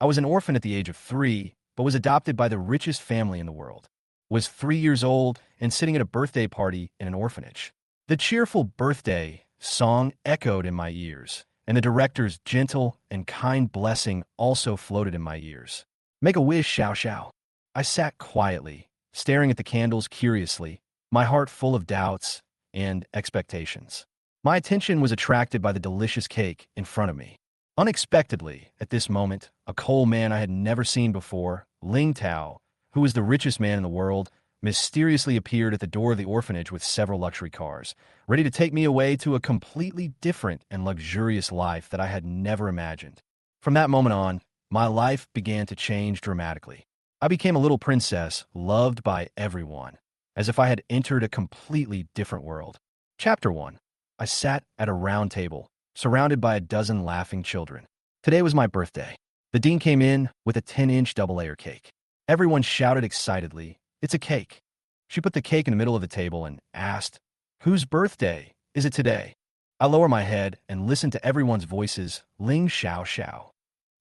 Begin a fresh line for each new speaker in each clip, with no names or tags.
I was an orphan at the age of 3, but was adopted by the richest family in the world. Was 3 years old and sitting at a birthday party in an orphanage. The cheerful birthday song echoed in my ears, and the director's gentle and kind blessing also floated in my ears. Make a wish, Xiao Xiao. I sat quietly, staring at the candles curiously, my heart full of doubts and expectations. My attention was attracted by the delicious cake in front of me. Unexpectedly, at this moment, a coal man I had never seen before, Ling Tao, who was the richest man in the world, mysteriously appeared at the door of the orphanage with several luxury cars, ready to take me away to a completely different and luxurious life that I had never imagined. From that moment on, my life began to change dramatically. I became a little princess, loved by everyone, as if I had entered a completely different world. Chapter 1. I sat at a round table, surrounded by a dozen laughing children. Today was my birthday. The dean came in with a 10-inch double-layer cake. Everyone shouted excitedly, "It's a cake." She put the cake in the middle of the table and asked, "Whose birthday is it today?" I lowered my head and listened to everyone's voices, Ling Xiao Xiao.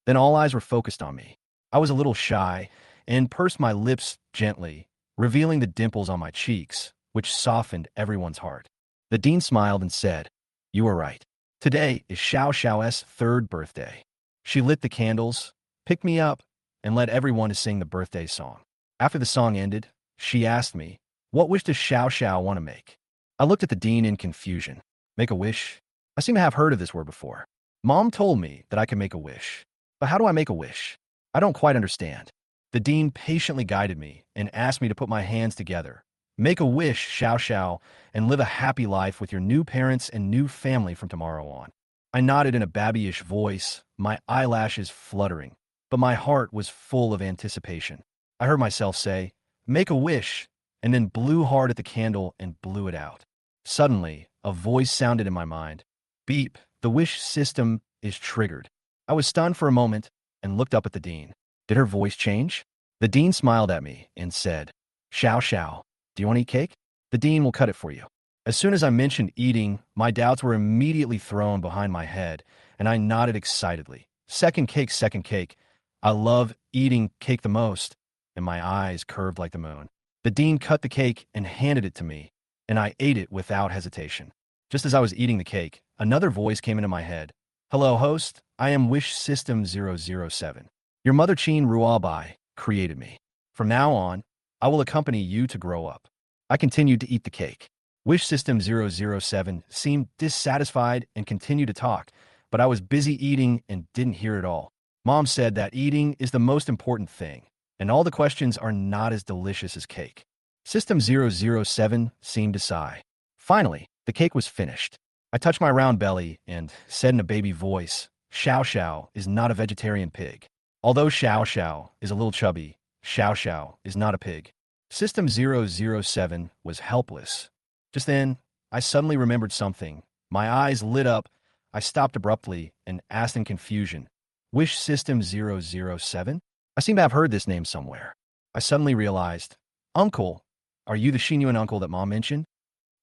Then all eyes were focused on me. I was a little shy and pursed my lips gently, revealing the dimples on my cheeks, which softened everyone's heart. The dean smiled and said, "You are right. Today is Xiao Xiao's 3rd birthday." She lit the candles, picked me up, and led everyone to sing the birthday song. After the song ended, she asked me, "What wish does Xiao Xiao want to make?" I looked at the dean in confusion. Make a wish? I seem to have heard of this word before. Mom told me that I could make a wish. But how do I make a wish? I don't quite understand. The dean patiently guided me and asked me to put my hands together. Make a wish, Xiao Xiao, and live a happy life with your new parents and new family from tomorrow on. I nodded in a babyish voice, my eyelashes fluttering, but my heart was full of anticipation. I heard myself say, "Make a wish," and then blew hard at the candle and blew it out. Suddenly, a voice sounded in my mind. Beep, the wish system is triggered. I was stunned for a moment and looked up at the dean. Did her voice change? The dean smiled at me and said, "Xiao Xiao, do you want to eat cake? The dean will cut it for you." As soon as I mentioned eating, my doubts were immediately thrown behind my head, and I nodded excitedly. Second cake, second cake. I love eating cake the most, and my eyes curved like the moon. The dean cut the cake and handed it to me, and I ate it without hesitation. Just as I was eating the cake, another voice came into my head. "Hello, host. I am Wish System 007. Your mother Qin Ruabai created me. From now on, I will accompany you to grow up." I continued to eat the cake. Wish System 007 seemed dissatisfied and continued to talk, but I was busy eating and didn't hear it all. Mom said that eating is the most important thing, and all the questions are not as delicious as cake. System 007 seemed to sigh. Finally, the cake was finished. I touched my round belly and said in a baby voice, "Xiao Xiao is not a vegetarian pig. Although Xiao Xiao is a little chubby, Xiao Xiao is not a pig." System 007 was helpless. Just then, I suddenly remembered something. My eyes lit up. I stopped abruptly and asked in confusion, "Wish System 007? I seem to have heard this name somewhere." I suddenly realized, "Uncle, are you the Xinyuan uncle that Mom mentioned?"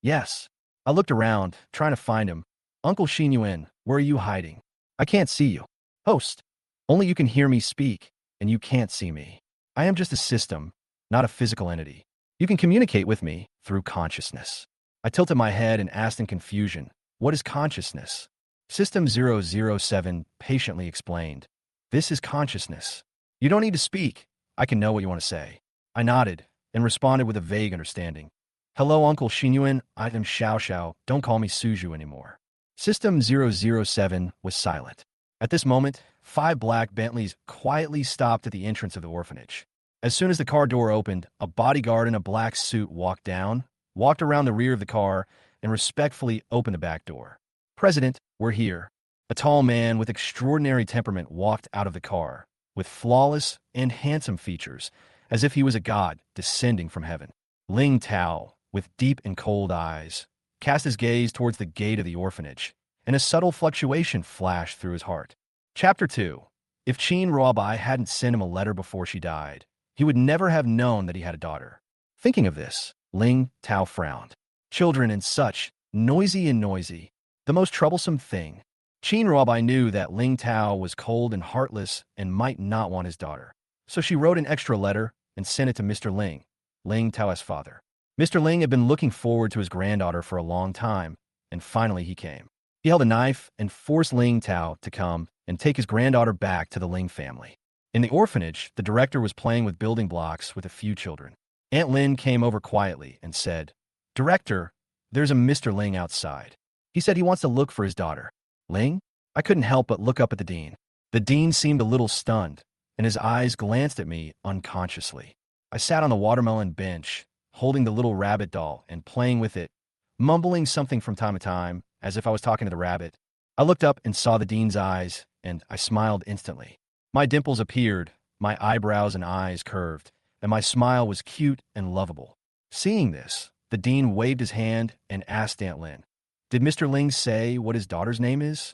"Yes." I looked around, trying to find him. "Uncle Xinyuan, where are you hiding? I can't see you." "Host, only you can hear me speak, and you can't see me. I am just a system, not a physical entity. You can communicate with me through consciousness." I tilted my head and asked in confusion, "What is consciousness?" System 007 patiently explained, "This is consciousness. You don't need to speak. I can know what you want to say." I nodded and responded with a vague understanding. "Hello, Uncle Xinyuan. I am Xiao Xiao. Don't call me Suju anymore." System 007 was silent. At this moment, 5 black Bentleys quietly stopped at the entrance of the orphanage. As soon as the car door opened, a bodyguard in a black suit walked around the rear of the car, and respectfully opened the back door. "President, we're here." A tall man with extraordinary temperament walked out of the car, with flawless and handsome features, as if he was a god descending from heaven. Ling Tao, with deep and cold eyes, cast his gaze towards the gate of the orphanage, and a subtle fluctuation flashed through his heart. Chapter 2. If Qin Ruabai hadn't sent him a letter before she died, he would never have known that he had a daughter. Thinking of this, Ling Tao frowned. Children and such, noisy and noisy. The most troublesome thing. Qinruobai knew that Ling Tao was cold and heartless and might not want his daughter. So she wrote an extra letter and sent it to Mr. Ling, Ling Tao's father. Mr. Ling had been looking forward to his granddaughter for a long time, and finally he came. He held a knife and forced Ling Tao to come and take his granddaughter back to the Ling family. In the orphanage, the director was playing with building blocks with a few children. Aunt Lin came over quietly and said, "Director, there's a Mr. Ling outside. He said he wants to look for his daughter." Ling? I couldn't help but look up at the dean. The dean seemed a little stunned, and his eyes glanced at me unconsciously. I sat on the watermelon bench, holding the little rabbit doll and playing with it, mumbling something from time to time, as if I was talking to the rabbit. I looked up and saw the dean's eyes, and I smiled instantly. My dimples appeared, my eyebrows and eyes curved, and my smile was cute and lovable. Seeing this, the dean waved his hand and asked Aunt Lin, "Did Mr. Ling say what his daughter's name is?"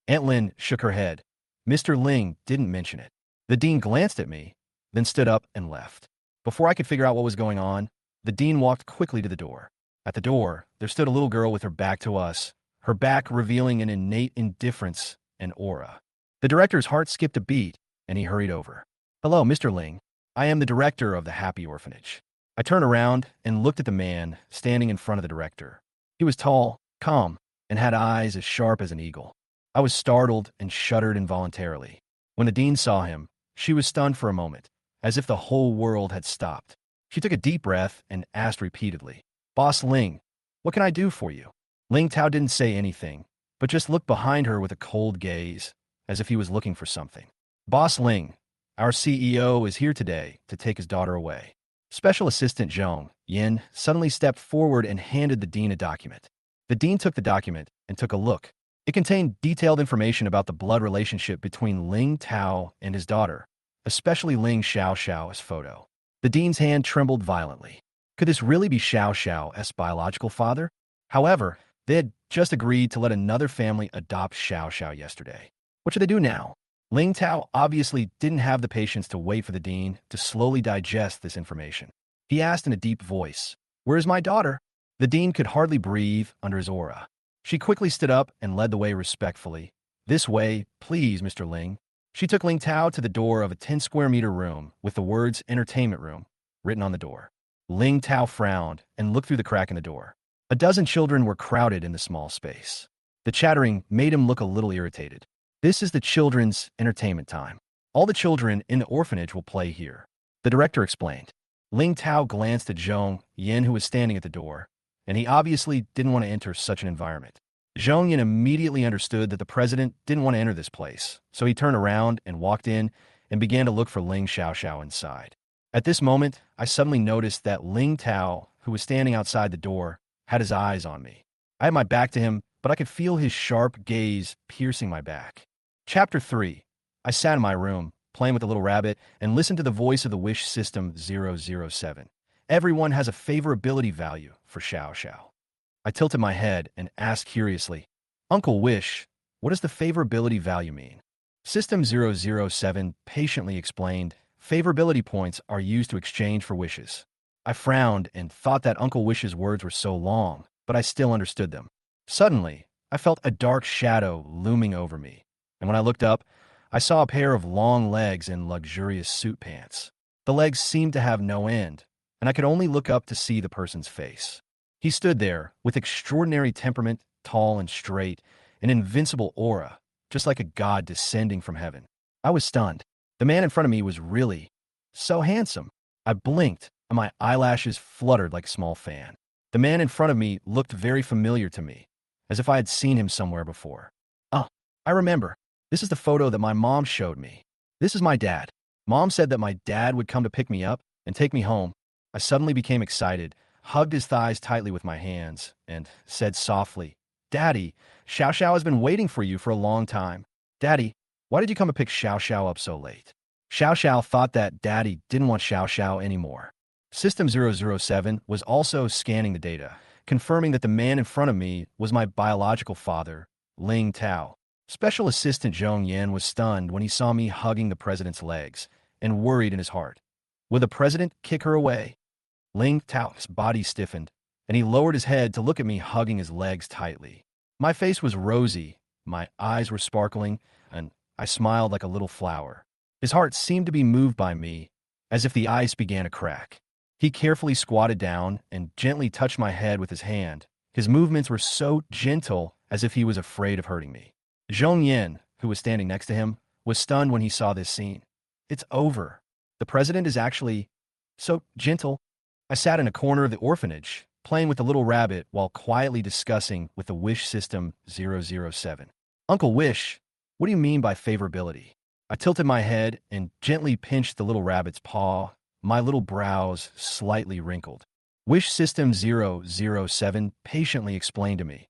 Aunt Lin shook her head. Mr. Ling didn't mention it. The dean glanced at me, then stood up and left. Before I could figure out what was going on, the dean walked quickly to the door. At the door, there stood a little girl with her back to us, her back revealing an innate indifference and aura. The director's heart skipped a beat, and he hurried over. "Hello, Mr. Ling. I am the director of the Happy Orphanage." I turned around and looked at the man standing in front of the director. He was tall, calm, and had eyes as sharp as an eagle. I was startled and shuddered involuntarily. When the dean saw him, she was stunned for a moment, as if the whole world had stopped. She took a deep breath and asked repeatedly, "Boss Ling, what can I do for you?" Ling Tao didn't say anything, but just looked behind her with a cold gaze, as if he was looking for something. "Boss Ling, our CEO is here today to take his daughter away." Special Assistant Zhong Yin suddenly stepped forward and handed the dean a document. The dean took the document and took a look. It contained detailed information about the blood relationship between Ling Tao and his daughter, especially Ling Xiaoxiao's photo. The dean's hand trembled violently. Could this really be Xiaoxiao's biological father? However, they had just agreed to let another family adopt Xiaoxiao yesterday. What should they do now? Ling Tao obviously didn't have the patience to wait for the dean to slowly digest this information. He asked in a deep voice, "Where is my daughter?" The dean could hardly breathe under his aura. She quickly stood up and led the way respectfully. "This way, please, Mr. Ling." She took Ling Tao to the door of a 10-square-meter room with the words "Entertainment Room" written on the door. Ling Tao frowned and looked through the crack in the door. A dozen children were crowded in the small space. The chattering made him look a little irritated. "This is the children's entertainment time. All the children in the orphanage will play here," the director explained. Ling Tao glanced at Zhong Yin, who was standing at the door, and he obviously didn't want to enter such an environment. Zhong Yin immediately understood that the president didn't want to enter this place, so he turned around and walked in and began to look for Ling Xiaoxiao inside. At this moment, I suddenly noticed that Ling Tao, who was standing outside the door, had his eyes on me. I had my back to him, but I could feel his sharp gaze piercing my back. Chapter 3. I sat in my room, playing with the little rabbit, and listened to the voice of the wish system 007. Everyone has a favorability value for Xiaoxiao. I tilted my head and asked curiously, "Uncle Wish, what does the favorability value mean?" System 007 patiently explained, "Favorability points are used to exchange for wishes." I frowned and thought that Uncle Wish's words were so long, but I still understood them. Suddenly, I felt a dark shadow looming over me, and when I looked up, I saw a pair of long legs in luxurious suit pants. The legs seemed to have no end, and I could only look up to see the person's face. He stood there with extraordinary temperament, tall and straight, an invincible aura, just like a god descending from heaven. I was stunned. The man in front of me was really so handsome. I blinked, and my eyelashes fluttered like a small fan. The man in front of me looked very familiar to me, as if I had seen him somewhere before. "Oh, I remember. This is the photo that my mom showed me. This is my dad. Mom said that my dad would come to pick me up and take me home." I suddenly became excited, hugged his thighs tightly with my hands, and said softly, "Daddy, Xiaoxiao has been waiting for you for a long time. Daddy, why did you come to pick Xiaoxiao up so late?" Xiaoxiao thought that Daddy didn't want Xiaoxiao anymore. System 007 was also scanning the data, confirming that the man in front of me was my biological father, Ling Tao. Special Assistant Zhong Yan was stunned when he saw me hugging the president's legs, and worried in his heart. Would the president kick her away? Ling Tao's body stiffened, and he lowered his head to look at me hugging his legs tightly. My face was rosy, My eyes were sparkling, and I smiled like a little flower. His heart seemed to be moved by me, as if the ice began to crack. He carefully squatted down and gently touched my head with his hand. His movements were so gentle, as if he was afraid of hurting me. Zhong Yin, who was standing next to him, was stunned when he saw this scene. It's over. The president is actually so gentle. I sat in a corner of the orphanage, playing with the little rabbit while quietly discussing with the Wish System 007. Uncle Wish, what do you mean by favorability? I tilted my head and gently pinched the little rabbit's paw, my little brows slightly wrinkled. Wish System 007 patiently explained to me.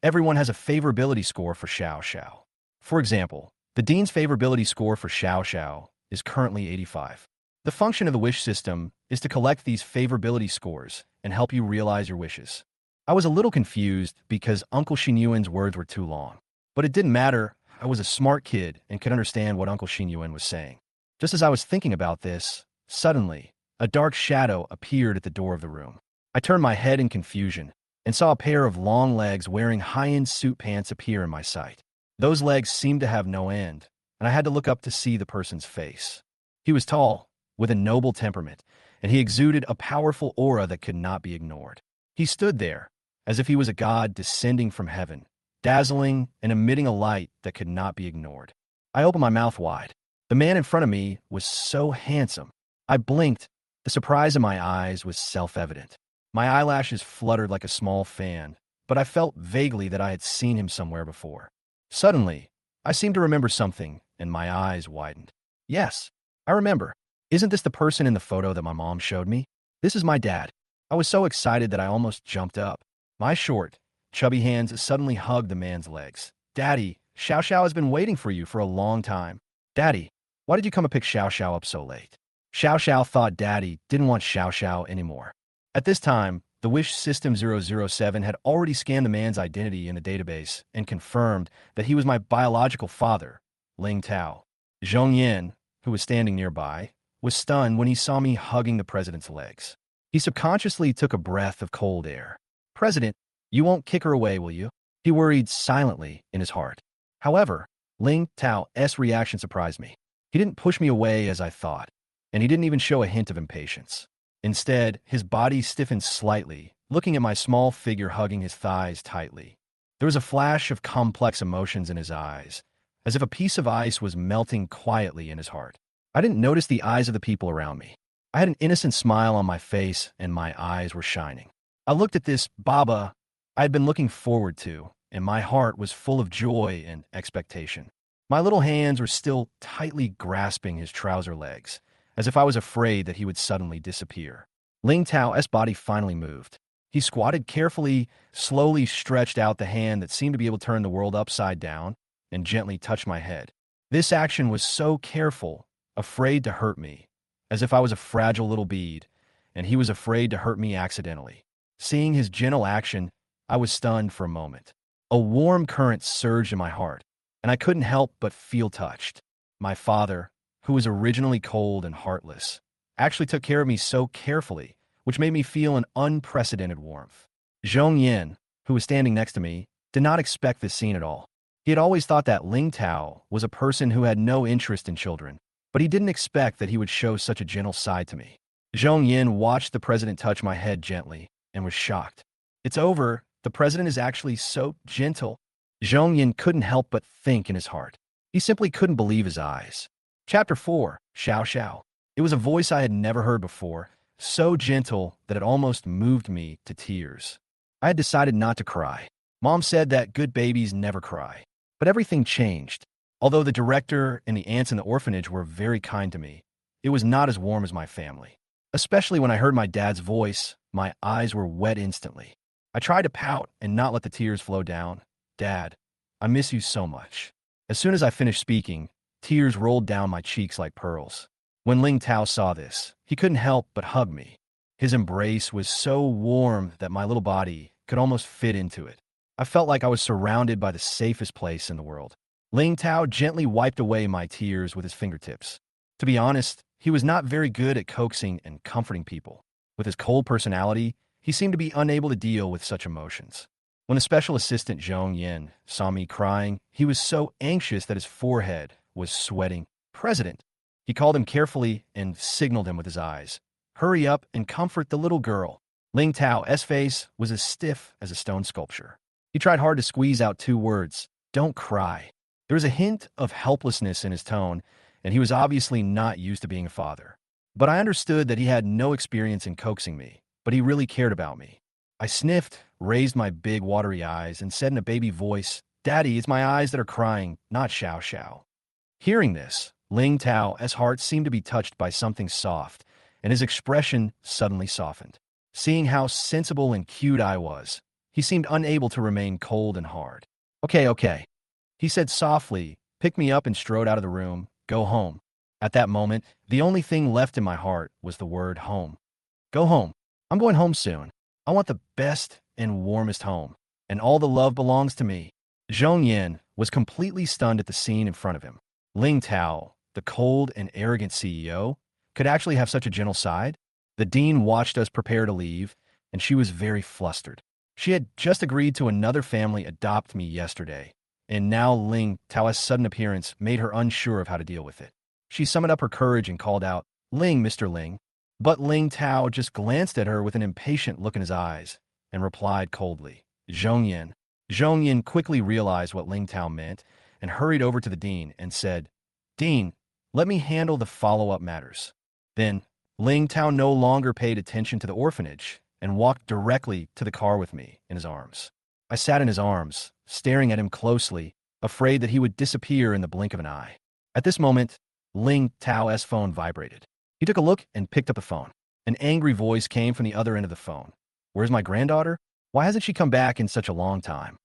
Everyone has a favorability score for Xiao Xiao. For example, the Dean's favorability score for Xiao Xiao is currently 85. The function of the Wish System is to collect these favorability scores and help you realize your wishes. I was a little confused because Uncle Xinyuan's words were too long. But it didn't matter. I was a smart kid and could understand what Uncle Xinyuan was saying. Just as I was thinking about this, suddenly, a dark shadow appeared at the door of the room. I turned my head in confusion and saw a pair of long legs wearing high-end suit pants appear in my sight. Those legs seemed to have no end, and I had to look up to see the person's face. He was tall, with a noble temperament, and he exuded a powerful aura that could not be ignored. He stood there, as if he was a god descending from heaven, dazzling and emitting a light that could not be ignored. I opened my mouth wide. The man in front of me was so handsome. I blinked. The surprise in my eyes was self-evident. My eyelashes fluttered like a small fan, but I felt vaguely that I had seen him somewhere before. Suddenly, I seemed to remember something, and my eyes widened. Yes, I remember. Isn't this the person in the photo that my mom showed me? This is my dad. I was so excited that I almost jumped up. My short, chubby hands suddenly hugged the man's legs. Daddy, Xiao Xiao has been waiting for you for a long time. Daddy, why did you come and pick Xiao Xiao up so late? Xiao Xiao thought Daddy didn't want Xiao Xiao anymore. At this time, the Wish System 007 had already scanned the man's identity in the database and confirmed that he was my biological father, Ling Tao. Zhong Yin, who was standing nearby, was stunned when he saw me hugging the president's legs. He subconsciously took a breath of cold air. President, you won't kick her away, will you? He worried silently in his heart. However, Ling Tao's reaction surprised me. He didn't push me away as I thought, and he didn't even show a hint of impatience. Instead, his body stiffened slightly, looking at my small figure hugging his thighs tightly. There was a flash of complex emotions in his eyes, as if a piece of ice was melting quietly in his heart. I didn't notice the eyes of the people around me. I had an innocent smile on my face, and my eyes were shining. I looked at this Baba I had been looking forward to, and my heart was full of joy and expectation. My little hands were still tightly grasping his trouser legs, as if I was afraid that he would suddenly disappear. Ling Tao's body finally moved. He squatted carefully, slowly stretched out the hand that seemed to be able to turn the world upside down, and gently touched my head. This action was so careful, afraid to hurt me, as if I was a fragile little bead, and he was afraid to hurt me accidentally. Seeing his gentle action, I was stunned for a moment. A warm current surged in my heart, and I couldn't help but feel touched. My father, who was originally cold and heartless, actually took care of me so carefully, which made me feel an unprecedented warmth. Zhong Yin, who was standing next to me, did not expect this scene at all. He had always thought that Ling Tao was a person who had no interest in children, but he didn't expect that he would show such a gentle side to me. Zhong Yin watched the president touch my head gently and was shocked. It's over. The president is actually so gentle. Zhong Yin couldn't help but think in his heart. He simply couldn't believe his eyes. Chapter 4, Xiao Xiao. It was a voice I had never heard before, so gentle that it almost moved me to tears. I had decided not to cry. Mom said that good babies never cry. But everything changed. Although the director and the aunts in the orphanage were very kind to me, it was not as warm as my family. Especially when I heard my dad's voice, my eyes were wet instantly. I tried to pout and not let the tears flow down. Dad, I miss you so much. As soon as I finished speaking, tears rolled down my cheeks like pearls. When Ling Tao saw this, he couldn't help but hug me. His embrace was so warm that my little body could almost fit into it. I felt like I was surrounded by the safest place in the world. Ling Tao gently wiped away my tears with his fingertips. To be honest, he was not very good at coaxing and comforting people. With his cold personality, he seemed to be unable to deal with such emotions. When the special assistant Zhong Yin saw me crying, he was so anxious that his forehead was sweating. President. He called him carefully and signaled him with his eyes. Hurry up and comfort the little girl. Ling Tao's face was as stiff as a stone sculpture. He tried hard to squeeze out two words, "Don't cry." There was a hint of helplessness in his tone, and he was obviously not used to being a father. But I understood that he had no experience in coaxing me, but he really cared about me. I sniffed, raised my big watery eyes, and said in a baby voice, "Daddy, it's my eyes that are crying, not Xiao Xiao." Hearing this, Ling Tao's heart seemed to be touched by something soft, and his expression suddenly softened. Seeing how sensible and cute I was, he seemed unable to remain cold and hard. Okay, he said softly, picked me up and strode out of the room. Go home. At that moment, the only thing left in my heart was the word home. Go home. I'm going home soon. I want the best and warmest home, and all the love belongs to me. Zhong Yin was completely stunned at the scene in front of him. Ling Tao, the cold and arrogant CEO, could actually have such a gentle side? The dean watched us prepare to leave, and she was very flustered. She had just agreed to another family adopt me yesterday, and now Ling Tao's sudden appearance made her unsure of how to deal with it. She summoned up her courage and called out, "Ling, Mr. Ling." But Ling Tao just glanced at her with an impatient look in his eyes and replied coldly, "Zhong Yin." Zhong Yin quickly realized what Ling Tao meant and hurried over to the dean and said, "Dean, let me handle the follow-up matters." Then, Ling Tao no longer paid attention to the orphanage and walked directly to the car with me in his arms. I sat in his arms, staring at him closely, afraid that he would disappear in the blink of an eye. At this moment, Ling Tao's phone vibrated. He took a look and picked up the phone. An angry voice came from the other end of the phone. "Where's my granddaughter? Why hasn't she come back in such a long time?"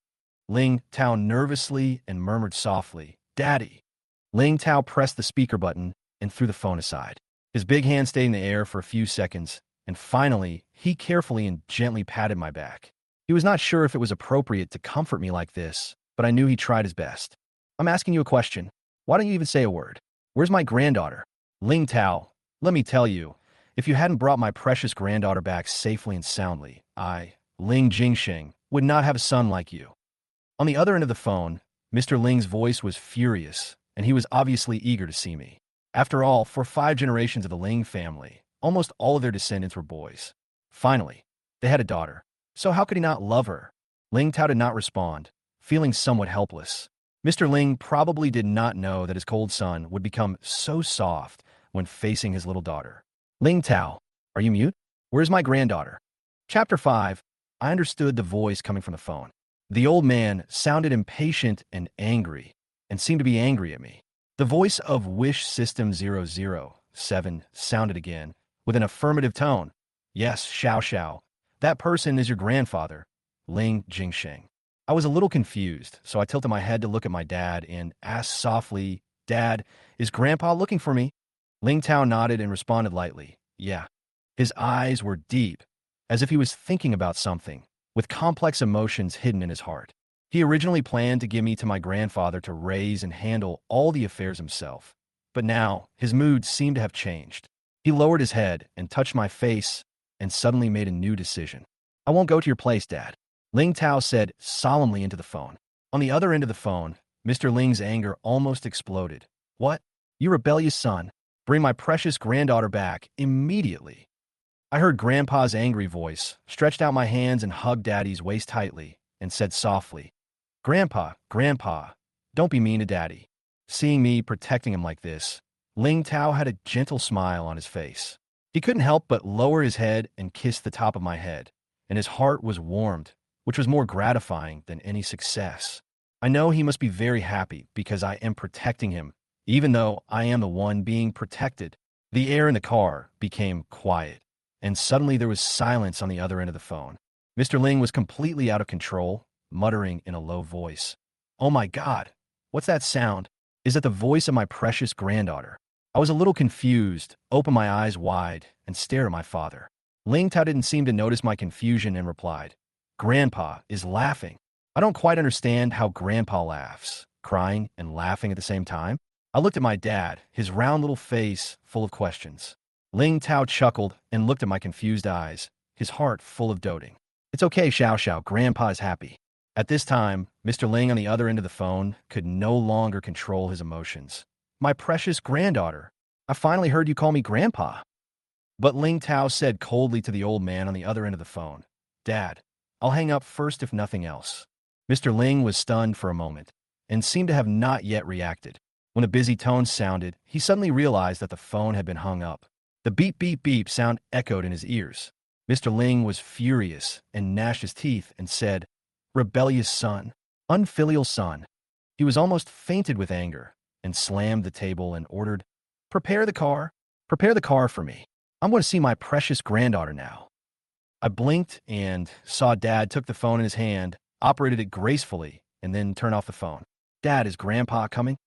Ling Tao nervously and murmured softly, "Daddy." Ling Tao pressed the speaker button and threw the phone aside. His big hand stayed in the air for a few seconds, and finally, he carefully and gently patted my back. He was not sure if it was appropriate to comfort me like this, but I knew he tried his best. "I'm asking you a question. Why don't you even say a word? Where's my granddaughter?" "Ling Tao, let me tell you, if you hadn't brought my precious granddaughter back safely and soundly, I, Ling Jingsheng, would not have a son like you." On the other end of the phone, Mr. Ling's voice was furious, and he was obviously eager to see me. After all, for 5 generations of the Ling family, almost all of their descendants were boys. Finally, they had a daughter. So how could he not love her? Ling Tao did not respond, feeling somewhat helpless. Mr. Ling probably did not know that his cold son would become so soft when facing his little daughter. "Ling Tao, are you mute? Where's my granddaughter?" Chapter 5. I understood the voice coming from the phone. The old man sounded impatient and angry, and seemed to be angry at me. The voice of Wish System 007 sounded again, with an affirmative tone. "Yes, Xiao Xiao. That person is your grandfather, Ling Jingsheng." I was a little confused, so I tilted my head to look at my dad and asked softly, "Dad, is Grandpa looking for me?" Ling Tao nodded and responded lightly, "Yeah." His eyes were deep, as if he was thinking about something, with complex emotions hidden in his heart. He originally planned to give me to my grandfather to raise and handle all the affairs himself, but now his mood seemed to have changed. He lowered his head and touched my face and suddenly made a new decision. "I won't go to your place, Dad," Ling Tao said solemnly into the phone. On the other end of the phone, Mr. Ling's anger almost exploded. "What? You rebellious son! Bring my precious granddaughter back immediately." I heard Grandpa's angry voice, stretched out my hands and hugged Daddy's waist tightly, and said softly, Grandpa, don't be mean to Daddy." Seeing me protecting him like this, Ling Tao had a gentle smile on his face. He couldn't help but lower his head and kiss the top of my head, and his heart was warmed, which was more gratifying than any success. I know he must be very happy because I am protecting him, even though I am the one being protected. The air in the car became quiet, and suddenly there was silence on the other end of the phone. Mr. Ling was completely out of control, muttering in a low voice, "Oh my God, what's that sound? Is that the voice of my precious granddaughter?" I was a little confused, opened my eyes wide, and stared at my father. Ling Tao didn't seem to notice my confusion and replied, "Grandpa is laughing." I don't quite understand how Grandpa laughs, crying and laughing at the same time. I looked at my dad, his round little face full of questions. Ling Tao chuckled and looked at my confused eyes, his heart full of doting. "It's okay, Xiao Xiao, Grandpa is happy." At this time, Mr. Ling on the other end of the phone could no longer control his emotions. My precious granddaughter, I finally heard you call me Grandpa. But Ling Tao said coldly to the old man on the other end of the phone, Dad, I'll hang up first if nothing else. Mr. Ling was stunned for a moment and seemed to have not yet reacted. When a busy tone sounded, he suddenly realized that the phone had been hung up. The beep beep beep sound echoed in his ears. Mr. Ling was furious and gnashed his teeth and said, Rebellious son, unfilial son. He was almost fainted with anger and slammed the table and ordered, Prepare the car. Prepare the car for me. I'm going to see my precious granddaughter now. I blinked and saw Dad took the phone in his hand, operated it gracefully, and then turned off the phone. Dad, is Grandpa coming?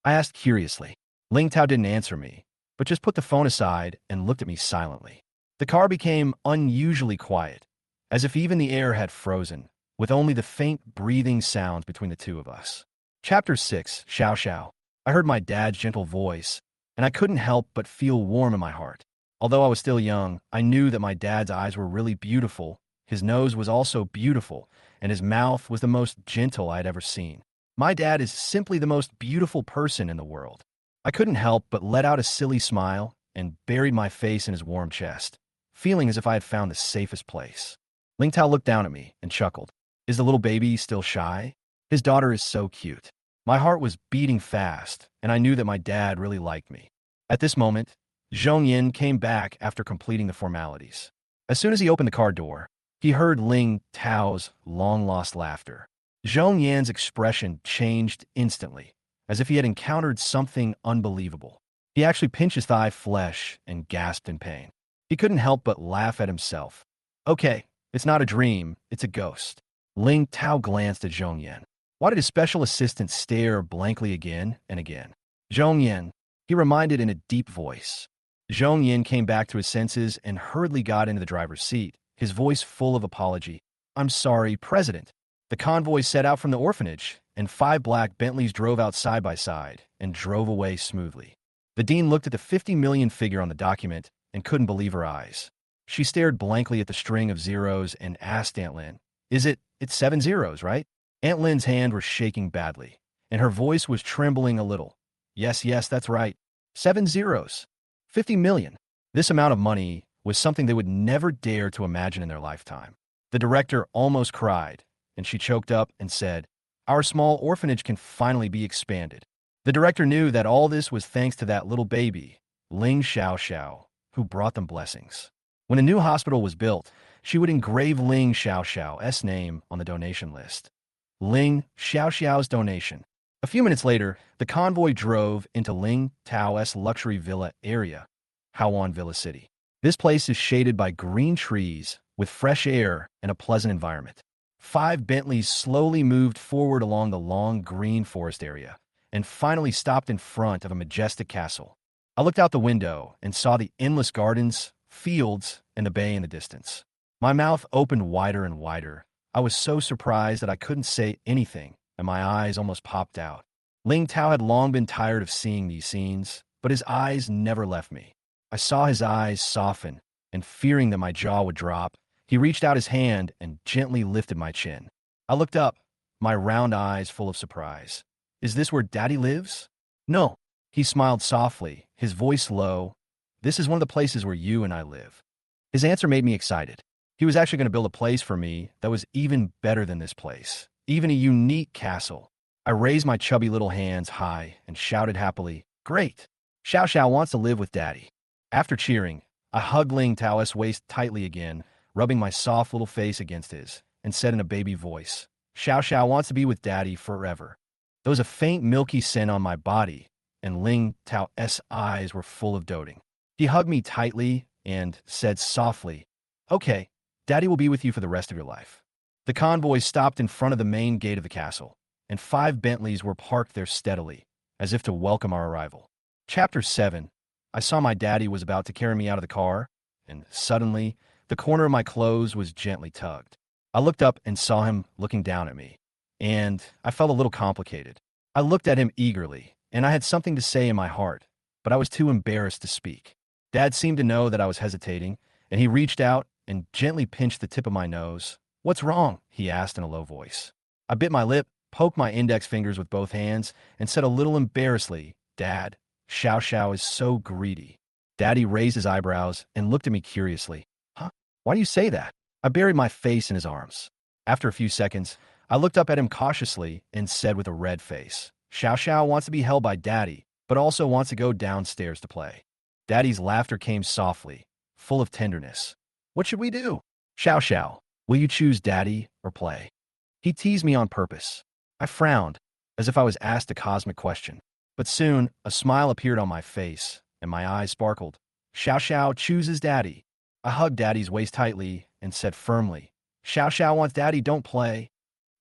I asked curiously. Ling Tao didn't answer me, but just put the phone aside and looked at me silently. The car became unusually quiet, as if even the air had frozen, with only the faint breathing sounds between the two of us. Chapter 6, Xiao Xiao. I heard my dad's gentle voice, and I couldn't help but feel warm in my heart. Although I was still young, I knew that my dad's eyes were really beautiful, his nose was also beautiful, and his mouth was the most gentle I had ever seen. My dad is simply the most beautiful person in the world. I couldn't help but let out a silly smile and buried my face in his warm chest, feeling as if I had found the safest place. Ling Tao looked down at me and chuckled. Is the little baby still shy? His daughter is so cute. My heart was beating fast, and I knew that my dad really liked me. At this moment, Zhong Yin came back after completing the formalities. As soon as he opened the car door, he heard Ling Tao's long-lost laughter. Zhong Yan's expression changed instantly, as if he had encountered something unbelievable. He actually pinched his thigh flesh and gasped in pain. He couldn't help but laugh at himself. Okay, it's not a dream, it's a ghost. Ling Tao glanced at Zhong Yan. Why did his special assistant stare blankly again and again? Zhong Yan, he reminded in a deep voice. Zhong Yin came back to his senses and hurriedly got into the driver's seat, his voice full of apology. I'm sorry, President. The convoy set out from the orphanage, and 5 black Bentleys drove out side by side and drove away smoothly. The dean looked at the 50 million figure on the document and couldn't believe her eyes. She stared blankly at the string of zeros and asked Aunt Lin, It's 7 zeros, right? Aunt Lin's hand was shaking badly, and her voice was trembling a little. Yes, that's right. 7 zeros. 50 million. This amount of money was something they would never dare to imagine in their lifetime. The director almost cried, and she choked up and said, Our small orphanage can finally be expanded. The director knew that all this was thanks to that little baby, Ling Xiao Xiao, who brought them blessings. When a new hospital was built, she would engrave Ling Xiao Xiao's name on the donation list. Ling Xiao Xiao's donation. A few minutes later, the convoy drove into Ling Tao's luxury villa area, Hawan Villa City. This place is shaded by green trees with fresh air and a pleasant environment. 5 Bentleys slowly moved forward along the long green forest area and finally stopped in front of a majestic castle. I looked out the window and saw the endless gardens, fields, and the bay in the distance. My mouth opened wider and wider. I was so surprised that I couldn't say anything, and my eyes almost popped out. Ling Tao had long been tired of seeing these scenes, but his eyes never left me. I saw his eyes soften, and fearing that my jaw would drop, he reached out his hand and gently lifted my chin. I looked up, my round eyes full of surprise. Is this where Daddy lives? No. He smiled softly, his voice low. This is one of the places where you and I live. His answer made me excited. He was actually going to build a place for me that was even better than this place, even a unique castle. I raised my chubby little hands high and shouted happily, Great! Xiao Xiao wants to live with Daddy. After cheering, I hugged Ling Tao's waist tightly again, rubbing my soft little face against his, and said in a baby voice, Xiao Xiao wants to be with Daddy forever. There was a faint milky scent on my body, and Ling Tao's eyes were full of doting. He hugged me tightly and said softly, Okay, Daddy will be with you for the rest of your life. The convoy stopped in front of the main gate of the castle, and 5 Bentleys were parked there steadily, as if to welcome our arrival. Chapter 7. I saw my daddy was about to carry me out of the car, and suddenly, the corner of my clothes was gently tugged. I looked up and saw him looking down at me, and I felt a little complicated. I looked at him eagerly, and I had something to say in my heart, but I was too embarrassed to speak. Dad seemed to know that I was hesitating, and he reached out and gently pinched the tip of my nose. What's wrong? He asked in a low voice. I bit my lip, poked my index fingers with both hands, and said a little embarrassedly, Dad, Xiao Xiao is so greedy. Daddy raised his eyebrows and looked at me curiously. Huh? Why do you say that? I buried my face in his arms. After a few seconds, I looked up at him cautiously and said with a red face, Xiao Xiao wants to be held by Daddy, but also wants to go downstairs to play. Daddy's laughter came softly, full of tenderness. What should we do? Xiao Xiao, will you choose Daddy or play? He teased me on purpose. I frowned, as if I was asked a cosmic question. But soon, a smile appeared on my face, and my eyes sparkled. Xiao Xiao chooses Daddy. I hugged Daddy's waist tightly and said firmly, Xiao Xiao wants Daddy, don't play.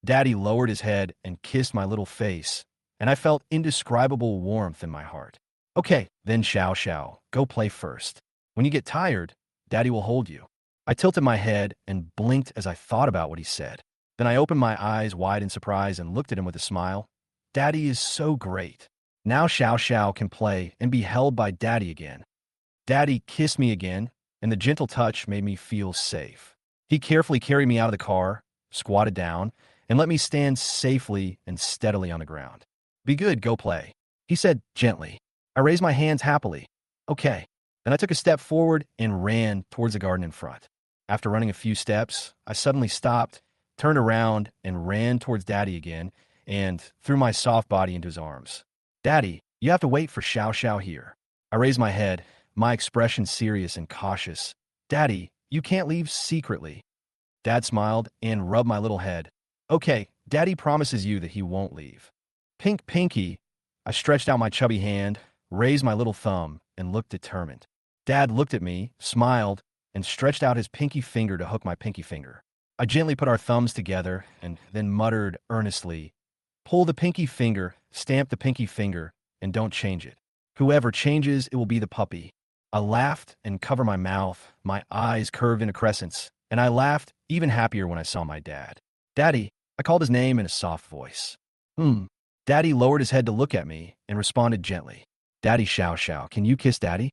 Daddy lowered his head and kissed my little face, and I felt indescribable warmth in my heart. Okay, then Xiao Xiao, go play first. When you get tired, Daddy will hold you. I tilted my head and blinked as I thought about what he said. Then I opened my eyes wide in surprise and looked at him with a smile. Daddy is so great. Now Xiao Xiao can play and be held by Daddy again. Daddy kissed me again, and the gentle touch made me feel safe. He carefully carried me out of the car, squatted down, and let me stand safely and steadily on the ground. Be good, go play, he said gently. I raised my hands happily. Okay. Then I took a step forward and ran towards the garden in front. After running a few steps, I suddenly stopped, turned around, and ran towards Daddy again, and threw my soft body into his arms. Daddy, you have to wait for Xiao Xiao here. I raised my head, my expression serious and cautious. Daddy, you can't leave secretly. Dad smiled and rubbed my little head. Okay, Daddy promises you that he won't leave. Pink Pinky. I stretched out my chubby hand, raised my little thumb, and looked determined. Dad looked at me, smiled, and stretched out his pinky finger to hook my pinky finger. I gently put our thumbs together and then muttered earnestly, pull the pinky finger, stamp the pinky finger, and don't change it. Whoever changes, it will be the puppy. I laughed and covered my mouth, my eyes curved into crescents, and I laughed even happier when I saw my dad. Daddy, I called his name in a soft voice. Daddy lowered his head to look at me and responded gently. Daddy Xiao Xiao, can you kiss Daddy?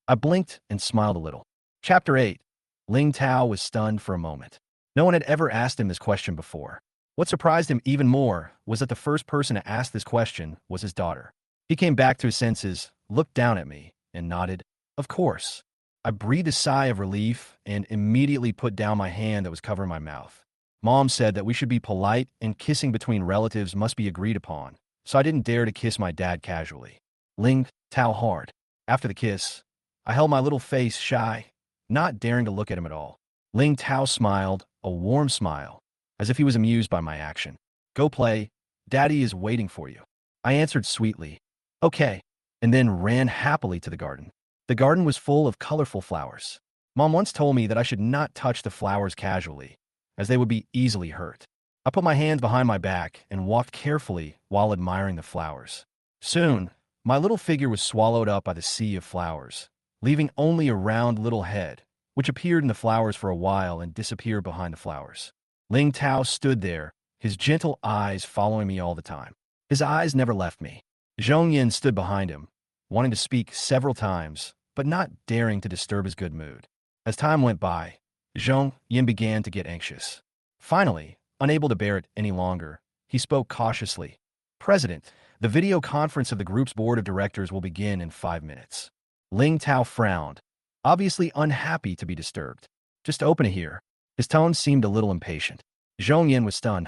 I blinked and smiled a little. Chapter 8. Ling Tao was stunned for a moment. No one had ever asked him this question before. What surprised him even more was that the first person to ask this question was his daughter. He came back to his senses, looked down at me, and nodded. Of course. I breathed a sigh of relief and immediately put down my hand that was covering my mouth. Mom said that we should be polite and kissing between relatives must be agreed upon, so I didn't dare to kiss my dad casually. Ling Tao hard. After the kiss, I held my little face shy, not daring to look at him at all. Ling Tao smiled, a warm smile, as if he was amused by my action. Go play. Daddy is waiting for you. I answered sweetly. Okay, and then ran happily to the garden. The garden was full of colorful flowers. Mom once told me that I should not touch the flowers casually, as they would be easily hurt. I put my hands behind my back and walked carefully while admiring the flowers. Soon, my little figure was swallowed up by the sea of flowers, leaving only a round little head, which appeared in the flowers for a while and disappeared behind the flowers. Ling Tao stood there, his gentle eyes following me all the time. His eyes never left me. Zhong Yin stood behind him, wanting to speak several times, but not daring to disturb his good mood. As time went by, Zhong Yin began to get anxious. Finally, unable to bear it any longer, he spoke cautiously. President, the video conference of the group's board of directors will begin in 5 minutes. Ling Tao frowned, obviously unhappy to be disturbed. Just open it here. His tone seemed a little impatient. Zhong Yin was stunned,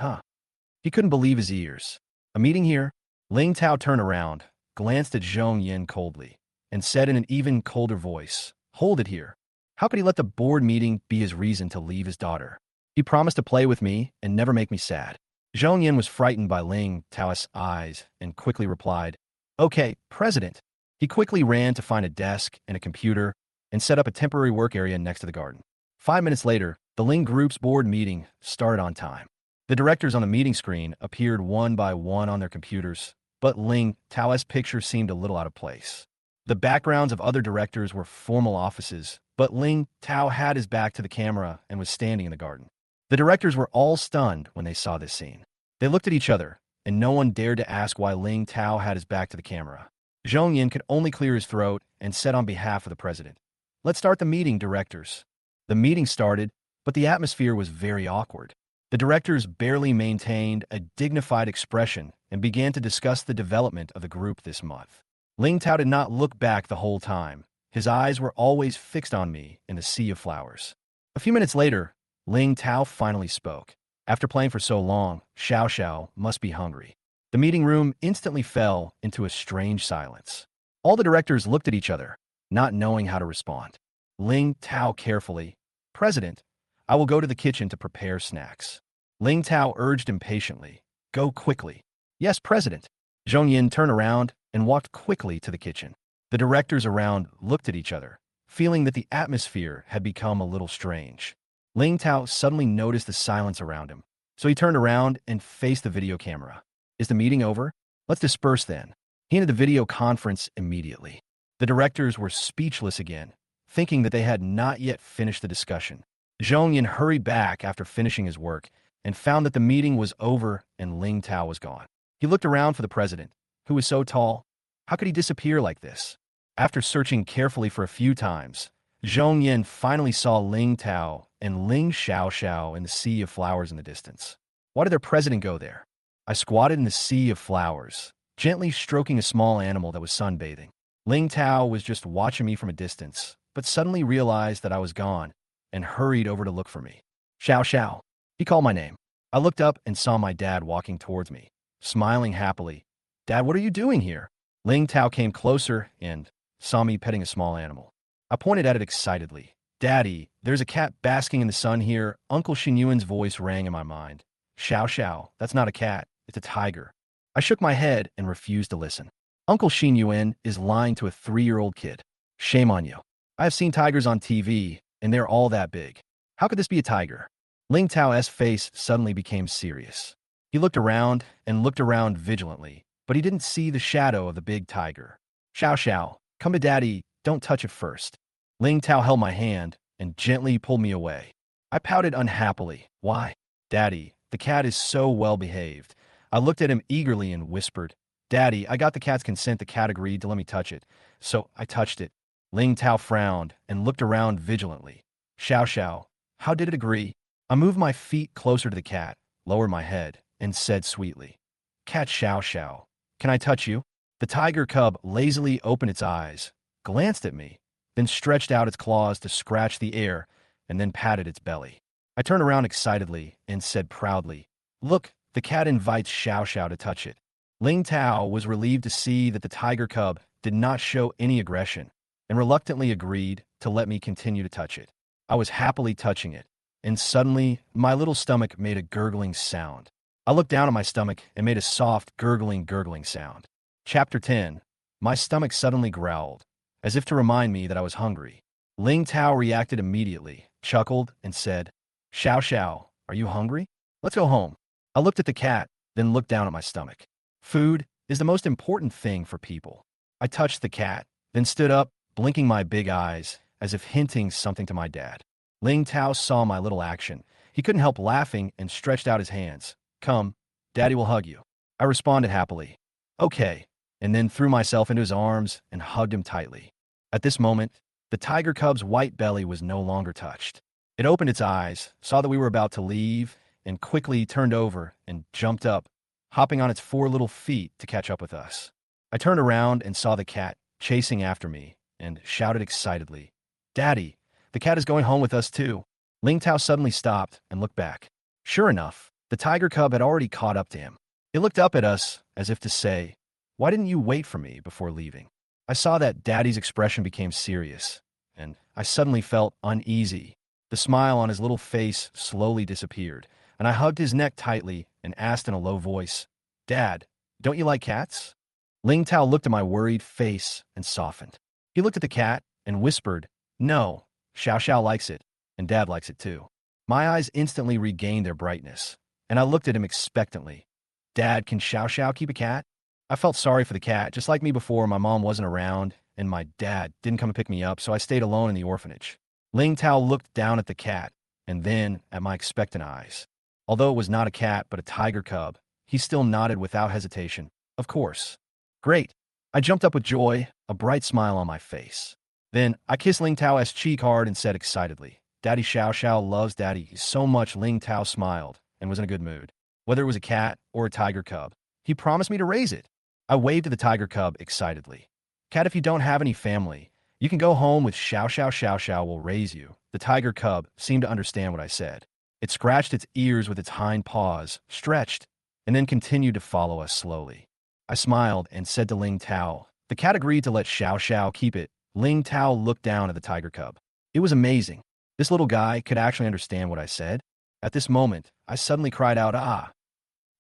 He couldn't believe his ears. A meeting here? Ling Tao turned around, glanced at Zhong Yin coldly, and said in an even colder voice, Hold it here. How could he let the board meeting be his reason to leave his daughter? He promised to play with me and never make me sad. Zhong Yin was frightened by Ling Tao's eyes and quickly replied, Okay, President. He quickly ran to find a desk and a computer and set up a temporary work area next to the garden. 5 minutes later, the Ling Group's board meeting started on time. The directors on the meeting screen appeared one by one on their computers, but Ling Tao's picture seemed a little out of place. The backgrounds of other directors were formal offices, but Ling Tao had his back to the camera and was standing in the garden. The directors were all stunned when they saw this scene. They looked at each other, and no one dared to ask why Ling Tao had his back to the camera. Zhong Yin could only clear his throat and said on behalf of the president, Let's start the meeting, directors. The meeting started, but the atmosphere was very awkward. The directors barely maintained a dignified expression and began to discuss the development of the group this month. Ling Tao did not look back the whole time. His eyes were always fixed on me in the sea of flowers. A few minutes later, Ling Tao finally spoke. After playing for so long, Xiao Xiao must be hungry. The meeting room instantly fell into a strange silence. All the directors looked at each other, not knowing how to respond. Ling Tao carefully, "President, I will go to the kitchen to prepare snacks." Ling Tao urged impatiently, "Go quickly." "Yes, President." Zhong Yin turned around and walked quickly to the kitchen. The directors around looked at each other, feeling that the atmosphere had become a little strange. Ling Tao suddenly noticed the silence around him, so he turned around and faced the video camera. "Is the meeting over? Let's disperse then." He ended the video conference immediately. The directors were speechless again, thinking that they had not yet finished the discussion. Zhong Yin hurried back after finishing his work and found that the meeting was over and Ling Tao was gone. He looked around for the president, who was so tall. How could he disappear like this? After searching carefully for a few times, Zhong Yin finally saw Ling Tao and Ling Xiaoxiao in the sea of flowers in the distance. Why did their president go there? I squatted in the sea of flowers, gently stroking a small animal that was sunbathing. Ling Tao was just watching me from a distance, but suddenly realized that I was gone and hurried over to look for me. "Xiao Xiao." He called my name. I looked up and saw my dad walking towards me, smiling happily. "Dad, what are you doing here?" Ling Tao came closer and saw me petting a small animal. I pointed at it excitedly. "Daddy, there's a cat basking in the sun here." Uncle Xinyuan's voice rang in my mind. "Xiao Xiao, that's not a cat, it's a tiger." I shook my head and refused to listen. Uncle Xinyuan is lying to a 3-year-old kid. Shame on you. I have seen tigers on TV, and they're all that big. How could this be a tiger? Ling Tao's face suddenly became serious. He looked around vigilantly, but he didn't see the shadow of the big tiger. "Xiao Xiao, come to Daddy, don't touch it first." Ling Tao held my hand and gently pulled me away. I pouted unhappily. "Why?" "Daddy, the cat is so well behaved." I looked at him eagerly and whispered, "Daddy, I got the cat's consent. The cat agreed to let me touch it, so I touched it." Ling Tao frowned and looked around vigilantly. "Xiao Xiao, how did it agree?" I moved my feet closer to the cat, lowered my head, and said sweetly, "Cat Xiao Xiao, can I touch you?" The tiger cub lazily opened its eyes, glanced at me, then stretched out its claws to scratch the air, and then patted its belly. I turned around excitedly and said proudly, "Look, the cat invites Xiao Xiao to touch it." Ling Tao was relieved to see that the tiger cub did not show any aggression and reluctantly agreed to let me continue to touch it. I was happily touching it, and suddenly my little stomach made a gurgling sound. I looked down at my stomach and made a soft, gurgling sound. Chapter 10. My stomach suddenly growled, as if to remind me that I was hungry. Ling Tao reacted immediately, chuckled, and said, "Xiao Xiao, are you hungry? Let's go home." I looked at the cat, then looked down at my stomach. Food is the most important thing for people. I touched the cat, then stood up, blinking my big eyes, as if hinting something to my dad. Ling Tao saw my little action. He couldn't help laughing and stretched out his hands. "Come, Daddy will hug you." I responded happily, "Okay," and then threw myself into his arms and hugged him tightly. At this moment, the tiger cub's white belly was no longer touched. It opened its eyes, saw that we were about to leave, and quickly turned over and jumped up, hopping on its 4 little feet to catch up with us. I turned around and saw the cat chasing after me and shouted excitedly, "Daddy, the cat is going home with us too." Ling Tao suddenly stopped and looked back. Sure enough, the tiger cub had already caught up to him. It looked up at us as if to say, "Why didn't you wait for me before leaving?" I saw that Daddy's expression became serious, and I suddenly felt uneasy. The smile on his little face slowly disappeared, and I hugged his neck tightly and asked in a low voice, "Dad, don't you like cats?" Ling Tao looked at my worried face and softened. He looked at the cat and whispered, "No, Xiao Xiao likes it, and Dad likes it too." My eyes instantly regained their brightness, and I looked at him expectantly. "Dad, can Xiao Xiao keep a cat?" I felt sorry for the cat. Just like me before, my mom wasn't around, and my dad didn't come to pick me up, so I stayed alone in the orphanage. Ling Tao looked down at the cat, and then at my expectant eyes. Although it was not a cat but a tiger cub, he still nodded without hesitation. "Of course." "Great." I jumped up with joy, a bright smile on my face. Then I kissed Ling Tao's cheek hard and said excitedly, "Daddy Xiao Xiao loves Daddy so much." Ling Tao smiled and was in a good mood. Whether it was a cat or a tiger cub, he promised me to raise it. I waved to the tiger cub excitedly. Cat, if you don't have any family, you can go home with Xiao Xiao. Xiao Xiao will raise you. The tiger cub seemed to understand what I said. It scratched its ears with its hind paws, stretched, and then continued to follow us slowly. I smiled and said to Ling Tao, the cat agreed to let Xiao Xiao keep it. Ling Tao looked down at the tiger cub. It was amazing. This little guy could actually understand what I said. At this moment, I suddenly cried out, ah!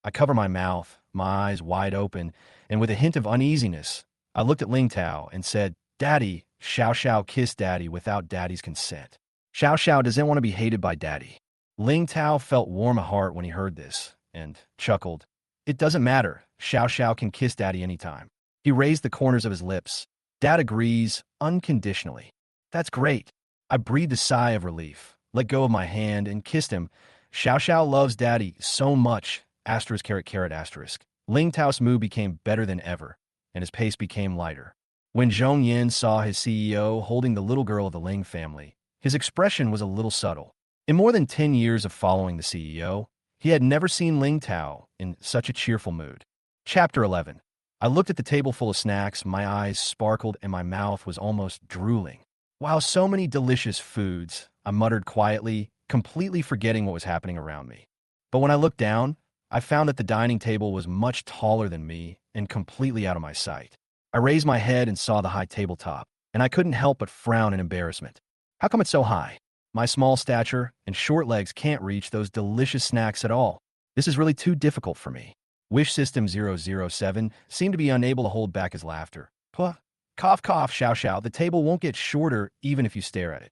I covered my mouth, my eyes wide open, and with a hint of uneasiness, I looked at Ling Tao and said, Daddy, Xiao Xiao kissed Daddy without Daddy's consent. Xiao Xiao doesn't want to be hated by Daddy. Ling Tao felt warm at heart when he heard this, and chuckled. It doesn't matter. Xiao Xiao can kiss Daddy anytime. He raised the corners of his lips. Dad agrees, unconditionally. That's great. I breathed a sigh of relief, let go of my hand, and kissed him. Xiao Xiao loves Daddy so much, asterisk caret caret asterisk. Ling Tao's mood became better than ever, and his pace became lighter. When Zhong Yin saw his CEO holding the little girl of the Ling family, his expression was a little subtle. In more than 10 years of following the CEO, he had never seen Ling Tao in such a cheerful mood. Chapter 11. I looked at the table full of snacks, my eyes sparkled, and my mouth was almost drooling. Wow, so many delicious foods, I muttered quietly, completely forgetting what was happening around me. But when I looked down, I found that the dining table was much taller than me and completely out of my sight. I raised my head and saw the high tabletop, and I couldn't help but frown in embarrassment. How come it's so high? My small stature and short legs can't reach those delicious snacks at all. This is really too difficult for me. Wish System 007 seemed to be unable to hold back his laughter. Puh. Cough, cough, Xiao Xiao. The table won't get shorter even if you stare at it.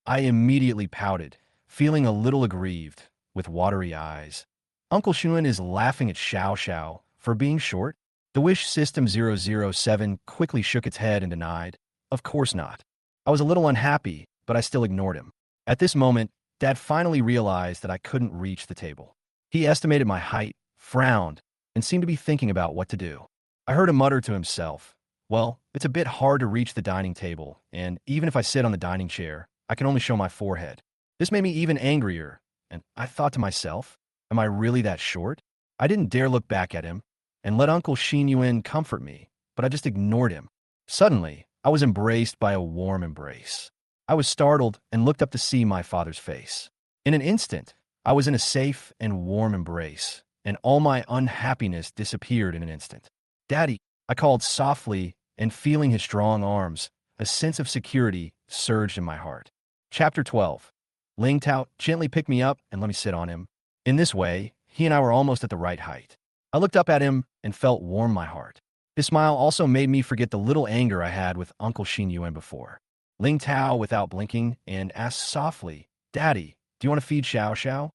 I immediately pouted, feeling a little aggrieved, with watery eyes. Uncle Xuan is laughing at Xiao Xiao for being short? The Wish System 007 quickly shook its head and denied. Of course not. I was a little unhappy, but I still ignored him. At this moment, Dad finally realized that I couldn't reach the table. He estimated my height, frowned, and seemed to be thinking about what to do. I heard him mutter to himself, well, it's a bit hard to reach the dining table, and even if I sit on the dining chair, I can only show my forehead. This made me even angrier, and I thought to myself, am I really that short? I didn't dare look back at him and let Uncle Xin Yuan comfort me, but I just ignored him. Suddenly, I was embraced by a warm embrace. I was startled and looked up to see my father's face. In an instant, I was in a safe and warm embrace, and all my unhappiness disappeared in an instant. Daddy, I called softly, and feeling his strong arms, a sense of security surged in my heart. Chapter 12. Ling Tao gently picked me up and let me sit on him. In this way, he and I were almost at the right height. I looked up at him and felt warm my heart. His smile also made me forget the little anger I had with Uncle Xin Yuan before. Ling Tao, without blinking, and asked softly, Daddy, do you want to feed Xiao Xiao?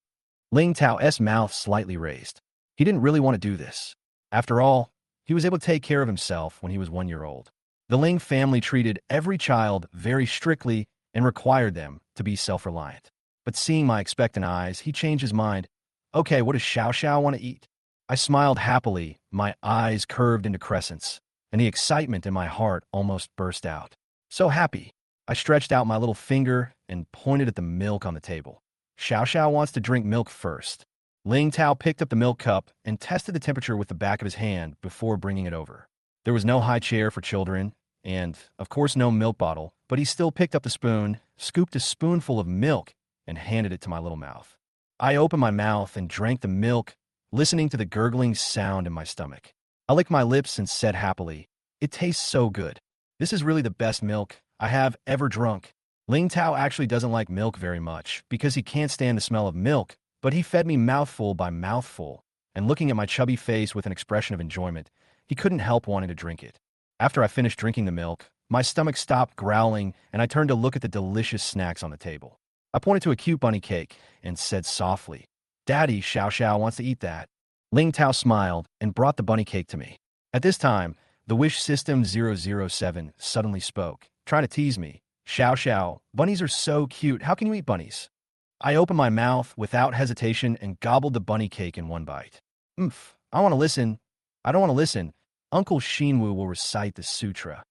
Ling Tao's mouth slightly raised. He didn't really want to do this. After all, he was able to take care of himself when he was 1 year old. The Ling family treated every child very strictly and required them to be self-reliant. But seeing my expectant eyes, he changed his mind. Okay, what does Xiao Xiao want to eat? I smiled happily, my eyes curved into crescents, and the excitement in my heart almost burst out. So happy. I stretched out my little finger and pointed at the milk on the table. Xiao Xiao wants to drink milk first. Ling Tao picked up the milk cup and tested the temperature with the back of his hand before bringing it over. There was no high chair for children, and, of course, no milk bottle, but he still picked up the spoon, scooped a spoonful of milk, and handed it to my little mouth. I opened my mouth and drank the milk, listening to the gurgling sound in my stomach. I licked my lips and said happily, it tastes so good. This is really the best milk I have ever drunk. Ling Tao actually doesn't like milk very much because he can't stand the smell of milk, but he fed me mouthful by mouthful, and looking at my chubby face with an expression of enjoyment, he couldn't help wanting to drink it. After I finished drinking the milk, my stomach stopped growling, and I turned to look at the delicious snacks on the table. I pointed to a cute bunny cake and said softly, Daddy, Xiao Xiao wants to eat that. Ling Tao smiled and brought the bunny cake to me. At this time, the Wish System 007 suddenly spoke, trying to tease me. Xiao Xiao, bunnies are so cute. How can you eat bunnies? I opened my mouth without hesitation and gobbled the bunny cake in one bite. I want to listen. I don't want to listen. Uncle Shinwu will recite the sutra.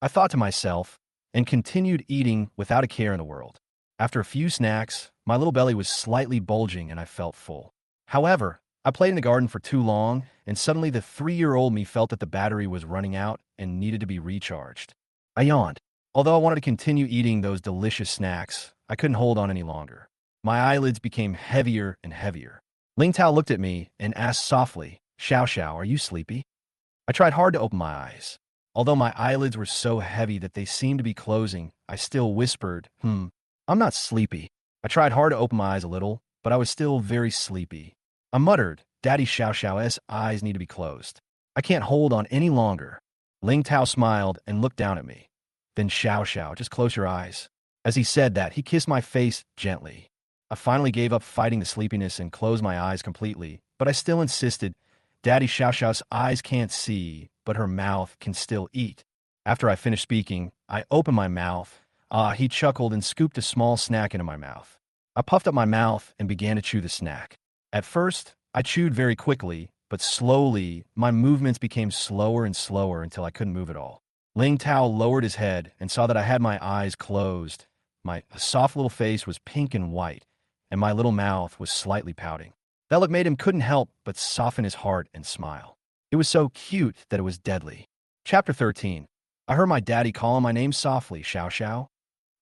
I thought to myself and continued eating without a care in the world. After a few snacks, my little belly was slightly bulging and I felt full. However, I played in the garden for too long, and suddenly the 3-year-old me felt that the battery was running out and needed to be recharged. I yawned. Although I wanted to continue eating those delicious snacks, I couldn't hold on any longer. My eyelids became heavier and heavier. Ling Tao looked at me and asked softly, Xiao Xiao, are you sleepy? I tried hard to open my eyes. Although my eyelids were so heavy that they seemed to be closing, I still whispered, I'm not sleepy. I tried hard to open my eyes a little, but I was still very sleepy. I muttered, Daddy Xiao Xiao's eyes need to be closed. I can't hold on any longer. Ling Tao smiled and looked down at me. Then Xiao Xiao, just close your eyes. As he said that, he kissed my face gently. I finally gave up fighting the sleepiness and closed my eyes completely, but I still insisted, Daddy Xiao Xiao's eyes can't see, but her mouth can still eat. After I finished speaking, I opened my mouth. He chuckled and scooped a small snack into my mouth. I puffed up my mouth and began to chew the snack. At first, I chewed very quickly, but slowly, my movements became slower and slower until I couldn't move at all. Ling Tao lowered his head and saw that I had my eyes closed. My soft little face was pink and white, and my little mouth was slightly pouting. That look made him couldn't help but soften his heart and smile. It was so cute that it was deadly. Chapter 13. I heard my daddy calling my name softly, Xiao Xiao.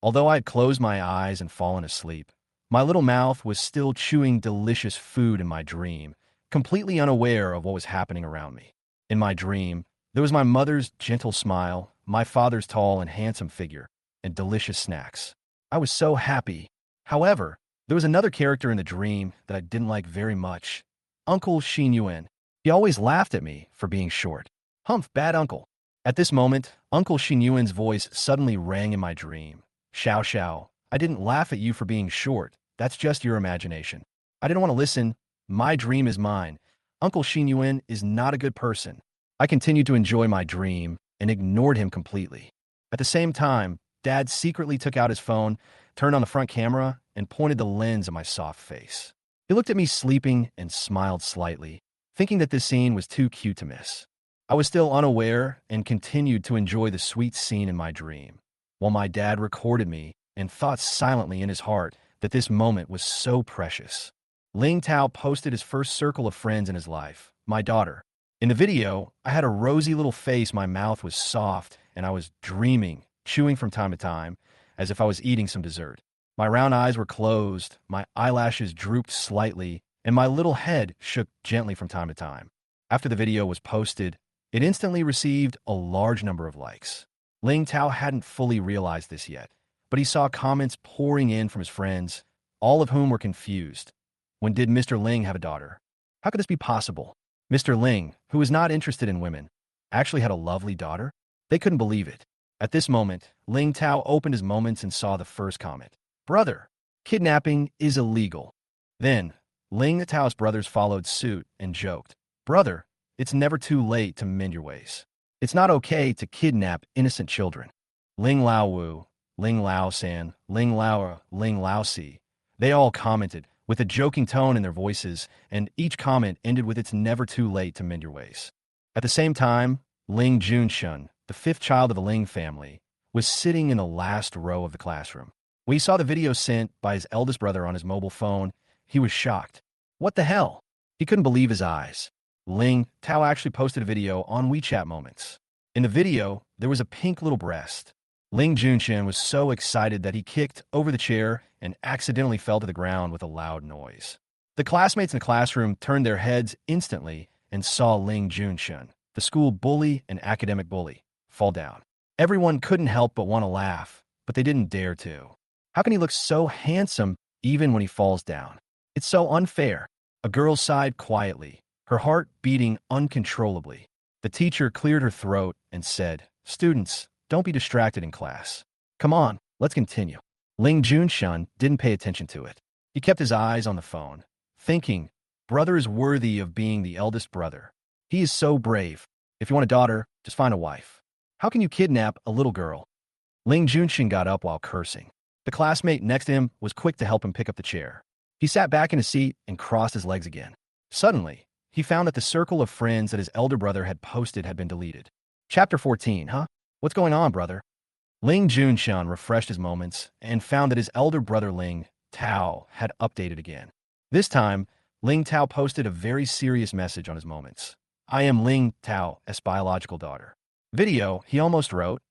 Although I had closed my eyes and fallen asleep, my little mouth was still chewing delicious food in my dream, completely unaware of what was happening around me. In my dream, there was my mother's gentle smile, my father's tall and handsome figure, and delicious snacks. I was so happy. However, there was another character in the dream that I didn't like very much. Uncle Xin Yuan. He always laughed at me for being short. Humph, bad uncle. At this moment, Uncle Xin Yuan's voice suddenly rang in my dream. Xiao Xiao, I didn't laugh at you for being short. That's just your imagination. I didn't want to listen. My dream is mine. Uncle Xin Yuan is not a good person. I continued to enjoy my dream and ignored him completely. At the same time, Dad secretly took out his phone, turned on the front camera, and pointed the lens at my soft face. He looked at me sleeping and smiled slightly, thinking that this scene was too cute to miss. I was still unaware and continued to enjoy the sweet scene in my dream, while my dad recorded me and thought silently in his heart that this moment was so precious. Ling Tao posted his first circle of friends in his life, my daughter. In the video, I had a rosy little face, my mouth was soft, and I was dreaming, chewing from time to time, as if I was eating some dessert. My round eyes were closed, my eyelashes drooped slightly, and my little head shook gently from time to time. After the video was posted, it instantly received a large number of likes. Ling Tao hadn't fully realized this yet, but he saw comments pouring in from his friends, all of whom were confused. When did Mr. Ling have a daughter? How could this be possible? Mr. Ling, who was not interested in women, actually had a lovely daughter? They couldn't believe it. At this moment, Ling Tao opened his moments and saw the first comment. Brother, kidnapping is illegal. Then, Ling Tao's brothers followed suit and joked. Brother, it's never too late to mend your ways. It's not okay to kidnap innocent children. Ling Lao Wu, Ling Lao San, Ling Lao, Ling Lao Si. They all commented, with a joking tone in their voices, and each comment ended with it's never too late to mend your ways. At the same time, Ling Junshun, the fifth child of the Ling family, was sitting in the last row of the classroom. When he saw the video sent by his eldest brother on his mobile phone, he was shocked. What the hell? He couldn't believe his eyes. Ling Tao actually posted a video on WeChat Moments. In the video, there was a pink little breast. Ling Junshun was so excited that he kicked over the chair and accidentally fell to the ground with a loud noise. The classmates in the classroom turned their heads instantly and saw Ling Junshun, the school bully and academic bully, fall down. Everyone couldn't help but want to laugh, but they didn't dare to. How can he look so handsome even when he falls down? It's so unfair. A girl sighed quietly, her heart beating uncontrollably. The teacher cleared her throat and said, Students, don't be distracted in class. Come on, let's continue. Ling Junshun didn't pay attention to it. He kept his eyes on the phone, thinking, brother is worthy of being the eldest brother. He is so brave. If you want a daughter, just find a wife. How can you kidnap a little girl? Ling Junshun got up while cursing. The classmate next to him was quick to help him pick up the chair. He sat back in his seat and crossed his legs again. Suddenly, he found that the circle of friends that his elder brother had posted had been deleted. Chapter 14, huh? What's going on, brother? Ling Junshun refreshed his moments and found that his elder brother Ling Tao had updated again. This time, Ling Tao posted a very serious message on his moments. I am Ling Tao's biological daughter. Video, he almost wrote,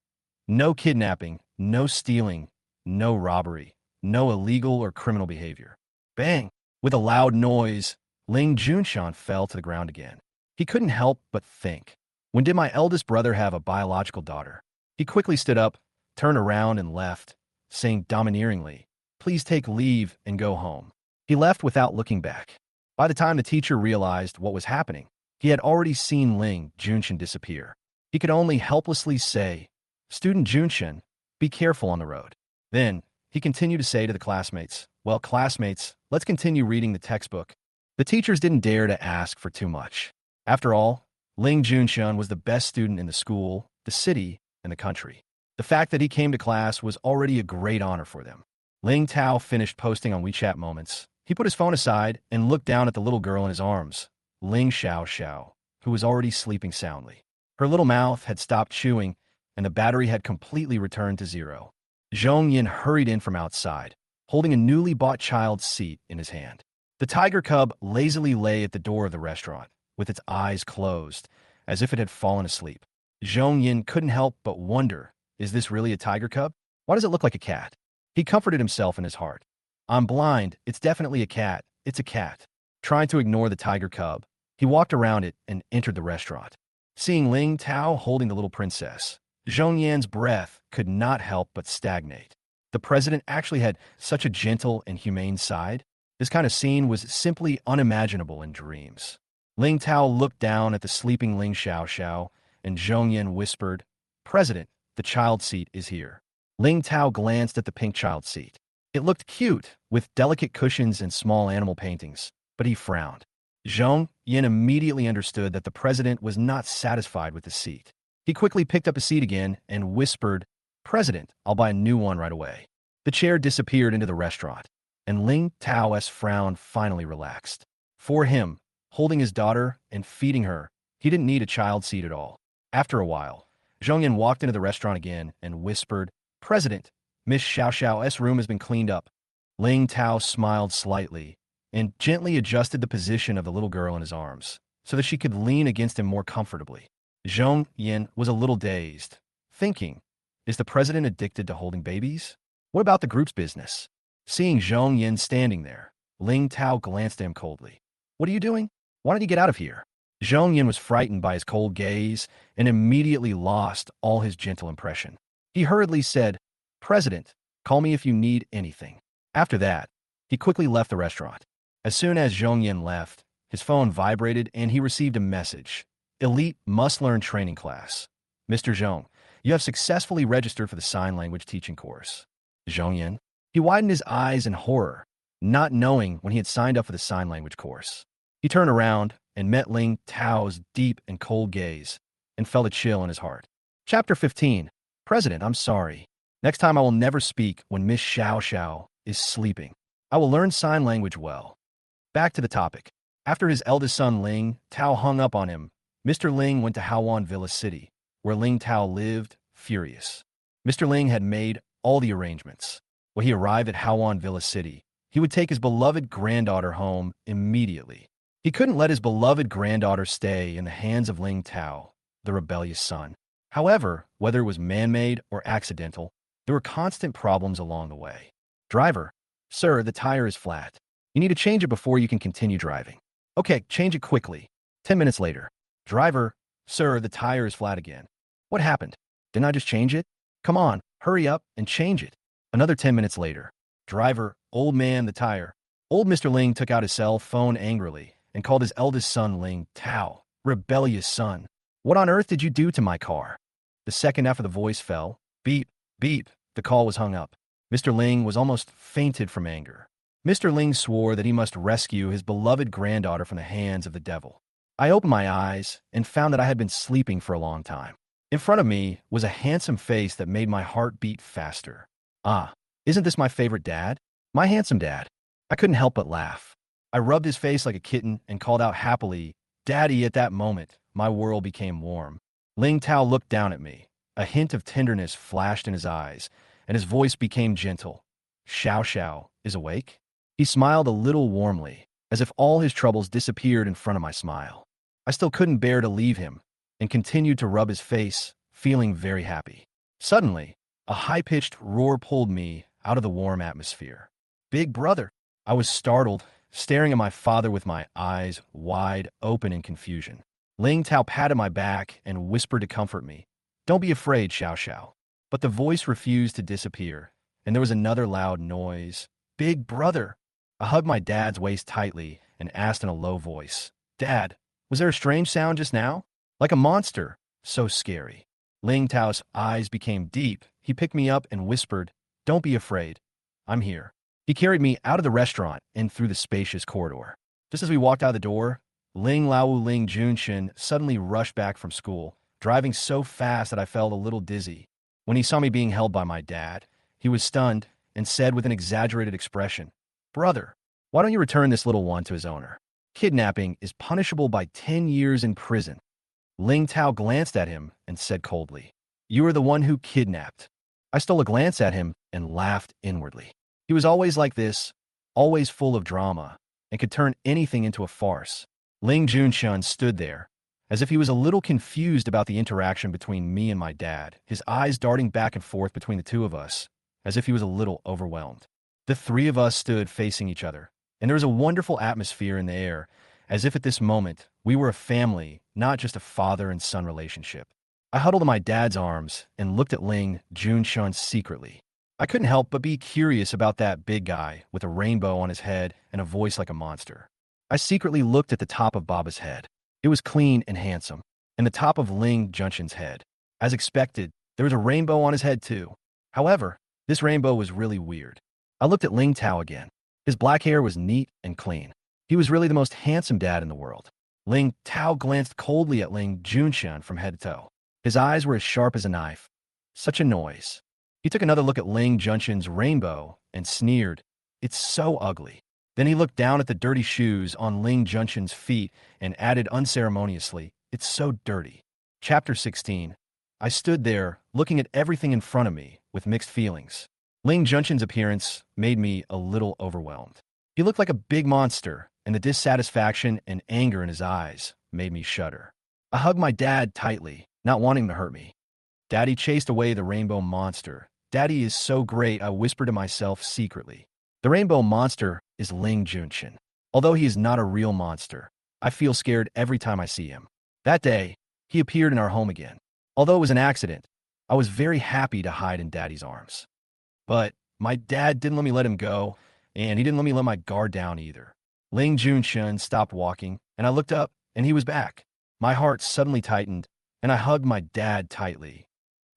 no kidnapping, no stealing, no robbery, no illegal or criminal behavior. Bang! With a loud noise, Ling Junshan fell to the ground again. He couldn't help but think. When did my eldest brother have a biological daughter? He quickly stood up, turned around and left, saying domineeringly, please take leave and go home. He left without looking back. By the time the teacher realized what was happening, he had already seen Ling Junshan disappear. He could only helplessly say, Student Junshan, be careful on the road. Then, he continued to say to the classmates, well, classmates, let's continue reading the textbook. The teachers didn't dare to ask for too much. After all, Ling Junshan was the best student in the school, the city, and the country. The fact that he came to class was already a great honor for them. Ling Tao finished posting on WeChat Moments. He put his phone aside and looked down at the little girl in his arms, Ling Xiao, who was already sleeping soundly. Her little mouth had stopped chewing, and the battery had completely returned to zero. Zhong Yin hurried in from outside, holding a newly bought child's seat in his hand. The tiger cub lazily lay at the door of the restaurant, with its eyes closed, as if it had fallen asleep. Zhong Yin couldn't help but wonder, is this really a tiger cub? Why does it look like a cat? He comforted himself in his heart. I'm blind, it's definitely a cat, it's a cat. Trying to ignore the tiger cub, he walked around it and entered the restaurant. Seeing Ling Tao holding the little princess, Zhong Yan's breath could not help but stagnate. The president actually had such a gentle and humane side. This kind of scene was simply unimaginable in dreams. Ling Tao looked down at the sleeping Ling Xiao, and Zhong Yan whispered, President, the child seat is here. Ling Tao glanced at the pink child seat. It looked cute, with delicate cushions and small animal paintings, but he frowned. Zhong Yan immediately understood that the president was not satisfied with the seat. He quickly picked up a seat again and whispered, President, I'll buy a new one right away. The chair disappeared into the restaurant, and Ling Tao's frown finally relaxed. For him, holding his daughter and feeding her, he didn't need a child seat at all. After a while, Zhong Yan walked into the restaurant again and whispered, President, Miss Xiao's room has been cleaned up. Ling Tao smiled slightly and gently adjusted the position of the little girl in his arms so that she could lean against him more comfortably. Zhong Yan was a little dazed, thinking, is the president addicted to holding babies? What about the group's business? Seeing Zhong Yan standing there, Ling Tao glanced at him coldly. What are you doing? Why don't you get out of here? Zhong Yan was frightened by his cold gaze and immediately lost all his gentle impression. He hurriedly said, President, call me if you need anything. After that, he quickly left the restaurant. As soon as Zhong Yan left, his phone vibrated and he received a message. Elite Must-Learn Training Class. Mr. Zhong, you have successfully registered for the sign language teaching course. Zhong Yan? He widened his eyes in horror, not knowing when he had signed up for the sign language course. He turned around and met Ling Tao's deep and cold gaze and felt a chill in his heart. Chapter 15. President, I'm sorry. Next time I will never speak when Miss Xiao is sleeping. I will learn sign language well. Back to the topic. After his eldest son Ling Tao hung up on him, Mr. Ling went to Hawan Villa City, where Ling Tao lived, furious. Mr. Ling had made all the arrangements. When he arrived at Hawan Villa City, he would take his beloved granddaughter home immediately. He couldn't let his beloved granddaughter stay in the hands of Ling Tao, the rebellious son. However, whether it was man-made or accidental, there were constant problems along the way. Driver, sir, the tire is flat. You need to change it before you can continue driving. Okay, change it quickly. 10 minutes later. Driver, sir, the tire is flat again. What happened? Didn't I just change it? Come on, hurry up and change it. Another 10 minutes later. Driver, old man, the tire. Old Mr. Ling took out his cell phone angrily and called his eldest son Ling Tao, rebellious son. What on earth did you do to my car? The second after the voice fell, beep, beep, the call was hung up. Mr. Ling was almost fainted from anger. Mr. Ling swore that he must rescue his beloved granddaughter from the hands of the devil. I opened my eyes and found that I had been sleeping for a long time. In front of me was a handsome face that made my heart beat faster. Ah, isn't this my favorite dad? My handsome dad. I couldn't help but laugh. I rubbed his face like a kitten and called out happily, Daddy. At that moment, my world became warm. Ling Tao looked down at me. A hint of tenderness flashed in his eyes, and his voice became gentle. Xiao is awake? He smiled a little warmly. as if all his troubles disappeared in front of my smile. I still couldn't bear to leave him and continued to rub his face, feeling very happy. Suddenly, a high-pitched roar pulled me out of the warm atmosphere. Big brother! I was startled, staring at my father with my eyes wide open in confusion. Ling Tao patted my back and whispered to comfort me. Don't be afraid, Xiao Xiao. But the voice refused to disappear, and there was another loud noise. Big brother! I hugged my dad's waist tightly and asked in a low voice, Dad, was there a strange sound just now? Like a monster. So scary. Ling Tao's eyes became deep. He picked me up and whispered, Don't be afraid. I'm here. He carried me out of the restaurant and through the spacious corridor. Just as we walked out the door, Ling Laowu Ling Junshin suddenly rushed back from school, driving so fast that I felt a little dizzy. When he saw me being held by my dad, he was stunned and said with an exaggerated expression, Brother, why don't you return this little one to his owner? Kidnapping is punishable by 10 years in prison. Ling Tao glanced at him and said coldly, You are the one who kidnapped. I stole a glance at him and laughed inwardly. He was always like this, always full of drama, and could turn anything into a farce. Ling Junshun stood there, as if he was a little confused about the interaction between me and my dad, his eyes darting back and forth between the two of us, as if he was a little overwhelmed. The three of us stood facing each other, and there was a wonderful atmosphere in the air, as if at this moment we were a family, not just a father and son relationship. I huddled in my dad's arms and looked at Ling Junshun secretly. I couldn't help but be curious about that big guy with a rainbow on his head and a voice like a monster. I secretly looked at the top of Baba's head. It was clean and handsome, and the top of Ling Junshun's head. As expected, there was a rainbow on his head too. However, this rainbow was really weird. I looked at Ling Tao again. His black hair was neat and clean. He was really the most handsome dad in the world. Ling Tao glanced coldly at Ling Junshun from head to toe. His eyes were as sharp as a knife. Such a noise. He took another look at Ling Junshun's rainbow and sneered, It's so ugly. Then he looked down at the dirty shoes on Ling Junshun's feet and added unceremoniously, It's so dirty. Chapter 16. I stood there, looking at everything in front of me, with mixed feelings. Ling Junshun's appearance made me a little overwhelmed. He looked like a big monster, and the dissatisfaction and anger in his eyes made me shudder. I hugged my dad tightly, not wanting him to hurt me. Daddy chased away the rainbow monster. Daddy is so great, I whispered to myself secretly. The rainbow monster is Ling Junshun. Although he is not a real monster, I feel scared every time I see him. That day, he appeared in our home again. Although it was an accident, I was very happy to hide in Daddy's arms. But my dad didn't let me let him go, and he didn't let me let my guard down either. Ling Junshun stopped walking, and I looked up, and he was back. My heart suddenly tightened, and I hugged my dad tightly.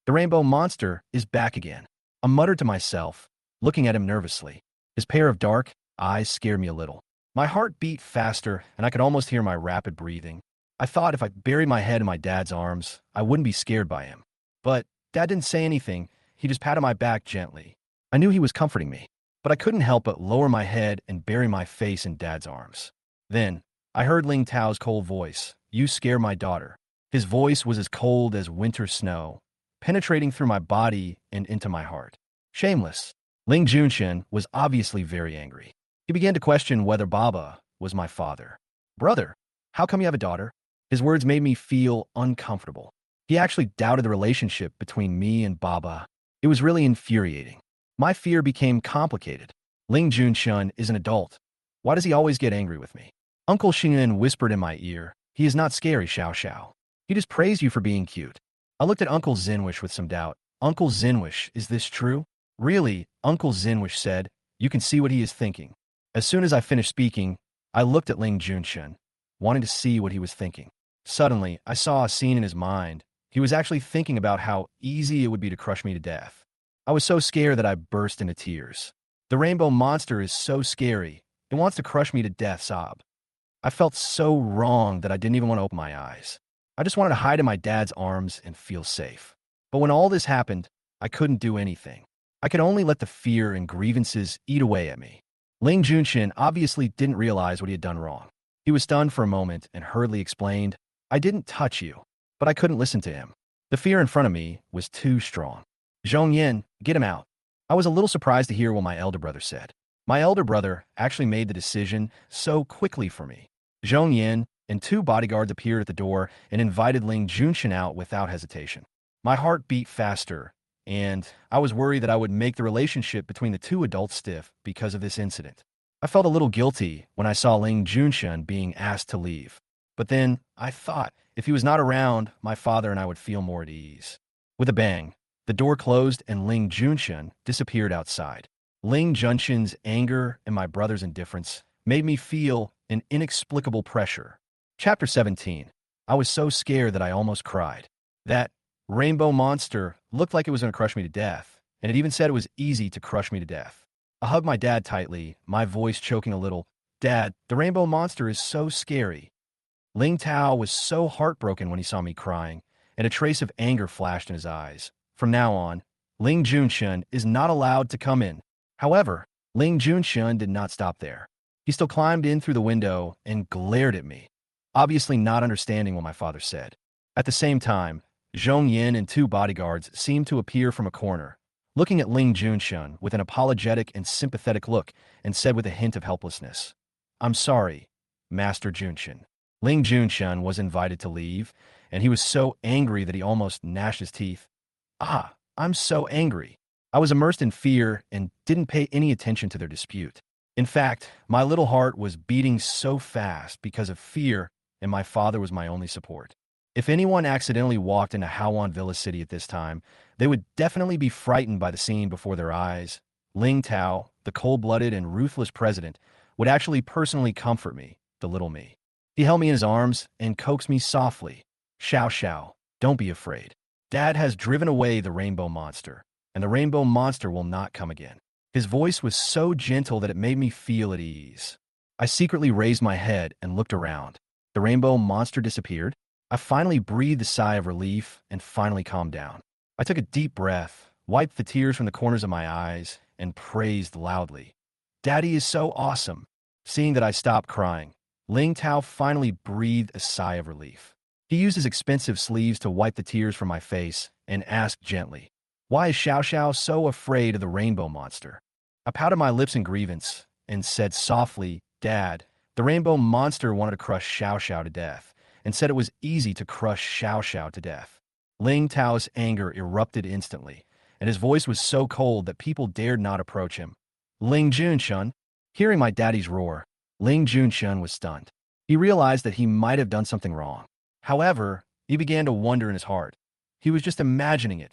The rainbow monster is back again. I muttered to myself, looking at him nervously. His pair of dark eyes scared me a little. My heart beat faster, and I could almost hear my rapid breathing. I thought if I buried my head in my dad's arms, I wouldn't be scared by him. But Dad didn't say anything. He just patted my back gently. I knew he was comforting me, but I couldn't help but lower my head and bury my face in Dad's arms. Then, I heard Ling Tao's cold voice, You scare my daughter. His voice was as cold as winter snow, penetrating through my body and into my heart. Shameless. Ling Junshun was obviously very angry. He began to question whether Baba was my father. Brother, how come you have a daughter? His words made me feel uncomfortable. He actually doubted the relationship between me and Baba. It was really infuriating. My fear became complicated. Ling Junshun is an adult. Why does he always get angry with me? Uncle Xingyan whispered in my ear, He is not scary, Xiao Xiao. He just praised you for being cute. I looked at Uncle Zinwish with some doubt. Uncle Zinwish, is this true? Really, Uncle Zinwish said, You can see what he is thinking. As soon as I finished speaking, I looked at Ling Junshun, wanting to see what he was thinking. Suddenly, I saw a scene in his mind. He was actually thinking about how easy it would be to crush me to death. I was so scared that I burst into tears. The rainbow monster is so scary. It wants to crush me to death, sob. I felt so wrong that I didn't even want to open my eyes. I just wanted to hide in my dad's arms and feel safe. But when all this happened, I couldn't do anything. I could only let the fear and grievances eat away at me. Ling Junshun obviously didn't realize what he had done wrong. He was stunned for a moment and hurriedly explained, I didn't touch you, but I couldn't listen to him. The fear in front of me was too strong. Zhongyan, get him out. I was a little surprised to hear what my elder brother said. My elder brother actually made the decision so quickly for me. Zhong Yin and two bodyguards appeared at the door and invited Ling Junshin out without hesitation. My heart beat faster, and I was worried that I would make the relationship between the two adults stiff because of this incident. I felt a little guilty when I saw Ling Junshin being asked to leave. But then I thought if he was not around, my father and I would feel more at ease. With a bang, the door closed and Ling Junshin disappeared outside. Ling Junshin's anger and my brother's indifference made me feel an inexplicable pressure. Chapter 17. I was so scared that I almost cried. That rainbow monster looked like it was going to crush me to death, and it even said it was easy to crush me to death. I hugged my dad tightly, my voice choking a little. Dad, the rainbow monster is so scary. Ling Tao was so heartbroken when he saw me crying, and a trace of anger flashed in his eyes. From now on, Ling Junshin is not allowed to come in. However, Ling Junshin did not stop there. He still climbed in through the window and glared at me, obviously not understanding what my father said. At the same time, Zhong Yin and two bodyguards seemed to appear from a corner, looking at Ling Junshin with an apologetic and sympathetic look, and said with a hint of helplessness, "I'm sorry, Master Junshin." Ling Junshin was invited to leave, and he was so angry that he almost gnashed his teeth. I'm so angry. I was immersed in fear and didn't pay any attention to their dispute. In fact, my little heart was beating so fast because of fear, and my father was my only support. If anyone accidentally walked into Hawan Villa City at this time, they would definitely be frightened by the scene before their eyes. Ling Tao, the cold-blooded and ruthless president, would actually personally comfort me, the little me. He held me in his arms and coaxed me softly. "Xiao Xiao, don't be afraid. Dad has driven away the rainbow monster, and the rainbow monster will not come again." His voice was so gentle that it made me feel at ease. I secretly raised my head and looked around. The rainbow monster disappeared. I finally breathed a sigh of relief and finally calmed down. I took a deep breath, wiped the tears from the corners of my eyes, and praised loudly. "Daddy is so awesome." Seeing that I stopped crying, Ling Tao finally breathed a sigh of relief. He used his expensive sleeves to wipe the tears from my face and asked gently, "Why is Xiao Xiao so afraid of the rainbow monster?" I pouted my lips in grievance and said softly, "Dad, the rainbow monster wanted to crush Xiao Xiao to death and said it was easy to crush Xiao Xiao to death." Ling Tao's anger erupted instantly, and his voice was so cold that people dared not approach him. "Ling Junshin." Hearing my daddy's roar, Ling Junshin was stunned. He realized that he might have done something wrong. However, he began to wonder in his heart. He was just imagining it.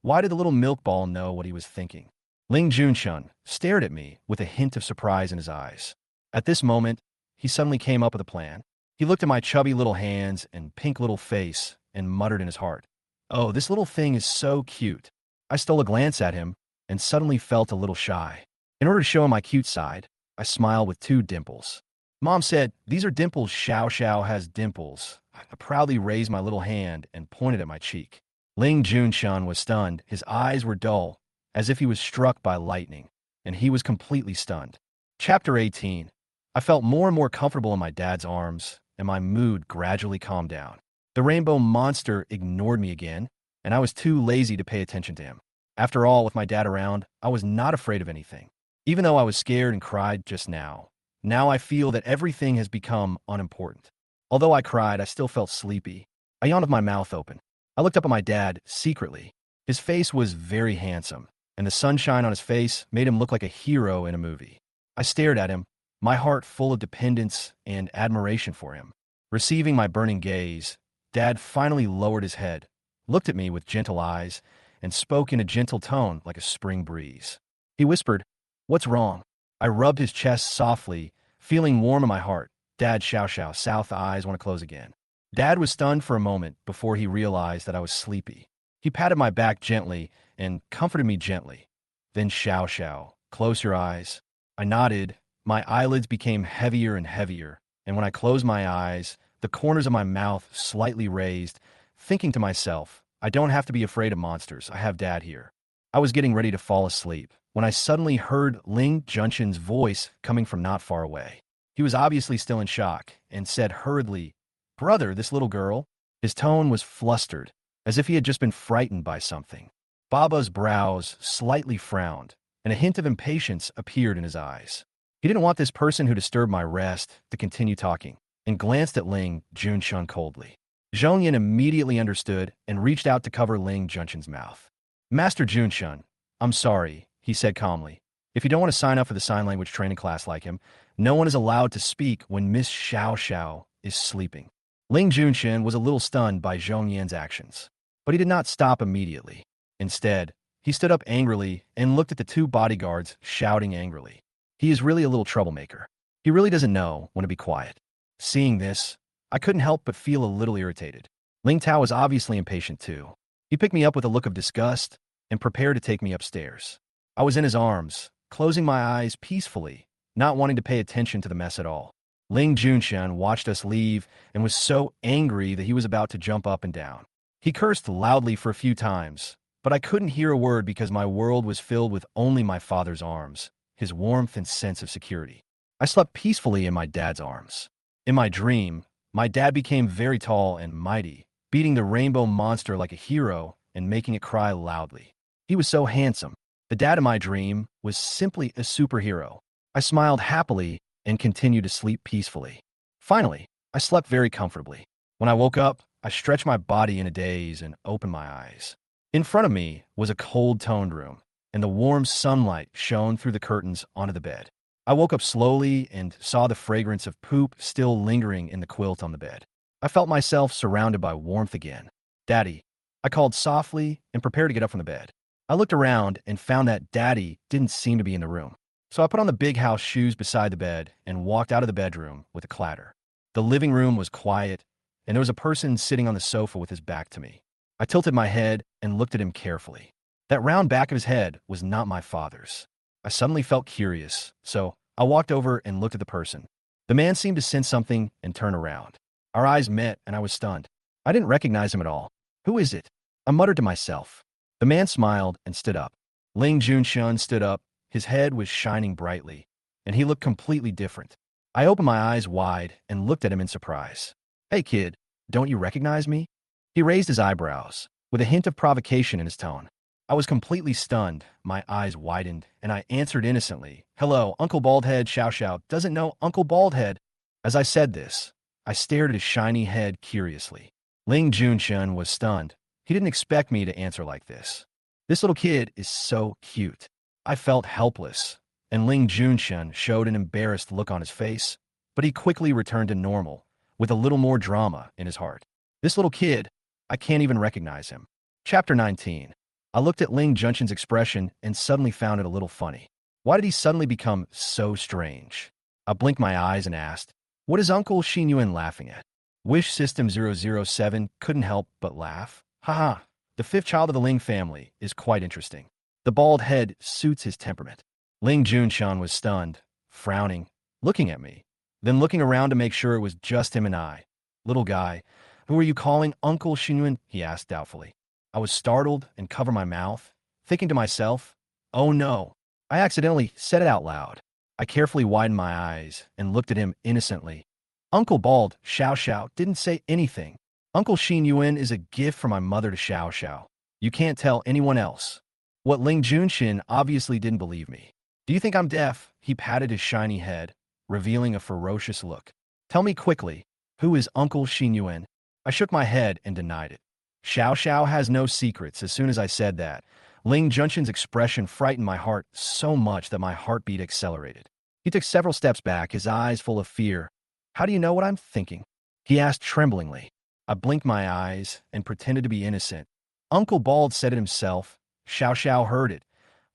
Why did the little milk ball know what he was thinking? Ling Junshin stared at me with a hint of surprise in his eyes. At this moment, he suddenly came up with a plan. He looked at my chubby little hands and pink little face and muttered in his heart, "Oh, this little thing is so cute." I stole a glance at him and suddenly felt a little shy. In order to show him my cute side, I smiled with two dimples. Mom said, "These are dimples. Xiao Xiao has dimples." I proudly raised my little hand and pointed at my cheek. Ling Junshin was stunned. His eyes were dull, as if he was struck by lightning, and he was completely stunned. Chapter 18. I felt more and more comfortable in my dad's arms, and my mood gradually calmed down. The rainbow monster ignored me again, and I was too lazy to pay attention to him. After all, with my dad around, I was not afraid of anything. Even though I was scared and cried just now, now I feel that everything has become unimportant. Although I cried, I still felt sleepy. I yawned with my mouth open. I looked up at my dad secretly. His face was very handsome, and the sunshine on his face made him look like a hero in a movie. I stared at him, my heart full of dependence and admiration for him. Receiving my burning gaze, Dad finally lowered his head, looked at me with gentle eyes, and spoke in a gentle tone like a spring breeze. He whispered, "What's wrong?" I rubbed his chest softly, feeling warm in my heart. "Dad, Xiao Xiao, South eyes want to close again." Dad was stunned for a moment before he realized that I was sleepy. He patted my back gently and comforted me gently. Then, "Xiao Xiao, close your eyes." I nodded. My eyelids became heavier and heavier, and when I closed my eyes, the corners of my mouth slightly raised, thinking to myself, I don't have to be afraid of monsters. I have Dad here. I was getting ready to fall asleep when I suddenly heard Ling Junshin's voice coming from not far away. He was obviously still in shock and said hurriedly, "Brother, this little girl." His tone was flustered, as if he had just been frightened by something. Baba's brows slightly frowned, and a hint of impatience appeared in his eyes. He didn't want this person who disturbed my rest to continue talking, and glanced at Ling Junshun coldly. Zhong Yin immediately understood and reached out to cover Ling Junshun's mouth. Master Junshun, I'm sorry, he said calmly. If you don't want to sign up for the sign language training class like him, no one is allowed to speak when Miss Xiao Xiao is sleeping. Ling Junshun was a little stunned by Zhong Yan's actions, but he did not stop immediately. Instead, he stood up angrily and looked at the two bodyguards, shouting angrily. He is really a little troublemaker. He really doesn't know when to be quiet. Seeing this, I couldn't help but feel a little irritated. Ling Tao was obviously impatient too. He picked me up with a look of disgust and prepared to take me upstairs. I was in his arms, closing my eyes peacefully, not wanting to pay attention to the mess at all. Ling Junshun watched us leave and was so angry that he was about to jump up and down. He cursed loudly for a few times, but I couldn't hear a word because my world was filled with only my father's arms, his warmth and sense of security. I slept peacefully in my dad's arms. In my dream, my dad became very tall and mighty, beating the rainbow monster like a hero and making it cry loudly. He was so handsome. The dad in my dream was simply a superhero. I smiled happily and continued to sleep peacefully. Finally, I slept very comfortably. When I woke up, I stretched my body in a daze and opened my eyes. In front of me was a cold-toned room, and the warm sunlight shone through the curtains onto the bed. I woke up slowly and saw the fragrance of poop still lingering in the quilt on the bed. I felt myself surrounded by warmth again. Daddy, I called softly and prepared to get up from the bed. I looked around and found that Daddy didn't seem to be in the room. So I put on the big house shoes beside the bed and walked out of the bedroom with a clatter. The living room was quiet, and there was a person sitting on the sofa with his back to me. I tilted my head and looked at him carefully. That round back of his head was not my father's. I suddenly felt curious, so I walked over and looked at the person. The man seemed to sense something and turn around. Our eyes met, and I was stunned. I didn't recognize him at all. Who is it? I muttered to myself. The man smiled and stood up. Ling Junshun stood up. His head was shining brightly, and he looked completely different. I opened my eyes wide and looked at him in surprise. Hey kid, don't you recognize me? He raised his eyebrows, with a hint of provocation in his tone. I was completely stunned, my eyes widened, and I answered innocently, Hello, Uncle Baldhead Xiao Xiao doesn't know Uncle Baldhead. As I said this, I stared at his shiny head curiously. Ling Junshun was stunned. He didn't expect me to answer like this. This little kid is so cute. I felt helpless, and Ling Junshun showed an embarrassed look on his face, but he quickly returned to normal, with a little more drama in his heart. This little kid, I can't even recognize him. Chapter 19. I looked at Ling Junshun's expression and suddenly found it a little funny. Why did he suddenly become so strange? I blinked my eyes and asked, What is Uncle Xinyuan laughing at? Wish System 007 couldn't help but laugh. Haha, the fifth child of the Ling family is quite interesting. The bald head suits his temperament. Ling Junshun was stunned, frowning, looking at me, then looking around to make sure it was just him and I. Little guy, who are you calling Uncle Xinyuan? He asked doubtfully. I was startled and covered my mouth, thinking to myself, oh no, I accidentally said it out loud. I carefully widened my eyes and looked at him innocently. Uncle Bald Xiao Xiao didn't say anything. Uncle Xinyuan is a gift from my mother to Xiao Xiao. You can't tell anyone else. What Ling Junshun obviously didn't believe me. Do you think I'm deaf? He patted his shiny head, revealing a ferocious look. Tell me quickly, who is Uncle Xinyuan? I shook my head and denied it. Xiao Xiao has no secrets. As soon as I said that, Ling Junshun's expression frightened my heart so much that my heartbeat accelerated. He took several steps back, his eyes full of fear. How do you know what I'm thinking? He asked tremblingly. I blinked my eyes and pretended to be innocent. Uncle Bald said it himself. Xiao Xiao heard it.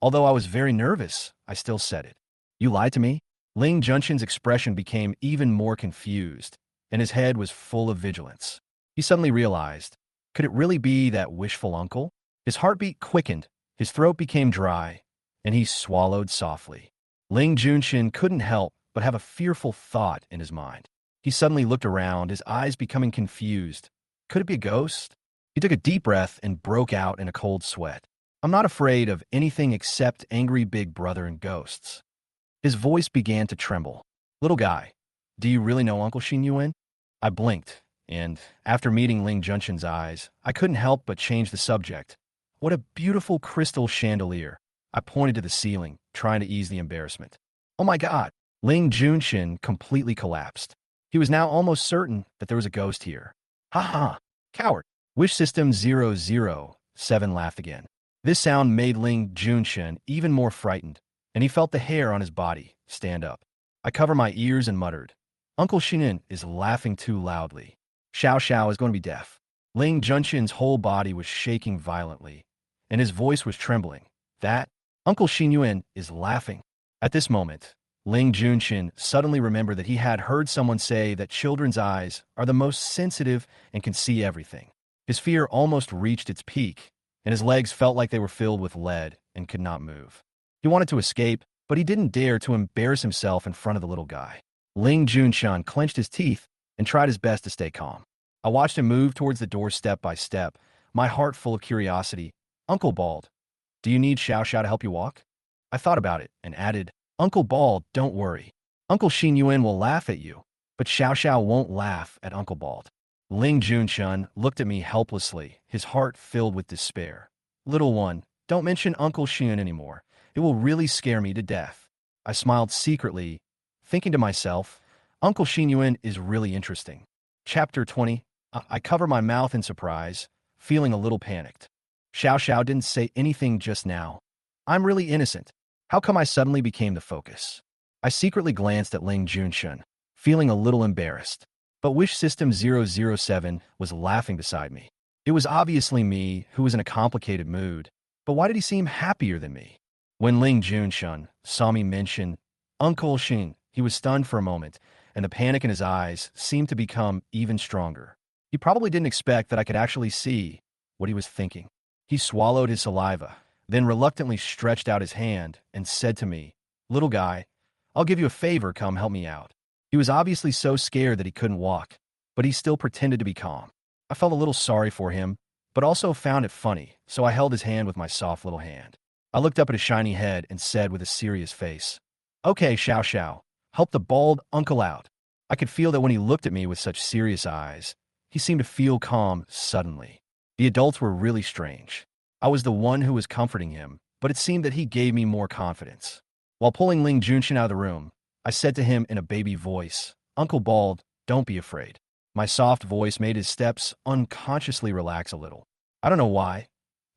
Although I was very nervous, I still said it. You lied to me? Ling Junshun's expression became even more confused, and his head was full of vigilance. He suddenly realized, could it really be that wishful uncle? His heartbeat quickened, his throat became dry, and he swallowed softly. Ling Junshun couldn't help but have a fearful thought in his mind. He suddenly looked around, his eyes becoming confused. Could it be a ghost? He took a deep breath and broke out in a cold sweat. I'm not afraid of anything except angry big brother and ghosts. His voice began to tremble. Little guy, do you really know Uncle Xinyuan? I blinked, and after meeting Ling Junshun's eyes, I couldn't help but change the subject. What a beautiful crystal chandelier. I pointed to the ceiling, trying to ease the embarrassment. Oh my god! Ling Junshin completely collapsed. He was now almost certain that there was a ghost here. Ha ha! Coward! Wish System 007 laughed again. This sound made Ling Junshin even more frightened, and he felt the hair on his body stand up. I covered my ears and muttered, Uncle Shinin is laughing too loudly. Xiao Xiao is going to be deaf. Ling Junshin's whole body was shaking violently, and his voice was trembling. That, Uncle Xinyuan is laughing. At this moment, Ling Junshin suddenly remembered that he had heard someone say that children's eyes are the most sensitive and can see everything. His fear almost reached its peak, and his legs felt like they were filled with lead and could not move. He wanted to escape, but he didn't dare to embarrass himself in front of the little guy. Ling Junshin clenched his teeth and tried his best to stay calm. I watched him move towards the door step by step, my heart full of curiosity. Uncle Bald, do you need Xiao Xiao to help you walk? I thought about it and added, Uncle Bald, don't worry. Uncle Xin Yuan will laugh at you, but Xiao Xiao won't laugh at Uncle Bald. Ling Junshin looked at me helplessly, his heart filled with despair. Little one, don't mention Uncle Xin anymore. It will really scare me to death. I smiled secretly, thinking to myself, Uncle Xin Yuan is really interesting. Chapter 20. I cover my mouth in surprise, feeling a little panicked. Xiao Xiao didn't say anything just now. I'm really innocent. How come I suddenly became the focus? I secretly glanced at Ling Junshin, feeling a little embarrassed. But Wish System 007 was laughing beside me. It was obviously me who was in a complicated mood, but why did he seem happier than me? When Ling Junshin saw me mention Uncle Xin, he was stunned for a moment, and the panic in his eyes seemed to become even stronger. He probably didn't expect that I could actually see what he was thinking. He swallowed his saliva, then reluctantly stretched out his hand and said to me, Little guy, I'll give you a favor, come help me out. He was obviously so scared that he couldn't walk, but he still pretended to be calm. I felt a little sorry for him, but also found it funny, so I held his hand with my soft little hand. I looked up at his shiny head and said with a serious face, Okay, Xiao Xiao, help the bald uncle out. I could feel that when he looked at me with such serious eyes, he seemed to feel calm suddenly. The adults were really strange. I was the one who was comforting him, but it seemed that he gave me more confidence. While pulling Ling Junshin out of the room, I said to him in a baby voice, Uncle Bald, don't be afraid. My soft voice made his steps unconsciously relax a little. I don't know why.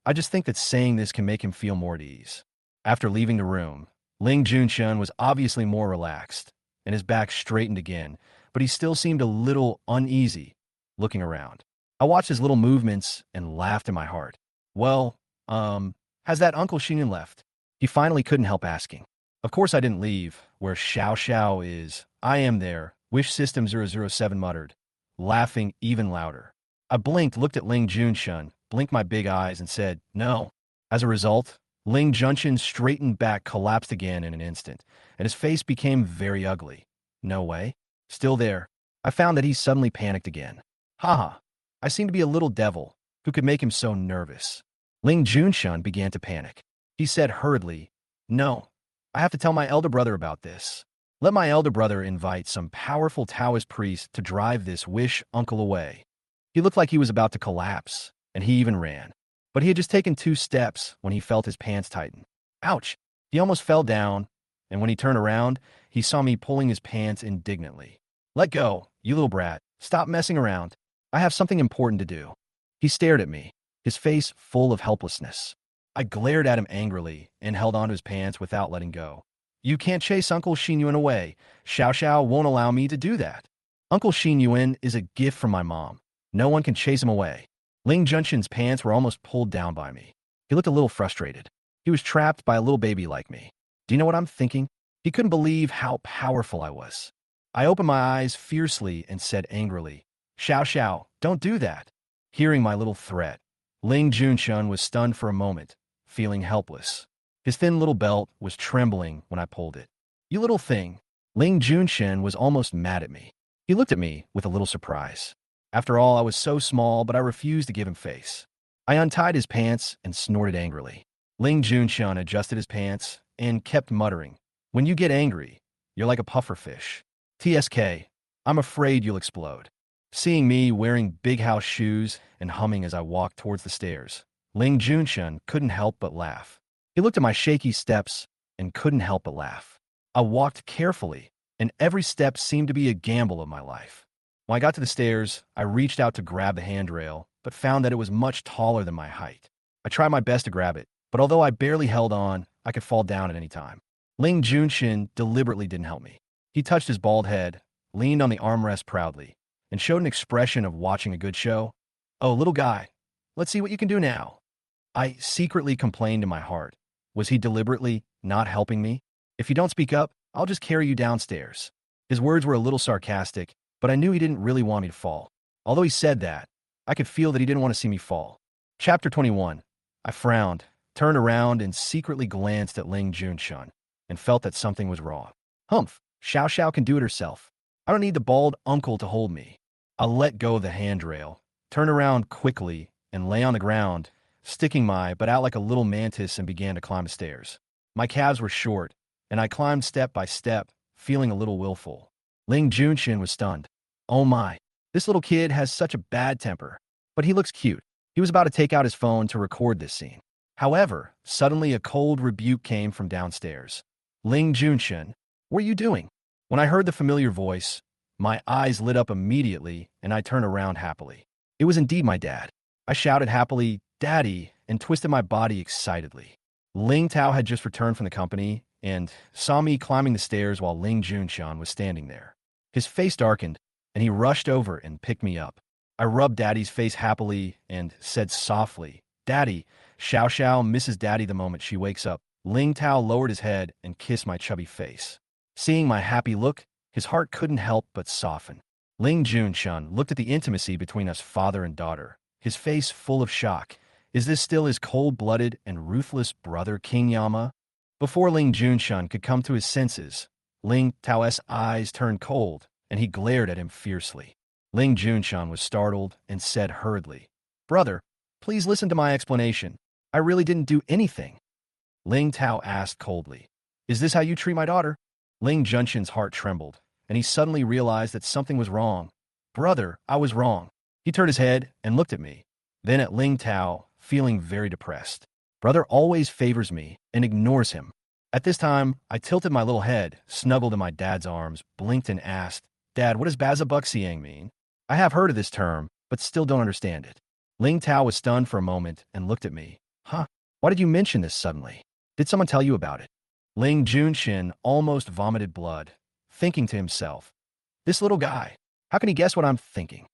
I just think that saying this can make him feel more at ease. After leaving the room, Ling Junshin was obviously more relaxed, and his back straightened again, but he still seemed a little uneasy, looking around. I watched his little movements and laughed in my heart. Well, has that Uncle Xinin left? He finally couldn't help asking. Of course I didn't leave. Where Xiao Xiao is, I am there, Wish System 007 muttered, laughing even louder. I blinked, looked at Ling Junshin, blinked my big eyes, and said, No. As a result, Ling Junshin's straightened back collapsed again in an instant, and his face became very ugly. No way. Still there. I found that he suddenly panicked again. Haha. I seem to be a little devil who could make him so nervous. Ling Junshin began to panic. He said hurriedly, No. I have to tell my elder brother about this. Let my elder brother invite some powerful Taoist priest to drive this wish uncle away. He looked like he was about to collapse, and he even ran. But he had just taken 2 steps when he felt his pants tighten. Ouch! He almost fell down, and when he turned around, he saw me pulling his pants indignantly. Let go, you little brat. Stop messing around. I have something important to do. He stared at me, his face full of helplessness. I glared at him angrily and held onto his pants without letting go. You can't chase Uncle Xinyuan away. Xiao Xiao won't allow me to do that. Uncle Xinyuan is a gift from my mom. No one can chase him away. Ling Junshin's pants were almost pulled down by me. He looked a little frustrated. He was trapped by a little baby like me. Do you know what I'm thinking? He couldn't believe how powerful I was. I opened my eyes fiercely and said angrily, Xiao Xiao, don't do that. Hearing my little threat, Ling Junshin was stunned for a moment, feeling helpless. His thin little belt was trembling when I pulled it. You little thing. Ling Junshin was almost mad at me. He looked at me with a little surprise. After all, I was so small, but I refused to give him face. I untied his pants and snorted angrily. Ling Junshin adjusted his pants and kept muttering, When you get angry, you're like a puffer fish. TSK, I'm afraid you'll explode. Seeing me wearing big house shoes and humming as I walked towards the stairs, Ling Junshin couldn't help but laugh. He looked at my shaky steps and couldn't help but laugh. I walked carefully, and every step seemed to be a gamble of my life. When I got to the stairs, I reached out to grab the handrail, but found that it was much taller than my height. I tried my best to grab it, but although I barely held on, I could fall down at any time. Ling Junshin deliberately didn't help me. He touched his bald head, leaned on the armrest proudly, and showed an expression of watching a good show. "Oh, little guy, let's see what you can do now." I secretly complained in my heart. Was he deliberately not helping me? "If you don't speak up, I'll just carry you downstairs." His words were a little sarcastic, but I knew he didn't really want me to fall. Although he said that, I could feel that he didn't want to see me fall. Chapter 21. I frowned, turned around, and secretly glanced at Ling Junshun, and felt that something was wrong. Humph, Xiao Xiao can do it herself. I don't need the bald uncle to hold me. I let go of the handrail, turned around quickly, and lay on the ground, sticking my butt out like a little mantis and began to climb the stairs. My calves were short, and I climbed step by step, feeling a little willful. Ling Junshin was stunned. "Oh my, this little kid has such a bad temper, but he looks cute." He was about to take out his phone to record this scene. However, suddenly a cold rebuke came from downstairs. "Ling Junshin, what are you doing?" When I heard the familiar voice, my eyes lit up immediately, and I turned around happily. It was indeed my dad. I shouted happily, "Daddy," and twisted my body excitedly. Ling Tao had just returned from the company and saw me climbing the stairs while Ling Junshan was standing there. His face darkened, and he rushed over and picked me up. I rubbed Daddy's face happily and said softly, "Daddy." Xiao Xiao misses Daddy the moment she wakes up. Ling Tao lowered his head and kissed my chubby face. Seeing my happy look, his heart couldn't help but soften. Ling Junshan looked at the intimacy between us father and daughter, his face full of shock. Is this still his cold-blooded and ruthless brother King Yama? Before Ling Junshan could come to his senses, Ling Tao's eyes turned cold, and he glared at him fiercely. Ling Junshan was startled and said hurriedly, "Brother, please listen to my explanation. I really didn't do anything." Ling Tao asked coldly, "Is this how you treat my daughter?" Ling Junshin's heart trembled, and he suddenly realized that something was wrong. "Brother, I was wrong." He turned his head and looked at me, then at Ling Tao, feeling very depressed. Brother always favors me and ignores him. At this time, I tilted my little head, snuggled in my dad's arms, blinked and asked, "Dad, what does Bazabuxiang mean?" I have heard of this term, but still don't understand it. Ling Tao was stunned for a moment and looked at me. "Huh? Why did you mention this suddenly? Did someone tell you about it?" Ling Junshin almost vomited blood, thinking to himself, "This little guy, how can he guess what I'm thinking?"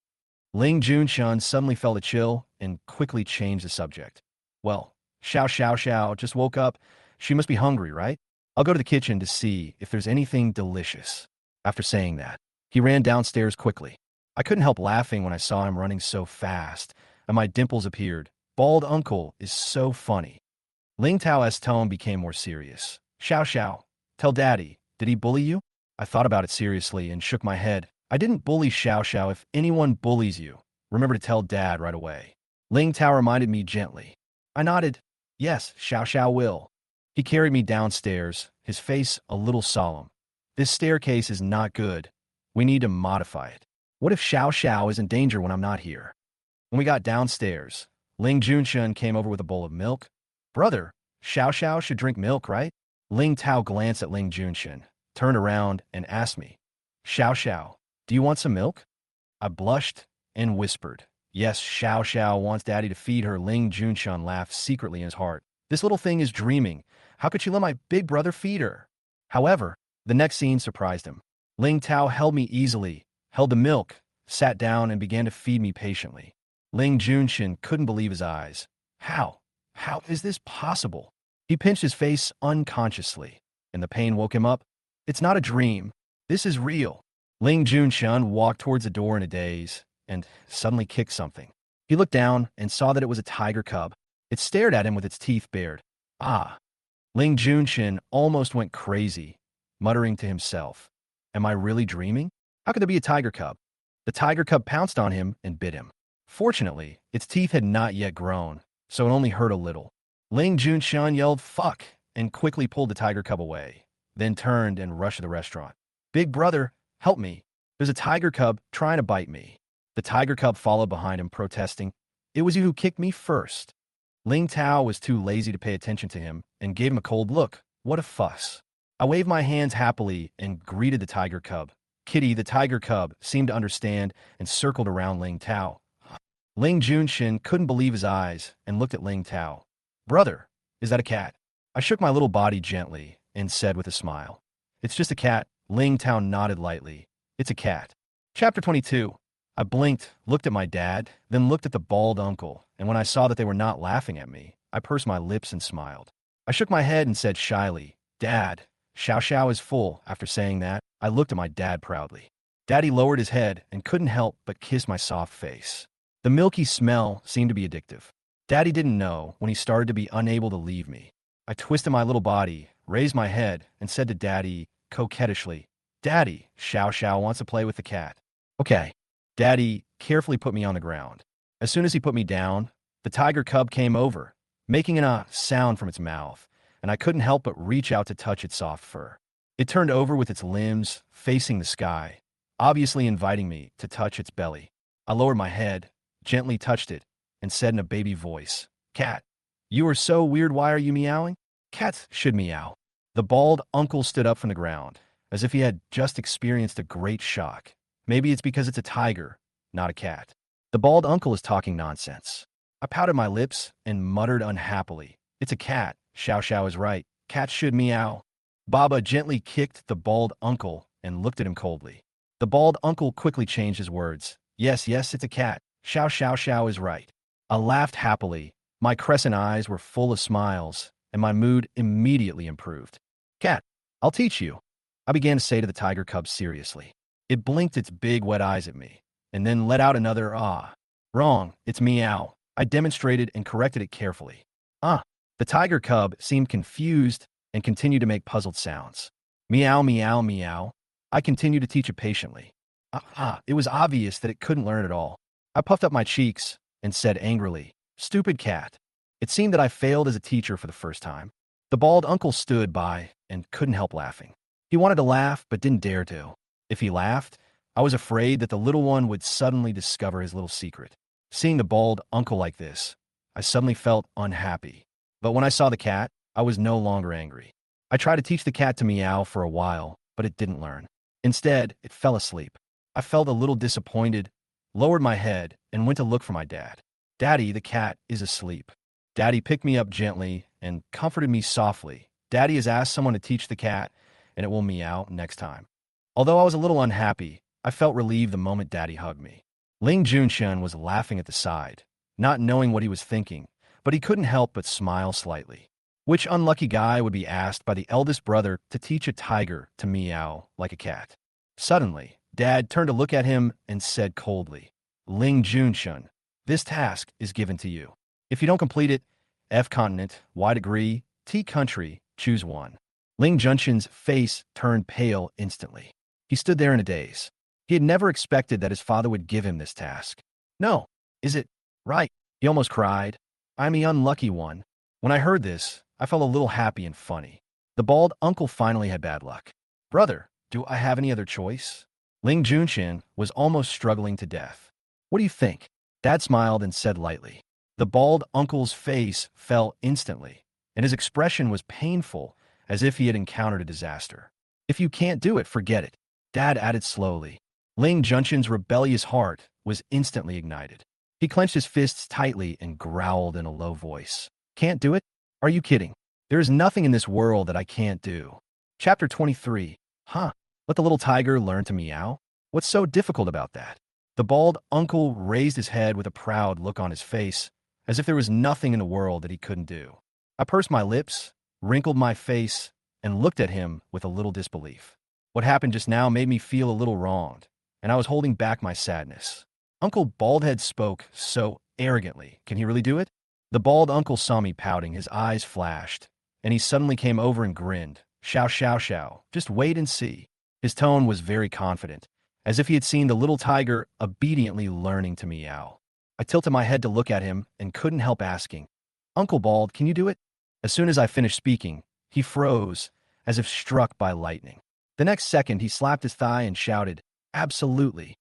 Ling Junshin suddenly felt a chill and quickly changed the subject. "Well, Xiao just woke up. She must be hungry, right? I'll go to the kitchen to see if there's anything delicious." After saying that, he ran downstairs quickly. I couldn't help laughing when I saw him running so fast, and my dimples appeared. Bald uncle is so funny. Ling Tao's tone became more serious. Xiao, tell Daddy, did he bully you?" I thought about it seriously and shook my head. "I didn't bully Xiao. If anyone bullies you, remember to tell Dad right away." Ling Tao reminded me gently. I nodded. "Yes, Xiao will." He carried me downstairs, his face a little solemn. "This staircase is not good. We need to modify it. What if Xiao is in danger when I'm not here?" When we got downstairs, Ling Junshin came over with a bowl of milk. "Brother, Xiao should drink milk, right?" Ling Tao glanced at Ling Junshin, turned around, and asked me, Xiao, do you want some milk?" I blushed and whispered, "Yes, Xiao wants Daddy to feed her." Ling Junshin laughed secretly in his heart. "This little thing is dreaming. How could she let my big brother feed her?" However, the next scene surprised him. Ling Tao held me easily, held the milk, sat down, and began to feed me patiently. Ling Junshin couldn't believe his eyes. How is this possible?" He pinched his face unconsciously, and the pain woke him up. "It's not a dream. This is real." Ling Junshin walked towards the door in a daze, and suddenly kicked something. He looked down and saw that it was a tiger cub. It stared at him with its teeth bared. "Ah." Ling Junshin almost went crazy, muttering to himself, "Am I really dreaming? How could there be a tiger cub?" The tiger cub pounced on him and bit him. Fortunately, its teeth had not yet grown, so it only hurt a little. Ling Junshin yelled, "Fuck," and quickly pulled the tiger cub away, then turned and rushed to the restaurant. "Big brother, help me. There's a tiger cub trying to bite me." The tiger cub followed behind him, protesting, "It was you who kicked me first." Ling Tao was too lazy to pay attention to him and gave him a cold look. What a fuss. I waved my hands happily and greeted the tiger cub. Kitty, the tiger cub, seemed to understand and circled around Ling Tao. Ling Junshin couldn't believe his eyes and looked at Ling Tao. Brother, is that a cat? I shook my little body gently and said with a smile. It's just a cat. Ling Tao nodded lightly. It's a cat. Chapter 22. I blinked, looked at my dad, then looked at the bald uncle, and when I saw that they were not laughing at me, I pursed my lips and smiled. I shook my head and said shyly, Dad, Xiao Xiao is full. After saying that, I looked at my dad proudly. Daddy lowered his head and couldn't help but kiss my soft face. The milky smell seemed to be addictive. Daddy didn't know when he started to be unable to leave me. I twisted my little body, raised my head, and said to Daddy, coquettishly, Daddy, Xiao Xiao wants to play with the cat. Okay. Daddy carefully put me on the ground. As soon as he put me down, the tiger cub came over, making a sound from its mouth, and I couldn't help but reach out to touch its soft fur. It turned over with its limbs facing the sky, obviously inviting me to touch its belly. I lowered my head, gently touched it, and said in a baby voice, Cat, you are so weird. Why are you meowing? Cats should meow. The bald uncle stood up from the ground, as if he had just experienced a great shock. Maybe it's because it's a tiger, not a cat. The bald uncle is talking nonsense. I pouted my lips and muttered unhappily. It's a cat. Xiao Xiao is right. Cats should meow. Baba gently kicked the bald uncle and looked at him coldly. The bald uncle quickly changed his words. Yes, it's a cat. Xiao is right. I laughed happily. My crescent eyes were full of smiles, and my mood immediately improved. Cat, I'll teach you, I began to say to the tiger cub seriously. It blinked its big wet eyes at me, and then let out another ah. Wrong, it's meow. I demonstrated and corrected it carefully. Ah. The tiger cub seemed confused and continued to make puzzled sounds. Meow, meow, meow. I continued to teach it patiently. It was obvious that it couldn't learn at all. I puffed up my cheeks and said angrily, Stupid cat. It seemed that I failed as a teacher for the first time. The bald uncle stood by and couldn't help laughing. He wanted to laugh but didn't dare to. If he laughed, I was afraid that the little one would suddenly discover his little secret. Seeing the bald uncle like this, I suddenly felt unhappy. But when I saw the cat, I was no longer angry. I tried to teach the cat to meow for a while, but it didn't learn. Instead, it fell asleep. I felt a little disappointed, lowered my head, and went to look for my dad. Daddy, the cat is asleep. Daddy picked me up gently and comforted me softly. Daddy has asked someone to teach the cat, and it will meow next time. Although I was a little unhappy, I felt relieved the moment Daddy hugged me. Ling Junshin was laughing at the side, not knowing what he was thinking, but he couldn't help but smile slightly. Which unlucky guy would be asked by the eldest brother to teach a tiger to meow like a cat? Suddenly, Dad turned to look at him and said coldly, Ling Junshin, this task is given to you. If you don't complete it, F continent, Y degree, T country, choose one. Ling Junshin's face turned pale instantly. He stood there in a daze. He had never expected that his father would give him this task. No, is it right? He almost cried. I'm the unlucky one. When I heard this, I felt a little happy and funny. The bald uncle finally had bad luck. Brother, do I have any other choice? Ling Junshin was almost struggling to death. What do you think? Dad smiled and said lightly. The bald uncle's face fell instantly, and his expression was painful, as if he had encountered a disaster. If you can't do it, forget it, Dad added slowly. Ling Junshin's rebellious heart was instantly ignited. He clenched his fists tightly and growled in a low voice. Can't do it? Are you kidding? There is nothing in this world that I can't do. Chapter 23. Let the little tiger learn to meow? What's so difficult about that? The bald uncle raised his head with a proud look on his face, as if there was nothing in the world that he couldn't do. I pursed my lips, wrinkled my face, and looked at him with a little disbelief. What happened just now made me feel a little wronged, and I was holding back my sadness. Uncle Baldhead spoke so arrogantly. Can he really do it? The bald uncle saw me pouting, his eyes flashed, and he suddenly came over and grinned. Xiao, just wait and see. His tone was very confident, as if he had seen the little tiger obediently learning to meow. I tilted my head to look at him and couldn't help asking, Uncle Bald, can you do it? As soon as I finished speaking, he froze, as if struck by lightning. The next second, he slapped his thigh and shouted, Absolutely.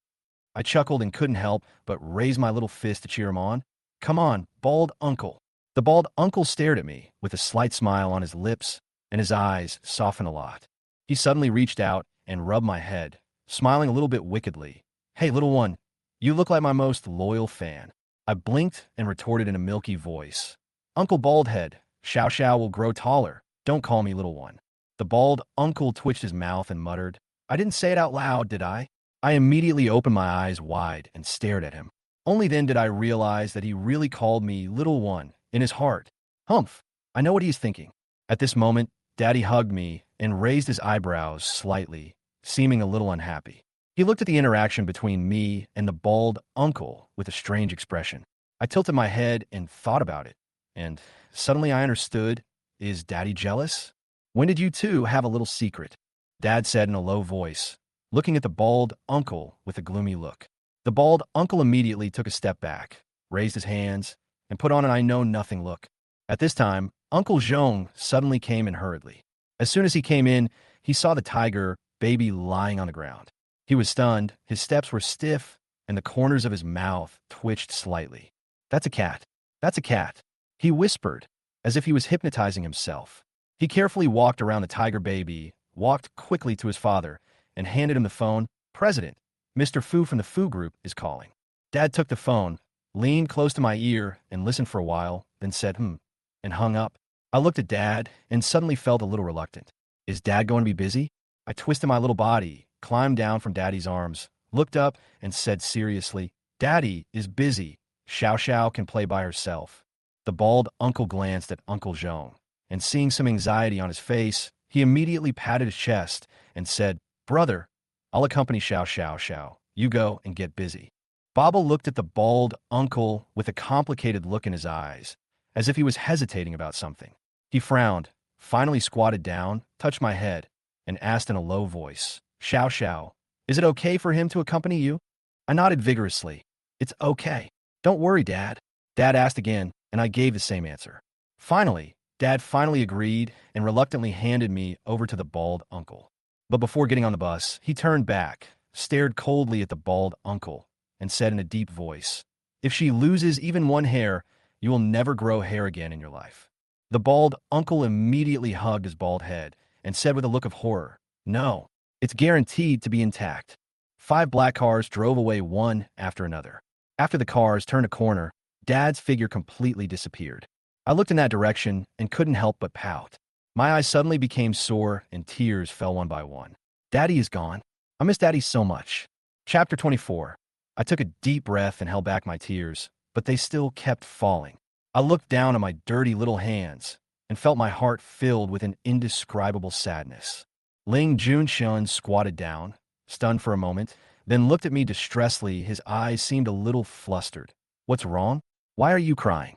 I chuckled and couldn't help but raise my little fist to cheer him on. Come on, bald uncle. The bald uncle stared at me with a slight smile on his lips, and his eyes softened a lot. He suddenly reached out and rubbed my head, smiling a little bit wickedly. Hey, little one, you look like my most loyal fan. I blinked and retorted in a milky voice. Uncle Baldhead, Xiao Xiao will grow taller. Don't call me little one. The bald uncle twitched his mouth and muttered, I didn't say it out loud, did I? I immediately opened my eyes wide and stared at him. Only then did I realize that he really called me little one in his heart. Humph, I know what he's thinking. At this moment, Daddy hugged me and raised his eyebrows slightly, seeming a little unhappy. He looked at the interaction between me and the bald uncle with a strange expression. I tilted my head and thought about it, and suddenly I understood. Is Daddy jealous? When did you two have a little secret? Dad said in a low voice, looking at the bald uncle with a gloomy look. The bald uncle immediately took a step back, raised his hands, and put on an I-know-nothing look. At this time, Uncle Zhong suddenly came in hurriedly. As soon as he came in, he saw the tiger baby lying on the ground. He was stunned, his steps were stiff, and the corners of his mouth twitched slightly. That's a cat. That's a cat. He whispered, as if he was hypnotizing himself. He carefully walked around the tiger baby, walked quickly to his father, and handed him the phone. President, Mr. Fu from the Fu Group is calling. Dad took the phone, leaned close to my ear, and listened for a while, then said, and hung up. I looked at Dad and suddenly felt a little reluctant. Is Dad going to be busy? I twisted my little body, climbed down from Daddy's arms, looked up, and said seriously, Daddy is busy. Xiao Xiao can play by herself. The bald uncle glanced at Uncle Zhong, and seeing some anxiety on his face, he immediately patted his chest and said, Brother, I'll accompany Xiao Xiao Xiao. You go and get busy. Baba looked at the bald uncle with a complicated look in his eyes, as if he was hesitating about something. He frowned, finally squatted down, touched my head, and asked in a low voice, Xiao Xiao, is it okay for him to accompany you? I nodded vigorously. It's okay. Don't worry, Dad. Dad asked again, and I gave the same answer. Finally, Dad finally agreed and reluctantly handed me over to the bald uncle. But before getting on the bus, he turned back, stared coldly at the bald uncle, and said in a deep voice, If she loses even one hair, you will never grow hair again in your life. The bald uncle immediately hugged his bald head and said with a look of horror, No, it's guaranteed to be intact. 5 black cars drove away one after another. After the cars turned a corner, Dad's figure completely disappeared. I looked in that direction and couldn't help but pout. My eyes suddenly became sore and tears fell one by one. Daddy is gone. I miss Daddy so much. Chapter 24. I took a deep breath and held back my tears, but they still kept falling. I looked down at my dirty little hands and felt my heart filled with an indescribable sadness. Ling Junshun squatted down, stunned for a moment, then looked at me distressfully. His eyes seemed a little flustered. What's wrong? Why are you crying?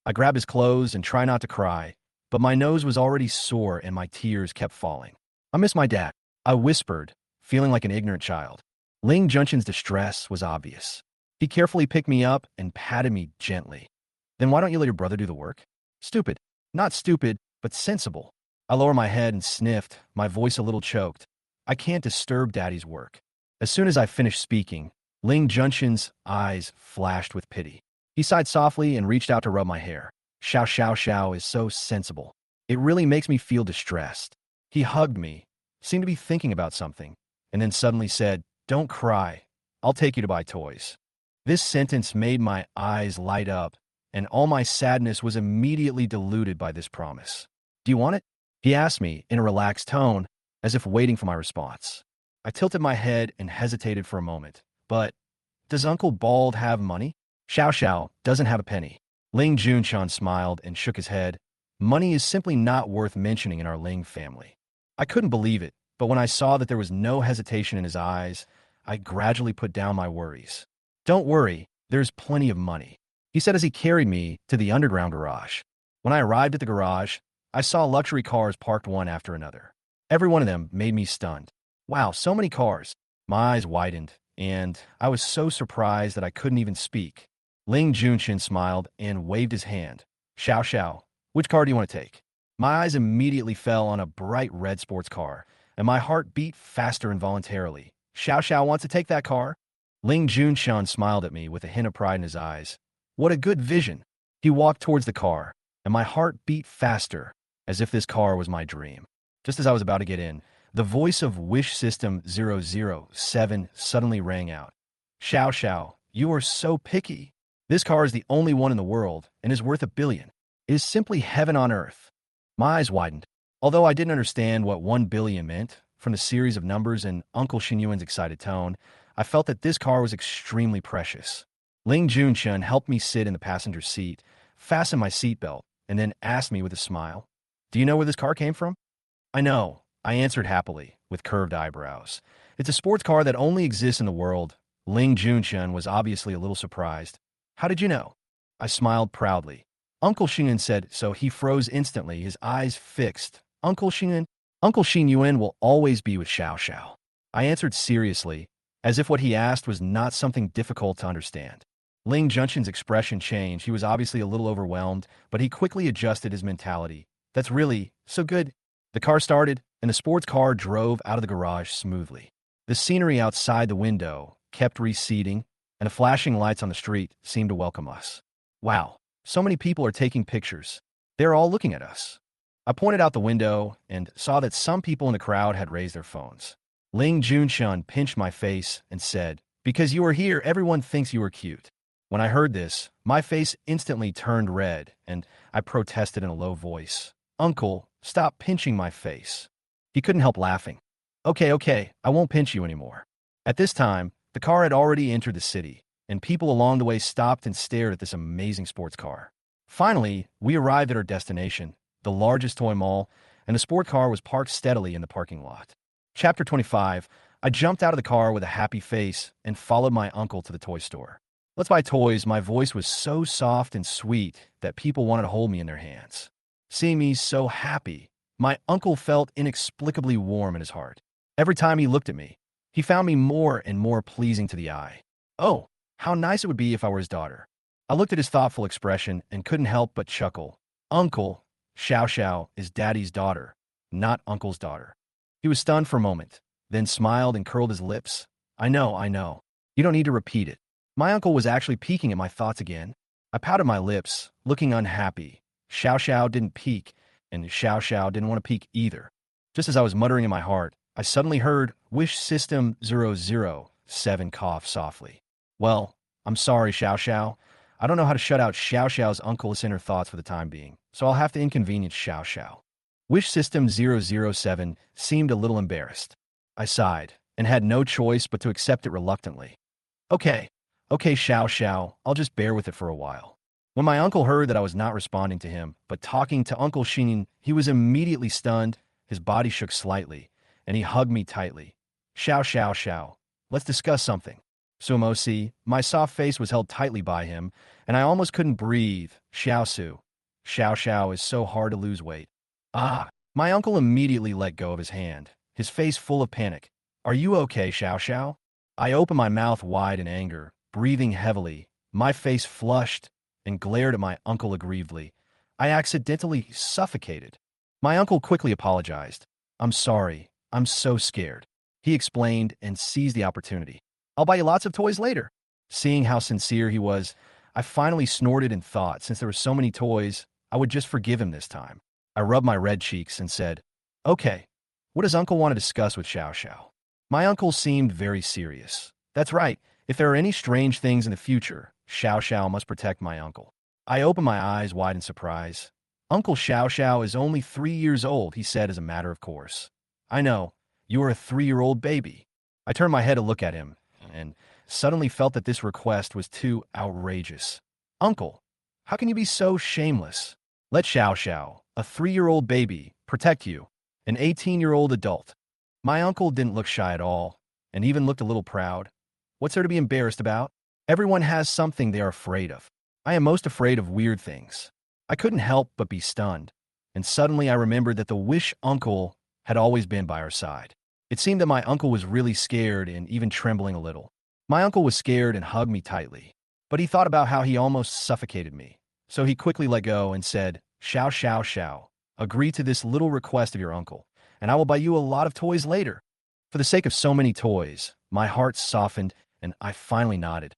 I grabbed his clothes and tried not to cry, but my nose was already sore and my tears kept falling. I miss my dad, I whispered, feeling like an ignorant child. Ling Junshun's distress was obvious. He carefully picked me up and patted me gently. Then why don't you let your brother do the work? Stupid. Not stupid, but sensible. I lowered my head and sniffed, my voice a little choked. I can't disturb Daddy's work. As soon as I finished speaking, Ling Junshun's eyes flashed with pity. He sighed softly and reached out to rub my hair. Xiao Xiao Xiao is so sensible. It really makes me feel distressed. He hugged me, seemed to be thinking about something, and then suddenly said, Don't cry. I'll take you to buy toys. This sentence made my eyes light up, and all my sadness was immediately diluted by this promise. Do you want it? He asked me in a relaxed tone, as if waiting for my response. I tilted my head and hesitated for a moment. But, does Uncle Bald have money? Xiao Xiao doesn't have a penny. Ling Junshun smiled and shook his head. Money is simply not worth mentioning in our Ling family. I couldn't believe it, but when I saw that there was no hesitation in his eyes, I gradually put down my worries. Don't worry, there's plenty of money, he said as he carried me to the underground garage. When I arrived at the garage, I saw luxury cars parked one after another. Every one of them made me stunned. Wow, so many cars. My eyes widened, and I was so surprised that I couldn't even speak. Ling Junshun smiled and waved his hand. Xiao Xiao, which car do you want to take? My eyes immediately fell on a bright red sports car, and my heart beat faster involuntarily. Xiao Xiao wants to take that car? Ling Junshun smiled at me with a hint of pride in his eyes. What a good vision. He walked towards the car, and my heart beat faster, as if this car was my dream. Just as I was about to get in, the voice of Wish System 007 suddenly rang out. Xiao Xiao, you are so picky. This car is the only one in the world and is worth $1 billion. It is simply heaven on earth. My eyes widened. Although I didn't understand what 1 billion meant, from the series of numbers and Uncle Xinyuan's excited tone, I felt that this car was extremely precious. Ling Junchun helped me sit in the passenger seat, fastened my seatbelt, and then asked me with a smile, "Do you know where this car came from?" "I know," I answered happily, with curved eyebrows. "It's a sports car that only exists in the world." Ling Junchun was obviously a little surprised. "How did you know?" I smiled proudly. Uncle Xinyuan said, so he froze instantly, his eyes fixed. Uncle Xinyuan will always be with Xiao Xiao." I answered seriously, as if what he asked was not something difficult to understand. Ling Junchun's expression changed. He was obviously a little overwhelmed, but he quickly adjusted his mentality. "That's really so good." The car started, and the sports car drove out of the garage smoothly. The scenery outside the window kept receding, and the flashing lights on the street seemed to welcome us. "Wow, so many people are taking pictures. They're all looking at us." I pointed out the window and saw that some people in the crowd had raised their phones. Ling Junshun pinched my face and said, "Because you are here, everyone thinks you are cute." When I heard this, my face instantly turned red, and I protested in a low voice, "Uncle, stop pinching my face." He couldn't help laughing. Okay, I won't pinch you anymore." At this time, the car had already entered the city, and people along the way stopped and stared at this amazing sports car. Finally, we arrived at our destination, the largest toy mall, and the sport car was parked steadily in the parking lot. Chapter 25. I jumped out of the car with a happy face and followed my uncle to the toy store. "Let's buy toys." My voice was so soft and sweet that people wanted to hold me in their hands. Seeing me so happy, my uncle felt inexplicably warm in his heart. Every time he looked at me, he found me more and more pleasing to the eye. Oh, how nice it would be if I were his daughter. I looked at his thoughtful expression and couldn't help but chuckle. Uncle, Xiao Xiao is Daddy's daughter, not Uncle's daughter. He was stunned for a moment, then smiled and curled his lips. I know. You don't need to repeat it." My uncle was actually peeking at my thoughts again. I pouted my lips, looking unhappy. Xiao Xiao didn't peek, and Xiao Xiao didn't want to peek either. Just as I was muttering in my heart, I suddenly heard Wish System 007 cough softly. "Well, I'm sorry, Xiao Xiao. I don't know how to shut out Xiao Xiao's uncle's inner thoughts for the time being, so I'll have to inconvenience Xiao Xiao." Wish System 007 seemed a little embarrassed. I sighed, and had no choice but to accept it reluctantly. Okay, Xiao Xiao, I'll just bear with it for a while." When my uncle heard that I was not responding to him, but talking to Uncle Xin, he was immediately stunned, his body shook slightly, and he hugged me tightly. Xiao, let's discuss something." Sumosi, my soft face was held tightly by him, and I almost couldn't breathe. Xiao Xiao is so hard to lose weight. Ah! My uncle immediately let go of his hand, his face full of panic. "Are you okay, Xiao Xiao?" I opened my mouth wide in anger, breathing heavily. My face flushed and glared at my uncle aggrievedly. I accidentally suffocated. My uncle quickly apologized. "I'm sorry. I'm so scared," he explained and seized the opportunity. "I'll buy you lots of toys later." Seeing how sincere he was, I finally snorted and thought, since there were so many toys, I would just forgive him this time. I rubbed my red cheeks and said, "Okay, what does Uncle want to discuss with Xiao Xiao?" My uncle seemed very serious. "That's right. If there are any strange things in the future, Xiao Xiao must protect my uncle." I opened my eyes wide in surprise. "Uncle Xiao Xiao is only 3 years old," he said as a matter of course. "I know. You are a 3-year-old baby." I turned my head to look at him, and suddenly felt that this request was too outrageous. "Uncle, how can you be so shameless? Let Xiao Xiao, a 3-year-old baby, protect you, an 18-year-old adult." My uncle didn't look shy at all, and even looked a little proud. What's there to be embarrassed about? Everyone has something they are afraid of. I am most afraid of weird things. I couldn't help but be stunned, and suddenly I remembered that the Wish uncle had always been by our side. It seemed that my uncle was really scared and even trembling a little. My uncle was scared and hugged me tightly, but he thought about how he almost suffocated me. So he quickly let go and said, Xiao, agree to this little request of your uncle, and I will buy you a lot of toys later." For the sake of so many toys, my heart softened and I finally nodded.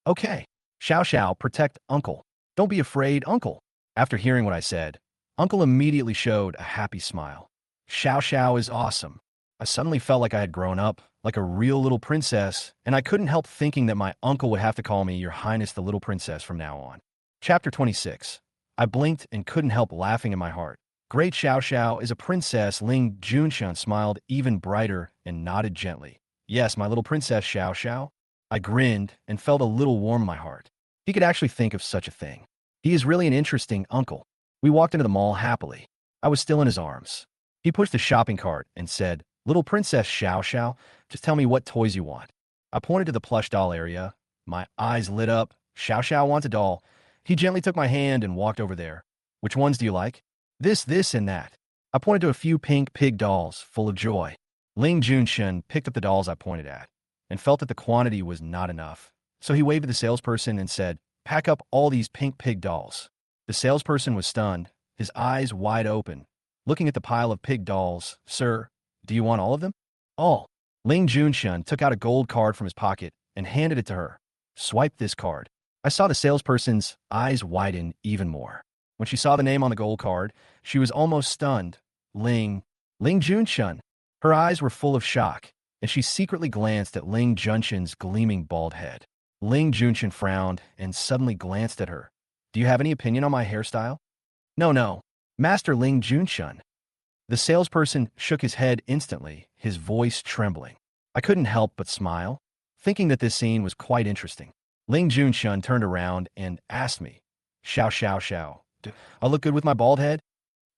"Okay, Xiao, protect Uncle. Don't be afraid, Uncle." After hearing what I said, Uncle immediately showed a happy smile. Xiao Xiao is awesome. I suddenly felt like I had grown up, like a real little princess, and I couldn't help thinking that my uncle would have to call me Your Highness the Little Princess from now on. Chapter 26. I blinked and couldn't help laughing in my heart. Great Xiao Xiao is a princess. Ling Junshun smiled even brighter and nodded gently. Yes, my little princess Xiao Xiao. I grinned and felt a little warm in my heart. He could actually think of such a thing. He is really an interesting uncle. We walked into the mall happily. I was still in his arms. He pushed the shopping cart and said, Little Princess Xiao Xiao, just tell me what toys you want. I pointed to the plush doll area. My eyes lit up. Xiao Xiao wants a doll. He gently took my hand and walked over there. Which ones do you like? This, and that. I pointed to a few pink pig dolls, full of joy. Ling Junshun picked up the dolls I pointed at, and felt that the quantity was not enough. So he waved to the salesperson and said, Pack up all these pink pig dolls. The salesperson was stunned, his eyes wide open, looking at the pile of pig dolls. Sir, do you want all of them? All. Ling Junshun took out a gold card from his pocket and handed it to her. Swipe this card. I saw the salesperson's eyes widen even more. When she saw the name on the gold card, she was almost stunned. Ling Junshun. Her eyes were full of shock, and she secretly glanced at Ling Junshun's gleaming bald head. Ling Junshun frowned and suddenly glanced at her. Do you have any opinion on my hairstyle? No. Master Ling Junshun. The salesperson shook his head instantly, his voice trembling. I couldn't help but smile, thinking that this scene was quite interesting. Ling Junshun turned around and asked me, Xiao, do I look good with my bald head?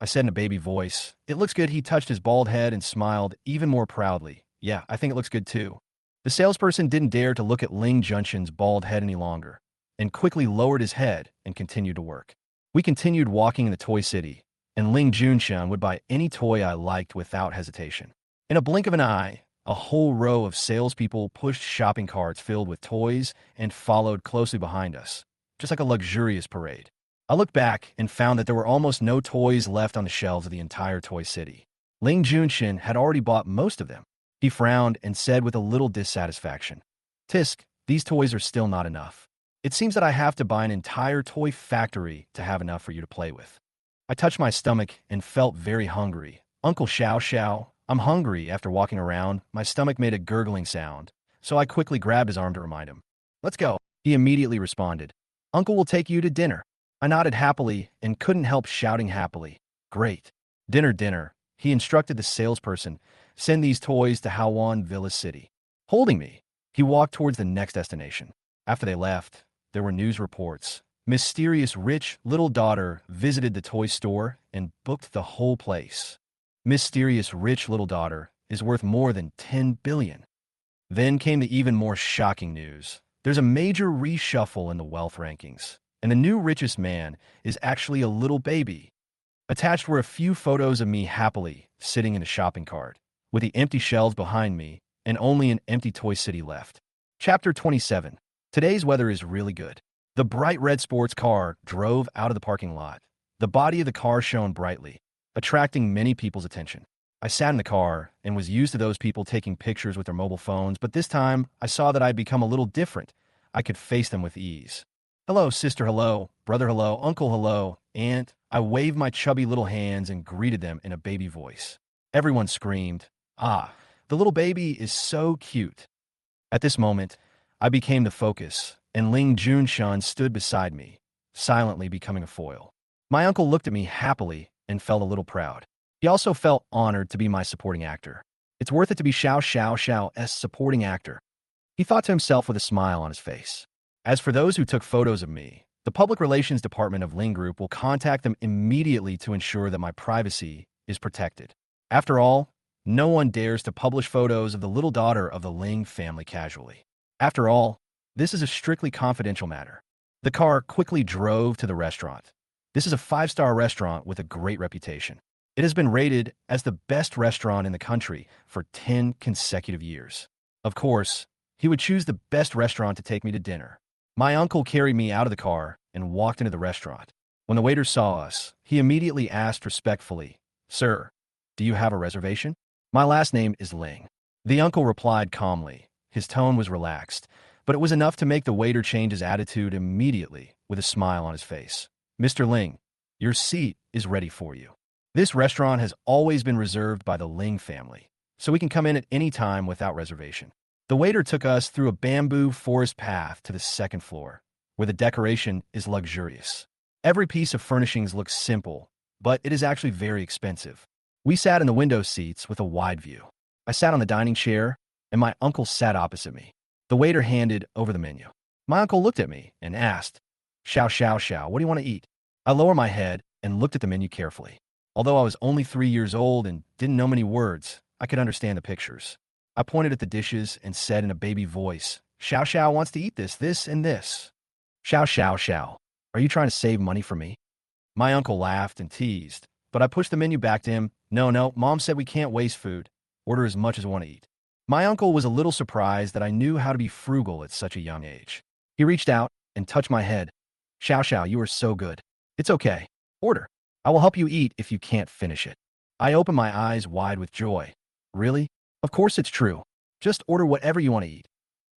I said in a baby voice, It looks good. He touched his bald head and smiled even more proudly. Yeah, I think it looks good too. The salesperson didn't dare to look at Ling Junshun's bald head any longer, and quickly lowered his head and continued to work. We continued walking in the toy city, and Ling Junshun would buy any toy I liked without hesitation. In a blink of an eye, a whole row of salespeople pushed shopping carts filled with toys and followed closely behind us, just like a luxurious parade. I looked back and found that there were almost no toys left on the shelves of the entire toy city. Ling Junshun had already bought most of them. He frowned and said with a little dissatisfaction, Tisk, these toys are still not enough. It seems that I have to buy an entire toy factory to have enough for you to play with. I touched my stomach and felt very hungry. Uncle Xiao, I'm hungry. After walking around, my stomach made a gurgling sound, so I quickly grabbed his arm to remind him. Let's go. He immediately responded, Uncle will take you to dinner. I nodded happily and couldn't help shouting happily. Great. Dinner. He instructed the salesperson, Send these toys to Hawan Villa City. Holding me, he walked towards the next destination. After they left, there were news reports. Mysterious rich little daughter visited the toy store and booked the whole place. Mysterious rich little daughter is worth more than 10 billion. Then came the even more shocking news. There's a major reshuffle in the wealth rankings, and the new richest man is actually a little baby. Attached were a few photos of me happily sitting in a shopping cart, with the empty shelves behind me and only an empty toy city left. Chapter 27. Today's weather is really good. The bright red sports car drove out of the parking lot. The body of the car shone brightly, attracting many people's attention. I sat in the car and was used to those people taking pictures with their mobile phones, but this time I saw that I'd become a little different. I could face them with ease. Hello, sister, hello, brother, hello, uncle, hello, aunt. I waved my chubby little hands and greeted them in a baby voice. Everyone screamed, Ah, the little baby is so cute. At this moment, I became the focus, and Ling Junshun stood beside me, silently becoming a foil. My uncle looked at me happily and felt a little proud. He also felt honored to be my supporting actor. It's worth it to be Xiao's supporting actor. He thought to himself with a smile on his face. As for those who took photos of me, the public relations department of Ling Group will contact them immediately to ensure that my privacy is protected. After all, no one dares to publish photos of the little daughter of the Ling family casually. After all, this is a strictly confidential matter. The car quickly drove to the restaurant. This is a 5-star restaurant with a great reputation. It has been rated as the best restaurant in the country for 10 consecutive years. Of course, he would choose the best restaurant to take me to dinner. My uncle carried me out of the car and walked into the restaurant. When the waiter saw us, he immediately asked respectfully, Sir, do you have a reservation? My last name is Ling. The uncle replied calmly. His tone was relaxed, but it was enough to make the waiter change his attitude immediately with a smile on his face. Mr. Ling, Your seat is ready for you. This restaurant has always been reserved by the Ling family, so we can come in at any time without reservation. The waiter took us through a bamboo forest path to the second floor, where the decoration is luxurious. Every piece of furnishings looks simple, but it is actually very expensive. We sat in the window seats with a wide view. I sat on the dining chair, and my uncle sat opposite me. The waiter handed over the menu. My uncle looked at me and asked, "Xiao, xiao, xiao, what do you want to eat?" I lowered my head and looked at the menu carefully. Although I was only 3 years old and didn't know many words, I could understand the pictures. I pointed at the dishes and said in a baby voice, "Xiao Xiao wants to eat this, and this." "Xiao Xiao Xiao, are you trying to save money for me?" My uncle laughed and teased, but I pushed the menu back to him. No, Mom said we can't waste food. Order as much as we want to eat." My uncle was a little surprised that I knew how to be frugal at such a young age. He reached out and touched my head. "Xiao Xiao, you are so good. It's okay. Order. I will help you eat if you can't finish it." I opened my eyes wide with joy. "Really? Of course it's true. Just order whatever you want to eat."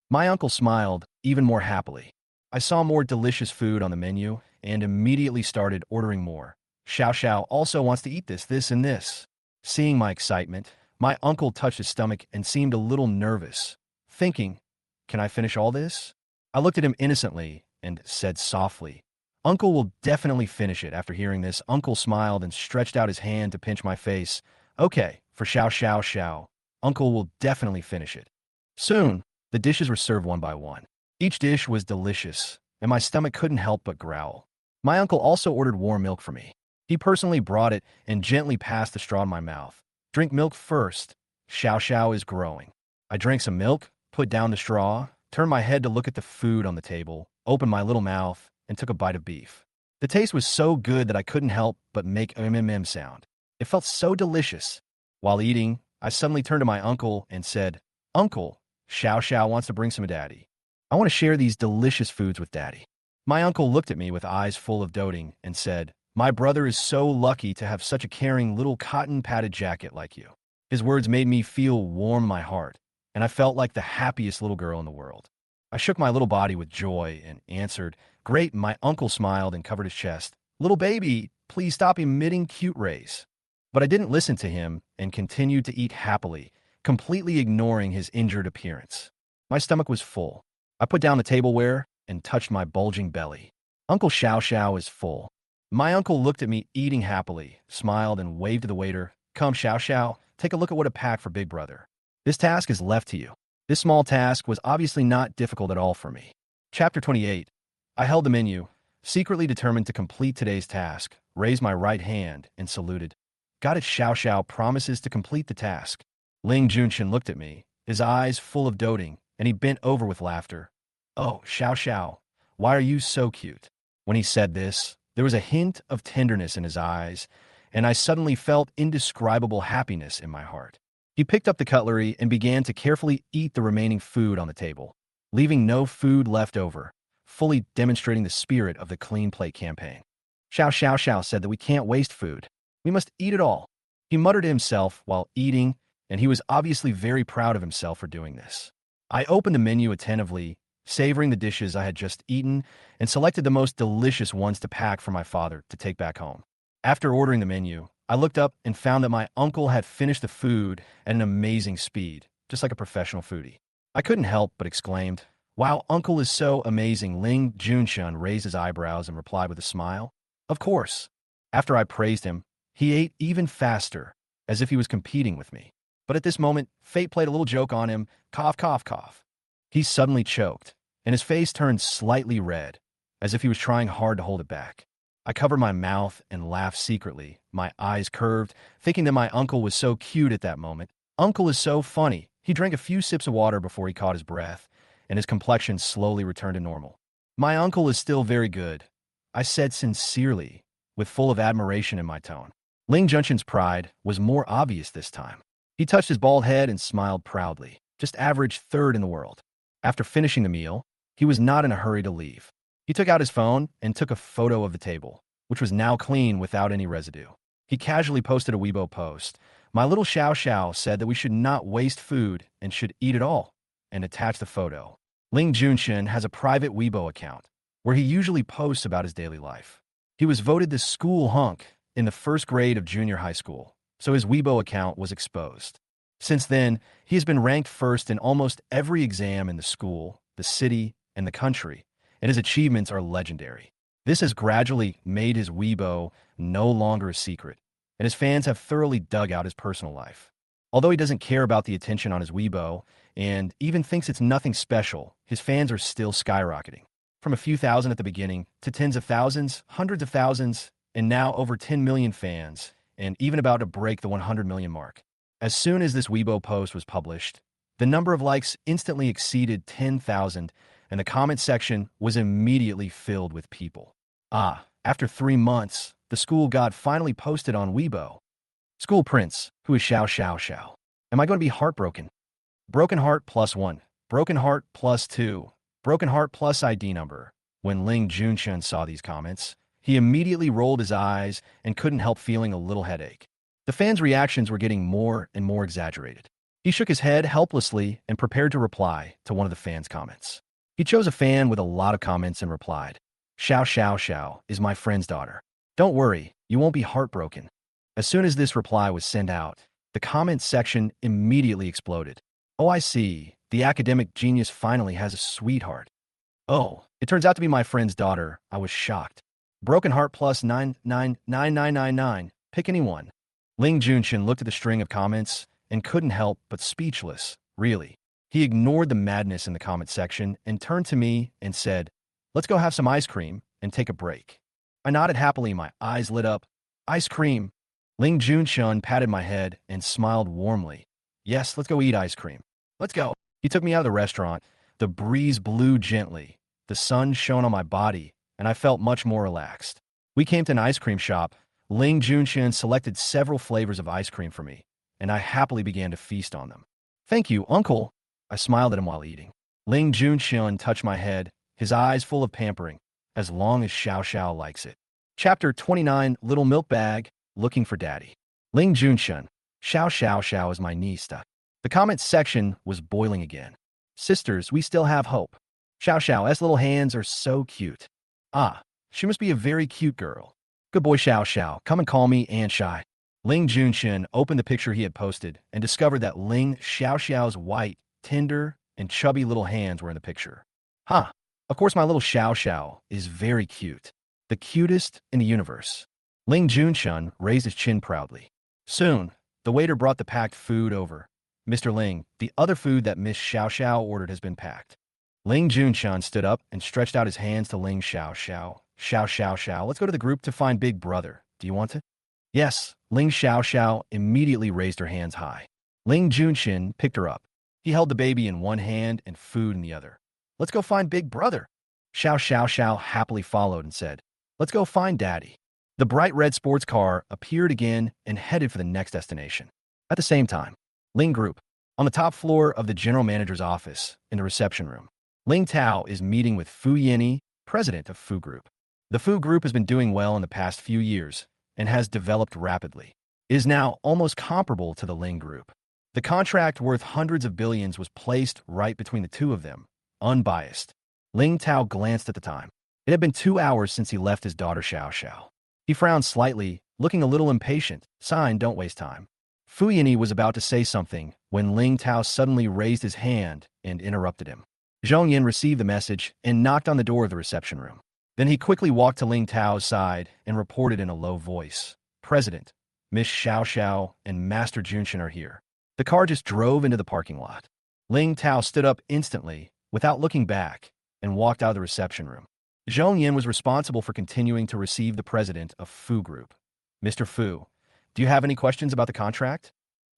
My uncle smiled even more happily. I saw more delicious food on the menu and immediately started ordering more. "Xiao Xiao also wants to eat this, and this." Seeing my excitement, my uncle touched his stomach and seemed a little nervous, thinking, "Can I finish all this?" I looked at him innocently and said softly, "Uncle will definitely finish it." After hearing this, Uncle smiled and stretched out his hand to pinch my face. "Okay, for Xiao Xiao Xiao. Uncle will definitely finish it." Soon, the dishes were served one by one. Each dish was delicious, and my stomach couldn't help but growl. My uncle also ordered warm milk for me. He personally brought it and gently passed the straw in my mouth. "Drink milk first. Xiao Xiao is growing." I drank some milk, put down the straw, turned my head to look at the food on the table, opened my little mouth, and took a bite of beef. The taste was so good that I couldn't help but make a mm sound. It felt so delicious. While eating, I suddenly turned to my uncle and said, "Uncle, Xiao Xiao wants to bring some to Daddy. I want to share these delicious foods with Daddy." My uncle looked at me with eyes full of doting and said, "My brother is so lucky to have such a caring little cotton-padded jacket like you." His words made me feel warm in my heart, and I felt like the happiest little girl in the world. I shook my little body with joy and answered, "Great." My uncle smiled and covered his chest. "Little baby, please stop emitting cute rays." But I didn't listen to him and continued to eat happily, completely ignoring his injured appearance. My stomach was full. I put down the tableware and touched my bulging belly. "Uncle Xiao Xiao is full." My uncle looked at me eating happily, smiled, and waved to the waiter. "Come, Xiao Xiao, take a look at what I packed for Big Brother. This task is left to you." This small task was obviously not difficult at all for me. Chapter 28. I held the menu, secretly determined to complete today's task, raised my right hand, and saluted. "Got it." Xiao Xiao promises to complete the task. Ling Junshin looked at me, his eyes full of doting, and he bent over with laughter. "Oh, Xiao Xiao, why are you so cute?" When he said this, there was a hint of tenderness in his eyes, and I suddenly felt indescribable happiness in my heart. He picked up the cutlery and began to carefully eat the remaining food on the table, leaving no food left over, fully demonstrating the spirit of the Clean Plate campaign. Xiao Xiao Xiao said that we can't waste food. We must eat it all. He muttered to himself while eating, and he was obviously very proud of himself for doing this. I opened the menu attentively, savoring the dishes I had just eaten, and selected the most delicious ones to pack for my father to take back home. After ordering the menu, I looked up and found that my uncle had finished the food at an amazing speed, just like a professional foodie. I couldn't help but exclaimed, "Wow, Uncle is so amazing." Ling Junshun raised his eyebrows and replied with a smile, "Of course." After I praised him, he ate even faster, as if he was competing with me. But at this moment, fate played a little joke on him. Cough, cough, cough. He suddenly choked, and his face turned slightly red, as if he was trying hard to hold it back. I covered my mouth and laughed secretly, my eyes curved, thinking that my uncle was so cute at that moment. Uncle is so funny. He drank a few sips of water before he caught his breath, and his complexion slowly returned to normal. "My uncle is still very good," I said sincerely, with full of admiration in my tone. Ling Junshin's pride was more obvious this time. He touched his bald head and smiled proudly, just average third in the world. After finishing the meal, he was not in a hurry to leave. He took out his phone and took a photo of the table, which was now clean without any residue. He casually posted a Weibo post. "My little Xiao Xiao said that we should not waste food and should eat it all," and attached the photo. Ling Junshin has a private Weibo account, where he usually posts about his daily life. He was voted the school hunk in the first grade of junior high school, so his Weibo account was exposed. Since then, he has been ranked first in almost every exam in the school, the city, and the country, and his achievements are legendary. This has gradually made his Weibo no longer a secret, and his fans have thoroughly dug out his personal life. Although he doesn't care about the attention on his Weibo, and even thinks it's nothing special, his fans are still skyrocketing. From a few thousand at the beginning, to tens of thousands, hundreds of thousands, and now over 10 million fans, and even about to break the 100 million mark. As soon as this Weibo post was published, the number of likes instantly exceeded 10,000, and the comment section was immediately filled with people. After 3 months, the school god finally posted on Weibo. School prince, who is Xiao Xiao Xiao. Am I going to be heartbroken? Broken heart +1. Broken heart +2. Broken heart plus ID number. When Ling Junshun saw these comments, he immediately rolled his eyes and couldn't help feeling a little headache. The fans' reactions were getting more and more exaggerated. He shook his head helplessly and prepared to reply to one of the fans' comments. He chose a fan with a lot of comments and replied, Xiao Xiao Xiao is my friend's daughter. Don't worry, you won't be heartbroken. As soon as this reply was sent out, the comments section immediately exploded. Oh, I see. The academic genius finally has a sweetheart. Oh, it turns out to be my friend's daughter. I was shocked. Broken heart +999999. Pick anyone. Ling Junshun looked at the string of comments and couldn't help but speechless, really. He ignored the madness in the comment section and turned to me and said, let's go have some ice cream and take a break. I nodded happily, my eyes lit up. Ice cream. Ling Junshun patted my head and smiled warmly. Yes, let's go eat ice cream. Let's go. He took me out of the restaurant. The breeze blew gently. The sun shone on my body, and I felt much more relaxed. We came to an ice cream shop. Ling Junshun selected several flavors of ice cream for me, and I happily began to feast on them. Thank you, uncle. I smiled at him while eating. Ling Junshun touched my head, his eyes full of pampering, as long as Xiao Xiao likes it. Chapter 29, Little Milk Bag, Looking for Daddy. Ling Junshun, Xiao Xiao Xiao is my niece. The comment section was boiling again. Sisters, we still have hope. Xiao Xiao's little hands are so cute. She must be a very cute girl. Good boy Xiao Xiao, come and call me Aunt Shy. Ling Junshun opened the picture he had posted and discovered that Ling Xiao Xiao's white, tender, and chubby little hands were in the picture. Of course my little Xiao Xiao is very cute. The cutest in the universe. Ling Junshun raised his chin proudly. Soon, the waiter brought the packed food over. Mr. Ling, the other food that Miss Xiao Xiao ordered has been packed. Ling Junshun stood up and stretched out his hands to Ling Xiao Xiao. Xiao Xiao Xiao, let's go to the group to find Big Brother. Do you want to? Yes. Ling Xiao Xiao immediately raised her hands high. Ling Junshun picked her up. He held the baby in one hand and food in the other. Let's go find Big Brother. Xiao Xiao Xiao happily followed and said, let's go find Daddy. The bright red sports car appeared again and headed for the next destination. At the same time, Ling Group, on the top floor of the general manager's office in the reception room. Ling Tao is meeting with Fu Yini, president of Fu Group. The Fu Group has been doing well in the past few years and has developed rapidly. It is now almost comparable to the Ling Group. The contract worth hundreds of billions was placed right between the two of them, unbiased. Ling Tao glanced at the time. It had been 2 hours since he left his daughter Xiao Xiao. He frowned slightly, looking a little impatient. Sign, don't waste time. Fu Yini was about to say something when Ling Tao suddenly raised his hand and interrupted him. Zhong Yin received the message and knocked on the door of the reception room. Then he quickly walked to Ling Tao's side and reported in a low voice, President, Miss Xiao Xiao and Master Junshun are here. The car just drove into the parking lot. Ling Tao stood up instantly, without looking back, and walked out of the reception room. Zhong Yin was responsible for continuing to receive the president of Fu Group. Mr. Fu, do you have any questions about the contract?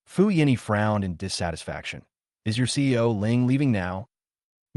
Fu Yini frowned in dissatisfaction. Is your CEO Ling leaving now?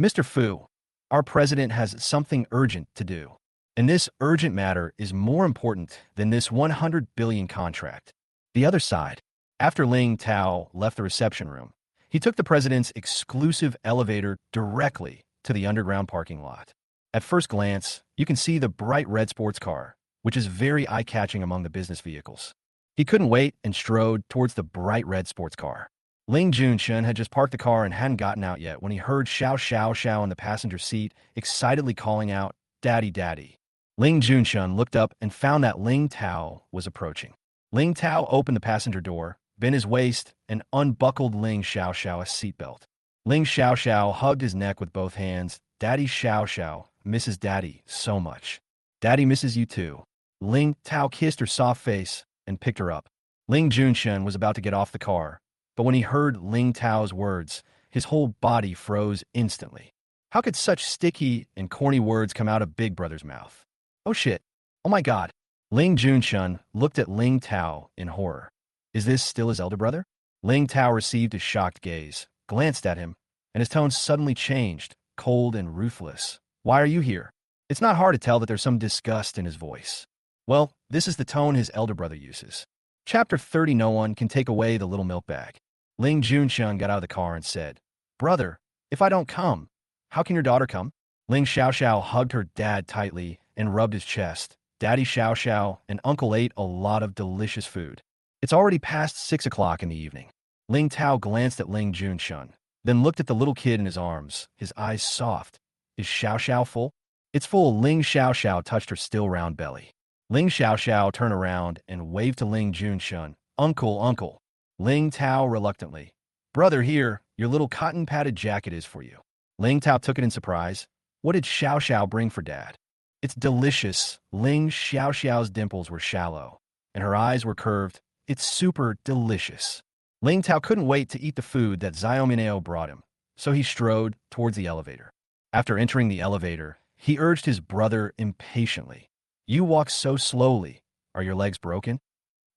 Mr. Fu, our president has something urgent to do. And this urgent matter is more important than this 100 billion contract. The other side. After Ling Tao left the reception room, he took the president's exclusive elevator directly to the underground parking lot. At first glance, you can see the bright red sports car, which is very eye-catching among the business vehicles. He couldn't wait and strode towards the bright red sports car. Ling Junshun had just parked the car and hadn't gotten out yet when he heard Xiao Xiao Xiao in the passenger seat excitedly calling out, Daddy, Daddy. Ling Junshun looked up and found that Ling Tao was approaching. Ling Tao opened the passenger door, bent his waist, and unbuckled Ling Xiaoxiao's seatbelt. Ling Xiaoxiao hugged his neck with both hands. Daddy Xiaoxiao misses Daddy so much. Daddy misses you too. Ling Tao kissed her soft face and picked her up. Ling Junshun was about to get off the car, but when he heard Ling Tao's words, his whole body froze instantly. How could such sticky and corny words come out of Big Brother's mouth? Oh shit. Oh my god. Ling Junshun looked at Ling Tao in horror. Is this still his elder brother? Ling Tao received a shocked gaze, glanced at him, and his tone suddenly changed, cold and ruthless. Why are you here? It's not hard to tell that there's some disgust in his voice. Well, this is the tone his elder brother uses. Chapter 30. No one can take away the little milk bag. Ling Junshun got out of the car and said, Brother, if I don't come, how can your daughter come? Ling Xiaoxiao hugged her dad tightly and rubbed his chest. Daddy Xiaoxiao and Uncle ate a lot of delicious food. It's already past 6 o'clock in the evening. Ling Tao glanced at Ling Junshun, then looked at the little kid in his arms, his eyes soft. Is Xiaoxiao full? It's full. Ling Xiaoxiao touched her still round belly. Ling Xiaoxiao turned around and waved to Ling Junshun. Uncle, uncle. Ling Tao reluctantly. Brother, here, your little cotton-padded jacket is for you. Ling Tao took it in surprise. What did Xiaoxiao bring for Dad? It's delicious. Ling Xiaoxiao's dimples were shallow, and her eyes were curved. It's super delicious. Ling Tao couldn't wait to eat the food that Xiaomineo brought him, so he strode towards the elevator. After entering the elevator, he urged his brother impatiently. You walk so slowly. Are your legs broken?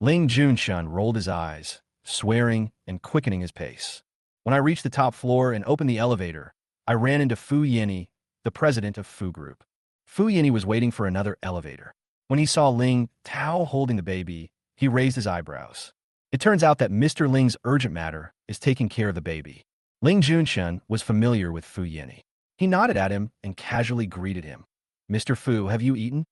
Ling Junshun rolled his eyes, swearing and quickening his pace. When I reached the top floor and opened the elevator, I ran into Fu Yini, the president of Fu Group. Fu Yini was waiting for another elevator. When he saw Ling Tao holding the baby, he raised his eyebrows. It turns out that Mr. Ling's urgent matter is taking care of the baby. Ling Junshun was familiar with Fu Yini. He nodded at him and casually greeted him. Mr. Fu, have you eaten?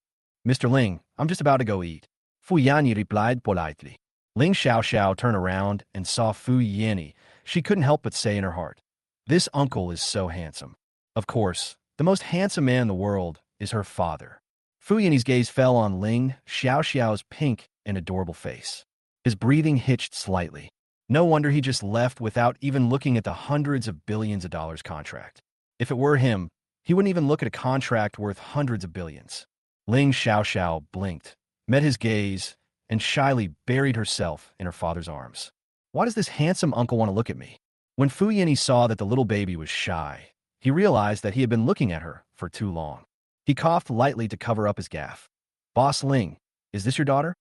Mr. Ling, I'm just about to go eat. Fu Yini replied politely. Ling Xiaoxiao turned around and saw Fu Yini. She couldn't help but say in her heart, this uncle is so handsome. Of course, the most handsome man in the world is her father. Fu Yini's gaze fell on Ling Xiaoxiao's pink and adorable face. His breathing hitched slightly. No wonder he just left without even looking at the hundreds of billions of dollars contract. If it were him, he wouldn't even look at a contract worth hundreds of billions. Ling Xiaoxiao blinked, met his gaze, and shyly buried herself in her father's arms. Why does this handsome uncle want to look at me? When Fu Yini saw that the little baby was shy, he realized that he had been looking at her for too long. He coughed lightly to cover up his gaffe. Boss Ling, is this your daughter?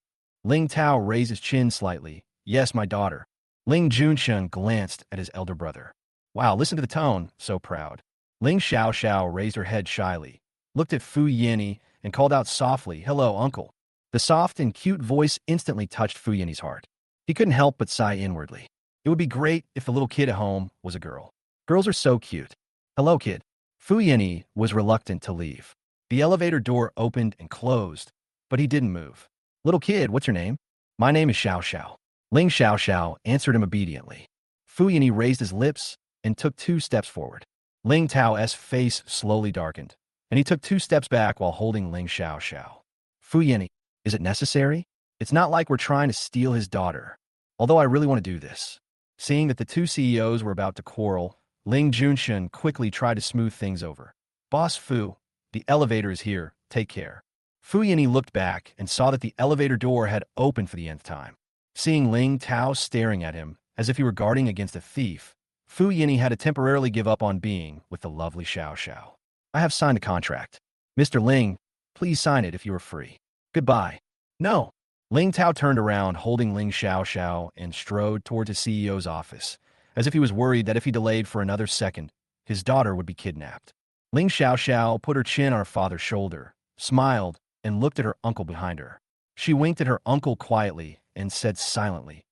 Ling Tao raised his chin slightly. Yes, my daughter. Ling Junshun glanced at his elder brother. Wow, listen to the tone, so proud. Ling Xiaoxiao raised her head shyly, looked at Fu Yini, and called out softly, hello, uncle. The soft and cute voice instantly touched Fu Yini's heart. He couldn't help but sigh inwardly. It would be great if the little kid at home was a girl. Girls are so cute. Hello, kid. Fu Yini was reluctant to leave. The elevator door opened and closed, but he didn't move. Little kid, what's your name? My name is Xiaoxiao. Ling Xiaoxiao answered him obediently. Fu Yini raised his lips and took 2 steps forward. Ling Tao's face slowly darkened, and he took 2 steps back while holding Ling Xiaoxiao. Fu Yini, is it necessary? It's not like we're trying to steal his daughter, although I really want to do this. Seeing that the 2 CEOs were about to quarrel, Ling Junshun quickly tried to smooth things over. Boss Fu, the elevator is here, take care. Fu Yini looked back and saw that the elevator door had opened for the nth time. Seeing Ling Tao staring at him as if he were guarding against a thief, Fu Yini had to temporarily give up on being with the lovely Xiaoxiao. I have signed a contract. Mr. Ling, please sign it if you are free. Goodbye. No. Ling Tao turned around holding Ling Xiaoxiao and strode towards the CEO's office, as if he was worried that if he delayed for another second, his daughter would be kidnapped. Ling Xiaoxiao put her chin on her father's shoulder, smiled, and looked at her uncle behind her. She winked at her uncle quietly and said silently,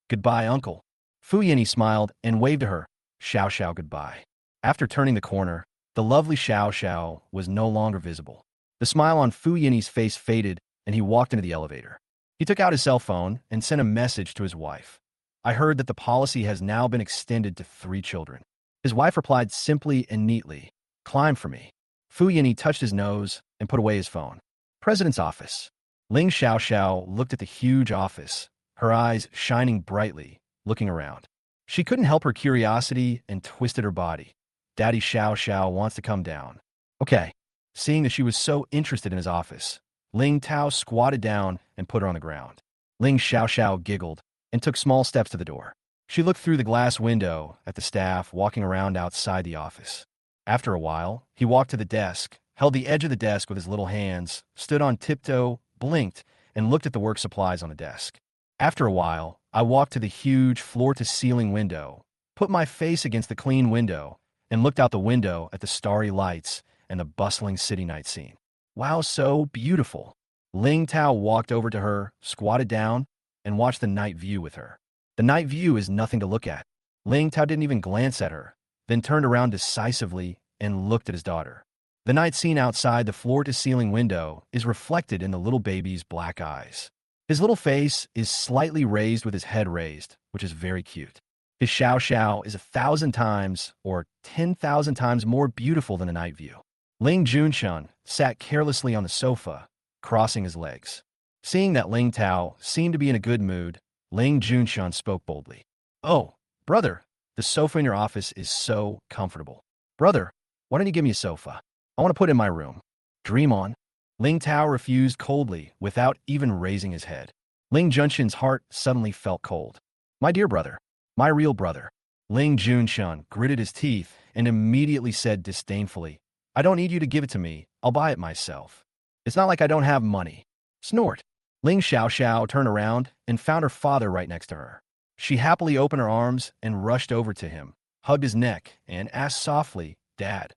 Goodbye, uncle. Fu Yini smiled and waved to her, Xiaoxiao goodbye. After turning the corner, the lovely Xiaoxiao was no longer visible. The smile on Fu Yini's face faded, and he walked into the elevator. He took out his cell phone and sent a message to his wife. I heard that the policy has now been extended to 3 children. His wife replied simply and neatly, Climb for me. Fu Yini touched his nose and put away his phone. President's office. Ling Xiaoxiao looked at the huge office, her eyes shining brightly, looking around. She couldn't help her curiosity and twisted her body. Daddy Xiaoxiao wants to come down. Okay. Seeing that she was so interested in his office, Ling Tao squatted down and put her on the ground. Ling Xiaoxiao giggled and took small steps to the door. She looked through the glass window at the staff walking around outside the office. After a while, he walked to the desk, held the edge of the desk with his little hands, stood on tiptoe, blinked, and looked at the work supplies on the desk. After a while, I walked to the huge floor-to-ceiling window, put my face against the clean window, and looked out the window at the starry lights and the bustling city night scene. Wow, so beautiful. Ling Tao walked over to her, squatted down, and watched the night view with her. The night view is nothing to look at. Ling Tao didn't even glance at her, then turned around decisively and looked at his daughter. The night scene outside the floor-to-ceiling window is reflected in the little baby's black eyes. His little face is slightly raised with his head raised, which is very cute. His Xiao Xiao is 1,000 times or 10,000 times more beautiful than the night view. Ling Junshun sat carelessly on the sofa, crossing his legs. Seeing that Ling Tao seemed to be in a good mood, Ling Junshun spoke boldly. "Oh, brother, the sofa in your office is so comfortable. Brother, why don't you give me a sofa? I want to put it in my room." "Dream on." Ling Tao refused coldly without even raising his head. Ling Junshun's heart suddenly felt cold. "My dear brother, my real brother." Ling Junshun gritted his teeth and immediately said disdainfully, "I don't need you to give it to me. I'll buy it myself. It's not like I don't have money." Snort. Ling Xiaoxiao turned around and found her father right next to her. She happily opened her arms and rushed over to him, hugged his neck, and asked softly, "Dad,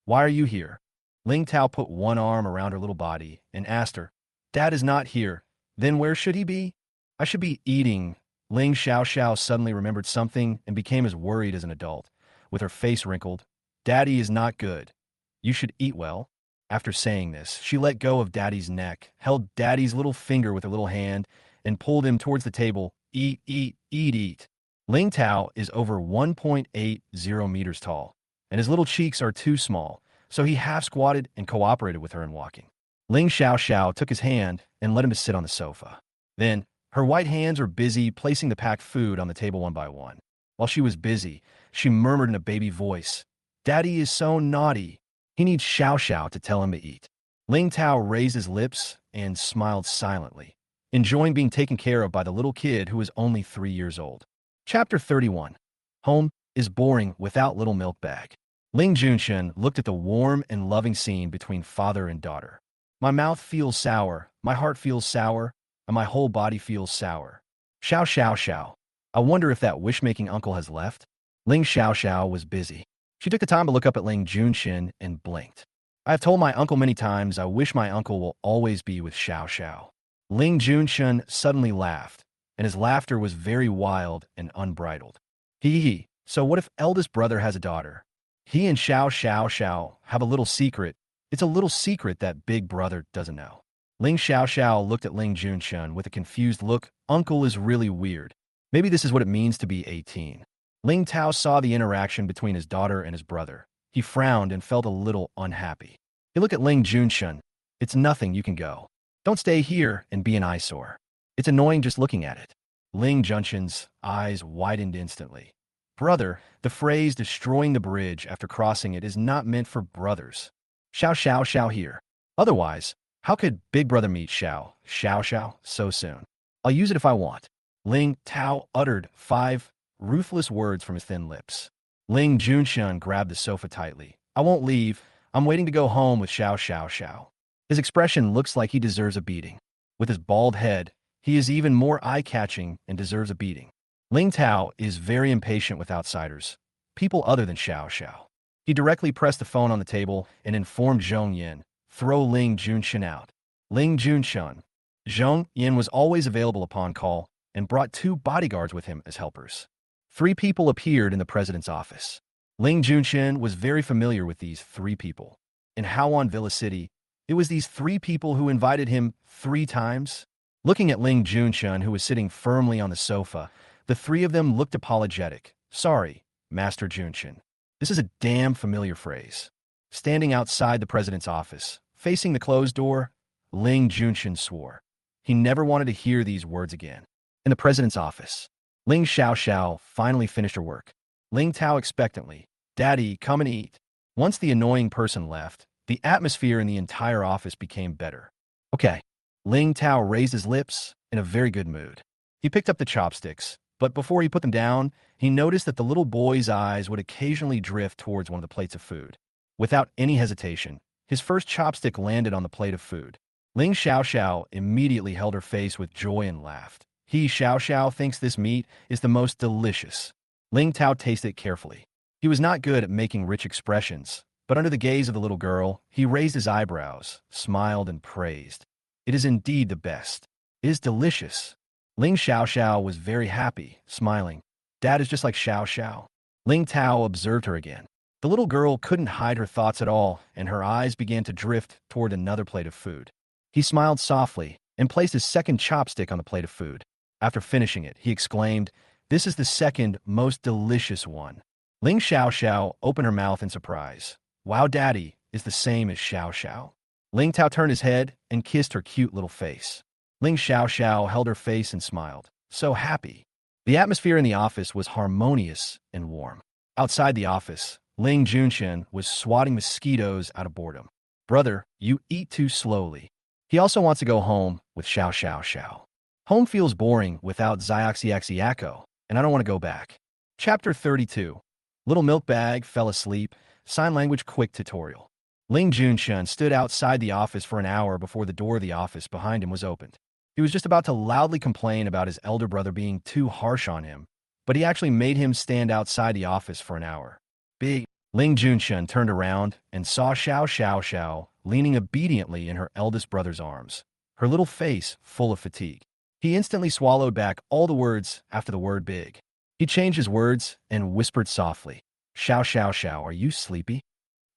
why are you here?" Ling Tao put one arm around her little body and asked her, "Dad is not here. Then where should he be?" "I should be eating." Ling Xiaoxiao suddenly remembered something and became as worried as an adult. With her face wrinkled, "Daddy is not good. You should eat well." After saying this, she let go of Daddy's neck, held Daddy's little finger with her little hand, and pulled him towards the table. "Eat, eat, eat, eat." Ling Tao is over 1.80 meters tall, and his little cheeks are too small, so he half squatted and cooperated with her in walking. Ling Xiaoxiao took his hand and let him sit on the sofa. Then, her white hands were busy placing the packed food on the table one by one. While she was busy, she murmured in a baby voice, "Daddy is so naughty. He needs Xiao Xiao to tell him to eat." Ling Tao raised his lips and smiled silently, enjoying being taken care of by the little kid who was only 3 years old. Chapter 31. Home is boring without little milk bag. Ling Junshun looked at the warm and loving scene between father and daughter. "My mouth feels sour, my heart feels sour, and my whole body feels sour. Xiao Xiao Xiao. I wonder if that wish-making uncle has left." Ling Xiao Xiao was busy. She took the time to look up at Ling Junshun and blinked. "I have told my uncle many times I wish my uncle will always be with Xiao Xiao." Ling Junshun suddenly laughed, and his laughter was very wild and unbridled. Hee. So what if eldest brother has a daughter? He and Xiao Xiao Xiao have a little secret. It's a little secret that big brother doesn't know. Ling Xiao Xiao looked at Ling Junshun with a confused look. Uncle is really weird. Maybe this is what it means to be 18. Ling Tao saw the interaction between his daughter and his brother. He frowned and felt a little unhappy. He looked at Ling Junshun. "It's nothing, you can go. Don't stay here and be an eyesore. It's annoying just looking at it." Ling Junshun's eyes widened instantly. "Brother," the phrase destroying the bridge after crossing it is not meant for brothers. Xiao Xiao Xiao here. Otherwise, how could big brother meet Xiao Xiao so soon? I'll use it if I want. Ling Tao uttered 5 ruthless words from his thin lips. Ling Junshun grabbed the sofa tightly. "I won't leave. I'm waiting to go home with Xiao Xiao Xiao." His expression looks like he deserves a beating. With his bald head, he is even more eye-catching and deserves a beating. Ling Tao is very impatient with outsiders, people other than Xiao Xiao. He directly pressed the phone on the table and informed Zhong Yin, "Throw Ling Junshun out." Ling Junshun. Zhong Yin was always available upon call and brought 2 bodyguards with him as helpers. 3 people appeared in the president's office. Ling Junshun was very familiar with these 3 people. In Haoan Villa City, it was these 3 people who invited him 3 times. Looking at Ling Junshun, who was sitting firmly on the sofa, the 3 of them looked apologetic. "Sorry, Master Junshun." This is a damn familiar phrase. Standing outside the president's office, facing the closed door, Ling Junshin swore. He never wanted to hear these words again. In the president's office, Ling Xiaoxiao finally finished her work. Ling Tao expectantly, "Daddy, come and eat." Once the annoying person left, the atmosphere in the entire office became better. Okay. Ling Tao raised his lips in a very good mood. He picked up the chopsticks, but before he put them down, he noticed that the little boy's eyes would occasionally drift towards one of the plates of food. Without any hesitation, his first chopstick landed on the plate of food. Ling Xiaoxiao immediately held her face with joy and laughed. He, Xiaoxiao, thinks this meat is the most delicious. Ling Tao tasted it carefully. He was not good at making rich expressions, but under the gaze of the little girl, he raised his eyebrows, smiled, and praised. It is indeed the best. It is delicious. Ling Xiaoxiao was very happy, smiling. Dad is just like Xiaoxiao. Ling Tao observed her again. The little girl couldn't hide her thoughts at all, and her eyes began to drift toward another plate of food. He smiled softly and placed his second chopstick on the plate of food. After finishing it, he exclaimed, "This is the second most delicious one." Ling Xiaoxiao opened her mouth in surprise. "Wow, Daddy is the same as Xiaoxiao." Ling Tao turned his head and kissed her cute little face. Ling Xiaoxiao held her face and smiled, so happy. The atmosphere in the office was harmonious and warm. Outside the office, Ling Junshin was swatting mosquitoes out of boredom. "Brother, you eat too slowly." He also wants to go home with Xiao. Home feels boring without Xiaoxiaxiaco, and I don't want to go back. Chapter 32. Little Milk Bag fell asleep. Sign language quick tutorial. Ling Junshin stood outside the office for an hour before the door of the office behind him was opened. He was just about to loudly complain about his elder brother being too harsh on him, but he actually made him stand outside the office for an hour. Big. Ling Junshin turned around and saw Xiao leaning obediently in her eldest brother's arms, her little face full of fatigue. He instantly swallowed back all the words after the word big. He changed his words and whispered softly, Xiao, are you sleepy?"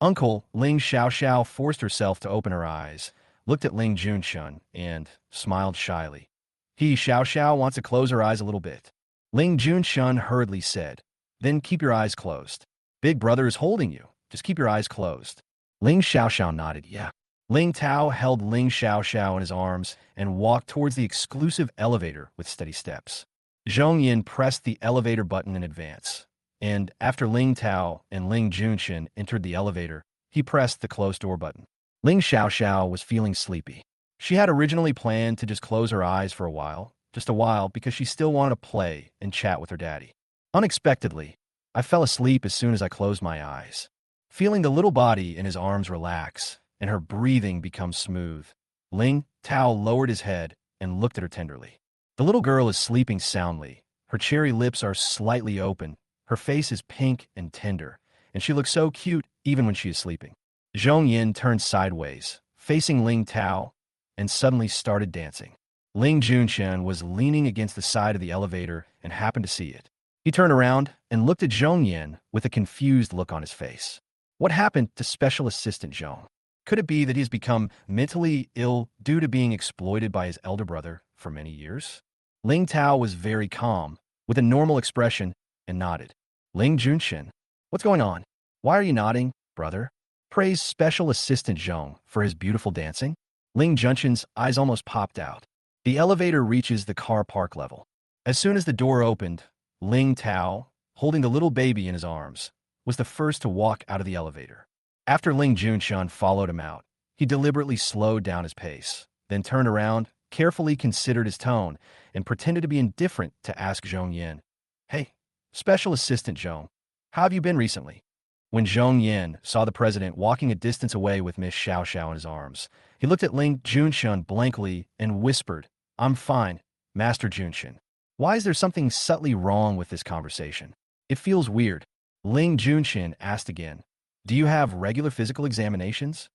Uncle Ling Xiao forced herself to open her eyes, looked at Ling Junshin, and smiled shyly. He, Xiao, wants to close her eyes a little bit. Ling Junshin hurriedly said, "Then keep your eyes closed. Big brother is holding you. Just keep your eyes closed." Ling Xiao nodded, "Yeah." Ling Tao held Ling Xiao in his arms and walked towards the exclusive elevator with steady steps. Zhong Yin pressed the elevator button in advance, and after Ling Tao and Ling Junshin entered the elevator, he pressed the closed door button. Ling Xiao was feeling sleepy. She had originally planned to just close her eyes for a while, because she still wanted to play and chat with her daddy. Unexpectedly, I fell asleep as soon as I closed my eyes. Feeling the little body in his arms relax and her breathing become smooth, Ling Tao lowered his head and looked at her tenderly. The little girl is sleeping soundly. Her cherry lips are slightly open, her face is pink and tender, and she looks so cute even when she is sleeping. Zhong Yin turned sideways, facing Ling Tao, and suddenly started dancing. Ling Junshin was leaning against the side of the elevator and happened to see it. He turned around and looked at Zhong Yin with a confused look on his face. What happened to Special Assistant Zhong? Could it be that he's become mentally ill due to being exploited by his elder brother for many years? Ling Tao was very calm, with a normal expression, and nodded. Ling Junshin, what's going on? Why are you nodding, brother? Praised Special Assistant Zhong for his beautiful dancing. Ling Junshin's eyes almost popped out. The elevator reaches the car park level. As soon as the door opened, Ling Tao, holding the little baby in his arms, was the first to walk out of the elevator. After Ling Junshin followed him out, he deliberately slowed down his pace, then turned around, carefully considered his tone, and pretended to be indifferent to ask Zhong Yin, "Hey, Special Assistant Zhong, how have you been recently?" When Zhong Yin saw the president walking a distance away with Miss Xiao in his arms, he looked at Ling Junshin blankly and whispered, "I'm fine, Master Junshin." Why is there something subtly wrong with this conversation? It feels weird. Ling Junshin asked again, "Do you have regular physical examinations?"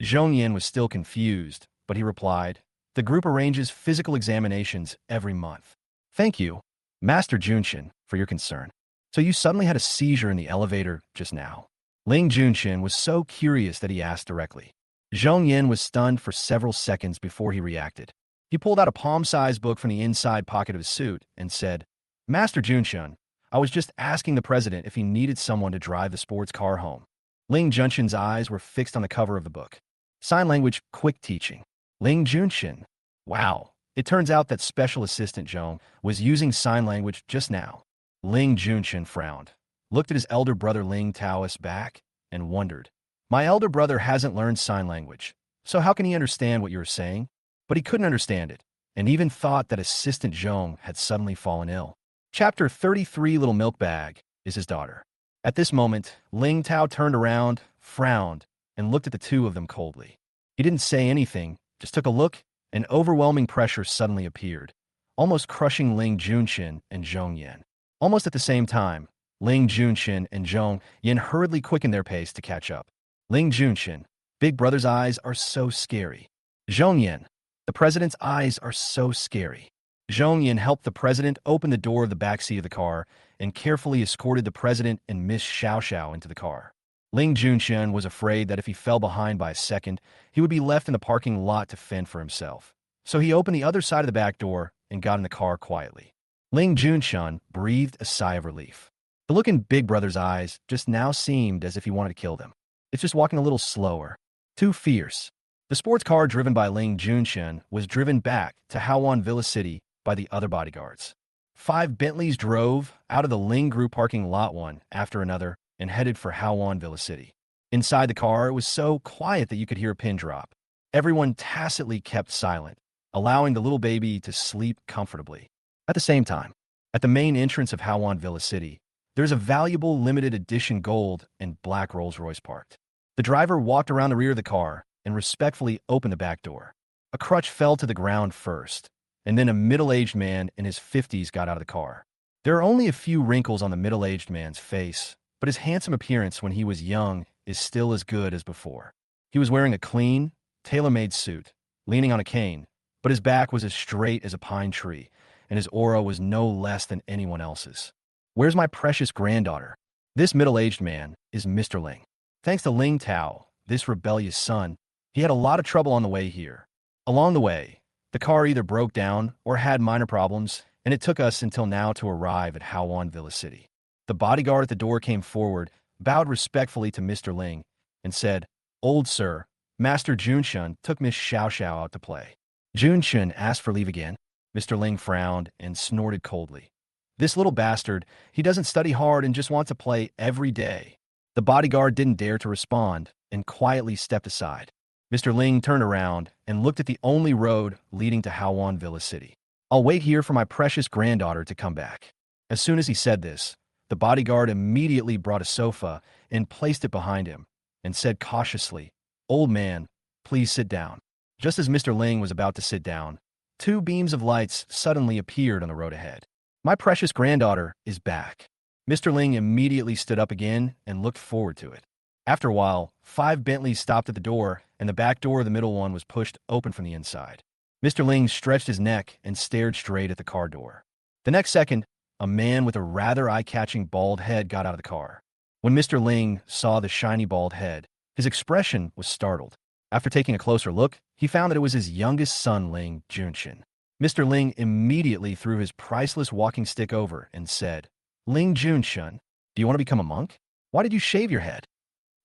Zhong Yin was still confused, but he replied, "The group arranges physical examinations every month." "Thank you, Master Junshin, for your concern. So you suddenly had a seizure in the elevator just now?" Ling Junshin was so curious that he asked directly. Zhong Yin was stunned for several seconds before he reacted. He pulled out a palm-sized book from the inside pocket of his suit and said, "Master Junshin, I was just asking the president if he needed someone to drive the sports car home." Ling Junshin's eyes were fixed on the cover of the book. Sign language quick teaching. Ling Junshin. Wow. It turns out that Special Assistant Zhong was using sign language just now. Ling Junshin frowned, looked at his elder brother Ling Taoist back, and wondered. My elder brother hasn't learned sign language, so how can he understand what you were saying? But he couldn't understand it, and even thought that Assistant Zhong had suddenly fallen ill. Chapter 33 Little Milk Bag is his daughter. At this moment, Ling Tao turned around, frowned, and looked at the two of them coldly. He didn't say anything, just took a look, and overwhelming pressure suddenly appeared, almost crushing Ling Junshin and Zhong Yan. Almost at the same time, Ling Junshin and Zhong Yan hurriedly quickened their pace to catch up. Ling Junshin, Big Brother's eyes are so scary. Zhong Yan, the president's eyes are so scary. Zhong Yan helped the president open the door of the back seat of the car and carefully escorted the president and Miss Xiao Xiao into the car. Ling Junshin was afraid that if he fell behind by a second, he would be left in the parking lot to fend for himself. So he opened the other side of the back door and got in the car quietly. Ling Junshin breathed a sigh of relief. The look in Big Brother's eyes just now seemed as if he wanted to kill them. It's just walking a little slower. Too fierce. The sports car driven by Ling Junshin was driven back to Hawan Villa City by the other bodyguards. 5 Bentleys drove out of the Ling Group parking lot one after another and headed for Hawan Villa City. Inside the car, it was so quiet that you could hear a pin drop. Everyone tacitly kept silent, allowing the little baby to sleep comfortably. At the same time, at the main entrance of Hawan Villa City, there's a valuable limited edition gold and black Rolls-Royce parked. The driver walked around the rear of the car and respectfully opened the back door. A crutch fell to the ground first, and then a middle-aged man in his 50s got out of the car. There are only a few wrinkles on the middle-aged man's face, but his handsome appearance when he was young is still as good as before. He was wearing a clean, tailor-made suit, leaning on a cane, but his back was as straight as a pine tree, and his aura was no less than anyone else's. Where's my precious granddaughter? This middle-aged man is Mr. Ling. Thanks to Ling Tao, this rebellious son, he had a lot of trouble on the way here. Along the way, the car either broke down or had minor problems, and it took us until now to arrive at Hawan Villa City. The bodyguard at the door came forward, bowed respectfully to Mr. Ling, and said, Old sir, Master Junshin took Miss Xiao Xiao out to play. Junshin asked for leave again. Mr. Ling frowned and snorted coldly. This little bastard, he doesn't study hard and just wants to play every day. The bodyguard didn't dare to respond and quietly stepped aside. Mr. Ling turned around and looked at the only road leading to Hawan Villa City. I'll wait here for my precious granddaughter to come back. As soon as he said this, the bodyguard immediately brought a sofa and placed it behind him and said cautiously, Old man, please sit down. Just as Mr. Ling was about to sit down, 2 beams of lights suddenly appeared on the road ahead. My precious granddaughter is back. Mr. Ling immediately stood up again and looked forward to it. After a while, 5 Bentleys stopped at the door, and the back door of the middle one was pushed open from the inside. Mr. Ling stretched his neck and stared straight at the car door. The next second, a man with a rather eye-catching bald head got out of the car. When Mr. Ling saw the shiny bald head, his expression was startled. After taking a closer look, he found that it was his youngest son, Ling Junshin. Mr. Ling immediately threw his priceless walking stick over and said, Ling Junshin, do you want to become a monk? Why did you shave your head?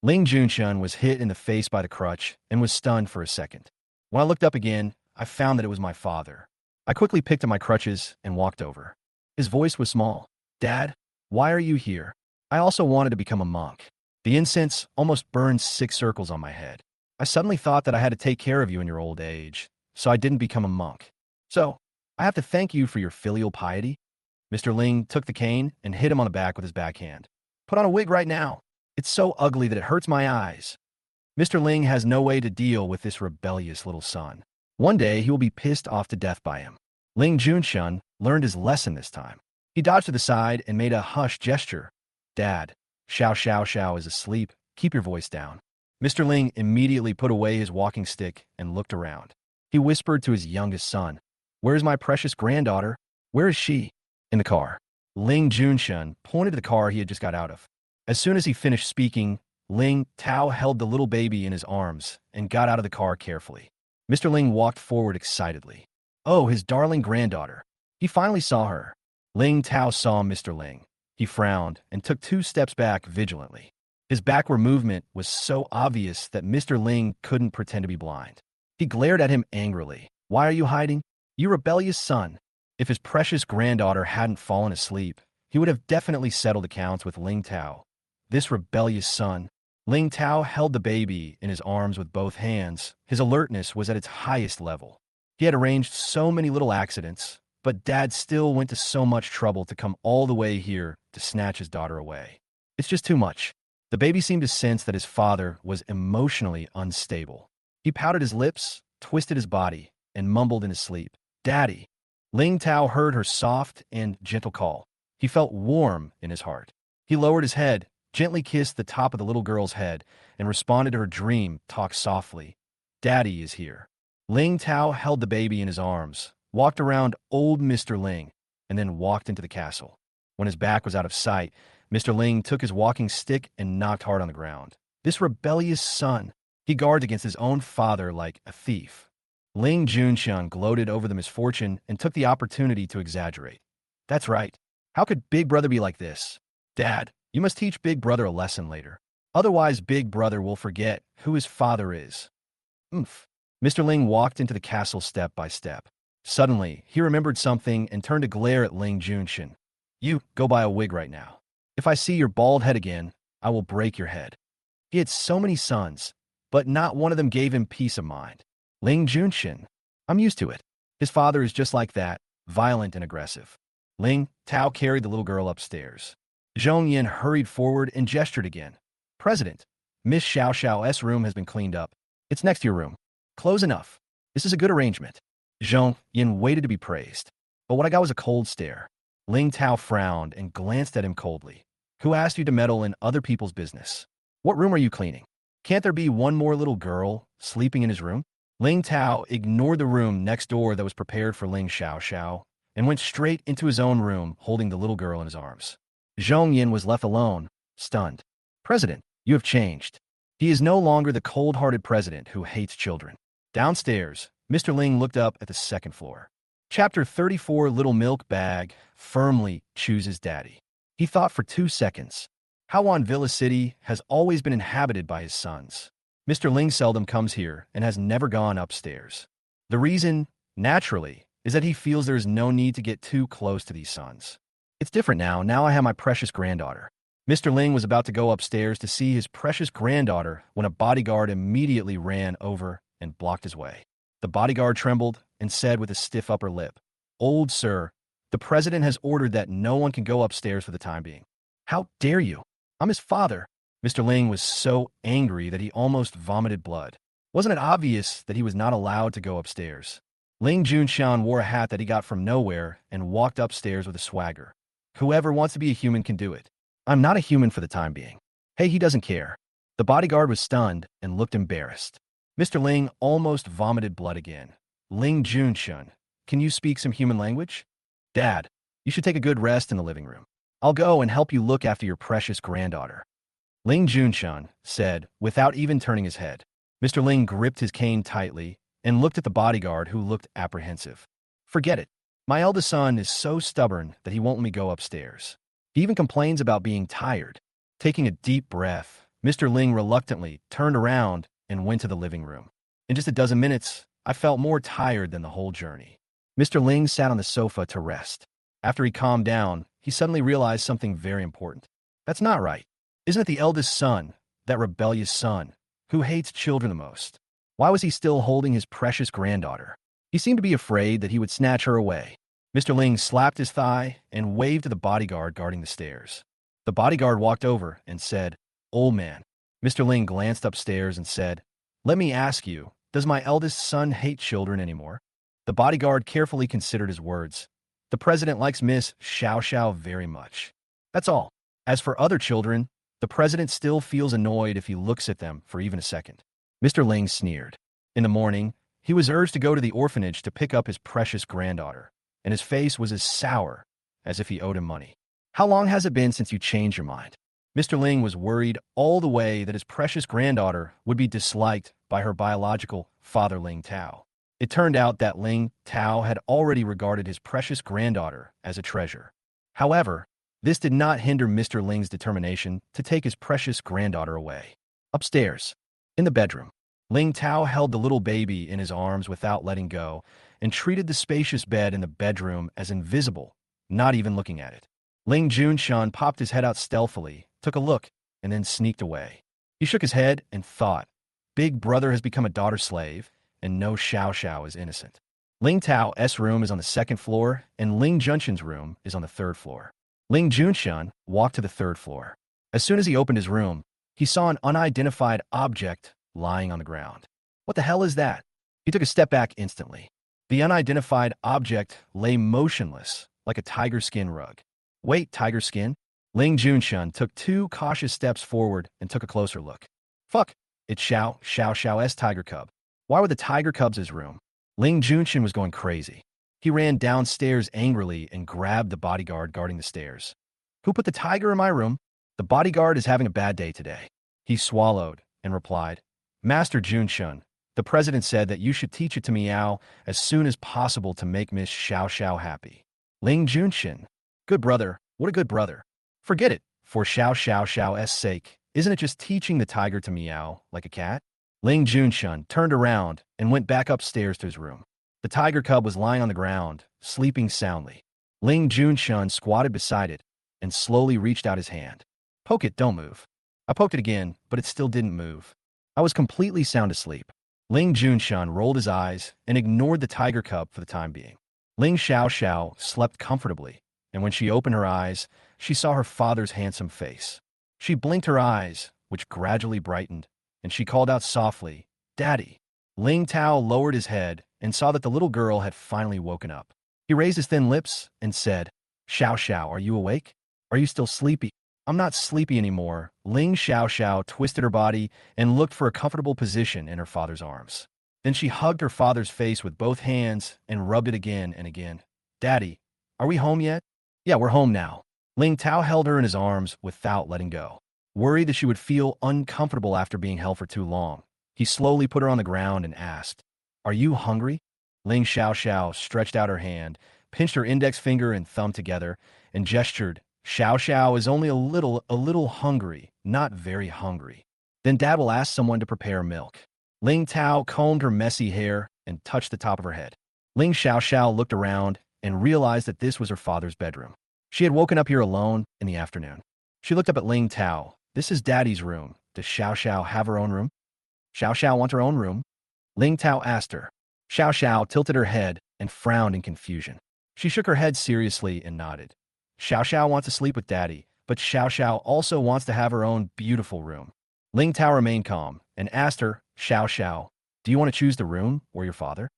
Ling Junshin was hit in the face by the crutch and was stunned for a second. When I looked up again, I found that it was my father. I quickly picked up my crutches and walked over. His voice was small. Dad, why are you here? I also wanted to become a monk. The incense almost burned 6 circles on my head. I suddenly thought that I had to take care of you in your old age, so I didn't become a monk. So, I have to thank you for your filial piety. Mr. Ling took the cane and hit him on the back with his backhand. Put on a wig right now. It's so ugly that it hurts my eyes. Mr. Ling has no way to deal with this rebellious little son. One day, he will be pissed off to death by him. Ling Junshin learned his lesson this time. He dodged to the side and made a hush gesture. Dad, Xiao Xiao Xiao is asleep. Keep your voice down. Mr. Ling immediately put away his walking stick and looked around. He whispered to his youngest son, Where's my precious granddaughter? Where is she? In the car. Ling Junshin pointed to the car he had just got out of. As soon as he finished speaking, Ling Tao held the little baby in his arms and got out of the car carefully. Mr. Ling walked forward excitedly. Oh, his darling granddaughter. He finally saw her. Ling Tao saw Mr. Ling. He frowned and took 2 steps back vigilantly. His backward movement was so obvious that Mr. Ling couldn't pretend to be blind. He glared at him angrily. Why are you hiding? You rebellious son. If his precious granddaughter hadn't fallen asleep, he would have definitely settled accounts with Ling Tao. This rebellious son. Ling Tao held the baby in his arms with both hands. His alertness was at its highest level. He had arranged so many little accidents, but Dad still went to so much trouble to come all the way here to snatch his daughter away. It's just too much. The baby seemed to sense that his father was emotionally unstable. He pouted his lips, twisted his body, and mumbled in his sleep, "Daddy." Ling Tao heard her soft and gentle call. He felt warm in his heart. He lowered his head, gently kissed the top of the little girl's head, and responded to her dream talk softly. "Daddy is here." Ling Tao held the baby in his arms, walked around old Mr. Ling, and then walked into the castle. When his back was out of sight, Mr. Ling took his walking stick and knocked hard on the ground. This rebellious son. He guards against his own father like a thief. Ling Junxian gloated over the misfortune and took the opportunity to exaggerate. That's right. How could Big Brother be like this? Dad, you must teach Big Brother a lesson later. Otherwise, Big Brother will forget who his father is. Oomph. Mr. Ling walked into the castle step by step. Suddenly, he remembered something and turned to glare at Ling Junxian. You, go buy a wig right now. If I see your bald head again, I will break your head. He had so many sons, but not one of them gave him peace of mind. Ling Junxian. I'm used to it. His father is just like that, violent and aggressive. Ling Tao carried the little girl upstairs. Zhong Yin hurried forward and gestured again. President, Miss Xiao Xiao's room has been cleaned up. It's next to your room. Close enough. This is a good arrangement. Zhong Yin waited to be praised, but what I got was a cold stare. Ling Tao frowned and glanced at him coldly. Who asked you to meddle in other people's business? What room are you cleaning? Can't there be one more little girl sleeping in his room? Ling Tao ignored the room next door that was prepared for Ling Xiao and went straight into his own room holding the little girl in his arms. Zhong Yin was left alone, stunned. President, you have changed. He is no longer the cold-hearted president who hates children. Downstairs, Mr. Ling looked up at the second floor. Chapter 34 Little Milk Bag firmly chooses daddy. He thought for 2 seconds. Hawan Villa City has always been inhabited by his sons. Mr. Ling seldom comes here and has never gone upstairs. The reason, naturally, is that he feels there is no need to get too close to these sons. It's different now. Now I have my precious granddaughter. Mr. Ling was about to go upstairs to see his precious granddaughter when a bodyguard immediately ran over and blocked his way. The bodyguard trembled and said with a stiff upper lip, Old sir, the president has ordered that no one can go upstairs for the time being. How dare you? I'm his father. Mr. Ling was so angry that he almost vomited blood. Wasn't it obvious that he was not allowed to go upstairs? Ling Junxian wore a hat that he got from nowhere and walked upstairs with a swagger. Whoever wants to be a human can do it. I'm not a human for the time being. Hey, he doesn't care. The bodyguard was stunned and looked embarrassed. Mr. Ling almost vomited blood again. Ling Junxian, can you speak some human language? Dad, you should take a good rest in the living room. I'll go and help you look after your precious granddaughter. Ling Junxian said, without even turning his head. Mr. Ling gripped his cane tightly and looked at the bodyguard, who looked apprehensive. Forget it. My eldest son is so stubborn that he won't let me go upstairs. He even complains about being tired. Taking a deep breath, Mr. Ling reluctantly turned around and went to the living room. In just a dozen minutes, I felt more tired than the whole journey. Mr. Ling sat on the sofa to rest. After he calmed down, he suddenly realized something very important. That's not right. Isn't it the eldest son, that rebellious son, who hates children the most? Why was he still holding his precious granddaughter? He seemed to be afraid that he would snatch her away. Mr. Ling slapped his thigh and waved to the bodyguard guarding the stairs. The bodyguard walked over and said, Old man. Mr. Ling glanced upstairs and said, Let me ask you, does my eldest son hate children anymore? The bodyguard carefully considered his words. The president likes Miss Xiao very much. That's all. As for other children, the president still feels annoyed if he looks at them for even a second. Mr. Ling sneered. In the morning, he was urged to go to the orphanage to pick up his precious granddaughter, and his face was as sour as if he owed him money. How long has it been since you changed your mind? Mr. Ling was worried all the way that his precious granddaughter would be disliked by her biological father, Ling Tao. It turned out that Ling Tao had already regarded his precious granddaughter as a treasure. However, this did not hinder Mr. Ling's determination to take his precious granddaughter away. Upstairs, in the bedroom, Ling Tao held the little baby in his arms without letting go and treated the spacious bed in the bedroom as invisible, not even looking at it. Ling Junshun popped his head out stealthily, took a look, and then sneaked away. He shook his head and thought, Big Brother has become a daughter slave, and no Xiao Xiao is innocent. Ling Tao's room is on the second floor, and Ling Junshun's room is on the third floor. Ling Junshun walked to the third floor. As soon as he opened his room, he saw an unidentified object lying on the ground. What the hell is that? He took a step back instantly. The unidentified object lay motionless, like a tiger skin rug. Wait, tiger skin? Ling Junshun took 2 cautious steps forward and took a closer look. Fuck, it's Xiao's tiger cub. Why were the tiger cubs his room? Ling Junshun was going crazy. He ran downstairs angrily and grabbed the bodyguard guarding the stairs. Who put the tiger in my room? The bodyguard is having a bad day today. He swallowed and replied, Master Junshun, the president said that you should teach it to Meow as soon as possible to make Miss Xiao Xiao happy. Ling Junshun, good brother, what a good brother. Forget it, for Xiao's sake, isn't it just teaching the tiger to meow like a cat? Ling Junshun turned around and went back upstairs to his room. The tiger cub was lying on the ground, sleeping soundly. Ling Junshun squatted beside it and slowly reached out his hand. Poke it, don't move. I poked it again, but it still didn't move. I was completely sound asleep. Ling Junshun rolled his eyes and ignored the tiger cub for the time being. Ling Xiao slept comfortably, and when she opened her eyes, she saw her father's handsome face. She blinked her eyes, which gradually brightened, and she called out softly, Daddy. Ling Tao lowered his head and saw that the little girl had finally woken up. He raised his thin lips and said, Xiao, are you awake? Are you still sleepy? I'm not sleepy anymore. Ling Xiao twisted her body and looked for a comfortable position in her father's arms. Then she hugged her father's face with both hands and rubbed it again and again. Daddy, are we home yet? Yeah, we're home now. Ling Tao held her in his arms without letting go. Worried that she would feel uncomfortable after being held for too long, he slowly put her on the ground and asked, Are you hungry? Ling Xiao stretched out her hand, pinched her index finger and thumb together, and gestured, Xiao is only a little hungry, not very hungry. Then Dad will ask someone to prepare milk. Ling Tao combed her messy hair and touched the top of her head. Ling Xiao looked around and realized that this was her father's bedroom. She had woken up here alone in the afternoon. She looked up at Ling Tao. This is Daddy's room. Does Xiao have her own room? Xiao want her own room? Ling Tao asked her. Xiao tilted her head and frowned in confusion. She shook her head seriously and nodded. Xiao wants to sleep with Daddy, but Xiao also wants to have her own beautiful room. Ling Tao remained calm and asked her, Xiao, do you want to choose the room or your father?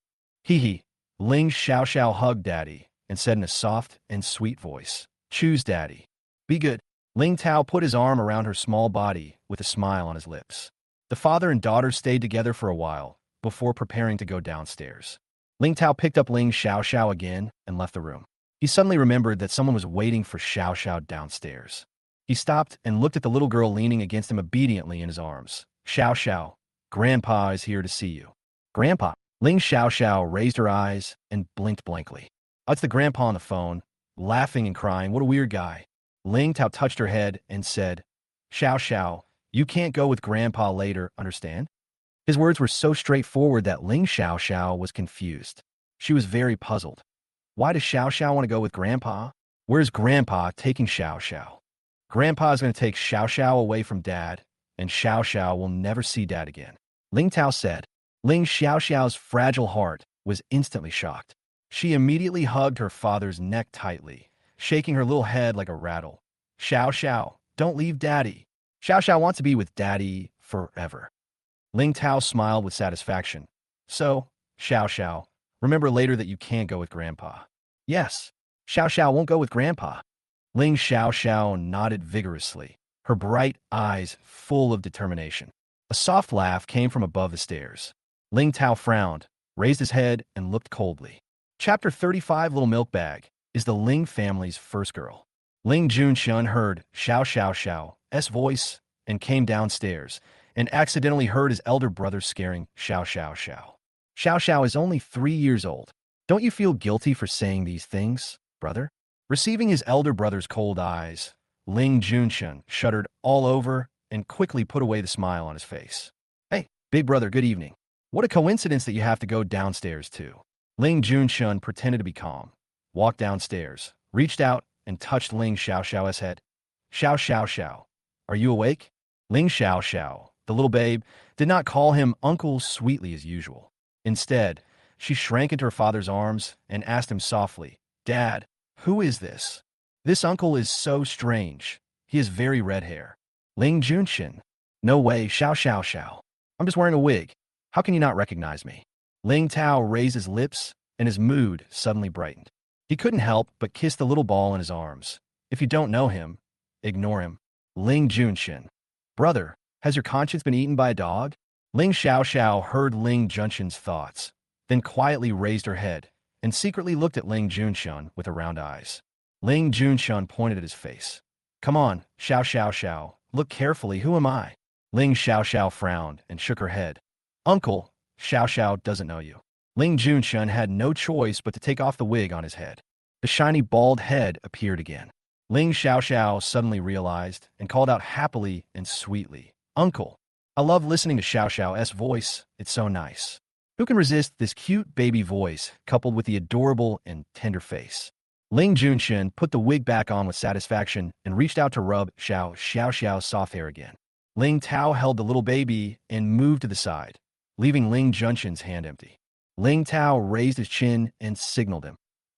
Hee. Ling Xiao hugged Daddy and said in a soft and sweet voice, Choose Daddy. Be good. Ling Tao put his arm around her small body with a smile on his lips. The father and daughter stayed together for a while before preparing to go downstairs. Ling Tao picked up Ling Xiao again and left the room. He suddenly remembered that someone was waiting for Xiao downstairs. He stopped and looked at the little girl leaning against him obediently in his arms. Xiao, Grandpa is here to see you. Grandpa? Ling Xiao raised her eyes and blinked blankly. Oh, it's the grandpa on the phone, laughing and crying. What a weird guy. Ling Tao touched her head and said, Xiao, you can't go with Grandpa later, understand? His words were so straightforward that Ling Xiao was confused. She was very puzzled. Why does Xiao want to go with Grandpa? Where's Grandpa taking Xiao? Grandpa is going to take Xiao away from Dad, and Xiao will never see Dad again. Ling Tao said. Ling Xiao's fragile heart was instantly shocked. She immediately hugged her father's neck tightly, shaking her little head like a rattle. Xiao, don't leave Daddy. Xiao wants to be with Daddy forever. Ling Tao smiled with satisfaction. So, Xiao, remember later that you can't go with Grandpa. Yes, Xiao won't go with Grandpa. Ling Xiao nodded vigorously, her bright eyes full of determination. A soft laugh came from above the stairs. Ling Tao frowned, raised his head, and looked coldly. Chapter 35 Little Milk Bag is the Ling family's first girl. Ling Junshun heard Xiao's voice and came downstairs and accidentally heard his elder brother scaring Xiao. Xiao is only 3 years old. Don't you feel guilty for saying these things, brother? Receiving his elder brother's cold eyes, Ling Junshun shuddered all over and quickly put away the smile on his face. Hey, Big brother, good evening. What a coincidence that you have to go downstairs too. Ling Junshun pretended to be calm, walked downstairs, reached out, and touched Ling Xiaoxiao's head. Xiao Xiao Xiao. Are you awake? Ling Xiao Xiao, the little babe, did not call him uncle sweetly as usual. Instead, she shrank into her father's arms and asked him softly, Dad, who is this? This uncle is so strange. He has very red hair. Ling Junxin. No way, Xiao Xiao Xiao. I'm just wearing a wig. How can you not recognize me? Ling Tao raised his lips, and his mood suddenly brightened. He couldn't help but kiss the little ball in his arms. If you don't know him, ignore him. Ling Junxin. Brother, has your conscience been eaten by a dog? Ling Xiao Xiao heard Ling Junxin's thoughts, then quietly raised her head and secretly looked at Ling Junxun with her round eyes. Ling Junxun pointed at his face. Come on, Xiao Xiao Xiao, look carefully, who am I? Ling Xiao Xiao frowned and shook her head. Uncle, Xiao Xiao doesn't know you. Ling Junxun had no choice but to take off the wig on his head. The shiny bald head appeared again. Ling Xiao Xiao suddenly realized and called out happily and sweetly, Uncle, I love listening to Xiao Xiao's voice, it's so nice. Who can resist this cute baby voice coupled with the adorable and tender face? Ling Junxun put the wig back on with satisfaction and reached out to rub Xiao Xiao's soft hair again. Ling Tao held the little baby and moved to the side, leaving Ling Junxun's hand empty. Ling Tao raised his chin and signaled him.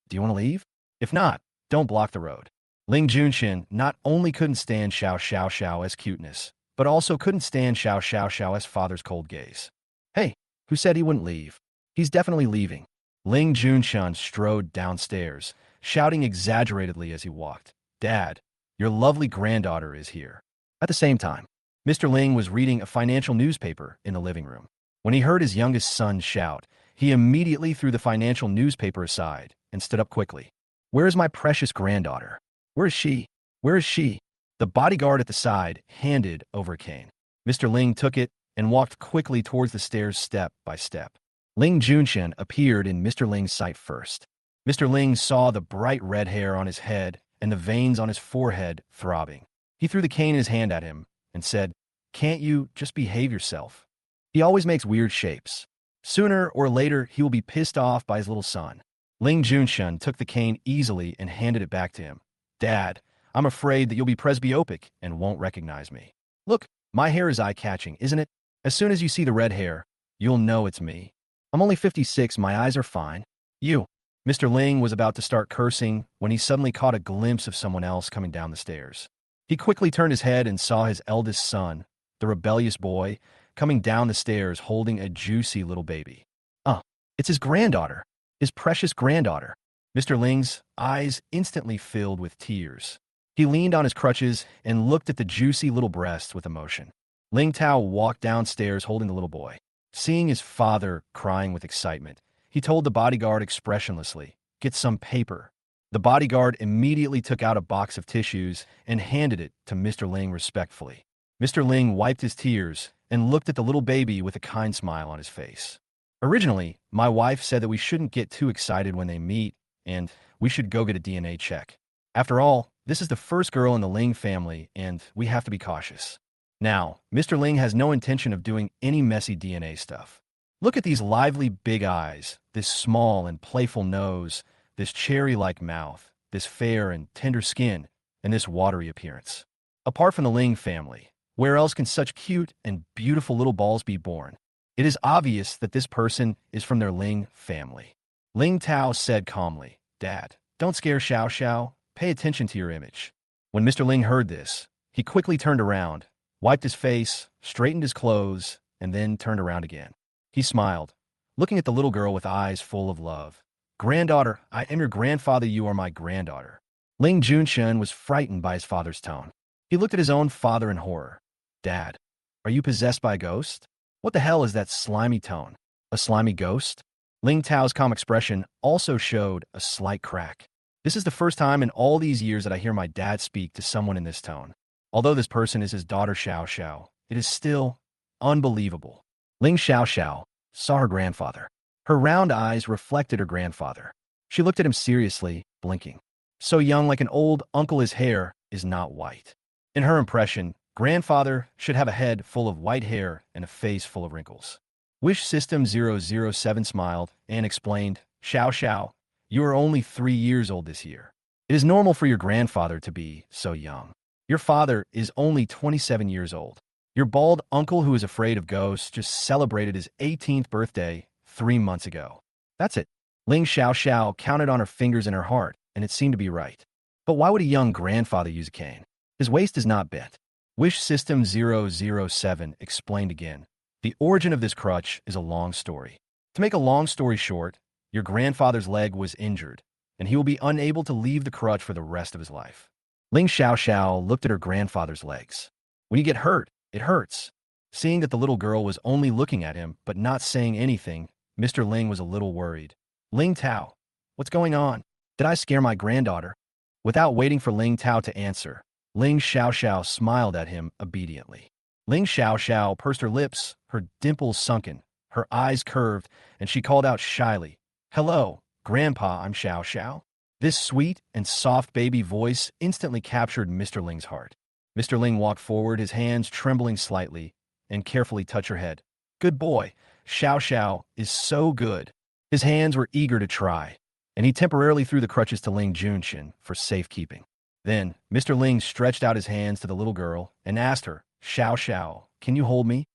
Do you want to leave? If not, don't block the road. Ling Junxun not only couldn't stand Xiao Xiao's cuteness, but also couldn't stand Xiao Xiao's father's cold gaze. Hey, who said he wouldn't leave? He's definitely leaving. Ling Junxun strode downstairs, shouting exaggeratedly as he walked. Dad, your lovely granddaughter is here. At the same time, Mr. Ling was reading a financial newspaper in the living room. When he heard his youngest son shout, he immediately threw the financial newspaper aside and stood up quickly. Where is my precious granddaughter? Where is she? Where is she? The bodyguard at the side handed over a cane. Mr. Ling took it and walked quickly towards the stairs step by step. Ling Junxun appeared in Mr. Ling's sight first. Mr. Ling saw the bright red hair on his head and the veins on his forehead throbbing. He threw the cane in his hand at him and said, Can't you just behave yourself? He always makes weird shapes. Sooner or later, he will be pissed off by his little son. Ling Junxun took the cane easily and handed it back to him. Dad, I'm afraid that you'll be presbyopic and won't recognize me. Look, my hair is eye-catching, isn't it? As soon as you see the red hair, you'll know it's me. I'm only 56, my eyes are fine. You. Mr. Ling was about to start cursing when he suddenly caught a glimpse of someone else coming down the stairs. He quickly turned his head and saw his eldest son, the rebellious boy, coming down the stairs holding a juicy little baby. It's his granddaughter, his precious granddaughter. Mr. Ling's eyes instantly filled with tears. He leaned on his crutches and looked at the juicy little breasts with emotion. Ling Tao walked downstairs holding the little boy. Seeing his father crying with excitement, he told the bodyguard expressionlessly, Get some paper. The bodyguard immediately took out a box of tissues and handed it to Mr. Ling respectfully. Mr. Ling wiped his tears and looked at the little baby with a kind smile on his face. Originally, my wife said that we shouldn't get too excited when they meet, and we should go get a DNA check. After all, this is the first girl in the Ling family, and we have to be cautious. Now, Mr. Ling has no intention of doing any messy DNA stuff. Look at these lively big eyes, this small and playful nose, this cherry-like mouth, this fair and tender skin, and this watery appearance. Apart from the Ling family, where else can such cute and beautiful little balls be born? It is obvious that this person is from their Ling family. Ling Tao said calmly, Dad, don't scare Xiao Xiao. Pay attention to your image. When Mr. Ling heard this, he quickly turned around, wiped his face, straightened his clothes, and then turned around again. He smiled, looking at the little girl with eyes full of love. Granddaughter, I am your grandfather, you are my granddaughter. Ling Junxun was frightened by his father's tone. He looked at his own father in horror. Dad, are you possessed by a ghost? What the hell is that slimy tone? A slimy ghost? Ling Tao's calm expression also showed a slight crack. This is the first time in all these years that I hear my dad speak to someone in this tone. Although this person is his daughter Xiao Xiao, it is still unbelievable. Ling Xiao Xiao saw her grandfather. Her round eyes reflected her grandfather. She looked at him seriously, blinking. So young like an old uncle, his hair is not white. In her impression, Grandfather should have a head full of white hair and a face full of wrinkles. Wish System 007 smiled and explained, Xiao Xiao, you are only 3 years old this year. It is normal for your grandfather to be so young. Your father is only 27 years old. Your bald uncle who is afraid of ghosts just celebrated his 18th birthday 3 months ago. That's it. Ling Xiao Xiao counted on her fingers in her heart, and it seemed to be right. But why would a young grandfather use a cane? His waist is not bent. Wish System 007 explained again. The origin of this crutch is a long story. To make a long story short, your grandfather's leg was injured, and he will be unable to leave the crutch for the rest of his life. Ling Xiao Xiao looked at her grandfather's legs. When you get hurt, it hurts. Seeing that the little girl was only looking at him but not saying anything, Mr. Ling was a little worried. Ling Tao, what's going on? Did I scare my granddaughter? Without waiting for Ling Tao to answer, Ling Xiao Xiao smiled at him obediently. Ling Xiao Xiao pursed her lips, her dimples sunken, her eyes curved, and she called out shyly, Hello, Grandpa, I'm Xiao Xiao. This sweet and soft baby voice instantly captured Mr. Ling's heart. Mr. Ling walked forward, his hands trembling slightly, and carefully touched her head. Good boy, Xiao Xiao is so good. His hands were eager to try, and he temporarily threw the crutches to Ling Junshin for safekeeping. Then, Mr. Ling stretched out his hands to the little girl and asked her, Xiao Xiao, can you hold me?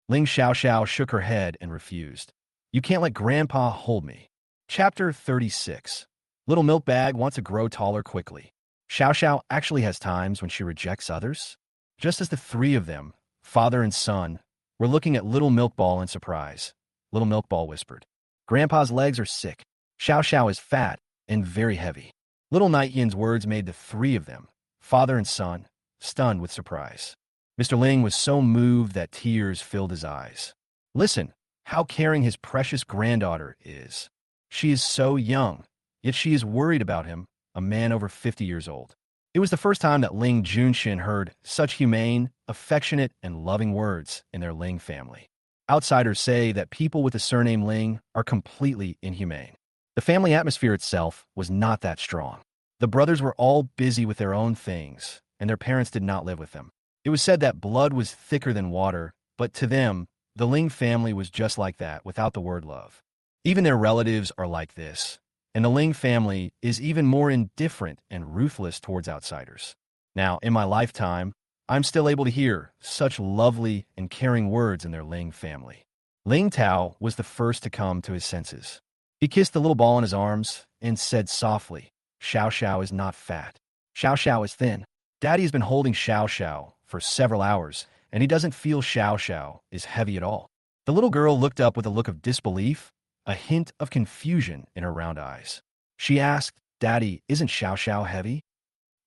Ling Xiao Xiao shook her head and refused. You can't let Grandpa hold me. Chapter 36. Little Milk Bag wants to grow taller quickly. Xiao Xiao actually has times when she rejects others. Just as the three of them, father and son, were looking at Little Milk Ball in surprise, Little Milk Ball whispered, Grandpa's legs are sick. Xiao Xiao is fat and very heavy. Little Night Yin's words made the three of them, father and son, stunned with surprise. Mr. Ling was so moved that tears filled his eyes. Listen, how caring his precious granddaughter is. She is so young, yet she is worried about him, a man over 50 years old. It was the first time that Ling Junshin heard such humane, affectionate, and loving words in their Ling family. Outsiders say that people with the surname Ling are completely inhumane. The family atmosphere itself was not that strong. The brothers were all busy with their own things, and their parents did not live with them. It was said that blood was thicker than water, but to them, the Ling family was just like that without the word love. Even their relatives are like this, and the Ling family is even more indifferent and ruthless towards outsiders. Now, in my lifetime, I'm still able to hear such lovely and caring words in their Ling family. Ling Tao was the first to come to his senses. He kissed the little ball in his arms and said softly, Xiao Xiao is not fat. Xiao Xiao is thin. Daddy has been holding Xiao Xiao for several hours, and he doesn't feel Xiao Xiao is heavy at all. The little girl looked up with a look of disbelief, a hint of confusion in her round eyes. She asked, Daddy, isn't Xiao Xiao heavy?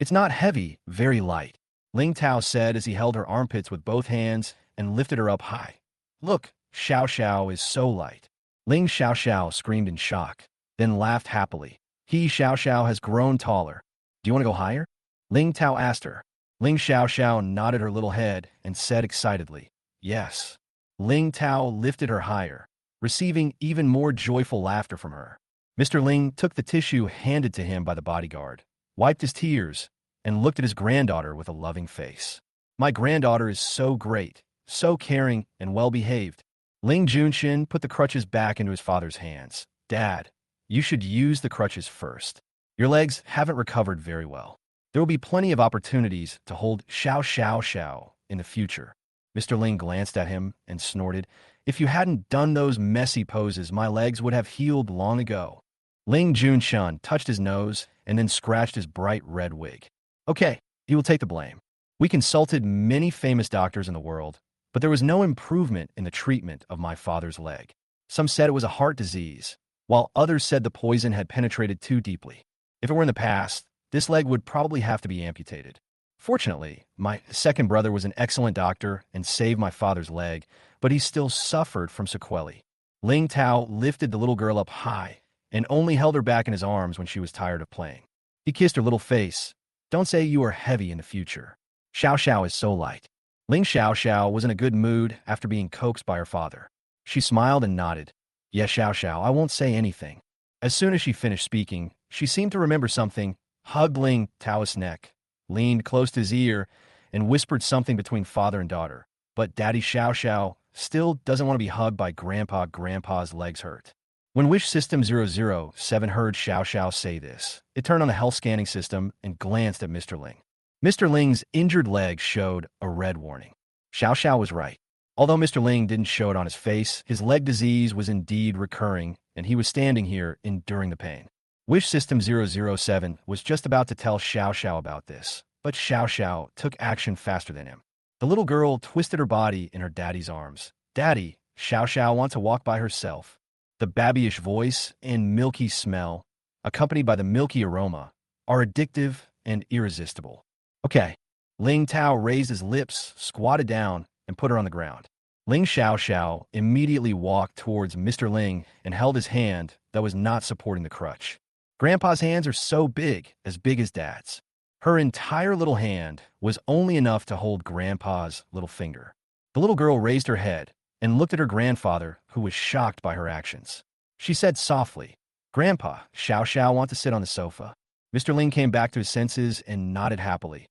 It's not heavy, very light, Ling Tao said as he held her armpits with both hands and lifted her up high. Look, Xiao Xiao is so light. Ling Xiao Xiao screamed in shock, then laughed happily. Xiao Xiao has grown taller. Do you want to go higher? Ling Tao asked her. Ling Xiao Xiao nodded her little head and said excitedly, Yes. Ling Tao lifted her higher, receiving even more joyful laughter from her. Mr. Ling took the tissue handed to him by the bodyguard, wiped his tears, and looked at his granddaughter with a loving face. My granddaughter is so great, so caring and well-behaved. Ling Junshin put the crutches back into his father's hands. Dad, you should use the crutches first. Your legs haven't recovered very well. There will be plenty of opportunities to hold Xiao Xiao Xiao in the future. Mr. Ling glanced at him and snorted, If you hadn't done those messy poses, my legs would have healed long ago. Ling Junshan touched his nose and then scratched his bright red wig. Okay, he will take the blame. We consulted many famous doctors in the world, but there was no improvement in the treatment of my father's leg. Some said it was a heart disease, while others said the poison had penetrated too deeply. If it were in the past, this leg would probably have to be amputated. Fortunately, my second brother was an excellent doctor and saved my father's leg, but he still suffered from sequelae. Ling Tao lifted the little girl up high and only held her back in his arms when she was tired of playing. He kissed her little face. Don't say you are heavy in the future. Xiao Xiao is so light. Ling Xiao Xiao was in a good mood after being coaxed by her father. She smiled and nodded. Yes, Xiao Xiao, I won't say anything. As soon as she finished speaking, she seemed to remember something, hugged Ling Tao's neck, leaned close to his ear, and whispered something between father and daughter. But Daddy Xiao Xiao still doesn't want to be hugged by Grandpa. Grandpa's legs hurt. When Wish System 007 heard Xiao Xiao say this, it turned on the health scanning system and glanced at Mr. Ling. Mr. Ling's injured leg showed a red warning. Xiao Xiao was right. Although Mr. Ling didn't show it on his face, his leg disease was indeed recurring, and he was standing here enduring the pain. Wish System 007 was just about to tell Xiao Xiao about this, but Xiao Xiao took action faster than him. The little girl twisted her body in her daddy's arms. Daddy, Xiao Xiao wants to walk by herself. The babyish voice and milky smell, accompanied by the milky aroma, are addictive and irresistible. Okay. Ling Tao raised his lips, squatted down, and put her on the ground. Ling Xiao Xiao immediately walked towards Mr. Ling and held his hand that was not supporting the crutch. Grandpa's hands are so big as Dad's. Her entire little hand was only enough to hold Grandpa's little finger. The little girl raised her head and looked at her grandfather, who was shocked by her actions. She said softly, "Grandpa, Xiao Xiao wants to sit on the sofa." Mr. Ling came back to his senses and nodded happily.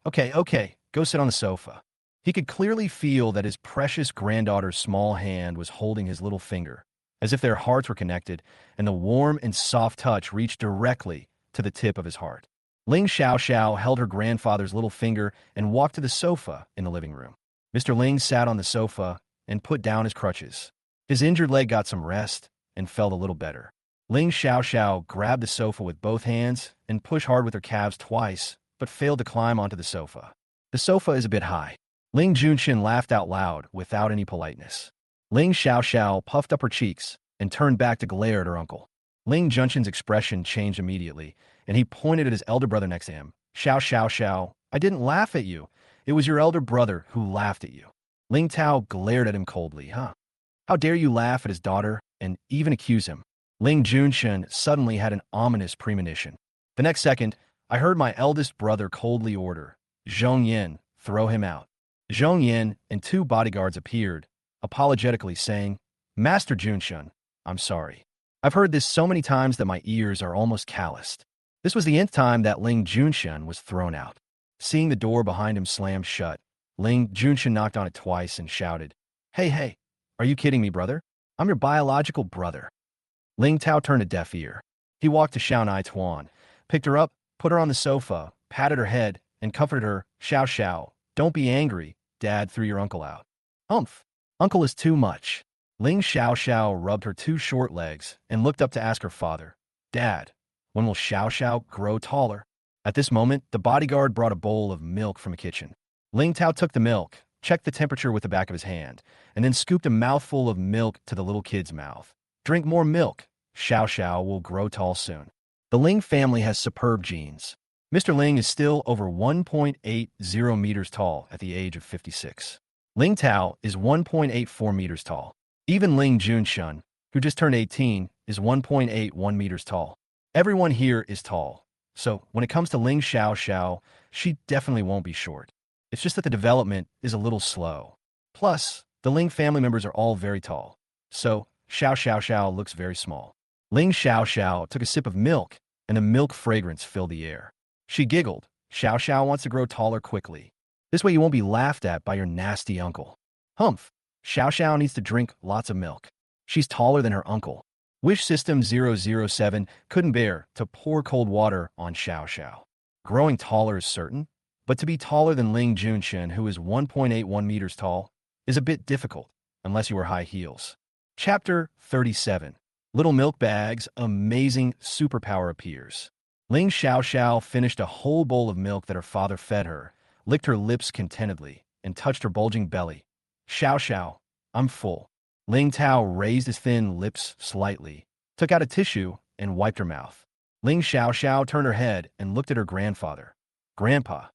Okay, go sit on the sofa. He could clearly feel that his precious granddaughter's small hand was holding his little finger, as if their hearts were connected, and the warm and soft touch reached directly to the tip of his heart. Ling Xiao Xiao held her grandfather's little finger and walked to the sofa in the living room. Mr. Ling sat on the sofa and put down his crutches. His injured leg got some rest and felt a little better. Ling Xiao Xiao grabbed the sofa with both hands and pushed hard with her calves twice, but failed to climb onto the sofa. The sofa is a bit high. Ling Junshin laughed out loud without any politeness. Ling Xiao Xiao puffed up her cheeks and turned back to glare at her uncle. Ling Junshin's expression changed immediately, and he pointed at his elder brother next to him. Xiao Xiao Xiao, I didn't laugh at you. It was your elder brother who laughed at you. Ling Tao glared at him coldly. How dare you laugh at his daughter and even accuse him? Ling Junshin suddenly had an ominous premonition. The next second, I heard my eldest brother coldly order, Zhong Yin, throw him out. Zhong Yin and two bodyguards appeared, apologetically saying, Master Junshin, I'm sorry. I've heard this so many times that my ears are almost calloused. This was the nth time that Ling Junshin was thrown out. Seeing the door behind him slam shut, Ling Junshin knocked on it twice and shouted, Hey, are you kidding me, brother? I'm your biological brother. Ling Tao turned a deaf ear. He walked to Xiao Nai Tuan, picked her up, put her on the sofa, patted her head, and comforted her. Xiao Xiao, don't be angry. Dad threw your uncle out. Humph. Uncle is too much. Ling Xiao Xiao rubbed her two short legs and looked up to ask her father, Dad, when will Xiao Xiao grow taller? At this moment, the bodyguard brought a bowl of milk from the kitchen. Ling Tao took the milk, checked the temperature with the back of his hand, and then scooped a mouthful of milk to the little kid's mouth. Drink more milk. Xiao Xiao will grow tall soon. The Ling family has superb genes. Mr. Ling is still over 1.80 meters tall at the age of 56. Ling Tao is 1.84 meters tall. Even Ling Junshun, who just turned 18, is 1.81 meters tall. Everyone here is tall. So when it comes to Ling Xiao Xiao, she definitely won't be short. It's just that the development is a little slow. Plus, the Ling family members are all very tall. So Xiao Xiao Xiao looks very small. Ling Xiao Xiao took a sip of milk, and the milk fragrance filled the air. She giggled. Xiao Xiao wants to grow taller quickly. This way you won't be laughed at by your nasty uncle. Humph. Xiao Xiao needs to drink lots of milk. She's taller than her uncle. Wish System 007 couldn't bear to pour cold water on Xiao Xiao. Growing taller is certain, but to be taller than Ling Junshin, who is 1.81 meters tall, is a bit difficult, unless you wear high heels. Chapter 37. Little Milk Bag's amazing superpower appears. Ling Xiao Xiao finished a whole bowl of milk that her father fed her, licked her lips contentedly, and touched her bulging belly. Xiao Xiao, I'm full. Ling Tao raised his thin lips slightly, took out a tissue, and wiped her mouth. Ling Xiao Xiao turned her head and looked at her grandfather. Grandpa,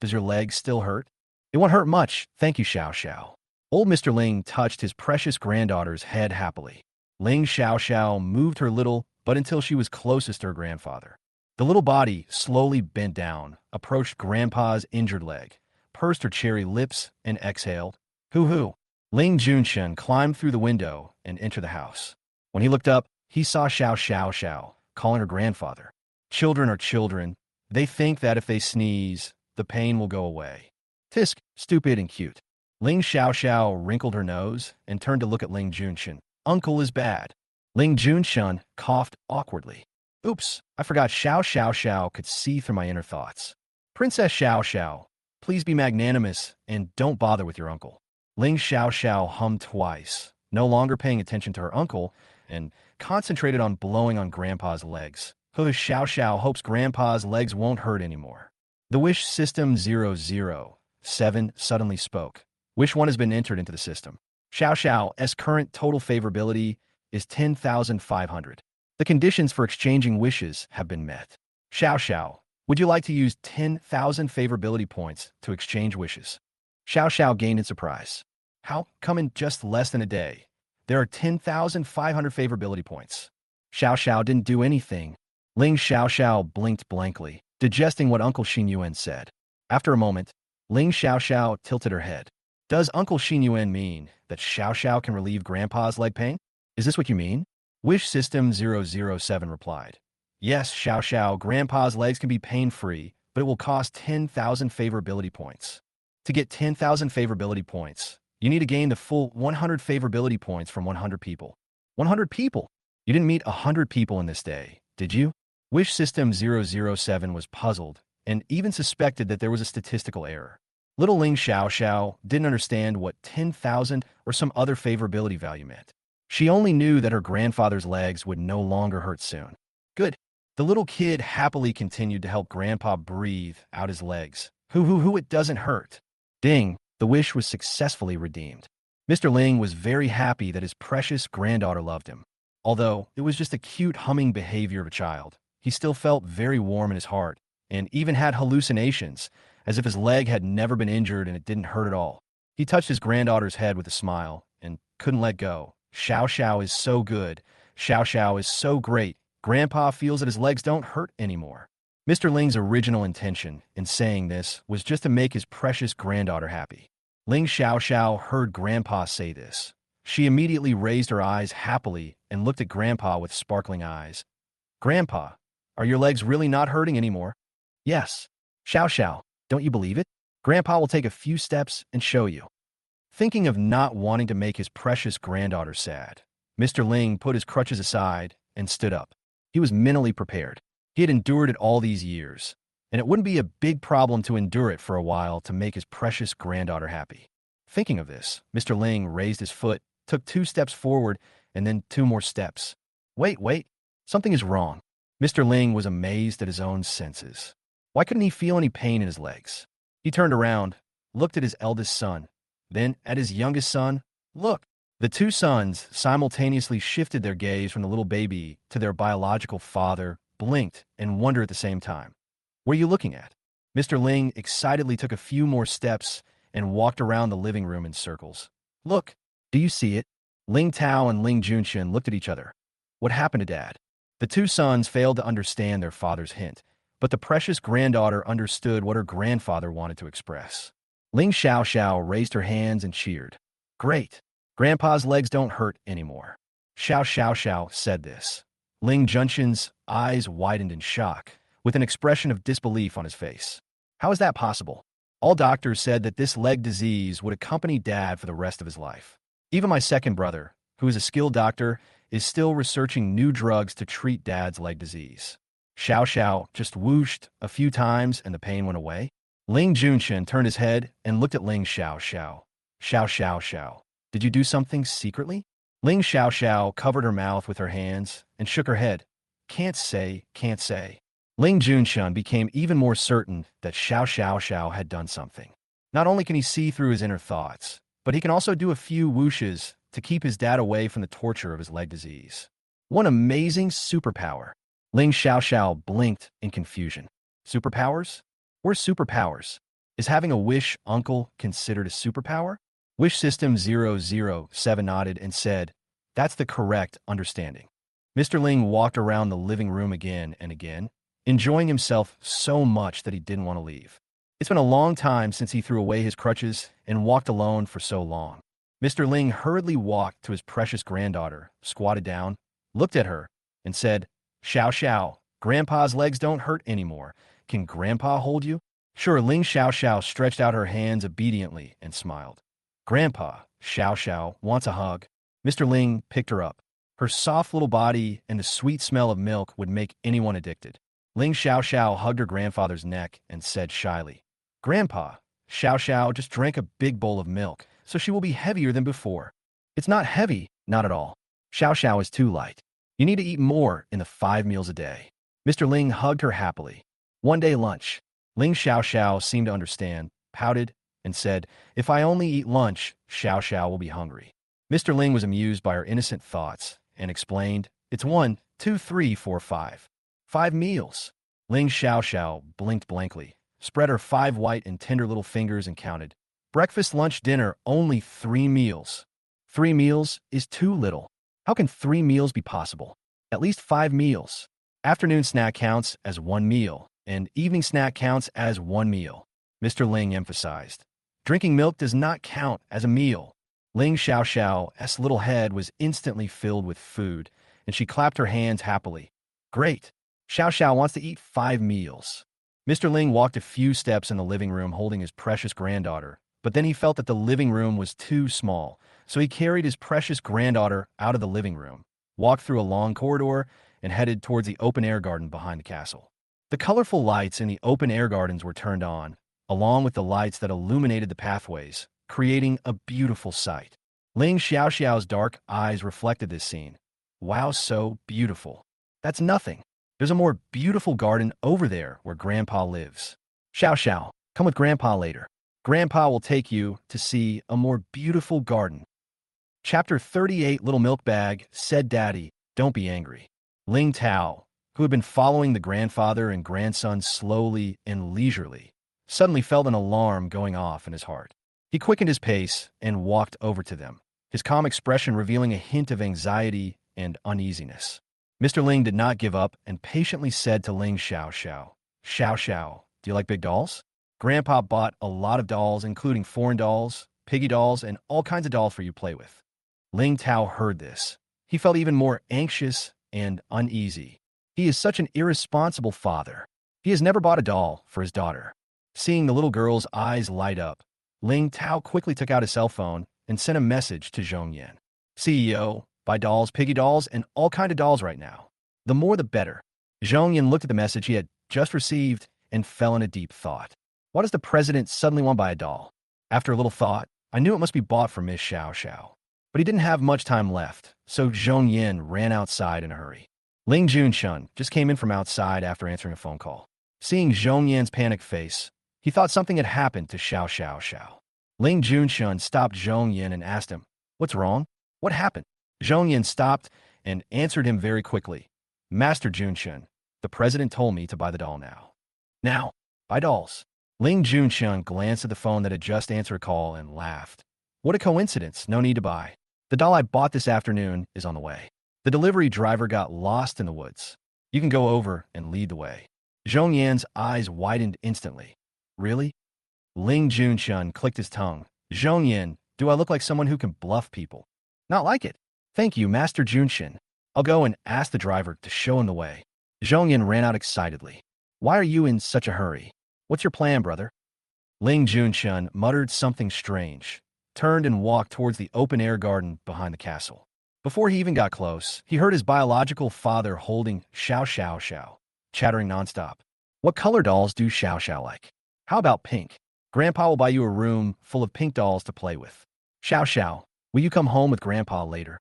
does your leg still hurt? It won't hurt much, thank you, Xiao Xiao. Old Mr. Ling touched his precious granddaughter's head happily. Ling Xiao Xiao moved her little, but until she was closest to her grandfather. The little body slowly bent down, approached Grandpa's injured leg, pursed her cherry lips, and exhaled. Hoo-hoo. Ling Junshin climbed through the window and entered the house. When he looked up, he saw Xiao Xiao Xiao, calling her grandfather. Children are children. They think that if they sneeze, the pain will go away. Tisk, stupid and cute. Ling Xiaoxiao wrinkled her nose and turned to look at Ling Junshun. Uncle is bad. Ling Junshun coughed awkwardly. Oops, I forgot Xiao could see through my inner thoughts. Princess Xiao, please be magnanimous and don't bother with your uncle. Ling Xiao hummed twice, no longer paying attention to her uncle, and concentrated on blowing on Grandpa's legs. Xiao hopes Grandpa's legs won't hurt anymore. The Wish System 007 suddenly spoke. Wish 1 has been entered into the system. Xiao's current total favorability is 10,500. The conditions for exchanging wishes have been met. Xiao, would you like to use 10,000 favorability points to exchange wishes? Xiao gained in surprise. How come in just less than a day? There are 10,500 favorability points. Xiao didn't do anything. Ling Xiao blinked blankly, digesting what Uncle Xin Yuan said. After a moment, Ling Xiao tilted her head. Does Uncle Xin Yuan mean that Xiao can relieve Grandpa's leg pain? Is this what you mean? Wish System 007 replied. Yes, Xiao, Grandpa's legs can be pain-free, but it will cost 10,000 favorability points. To get 10,000 favorability points, you need to gain the full 100 favorability points from 100 people. 100 people? You didn't meet 100 people in this day, did you? Wish System 007 was puzzled and even suspected that there was a statistical error. Little Ling Xiao didn't understand what 10,000 or some other favorability value meant. She only knew that her grandfather's legs would no longer hurt soon. Good. The little kid happily continued to help Grandpa breathe out his legs. Hoo, it doesn't hurt. Ding, the wish was successfully redeemed. Mr. Ling was very happy that his precious granddaughter loved him. Although it was just a cute humming behavior of a child, he still felt very warm in his heart and even had hallucinations, as if his leg had never been injured and it didn't hurt at all. He touched his granddaughter's head with a smile and couldn't let go. Xiao is so good. Xiao is so great. Grandpa feels that his legs don't hurt anymore. Mr. Ling's original intention in saying this was just to make his precious granddaughter happy. Ling Xiao heard Grandpa say this. She immediately raised her eyes happily and looked at Grandpa with sparkling eyes. Grandpa, are your legs really not hurting anymore? Yes. Xiao, don't you believe it? Grandpa will take a few steps and show you. Thinking of not wanting to make his precious granddaughter sad, Mr. Ling put his crutches aside and stood up. He was mentally prepared. He had endured it all these years, and it wouldn't be a big problem to endure it for a while to make his precious granddaughter happy. Thinking of this, Mr. Ling raised his foot, took 2 steps forward, and then 2 more steps. Wait, something is wrong. Mr. Ling was amazed at his own senses. Why couldn't he feel any pain in his legs? He turned around, looked at his eldest son, then at his youngest son. Look! The 2 sons simultaneously shifted their gaze from the little baby to their biological father, blinked, and wondered at the same time. What are you looking at? Mr. Ling excitedly took a few more steps and walked around the living room in circles. Look! Do you see it? Ling Tao and Ling Junshun looked at each other. What happened to Dad? The 2 sons failed to understand their father's hint, but the precious granddaughter understood what her grandfather wanted to express. Ling Xiao raised her hands and cheered. Great! Grandpa's legs don't hurt anymore. Xiao said this. Ling Junshun's eyes widened in shock, with an expression of disbelief on his face. How is that possible? All doctors said that this leg disease would accompany Dad for the rest of his life. Even my second brother, who is a skilled doctor, is still researching new drugs to treat Dad's leg disease. Xiao just whooshed a few times and the pain went away. Ling Junshun turned his head and looked at Ling Xiao. Xiao. Did you do something secretly? Ling Xiao covered her mouth with her hands and shook her head. Can't say. Ling Junshun became even more certain that Xiao had done something. Not only can he see through his inner thoughts, but he can also do a few whooshes to keep his dad away from the torture of his leg disease. What amazing superpower! Ling Xiao blinked in confusion. Superpowers? Where's superpowers? Is having a wish uncle considered a superpower? Wish System 007 nodded and said, that's the correct understanding. Mr. Ling walked around the living room again and again, enjoying himself so much that he didn't want to leave. It's been a long time since he threw away his crutches and walked alone for so long. Mr. Ling hurriedly walked to his precious granddaughter, squatted down, looked at her, and said, Xiao, Grandpa's legs don't hurt anymore. Can Grandpa hold you? Sure, Ling Xiao stretched out her hands obediently and smiled. Grandpa, Xiao wants a hug. Mr. Ling picked her up. Her soft little body and the sweet smell of milk would make anyone addicted. Ling Xiao hugged her grandfather's neck and said shyly, Grandpa, Xiao just drank a big bowl of milk, so she will be heavier than before. It's not heavy, not at all. Xiao is too light. You need to eat more in the 5 meals a day. Mr. Ling hugged her happily. One day lunch. Ling Xiao seemed to understand, pouted, and said, If I only eat lunch, Xiao will be hungry. Mr. Ling was amused by her innocent thoughts and explained, It's 1, 2, 3, 4, 5. 5 meals. Ling Xiao blinked blankly, spread her 5 white and tender little fingers and counted. Breakfast, lunch, dinner, only 3 meals. 3 meals is too little. How can 3 meals be possible? At least 5 meals. Afternoon snack counts as 1 meal, and evening snack counts as 1 meal. Mr. Ling emphasized. Drinking milk does not count as a meal. Ling Xiao's little head was instantly filled with food, and she clapped her hands happily. Great! Xiao wants to eat 5 meals. Mr. Ling walked a few steps in the living room holding his precious granddaughter, but then he felt that the living room was too small, so he carried his precious granddaughter out of the living room, walked through a long corridor, and headed towards the open-air garden behind the castle. The colorful lights in the open-air gardens were turned on, along with the lights that illuminated the pathways, creating a beautiful sight. Ling Xiao's dark eyes reflected this scene. Wow, so beautiful. That's nothing. There's a more beautiful garden over there where Grandpa lives. Xiao, come with Grandpa later. Grandpa will take you to see a more beautiful garden. Chapter 38 Little Milk Bag said, Daddy, don't be angry. Ling Tao, who had been following the grandfather and grandson slowly and leisurely, suddenly felt an alarm going off in his heart. He quickened his pace and walked over to them, his calm expression revealing a hint of anxiety and uneasiness. Mr. Ling did not give up and patiently said to Ling Xiao, do you like big dolls? Grandpa bought a lot of dolls, including foreign dolls, piggy dolls, and all kinds of dolls for you to play with. Ling Tao heard this. He felt even more anxious and uneasy. He is such an irresponsible father. He has never bought a doll for his daughter. Seeing the little girl's eyes light up, Ling Tao quickly took out his cell phone and sent a message to Zhong Yan. CEO, buy dolls, piggy dolls, and all kinds of dolls right now. The more the better. Zhong Yan looked at the message he had just received and fell in a deep thought. Why does the president suddenly want to buy a doll? After a little thought, I knew it must be bought for Miss Xiao. But he didn't have much time left, so Zhong Yan ran outside in a hurry. Ling Junshun just came in from outside after answering a phone call. Seeing Zhong Yan's panicked face, he thought something had happened to Xiao. Ling Junshun stopped Zhong Yan and asked him, What's wrong? What happened? Zhong Yan stopped and answered him very quickly. Master Junshun, the president told me to buy the doll now. Now, buy dolls. Ling Junshun glanced at the phone that had just answered a call and laughed. What a coincidence, no need to buy. The doll I bought this afternoon is on the way. The delivery driver got lost in the woods. You can go over and lead the way. Zhong Yan's eyes widened instantly. Really? Ling Junshun clicked his tongue. Zhong Yan, do I look like someone who can bluff people? Not like it. Thank you, Master Junshun. I'll go and ask the driver to show him the way. Zhong Yan ran out excitedly. Why are you in such a hurry? What's your plan, brother? Ling Junshun muttered something strange, turned and walked towards the open-air garden behind the castle. Before he even got close, he heard his biological father holding Xiao, chattering nonstop. What color dolls do Xiao like? How about pink? Grandpa will buy you a room full of pink dolls to play with. Xiao, will you come home with Grandpa later?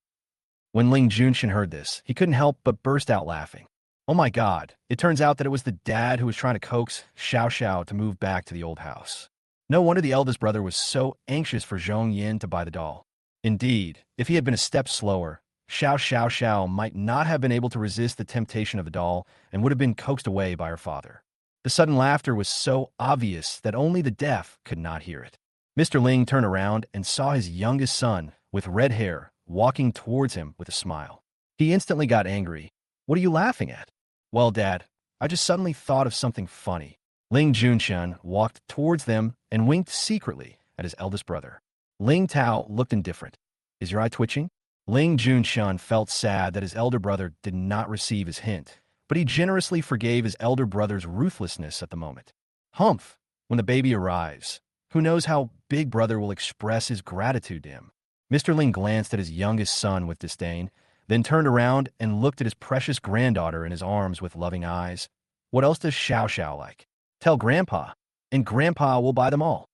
When Ling Junshun heard this, he couldn't help but burst out laughing. Oh my God, it turns out that it was the dad who was trying to coax Xiao to move back to the old house. No wonder the eldest brother was so anxious for Zhong Yan to buy the doll. Indeed, if he had been a step slower, Xiao might not have been able to resist the temptation of the doll and would have been coaxed away by her father. The sudden laughter was so obvious that only the deaf could not hear it. Mr. Ling turned around and saw his youngest son, with red hair, walking towards him with a smile. He instantly got angry. What are you laughing at? Well, Dad, I just suddenly thought of something funny. Ling Junshun walked towards them and winked secretly at his eldest brother. Ling Tao looked indifferent. Is your eye twitching? Ling Junshun felt sad that his elder brother did not receive his hint, but he generously forgave his elder brother's ruthlessness at the moment. Humph! when the baby arrives. Who knows how Big Brother will express his gratitude to him? Mr. Ling glanced at his youngest son with disdain, then turned around and looked at his precious granddaughter in his arms with loving eyes. What else does Xiao Xiao like? Tell Grandpa, and Grandpa will buy them all.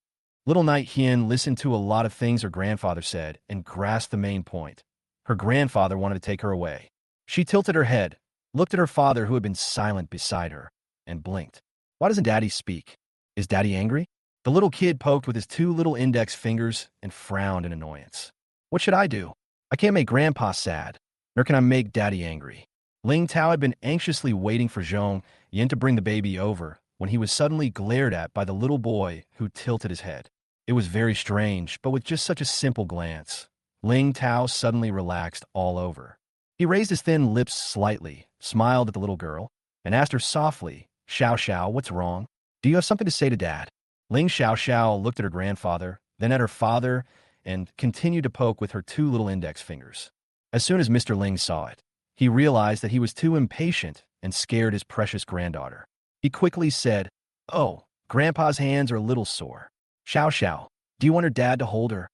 Little Night Hien listened to a lot of things her grandfather said and grasped the main point. Her grandfather wanted to take her away. She tilted her head, looked at her father who had been silent beside her, and blinked. Why doesn't Daddy speak? Is Daddy angry? The little kid poked with his two little index fingers and frowned in annoyance. What should I do? I can't make Grandpa sad, nor can I make Daddy angry. Ling Tao had been anxiously waiting for Zhong Yin to bring the baby over when he was suddenly glared at by the little boy who tilted his head. It was very strange, but with just such a simple glance, Ling Tao suddenly relaxed all over. He raised his thin lips slightly, smiled at the little girl, and asked her softly, Xiao Xiao, what's wrong? Do you have something to say to Dad? Ling Xiao Xiao looked at her grandfather, then at her father, and continued to poke with her two little index fingers. As soon as Mr. Ling saw it, he realized that he was too impatient and scared his precious granddaughter. He quickly said, Oh, Grandpa's hands are a little sore. Xiao Xiao, do you want her dad to hold her?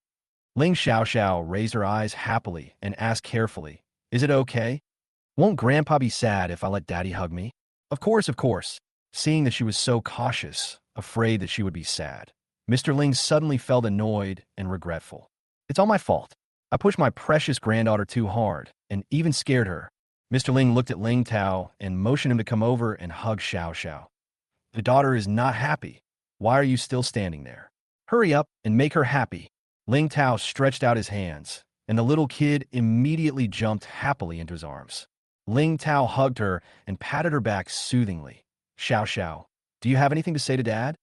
Ling Xiao Xiao raised her eyes happily and asked carefully, Is it okay? Won't Grandpa be sad if I let Daddy hug me? Of course, of course. Seeing that she was so cautious, afraid that she would be sad, Mr. Ling suddenly felt annoyed and regretful. It's all my fault. I pushed my precious granddaughter too hard and even scared her. Mr. Ling looked at Ling Tao and motioned him to come over and hug Xiao Xiao. The daughter is not happy. Why are you still standing there? Hurry up and make her happy. Ling Tao stretched out his hands, and the little kid immediately jumped happily into his arms. Ling Tao hugged her and patted her back soothingly. Xiao Xiao, do you have anything to say to Dad?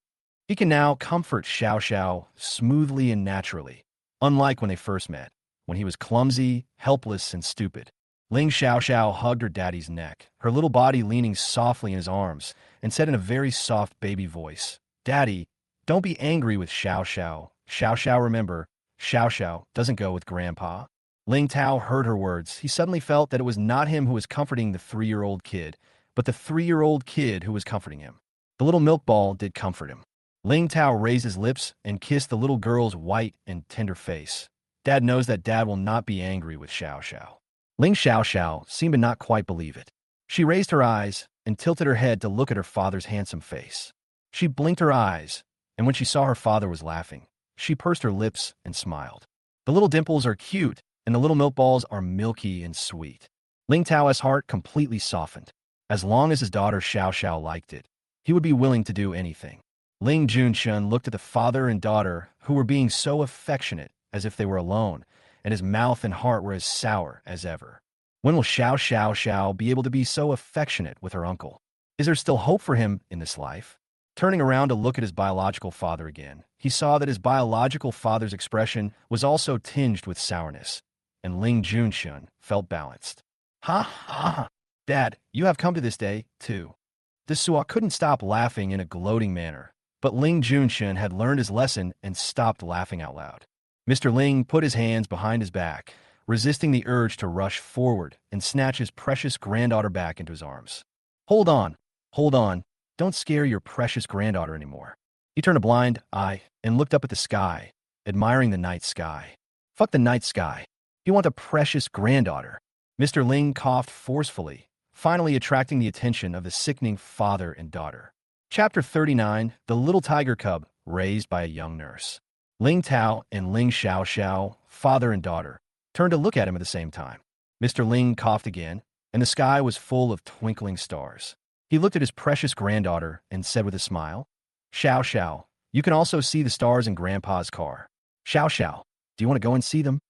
He can now comfort Xiao Xiao smoothly and naturally, unlike when they first met, when he was clumsy, helpless, and stupid. Ling Xiao Xiao hugged her daddy's neck, her little body leaning softly in his arms, and said in a very soft baby voice, Daddy, don't be angry with Xiao Xiao. Xiao Xiao, remember, Xiao Xiao doesn't go with Grandpa. Ling Tao heard her words. He suddenly felt that it was not him who was comforting the 3-year-old kid, but the 3-year-old kid who was comforting him. The little milk ball did comfort him. Ling Tao raised his lips and kissed the little girl's white and tender face. Dad knows that Dad will not be angry with Xiao Xiao. Ling Xiao Xiao seemed to not quite believe it. She raised her eyes and tilted her head to look at her father's handsome face. She blinked her eyes, and when she saw her father was laughing, she pursed her lips and smiled. The little dimples are cute, and the little milk balls are milky and sweet. Ling Tao's heart completely softened. As long as his daughter Xiao Xiao liked it, he would be willing to do anything. Ling Junshun looked at the father and daughter who were being so affectionate as if they were alone, and his mouth and heart were as sour as ever. When will Xiao Xiao Xiao be able to be so affectionate with her uncle? Is there still hope for him in this life? Turning around to look at his biological father again, he saw that his biological father's expression was also tinged with sourness, and Ling Junshun felt balanced. Ha ha ha! Dad, you have come to this day, too. The Suo couldn't stop laughing in a gloating manner, but Ling Junshun had learned his lesson and stopped laughing out loud. Mr. Ling put his hands behind his back, resisting the urge to rush forward and snatch his precious granddaughter back into his arms. Hold on, don't scare your precious granddaughter anymore. He turned a blind eye and looked up at the sky, admiring the night sky. Fuck the night sky. You want the precious granddaughter. Mr. Ling coughed forcefully, finally attracting the attention of the sickening father and daughter. Chapter 39, The Little Tiger Cub, Raised by a Young Nurse. Ling Tao and Ling Xiao Xiao, father and daughter, turned to look at him at the same time. Mr. Ling coughed again, and the sky was full of twinkling stars. He looked at his precious granddaughter and said with a smile, Xiao Xiao, you can also see the stars in Grandpa's car. Xiao Xiao, do you want to go and see them?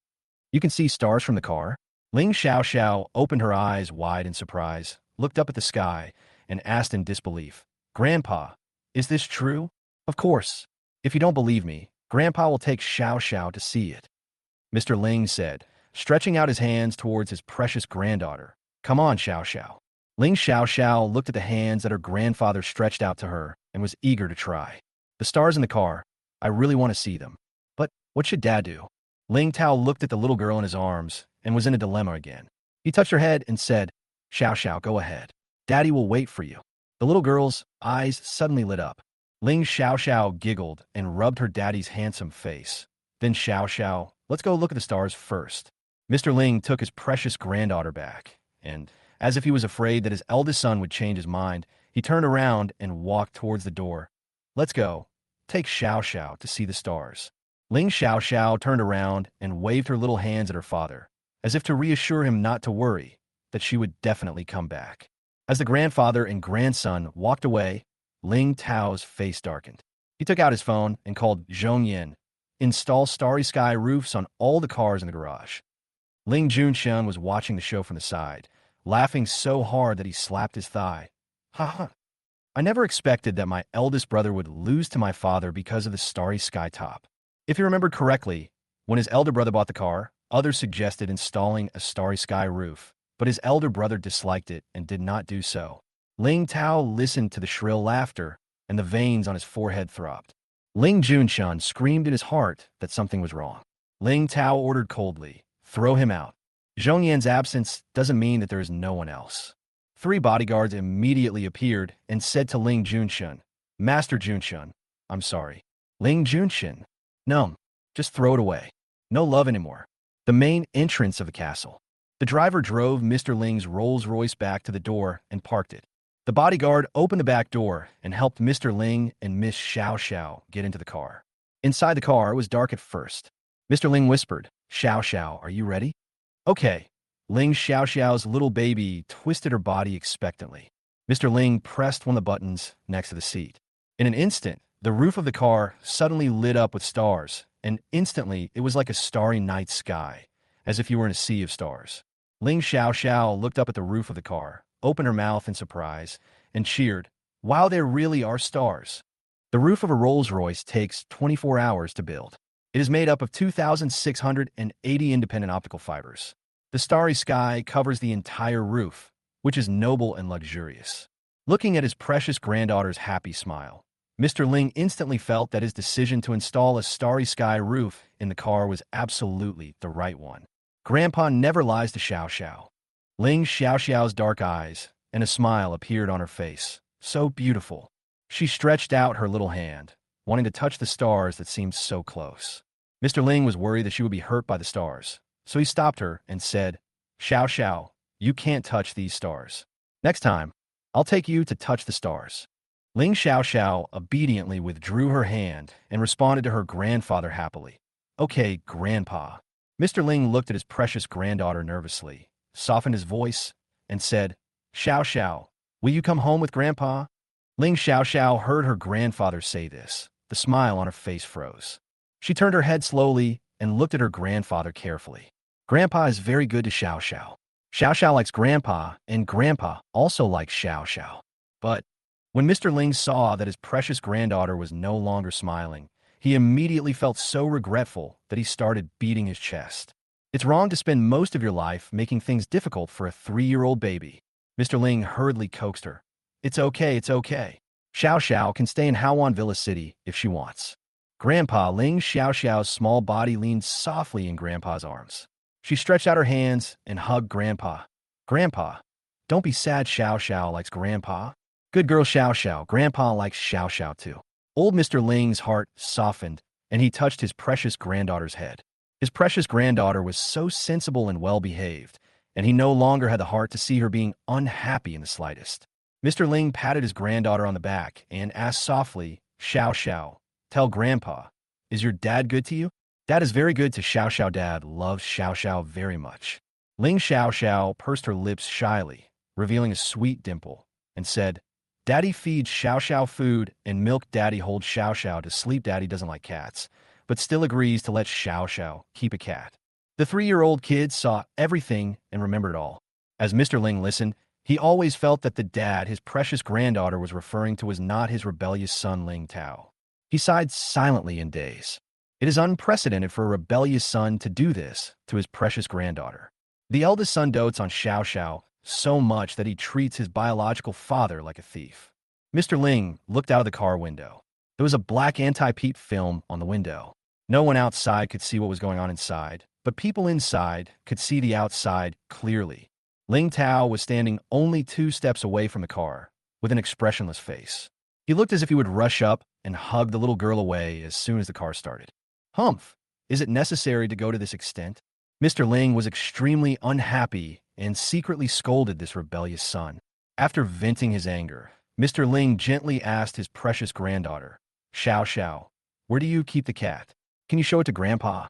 You can see stars from the car? Ling Xiao Xiao opened her eyes wide in surprise, looked up at the sky, and asked in disbelief, Grandpa, is this true? Of course. If you don't believe me, Grandpa will take Xiao Xiao to see it. Mr. Ling said, stretching out his hands towards his precious granddaughter. Come on, Xiao Xiao. Ling Xiao Xiao looked at the hands that her grandfather stretched out to her and was eager to try. The stars in the car, I really want to see them. But what should Dad do? Ling Tao looked at the little girl in his arms and was in a dilemma again. He touched her head and said, Xiao Xiao, go ahead. Daddy will wait for you. The little girl's eyes suddenly lit up. Ling Xiaoxiao giggled and rubbed her daddy's handsome face. Then Xiaoxiao, let's go look at the stars first. Mr. Ling took his precious granddaughter back, and, as if he was afraid that his eldest son would change his mind, he turned around and walked towards the door. Let's go. Take Xiaoxiao to see the stars. Ling Xiaoxiao turned around and waved her little hands at her father, as if to reassure him not to worry, that she would definitely come back. As the grandfather and grandson walked away, Ling Tao's face darkened. He took out his phone and called Zhongyan. Install starry sky roofs on all the cars in the garage. Ling Junxian was watching the show from the side, laughing so hard that he slapped his thigh. Ha ha. I never expected that my eldest brother would lose to my father because of the starry sky top. If he remembered correctly, when his elder brother bought the car, others suggested installing a starry sky roof, but his elder brother disliked it and did not do so. Ling Tao listened to the shrill laughter, and the veins on his forehead throbbed. Ling Junshan screamed in his heart that something was wrong. Ling Tao ordered coldly, throw him out. Zhongyan's absence doesn't mean that there is no one else. 3 bodyguards immediately appeared and said to Ling Junshan, Master Junshan, I'm sorry. Ling Junshan, no, just throw it away. No love anymore. The main entrance of the castle. The driver drove Mr. Ling's Rolls-Royce back to the door and parked it. The bodyguard opened the back door and helped Mr. Ling and Miss Xiaoxiao get into the car. Inside the car was dark at first. Mr. Ling whispered, Xiaoxiao, are you ready? Okay. Ling Xiaoxiao's little baby twisted her body expectantly. Mr. Ling pressed one of the buttons next to the seat. In an instant, the roof of the car suddenly lit up with stars, and instantly it was like a starry night sky, as if you were in a sea of stars. Ling Xiaoxiao looked up at the roof of the car, opened her mouth in surprise, and cheered, wow, there really are stars. The roof of a Rolls-Royce takes 24 hours to build. It is made up of 2,680 independent optical fibers. The starry sky covers the entire roof, which is noble and luxurious. Looking at his precious granddaughter's happy smile, Mr. Ling instantly felt that his decision to install a starry sky roof in the car was absolutely the right one. Grandpa never lies to Xiaoxiao. Ling Xiaoxiao's dark eyes and a smile appeared on her face. So beautiful. She stretched out her little hand, wanting to touch the stars that seemed so close. Mr. Ling was worried that she would be hurt by the stars, so he stopped her and said, Xiaoxiao, you can't touch these stars. Next time, I'll take you to touch the stars. Ling Xiaoxiao obediently withdrew her hand and responded to her grandfather happily. Okay, Grandpa. Mr. Ling looked at his precious granddaughter nervously, softened his voice, and said, Xiaoxiao, will you come home with Grandpa? Ling Xiaoxiao heard her grandfather say this. The smile on her face froze. She turned her head slowly and looked at her grandfather carefully. Grandpa is very good to Xiaoxiao. Xiaoxiao likes Grandpa, and Grandpa also likes Xiaoxiao. But when Mr. Ling saw that his precious granddaughter was no longer smiling, he immediately felt so regretful that he started beating his chest. It's wrong to spend most of your life making things difficult for a 3-year-old baby. Mr. Ling hurriedly coaxed her. It's okay, it's okay. Xiaoxiao can stay in Hawan Villa City if she wants. Grandpa Ling Xiaoxiao's small body leaned softly in Grandpa's arms. She stretched out her hands and hugged Grandpa. Grandpa, don't be sad, Xiaoxiao likes Grandpa. Good girl, Xiaoxiao. Grandpa likes Xiaoxiao too. Old Mr. Ling's heart softened, and he touched his precious granddaughter's head. His precious granddaughter was so sensible and well-behaved, and he no longer had the heart to see her being unhappy in the slightest. Mr. Ling patted his granddaughter on the back and asked softly, Xiaoxiao, tell Grandpa, is your dad good to you? Dad is very good to Xiaoxiao. Dad loves Xiaoxiao very much. Ling Xiaoxiao pursed her lips shyly, revealing a sweet dimple, and said, Daddy feeds Xiaoxiao food and milk. Daddy holds Xiaoxiao to sleep. Daddy doesn't like cats, but still agrees to let Xiaoxiao keep a cat. The 3-year-old kid saw everything and remembered it all. As Mr. Ling listened, he always felt that the dad his precious granddaughter was referring to was not his rebellious son Ling Tao. He sighed silently in daze. It is unprecedented for a rebellious son to do this to his precious granddaughter. The eldest son dotes on Xiaoxiao so much that he treats his biological father like a thief. Mr. Ling looked out of the car window. There was a black anti-peep film on the window. No one outside could see what was going on inside, but people inside could see the outside clearly. Ling Tao was standing only 2 steps away from the car, with an expressionless face. He looked as if he would rush up and hugged the little girl away as soon as the car started. Humph! Is it necessary to go to this extent? Mr. Ling was extremely unhappy and secretly scolded this rebellious son. After venting his anger, Mr. Ling gently asked his precious granddaughter, Xiao Xiao, where do you keep the cat? Can you show it to Grandpa?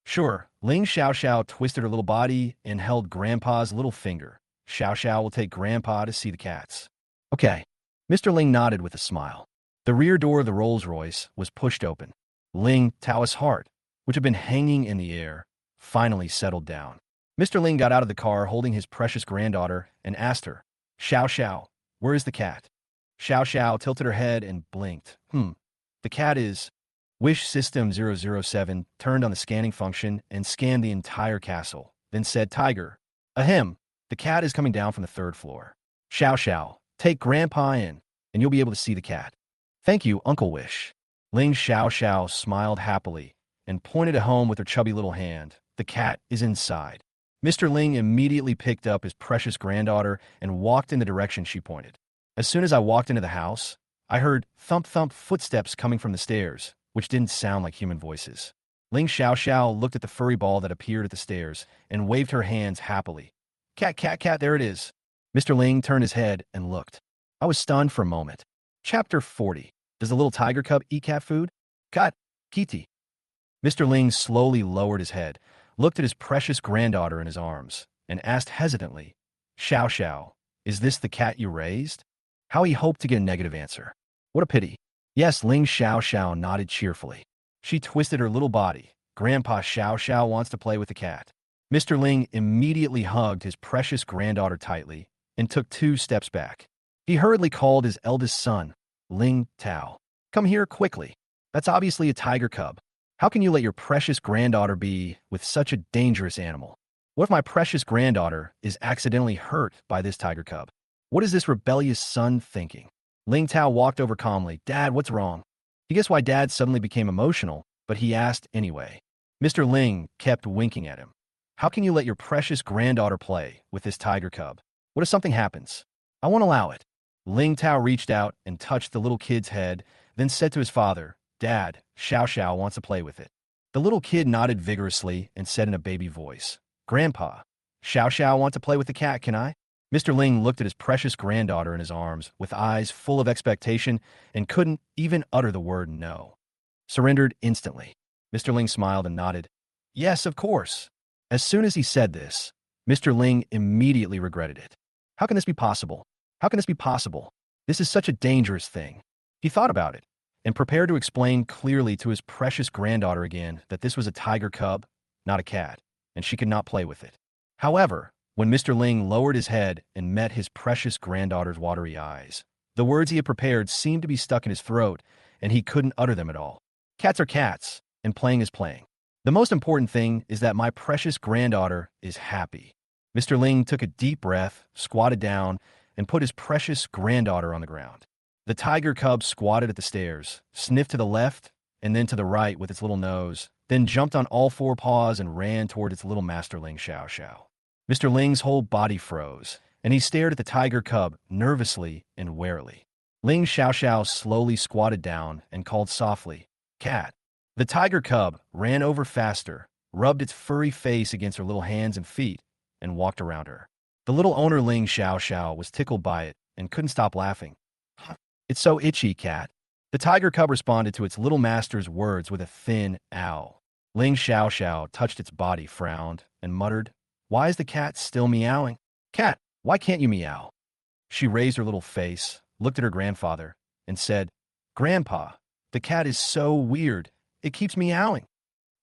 Sure. Ling Xiao twisted her little body and held Grandpa's little finger. Xiao will take Grandpa to see the cats. Okay. Mr. Ling nodded with a smile. The rear door of the Rolls-Royce was pushed open. Ling Tao's heart, which had been hanging in the air, finally settled down. Mr. Ling got out of the car holding his precious granddaughter and asked her, Xiao, where is the cat? Xiao tilted her head and blinked. The cat is... Wish System 007 turned on the scanning function and scanned the entire castle, then said, Tiger, ahem, the cat is coming down from the third floor. Xiao, take Grandpa in, and you'll be able to see the cat. Thank you, Uncle Wish. Ling Xiao smiled happily and pointed at home with her chubby little hand. The cat is inside. Mr. Ling immediately picked up his precious granddaughter and walked in the direction she pointed. As soon as I walked into the house, I heard thump footsteps coming from the stairs, which didn't sound like human voices. Ling Xiao looked at the furry ball that appeared at the stairs and waved her hands happily. Cat, there it is. Mr. Ling turned his head and looked. I was stunned for a moment. Chapter 40. Does the little tiger cub eat cat food? Cat, Kitty. Mr. Ling slowly lowered his head, looked at his precious granddaughter in his arms, and asked hesitantly, Xiao, is this the cat you raised? How he hoped to get a negative answer. What a pity. Yes, Ling Xiao nodded cheerfully. She twisted her little body. Grandpa Xiao wants to play with the cat. Mr. Ling immediately hugged his precious granddaughter tightly and took 2 steps back. He hurriedly called his eldest son, Ling Tao. Come here quickly. That's obviously a tiger cub. How can you let your precious granddaughter be with such a dangerous animal? What if my precious granddaughter is accidentally hurt by this tiger cub? What is this rebellious son thinking? Ling Tao walked over calmly. Dad, what's wrong? He guessed why Dad suddenly became emotional, but he asked anyway. Mr. Ling kept winking at him. How can you let your precious granddaughter play with this tiger cub? What if something happens? I won't allow it. Ling Tao reached out and touched the little kid's head, then said to his father, Dad, Xiao wants to play with it. The little kid nodded vigorously and said in a baby voice, Grandpa, Xiao wants to play with the cat, can I? Mr. Ling looked at his precious granddaughter in his arms with eyes full of expectation and couldn't even utter the word no. Surrendered instantly. Mr. Ling smiled and nodded. Yes, of course. As soon as he said this, Mr. Ling immediately regretted it. How can this be possible? How can this be possible? This is such a dangerous thing. He thought about it and prepared to explain clearly to his precious granddaughter again that this was a tiger cub, not a cat, and she could not play with it. However, when Mr. Ling lowered his head and met his precious granddaughter's watery eyes, the words he had prepared seemed to be stuck in his throat, and he couldn't utter them at all. Cats are cats, and playing is playing. The most important thing is that my precious granddaughter is happy. Mr. Ling took a deep breath, squatted down, and put his precious granddaughter on the ground. The tiger cub squatted at the stairs, sniffed to the left and then to the right with its little nose, then jumped on all 4 paws and ran toward its little master Ling Xiao. Mr. Ling's whole body froze, and he stared at the tiger cub nervously and warily. Ling Xiao slowly squatted down and called softly, Cat. The tiger cub ran over faster, rubbed its furry face against her little hands and feet, and walked around her. The little owner Ling Xiao was tickled by it and couldn't stop laughing. It's so itchy, Cat. The tiger cub responded to its little master's words with a thin ow. Ling Xiao touched its body, frowned, and muttered, Why is the cat still meowing? Cat, why can't you meow? She raised her little face, looked at her grandfather, and said, Grandpa, the cat is so weird. It keeps meowing.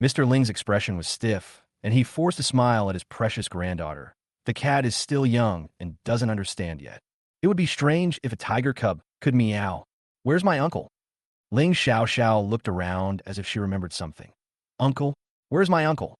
Mr. Ling's expression was stiff, and he forced a smile at his precious granddaughter. The cat is still young and doesn't understand yet. It would be strange if a tiger cub could meow. Where's my uncle? Ling Xiao looked around as if she remembered something. Uncle? Where's my uncle?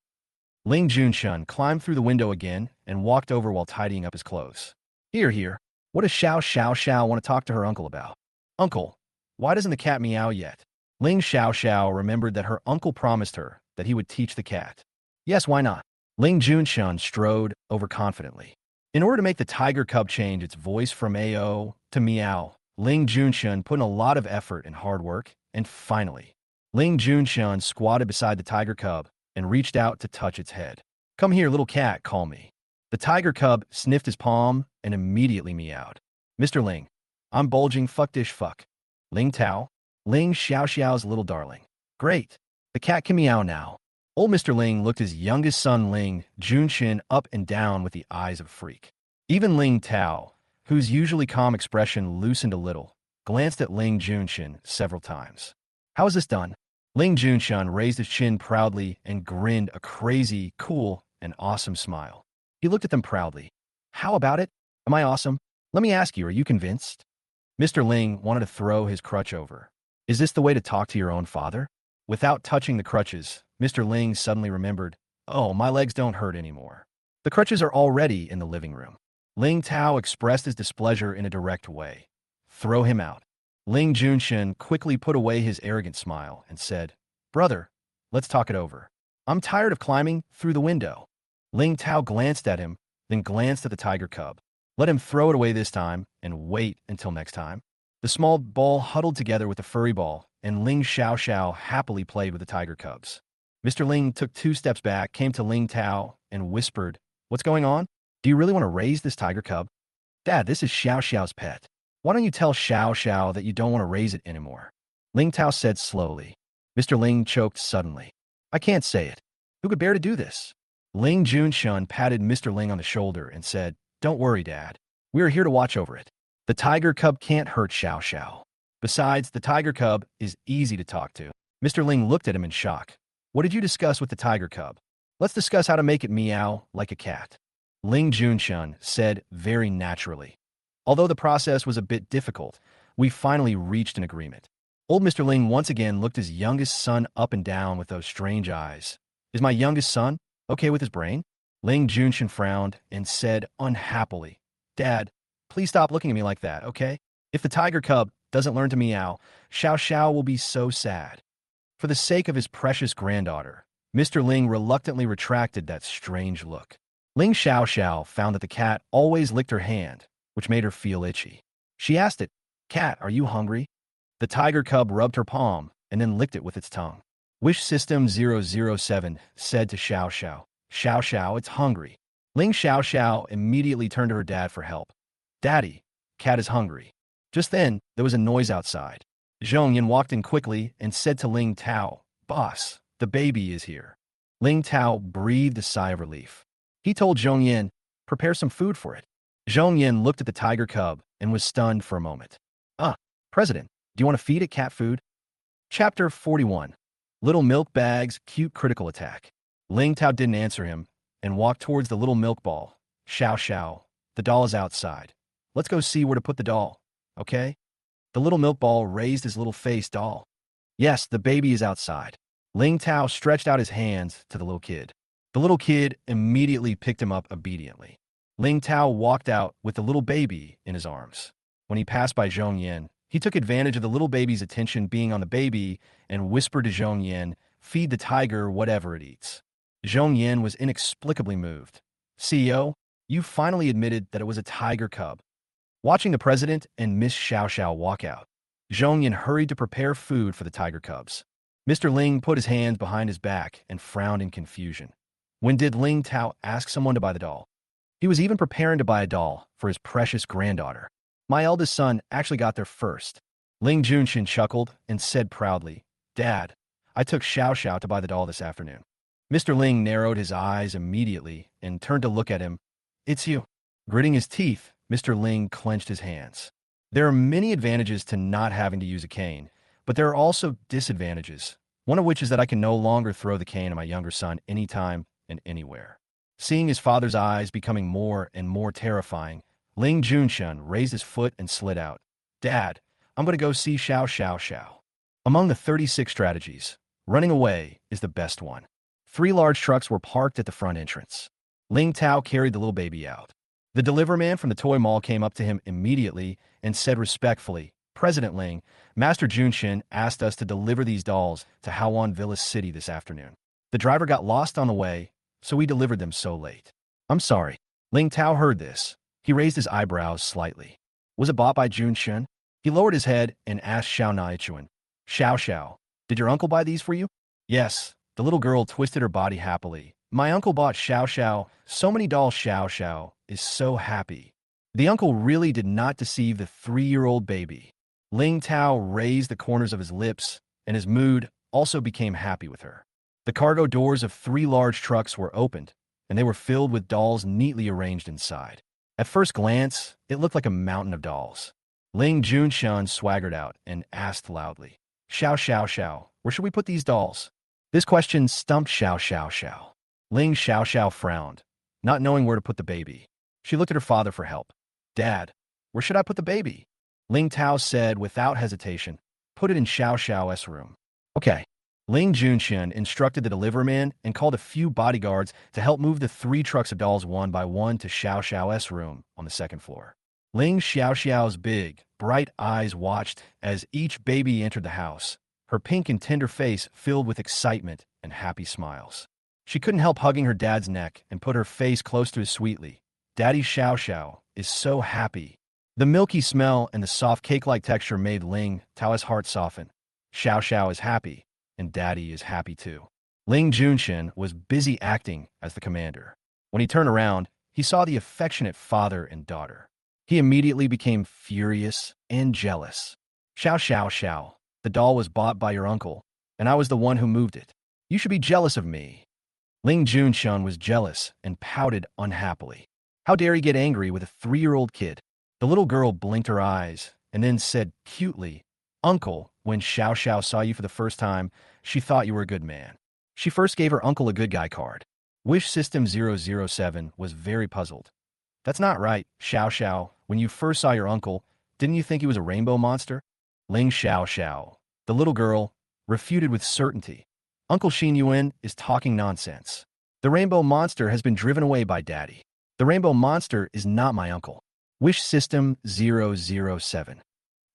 Ling Junshun climbed through the window again and walked over while tidying up his clothes. Here. What does Xiao want to talk to her uncle about? Uncle, why doesn't the cat meow yet? Ling Xiao remembered that her uncle promised her that he would teach the cat. Yes, why not? Ling Junshun strode overconfidently. In order to make the tiger cub change its voice from AO to meow, Ling Junshun put in a lot of effort and hard work, and finally, Ling Junshun squatted beside the tiger cub and reached out to touch its head. Come here, little cat, call me. The tiger cub sniffed his palm and immediately meowed. Mr. Ling, I'm bulging fuck dish fuck. Ling Tao, Ling Xiao Xiao's little darling. Great. The cat can meow now. Old Mr. Ling looked his youngest son Ling Junshin up and down with the eyes of a freak. Even Ling Tao, whose usually calm expression loosened a little, glanced at Ling Junshin several times. How is this done? Ling Junshin raised his chin proudly and grinned a crazy, cool, and awesome smile. He looked at them proudly. How about it? Am I awesome? Let me ask you, are you convinced? Mr. Ling wanted to throw his crutch over. Is this the way to talk to your own father? Without touching the crutches, Mr. Ling suddenly remembered, oh, my legs don't hurt anymore. The crutches are already in the living room. Ling Tao expressed his displeasure in a direct way. Throw him out. Ling Junshin quickly put away his arrogant smile and said, brother, let's talk it over. I'm tired of climbing through the window. Ling Tao glanced at him, then glanced at the tiger cub. Let him throw it away this time and wait until next time. The small ball huddled together with the furry ball, and Ling Xiao Xiao happily played with the tiger cubs. Mr. Ling took 2 steps back, came to Ling Tao, and whispered, what's going on? Do you really want to raise this tiger cub? Dad, this is Xiao Xiao's pet. Why don't you tell Xiao Xiao that you don't want to raise it anymore? Ling Tao said slowly. Mr. Ling choked suddenly. I can't say it. Who could bear to do this? Ling Junshun patted Mr. Ling on the shoulder and said, don't worry, Dad. We are here to watch over it. The tiger cub can't hurt Xiao Xiao. Besides, the tiger cub is easy to talk to. Mr. Ling looked at him in shock. What did you discuss with the tiger cub? Let's discuss how to make it meow like a cat. Ling Junshun said very naturally. Although the process was a bit difficult, we finally reached an agreement. Old Mr. Ling once again looked his youngest son up and down with those strange eyes. Is my youngest son okay with his brain? Ling Junshin frowned and said unhappily, Dad, please stop looking at me like that, okay? If the tiger cub doesn't learn to meow, Xiao Xiao will be so sad. For the sake of his precious granddaughter, Mr. Ling reluctantly retracted that strange look. Ling Xiao Xiao found that the cat always licked her hand, which made her feel itchy. She asked it, Cat, are you hungry? The tiger cub rubbed her palm and then licked it with its tongue. Wish System 007 said to Xiao Xiao, Xiao Xiao, it's hungry. Ling Xiao Xiao immediately turned to her dad for help. Daddy, cat is hungry. Just then, there was a noise outside. Zhong Yin walked in quickly and said to Ling Tao, Boss, the baby is here. Ling Tao breathed a sigh of relief. He told Zhong Yin, prepare some food for it. Zhong Yin looked at the tiger cub and was stunned for a moment. President, do you want to feed it cat food? Chapter 41. Little Milk Bag's Cute Critical Attack. Ling Tao didn't answer him and walked towards the little milk ball. Xiao Xiao, the doll is outside. Let's go see where to put the doll, okay? The little milk ball raised his little face. Doll. Yes, the baby is outside. Ling Tao stretched out his hands to the little kid. The little kid immediately picked him up obediently. Ling Tao walked out with the little baby in his arms. When he passed by Zhong Yin, he took advantage of the little baby's attention being on the baby and whispered to Zhong Yin, feed the tiger whatever it eats. Zhong Yin was inexplicably moved. CEO, you finally admitted that it was a tiger cub. Watching the president and Miss Xiao Xiao walk out, Zhong Yin hurried to prepare food for the tiger cubs. Mr. Ling put his hands behind his back and frowned in confusion. When did Ling Tao ask someone to buy the doll? He was even preparing to buy a doll for his precious granddaughter. My eldest son actually got there first. Ling Junshin chuckled and said proudly, Dad, I took Xiao Xiao to buy the doll this afternoon. Mr. Ling narrowed his eyes immediately and turned to look at him. It's you. Gritting his teeth, Mr. Ling clenched his hands. There are many advantages to not having to use a cane, but there are also disadvantages, one of which is that I can no longer throw the cane at my younger son anytime and anywhere. Seeing his father's eyes becoming more and more terrifying, Ling Junshin raised his foot and slid out. Dad, I'm going to go see Xiao Xiao Xiao. Among the 36 strategies, running away is the best one. 3 large trucks were parked at the front entrance. Ling Tao carried the little baby out. The delivery man from the toy mall came up to him immediately and said respectfully, President Ling, Master Junshin asked us to deliver these dolls to Hawan Villa City this afternoon. The driver got lost on the way, so we delivered them so late. I'm sorry. Ling Tao heard this. He raised his eyebrows slightly. Was it bought by Junshin? He lowered his head and asked Xiao Naichuan, Xiao Xiao, did your uncle buy these for you? Yes. The little girl twisted her body happily. My uncle bought Xiao Xiao so many dolls. Xiao Xiao is so happy. The uncle really did not deceive the 3-year-old baby. Ling Tao raised the corners of his lips, and his mood also became happy with her. The cargo doors of 3 large trucks were opened, and they were filled with dolls neatly arranged inside. At first glance, it looked like a mountain of dolls. Ling Junshan swaggered out and asked loudly, Xiao Xiao Xiao, where should we put these dolls? This question stumped Xiao Xiao Xiao. Ling Xiao Xiao frowned, not knowing where to put the baby. She looked at her father for help. Dad, where should I put the baby? Ling Tao said without hesitation, put it in Xiao Xiao's room. Okay. Ling Junxian instructed the deliverman and called a few bodyguards to help move the 3 trucks of dolls one by one to Xiao Xiao's room on the 2nd floor. Ling Xiao Xiao's big, bright eyes watched as each baby entered the house, her pink and tender face filled with excitement and happy smiles. She couldn't help hugging her dad's neck and put her face close to his sweetly. Daddy Xiao Xiao is so happy. The milky smell and the soft cake-like texture made Ling Tao's heart soften. Xiao Xiao is happy, and Daddy is happy too. Ling Junshin was busy acting as the commander. When he turned around, he saw the affectionate father and daughter. He immediately became furious and jealous. Xiao Xiao Xiao, the doll was bought by your uncle, and I was the one who moved it. You should be jealous of me. Ling Junshan was jealous and pouted unhappily. How dare he get angry with a 3-year-old kid? The little girl blinked her eyes and then said cutely, Uncle, when Xiao Xiao saw you for the first time, she thought you were a good man. She first gave her uncle a good guy card. Wish System 007 was very puzzled. That's not right, Xiao Xiao. When you first saw your uncle, didn't you think he was a rainbow monster? Ling Xiao Xiao, the little girl, refuted with certainty. Uncle Xin Yuan is talking nonsense. The rainbow monster has been driven away by Daddy. The rainbow monster is not my uncle. Wish System 007.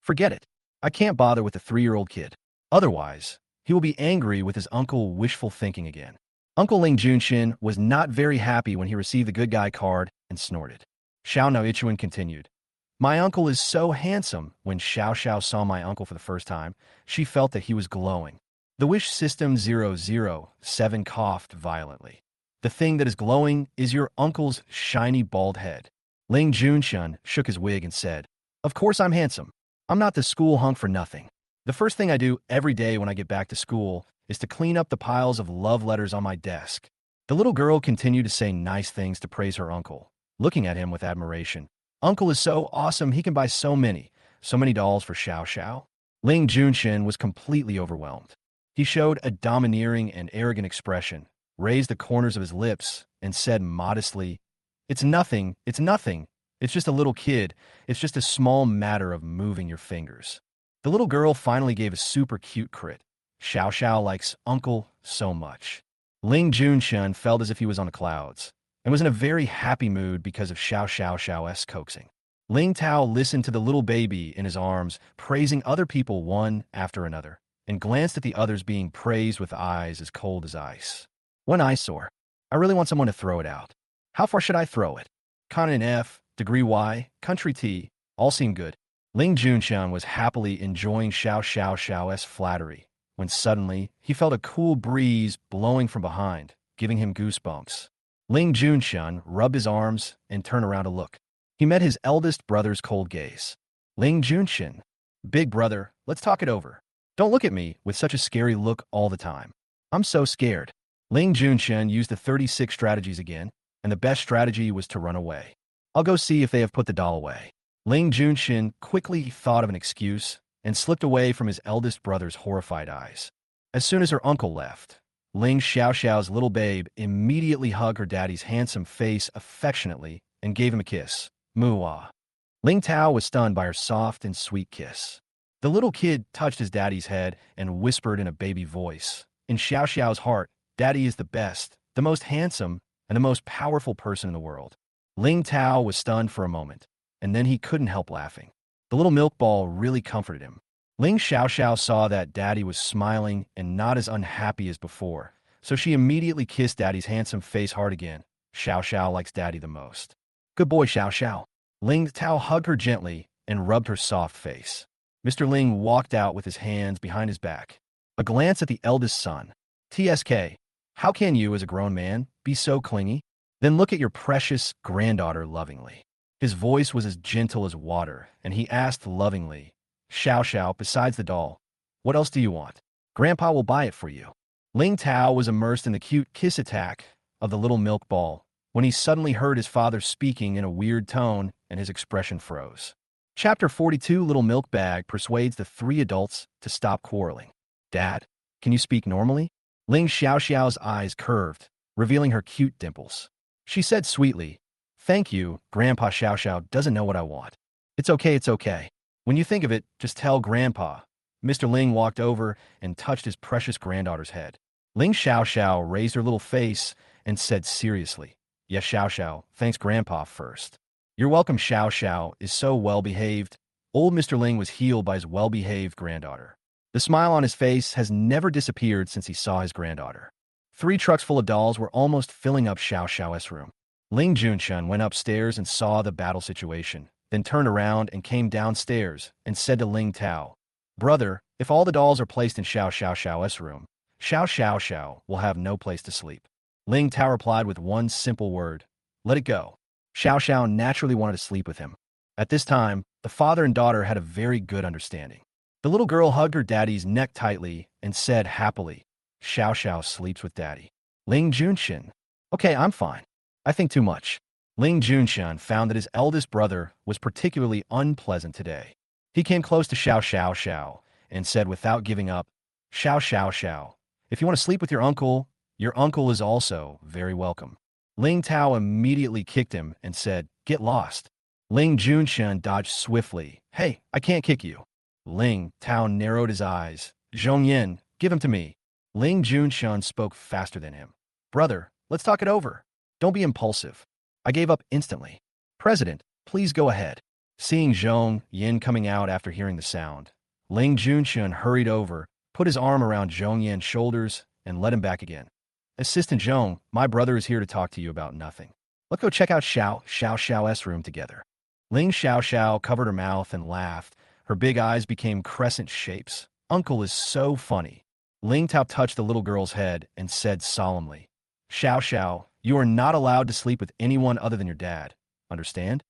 Forget it. I can't bother with the 3-year-old kid. Otherwise, he will be angry with his uncle wishful thinking again. Uncle Ling Junshin was not very happy when he received the good guy card and snorted. Xiao Naoichuan continued. My uncle is so handsome. When Xiao Xiao saw my uncle for the first time, she felt that he was glowing. The Wish System 007 coughed violently. The thing that is glowing is your uncle's shiny bald head. Ling Junshan shook his wig and said, Of course I'm handsome. I'm not the school hunk for nothing. The first thing I do every day when I get back to school is to clean up the piles of love letters on my desk. The little girl continued to say nice things to praise her uncle, looking at him with admiration. Uncle is so awesome, he can buy so many dolls for Xiao Xiao. Ling Junshin was completely overwhelmed. He showed a domineering and arrogant expression, raised the corners of his lips, and said modestly, It's nothing. It's just a little kid. It's just a small matter of moving your fingers. The little girl finally gave a super cute crit. Xiao Xiao likes Uncle so much. Ling Junshan felt as if he was on the clouds, and was in a very happy mood because of Xiao Xiao's coaxing. Ling Tao listened to the little baby in his arms, praising other people one after another, and glanced at the others being praised with eyes as cold as ice. One eyesore. I really want someone to throw it out. How far should I throw it? Continent F, Degree Y, Country T, all seem good. Ling Junshan was happily enjoying Xiao Xiao's flattery, when suddenly he felt a cool breeze blowing from behind, giving him goosebumps. Ling Junshan rubbed his arms and turned around to look. He met his eldest brother's cold gaze. Ling Junshin, big brother, let's talk it over. Don't look at me with such a scary look all the time. I'm so scared. Ling Junshin used the 36 strategies again, and the best strategy was to run away. I'll go see if they have put the doll away. Ling Junshin quickly thought of an excuse and slipped away from his eldest brother's horrified eyes. As soon as her uncle left, Ling Xiao's little babe immediately hugged her daddy's handsome face affectionately and gave him a kiss. Manhwa. Ling Tao was stunned by her soft and sweet kiss. The little kid touched his daddy's head and whispered in a baby voice. In Xiao's heart, Daddy is the best, the most handsome, and the most powerful person in the world. Ling Tao was stunned for a moment, and then he couldn't help laughing. The little milk ball really comforted him. Ling Xiao saw that Daddy was smiling and not as unhappy as before, so she immediately kissed Daddy's handsome face hard again. Xiao likes Daddy the most. Good boy, Xiao. Ling Tao hugged her gently and rubbed her soft face. Mr. Ling walked out with his hands behind his back. A glance at the eldest son. TSK, how can you, as a grown man, be so clingy? Then look at your precious granddaughter lovingly. His voice was as gentle as water, and he asked lovingly, Xiao Xiao, besides the doll, what else do you want? Grandpa will buy it for you. Ling Tao was immersed in the cute kiss attack of the little milk ball when he suddenly heard his father speaking in a weird tone and his expression froze. Chapter 42 Little Milk Bag persuades the three adults to stop quarreling. Dad, can you speak normally? Ling Xiaoxiao's eyes curved, revealing her cute dimples. She said sweetly, Thank you, Grandpa Xiaoxiao doesn't know what I want. It's okay, it's okay. When you think of it, just tell Grandpa. Mr. Ling walked over and touched his precious granddaughter's head. Ling Xiaoxiao raised her little face and said seriously, Yes, Xiaoxiao, thanks Grandpa first. You're welcome, Xiaoxiao is so well-behaved. Old Mr. Ling was healed by his well-behaved granddaughter. The smile on his face has never disappeared since he saw his granddaughter. 3 trucks full of dolls were almost filling up Xiaoxiao's room. Ling Junshun went upstairs and saw the battle situation, then turned around and came downstairs and said to Ling Tao, Brother, if all the dolls are placed in Xiaoxiao's room, Xiao will have no place to sleep. Ling Tao replied with one simple word, Let it go. Xiao naturally wanted to sleep with him. At this time, the father and daughter had a very good understanding. The little girl hugged her daddy's neck tightly and said happily, Xiao sleeps with daddy. Ling Junshun, okay, I'm fine. I think too much. Ling Junshun found that his eldest brother was particularly unpleasant today. He came close to Xiao and said without giving up, Xiao, if you want to sleep with your uncle is also very welcome. Ling Tao immediately kicked him and said, Get lost. Ling Junshun dodged swiftly. Hey, I can't kick you. Ling Tao narrowed his eyes. Zhongyan, give him to me. Ling Junshun spoke faster than him. Brother, let's talk it over. Don't be impulsive. I gave up instantly. President, please go ahead. Seeing Zhong Yin coming out after hearing the sound, Ling Junshun hurried over, put his arm around Zhong Yin's shoulders, and led him back again. Assistant Zhong, my brother is here to talk to you about nothing. Let's go check out Xiao's room together. Ling Xiao covered her mouth and laughed. Her big eyes became crescent shapes. Uncle is so funny. Ling Tao touched the little girl's head and said solemnly, Xiao, you are not allowed to sleep with anyone other than your dad. Understand?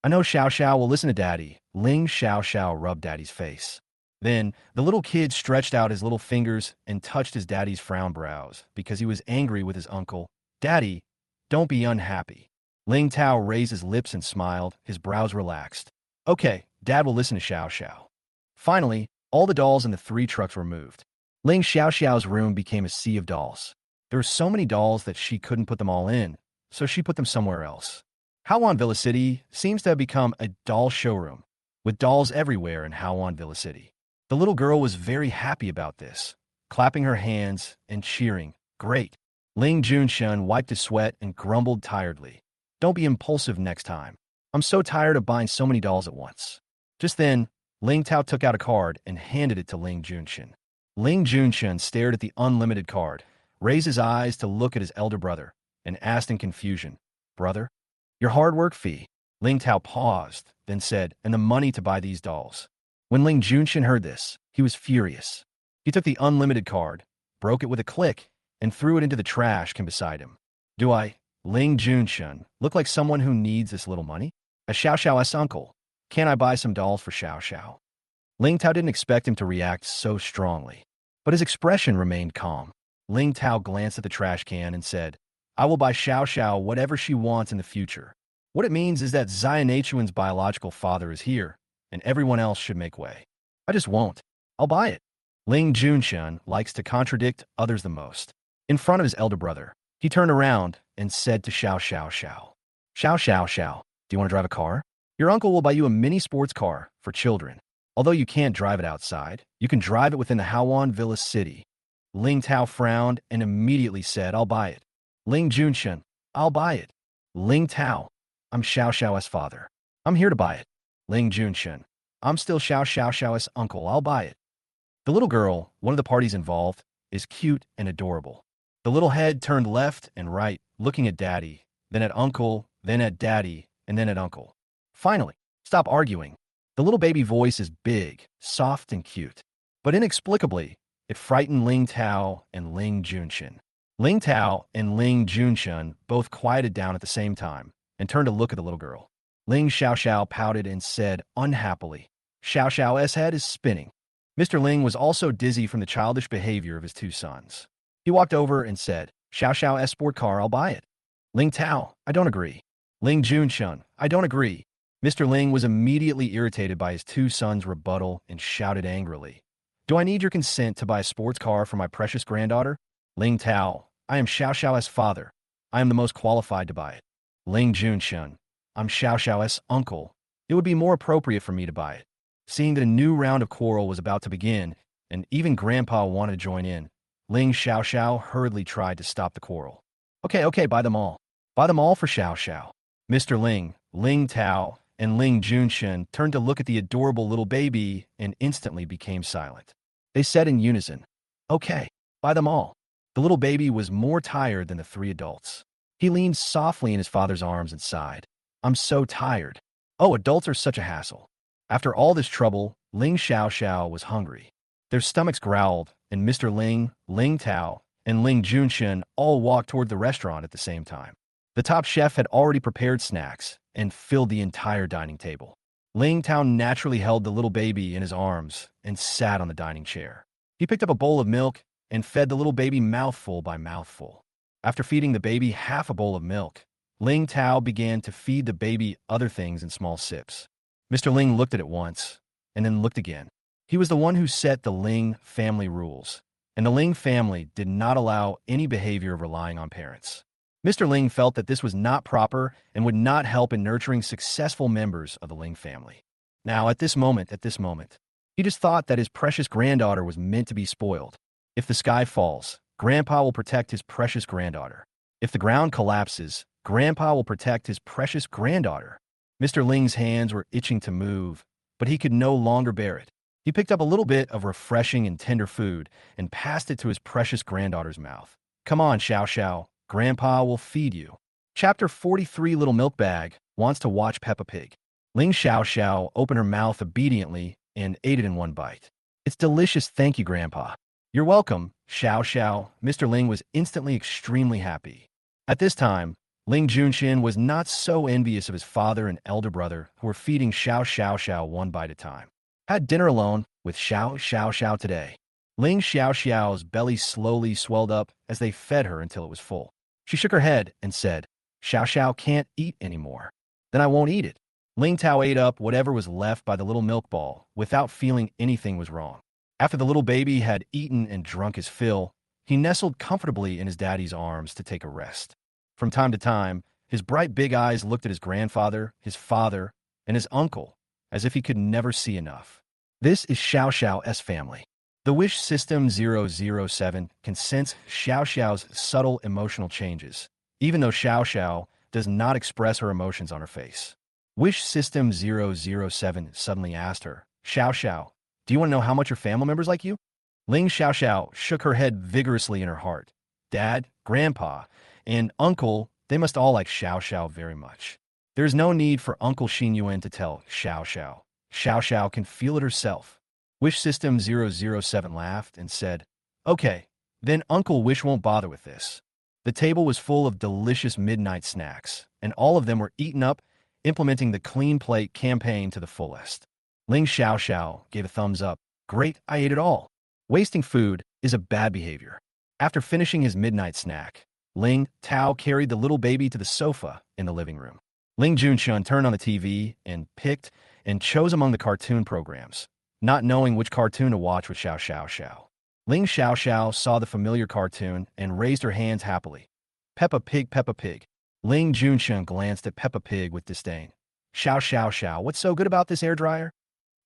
I know Xiao will listen to daddy. Ling Xiao rubbed daddy's face. Then, the little kid stretched out his little fingers and touched his daddy's frown brows because he was angry with his uncle. Daddy, don't be unhappy. Ling Tao raised his lips and smiled, his brows relaxed. Okay, Dad will listen to Xiao. Finally, all the dolls in the 3 trucks were moved. Ling Xiao's room became a sea of dolls. There were so many dolls that she couldn't put them all in, so she put them somewhere else. Hawan Villa City seems to have become a doll showroom, with dolls everywhere in Hawan Villa City. The little girl was very happy about this, clapping her hands and cheering, Great. Ling Junshun wiped his sweat and grumbled tiredly. Don't be impulsive next time. I'm so tired of buying so many dolls at once. Just then, Ling Tao took out a card and handed it to Ling Junshun. Ling Junshun stared at the unlimited card, raised his eyes to look at his elder brother, and asked in confusion, Brother? Your hard work fee. Ling Tao paused, then said, And the money to buy these dolls. When Ling Junshun heard this, he was furious. He took the unlimited card, broke it with a click, and threw it into the trash can beside him. Do I, Ling Junshun, look like someone who needs this little money? A Xiao's uncle. Can I buy some dolls for Xiao? Ling Tao didn't expect him to react so strongly, but his expression remained calm. Ling Tao glanced at the trash can and said, I will buy Xiao whatever she wants in the future. What it means is that Xianachuan's biological father is here, and everyone else should make way. I just won't. I'll buy it. Ling Junshun likes to contradict others the most. In front of his elder brother, he turned around and said to Xiao. Xiao, do you want to drive a car? Your uncle will buy you a mini sports car for children. Although you can't drive it outside, you can drive it within the Hawan Villa City. Ling Tao frowned and immediately said, I'll buy it. Ling Junshun, I'll buy it. Ling Tao, I'm Xiao's father. I'm here to buy it. Ling Junshun, I'm still Xiao's uncle. I'll buy it. The little girl, one of the parties involved, is cute and adorable. The little head turned left and right, looking at daddy, then at uncle, then at daddy, and then at uncle. Finally, stop arguing. The little baby voice is big, soft, and cute. But inexplicably, it frightened Ling Tao and Ling Junshin. Ling Tao and Ling Junshin both quieted down at the same time and turned to look at the little girl. Ling Xiaoxiao pouted and said unhappily, Xiaoxiao's head is spinning. Mr. Ling was also dizzy from the childish behavior of his two sons. He walked over and said, Xiaoxiao's sport car, I'll buy it. Ling Tao, I don't agree. Ling Junshin, I don't agree. Mr. Ling was immediately irritated by his two sons' rebuttal and shouted angrily, Do I need your consent to buy a sports car for my precious granddaughter? Ling Tao, I am Xiaoxiao's father. I am the most qualified to buy it. Ling Junshin, I'm Xiaoxiao's uncle. It would be more appropriate for me to buy it. Seeing that a new round of quarrel was about to begin, and even Grandpa wanted to join in, Ling Xiaoxiao hurriedly tried to stop the quarrel. Okay, buy them all. Buy them all for Xiaoxiao. Mr. Ling, Ling Tao, and Ling Junshin turned to look at the adorable little baby and instantly became silent. They said in unison, Okay, buy them all. The little baby was more tired than the three adults. He leaned softly in his father's arms and sighed. I'm so tired. Oh, adults are such a hassle. After all this trouble, Ling Xiaoxiao was hungry. Their stomachs growled, and Mr. Ling, Ling Tao, and Ling Junshin all walked toward the restaurant at the same time. The top chef had already prepared snacks and filled the entire dining table. Ling Tao naturally held the little baby in his arms and sat on the dining chair. He picked up a bowl of milk and fed the little baby mouthful by mouthful. After feeding the baby half a bowl of milk, Ling Tao began to feed the baby other things in small sips. Mr. Ling looked at it once, and then looked again. He was the one who set the Ling family rules, and the Ling family did not allow any behavior of relying on parents. Mr. Ling felt that this was not proper and would not help in nurturing successful members of the Ling family. Now, at this moment, he just thought that his precious granddaughter was meant to be spoiled. If the sky falls, Grandpa will protect his precious granddaughter. If the ground collapses, Grandpa will protect his precious granddaughter. Mr. Ling's hands were itching to move, but he could no longer bear it. He picked up a little bit of refreshing and tender food and passed it to his precious granddaughter's mouth. Come on, Xiaoxiao. Grandpa will feed you. Chapter 43 Little Milk Bag wants to watch Peppa Pig. Ling Xiaoxiao opened her mouth obediently and ate it in one bite. It's delicious, thank you, Grandpa. You're welcome, Xiaoxiao. Mr. Ling was instantly extremely happy. At this time, Ling Junshin was not so envious of his father and elder brother who were feeding Xiaoxiao one bite at a time. Had dinner alone with Xiaoxiao today. Ling Xiaoxiao's belly slowly swelled up as they fed her until it was full. She shook her head and said, Xiaoxiao can't eat anymore. Then I won't eat it. Ling Tao ate up whatever was left by the little milk ball without feeling anything was wrong. After the little baby had eaten and drunk his fill, he nestled comfortably in his daddy's arms to take a rest. From time to time, his bright big eyes looked at his grandfather, his father, and his uncle, as if he could never see enough. This is Xiaoxiao's family. The Wish System 007 can sense Xiaoxiao's subtle emotional changes, even though Xiaoxiao does not express her emotions on her face. Wish System 007 suddenly asked her, Xiaoxiao, do you want to know how much your family members like you? Ling Xiaoxiao shook her head vigorously in her heart. Dad, Grandpa, and Uncle, they must all like Xiaoxiao very much. There's no need for Uncle Xinyuan to tell Xiaoxiao. Xiaoxiao can feel it herself. Wish System 007 laughed and said, Okay, then Uncle Wish won't bother with this. The table was full of delicious midnight snacks, and all of them were eaten up, implementing the clean plate campaign to the fullest. Ling Xiaoxiao gave a thumbs up. Great, I ate it all. Wasting food is a bad behavior. After finishing his midnight snack, Ling Tao carried the little baby to the sofa in the living room. Ling Junshin turned on the TV and picked and chose among the cartoon programs, not knowing which cartoon to watch with Xiaoxiao. Ling Xiaoxiao saw the familiar cartoon and raised her hands happily. Peppa Pig, Peppa Pig. Ling Junshin glanced at Peppa Pig with disdain. Xiaoxiao, what's so good about this hairdryer?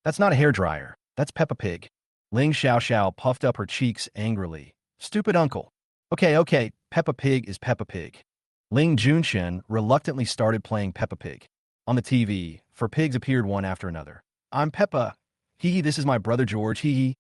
That's not a hairdryer, that's Peppa Pig. Ling Xiaoxiao puffed up her cheeks angrily. Stupid uncle. Okay, Peppa Pig is Peppa Pig. Ling Junshin reluctantly started playing Peppa Pig. On the TV, for pigs appeared one after another. I'm Peppa. Hee, this is my brother George. Hee.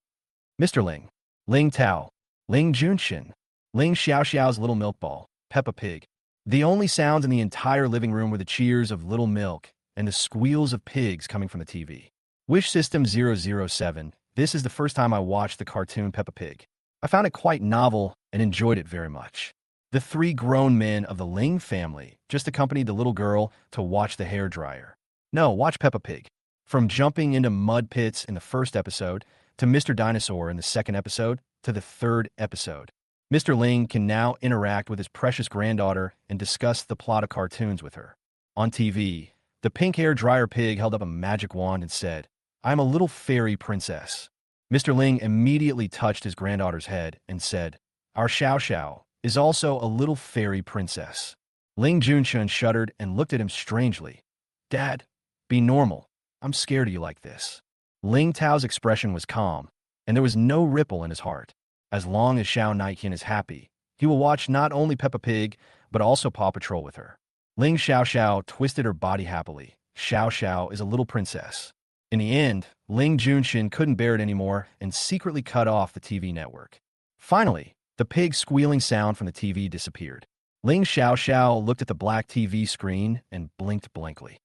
Mr. Ling. Ling Tao. Ling Junshin. Ling Xiaoxiao's little milk ball. Peppa Pig. The only sounds in the entire living room were the cheers of Little Milk and the squeals of pigs coming from the TV. Wish System 007. This is the first time I watched the cartoon Peppa Pig. I found it quite novel and enjoyed it very much. The three grown men of the Ling family just accompanied the little girl to watch the hairdryer. No, watch Peppa Pig. From jumping into mud pits in the first episode, to Mr. Dinosaur in the second episode, to the third episode. Mr. Ling can now interact with his precious granddaughter and discuss the plot of cartoons with her. On TV, the pink hairdryer pig held up a magic wand and said, "I am a little fairy princess." Mr. Ling immediately touched his granddaughter's head and said, "Our Xiao Xiao is also a little fairy princess." Ling Junshun shuddered and looked at him strangely. "Dad, be normal. I'm scared of you like this." Ling Tao's expression was calm, and there was no ripple in his heart. As long as Xiao Naiqian is happy, he will watch not only Peppa Pig, but also Paw Patrol with her. Ling Xiao Xiao twisted her body happily. Xiao Xiao is a little princess. In the end, Ling Junxin couldn't bear it anymore and secretly cut off the TV network. Finally, the pig's squealing sound from the TV disappeared. Ling Xiao Xiao looked at the black TV screen and blinked blankly.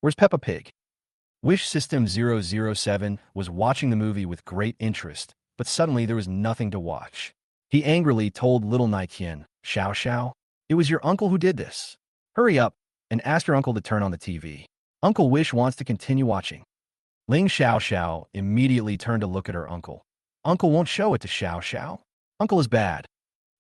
Where's Peppa Pig? Wish System 007 was watching the movie with great interest, but suddenly there was nothing to watch. He angrily told little Naiqian, "Xiao Xiao, it was your uncle who did this. Hurry up and ask your uncle to turn on the TV. Uncle Wish wants to continue watching." Ling Xiao Xiao immediately turned to look at her uncle. "Uncle won't show it to Xiao Xiao. Uncle is bad."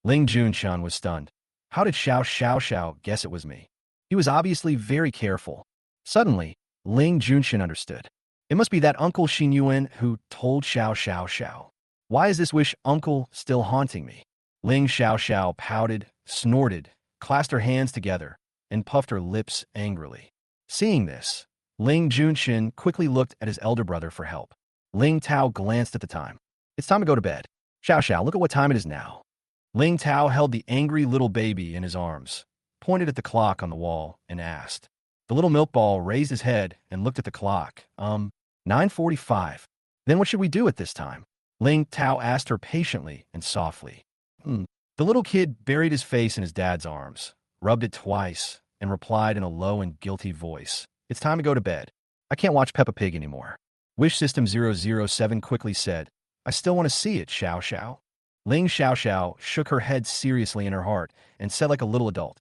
Ling Junshan was stunned. How did Xiao Xiao guess it was me? He was obviously very careful. Suddenly, Ling Junshan understood. It must be that Uncle Xinyuan who told Xiao Xiao. Why is this wish uncle still haunting me? Ling Xiao Xiao pouted, snorted, clasped her hands together, and puffed her lips angrily. Seeing this, Ling Junshin quickly looked at his elder brother for help. Ling Tao glanced at the time. "It's time to go to bed. Xiao Xiao, look at what time it is now." Ling Tao held the angry little baby in his arms, pointed at the clock on the wall, and asked. The little milk ball raised his head and looked at the clock. 9:45. Then what should we do at this time? Ling Tao asked her patiently and softly. The little kid buried his face in his dad's arms, rubbed it twice, and replied in a low and guilty voice. "It's time to go to bed. I can't watch Peppa Pig anymore." Wish System 007 quickly said, "I still want to see it, Xiao Xiao." Ling Xiao Xiao shook her head seriously in her heart and said like a little adult,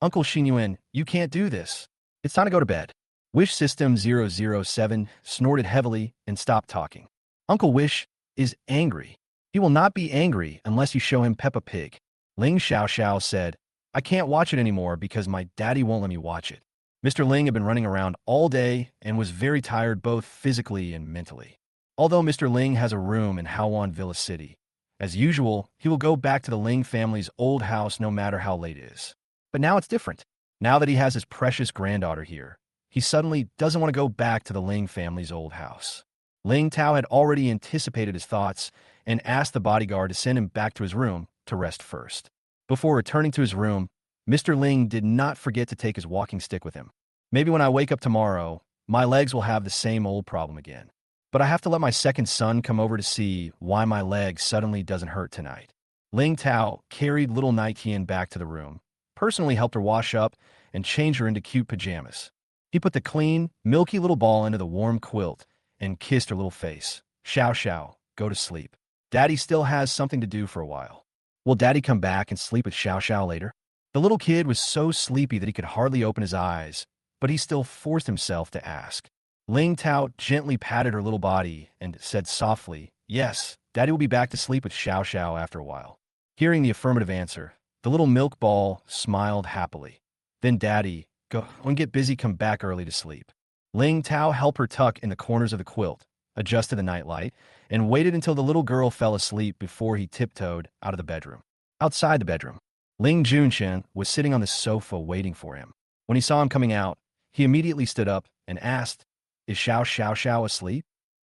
"Uncle Xinyuan, you can't do this. It's time to go to bed." Wish System 007 snorted heavily and stopped talking. "Uncle Wish is angry. He will not be angry unless you show him Peppa Pig." Ling Xiao Xiao said, "I can't watch it anymore because my daddy won't let me watch it." Mr. Ling had been running around all day and was very tired both physically and mentally. Although Mr. Ling has a room in Haoan Villa City, as usual, he will go back to the Ling family's old house no matter how late it is. But now it's different. Now that he has his precious granddaughter here, he suddenly doesn't want to go back to the Ling family's old house. Ling Tao had already anticipated his thoughts and asked the bodyguard to send him back to his room to rest first. Before returning to his room, Mr. Ling did not forget to take his walking stick with him. Maybe when I wake up tomorrow, my legs will have the same old problem again. But I have to let my second son come over to see why my leg suddenly doesn't hurt tonight. Ling Tao carried little Naiqian back to the room, personally helped her wash up, and change her into cute pajamas. He put the clean, milky little ball into the warm quilt and kissed her little face. "Xiao Xiao, go to sleep. Daddy still has something to do for a while. Will Daddy come back and sleep with Xiao Xiao later?" The little kid was so sleepy that he could hardly open his eyes, but he still forced himself to ask. Ling Tao gently patted her little body and said softly, "Yes, Daddy will be back to sleep with Xiao Xiao after a while." Hearing the affirmative answer, the little milk ball smiled happily. "Then Daddy, go and get busy, come back early to sleep." Ling Tao helped her tuck in the corners of the quilt, adjusted the nightlight, and waited until the little girl fell asleep before he tiptoed out of the bedroom. Outside the bedroom, Ling Junshan was sitting on the sofa waiting for him. When he saw him coming out, he immediately stood up and asked, "Is Xiao Xiao asleep?"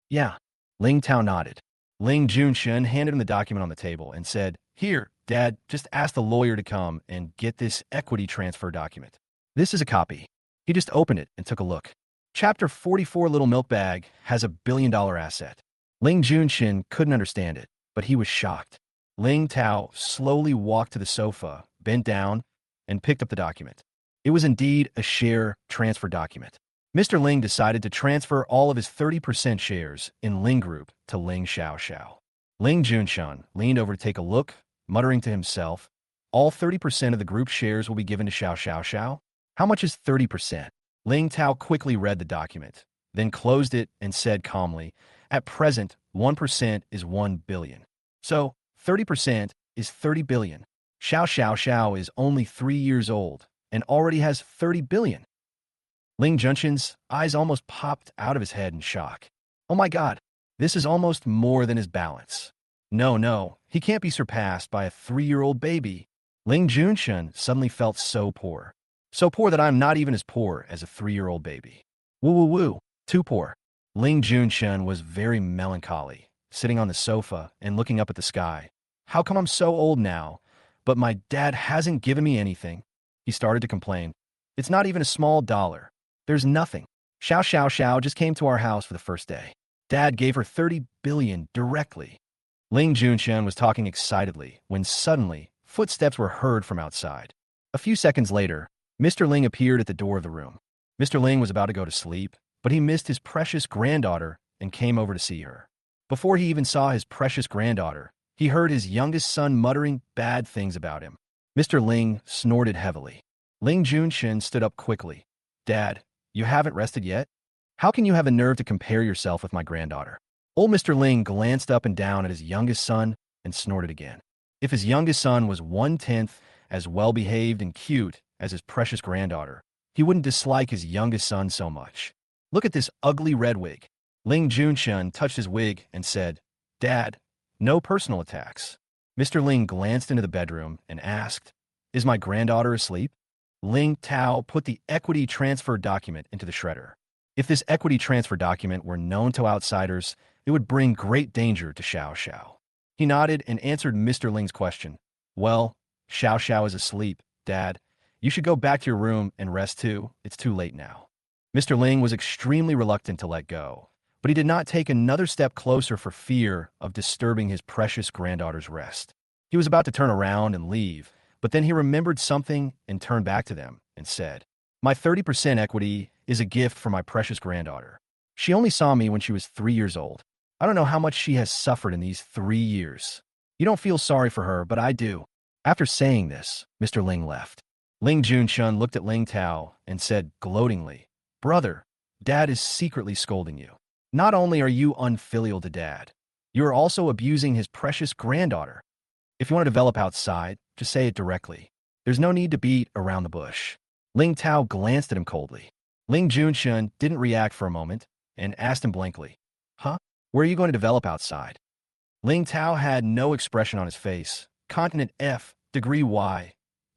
"Yeah." Ling Tao nodded. Ling Junshan handed him the document on the table and said, "Here, Dad, just ask the lawyer to come and get this equity transfer document. This is a copy." He just opened it and took a look. Chapter 44 Little Milk Bag has $1 billion asset. Ling Junshin couldn't understand it, but he was shocked. Ling Tao slowly walked to the sofa, bent down, and picked up the document. It was indeed a share transfer document. Mr. Ling decided to transfer all of his 30% shares in Ling Group to Ling Xiaoxiao. Ling Junshun leaned over to take a look, muttering to himself, all 30% of the group shares will be given to Xiao Xiao Xiao? How much is 30%? Ling Tao quickly read the document, then closed it and said calmly, at present, 1% is 1 billion. So, 30% is 30 billion. Xiao Xiao Xiao is only 3 years old and already has 30 billion. Ling Junshun's eyes almost popped out of his head in shock. Oh my god, this is almost more than his balance. No, he can't be surpassed by a 3-year-old baby. Ling Junshun suddenly felt so poor. So poor that I'm not even as poor as a 3-year-old baby. Woo, too poor. Ling Junshun was very melancholy, sitting on the sofa and looking up at the sky. How come I'm so old now, but my dad hasn't given me anything? He started to complain. It's not even a small dollar. There's nothing. Xiao Xiao Xiao just came to our house for the first day. Dad gave her 30 billion directly. Ling Junshun was talking excitedly when suddenly footsteps were heard from outside. A few seconds later, Mr. Ling appeared at the door of the room. Mr. Ling was about to go to sleep, but he missed his precious granddaughter and came over to see her. Before he even saw his precious granddaughter, he heard his youngest son muttering bad things about him. Mr. Ling snorted heavily. Ling Junshun stood up quickly. Dad, you haven't rested yet? How can you have a nerve to compare yourself with my granddaughter? Old Mr. Ling glanced up and down at his youngest son and snorted again. If his youngest son was 1/10 as well-behaved and cute as his precious granddaughter, he wouldn't dislike his youngest son so much. Look at this ugly red wig. Ling Junshun touched his wig and said, Dad, no personal attacks. Mr. Ling glanced into the bedroom and asked, Is my granddaughter asleep? Ling Tao put the equity transfer document into the shredder. If this equity transfer document were known to outsiders, it would bring great danger to Xiao Xiao. He nodded and answered Mr. Ling's question. Well, Xiao Xiao is asleep, Dad. You should go back to your room and rest too. It's too late now. Mr. Ling was extremely reluctant to let go, but he did not take another step closer for fear of disturbing his precious granddaughter's rest. He was about to turn around and leave, but then he remembered something and turned back to them and said, My 30% equity is a gift for my precious granddaughter. She only saw me when she was 3 years old. I don't know how much she has suffered in these 3 years. You don't feel sorry for her, but I do. After saying this, Mr. Ling left. Ling Junshun looked at Ling Tao and said gloatingly, Brother, Dad is secretly scolding you. Not only are you unfilial to Dad, you are also abusing his precious granddaughter. If you want to develop outside, just say it directly. There's no need to beat around the bush. Ling Tao glanced at him coldly. Ling Junshun didn't react for a moment and asked him blankly, Huh? Where are you going to develop outside? Ling Tao had no expression on his face. Continent F, degree Y,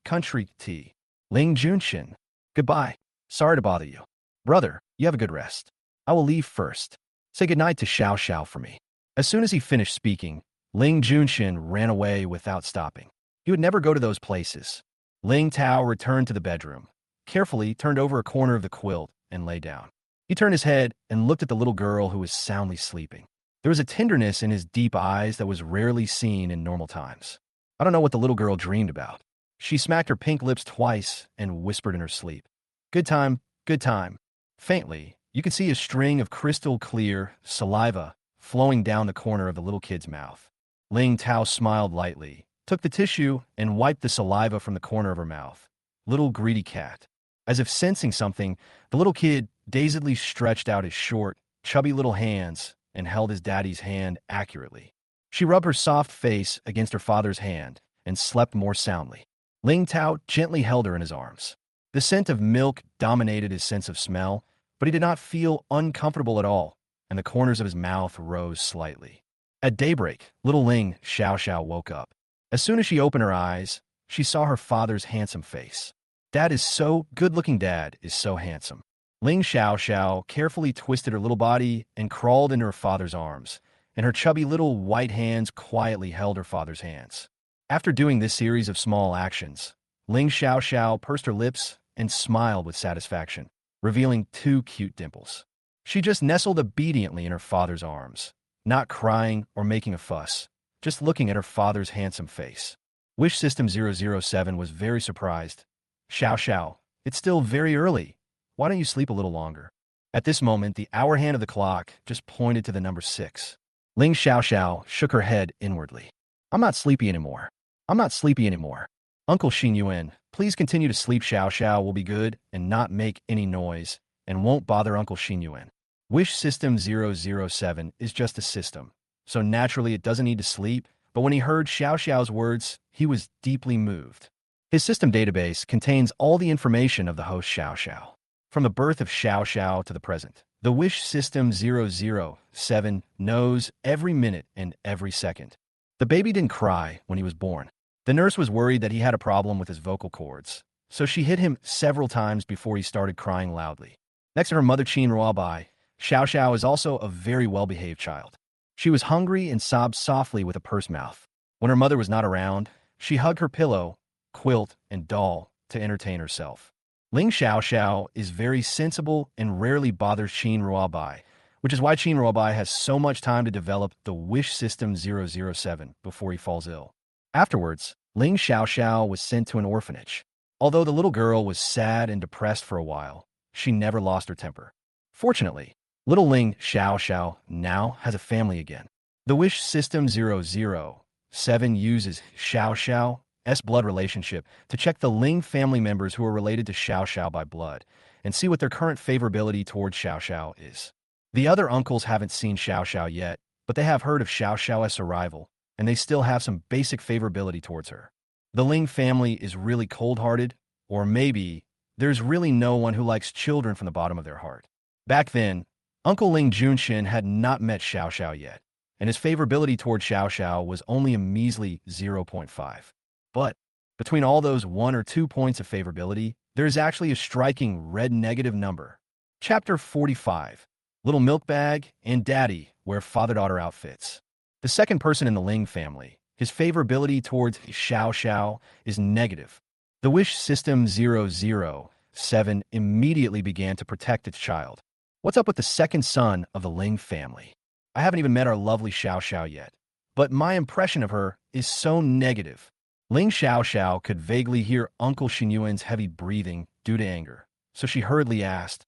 country T. Ling Junshun. Goodbye. Sorry to bother you. Brother, you have a good rest. I will leave first. Say goodnight to Xiao Xiao for me. As soon as he finished speaking, Ling Junshun ran away without stopping. He would never go to those places. Ling Tao returned to the bedroom, carefully turned over a corner of the quilt, and lay down. He turned his head and looked at the little girl who was soundly sleeping. There was a tenderness in his deep eyes that was rarely seen in normal times. I don't know what the little girl dreamed about. She smacked her pink lips twice and whispered in her sleep. Good time, good time. Faintly, you could see a string of crystal clear saliva flowing down the corner of the little kid's mouth. Ling Tao smiled lightly, took the tissue, and wiped the saliva from the corner of her mouth. Little greedy cat. As if sensing something, the little kid dazedly stretched out his short, chubby little hands and held his daddy's hand accurately. She rubbed her soft face against her father's hand and slept more soundly. Ling Tao gently held her in his arms. The scent of milk dominated his sense of smell, but he did not feel uncomfortable at all, and the corners of his mouth rose slightly. At daybreak, little Ling Xiao Xiao woke up. As soon as she opened her eyes, she saw her father's handsome face. Dad is so good-looking. Dad is so handsome. Ling Xiao Xiao carefully twisted her little body and crawled into her father's arms, and her chubby little white hands quietly held her father's hands. After doing this series of small actions, Ling Xiao Xiao pursed her lips and smiled with satisfaction, revealing 2 cute dimples. She just nestled obediently in her father's arms, not crying or making a fuss, just looking at her father's handsome face. Wish System 007 was very surprised. Xiao Xiao, it's still very early. Why don't you sleep a little longer? At this moment, the hour hand of the clock just pointed to the number 6. Ling Xiaoxiao shook her head inwardly. I'm not sleepy anymore. I'm not sleepy anymore. Uncle Xin Yuan, please continue to sleep. Xiaoxiao will be good and not make any noise and won't bother Uncle Xin Yuan. Wish System 007 is just a system, so naturally it doesn't need to sleep, but when he heard Xiaoxiao's words, he was deeply moved. His system database contains all the information of the host Xiaoxiao. From the birth of Xiaoxiao to the present, the Wish System 007 knows every minute and every second. The baby didn't cry when he was born. The nurse was worried that he had a problem with his vocal cords, so she hit him several times before he started crying loudly. Next to her mother Qin Ruobai, Xiaoxiao is also a very well-behaved child. She was hungry and sobbed softly with a pursed mouth. When her mother was not around, she hugged her pillow, quilt, and doll to entertain herself. Ling Xiaoxiao is very sensible and rarely bothers Qin Ruobai, which is why Qin Ruobai has so much time to develop the Wish System 007 before he falls ill. Afterwards, Ling Xiaoxiao was sent to an orphanage. Although the little girl was sad and depressed for a while, she never lost her temper. Fortunately, little Ling Xiaoxiao now has a family again. The Wish System 007 uses Xiaoxiao's blood relationship to check the Ling family members who are related to Xiaoxiao by blood and see what their current favorability towards Xiaoxiao is. The other uncles haven't seen Xiaoxiao yet, but they have heard of Xiaoxiao's arrival, and they still have some basic favorability towards her. The Ling family is really cold-hearted, or maybe there's really no one who likes children from the bottom of their heart. Back then, Uncle Ling Junshin had not met Xiaoxiao yet, and his favorability toward Xiaoxiao was only a measly 0.5. But between all those 1 or 2 points of favorability, there is actually a striking red negative number. Chapter 45. Little Milk Bag and Daddy wear father-daughter outfits. The second person in the Ling family, his favorability towards Xiaoxiao is negative. The Wish System 007 immediately began to protect its child. What's up with the second son of the Ling family? I haven't even met our lovely Xiaoxiao yet, but my impression of her is so negative. Ling Xiaoxiao could vaguely hear Uncle Xinyuan's heavy breathing due to anger, so she hurriedly asked,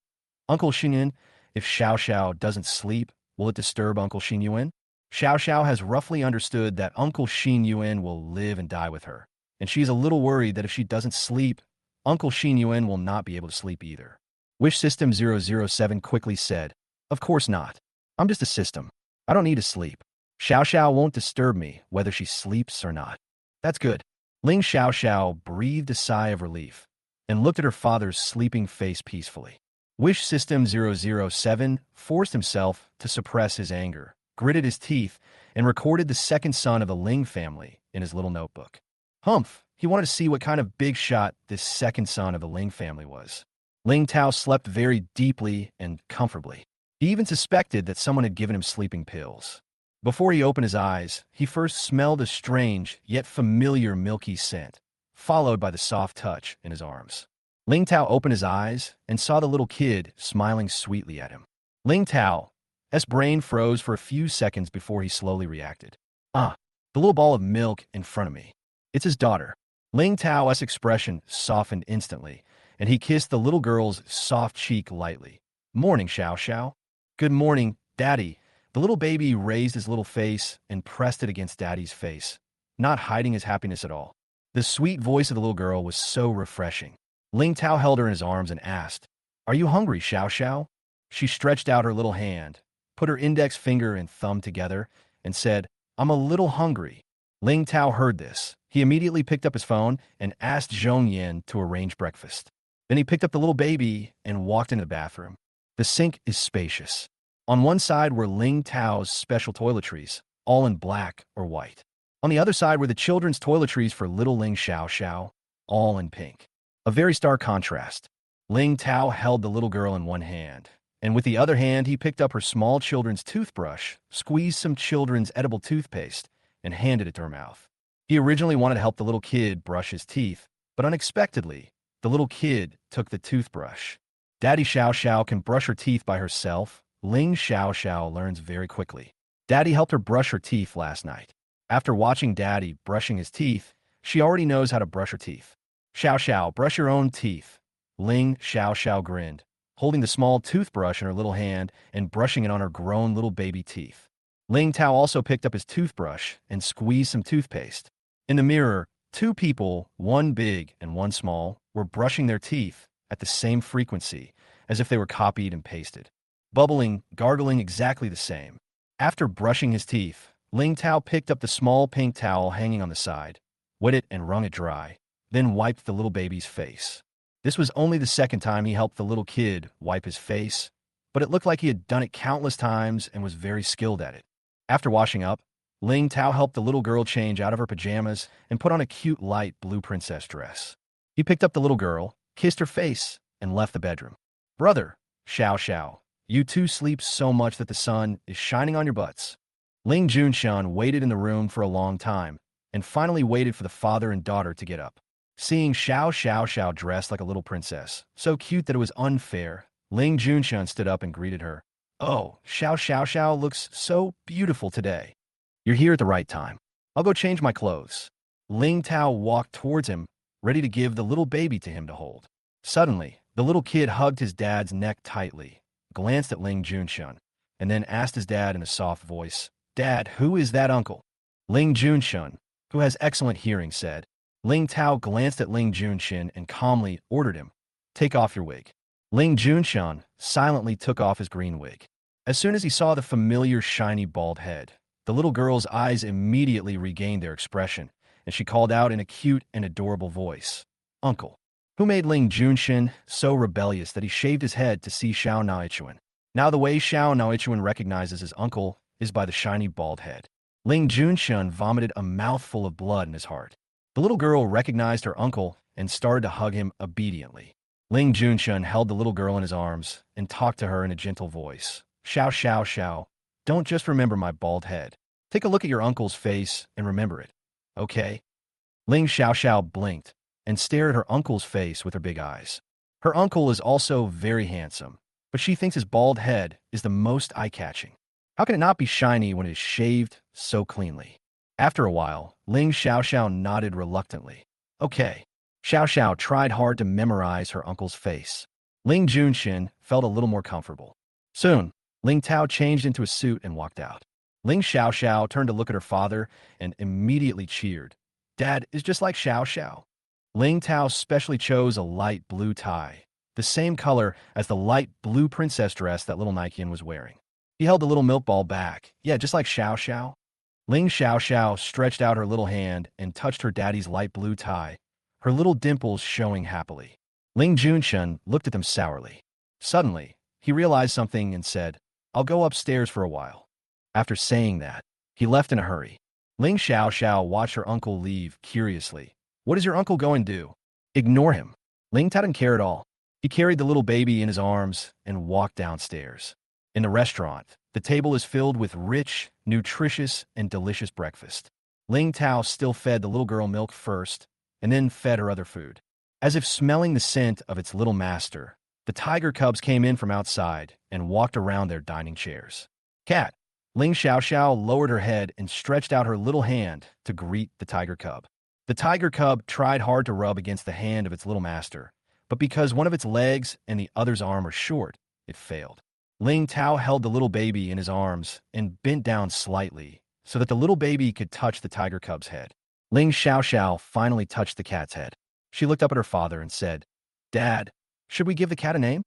Uncle Xinyuan, if Xiaoxiao doesn't sleep, will it disturb Uncle Xinyuan? Xiaoxiao has roughly understood that Uncle Xinyuan will live and die with her, and she's a little worried that if she doesn't sleep, Uncle Xinyuan will not be able to sleep either. Wish System 007 quickly said, Of course not. I'm just a system. I don't need to sleep. Xiaoxiao won't disturb me whether she sleeps or not. That's good. Ling Xiaoxiao breathed a sigh of relief and looked at her father's sleeping face peacefully. Wish System 007 forced himself to suppress his anger, gritted his teeth, and recorded the second son of the Ling family in his little notebook. Humph, he wanted to see what kind of big shot this second son of the Ling family was. Ling Tao slept very deeply and comfortably. He even suspected that someone had given him sleeping pills. Before he opened his eyes, he first smelled a strange yet familiar milky scent, followed by the soft touch in his arms. Ling Tao opened his eyes and saw the little kid smiling sweetly at him. Ling Tao's brain froze for a few seconds before he slowly reacted. The little ball of milk in front of me. It's his daughter. Ling Tao's expression softened instantly, and he kissed the little girl's soft cheek lightly. Morning, Xiaoxiao. Good morning, Daddy. The little baby raised his little face and pressed it against Daddy's face, not hiding his happiness at all. The sweet voice of the little girl was so refreshing. Ling Tao held her in his arms and asked, Are you hungry, Xiaoxiao? She stretched out her little hand, put her index finger and thumb together, and said, I'm a little hungry. Ling Tao heard this. He immediately picked up his phone and asked Zhong Yan to arrange breakfast. Then he picked up the little baby and walked into the bathroom. The sink is spacious. On one side were Ling Tao's special toiletries, all in black or white. On the other side were the children's toiletries for little Ling Xiaoxiao, all in pink. A very stark contrast. Ling Tao held the little girl in one hand, and with the other hand he picked up her small children's toothbrush, squeezed some children's edible toothpaste, and handed it to her mouth. He originally wanted to help the little kid brush his teeth, but unexpectedly, the little kid took the toothbrush. Daddy Xiaoxiao can brush her teeth by herself. Ling Xiaoxiao learns very quickly. Daddy helped her brush her teeth last night. After watching Daddy brushing his teeth, she already knows how to brush her teeth. Xiaoxiao, brush your own teeth. Ling Xiaoxiao grinned, holding the small toothbrush in her little hand and brushing it on her grown little baby teeth. Ling Tao also picked up his toothbrush and squeezed some toothpaste. In the mirror, two people, one big and one small, were brushing their teeth at the same frequency, as if they were copied and pasted. Bubbling, gargling exactly the same. After brushing his teeth, Ling Tao picked up the small pink towel hanging on the side, wet it and wrung it dry, then wiped the little baby's face. This was only the second time he helped the little kid wipe his face, but it looked like he had done it countless times and was very skilled at it. After washing up, Ling Tao helped the little girl change out of her pajamas and put on a cute light blue princess dress. He picked up the little girl, kissed her face, and left the bedroom. Brother, Xiao Xiao, you two sleep so much that the sun is shining on your butts. Ling Junshan waited in the room for a long time, and finally waited for the father and daughter to get up. Seeing Xiao Xiao dressed like a little princess, so cute that it was unfair, Ling Junshan stood up and greeted her. Oh, Xiao looks so beautiful today. You're here at the right time. I'll go change my clothes. Ling Tao walked towards him, ready to give the little baby to him to hold. Suddenly, the little kid hugged his dad's neck tightly, glanced at Ling Junshan, and then asked his dad in a soft voice, Dad, who is that uncle? Ling Junshan, who has excellent hearing, said. Ling Tao glanced at Ling Junshan and calmly ordered him, Take off your wig. Ling Junshan silently took off his green wig. As soon as he saw the familiar shiny bald head, the little girl's eyes immediately regained their expression, and she called out in a cute and adorable voice, Uncle, who made Ling Junshan so rebellious that he shaved his head to see Xiao Naichuan. Now the way Xiao Naichuan recognizes his uncle is by the shiny bald head. Ling Junshan vomited a mouthful of blood in his heart. The little girl recognized her uncle and started to hug him obediently. Ling Junshan held the little girl in his arms and talked to her in a gentle voice. Xiao, don't just remember my bald head. Take a look at your uncle's face and remember it. Okay? Ling Xiao blinked and stared at her uncle's face with her big eyes. Her uncle is also very handsome, but she thinks his bald head is the most eye-catching. How can it not be shiny when it is shaved so cleanly? After a while, Ling Xiao nodded reluctantly. Okay. Xiao tried hard to memorize her uncle's face. Ling Junshan felt a little more comfortable. Soon, Ling Tao changed into a suit and walked out. Ling Xiao turned to look at her father and immediately cheered. Dad is just like Xiao. Ling Tao specially chose a light blue tie, the same color as the light blue princess dress that little Naikian was wearing. He held the little milk ball back. Yeah, just like Xiao. Ling Xiao stretched out her little hand and touched her daddy's light blue tie, her little dimples showing happily. Ling Junshan looked at them sourly. Suddenly, he realized something and said, I'll go upstairs for a while. After saying that, he left in a hurry. Ling Xiao watched her uncle leave curiously. What is your uncle going to do? Ignore him. Ling Tao didn't care at all. He carried the little baby in his arms and walked downstairs. In the restaurant, the table is filled with rich, nutritious, and delicious breakfast. Ling Tao still fed the little girl milk first, and then fed her other food. As if smelling the scent of its little master, the tiger cubs came in from outside and walked around their dining chairs. Cat. Ling Xiao lowered her head and stretched out her little hand to greet the tiger cub. The tiger cub tried hard to rub against the hand of its little master, but because one of its legs and the other's arm are short, it failed. Ling Tao held the little baby in his arms and bent down slightly so that the little baby could touch the tiger cub's head. Ling Xiao finally touched the cat's head. She looked up at her father and said, Dad, should we give the cat a name?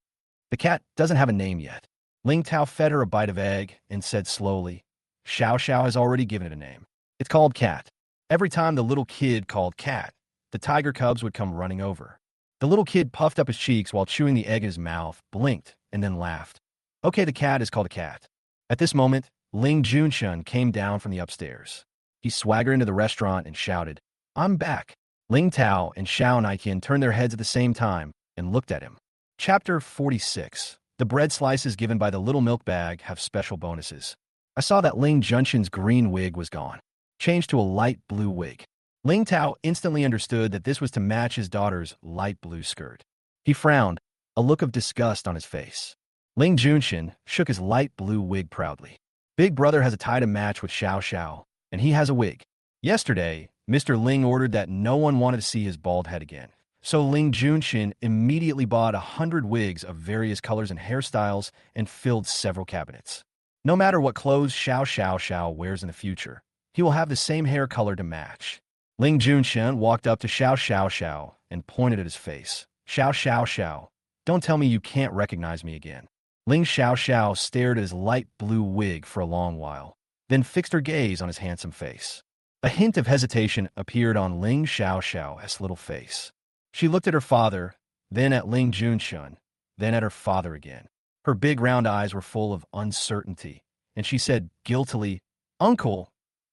The cat doesn't have a name yet. Ling Tao fed her a bite of egg and said slowly, Xiao has already given it a name. It's called Cat. Every time the little kid called Cat, the tiger cubs would come running over. The little kid puffed up his cheeks while chewing the egg in his mouth, blinked, and then laughed. Okay, the cat is called a cat. At this moment, Ling Junshan came down from the upstairs. He swaggered into the restaurant and shouted, I'm back. Ling Tao and Xiao Naiqian turned their heads at the same time and looked at him. Chapter 46. The bread slices given by the little milk bag have special bonuses. I saw that Ling Junshan's green wig was gone, changed to a light blue wig. Ling Tao instantly understood that this was to match his daughter's light blue skirt. He frowned, a look of disgust on his face. Ling Junshan shook his light blue wig proudly. Big brother has a tie to match with Xiao, and he has a wig. Yesterday, Mr. Ling ordered that no one wanted to see his bald head again. So Ling Junshin immediately bought 100 wigs of various colors and hairstyles and filled several cabinets. No matter what clothes Xiao Xiao Xiao wears in the future, he will have the same hair color to match. Ling Junshin walked up to Xiao Xiao Xiao and pointed at his face. Xiao Xiao Xiao, don't tell me you can't recognize me again. Ling Xiao Xiao stared at his light blue wig for a long while, then fixed her gaze on his handsome face. A hint of hesitation appeared on Ling Xiao Xiao's little face. She looked at her father, then at Ling Junshun, then at her father again. Her big round eyes were full of uncertainty, and she said guiltily, "Uncle,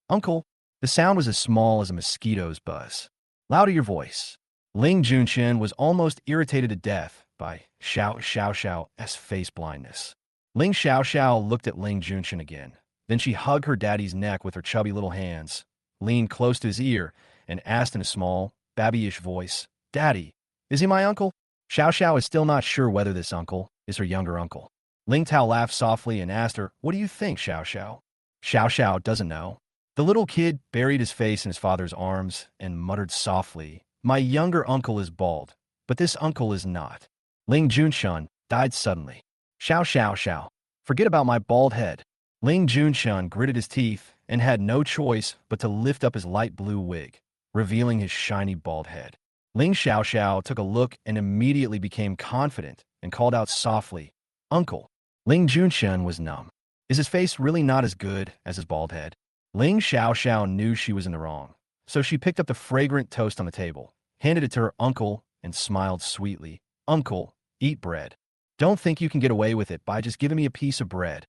uncle." The sound was as small as a mosquito's buzz. "Louder your voice." Ling Junshin was almost irritated to death by Xiao Xiao's face blindness. Ling Xiao looked at Ling Junshin again. Then she hugged her daddy's neck with her chubby little hands, leaned close to his ear, and asked in a small, babyish voice, "Daddy, is he my uncle?" Xiao is still not sure whether this uncle is her younger uncle. Ling Tao laughed softly and asked her, "What do you think, Xiao?" Xiao doesn't know. The little kid buried his face in his father's arms and muttered softly, "My younger uncle is bald, but this uncle is not." Ling Junshun died suddenly. Xiao, forget about my bald head. Ling Junshun gritted his teeth and had no choice but to lift up his light blue wig, revealing his shiny bald head. Ling Xiao took a look and immediately became confident and called out softly, "Uncle." Ling Junshun was numb. Is his face really not as good as his bald head? Ling Xiao knew she was in the wrong, so she picked up the fragrant toast on the table, handed it to her uncle, and smiled sweetly. "Uncle, eat bread. Don't think you can get away with it by just giving me a piece of bread."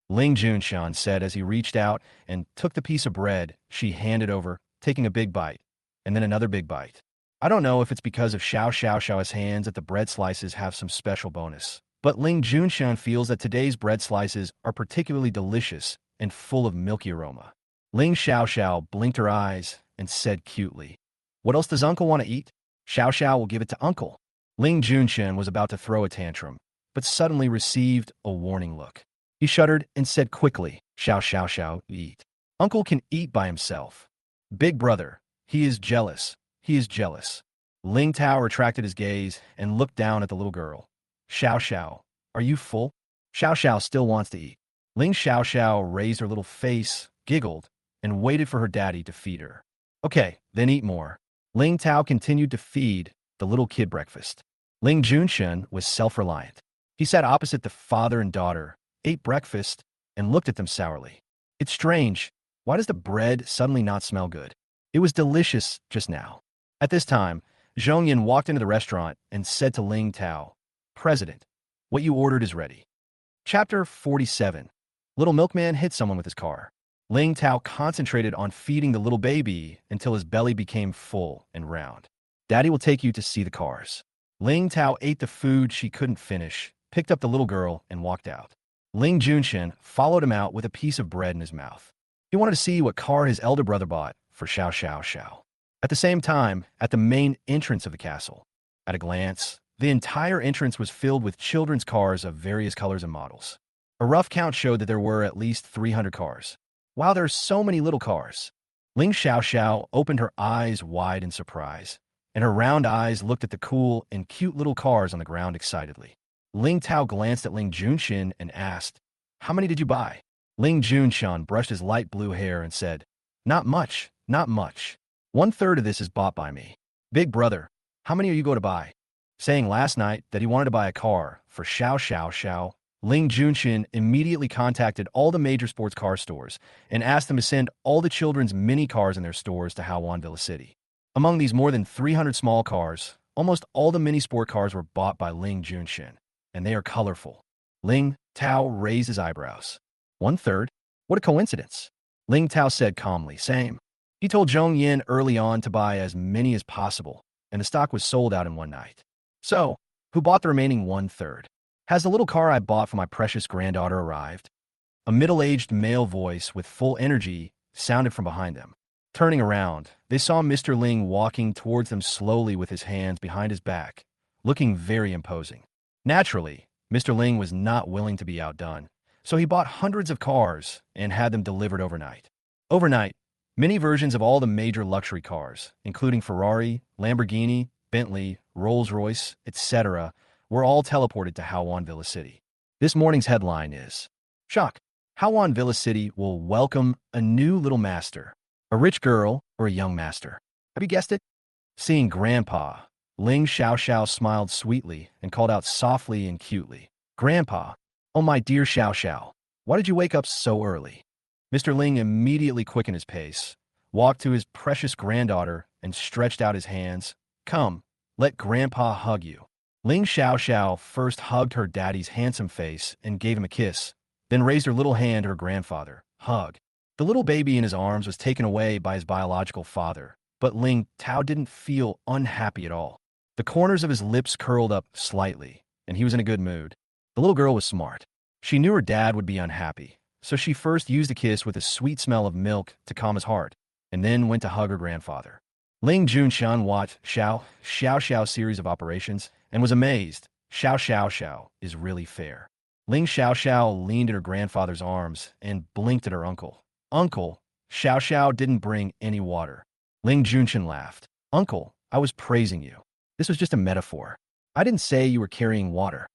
Ling Junshun said as he reached out and took the piece of bread she handed over, taking a big bite, and then another big bite. I don't know if it's because of Xiao's hands that the bread slices have some special bonus, but Ling Junshun feels that today's bread slices are particularly delicious and full of milky aroma. Ling Xiao blinked her eyes and said cutely, "What else does Uncle want to eat? Xiao will give it to Uncle." Ling Junshun was about to throw a tantrum, but suddenly received a warning look. He shuddered and said quickly, Xiao, eat. Uncle can eat by himself. Big brother, he is jealous. He is jealous. Ling Tao retracted his gaze and looked down at the little girl. Xiao, are you full? Xiao still wants to eat. Ling Xiao raised her little face, giggled, and waited for her daddy to feed her. Okay, then eat more. Ling Tao continued to feed the little kid breakfast. Ling Junshun was self-reliant. He sat opposite the father and daughter, ate breakfast, and looked at them sourly. It's strange. Why does the bread suddenly not smell good? It was delicious just now. At this time, Zhongyan walked into the restaurant and said to Ling Tao, "President, what you ordered is ready." Chapter 47. Little milkman hit someone with his car. Ling Tao concentrated on feeding the little baby until his belly became full and round. Daddy will take you to see the cars. Ling Tao ate the food she couldn't finish, picked up the little girl, and walked out. Ling Junshin followed him out with a piece of bread in his mouth. He wanted to see what car his elder brother bought for Xiao. At the same time, at the main entrance of the castle, at a glance, the entire entrance was filled with children's cars of various colors and models. A rough count showed that there were at least 300 cars. Wow, there are so many little cars. Ling Xiao opened her eyes wide in surprise, and her round eyes looked at the cool and cute little cars on the ground excitedly. Ling Tao glanced at Ling Junshin and asked, "How many did you buy?" Ling Junshin brushed his light blue hair and said, Not much. 1/3 of this is bought by me. Big brother, how many are you going to buy?" Saying last night that he wanted to buy a car for Xiao, Ling Junshin immediately contacted all the major sports car stores and asked them to send all the children's mini cars in their stores to Hawan Villa City. Among these more than 300 small cars, almost all the mini sport cars were bought by Ling Junshin, and they are colorful. Ling Tao raised his eyebrows. 1/3? What a coincidence. Ling Tao said calmly, same. He told Zhong Yin early on to buy as many as possible, and the stock was sold out in one night. So, who bought the remaining 1/3? Has the little car I bought for my precious granddaughter arrived? A middle-aged male voice with full energy sounded from behind them. Turning around, they saw Mr. Ling walking towards them slowly with his hands behind his back, looking very imposing. Naturally, Mr. Ling was not willing to be outdone, so he bought hundreds of cars and had them delivered overnight. Overnight, many versions of all the major luxury cars, including Ferrari, Lamborghini, Bentley, Rolls-Royce, etc., were all teleported to Howon Villa City. This morning's headline is, Shock! Howon Villa City will welcome a new little master. A rich girl or a young master? Have you guessed it? Seeing Grandpa, Ling Xiaoxiao smiled sweetly and called out softly and cutely, Grandpa, oh my dear Xiaoxiao, why did you wake up so early? Mr. Ling immediately quickened his pace, walked to his precious granddaughter, and stretched out his hands. Come, let Grandpa hug you. Ling Xiaoxiao first hugged her daddy's handsome face and gave him a kiss, then raised her little hand to her grandfather. Hug. The little baby in his arms was taken away by his biological father, but Ling Tao didn't feel unhappy at all. The corners of his lips curled up slightly, and he was in a good mood. The little girl was smart. She knew her dad would be unhappy, so she first used a kiss with a sweet smell of milk to calm his heart, and then went to hug her grandfather. Ling Junshan watched Xiaoxiao's series of operations and was amazed. Xiao is really fair. Ling Xiaoxiao leaned in her grandfather's arms and blinked at her uncle. Uncle, Xiaoxiao didn't bring any water. Ling Junshan laughed. Uncle, I was praising you. This was just a metaphor. I didn't say you were carrying water.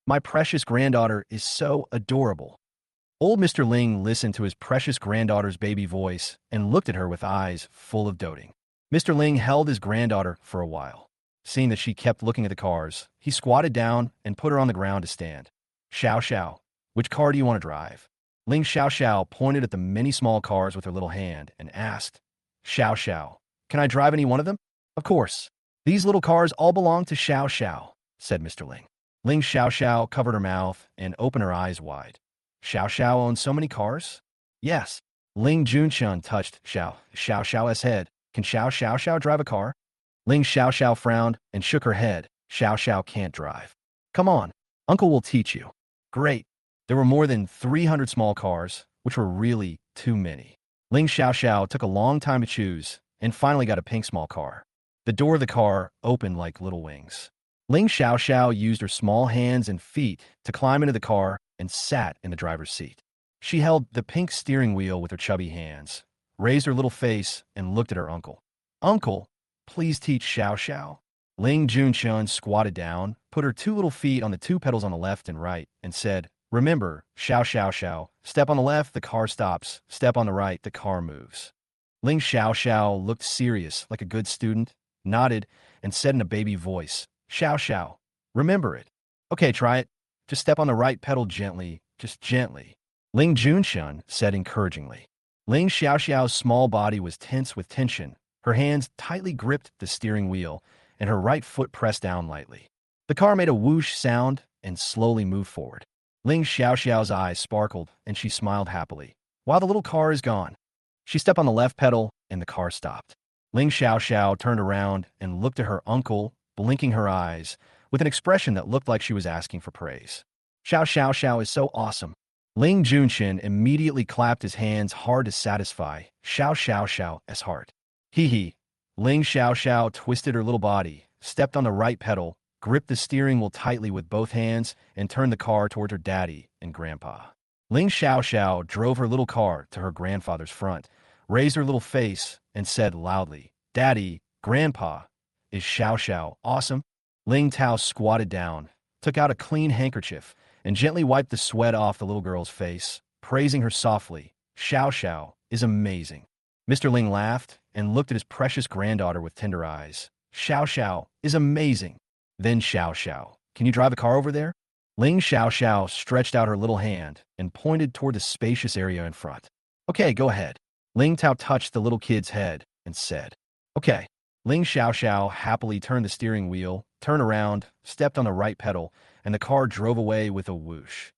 My precious granddaughter is so adorable. Old Mr. Ling listened to his precious granddaughter's baby voice and looked at her with eyes full of doting. Mr. Ling held his granddaughter for a while. Seeing that she kept looking at the cars, he squatted down and put her on the ground to stand. Xiao, which car do you want to drive? Ling Xiao pointed at the many small cars with her little hand and asked, Xiao, can I drive any one of them? Of course. These little cars all belong to Xiao, said Mr. Ling. Ling Xiao covered her mouth and opened her eyes wide. Xiao owns so many cars? Yes. Ling Junshan touched Xiao's head. Can Xiao drive a car? Ling Xiao frowned and shook her head. Xiao can't drive. Come on, Uncle will teach you. Great. There were more than 300 small cars, which were really too many. Ling Xiao took a long time to choose and finally got a pink small car. The door of the car opened like little wings. Ling Xiao used her small hands and feet to climb into the car and sat in the driver's seat. She held the pink steering wheel with her chubby hands, raised her little face, and looked at her uncle. Uncle, please teach Xiao. Ling Junshan squatted down, put her 2 little feet on the 2 pedals on the left and right, and said, Remember, Xiao, step on the left, the car stops. Step on the right, the car moves. Ling Xiao looked serious, like a good student, nodded, and said in a baby voice, Xiao, remember it. Okay, try it. Just step on the right pedal gently, just gently. Ling Junshan said encouragingly. Ling Xiao's small body was tense with tension. Her hands tightly gripped the steering wheel, and her right foot pressed down lightly. The car made a whoosh sound and slowly moved forward. Ling Xiao's eyes sparkled, and she smiled happily. While the little car is gone. She stepped on the left pedal, and the car stopped. Ling Xiao turned around and looked at her uncle, blinking her eyes, with an expression that looked like she was asking for praise. Xiao is so awesome. Ling Junshan immediately clapped his hands hard to satisfy Xiao's heart. Hee. Ling Xiao twisted her little body, stepped on the right pedal, gripped the steering wheel tightly with both hands, and turned the car toward her daddy and grandpa. Ling Xiao drove her little car to her grandfather's front, raised her little face, and said loudly, Daddy, Grandpa, is Xiao awesome? Ling Tao squatted down, took out a clean handkerchief, and gently wiped the sweat off the little girl's face, praising her softly. Xiao is amazing. Mr. Ling laughed and looked at his precious granddaughter with tender eyes. Xiao is amazing. Then Xiao, can you drive a car over there? Ling Xiao stretched out her little hand and pointed toward the spacious area in front. Okay, go ahead. Ling Tao touched the little kid's head and said, Okay. Ling Xiao happily turned the steering wheel, turned around, stepped on the right pedal, and the car drove away with a whoosh.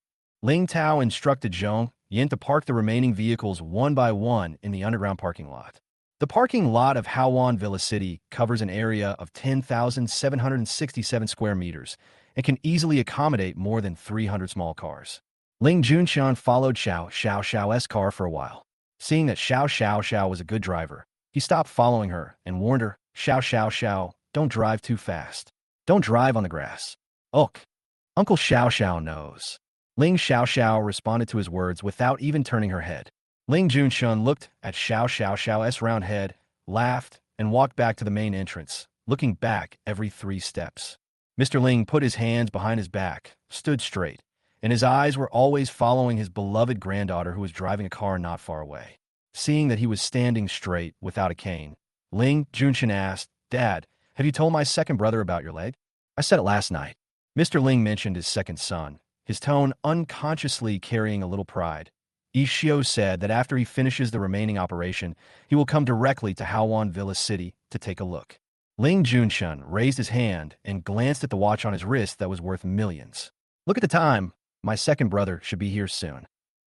Ling Tao instructed Zhong Yin to park the remaining vehicles one by one in the underground parking lot. The parking lot of Howon Villa City covers an area of 10,767 square meters and can easily accommodate more than 300 small cars. Ling Junshan followed Xiao's car for a while. Seeing that Xiao was a good driver, he stopped following her and warned her, Xiao, don't drive too fast. Don't drive on the grass. Ugh. Uncle Xiao knows. Ling Xiao responded to his words without even turning her head. Ling Junshan looked at Xiao's round head, laughed, and walked back to the main entrance, looking back every 3 steps. Mr. Ling put his hands behind his back, stood straight, and his eyes were always following his beloved granddaughter who was driving a car not far away. Seeing that he was standing straight, without a cane, Ling Junshin asked, "Dad, have you told my second brother about your leg?" "I said it last night." Mr. Ling mentioned his second son, his tone unconsciously carrying a little pride. Ishio said that after he finishes the remaining operation, he will come directly to Howon Villa City to take a look. Ling Junshun raised his hand and glanced at the watch on his wrist that was worth millions. "Look at the time. My second brother should be here soon."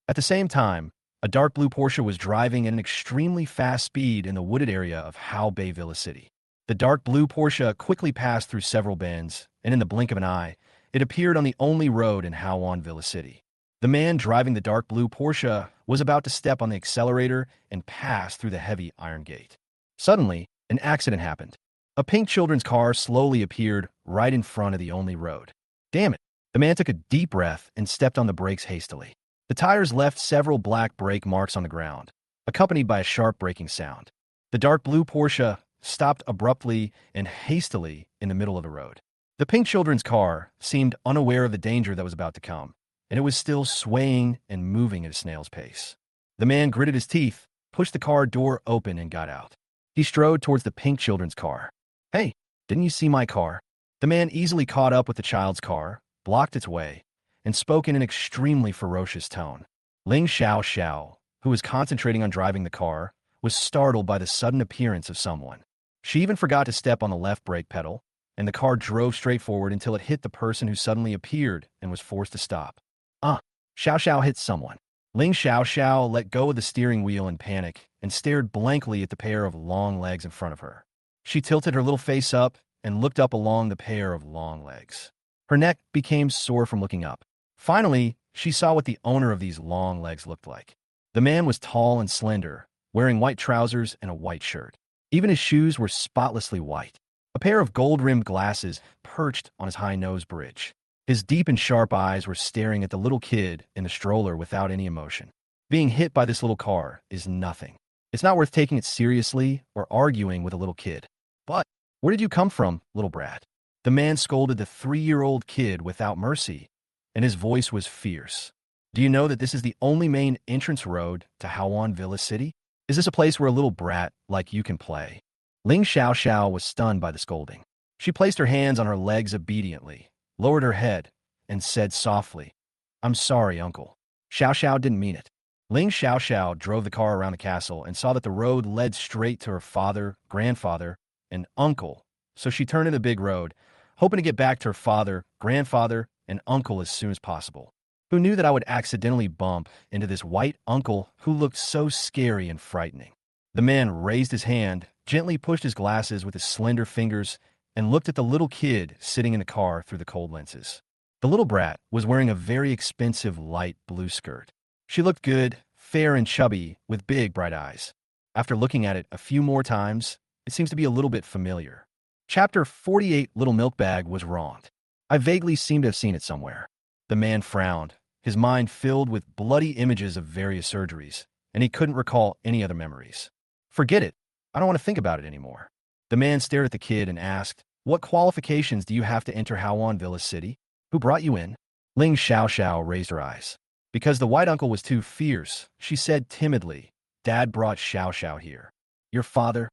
At the same time, a dark blue Porsche was driving at an extremely fast speed in the wooded area of Hao Bei Villa City. The dark blue Porsche quickly passed through several bends, and in the blink of an eye, it appeared on the only road in Howon Villa City. The man driving the dark blue Porsche was about to step on the accelerator and pass through the heavy iron gate. Suddenly, an accident happened. A pink children's car slowly appeared right in front of the only road. Damn it! The man took a deep breath and stepped on the brakes hastily. The tires left several black brake marks on the ground, accompanied by a sharp braking sound. The dark blue Porsche stopped abruptly and hastily in the middle of the road. The pink children's car seemed unaware of the danger that was about to come, and it was still swaying and moving at a snail's pace. The man gritted his teeth, pushed the car door open, and got out. He strode towards the pink children's car. "Hey, didn't you see my car?" The man easily caught up with the child's car, blocked its way, and spoke in an extremely ferocious tone. Ling Xiao, who was concentrating on driving the car, was startled by the sudden appearance of someone. She even forgot to step on the left brake pedal, and the car drove straight forward until it hit the person who suddenly appeared and was forced to stop. Xiao hit someone. Ling Xiao let go of the steering wheel in panic and stared blankly at the pair of long legs in front of her. She tilted her little face up and looked up along the pair of long legs. Her neck became sore from looking up. Finally, she saw what the owner of these long legs looked like. The man was tall and slender, wearing white trousers and a white shirt. Even his shoes were spotlessly white. A pair of gold-rimmed glasses perched on his high nose bridge. His deep and sharp eyes were staring at the little kid in the stroller without any emotion. Being hit by this little car is nothing. It's not worth taking it seriously or arguing with a little kid. "But where did you come from, little brat?" The man scolded the 3-year-old kid without mercy, and his voice was fierce. "Do you know that this is the only main entrance road to Howon Villa City? Is this a place where a little brat like you can play?" Ling Xiao was stunned by the scolding. She placed her hands on her legs obediently, lowered her head, and said softly, "I'm sorry, uncle." Xiao didn't mean it. Ling Xiao drove the car around the castle and saw that the road led straight to her father, grandfather, and uncle, so she turned in the big road, hoping to get back to her father, grandfather, and uncle as soon as possible. Who knew that I would accidentally bump into this white uncle who looked so scary and frightening? The man raised his hand, gently pushed his glasses with his slender fingers, and looked at the little kid sitting in the car through the cold lenses. The little brat was wearing a very expensive light blue skirt. She looked good, fair and chubby, with big, bright eyes. After looking at it a few more times, it seems to be a little bit familiar. Chapter 48, Little Milk Bag, was wronged. I vaguely seem to have seen it somewhere. The man frowned, his mind filled with bloody images of various surgeries, and he couldn't recall any other memories. "Forget it. I don't want to think about it anymore." The man stared at the kid and asked, "What qualifications do you have to enter Howon Villa City? Who brought you in?" Ling Xiao raised her eyes. Because the white uncle was too fierce, she said timidly, "Dad brought Xiao here." "Your father?"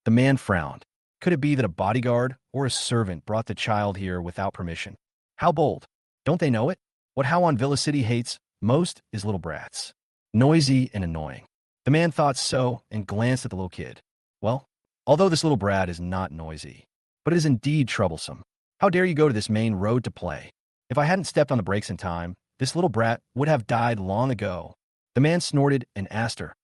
The man frowned. Could it be that a bodyguard or a servant brought the child here without permission? How bold. Don't they know it? What Howon Villa City hates most is little brats. Noisy and annoying. The man thought so and glanced at the little kid. Well, although this little brat is not noisy, but it is indeed troublesome. How dare you go to this main road to play? If I hadn't stepped on the brakes in time, this little brat would have died long ago. The man snorted and asked her,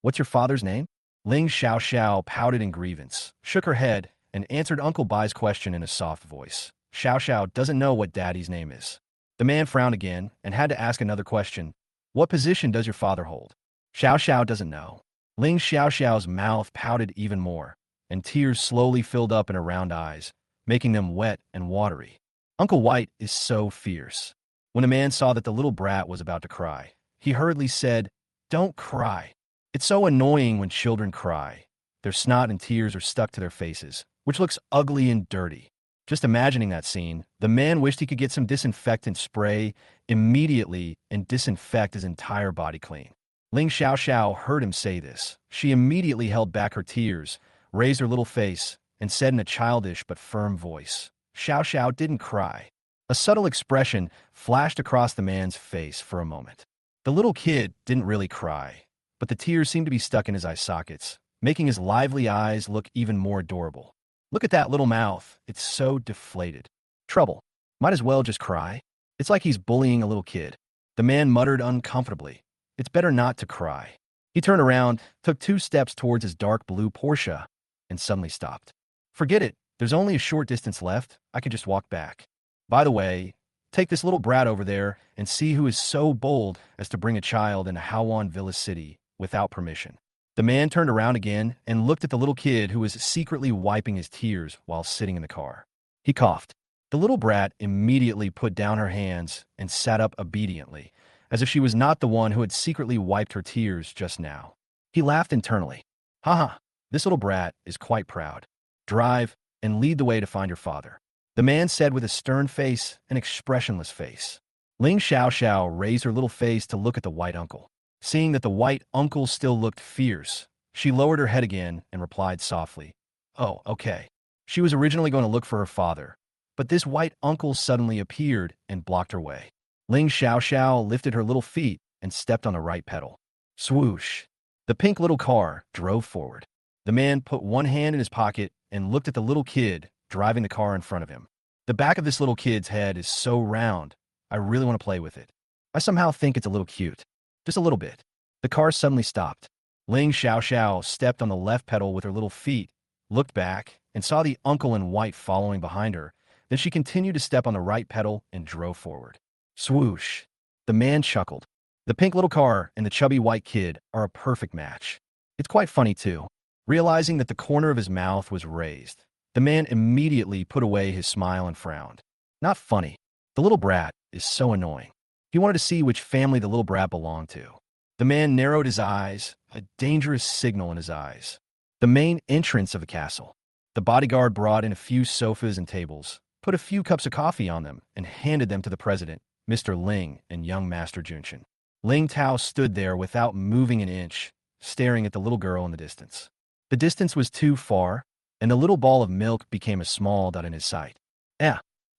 "What's your father's name?" Ling Xiao pouted in grievance, shook her head, and answered Uncle Bai's question in a soft voice. Xiao doesn't know what Daddy's name is. The man frowned again and had to ask another question. "What position does your father hold?" Xiao doesn't know. Ling Xiao's mouth pouted even more, and tears slowly filled up in her round eyes, making them wet and watery. Uncle White is so fierce. When a man saw that the little brat was about to cry, he hurriedly said, "Don't cry. It's so annoying when children cry. Their snot and tears are stuck to their faces, which looks ugly and dirty. Just imagining that scene, the man wished he could get some disinfectant spray immediately and disinfect his entire body clean. Ling Xiaoxiao heard him say this. She immediately held back her tears, raised her little face, and said in a childish but firm voice, Xiaoxiao didn't cry. A subtle expression flashed across the man's face for a moment. The little kid didn't really cry, but the tears seemed to be stuck in his eye sockets, making his lively eyes look even more adorable. Look at that little mouth. It's so deflated. Trouble. Might as well just cry. It's like he's bullying a little kid. The man muttered uncomfortably. It's better not to cry. He turned around, took 2 steps towards his dark blue Porsche, and suddenly stopped. Forget it. There's only a short distance left. I can just walk back. By the way, take this little brat over there and see who is so bold as to bring a child into Hawan Villa City without permission. The man turned around again and looked at the little kid who was secretly wiping his tears while sitting in the car. He coughed. The little brat immediately put down her hands and sat up obediently, as if she was not the one who had secretly wiped her tears just now. He laughed internally. Haha, this little brat is quite proud. Drive and lead the way to find your father, the man said with a stern face and expressionless face. Ling Xiaoxiao raised her little face to look at the white uncle. Seeing that the white uncle still looked fierce, she lowered her head again and replied softly, Oh, okay. She was originally going to look for her father, but this white uncle suddenly appeared and blocked her way. Ling Xiaoxiao lifted her little feet and stepped on the right pedal. Swoosh! The pink little car drove forward. The man put one hand in his pocket and looked at the little kid driving the car in front of him. The back of this little kid's head is so round, I really want to play with it. I somehow think it's a little cute. Just a little bit. The car suddenly stopped. Ling Xiaoxiao stepped on the left pedal with her little feet, looked back, and saw the uncle in white following behind her. Then she continued to step on the right pedal and drove forward. Swoosh! The man chuckled. The pink little car and the chubby white kid are a perfect match. It's quite funny, too. Realizing that the corner of his mouth was raised, the man immediately put away his smile and frowned. Not funny. The little brat is so annoying. He wanted to see which family the little brat belonged to. The man narrowed his eyes, a dangerous signal in his eyes. The main entrance of the castle. The bodyguard brought in a few sofas and tables, put a few cups of coffee on them, and handed them to the president, Mr. Ling, and young Master Junshin. Ling Tao stood there without moving an inch, staring at the little girl in the distance. The distance was too far, and the little ball of milk became a small dot in his sight.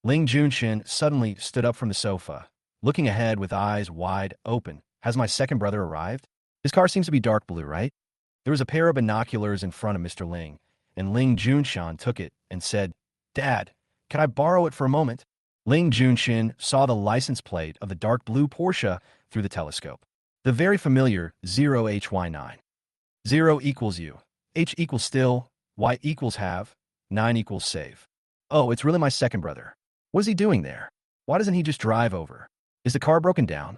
Ling Junshin suddenly stood up from the sofa, looking ahead with eyes wide open. Has my second brother arrived? His car seems to be dark blue, right? There was a pair of binoculars in front of Mr. Ling, and Ling Junshan took it and said, Dad, can I borrow it for a moment? Ling Junshin saw the license plate of the dark blue Porsche through the telescope. The very familiar 0HY9. 0 equals you, H equals still, Y equals have, 9 equals save. Oh, it's really my second brother. What is he doing there? Why doesn't he just drive over? Is the car broken down?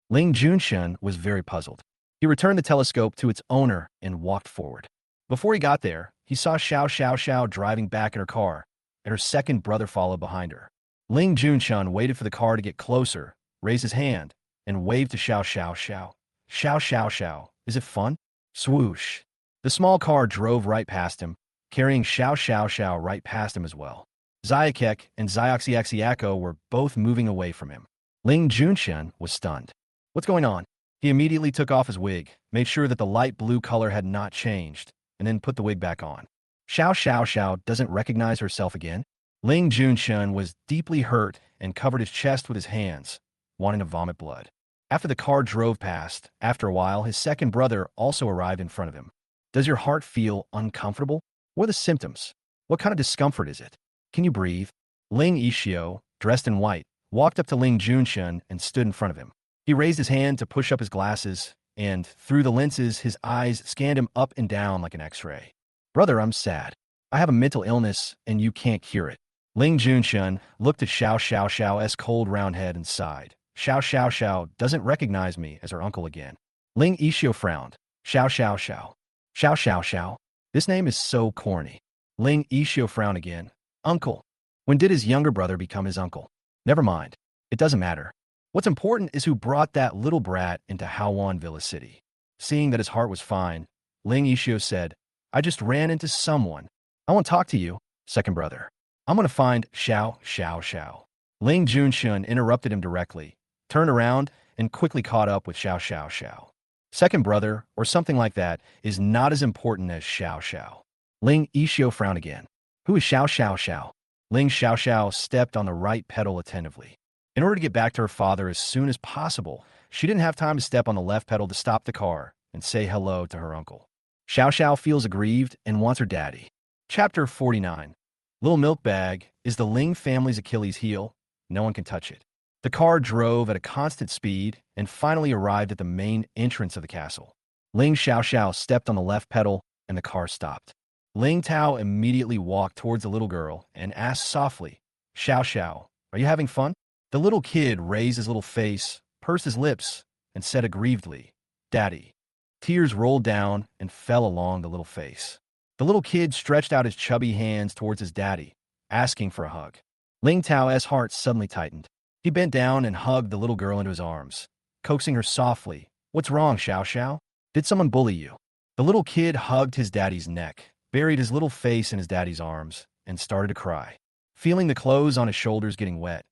Ling Junshin was very puzzled. He returned the telescope to its owner and walked forward. Before he got there, he saw Xiao driving back in her car, and her second brother followed behind her. Ling Junshin waited for the car to get closer, raised his hand, and waved to Xiao. Xiao, is it fun? Swoosh. The small car drove right past him, carrying Xiao right past him as well. Zayakek and Zioxiaxiako were both moving away from him. Ling Junshin was stunned. What's going on? He immediately took off his wig, made sure that the light blue color had not changed, and then put the wig back on. Xiao doesn't recognize herself again. Ling Junshin was deeply hurt and covered his chest with his hands, wanting to vomit blood. After the car drove past, after a while, his second brother also arrived in front of him. Does your heart feel uncomfortable? What are the symptoms? What kind of discomfort is it? Can you breathe? Ling Ishio, dressed in white, walked up to Ling Junshin and stood in front of him. He raised his hand to push up his glasses, and through the lenses, his eyes scanned him up and down like an X-ray. Brother, I'm sad. I have a mental illness, and you can't cure it. Ling Junshin looked at Xiao's cold round head and sighed. Xiao doesn't recognize me as her uncle again. Ling Ishio frowned. Xiao. Xiao. This name is so corny. Ling Ishio frowned again. Uncle. When did his younger brother become his uncle? Never mind. It doesn't matter. What's important is who brought that little brat into Hawan Villa City. Seeing that his heart was fine, Ling Ishio said, I just ran into someone. I want to talk to you. Second brother. I'm gonna find Xiao. Ling Junshun interrupted him directly, turned around, and quickly caught up with Xiao. Second brother, or something like that, is not as important as Xiao. Ling Yishio frowned again. Who is Xiao? Ling Xiao stepped on the right pedal attentively. In order to get back to her father as soon as possible, she didn't have time to step on the left pedal to stop the car and say hello to her uncle. Xiao feels aggrieved and wants her daddy. Chapter 49. Little Milk Bag is the Ling family's Achilles heel. No one can touch it. The car drove at a constant speed and finally arrived at the main entrance of the castle. Ling Xiao stepped on the left pedal and the car stopped. Ling Tao immediately walked towards the little girl and asked softly, Xiao, are you having fun? The little kid raised his little face, pursed his lips, and said aggrievedly, Daddy. Tears rolled down and fell along the little face. The little kid stretched out his chubby hands towards his daddy, asking for a hug. Ling Tao's heart suddenly tightened. He bent down and hugged the little girl into his arms, coaxing her softly. What's wrong, Xiao? Did someone bully you? The little kid hugged his daddy's neck, buried his little face in his daddy's arms, and started to cry. Feeling the clothes on his shoulders getting wet,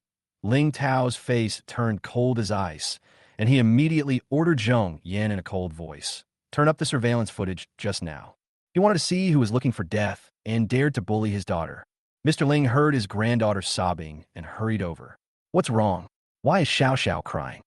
Ling Tao's face turned cold as ice, and he immediately ordered Zhong Yan in a cold voice, turn up the surveillance footage just now. He wanted to see who was looking for death and dared to bully his daughter. Mr. Ling heard his granddaughter sobbing and hurried over. What's wrong? Why is Xiao crying?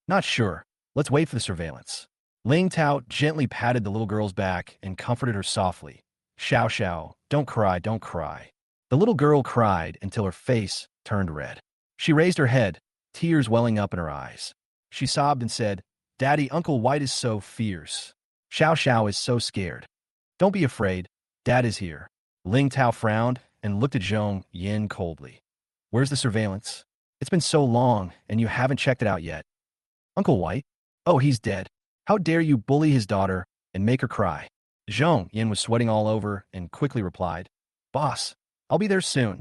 Not sure. Let's wait for the surveillance. Ling Tao gently patted the little girl's back and comforted her softly. Xiao, don't cry. The little girl cried until her face turned red. She raised her head, tears welling up in her eyes. She sobbed and said, Daddy, Uncle White is so fierce. Xiao is so scared. Don't be afraid. Dad is here. Ling Tao frowned and looked at Zhong Yan coldly. Where's the surveillance? It's been so long, and you haven't checked it out yet. Uncle White? Oh, he's dead. How dare you bully his daughter and make her cry? Zhong Yan was sweating all over and quickly replied, Boss, I'll be there soon.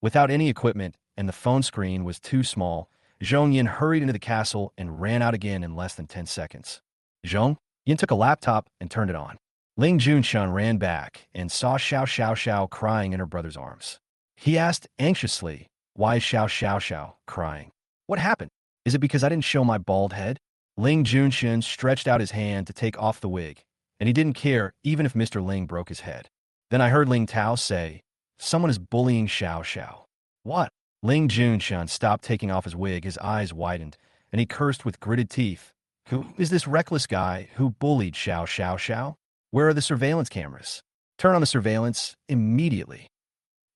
Without any equipment, and the phone screen was too small, Zhong Yan hurried into the castle and ran out again in less than 10 seconds. Zhong Yan took a laptop and turned it on. Ling Junshun ran back and saw Xiao crying in her brother's arms. He asked anxiously, Why is Xiao crying? What happened? Is it because I didn't show my bald head? Ling Junshun stretched out his hand to take off the wig, and he didn't care even if Mr. Ling broke his head. Then I heard Ling Tao say, Someone is bullying Xiao. What? Ling Junshun stopped taking off his wig, his eyes widened, and he cursed with gritted teeth. Who is this reckless guy who bullied Xiao? Where are the surveillance cameras? Turn on the surveillance immediately.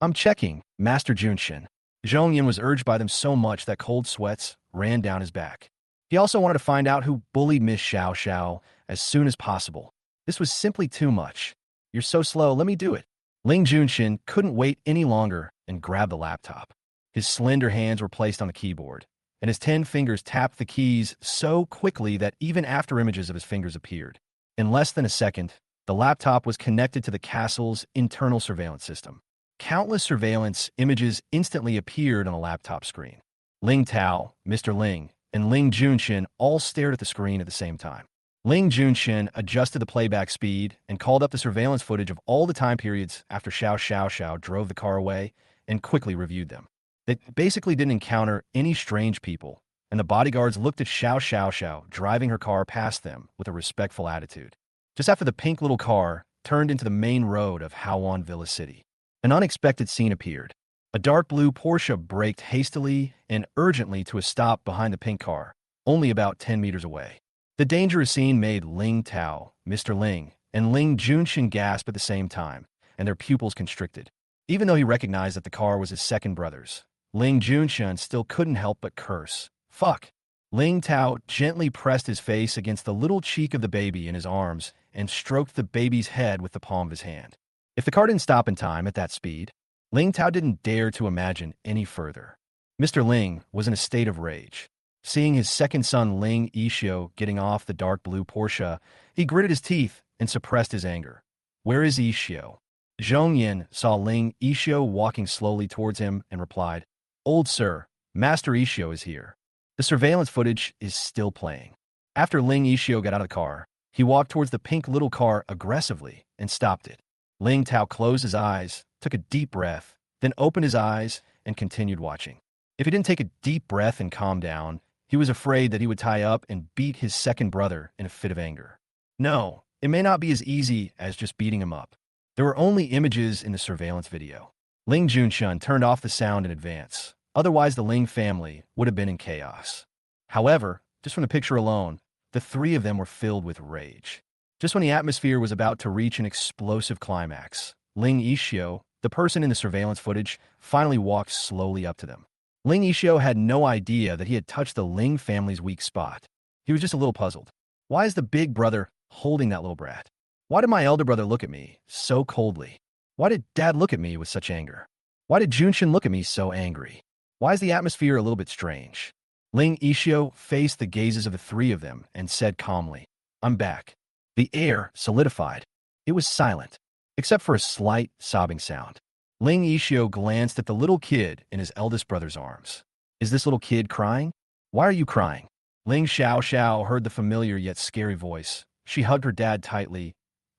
I'm checking, Master Junshun. Zhong Yan was urged by them so much that cold sweats ran down his back. He also wanted to find out who bullied Miss Xiao as soon as possible. This was simply too much. You're so slow, let me do it. Ling Junshun couldn't wait any longer and grabbed the laptop. His slender hands were placed on the keyboard, and his 10 fingers tapped the keys so quickly that even after images of his fingers appeared. In less than a second, the laptop was connected to the castle's internal surveillance system. Countless surveillance images instantly appeared on the laptop screen. Ling Tao, Mr. Ling, and Ling Junshun all stared at the screen at the same time. Ling Junshun adjusted the playback speed and called up the surveillance footage of all the time periods after Xiao drove the car away and quickly reviewed them. They basically didn't encounter any strange people, and the bodyguards looked at Xiao driving her car past them with a respectful attitude. Just after the pink little car turned into the main road of Haoan Villa City, an unexpected scene appeared. A dark blue Porsche braked hastily and urgently to a stop behind the pink car, only about 10 meters away. The dangerous scene made Ling Tao, Mr. Ling, and Ling Junshun gasp at the same time, and their pupils constricted. Even though he recognized that the car was his second brother's, Ling Junshun still couldn't help but curse. Fuck! Ling Tao gently pressed his face against the little cheek of the baby in his arms and stroked the baby's head with the palm of his hand. If the car didn't stop in time at that speed, Ling Tao didn't dare to imagine any further. Mr. Ling was in a state of rage. Seeing his second son Ling Yishio getting off the dark blue Porsche, he gritted his teeth and suppressed his anger. Where is Yishio? Zhong Yan saw Ling Yishio walking slowly towards him and replied, Old sir, Master Yishio is here. The surveillance footage is still playing. After Ling Yishio got out of the car, he walked towards the pink little car aggressively and stopped it. Ling Tao closed his eyes, took a deep breath, then opened his eyes and continued watching. If he didn't take a deep breath and calm down, he was afraid that he would tie up and beat his second brother in a fit of anger. No, it may not be as easy as just beating him up. There were only images in the surveillance video. Ling Junshun turned off the sound in advance. Otherwise, the Ling family would have been in chaos. However, just from the picture alone, the three of them were filled with rage. Just when the atmosphere was about to reach an explosive climax, Ling Yixio, the person in the surveillance footage, finally walked slowly up to them. Ling Yixio had no idea that he had touched the Ling family's weak spot. He was just a little puzzled. Why is the big brother holding that little brat? Why did my elder brother look at me so coldly? Why did Dad look at me with such anger? Why did Junshin look at me so angry? Why is the atmosphere a little bit strange? Ling Yixio faced the gazes of the three of them and said calmly, "I'm back." The air solidified. It was silent, except for a slight sobbing sound. Ling Yixio glanced at the little kid in his eldest brother's arms. Is this little kid crying? Why are you crying? Ling Xiao heard the familiar yet scary voice. She hugged her dad tightly.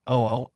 Oh.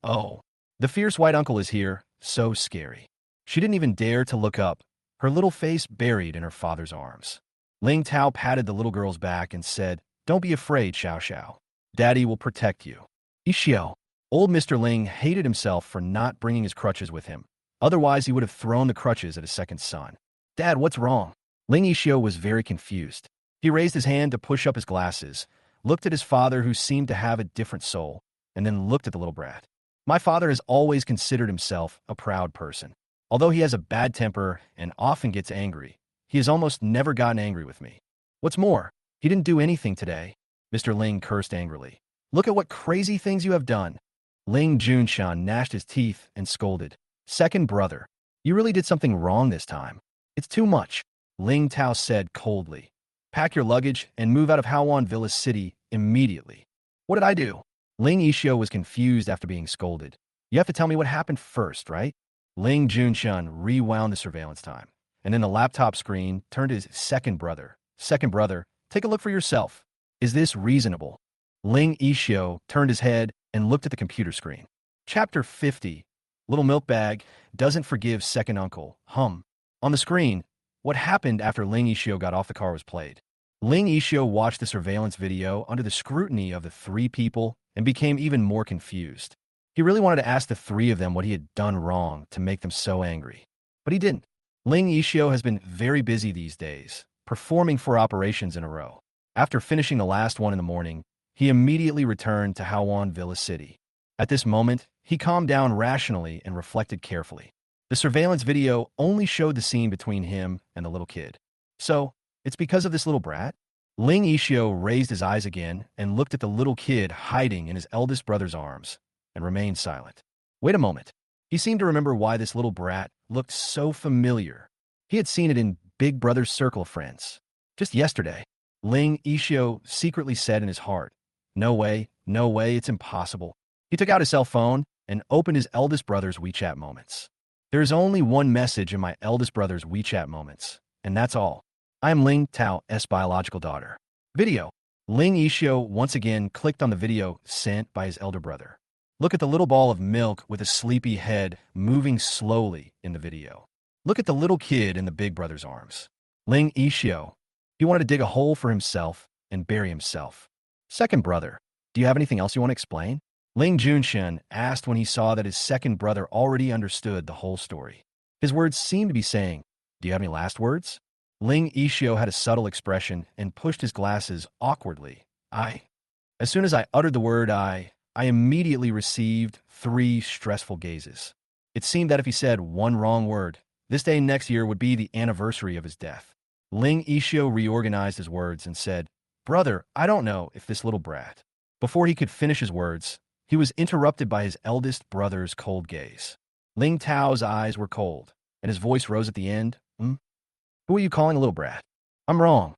The fierce white uncle is here, so scary. She didn't even dare to look up, her little face buried in her father's arms. Ling Tao patted the little girl's back and said, "Don't be afraid, Xiao. Daddy will protect you." Yixio. Old Mr. Ling hated himself for not bringing his crutches with him. Otherwise, he would have thrown the crutches at his second son. "Dad, what's wrong?" Ling Yixio was very confused. He raised his hand to push up his glasses, looked at his father who seemed to have a different soul, and then looked at the little brat. My father has always considered himself a proud person. Although he has a bad temper and often gets angry, he has almost never gotten angry with me. What's more, he didn't do anything today. Mr. Ling cursed angrily. Look at what crazy things you have done. Ling Junshan gnashed his teeth and scolded. Second brother, you really did something wrong this time. It's too much. Ling Tao said coldly. Pack your luggage and move out of Haoan Villa City immediately. What did I do? Ling Yixio was confused after being scolded. You have to tell me what happened first, right? Ling Junshun rewound the surveillance time, and then the laptop screen turned to his second brother. Second brother, take a look for yourself. Is this reasonable? Ling Yixio turned his head and looked at the computer screen. Chapter 50. Little Milk Bag doesn't forgive second uncle. On the screen, what happened after Ling Yixio got off the car was played. Ling Yixio watched the surveillance video under the scrutiny of the three people and became even more confused. He really wanted to ask the three of them what he had done wrong to make them so angry. But he didn't. Ling Yixio has been very busy these days, performing 4 operations in a row. After finishing the last one in the morning, he immediately returned to Haoan Villa City. At this moment, he calmed down rationally and reflected carefully. The surveillance video only showed the scene between him and the little kid. So, it's because of this little brat? Ling Yixio raised his eyes again and looked at the little kid hiding in his eldest brother's arms and remained silent. Wait a moment. He seemed to remember why this little brat looked so familiar. He had seen it in Big Brother's circle of friends. Just yesterday, Ling Yixio secretly said in his heart, no way, it's impossible. He took out his cell phone and opened his eldest brother's WeChat moments. There is only one message in my eldest brother's WeChat moments, and that's all. I am Ling Tao's biological daughter. Video. Ling Yixio once again clicked on the video sent by his elder brother. Look at the little ball of milk with a sleepy head moving slowly in the video. Look at the little kid in the big brother's arms. Ling Yixio. He wanted to dig a hole for himself and bury himself. Second brother. Do you have anything else you want to explain? Ling Junshin asked when he saw that his second brother already understood the whole story. His words seemed to be saying, do you have any last words? Ling Yixio had a subtle expression and pushed his glasses awkwardly. As soon as I uttered the word I immediately received 3 stressful gazes. It seemed that if he said one wrong word, this day next year would be the anniversary of his death. Ling Yixio reorganized his words and said, Brother, I don't know if this little brat. Before he could finish his words, he was interrupted by his eldest brother's cold gaze. Ling Tao's eyes were cold, and his voice rose at the end. Who are you calling a little brat? I'm wrong.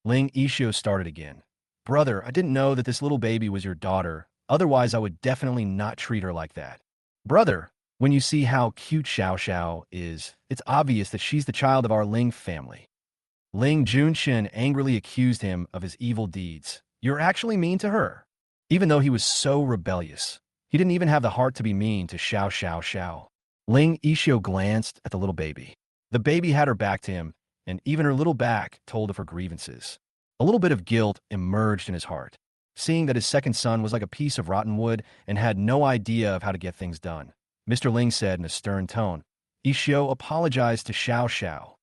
Ling Yixio started again. Brother, I didn't know that this little baby was your daughter. Otherwise, I would definitely not treat her like that. Brother, when you see how cute Xiao is, it's obvious that she's the child of our Ling family. Ling Junshin angrily accused him of his evil deeds. You're actually mean to her. Even though he was so rebellious, He didn't even have the heart to be mean to Xiao Xiao Xiao. Ling Yixio glanced at the little baby. The baby had her back to him, and even her little back told of her grievances. A little bit of guilt emerged in his heart, seeing that his second son was like a piece of rotten wood and had no idea of how to get things done. Mr. Ling said in a stern tone. Yixio apologized to Xiao Xiao.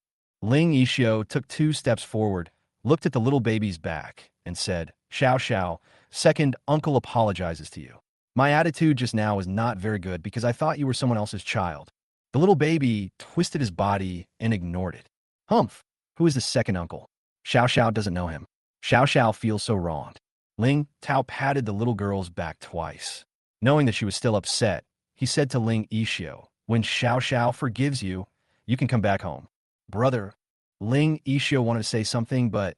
Ling Yixio took 2 steps forward, looked at the little baby's back, and said, Xiao Xiao, second uncle apologizes to you. My attitude just now was not very good because I thought you were someone else's child. The little baby twisted his body and ignored it. Humph, who is the second uncle? Xiao Xiao doesn't know him. Xiao Xiao feels so wronged. Ling Tao patted the little girl's back twice. Knowing that she was still upset, he said to Ling Yixio, when Xiao Xiao forgives you, you can come back home. Brother, Ling Yixio wanted to say something, but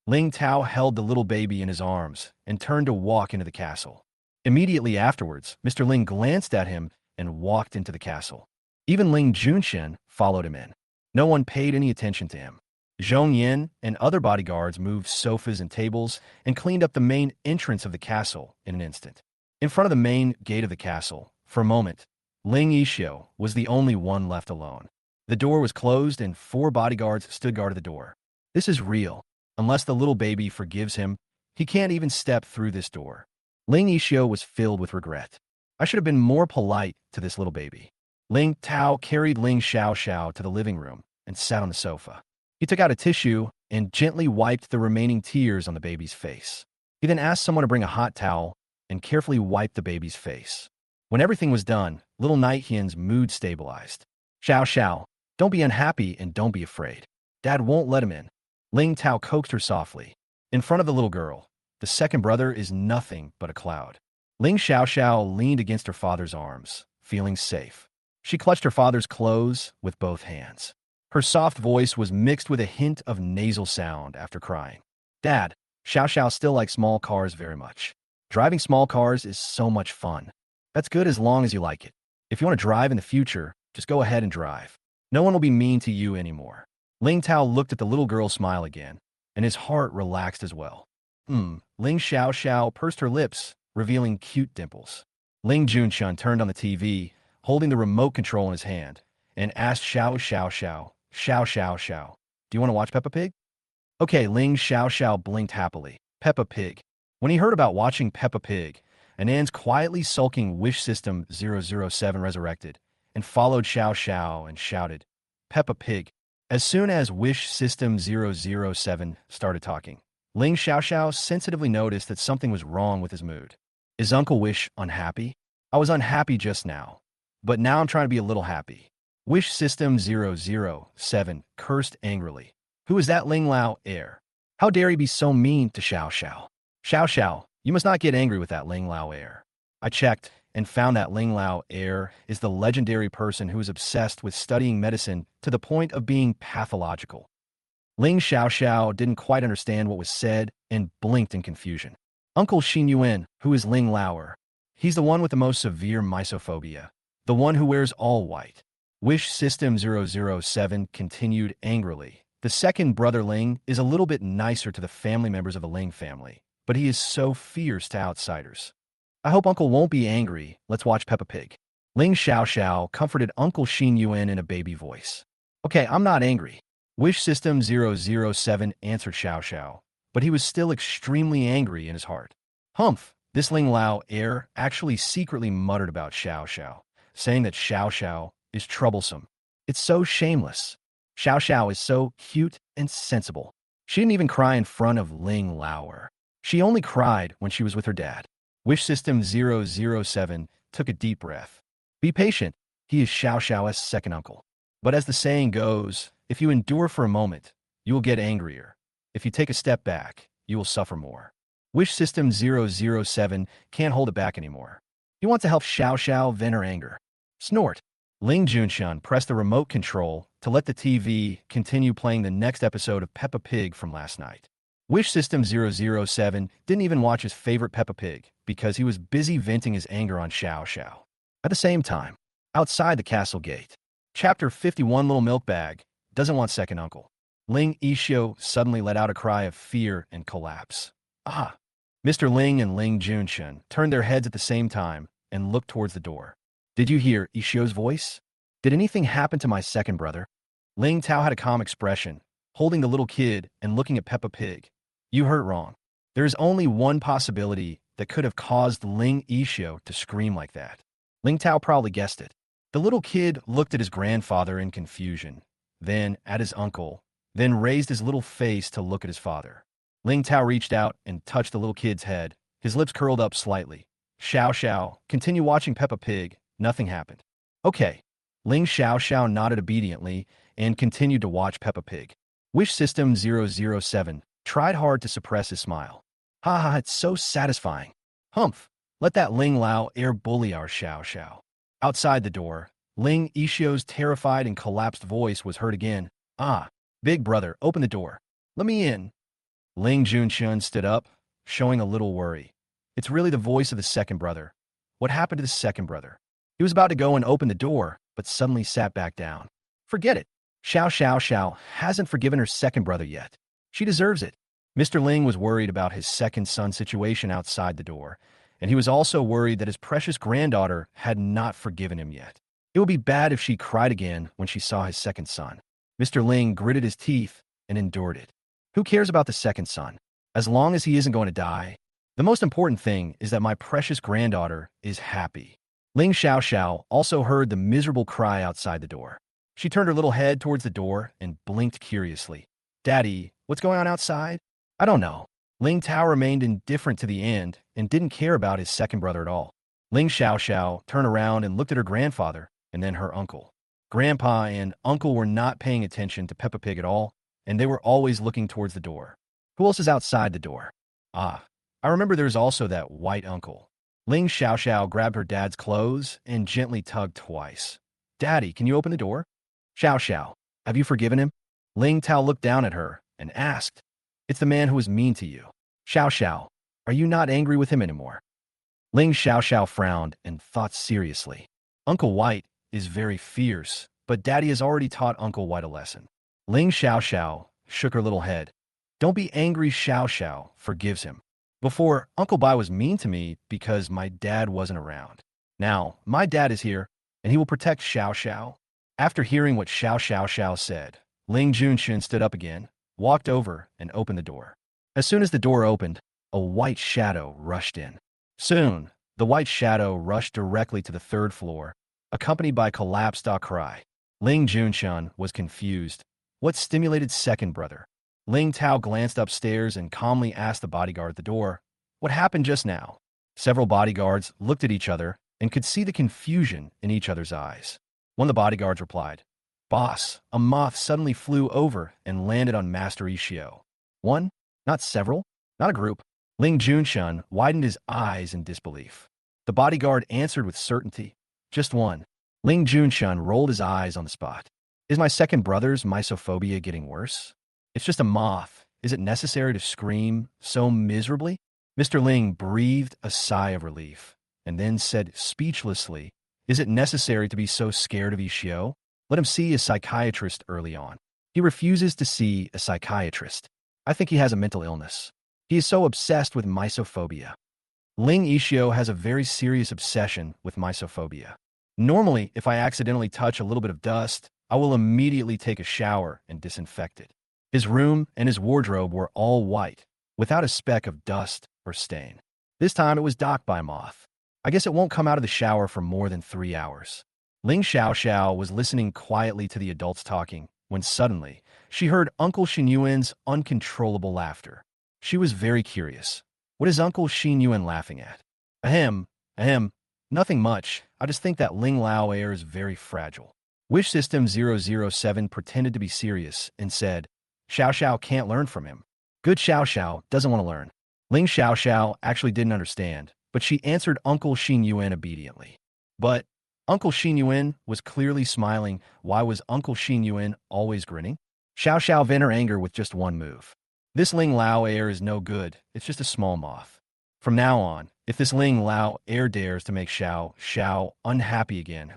Ling Tao held the little baby in his arms and turned to walk into the castle. Immediately afterwards, Mr. Ling glanced at him and walked into the castle. Even Ling Junshen followed him in. No one paid any attention to him. Zhong Yin and other bodyguards moved sofas and tables and cleaned up the main entrance of the castle in an instant. In front of the main gate of the castle, for a moment, Ling Yixio was the only one left alone. The door was closed and 4 bodyguards stood guard at the door. This is real. Unless the little baby forgives him, he can't even step through this door. Ling Yixio was filled with regret. I should have been more polite to this little baby. Ling Tao carried Ling Xiao Xiao to the living room and sat on the sofa. He took out a tissue and gently wiped the remaining tears on the baby's face. He then asked someone to bring a hot towel and carefully wiped the baby's face. When everything was done, little Night Hien's mood stabilized. Xiao Xiao, don't be unhappy and don't be afraid. Dad won't let him in. Ling Tao coaxed her softly. In front of the little girl, the second brother is nothing but a cloud. Ling Xiao Xiao leaned against her father's arms, feeling safe. She clutched her father's clothes with both hands. Her soft voice was mixed with a hint of nasal sound after crying. Dad, Xiao Xiao still likes small cars very much. Driving small cars is so much fun. That's good as long as you like it. If you want to drive in the future, just go ahead and drive. No one will be mean to you anymore. Ling Tao looked at the little girl smile again, and his heart relaxed as well. Ling Xiao Xiao pursed her lips, revealing cute dimples. Ling Junshun turned on the TV, holding the remote control in his hand, and asked Xiao Xiao Xiao, Xiao Xiao Xiao, do you want to watch Peppa Pig? Okay, Ling Xiao Xiao blinked happily. Peppa Pig. When he heard about watching Peppa Pig, Anand's quietly sulking Wish System 007 resurrected and followed Xiao Xiao and shouted, Peppa Pig. As soon as Wish System 007 started talking, Ling Xiao Xiao sensitively noticed that something was wrong with his mood. Is Uncle Wish unhappy? I was unhappy just now, but now I'm trying to be a little happy. Wish System 007 cursed angrily. Who is that Ling Lao heir? How dare he be so mean to Xiao Xiao? Xiao Xiao, you must not get angry with that Ling Lao heir. I checked and found that Ling Lao heir is the legendary person who is obsessed with studying medicine to the point of being pathological. Ling Xiao Xiao didn't quite understand what was said and blinked in confusion. Uncle Xin Yuan, who is Ling Laoer? He's the one with the most severe mysophobia, the one who wears all white. Wish System 007 continued angrily. The second brother Ling is a little bit nicer to the family members of the Ling family, but he is so fierce to outsiders. I hope Uncle won't be angry. Let's watch Peppa Pig. Ling Xiao Xiao comforted Uncle Xin Yuan in a baby voice. Okay, I'm not angry. Wish System 007 answered Xiao Xiao, but he was still extremely angry in his heart. Humph, this Ling Lao heir actually secretly muttered about Xiao Xiao, saying that Xiao Xiao is troublesome. It's so shameless. Xiao Xiao is so cute and sensible. She didn't even cry in front of Ling Laoer. She only cried when she was with her dad. Wish System 007 took a deep breath. Be patient. He is Xiao Xiao's second uncle. But as the saying goes, if you endure for a moment, you will get angrier. If you take a step back, you will suffer more. Wish System 007 can't hold it back anymore. He wants to help Xiao Xiao vent her anger. Snort. Ling Junshun pressed the remote control to let the TV continue playing the next episode of Peppa Pig from last night. Wish System 007 didn't even watch his favorite Peppa Pig because he was busy venting his anger on Xiao Xiao. At the same time, outside the castle gate, Chapter 51 Little Milk Bag doesn't want second uncle. Ling Yixio suddenly let out a cry of fear and collapse. Ah! Mr. Ling and Ling Junshun turned their heads at the same time and looked towards the door. Did you hear Ishio's voice? Did anything happen to my second brother? Ling Tao had a calm expression, holding the little kid and looking at Peppa Pig. You heard wrong. There is only one possibility that could have caused Ling Ishio to scream like that. Ling Tao probably guessed it. The little kid looked at his grandfather in confusion, then at his uncle, then raised his little face to look at his father. Ling Tao reached out and touched the little kid's head. His lips curled up slightly. Xiao Xiao, continue watching Peppa Pig. Nothing happened. Okay. Ling Xiao Xiao nodded obediently and continued to watch Peppa Pig. Wish System 007 tried hard to suppress his smile. Ha ha, it's so satisfying. Humph. Let that Ling Lao air bully our Xiao Xiao. Outside the door, Ling Ishio's terrified and collapsed voice was heard again. Ah, big brother, open the door. Let me in. Ling Junshun stood up, showing a little worry. It's really the voice of the second brother. What happened to the second brother? He was about to go and open the door, but suddenly sat back down. Forget it. Xiao Xiao Xiao hasn't forgiven her second brother yet. She deserves it. Mr. Ling was worried about his second son situation outside the door, and he was also worried that his precious granddaughter had not forgiven him yet. It would be bad if she cried again when she saw his second son. Mr. Ling gritted his teeth and endured it. Who cares about the second son? As long as he isn't going to die. The most important thing is that my precious granddaughter is happy. Ling Xiao Xiao also heard the miserable cry outside the door. She turned her little head towards the door and blinked curiously. Daddy, what's going on outside? I don't know. Ling Tao remained indifferent to the end and didn't care about his second brother at all. Ling Xiao Xiao turned around and looked at her grandfather and then her uncle. Grandpa and uncle were not paying attention to Peppa Pig at all, and they were always looking towards the door. Who else is outside the door? Ah, I remember there's also that white uncle. Ling Xiao Xiao grabbed her dad's clothes and gently tugged twice. Daddy, can you open the door? Xiao Xiao, have you forgiven him? Ling Tao looked down at her and asked, It's the man who was mean to you. Xiao Xiao, are you not angry with him anymore? Ling Xiao Xiao frowned and thought seriously. Uncle White is very fierce, but Daddy has already taught Uncle White a lesson. Ling Xiao Xiao shook her little head. Don't be angry, Xiao Xiao forgives him. Before, Uncle Bai was mean to me because my dad wasn't around. Now, my dad is here, and he will protect Xiao Xiao. After hearing what Xiao Xiao Xiao said, Ling Junxun stood up again, walked over, and opened the door. As soon as the door opened, a white shadow rushed in. Soon, the white shadow rushed directly to the third floor, accompanied by collapsed cry. Ling Junxun was confused. What stimulated second brother? Ling Tao glanced upstairs and calmly asked the bodyguard at the door, What happened just now? Several bodyguards looked at each other and could see the confusion in each other's eyes. One of the bodyguards replied, Boss, a moth suddenly flew over and landed on Master Ishio. One? Not several? Not a group. Ling Junxun widened his eyes in disbelief. The bodyguard answered with certainty, Just one. Ling Junxun rolled his eyes on the spot. Is my second brother's mysophobia getting worse? It's just a moth. Is it necessary to scream so miserably? Mr. Ling breathed a sigh of relief and then said speechlessly, Is it necessary to be so scared of Ishio? Let him see a psychiatrist early on. He refuses to see a psychiatrist. I think he has a mental illness. He is so obsessed with mysophobia. Ling Ishio has a very serious obsession with mysophobia. Normally, if I accidentally touch a little bit of dust, I will immediately take a shower and disinfect it. His room and his wardrobe were all white, without a speck of dust or stain. This time it was docked by a moth. I guess it won't come out of the shower for more than 3 hours. Ling Xiao Xiao was listening quietly to the adults talking when suddenly she heard Uncle Xinyuan's uncontrollable laughter. She was very curious. What is Uncle Xinyuan laughing at? Ahem, nothing much. I just think that Ling Lao air is very fragile. Wish System 007 pretended to be serious and said, Xiao Xiao can't learn from him. Good Xiao Xiao doesn't want to learn. Ling Xiao Xiao actually didn't understand, but she answered Uncle Xinyuan obediently. But Uncle Xinyuan was clearly smiling. Why was Uncle Xinyuan always grinning? Xiao Xiao vent her anger with just one move. This Ling Lao air is no good. It's just a small moth. From now on, if this Ling Lao air dares to make Xiao Xiao unhappy again,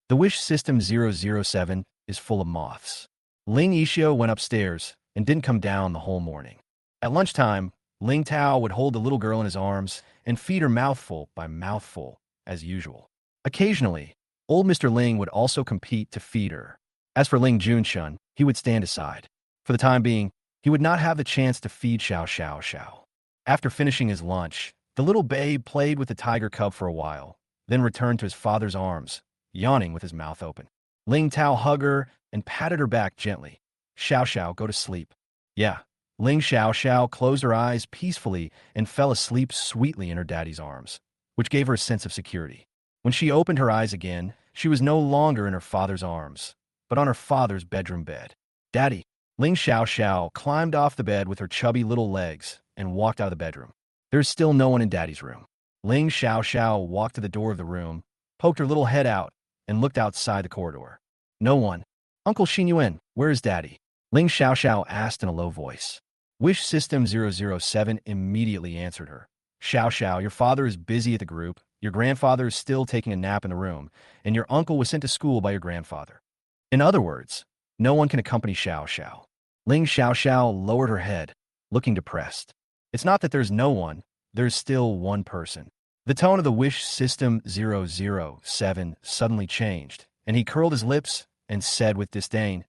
the Wish System 007 is full of moths. Ling Ishio went upstairs and didn't come down the whole morning. At lunchtime, Ling Tao would hold the little girl in his arms and feed her mouthful by mouthful as usual. Occasionally, old Mr. Ling would also compete to feed her. As for Ling Junshun, he would stand aside. For the time being, he would not have the chance to feed Xiao Xiao Xiao. After finishing his lunch, the little babe played with the tiger cub for a while, then returned to his father's arms, yawning with his mouth open. Ling Tao hugged her and patted her back gently. Xiao Xiao, go to sleep. Yeah. Ling Xiao Xiao closed her eyes peacefully and fell asleep sweetly in her daddy's arms, which gave her a sense of security. When she opened her eyes again, she was no longer in her father's arms, but on her father's bedroom bed. Daddy. Ling Xiao Xiao climbed off the bed with her chubby little legs and walked out of the bedroom. There is still no one in Daddy's room. Ling Xiao Xiao walked to the door of the room, poked her little head out, and looked outside the corridor. No one. Uncle Xinyuan, where is Daddy? Ling Xiao Xiao asked in a low voice. Wish System 007 immediately answered her. Xiao Xiao, your father is busy at the group, your grandfather is still taking a nap in the room, and your uncle was sent to school by your grandfather. In other words, no one can accompany Xiao Xiao. Ling Xiao Xiao lowered her head, looking depressed. It's not that there's no one, there's still one person. The tone of the Wish System 007 suddenly changed, and he curled his lips and said with disdain,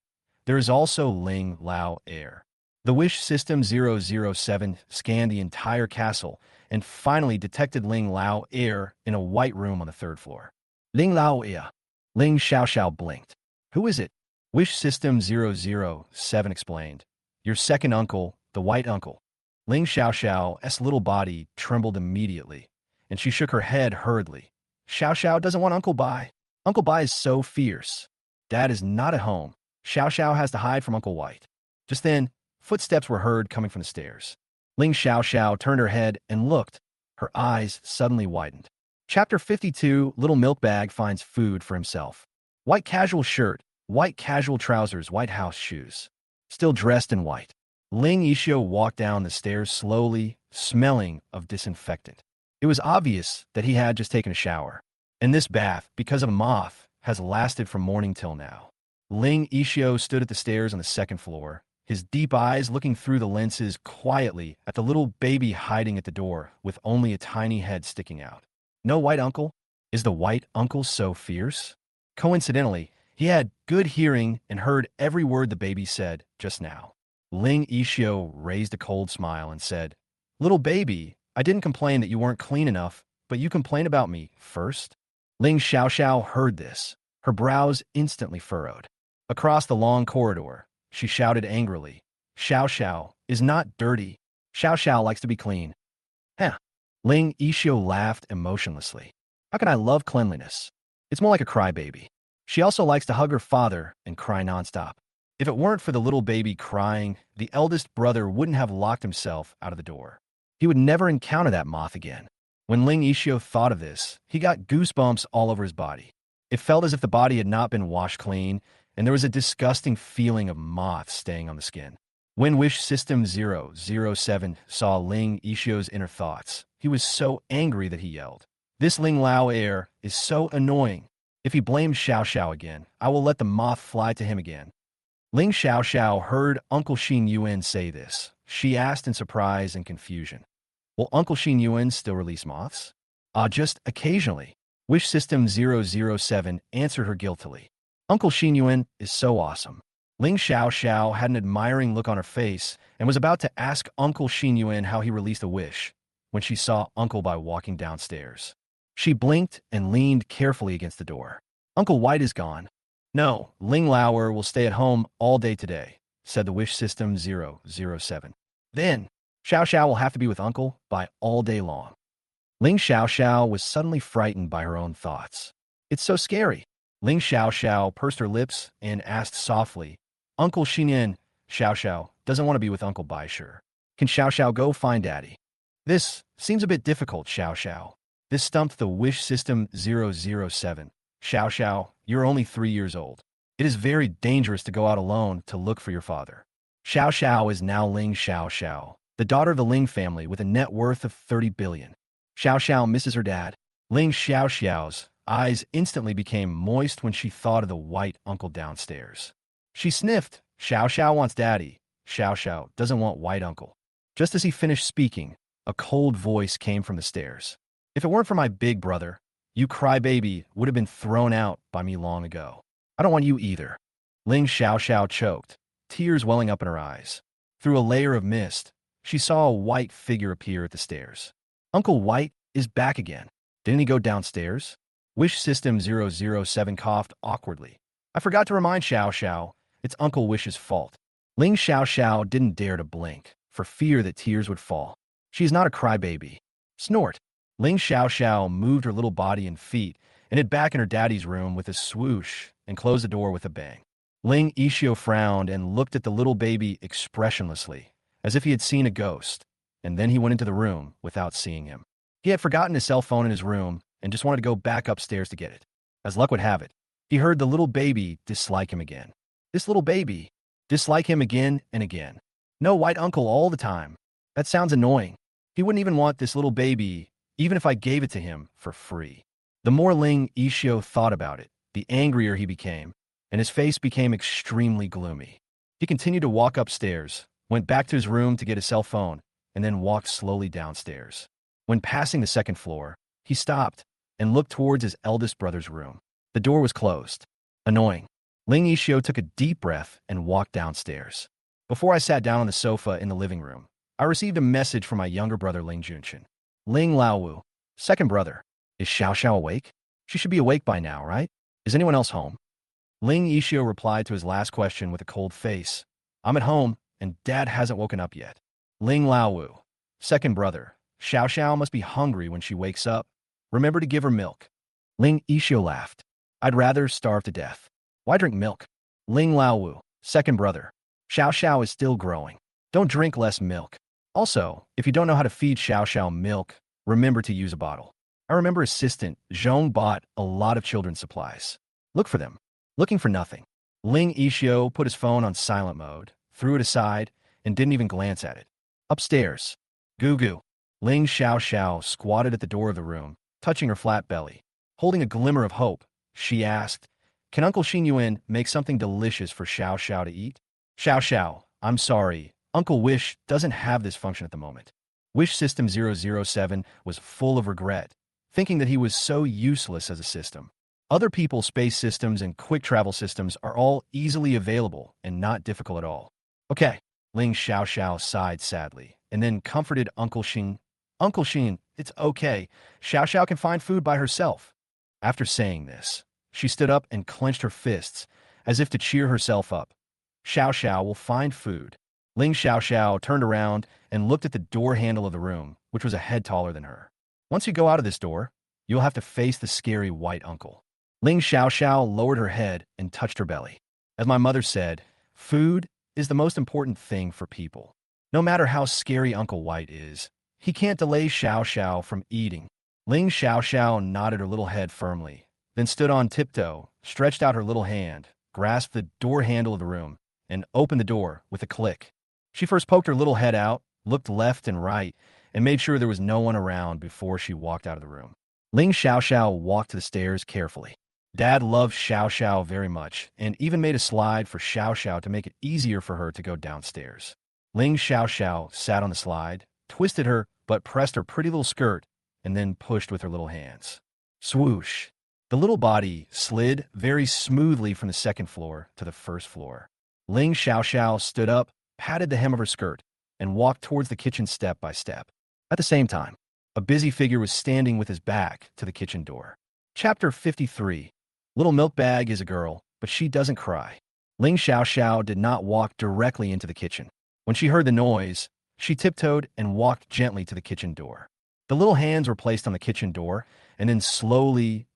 there is also Ling Lao Air. The Wish System 007 scanned the entire castle and finally detected Ling Lao Air in a white room on the third floor. Ling Lao Air. Ling Xiao Xiao blinked. Who is it? Wish System 007 explained. Your second uncle, the white uncle. Ling Xiao Xiao's little body trembled immediately, and she shook her head hurriedly. Xiao Xiao doesn't want Uncle Bai. Uncle Bai is so fierce. Dad is not at home. Xiao Xiao has to hide from Uncle White. Just then, footsteps were heard coming from the stairs. Ling Xiao Xiao turned her head and looked. Her eyes suddenly widened. Chapter 52, Little Milk Bag finds food for himself. White casual shirt, white casual trousers, white house shoes. Still dressed in white. Ling Yishio walked down the stairs slowly, smelling of disinfectant. It was obvious that he had just taken a shower. And this bath, because of a moth, has lasted from morning till now. Ling Yishio stood at the stairs on the second floor, his deep eyes looking through the lenses quietly at the little baby hiding at the door with only a tiny head sticking out. No white uncle? Is the white uncle so fierce? Coincidentally, he had good hearing and heard every word the baby said just now. Ling Yishio raised a cold smile and said, Little baby, I didn't complain that you weren't clean enough, but you complained about me first? Ling Xiao Xiao heard this. Her brows instantly furrowed. Across the long corridor, she shouted angrily, Xiao Xiao is not dirty. Xiao Xiao likes to be clean. Huh. Ling Yishio laughed emotionlessly. How can I love cleanliness? It's more like a crybaby. She also likes to hug her father and cry nonstop. If it weren't for the little baby crying, the eldest brother wouldn't have locked himself out of the door. He would never encounter that moth again. When Ling Yishio thought of this, he got goosebumps all over his body. It felt as if the body had not been washed clean, and there was a disgusting feeling of moths staying on the skin. When Wish System 007 saw Ling Yishio's inner thoughts, he was so angry that he yelled, This Ling Lao Air is so annoying. If he blames Xiao Xiao again, I will let the moth fly to him again. Ling Xiao Xiao heard Uncle Xin Yuan say this. She asked in surprise and confusion. Will Uncle Xin Yuan still release moths? Just occasionally. Wish System 007 answered her guiltily. Uncle Xin Yuan is so awesome. Ling Xiao Xiao had an admiring look on her face and was about to ask Uncle Xin Yuan how he released a wish when she saw Uncle Bai walking downstairs. She blinked and leaned carefully against the door. Uncle White is gone. No, Ling Lauer will stay at home all day today, said the Wish System 007. Then, Xiao Xiao will have to be with Uncle Bai all day long. Ling Xiao Xiao was suddenly frightened by her own thoughts. It's so scary. Ling Xiao Xiao pursed her lips and asked softly, Uncle Xinyan, Xiao Xiao doesn't want to be with Uncle Bai, sure. Can Xiao Xiao go find Daddy? This seems a bit difficult, Xiao Xiao. This stumped the Wish System 007. Xiao Xiao, you're only 3 years old. It is very dangerous to go out alone to look for your father. Xiao Xiao is now Ling Xiao Xiao, the daughter of the Ling family with a net worth of 30 billion. Xiao Xiao misses her dad. Ling Xiao Xiao's eyes instantly became moist when she thought of the white uncle downstairs. She sniffed. Xiao Xiao wants Daddy. Xiao Xiao doesn't want white uncle. Just as he finished speaking, a cold voice came from the stairs. If it weren't for my big brother, You crybaby would have been thrown out by me long ago. I don't want you either. Ling Xiaoxiao choked, tears welling up in her eyes. Through a layer of mist, she saw a white figure appear at the stairs. Uncle White is back again. Didn't he go downstairs? Wish System 007 coughed awkwardly. I forgot to remind Xiao Xiao, it's Uncle Wish's fault. Ling Xiaoxiao didn't dare to blink, for fear that tears would fall. She is not a crybaby. Snort. Ling Xiaoxiao moved her little body and feet and hid back in her daddy's room with a swoosh and closed the door with a bang. Ling Yixio frowned and looked at the little baby expressionlessly, as if he had seen a ghost, and then he went into the room without seeing him. He had forgotten his cell phone in his room and just wanted to go back upstairs to get it. As luck would have it, he heard the little baby dislike him again. This little baby dislike him again and again. No white uncle all the time. That sounds annoying. He wouldn't even want this little baby, even if I gave it to him for free. The more Ling Yixio thought about it, the angrier he became, and his face became extremely gloomy. He continued to walk upstairs, went back to his room to get his cell phone, and then walked slowly downstairs. When passing the second floor, he stopped and looked towards his eldest brother's room. The door was closed. Annoying. Ling Yixio took a deep breath and walked downstairs. Before I sat down on the sofa in the living room, I received a message from my younger brother Ling Junchen. Ling Laowu, second brother. Is Xiao Xiao awake? She should be awake by now, right? Is anyone else home? Ling Yixio replied to his last question with a cold face. I'm at home, and Dad hasn't woken up yet. Ling Laowu, second brother. Xiao Xiao must be hungry when she wakes up. Remember to give her milk. Ling Yixio laughed. I'd rather starve to death. Why drink milk? Ling Laowu, second brother. Xiao Xiao is still growing. Don't drink less milk. Also, if you don't know how to feed Xiao Xiao milk, remember to use a bottle. I remember assistant Zhong bought a lot of children's supplies. Look for them. Looking for nothing. Ling Yixio put his phone on silent mode, threw it aside, and didn't even glance at it. Upstairs. Goo goo. Ling Xiaoxiao squatted at the door of the room, touching her flat belly. Holding a glimmer of hope, she asked, Can Uncle Xinyuan make something delicious for Xiao Xiao to eat? Xiao Xiao, I'm sorry. Uncle Wish doesn't have this function at the moment. Wish System 007 was full of regret, thinking that he was so useless as a system. Other people's space systems and quick travel systems are all easily available and not difficult at all. Okay, Ling Xiaoxiao sighed sadly, and then comforted Uncle Xin. Uncle Xin, it's okay. Xiao Xiao can find food by herself. After saying this, she stood up and clenched her fists, as if to cheer herself up. Xiao Xiao will find food. Ling Xiaoxiao turned around and looked at the door handle of the room, which was a head taller than her. Once you go out of this door, you'll have to face the scary white uncle. Ling Xiaoxiao lowered her head and touched her belly. As my mother said, food is the most important thing for people. No matter how scary Uncle White is, he can't delay Xiao Xiao from eating. Ling Xiaoxiao nodded her little head firmly, then stood on tiptoe, stretched out her little hand, grasped the door handle of the room, and opened the door with a click. She first poked her little head out, looked left and right, and made sure there was no one around before she walked out of the room. Ling Xiaoxiao walked to the stairs carefully. Dad loved Xiao Xiao very much, and even made a slide for Xiao Xiao to make it easier for her to go downstairs. Ling Xiaoxiao sat on the slide, twisted her, but pressed her pretty little skirt, and then pushed with her little hands. Swoosh! The little body slid very smoothly from the second floor to the first floor. Ling Xiaoxiao stood up, patted the hem of her skirt, and walked towards the kitchen step by step. At the same time, a busy figure was standing with his back to the kitchen door. Chapter 53. Little Milk Bag is a girl, but she doesn't cry. Ling Xiaoxiao did not walk directly into the kitchen. When she heard the noise, she tiptoed and walked gently to the kitchen door. The little hands were placed on the kitchen door, and then slowly,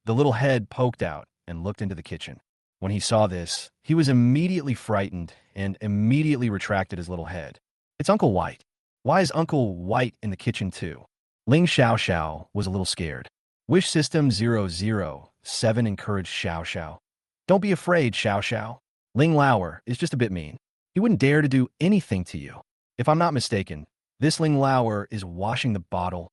the little head poked out and looked into the kitchen. When he saw this, he was immediately frightened and immediately retracted his little head. It's Uncle White. Why is Uncle White in the kitchen too? Ling Xiaoxiao was a little scared. Wish System 007 encouraged Xiao Xiao. Don't be afraid, Xiao Xiao. Ling Lauer is just a bit mean. He wouldn't dare to do anything to you. If I'm not mistaken, this Ling Lauer is washing the bottle.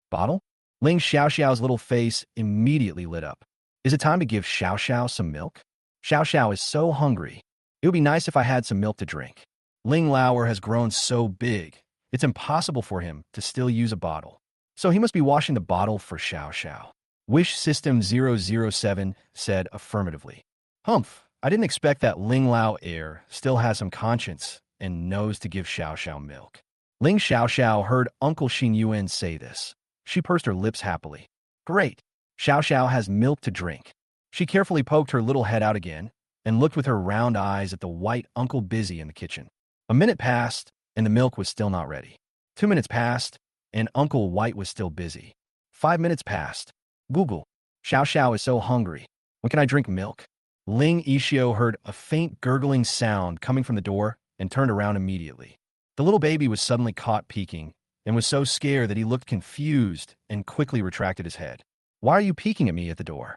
Bottle? Ling Xiaoxiao's little face immediately lit up. Is it time to give Xiao Xiao some milk? Xiao Xiao is so hungry. It would be nice if I had some milk to drink. Ling Lauer has grown so big, it's impossible for him to still use a bottle. So he must be washing the bottle for Xiao Xiao. Wish System 007 said affirmatively. Humph, I didn't expect that Ling Lao heir still has some conscience and knows to give Xiao Xiao milk. Ling Xiao Xiao heard Uncle Xin Yuan say this. She pursed her lips happily. Great. Xiao Xiao has milk to drink. She carefully poked her little head out again and looked with her round eyes at the white Uncle Busy in the kitchen. A minute passed, and the milk was still not ready. 2 minutes passed, and Uncle White was still busy. 5 minutes passed. Google. Xiao Xiao is so hungry. When can I drink milk? Ling Yixio heard a faint gurgling sound coming from the door and turned around immediately. The little baby was suddenly caught peeking and was so scared that he looked confused and quickly retracted his head. Why are you peeking at me at the door?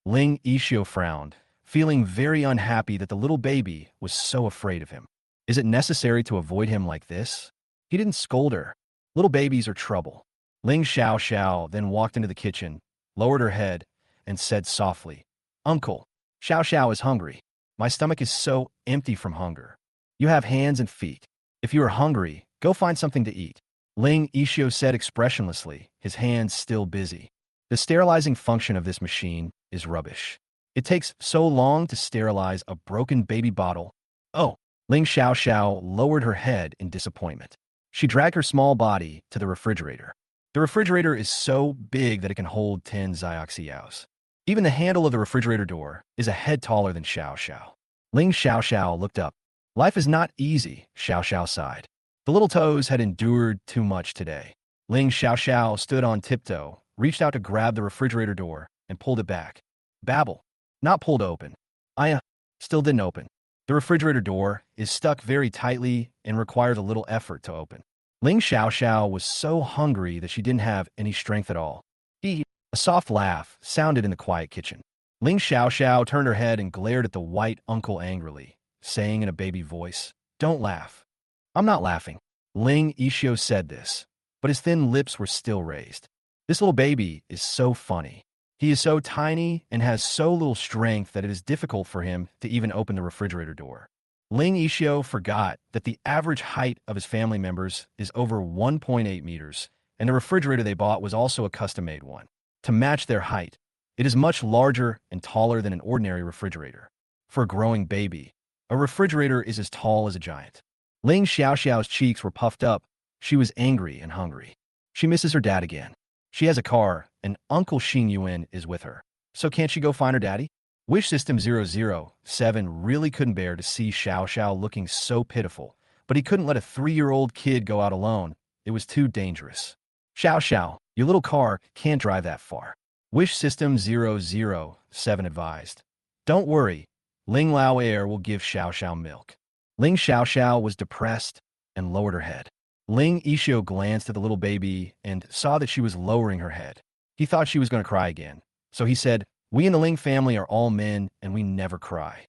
Ling Yixio frowned, feeling very unhappy that the little baby was so afraid of him. Is it necessary to avoid him like this? He didn't scold her. Little babies are trouble. Ling Xiao Xiao then walked into the kitchen, lowered her head, and said softly, Uncle, Xiao Xiao is hungry. My stomach is so empty from hunger. You have hands and feet. If you are hungry, go find something to eat. Ling Yixio said expressionlessly, his hands still busy. The sterilizing function of this machine is rubbish. It takes so long to sterilize a broken baby bottle. Oh, Ling Xiao Xiao lowered her head in disappointment. She dragged her small body to the refrigerator. The refrigerator is so big that it can hold 10 Xiaoxiaos. Even the handle of the refrigerator door is a head taller than Xiao Xiao. Ling Xiao Xiao looked up. Life is not easy, Xiao Xiao sighed. The little toes had endured too much today. Ling Xiao Xiao stood on tiptoe, reached out to grab the refrigerator door, and pulled it back. Babble. Not pulled open. Still didn't open. The refrigerator door is stuck very tightly and requires a little effort to open. Ling Xiao Xiao was so hungry that she didn't have any strength at all. A soft laugh sounded in the quiet kitchen. Ling Xiao Xiao turned her head and glared at the white uncle angrily, saying in a baby voice, Don't laugh. I'm not laughing. Ling Yixio said this, but his thin lips were still raised. This little baby is so funny. He is so tiny and has so little strength that it is difficult for him to even open the refrigerator door. Ling Yixio forgot that the average height of his family members is over 1.8 meters, and the refrigerator they bought was also a custom-made one. To match their height, it is much larger and taller than an ordinary refrigerator. For a growing baby, a refrigerator is as tall as a giant. Ling Xiao Xiao's cheeks were puffed up. She was angry and hungry. She misses her dad again. She has a car, and Uncle Xin Yuan is with her. So can't she go find her daddy? Wish System 007 really couldn't bear to see Xiao Xiao looking so pitiful, but he couldn't let a 3-year-old kid go out alone. It was too dangerous. Xiao Xiao, your little car can't drive that far. Wish System 007 advised. Don't worry, Ling Lao heir will give Xiao Xiao milk. Ling Xiao Xiao was depressed and lowered her head. Ling Yixio glanced at the little baby and saw that she was lowering her head. He thought she was going to cry again, so he said, We in the Ling family are all men and we never cry.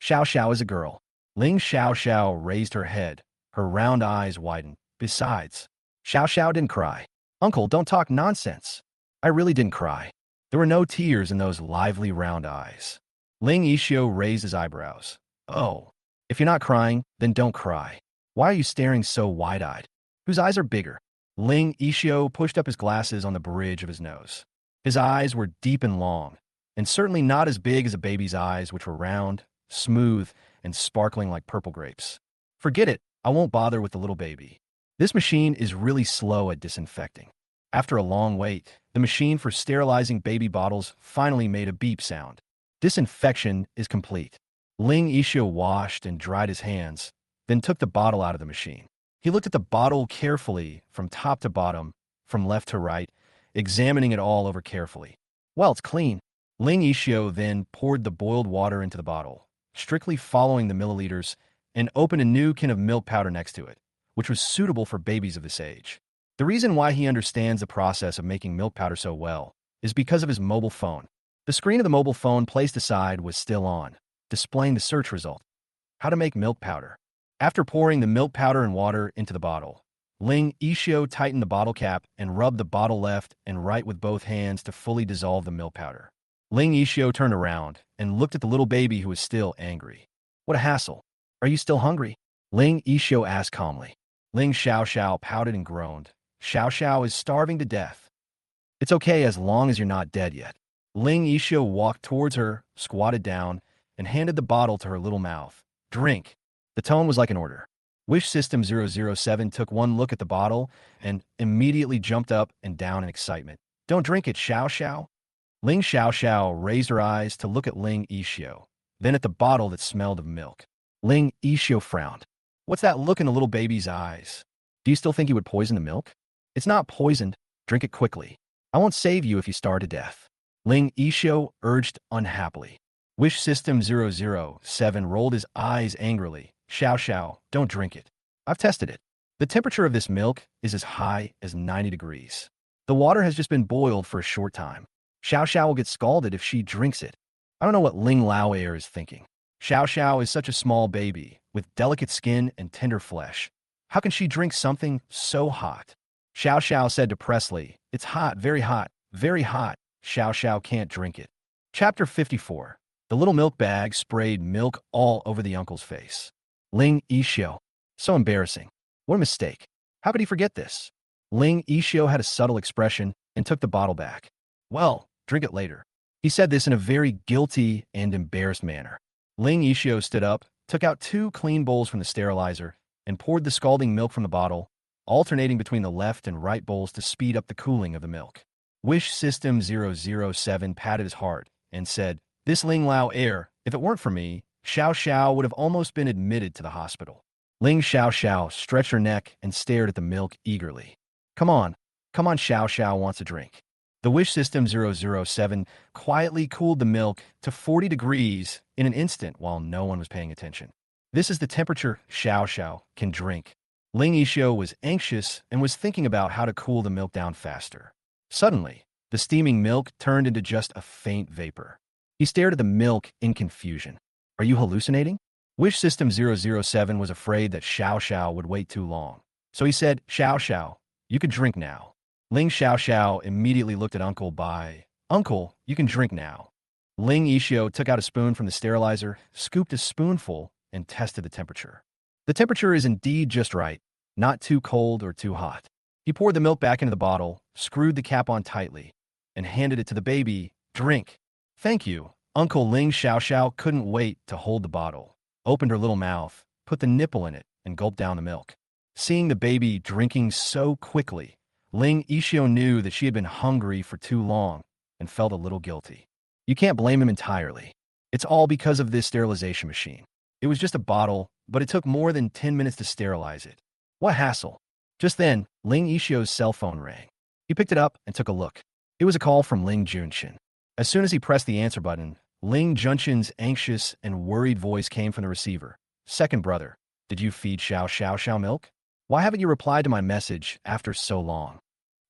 Xiao Xiao is a girl. Ling Xiao Xiao raised her head. Her round eyes widened. Besides, Xiao Xiao didn't cry. Uncle, don't talk nonsense. I really didn't cry. There were no tears in those lively round eyes. Ling Yixio raised his eyebrows. Oh, if you're not crying, then don't cry. Why are you staring so wide-eyed? Whose eyes are bigger? Ling Yixio pushed up his glasses on the bridge of his nose. His eyes were deep and long, and certainly not as big as a baby's eyes, which were round, smooth, and sparkling like purple grapes. Forget it, I won't bother with the little baby. This machine is really slow at disinfecting. After a long wait, the machine for sterilizing baby bottles finally made a beep sound. Disinfection is complete. Ling Yixio washed and dried his hands, then took the bottle out of the machine. He looked at the bottle carefully from top to bottom, from left to right, examining it all over carefully. Well, it's clean. Ling Yixio then poured the boiled water into the bottle, strictly following the milliliters, and opened a new can of milk powder next to it, which was suitable for babies of this age. The reason why he understands the process of making milk powder so well is because of his mobile phone. The screen of the mobile phone placed aside was still on, displaying the search result. How to make milk powder. After pouring the milk powder and water into the bottle, Ling Yixio tightened the bottle cap and rubbed the bottle left and right with both hands to fully dissolve the milk powder. Ling Yixio turned around and looked at the little baby who was still angry. What a hassle. Are you still hungry? Ling Yixio asked calmly. Ling Xiao Xiao pouted and groaned. Xiao Xiao is starving to death. It's okay as long as you're not dead yet. Ling Yishio walked towards her, squatted down, and handed the bottle to her little mouth. Drink. The tone was like an order. Wish System 007 took one look at the bottle and immediately jumped up and down in excitement. Don't drink it, Xiao Xiao. Ling Xiao Xiao raised her eyes to look at Ling Yishio, then at the bottle that smelled of milk. Ling Yishio frowned. What's that look in the little baby's eyes? Do you still think he would poison the milk? It's not poisoned. Drink it quickly. I won't save you if you starve to death. Ling Yishio urged unhappily. Wish System 007 rolled his eyes angrily. Xiao Xiao, don't drink it. I've tested it. The temperature of this milk is as high as 90 degrees. The water has just been boiled for a short time. Xiao Xiao will get scalded if she drinks it. I don't know what Ling Lao Air is thinking. Xiao Xiao is such a small baby, with delicate skin and tender flesh. How can she drink something so hot? Xiao Xiao said depressedly, it's hot, very hot, very hot. Xiao Xiao can't drink it. Chapter 54. The little milk bag sprayed milk all over the uncle's face. Ling Yishio. So embarrassing. What a mistake. How could he forget this? Ling Yishio had a subtle expression and took the bottle back. Well, drink it later. He said this in a very guilty and embarrassed manner. Ling Yishio stood up, took out 2 clean bowls from the sterilizer, and poured the scalding milk from the bottle, alternating between the left and right bowls to speed up the cooling of the milk. Wish System 007 patted his heart and said, This Ling Lao Air, if it weren't for me, Xiao Xiao would have almost been admitted to the hospital. Ling Xiao Xiao stretched her neck and stared at the milk eagerly. Come on, Xiao Xiao wants a drink. The Wish System 007 quietly cooled the milk to 40 degrees in an instant while no one was paying attention. This is the temperature Xiao Xiao can drink. Ling Yishio was anxious and was thinking about how to cool the milk down faster. Suddenly, the steaming milk turned into just a faint vapor. He stared at the milk in confusion. Are you hallucinating? Wish System 007 was afraid that Xiao Xiao would wait too long. So he said, Xiao Xiao, you can drink now. Ling Xiao Xiao immediately looked at Uncle Bai. Uncle, you can drink now. Ling Yishio took out a spoon from the sterilizer, scooped a spoonful, and tested the temperature. The temperature is indeed just right, not too cold or too hot. He poured the milk back into the bottle, screwed the cap on tightly, and handed it to the baby. Drink. Thank you. Uncle Ling Xiao Xiao couldn't wait to hold the bottle, opened her little mouth, put the nipple in it, and gulped down the milk. Seeing the baby drinking so quickly, Ling Yishio knew that she had been hungry for too long and felt a little guilty. You can't blame him entirely. It's all because of this sterilization machine. It was just a bottle, but it took more than 10 minutes to sterilize it. What hassle. Just then, Ling Yishio's cell phone rang. He picked it up and took a look. It was a call from Ling Junshin. As soon as he pressed the answer button, Ling Junshin's anxious and worried voice came from the receiver. Second brother, did you feed Xiao Xiao milk? Why haven't you replied to my message after so long?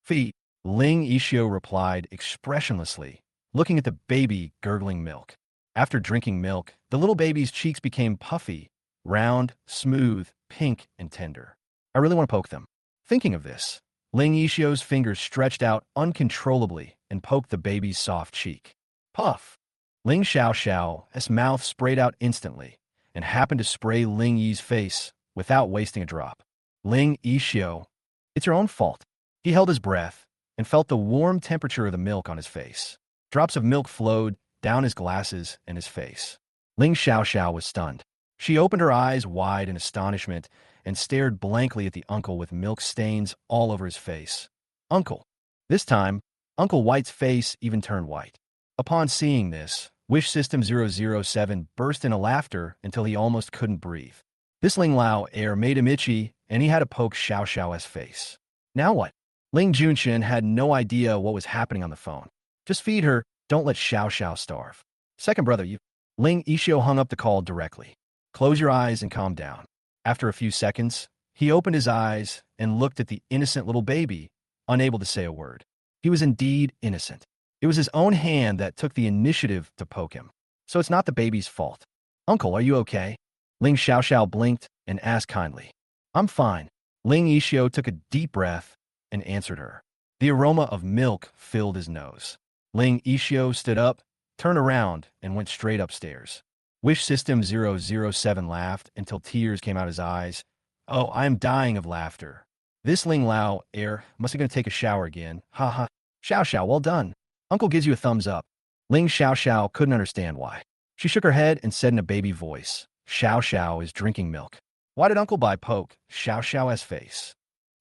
Feed. Ling Yishio replied expressionlessly, looking at the baby gurgling milk. After drinking milk, the little baby's cheeks became puffy, round, smooth, pink, and tender. I really want to poke them. Thinking of this, Ling Yishio's fingers stretched out uncontrollably and poked the baby's soft cheek. Puff! Ling Xiao Xiao's mouth sprayed out instantly and happened to spray Ling Yi's face without wasting a drop. Ling Yishio, it's your own fault. He held his breath and felt the warm temperature of the milk on his face. Drops of milk flowed down his glasses and his face. Ling Xiao Xiao was stunned. She opened her eyes wide in astonishment and stared blankly at the uncle with milk stains all over his face. Uncle. This time, Uncle White's face even turned white. Upon seeing this, Wish System 007 burst into laughter until he almost couldn't breathe. This Ling Lao air made him itchy, and he had to poke Xiao Xiao's face. Now what? Ling Junshin had no idea what was happening on the phone. Just feed her, don't let Xiao Xiao starve. Second brother, you... Ling Yishio hung up the call directly. Close your eyes and calm down. After a few seconds, he opened his eyes and looked at the innocent little baby, unable to say a word. He was indeed innocent. It was his own hand that took the initiative to poke him. So it's not the baby's fault. Uncle, are you okay? Ling Xiao Xiao blinked and asked kindly. I'm fine. Ling Yishio took a deep breath and answered her. The aroma of milk filled his nose. Ling Yishio stood up, turned around, and went straight upstairs. Wish System 007 laughed until tears came out his eyes. Oh, I am dying of laughter. This Ling Lao air must have going to take a shower again. Ha ha. Xiao Xiao, well done. Uncle gives you a thumbs up. Ling Xiao Xiao couldn't understand why. She shook her head and said in a baby voice, Xiao Xiao is drinking milk. Why did Uncle Bai poke Xiao Xiao's face?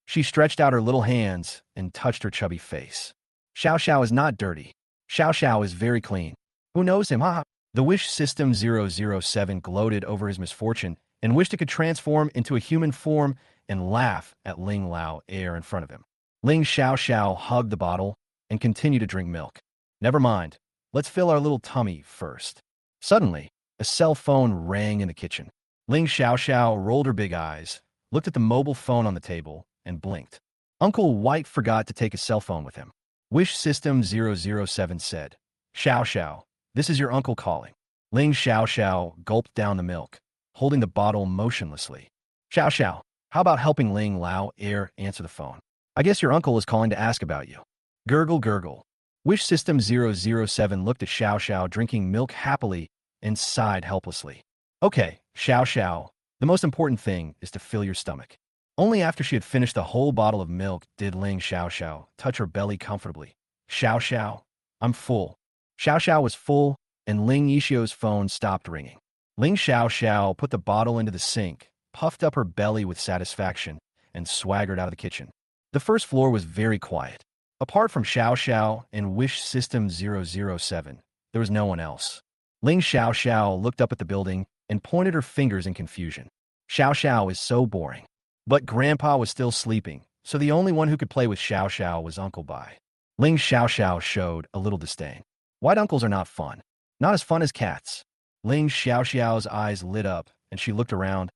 She stretched out her little hands and touched her chubby face. Xiao Xiao is not dirty. Xiao Xiao is very clean. Who knows him, ha? The Wish System 007 gloated over his misfortune and wished it could transform into a human form and laugh at Ling Lao air in front of him. Ling Xiao Xiao hugged the bottle and continued to drink milk. Never mind. Let's fill our little tummy first. Suddenly, a cell phone rang in the kitchen. Ling Xiao Xiao rolled her big eyes, looked at the mobile phone on the table, and blinked. Uncle White forgot to take his cell phone with him. Wish System 007 said, Xiao Xiao, this is your uncle calling. Ling Xiao Xiao gulped down the milk, holding the bottle motionlessly. Xiao Xiao, how about helping Ling Lao air answer the phone? I guess your uncle is calling to ask about you. Gurgle gurgle. Wish System 007 looked at Xiao Xiao drinking milk happily and sighed helplessly. Okay, Xiao Xiao, the most important thing is to fill your stomach. Only after she had finished the whole bottle of milk did Ling Xiao Xiao touch her belly comfortably. Xiao Xiao, I'm full. Xiao Xiao was full, and Ling Yixio's phone stopped ringing. Ling Xiao Xiao put the bottle into the sink, puffed up her belly with satisfaction, and swaggered out of the kitchen. The first floor was very quiet. Apart from Xiao Xiao and Wish System 007, there was no one else. Ling Xiao Xiao looked up at the building and pointed her fingers in confusion. Xiao Xiao is so boring. But Grandpa was still sleeping, so the only one who could play with Xiao Xiao was Uncle Bai. Ling Xiao Xiao showed a little disdain. White uncles are not fun. Not as fun as cats. Ling Xiao Xiao's eyes lit up, and she looked around.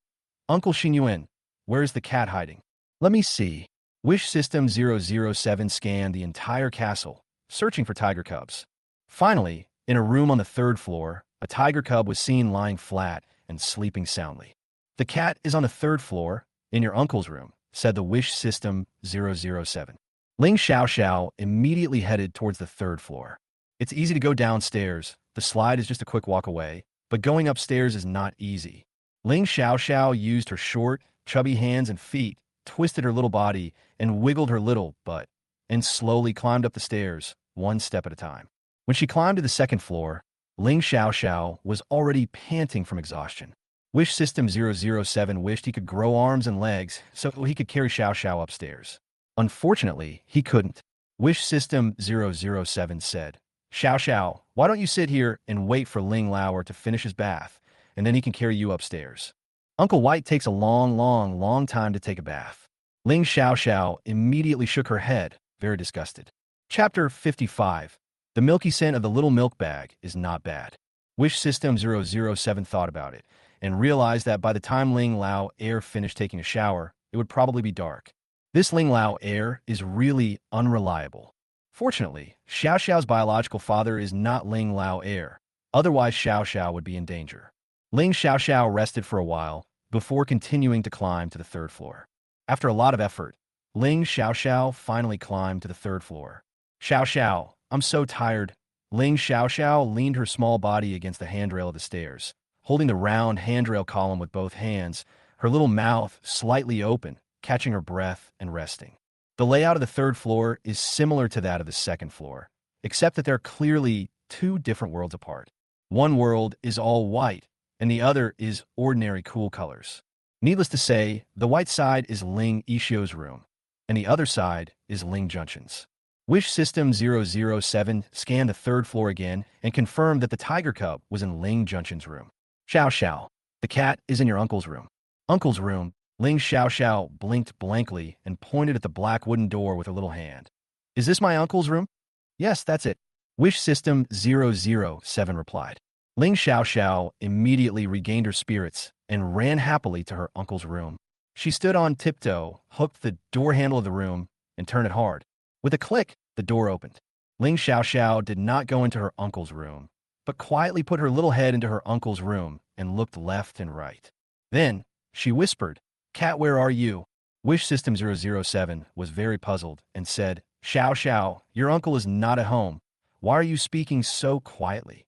Uncle Xinyuan, where's the cat hiding? Let me see. Wish System 007 scanned the entire castle, searching for tiger cubs. Finally, in a room on the third floor, a tiger cub was seen lying flat and sleeping soundly. The cat is on the third floor, in your uncle's room, said the Wish System 007. Ling Xiao Xiao immediately headed towards the third floor. It's easy to go downstairs. The slide is just a quick walk away, but going upstairs is not easy. Ling Xiao Xiao used her short, chubby hands and feet, twisted her little body, and wiggled her little butt, and slowly climbed up the stairs, one step at a time. When she climbed to the second floor, Ling Xiao Xiao was already panting from exhaustion. Wish System 007 wished he could grow arms and legs so he could carry Xiao Xiao upstairs. Unfortunately, he couldn't. Wish System 007 said, Xiao Xiao, why don't you sit here and wait for Ling Lauer to finish his bath, and then he can carry you upstairs. Uncle White takes a long time to take a bath. Ling Xiao Xiao immediately shook her head, very disgusted. Chapter 55. The milky scent of the little milk bag is not bad. Wish System 007 thought about it, and realized that by the time Ling Lao Air finished taking a shower, it would probably be dark. This Ling Lao Air is really unreliable. Fortunately, Xiao Xiao's biological father is not Ling Lao Air, otherwise Xiao Xiao would be in danger. Ling Xiao Xiao rested for a while, before continuing to climb to the third floor. After a lot of effort, Ling Xiao Xiao finally climbed to the third floor. Xiao Xiao, I'm so tired. Ling Xiao Xiao leaned her small body against the handrail of the stairs, holding the round handrail column with both hands, her little mouth slightly open, catching her breath and resting. The layout of the third floor is similar to that of the second floor, except that they're clearly two different worlds apart. One world is all white, and the other is ordinary cool colors. Needless to say, the white side is Ling Yixio's room, and the other side is Ling Junchen's. Wish System 007 scanned the third floor again and confirmed that the tiger cub was in Ling Junchen's room. Xiao Xiao, the cat is in your uncle's room. Uncle's room. Ling Xiao Xiao blinked blankly and pointed at the black wooden door with her little hand. Is this my uncle's room? Yes, that's it. Wish System 007 replied. Ling Xiao Xiao immediately regained her spirits and ran happily to her uncle's room. She stood on tiptoe, hooked the door handle of the room, and turned it hard. With a click, the door opened. Ling Xiao Xiao did not go into her uncle's room, but quietly put her little head into her uncle's room and looked left and right. Then, she whispered, Cat, where are you? Wish System 007 was very puzzled and said, Xiao Xiao, your uncle is not at home. Why are you speaking so quietly?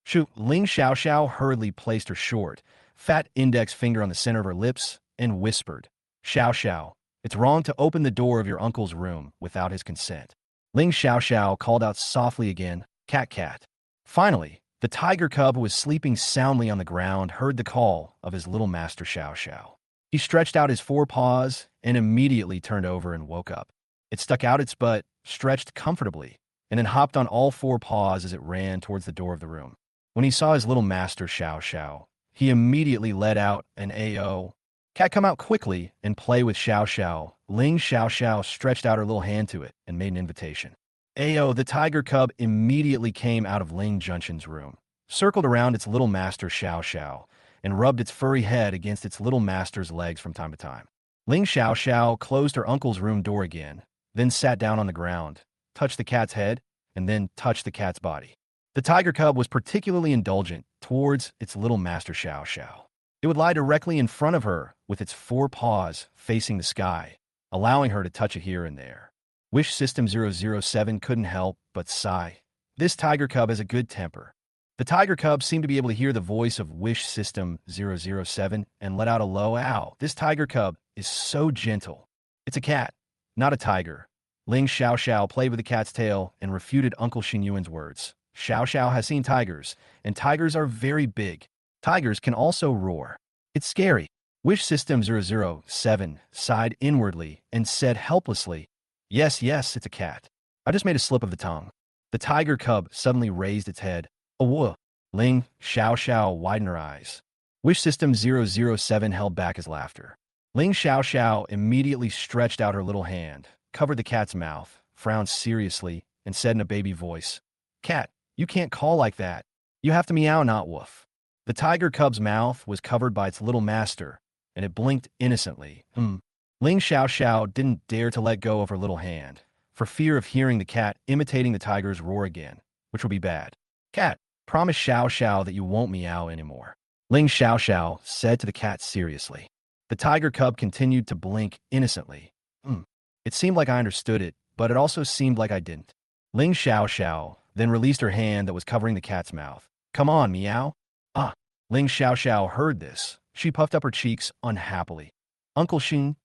Shoo, Ling Xiao Xiao hurriedly placed her short, fat index finger on the center of her lips and whispered, Xiao Xiao, it's wrong to open the door of your uncle's room without his consent. Ling Xiaoxiao called out softly again, cat cat. Finally, the tiger cub who was sleeping soundly on the ground heard the call of his little master Xiao Xiao. He stretched out his forepaws and immediately turned over and woke up. It stuck out its butt, stretched comfortably, and then hopped on all four paws as it ran towards the door of the room. When he saw his little master Xiao Xiao, he immediately let out an AO. Cat, come out quickly and play with Xiao Xiao. Ling Xiaoxiao stretched out her little hand to it and made an invitation. Ayo, the tiger cub immediately came out of Ling Junshin's room, circled around its little master Xiao Xiao, and rubbed its furry head against its little master's legs from time to time. Ling Xiaoxiao closed her uncle's room door again, then sat down on the ground, touched the cat's head, and then touched the cat's body. The tiger cub was particularly indulgent towards its little master Xiao Xiao. It would lie directly in front of her with its four paws facing the sky, allowing her to touch it here and there. Wish System 007 couldn't help but sigh. This tiger cub has a good temper. The tiger cub seemed to be able to hear the voice of Wish System 007 and let out a low ow. This tiger cub is so gentle. It's a cat, not a tiger. Ling Xiaoxiao played with the cat's tail and refuted Uncle Xinyuan's words. Xiao Xiao has seen tigers, and tigers are very big. Tigers can also roar. It's scary. Wish System 007 sighed inwardly and said helplessly, yes, it's a cat. I just made a slip of the tongue. The tiger cub suddenly raised its head. Oh, Ling Xiaoxiao widened her eyes. Wish System 007 held back his laughter. Ling Xiaoxiao immediately stretched out her little hand, covered the cat's mouth, frowned seriously, and said in a baby voice, cat, you can't call like that. You have to meow, not woof. The tiger cub's mouth was covered by its little master, and it blinked innocently. Ling Xiaoxiao didn't dare to let go of her little hand, for fear of hearing the cat imitating the tiger's roar again, which would be bad. Cat, promise Xiao Xiao that you won't meow anymore. Ling Xiaoxiao said to the cat seriously. The tiger cub continued to blink innocently. It seemed like I understood it, but it also seemed like I didn't. Ling Xiaoxiao then released her hand that was covering the cat's mouth. Come on, meow. Ling Xiaoxiao heard this. She puffed up her cheeks unhappily. Uncle Xin,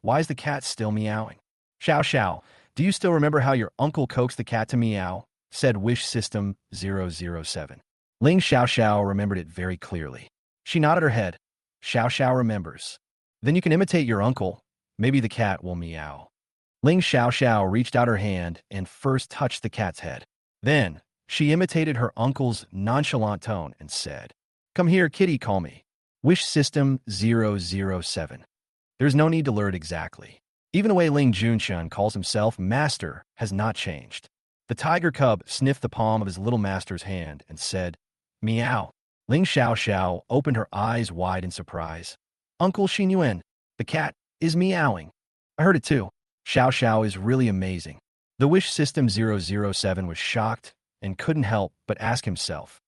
why is the cat still meowing? Xiao Xiao, do you still remember how your uncle coaxed the cat to meow? Said Wish System 007. Ling Xiaoxiao remembered it very clearly. She nodded her head. Xiao Xiao remembers. Then you can imitate your uncle. Maybe the cat will meow. Ling Xiaoxiao reached out her hand and first touched the cat's head. Then, she imitated her uncle's nonchalant tone and said, come here, kitty, call me. Wish System 007. There's no need to learn it exactly. Even the way Ling Junshan calls himself master has not changed. The tiger cub sniffed the palm of his little master's hand and said, meow. Ling Xiaoxiao opened her eyes wide in surprise. Uncle Xinyuan, the cat is meowing. I heard it too. Xiao Xiao is really amazing. The Wish System 007 was shocked and couldn't help but ask himself,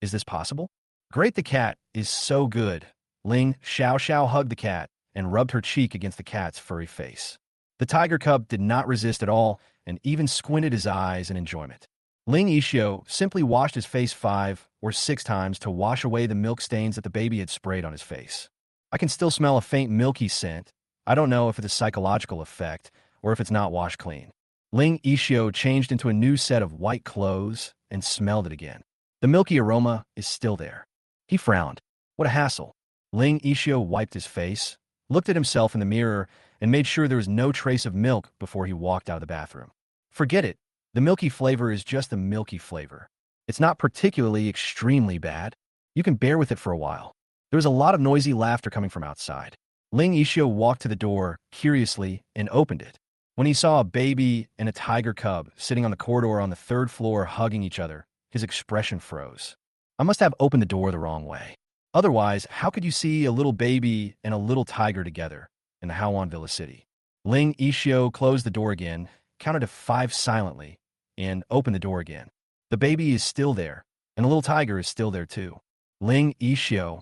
is this possible? Great, the cat is so good. Ling Xiaoxiao hugged the cat and rubbed her cheek against the cat's furry face. The tiger cub did not resist at all and even squinted his eyes in enjoyment. Ling Yixio simply washed his face 5 or 6 times to wash away the milk stains that the baby had sprayed on his face. I can still smell a faint milky scent. I don't know if it's a psychological effect or if it's not washed clean. Ling Yixio changed into a new set of white clothes and smelled it again. The milky aroma is still there. He frowned. What a hassle. Ling Yixio wiped his face, looked at himself in the mirror, and made sure there was no trace of milk before he walked out of the bathroom. Forget it. The milky flavor is just a milky flavor. It's not particularly extremely bad. You can bear with it for a while. There was a lot of noisy laughter coming from outside. Ling Yixio walked to the door, curiously, and opened it. When he saw a baby and a tiger cub sitting on the corridor on the 3rd floor hugging each other, his expression froze. I must have opened the door the wrong way. Otherwise, how could you see a little baby and a little tiger together in the Hawan Villa City? Ling Yixio closed the door again, counted to 5 silently, and opened the door again. The baby is still there, and the little tiger is still there too. Ling Yixio.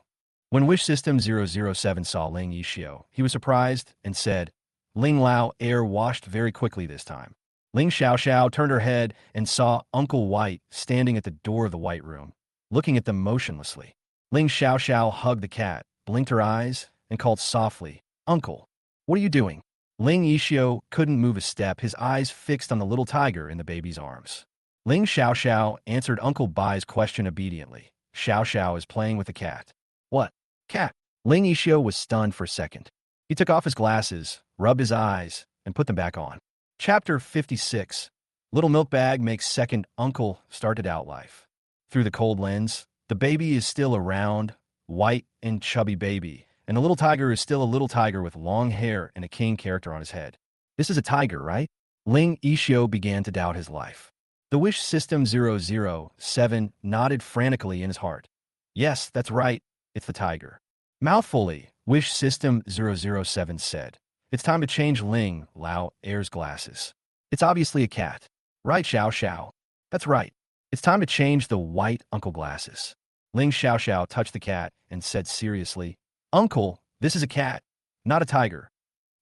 When Wish System 007 saw Ling Yixio, he was surprised and said, Ling Lao air washed very quickly this time. Ling Xiaoxiao turned her head and saw Uncle White standing at the door of the white room, looking at them motionlessly. Ling Xiaoxiao hugged the cat, blinked her eyes, and called softly, Uncle, what are you doing? Ling Yixio couldn't move a step, his eyes fixed on the little tiger in the baby's arms. Ling Xiaoxiao answered Uncle Bai's question obediently. Xiaoxiao is playing with a cat. What? Cat? Ling Yixio was stunned for a second. He took off his glasses, rubbed his eyes, and put them back on. Chapter 56. Little Milk Bag makes second uncle started out life. Through the cold lens, the baby is still a round, white, and chubby baby, and the little tiger is still a little tiger with long hair and a king character on his head. This is a tiger, right? Ling Yixio began to doubt his life. The Wish System 007 nodded frantically in his heart. Yes, that's right, it's the tiger. Mouthfully, Wish System 007 said. It's time to change Ling Lao Air's glasses. It's obviously a cat. Right, Xiao Xiao? That's right. It's time to change the white uncle glasses. Ling Xiaoxiao touched the cat and said seriously, Uncle, this is a cat, not a tiger.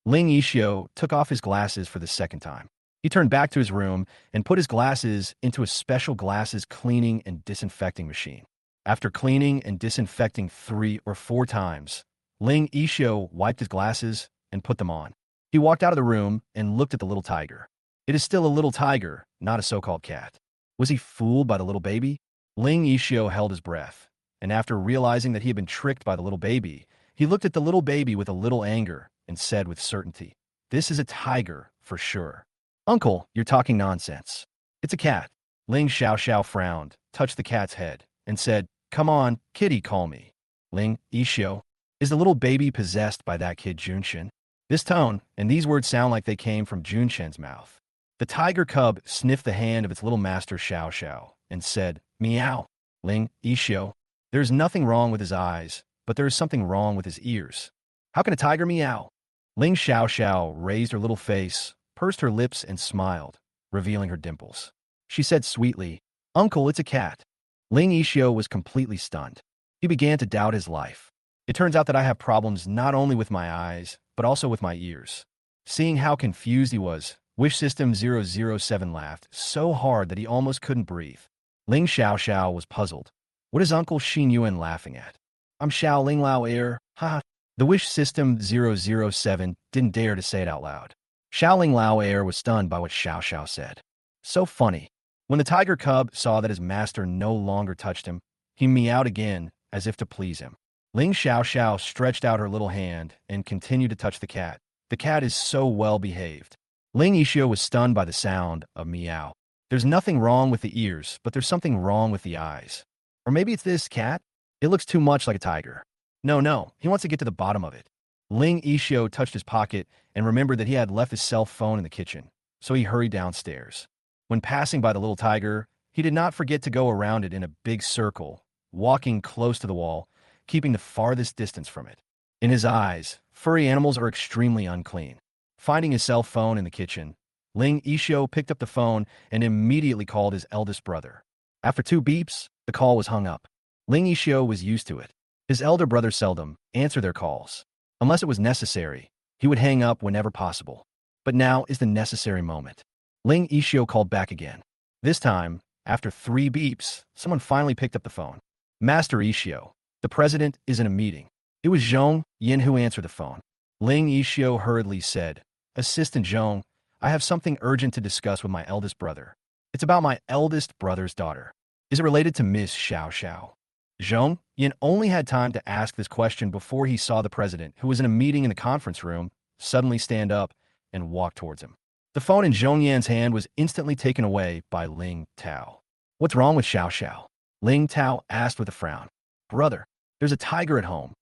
Ling Yixio took off his glasses for the second time. He turned back to his room and put his glasses into a special glasses cleaning and disinfecting machine. After cleaning and disinfecting 3 or 4 times, Ling Yixio wiped his glasses and put them on. He walked out of the room and looked at the little tiger. It is still a little tiger, not a so-called cat. Was he fooled by the little baby? Ling Yixio held his breath, and after realizing that he had been tricked by the little baby, he looked at the little baby with a little anger and said with certainty, This is a tiger, for sure. Uncle, you're talking nonsense. It's a cat. Ling Xiaoxiao frowned, touched the cat's head, and said, Come on, kitty, call me. Ling Yixio, is the little baby possessed by that kid Junshin? This tone and these words sound like they came from Junshin's mouth. The tiger cub sniffed the hand of its little master Xiaoxiao and said, Meow. Ling Yixio, there's nothing wrong with his eyes, but there is something wrong with his ears. How can a tiger meow? Ling Xiaoxiao raised her little face, pursed her lips, and smiled, revealing her dimples. She said sweetly, Uncle, it's a cat. Ling Yixio was completely stunned. He began to doubt his life. It turns out that I have problems not only with my eyes, but also with my ears. Seeing how confused he was, Wish System 007 laughed so hard that he almost couldn't breathe. Ling Xiaoxiao was puzzled. What is Uncle Xin Yuan laughing at? I'm Xiao Ling Lao Air, ha. The Wish System 007 didn't dare to say it out loud. Xiao Ling Lao Air was stunned by what Xiao Xiao said. So funny. When the tiger cub saw that his master no longer touched him, he meowed again, as if to please him. Ling Xiaoxiao stretched out her little hand and continued to touch the cat. The cat is so well behaved. Ling Yixio was stunned by the sound of meow. There's nothing wrong with the ears, but there's something wrong with the eyes. Or maybe it's this cat? It looks too much like a tiger. No, he wants to get to the bottom of it. Ling Yixio touched his pocket and remembered that he had left his cell phone in the kitchen, so he hurried downstairs. When passing by the little tiger, he did not forget to go around it in a big circle, walking close to the wall, keeping the farthest distance from it. In his eyes, furry animals are extremely unclean. Finding his cell phone in the kitchen, Ling Yixio picked up the phone and immediately called his eldest brother. After 2 beeps, the call was hung up. Ling Yixio was used to it. His elder brother seldom answered their calls. Unless it was necessary, he would hang up whenever possible. But now is the necessary moment. Ling Yixio called back again. This time, after 3 beeps, someone finally picked up the phone. Master Yixio, the president is in a meeting. It was Zhong Yin who answered the phone. Ling Yixio hurriedly said, Assistant Zhong, I have something urgent to discuss with my eldest brother. It's about my eldest brother's daughter. Is it related to Miss Xiao Xiao? Zhong Yin only had time to ask this question before he saw the president, who was in a meeting in the conference room, suddenly stand up and walk towards him. The phone in Zhong Yan's hand was instantly taken away by Ling Tao. What's wrong with Xiao Xiao? Ling Tao asked with a frown. Brother, there's a tiger at home.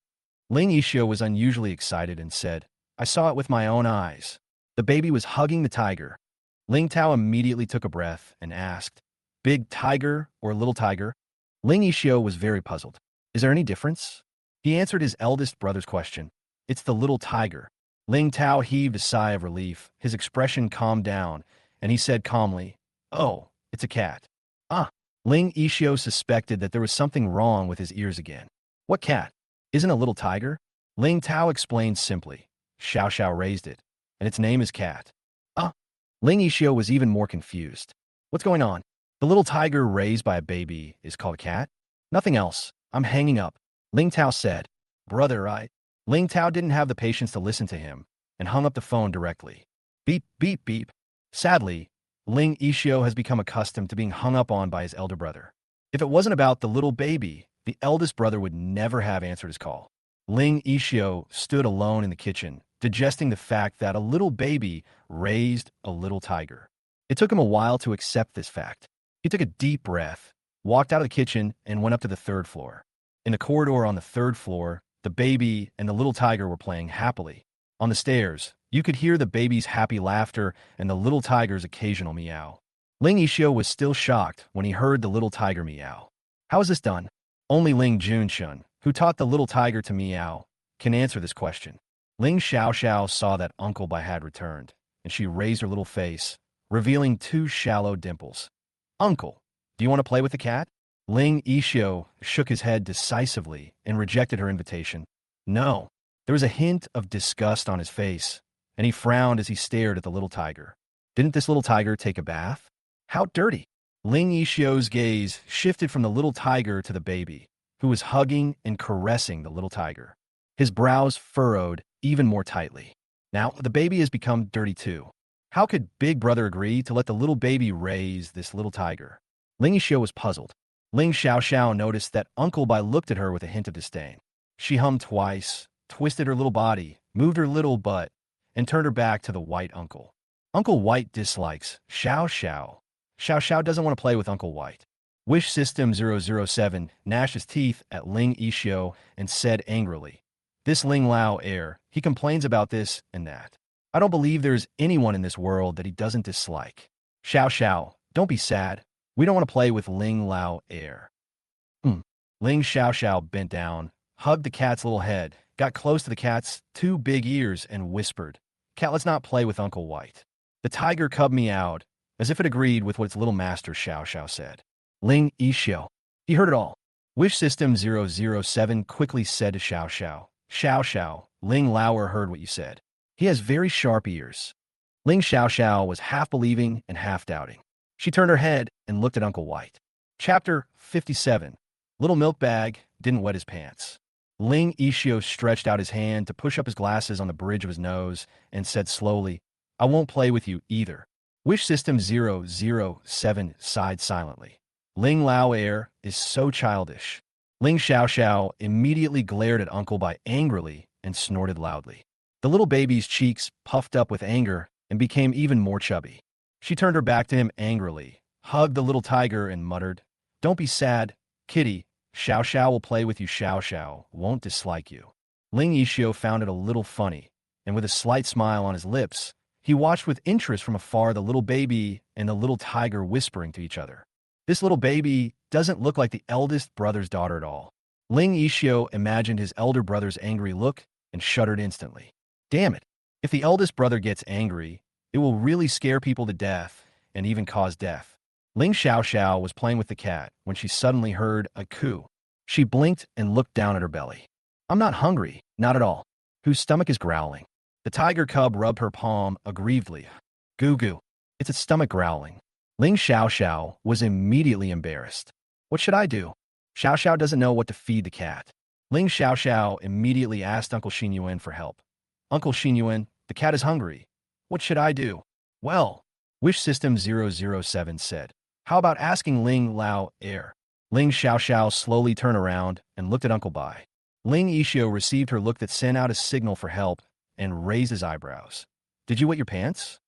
Ling Yixio was unusually excited and said, I saw it with my own eyes. The baby was hugging the tiger. Ling Tao immediately took a breath and asked, Big tiger or little tiger? Ling Yixio was very puzzled. Is there any difference? He answered his eldest brother's question. It's the little tiger. Ling Tao heaved a sigh of relief. His expression calmed down, and he said calmly, Oh, it's a cat. Ah. Ling Yixio suspected that there was something wrong with his ears again. What cat? Isn't a little tiger? Ling Tao explained simply. Xiao Xiao raised it, and its name is Cat. Ah. Ling Yixio was even more confused. What's going on? The little tiger raised by a baby is called a cat? Nothing else. I'm hanging up. Ling Tao said. Brother, Ling Tao didn't have the patience to listen to him, and hung up the phone directly. Beep, beep, beep. Sadly, Ling Ishio has become accustomed to being hung up on by his elder brother. If it wasn't about the little baby, the eldest brother would never have answered his call. Ling Ishio stood alone in the kitchen, digesting the fact that a little baby raised a little tiger. It took him a while to accept this fact. He took a deep breath, walked out of the kitchen, and went up to the third floor. In the corridor on the third floor, the baby and the little tiger were playing happily. On the stairs, you could hear the baby's happy laughter and the little tiger's occasional meow. Ling Ishio was still shocked when he heard the little tiger meow. How is this done? Only Ling Junshun, who taught the little tiger to meow, can answer this question. Ling Xiaoxiao saw that Uncle Bai had returned, and she raised her little face, revealing two shallow dimples. Uncle, do you want to play with the cat? Ling Ishio shook his head decisively and rejected her invitation. No. There was a hint of disgust on his face, and he frowned as he stared at the little tiger. Didn't this little tiger take a bath? How dirty! Ling Ishio's gaze shifted from the little tiger to the baby, who was hugging and caressing the little tiger. His brows furrowed even more tightly. Now, the baby has become dirty too. How could Big Brother agree to let the little baby raise this little tiger? Ling Ishio was puzzled. Ling Xiaoxiao noticed that Uncle Bai looked at her with a hint of disdain. She hummed twice, twisted her little body, moved her little butt, and turned her back to the white uncle. Uncle White dislikes Xiao Xiao. Xiao Xiao doesn't want to play with Uncle White. Wish System 007 gnashed his teeth at Ling Ishio and said angrily, "This Ling Lao heir, he complains about this and that. I don't believe there's anyone in this world that he doesn't dislike. Xiao Xiao, don't be sad. We don't want to play with Ling Lao heir." Ling Xiaoxiao bent down, hugged the cat's little head, got close to the cat's two big ears, and whispered, "Cat, let's not play with Uncle White." The tiger cub meowed, as if it agreed with what its little master Xiao Xiao said. Ling Ishio. He heard it all. Wish System 007 quickly said to Xiao Xiao, "Xiao Xiao, Ling Lauer heard what you said. He has very sharp ears." Ling Xiaoxiao was half believing and half doubting. She turned her head and looked at Uncle White. Chapter 57. Little Milk Bag didn't wet his pants. Ling Ishio stretched out his hand to push up his glasses on the bridge of his nose and said slowly, "I won't play with you either." Wish System 007 sighed silently. Ling Lao heir is so childish. Ling Xiaoxiao immediately glared at Uncle Bai angrily and snorted loudly. The little baby's cheeks puffed up with anger and became even more chubby. She turned her back to him angrily, hugged the little tiger, and muttered, "Don't be sad, kitty. Xiao Xiao will play with you. Xiao Xiao won't dislike you." Ling Ishio found it a little funny, and with a slight smile on his lips, he watched with interest from afar the little baby and the little tiger whispering to each other. This little baby doesn't look like the eldest brother's daughter at all. Ling Ishio imagined his elder brother's angry look and shuddered instantly. Damn it! If the eldest brother gets angry, it will really scare people to death and even cause death. Ling Xiaoxiao was playing with the cat when she suddenly heard a coo. She blinked and looked down at her belly. "I'm not hungry, not at all." Whose stomach is growling? The tiger cub rubbed her palm aggrievedly. "Goo goo. It's its stomach growling." Ling Xiaoxiao was immediately embarrassed. "What should I do? Xiao Xiao doesn't know what to feed the cat." Ling Xiaoxiao immediately asked Uncle Xinyuan for help. "Uncle Xinyuan, the cat is hungry. What should I do?" "Well," Wish System 007 said, "how about asking Ling Lao heir?" Ling Xiaoxiao slowly turned around and looked at Uncle Bai. Ling Ishio received her look that sent out a signal for help and raised his eyebrows. "Did you wet your pants?"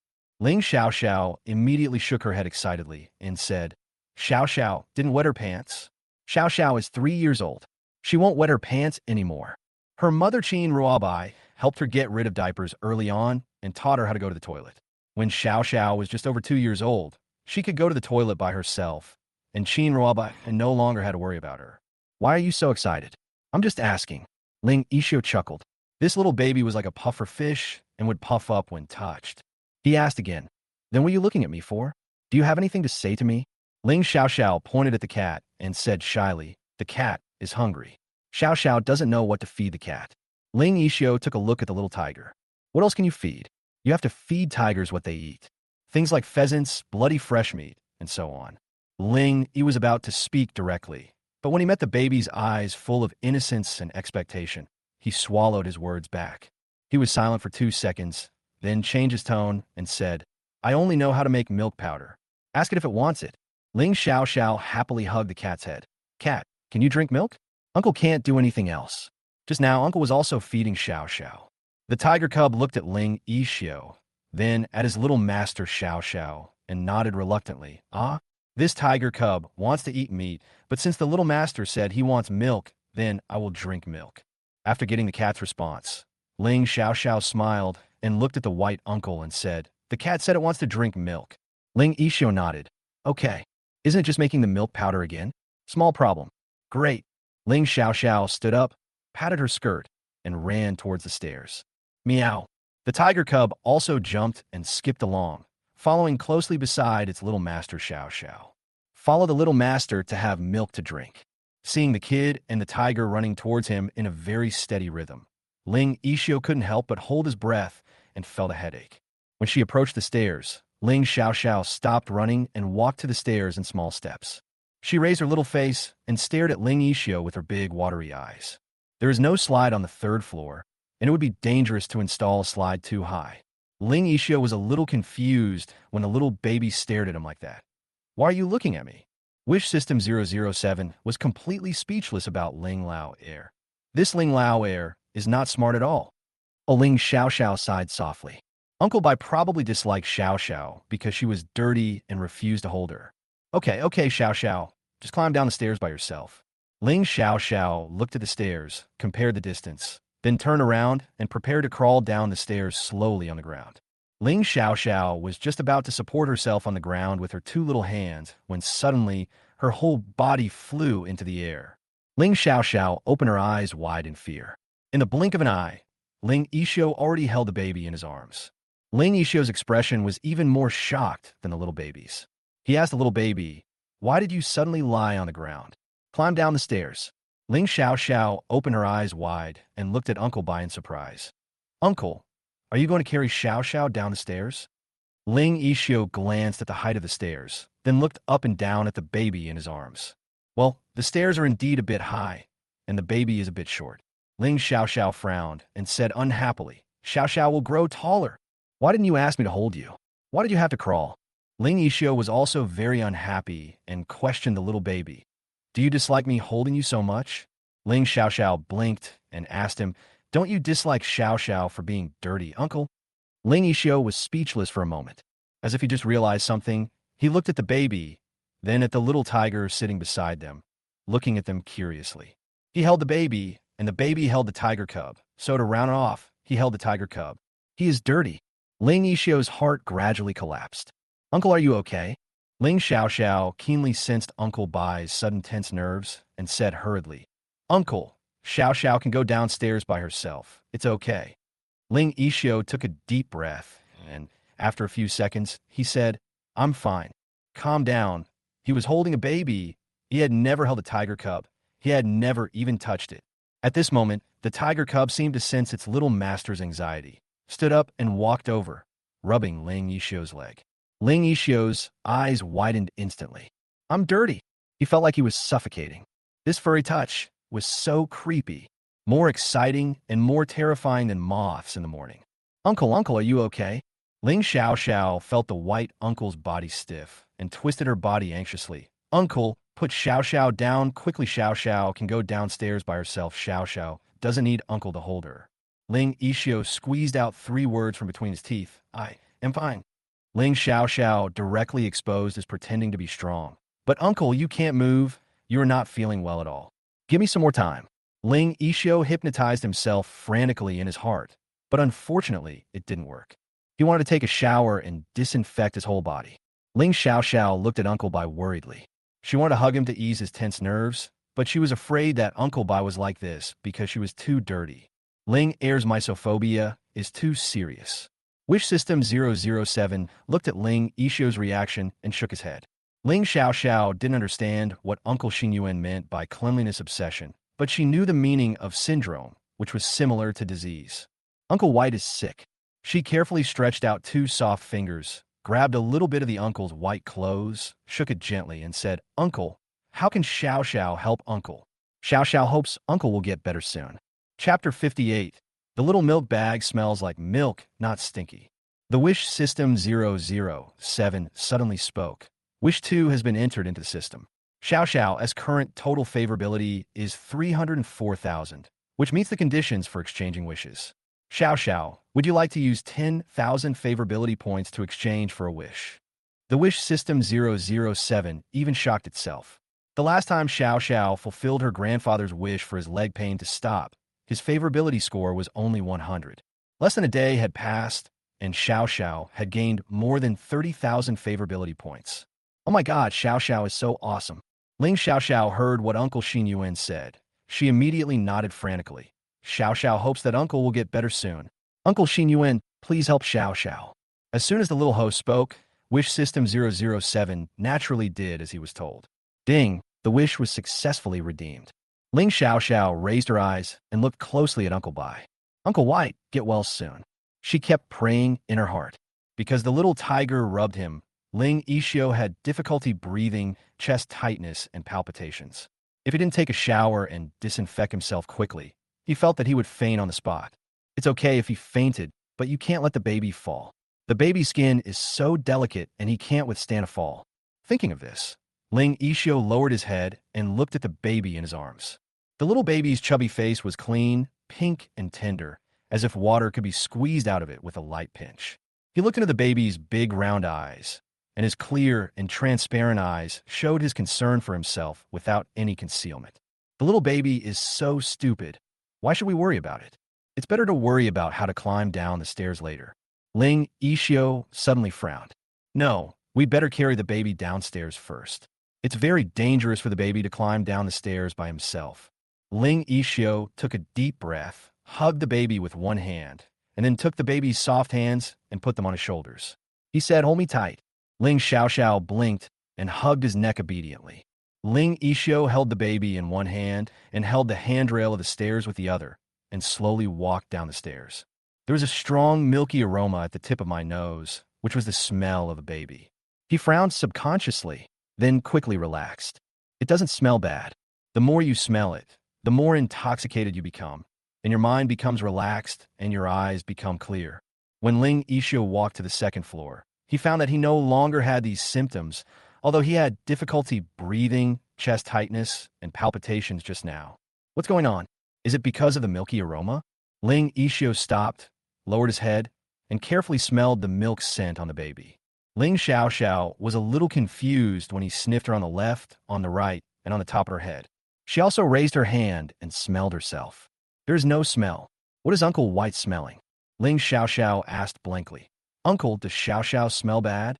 Ling Xiaoxiao immediately shook her head excitedly and said, "Xiao Xiao didn't wet her pants. Xiao Xiao is 3 years old. She won't wet her pants anymore. Her mother Qin Ruabai helped her get rid of diapers early on and taught her how to go to the toilet. When Xiao Xiao was just over 2 years old, she could go to the toilet by herself, and Qin Ruabai no longer had to worry about her." "Why are you so excited?" "I'm just asking." Ling Ishio chuckled. This little baby was like a puffer fish and would puff up when touched. He asked again, "Then what are you looking at me for? Do you have anything to say to me?" Ling Xiaoxiao pointed at the cat and said shyly, "The cat is hungry. Xiao Xiao doesn't know what to feed the cat." Ling Ishio took a look at the little tiger. "What else can you feed? You have to feed tigers what they eat. Things like pheasants, bloody fresh meat, and so on." He was about to speak directly, but when he met the baby's eyes full of innocence and expectation, he swallowed his words back. He was silent for 2 seconds, then changed his tone and said, I only know how to make milk powder. Ask it if it wants it. Ling Xiao happily hugged the cat's head. Cat, can you drink milk? Uncle can't do anything else. Just now, Uncle was also feeding Xiao. The tiger cub looked at Ling Yixio, then at his little master Xiao, and nodded reluctantly. Ah, this tiger cub wants to eat meat, but since the little master said he wants milk, then I will drink milk. After getting the cat's response, Ling Xiao smiled and looked at the white uncle and said, the cat said it wants to drink milk. Ling Yixio nodded. Okay. Isn't it just making the milk powder again? Small problem. Great. Ling Xiao stood up, patted her skirt, and ran towards the stairs. Meow. The tiger cub also jumped and skipped along, following closely beside its little master Xiao. Follow the little master to have milk to drink. Seeing the kid and the tiger running towards him in a very steady rhythm, Ling Yixio couldn't help but hold his breath and felt a headache. When she approached the stairs, Ling Xiao stopped running and walked to the stairs in small steps. She raised her little face and stared at Ling Yixio with her big, watery eyes. There is no slide on the 3rd floor, and it would be dangerous to install a slide too high. Ling Yixio was a little confused when the little baby stared at him like that. Why are you looking at me? Wish System 007 was completely speechless about Ling Lao Air. This Ling Lao Air is not smart at all. Ling Xiao sighed softly. Uncle Bai probably disliked Xiao because she was dirty and refused to hold her. Okay, Xiao. Just climb down the stairs by yourself. Ling Xiao looked at the stairs, compared the distance, then turned around and prepared to crawl down the stairs slowly on the ground. Ling Xiao was just about to support herself on the ground with her 2 little hands when suddenly her whole body flew into the air. Ling Xiao opened her eyes wide in fear. In the blink of an eye, Ling Yixio already held the baby in his arms. Ling Yixio's expression was even more shocked than the little baby's. He asked the little baby, why did you suddenly lie on the ground? Climb down the stairs. Ling Xiao opened her eyes wide and looked at Uncle Bai in surprise. Uncle, are you going to carry Xiao down the stairs? Ling Yixio glanced at the height of the stairs, then looked up and down at the baby in his arms. Well, the stairs are indeed a bit high, and the baby is a bit short. Ling Xiao frowned and said unhappily, Xiao will grow taller. Why didn't you ask me to hold you? Why did you have to crawl? Ling Yixio was also very unhappy and questioned the little baby. Do you dislike me holding you so much? Ling Xiao blinked and asked him, don't you dislike Xiao for being dirty, uncle? Ling Yixio was speechless for a moment. As if he just realized something, he looked at the baby, then at the little tiger sitting beside them, looking at them curiously. He held the baby, and the baby held the tiger cub, so to round it off, he held the tiger cub. He is dirty. Ling Yixio's heart gradually collapsed. Uncle, are you okay? Ling Xiao keenly sensed Uncle Bai's sudden tense nerves and said hurriedly, Uncle, Xiao can go downstairs by herself. It's okay. Ling Yixio took a deep breath, and after a few seconds, he said, I'm fine. Calm down. He was holding a baby. He had never held a tiger cub. He had never even touched it. At this moment, the tiger cub seemed to sense its little master's anxiety, stood up and walked over, rubbing Ling Yixio's leg. Ling Yixio's eyes widened instantly. I'm dirty. He felt like he was suffocating. This furry touch was so creepy, more exciting and more terrifying than moths in the morning. Uncle, are you okay? Ling Xiao felt the white uncle's body stiff and twisted her body anxiously. Uncle, put Xiao down quickly. Xiao can go downstairs by herself. Xiao doesn't need uncle to hold her. Ling Yixio squeezed out 3 words from between his teeth. I am fine. Ling Xiao directly exposed as pretending to be strong. But uncle, you can't move. You are not feeling well at all. Give me some more time. Ling Yixio hypnotized himself frantically in his heart, but unfortunately, it didn't work. He wanted to take a shower and disinfect his whole body. Ling Xiao looked at Uncle Bai worriedly. She wanted to hug him to ease his tense nerves, but she was afraid that Uncle Bai was like this because she was too dirty. Ling Air's misophobia is too serious. Wish System 007 looked at Ling Yixio's reaction and shook his head. Ling Xiao didn't understand what Uncle Xinyuan meant by cleanliness obsession, but she knew the meaning of syndrome, which was similar to disease. Uncle White is sick. She carefully stretched out 2 soft fingers, grabbed a little bit of the uncle's white clothes, shook it gently, and said, Uncle, how can Xiao help Uncle? Xiao hopes Uncle will get better soon. Chapter 58. The little milk bag smells like milk, not stinky. The Wish System 007 suddenly spoke. Wish 2 has been entered into the system. Xiao Xiao's current total favorability is 304,000, which meets the conditions for exchanging wishes. Xiao Xiao, would you like to use 10,000 favorability points to exchange for a wish? The Wish System 007 even shocked itself. The last time Xiao Xiao fulfilled her grandfather's wish for his leg pain to stop, his favorability score was only 100. Less than a day had passed, and Xiao Xiao had gained more than 30,000 favorability points. Oh my god, Xiao Xiao is so awesome. Ling Xiao Xiao heard what Uncle Xin Yuan said. She immediately nodded frantically. Xiao Xiao hopes that Uncle will get better soon. Uncle Xin Yuan, please help Xiao Xiao. As soon as the little host spoke, Wish System 007 naturally did as he was told. Ding, the wish was successfully redeemed. Ling Xiao Xiao raised her eyes and looked closely at Uncle Bai. Uncle White, get well soon. She kept praying in her heart. Because the little tiger rubbed him, Ling Yixio had difficulty breathing, chest tightness, and palpitations. If he didn't take a shower and disinfect himself quickly, he felt that he would faint on the spot. It's okay if he fainted, but you can't let the baby fall. The baby's skin is so delicate and he can't withstand a fall. Thinking of this, Ling Yixio lowered his head and looked at the baby in his arms. The little baby's chubby face was clean, pink, and tender, as if water could be squeezed out of it with a light pinch. He looked into the baby's big round eyes, and his clear and transparent eyes showed his concern for himself without any concealment. The little baby is so stupid. Why should we worry about it? It's better to worry about how to climb down the stairs later. Ling Yixio suddenly frowned. No, we'd better carry the baby downstairs first. It's very dangerous for the baby to climb down the stairs by himself. Ling Yixio took a deep breath, hugged the baby with one hand, and then took the baby's soft hands and put them on his shoulders. He said, "Hold me tight." Ling Xiao Xiao blinked and hugged his neck obediently. Ling Yixio held the baby in one hand and held the handrail of the stairs with the other, and slowly walked down the stairs. There was a strong milky aroma at the tip of my nose, which was the smell of a baby. He frowned subconsciously, then quickly relaxed. It doesn't smell bad. The more you smell it, the more intoxicated you become, and your mind becomes relaxed and your eyes become clear. When Ling Yixio walked to the second floor, he found that he no longer had these symptoms, although he had difficulty breathing, chest tightness, and palpitations just now. What's going on? Is it because of the milky aroma? Ling Yixio stopped, lowered his head, and carefully smelled the milk scent on the baby. Ling Xiao Xiao was a little confused when he sniffed her on the left, on the right, and on the top of her head. She also raised her hand and smelled herself. There is no smell. What is Uncle White smelling? Ling Xiao Xiao asked blankly. Uncle, does Xiao Xiao smell bad?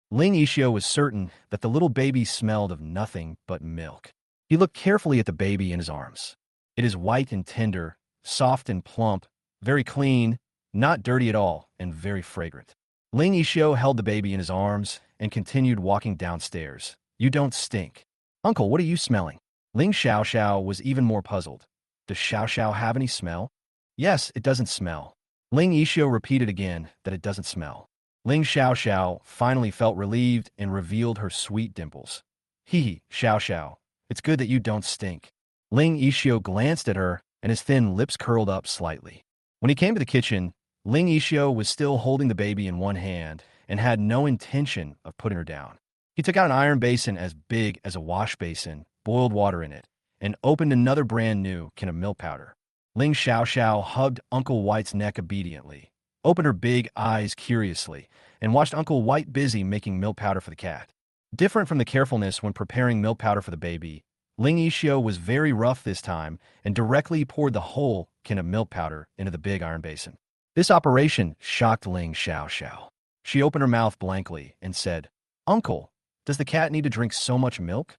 Ling Yixio was certain that the little baby smelled of nothing but milk. He looked carefully at the baby in his arms. It is white and tender, soft and plump, very clean, not dirty at all, and very fragrant. Ling Yixio held the baby in his arms and continued walking downstairs. You don't stink. Uncle, what are you smelling? Ling Xiao Xiao was even more puzzled. Does Xiao Xiao have any smell? Yes, it doesn't smell. Ling Yixio repeated again that it doesn't smell. Ling Xiao Xiao finally felt relieved and revealed her sweet dimples. Hee, Xiao Xiao, it's good that you don't stink. Ling Yixio glanced at her, and his thin lips curled up slightly. When he came to the kitchen, Ling Yixio was still holding the baby in one hand and had no intention of putting her down. He took out an iron basin as big as a wash basin, boiled water in it, and opened another brand new can of milk powder. Ling Xiao Xiao hugged Uncle White's neck obediently, opened her big eyes curiously, and watched Uncle White busy making milk powder for the cat. Different from the carefulness when preparing milk powder for the baby, Ling Yixio was very rough this time and directly poured the whole can of milk powder into the big iron basin. This operation shocked Ling Xiao Xiao. She opened her mouth blankly and said, Uncle, does the cat need to drink so much milk?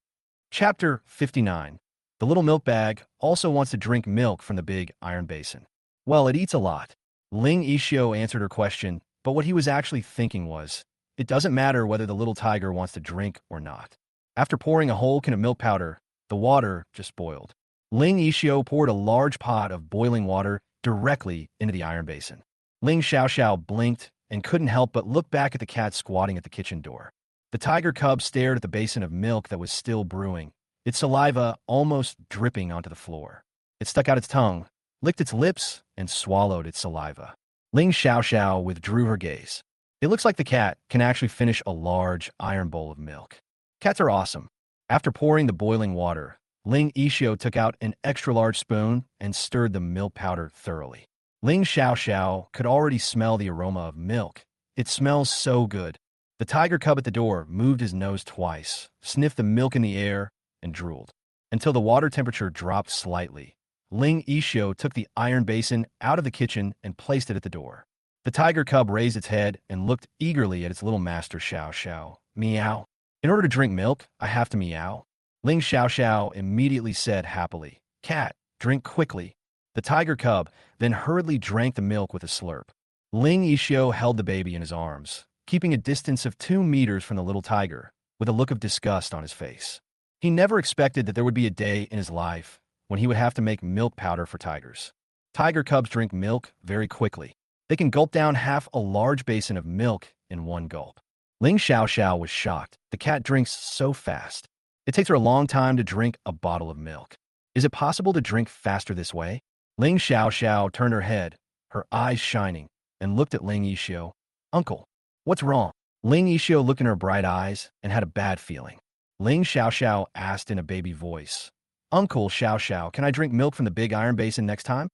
Chapter 59. The little milk bag also wants to drink milk from the big iron basin. Well, it eats a lot. Ling Yixio answered her question, but what he was actually thinking was, it doesn't matter whether the little tiger wants to drink or not. After pouring a whole can of milk powder, the water just boiled. Ling Yixio poured a large pot of boiling water directly into the iron basin. Ling Xiao Xiao blinked and couldn't help but look back at the cat squatting at the kitchen door. The tiger cub stared at the basin of milk that was still brewing, its saliva almost dripping onto the floor. It stuck out its tongue, licked its lips, and swallowed its saliva. Ling Xiaoxiao withdrew her gaze. It looks like the cat can actually finish a large iron bowl of milk. Cats are awesome. After pouring the boiling water, Ling Yixio took out an extra-large spoon and stirred the milk powder thoroughly. Ling Xiaoxiao could already smell the aroma of milk. It smells so good. The tiger cub at the door moved his nose twice, sniffed the milk in the air, and drooled. Until the water temperature dropped slightly, Ling Yixio took the iron basin out of the kitchen and placed it at the door. The tiger cub raised its head and looked eagerly at its little master Xiao. Meow. In order to drink milk, I have to meow. Ling Xiaoxiao immediately said happily, Cat, drink quickly. The tiger cub then hurriedly drank the milk with a slurp. Ling Yixio held the baby in his arms, keeping a distance of 2 meters from the little tiger, with a look of disgust on his face. He never expected that there would be a day in his life when he would have to make milk powder for tigers. Tiger cubs drink milk very quickly. They can gulp down half a large basin of milk in one gulp. Ling Xiaoxiao was shocked. The cat drinks so fast. It takes her a long time to drink a bottle of milk. Is it possible to drink faster this way? Ling Xiaoxiao turned her head, her eyes shining, and looked at Ling Yixio. Uncle, what's wrong? Ling Yixio looked in her bright eyes and had a bad feeling. Ling Xiaoxiao asked in a baby voice, Uncle Xiaoxiao, can I drink milk from the big iron basin next time?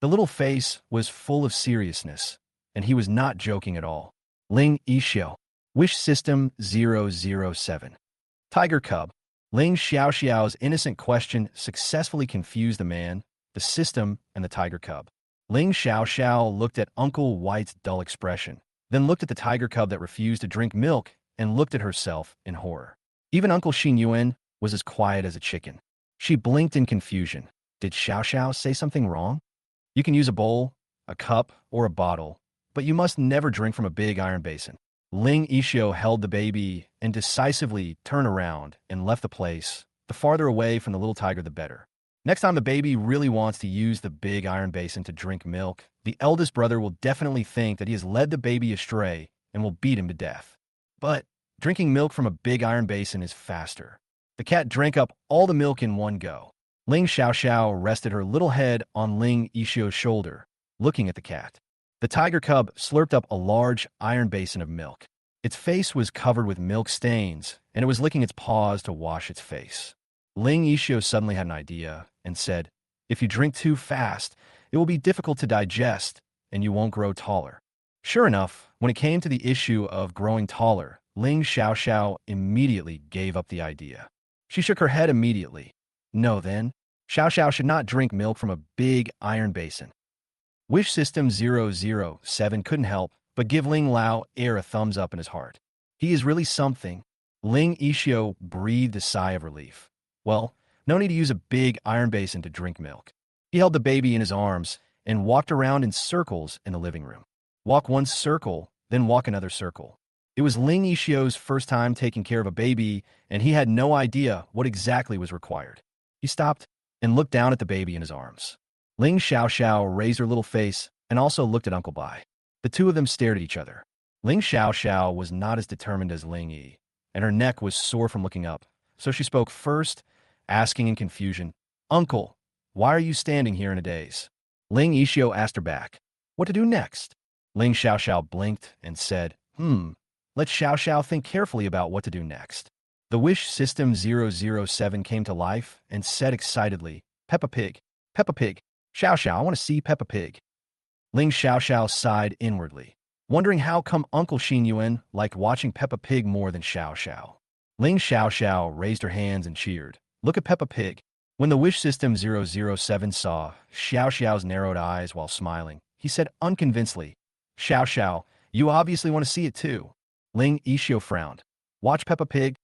The little face was full of seriousness, and he was not joking at all. Ling Yixio. Wish System 007. Tiger Cub. Ling Xiaoxiao's innocent question successfully confused the man, the system, and the tiger cub. Ling Xiaoxiao looked at Uncle White's dull expression, then looked at the tiger cub that refused to drink milk and looked at herself in horror. Even Uncle Xin Yuan was as quiet as a chicken. She blinked in confusion. Did Xiaoxiao say something wrong? You can use a bowl, a cup, or a bottle, but you must never drink from a big iron basin. Ling Yixio held the baby and decisively turned around and left the place. The farther away from the little tiger, the better. Next time the baby really wants to use the big iron basin to drink milk, the eldest brother will definitely think that he has led the baby astray and will beat him to death. But drinking milk from a big iron basin is faster. The cat drank up all the milk in one go. Ling Xiaoxiao rested her little head on Ling Yixio's shoulder, looking at the cat. The tiger cub slurped up a large iron basin of milk. Its face was covered with milk stains, and it was licking its paws to wash its face. Ling Yixio suddenly had an idea and said, If you drink too fast, it will be difficult to digest, and you won't grow taller. Sure enough, when it came to the issue of growing taller, Ling Xiaoxiao immediately gave up the idea. She shook her head immediately. No then, Xiaoxiao should not drink milk from a big iron basin. Wish System 007 couldn't help but give Ling Lao air a thumbs up in his heart. He is really something. Ling Yixio breathed a sigh of relief. Well, no need to use a big iron basin to drink milk. He held the baby in his arms and walked around in circles in the living room. Walk one circle, then walk another circle. It was Ling Yixio's first time taking care of a baby, and he had no idea what exactly was required. He stopped and looked down at the baby in his arms. Ling Xiaoxiao raised her little face and also looked at Uncle Bai. The two of them stared at each other. Ling Xiaoxiao was not as determined as Ling Yi, and her neck was sore from looking up, so she spoke first, asking in confusion, Uncle, why are you standing here in a daze? Ling Yixio asked her back, what to do next? Ling Xiaoxiao blinked and said, let Xiaoxiao think carefully about what to do next. The Wish System 007 came to life and said excitedly, Peppa Pig, Xiaoxiao, I want to see Peppa Pig. Ling Xiaoxiao sighed inwardly, wondering how come Uncle Xin Yuan liked watching Peppa Pig more than Xiaoxiao. Ling Xiaoxiao raised her hands and cheered, look at Peppa Pig. When the Wish System 007 saw Xiaoxiao's narrowed eyes while smiling, he said unconvincedly, Xiaoxiao, you obviously want to see it too. Ling Yixio frowned. Watch Peppa Pig.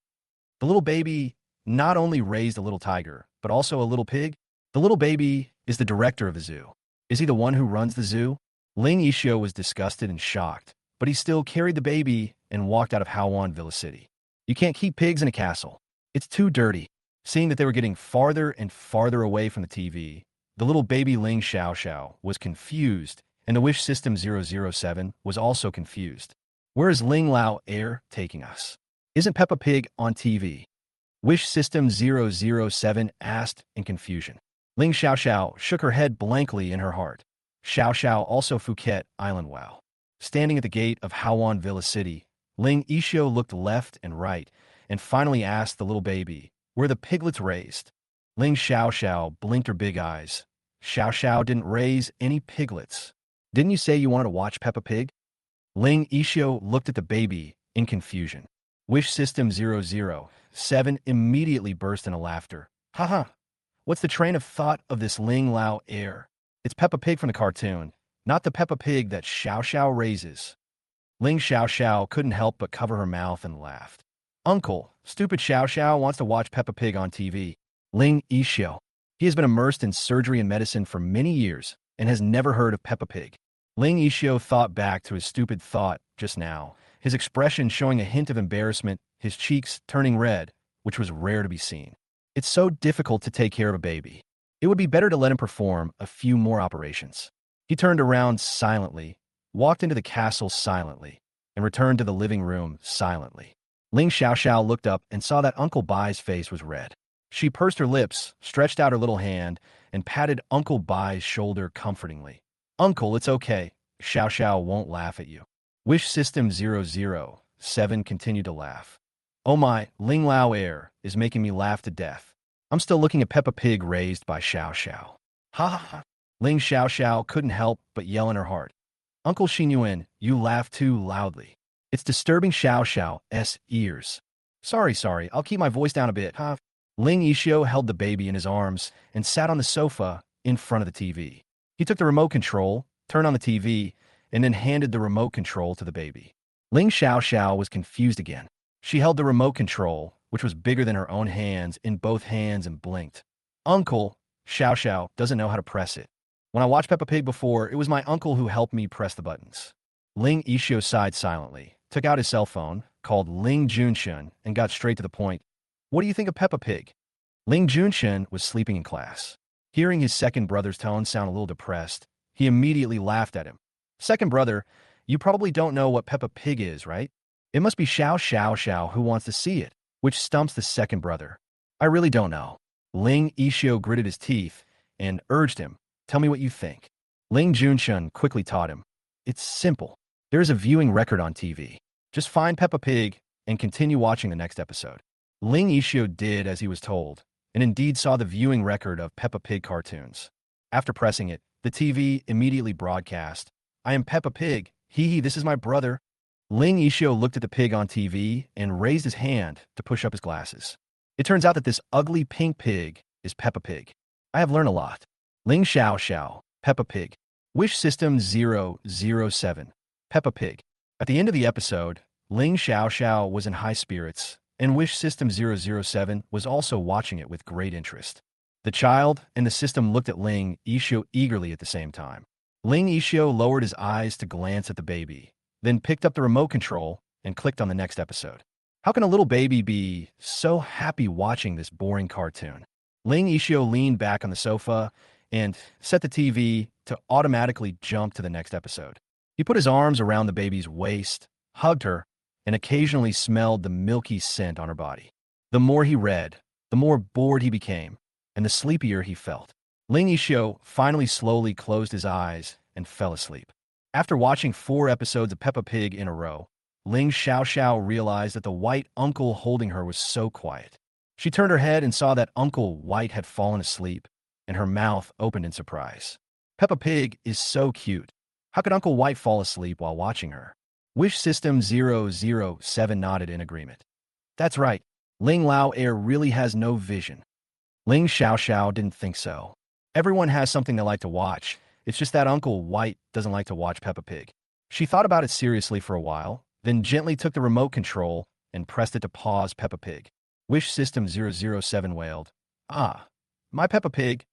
The little baby not only raised a little tiger, but also a little pig. The little baby is the director of the zoo. Is he the one who runs the zoo? Ling Yixio was disgusted and shocked, but he still carried the baby and walked out of Haoan Villa City. You can't keep pigs in a castle. It's too dirty. Seeing that they were getting farther and farther away from the TV, the little baby Ling Xiaoxiao was confused, and the Wish System 007 was also confused. Where is Ling Lao Air taking us? Isn't Peppa Pig on TV? Wish System 007 asked in confusion. Ling Xiaoxiao shook her head blankly in her heart. Xiaoxiao also Phuket Island wow. Standing at the gate of Hawan Villa City, Ling Yishio looked left and right, and finally asked the little baby, were the piglets raised? Ling Xiaoxiao blinked her big eyes. Xiaoxiao didn't raise any piglets. Didn't you say you wanted to watch Peppa Pig? Ling Yishio looked at the baby in confusion. Wish System 007 immediately burst into laughter. Haha, what's the train of thought of this Ling Lao heir? It's Peppa Pig from the cartoon, not the Peppa Pig that Xiao Xiao raises. Ling Xiaoxiao couldn't help but cover her mouth and laughed. Uncle, stupid Xiao Xiao wants to watch Peppa Pig on TV. Ling Yishio. He has been immersed in surgery and medicine for many years and has never heard of Peppa Pig. Ling Yishio thought back to his stupid thought just now, his expression showing a hint of embarrassment, his cheeks turning red, which was rare to be seen. It's so difficult to take care of a baby. It would be better to let him perform a few more operations. He turned around silently, walked into the castle silently, and returned to the living room silently. Ling Xiaoxiao looked up and saw that Uncle Bai's face was red. She pursed her lips, stretched out her little hand, and patted Uncle Bai's shoulder comfortingly. Uncle, it's okay. Xiaoxiao won't laugh at you. Wish System 007 continued to laugh. Oh my, Ling Lao heir is making me laugh to death. I'm still looking at Peppa Pig raised by Xiaoxiao. Ha ha ha. Ling Xiaoxiao couldn't help but yell in her heart. Uncle Xinyuan, you laugh too loudly. It's disturbing Xiaoxiao's ears. Sorry, I'll keep my voice down a bit, huh? Ling Yishio held the baby in his arms and sat on the sofa in front of the TV. He took the remote control, turned on the TV, and then handed the remote control to the baby. Ling Xiaoxiao was confused again. She held the remote control, which was bigger than her own hands, in both hands and blinked. Uncle, Xiaoxiao doesn't know how to press it. When I watched Peppa Pig before, it was my uncle who helped me press the buttons. Ling Yishio sighed silently, took out his cell phone, called Ling Junshun, and got straight to the point. What do you think of Peppa Pig? Ling Junshun was sleeping in class. Hearing his second brother's tone sound a little depressed, he immediately laughed at him. Second brother, you probably don't know what Peppa Pig is, right? It must be Xiao who wants to see it, which stumps the second brother. I really don't know. Ling Yishio gritted his teeth and urged him, tell me what you think. Ling Junshun quickly taught him. It's simple. There is a viewing record on TV. Just find Peppa Pig and continue watching the next episode. Ling Yishio did as he was told, and indeed saw the viewing record of Peppa Pig cartoons. After pressing it, the TV immediately broadcast, I am Peppa Pig. Hee, this is my brother. Ling Yishio looked at the pig on TV and raised his hand to push up his glasses. It turns out that this ugly pink pig is Peppa Pig. I have learned a lot. Ling Xiaoxiao, Peppa Pig. Wish System 007, Peppa Pig. At the end of the episode, Ling Xiaoxiao was in high spirits, and Wish System 007 was also watching it with great interest. The child and the system looked at Ling Yishio eagerly at the same time. Ling Yishio lowered his eyes to glance at the baby, then picked up the remote control and clicked on the next episode. How can a little baby be so happy watching this boring cartoon? Ling Yishio leaned back on the sofa and set the TV to automatically jump to the next episode. He put his arms around the baby's waist, hugged her, and occasionally smelled the milky scent on her body. The more he read, the more bored he became, and the sleepier he felt. Ling Yishio finally slowly closed his eyes and fell asleep. After watching 4 episodes of Peppa Pig in a row, Ling Xiaoxiao realized that the white uncle holding her was so quiet. She turned her head and saw that Uncle White had fallen asleep, and her mouth opened in surprise. Peppa Pig is so cute. How could Uncle White fall asleep while watching her? Wish System 007 nodded in agreement. That's right. Ling Lao heir really has no vision. Ling Xiaoxiao didn't think so. Everyone has something they like to watch. It's just that Uncle White doesn't like to watch Peppa Pig. She thought about it seriously for a while, then gently took the remote control and pressed it to pause Peppa Pig. Wish System 007 wailed. Ah, my Peppa Pig.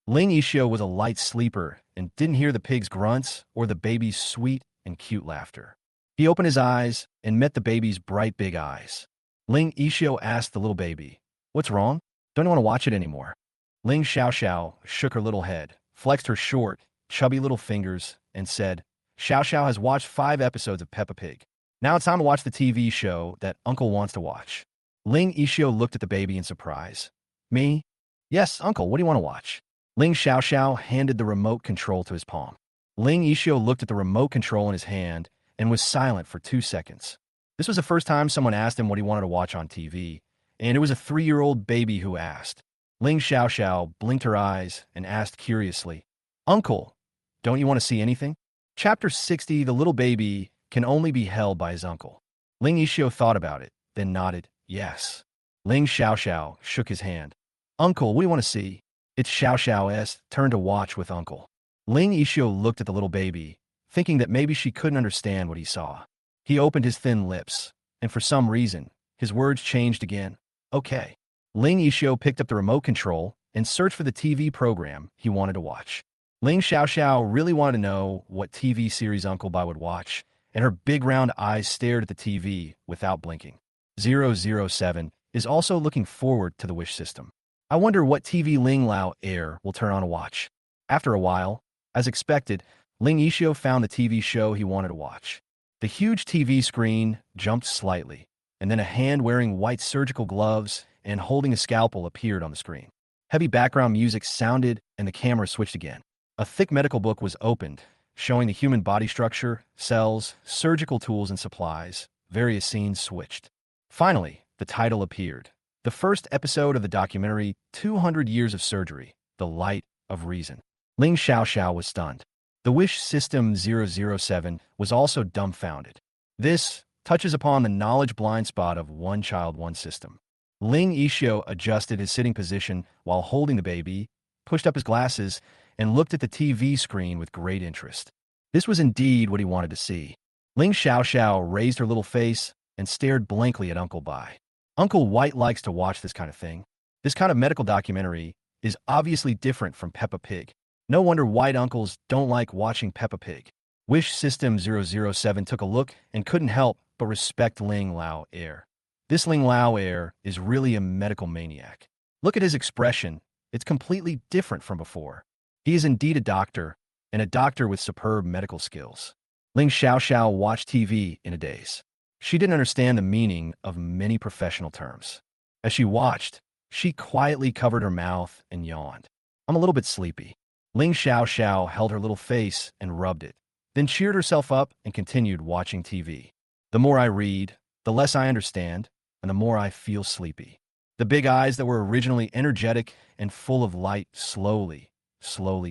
Ling Yishio was a light sleeper and didn't hear the pig's grunts or the baby's sweet and cute laughter. He opened his eyes and met the baby's bright big eyes. Ling Yishio asked the little baby, what's wrong? Don't you want to watch it anymore? Ling Xiaoxiao shook her little head, flexed her short, chubby little fingers, and said, Xiaoxiao has watched 5 episodes of Peppa Pig. Now it's time to watch the TV show that Uncle wants to watch. Ling Yishio looked at the baby in surprise. Me? Yes, Uncle, what do you want to watch? Ling Xiaoxiao handed the remote control to his palm. Ling Yixio looked at the remote control in his hand and was silent for 2 seconds. This was the first time someone asked him what he wanted to watch on TV, and it was a 3-year-old baby who asked. Ling Xiaoxiao blinked her eyes and asked curiously, "Uncle, don't you want to see anything?" Chapter 60, The little baby can only be held by his uncle. Ling Yixio thought about it, then nodded, yes. Ling Xiaoxiao shook his hand. "Uncle, what do you want to see?" It's Xiaoxiao's turn to watch with uncle. Ling Yixio looked at the little baby, thinking that maybe she couldn't understand what he saw. He opened his thin lips, and for some reason, his words changed again. Okay. Ling Yixio picked up the remote control and searched for the TV program he wanted to watch. Ling Xiaoxiao really wanted to know what TV series Uncle Bai would watch, and her big round eyes stared at the TV without blinking. 007 is also looking forward to the wish system. I wonder what TV Ling Lao Air will turn on to watch. After a while, as expected, Ling Yixio found the TV show he wanted to watch. The huge TV screen jumped slightly, and then a hand wearing white surgical gloves and holding a scalpel appeared on the screen. Heavy background music sounded and the camera switched again. A thick medical book was opened, showing the human body structure, cells, surgical tools and supplies. Various scenes switched. Finally, the title appeared. The first episode of the documentary, 200 Years of Surgery, The Light of Reason. Ling Xiaoxiao was stunned. The Wish System 007 was also dumbfounded. This touches upon the knowledge blind spot of one child, one system. Ling Yixio adjusted his sitting position while holding the baby, pushed up his glasses, and looked at the TV screen with great interest. This was indeed what he wanted to see. Ling Xiaoxiao raised her little face and stared blankly at Uncle Bai. Uncle White likes to watch this kind of thing. This kind of medical documentary is obviously different from Peppa Pig. No wonder white uncles don't like watching Peppa Pig. Wish System 007 took a look and couldn't help but respect Ling Lao Air. This Ling Lao Air is really a medical maniac. Look at his expression. It's completely different from before. He is indeed a doctor, and a doctor with superb medical skills. Ling Xiaoxiao watched TV in a daze. She didn't understand the meaning of many professional terms. As she watched, she quietly covered her mouth and yawned. I'm a little bit sleepy. Ling Xiaoxiao held her little face and rubbed it, then cheered herself up and continued watching TV. The more I read, the less I understand, and the more I feel sleepy. The big eyes that were originally energetic and full of light slowly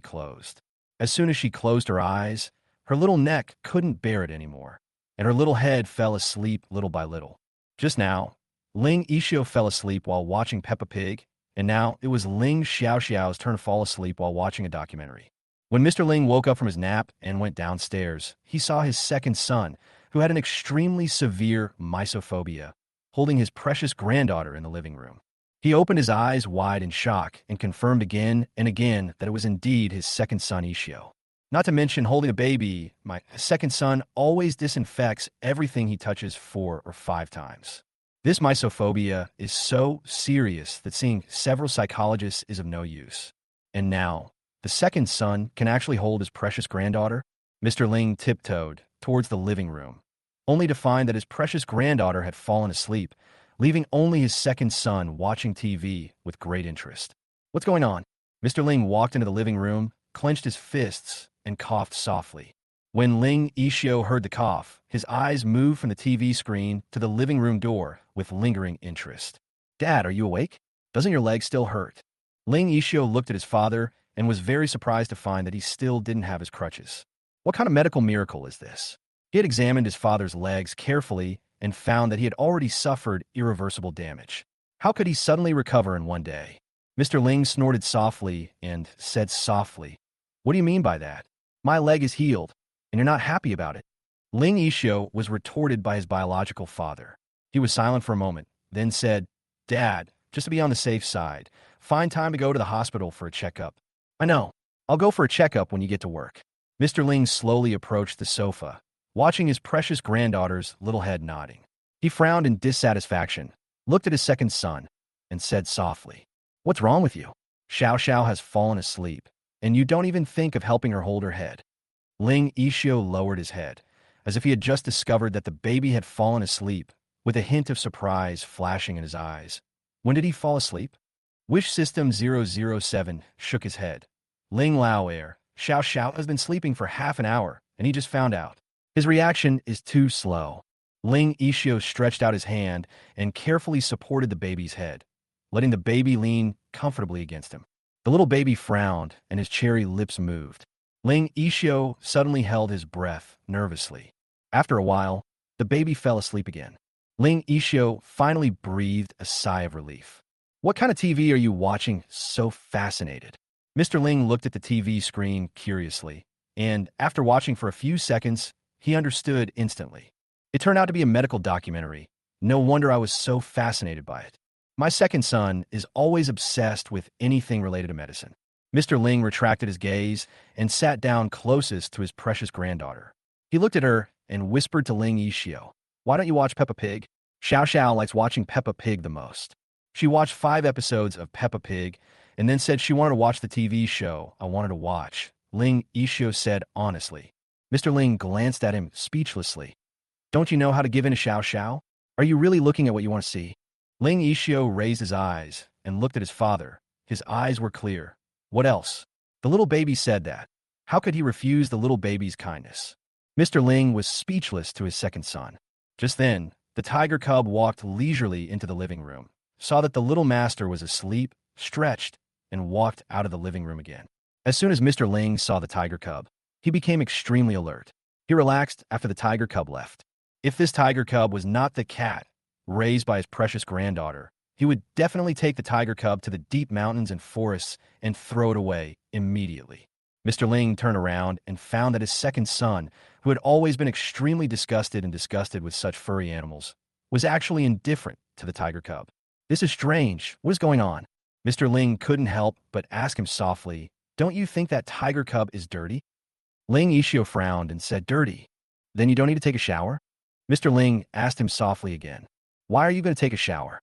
closed. As soon as she closed her eyes, her little neck couldn't bear it anymore, and her little head fell asleep little by little. Just now, Ling Yixio fell asleep while watching Peppa Pig, and now it was Ling Xiaoxiao's turn to fall asleep while watching a documentary. When Mr. Ling woke up from his nap and went downstairs, he saw his second son, who had an extremely severe mysophobia, holding his precious granddaughter in the living room. He opened his eyes wide in shock and confirmed again and again that it was indeed his second son, Yixio. Not to mention holding a baby, my second son always disinfects everything he touches 4 or 5 times. This mysophobia is so serious that seeing several psychologists is of no use. And now, the second son can actually hold his precious granddaughter? Mr. Ling tiptoed towards the living room, only to find that his precious granddaughter had fallen asleep, leaving only his second son watching TV with great interest. What's going on? Mr. Ling walked into the living room, clenched his fists, and coughed softly. When Ling Yixio heard the cough, his eyes moved from the TV screen to the living room door with lingering interest. Dad, are you awake? Doesn't your leg still hurt? Ling Yixio looked at his father and was very surprised to find that he still didn't have his crutches. What kind of medical miracle is this? He had examined his father's legs carefully and found that he had already suffered irreversible damage. How could he suddenly recover in one day? Mr. Ling snorted softly and said softly, "What do you mean by that? My leg is healed, and you're not happy about it." Ling Yixio was retorted by his biological father. He was silent for a moment, then said, "Dad, just to be on the safe side, find time to go to the hospital for a checkup." "I know. I'll go for a checkup when you get to work." Mr. Ling slowly approached the sofa, watching his precious granddaughter's little head nodding. He frowned in dissatisfaction, looked at his second son, and said softly, "What's wrong with you? Xiao has fallen asleep, and you don't even think of helping her hold her head." Ling Yixio lowered his head, as if he had just discovered that the baby had fallen asleep, with a hint of surprise flashing in his eyes. When did he fall asleep? Wish System 007 shook his head. Ling Lao Air, Xiao Xiao has been sleeping for half an hour, and he just found out. His reaction is too slow. Ling Ishio stretched out his hand and carefully supported the baby's head, letting the baby lean comfortably against him. The little baby frowned, and his cherry lips moved. Ling Ishio suddenly held his breath nervously. After a while, the baby fell asleep again. Ling Ishio finally breathed a sigh of relief. "What kind of TV are you watching so fascinated?" Mr. Ling looked at the TV screen curiously, and after watching for a few seconds, he understood instantly. It turned out to be a medical documentary. No wonder I was so fascinated by it. My second son is always obsessed with anything related to medicine. Mr. Ling retracted his gaze and sat down closest to his precious granddaughter. He looked at her and whispered to Ling Ishio, "Why don't you watch Peppa Pig?" Xiao Xiao likes watching Peppa Pig the most. She watched 5 episodes of Peppa Pig and then said she wanted to watch the TV show I wanted to watch, Ling Ishio said honestly. Mr. Ling glanced at him speechlessly. "Don't you know how to give in to Xiao Xiao? Are you really looking at what you want to see?" Ling Ishio raised his eyes and looked at his father. His eyes were clear. What else? The little baby said that. How could he refuse the little baby's kindness? Mr. Ling was speechless to his second son. Just then, the tiger cub walked leisurely into the living room, saw that the little master was asleep, stretched, and walked out of the living room again. As soon as Mr. Ling saw the tiger cub, he became extremely alert. He relaxed after the tiger cub left. If this tiger cub was not the cat raised by his precious granddaughter, he would definitely take the tiger cub to the deep mountains and forests and throw it away immediately. Mr. Ling turned around and found that his second son, who had always been extremely disgusted with such furry animals, was actually indifferent to the tiger cub. "This is strange. What is going on?" Mr. Ling couldn't help but ask him softly, "Don't you think that tiger cub is dirty?" Ling Ishio frowned and said, "Dirty? Then you don't need to take a shower?" Mr. Ling asked him softly again, "Why are you going to take a shower?"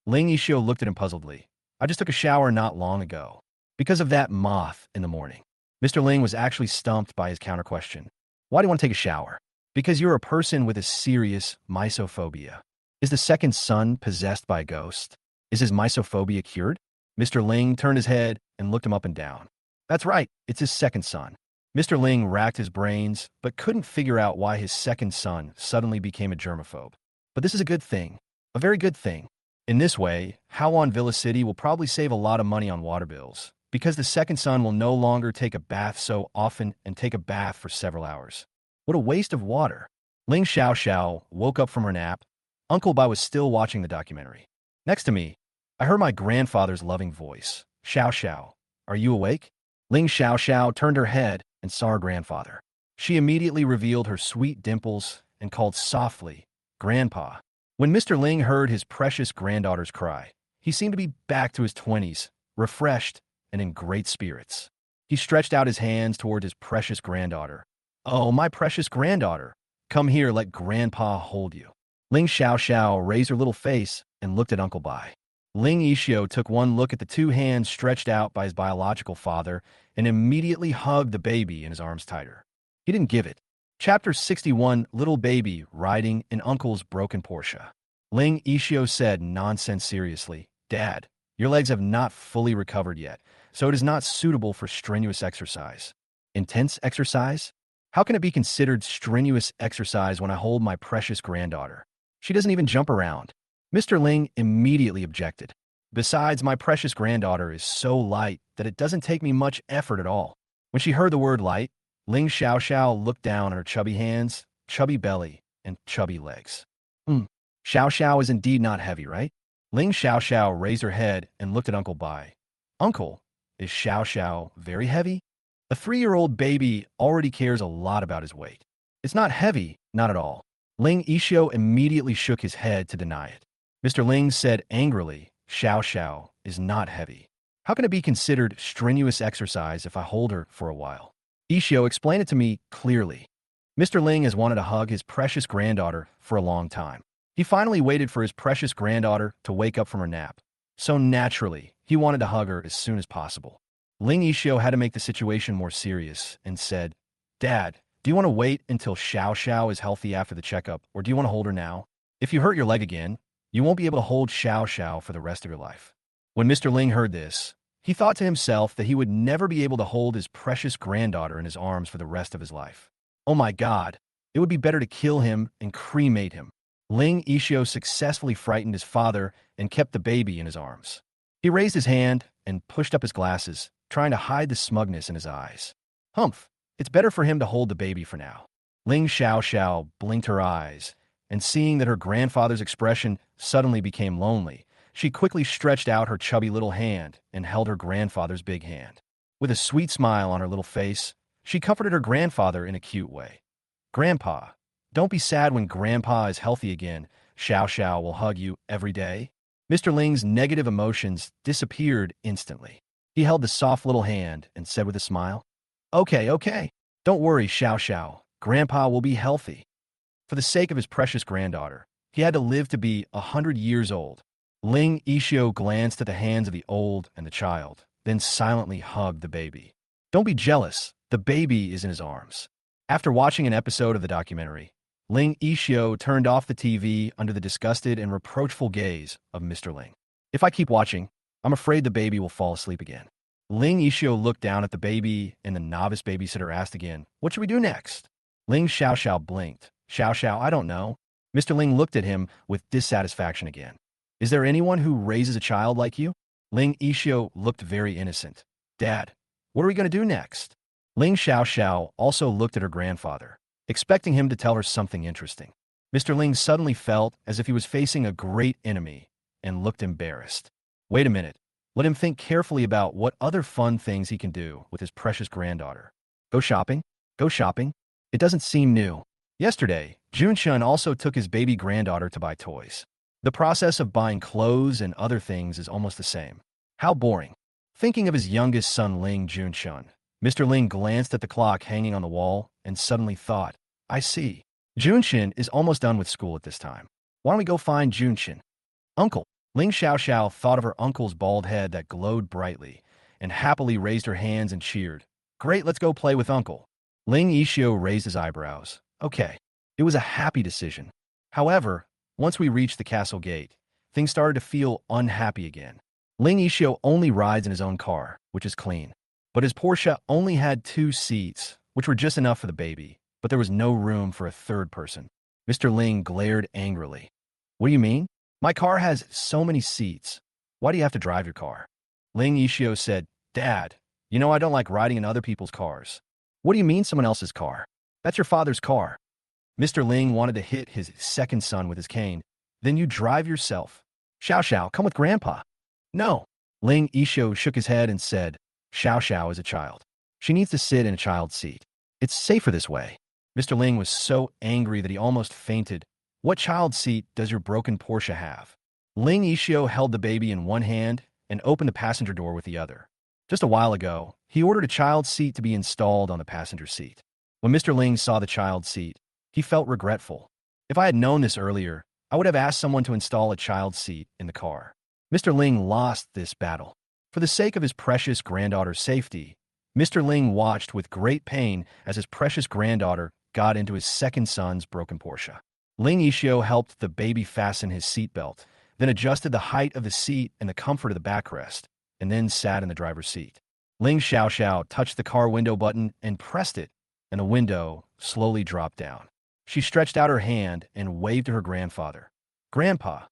Ling Ishio looked at him puzzledly. "I just took a shower not long ago. Because of that moth in the morning." Mr. Ling was actually stumped by his counter-question. "Why do you want to take a shower?" "Because you're a person with a serious mysophobia." Is the second son possessed by a ghost? Is his mysophobia cured? Mr. Ling turned his head and looked him up and down. That's right, it's his second son. Mr. Ling racked his brains, but couldn't figure out why his second son suddenly became a germaphobe. But this is a good thing. A very good thing. In this way, Howon Villa City will probably save a lot of money on water bills, because the second son will no longer take a bath so often and take a bath for several hours. What a waste of water. Ling Xiao Xiao woke up from her nap. Uncle Bai was still watching the documentary. Next to me, I heard my grandfather's loving voice. "Xiao Xiao, are you awake?" Ling Xiao Xiao turned her head and saw her grandfather. She immediately revealed her sweet dimples and called softly, "Grandpa." When Mr. Ling heard his precious granddaughter's cry, he seemed to be back to his 20s, refreshed and in great spirits. He stretched out his hands toward his precious granddaughter. "Oh, my precious granddaughter, come here, let Grandpa hold you." Ling Xiao Xiao raised her little face and looked at Uncle Bai. Ling Ishio took one look at the 2 hands stretched out by his biological father and immediately hugged the baby in his arms tighter. He didn't give it. Chapter 61, Little Baby Riding in Uncle's Broken Porsche. Ling Ishio said nonsense seriously, "Dad, your legs have not fully recovered yet, so it is not suitable for strenuous exercise." Intense exercise? How can it be considered strenuous exercise when I hold my precious granddaughter? She doesn't even jump around. Mr. Ling immediately objected. Besides, my precious granddaughter is so light that it doesn't take me much effort at all. When she heard the word light, Ling Xiao Xiao looked down at her chubby hands, chubby belly, and chubby legs. Xiao Xiao is indeed not heavy, right? Ling Xiao Xiao raised her head and looked at Uncle Bai. "Uncle, is Xiao Xiao very heavy?" A 3-year-old baby already cares a lot about his weight. "It's not heavy, not at all." Ling Ishio immediately shook his head to deny it. Mr. Ling said angrily, "Xiao Xiao is not heavy. How can it be considered strenuous exercise if I hold her for a while?" Ishio, explain it to me clearly. Mr. Ling has wanted to hug his precious granddaughter for a long time. He finally waited for his precious granddaughter to wake up from her nap. So naturally, he wanted to hug her as soon as possible. Ling Ishio had to make the situation more serious and said, "Dad, do you want to wait until Xiao Xiao is healthy after the checkup, or do you want to hold her now? If you hurt your leg again, you won't be able to hold Xiao Xiao for the rest of your life." When Mr. Ling heard this, He thought to himself that he would never be able to hold his precious granddaughter in his arms for the rest of his life. Oh my God, it would be better to kill him and cremate him. Ling Ishio successfully frightened his father and kept the baby in his arms. He raised his hand and pushed up his glasses, trying to hide the smugness in his eyes. Humph, it's better for him to hold the baby for now. Ling Xiaoxiao blinked her eyes, and seeing that her grandfather's expression suddenly became lonely, she quickly stretched out her chubby little hand and held her grandfather's big hand. With a sweet smile on her little face, she comforted her grandfather in a cute way. Grandpa, don't be sad when Grandpa is healthy again. Xiao Xiao will hug you every day. Mr. Ling's negative emotions disappeared instantly. He held the soft little hand and said with a smile, Okay, okay. Don't worry, Xiao Xiao. Grandpa will be healthy. For the sake of his precious granddaughter, he had to live to be 100 years old. Ling Ishio glanced at the hands of the old and the child, then silently hugged the baby. Don't be jealous. The baby is in his arms. After watching an episode of the documentary, Ling Ishio turned off the TV under the disgusted and reproachful gaze of Mr. Ling. If I keep watching, I'm afraid the baby will fall asleep again. Ling Ishio looked down at the baby, and the novice babysitter asked again, What should we do next? Ling Xiaoxiao blinked. Xiaoxiao, I don't know. Mr. Ling looked at him with dissatisfaction again. Is there anyone who raises a child like you? Ling Ishio looked very innocent. Dad, what are we going to do next? Ling Xiaoxiao also looked at her grandfather, expecting him to tell her something interesting. Mr. Ling suddenly felt as if he was facing a great enemy and looked embarrassed. Wait a minute. Let him think carefully about what other fun things he can do with his precious granddaughter. Go shopping? Go shopping? It doesn't seem new. Yesterday, Junshun also took his baby granddaughter to buy toys. The process of buying clothes and other things is almost the same. How boring. Thinking of his youngest son Ling Junshun, Mr. Ling glanced at the clock hanging on the wall and suddenly thought, I see. Junshin is almost done with school at this time. Why don't we go find Junshin? Uncle. Ling Xiaoxiao thought of her uncle's bald head that glowed brightly and happily raised her hands and cheered. Great, let's go play with Uncle. Ling Ishio raised his eyebrows. Okay. It was a happy decision. However, once we reached the castle gate, things started to feel unhappy again. Ling Ishio only rides in his own car, which is clean. But his Porsche only had 2 seats, which were just enough for the baby, but there was no room for a third person. Mr. Ling glared angrily. What do you mean? My car has so many seats. Why do you have to drive your car? Ling Ishio said, Dad, you know I don't like riding in other people's cars. What do you mean someone else's car? That's your father's car. Mr. Ling wanted to hit his second son with his cane. Then you drive yourself. Xiao Xiao, come with Grandpa. No. Ling Ishio shook his head and said, Xiao Xiao is a child. She needs to sit in a child's seat. It's safer this way. Mr. Ling was so angry that he almost fainted. What child seat does your broken Porsche have? Ling Ishio held the baby in one hand and opened the passenger door with the other. Just a while ago, he ordered a child seat to be installed on the passenger seat. When Mr. Ling saw the child seat, he felt regretful. If I had known this earlier, I would have asked someone to install a child seat in the car. Mr. Ling lost this battle. For the sake of his precious granddaughter's safety, Mr. Ling watched with great pain as his precious granddaughter got into his second son's broken Porsche. Ling Ishio helped the baby fasten his seatbelt, then adjusted the height of the seat and the comfort of the backrest, and then sat in the driver's seat. Ling Xiaoxiao touched the car window button and pressed it, and the window slowly dropped down. She stretched out her hand and waved to her grandfather. Grandpa,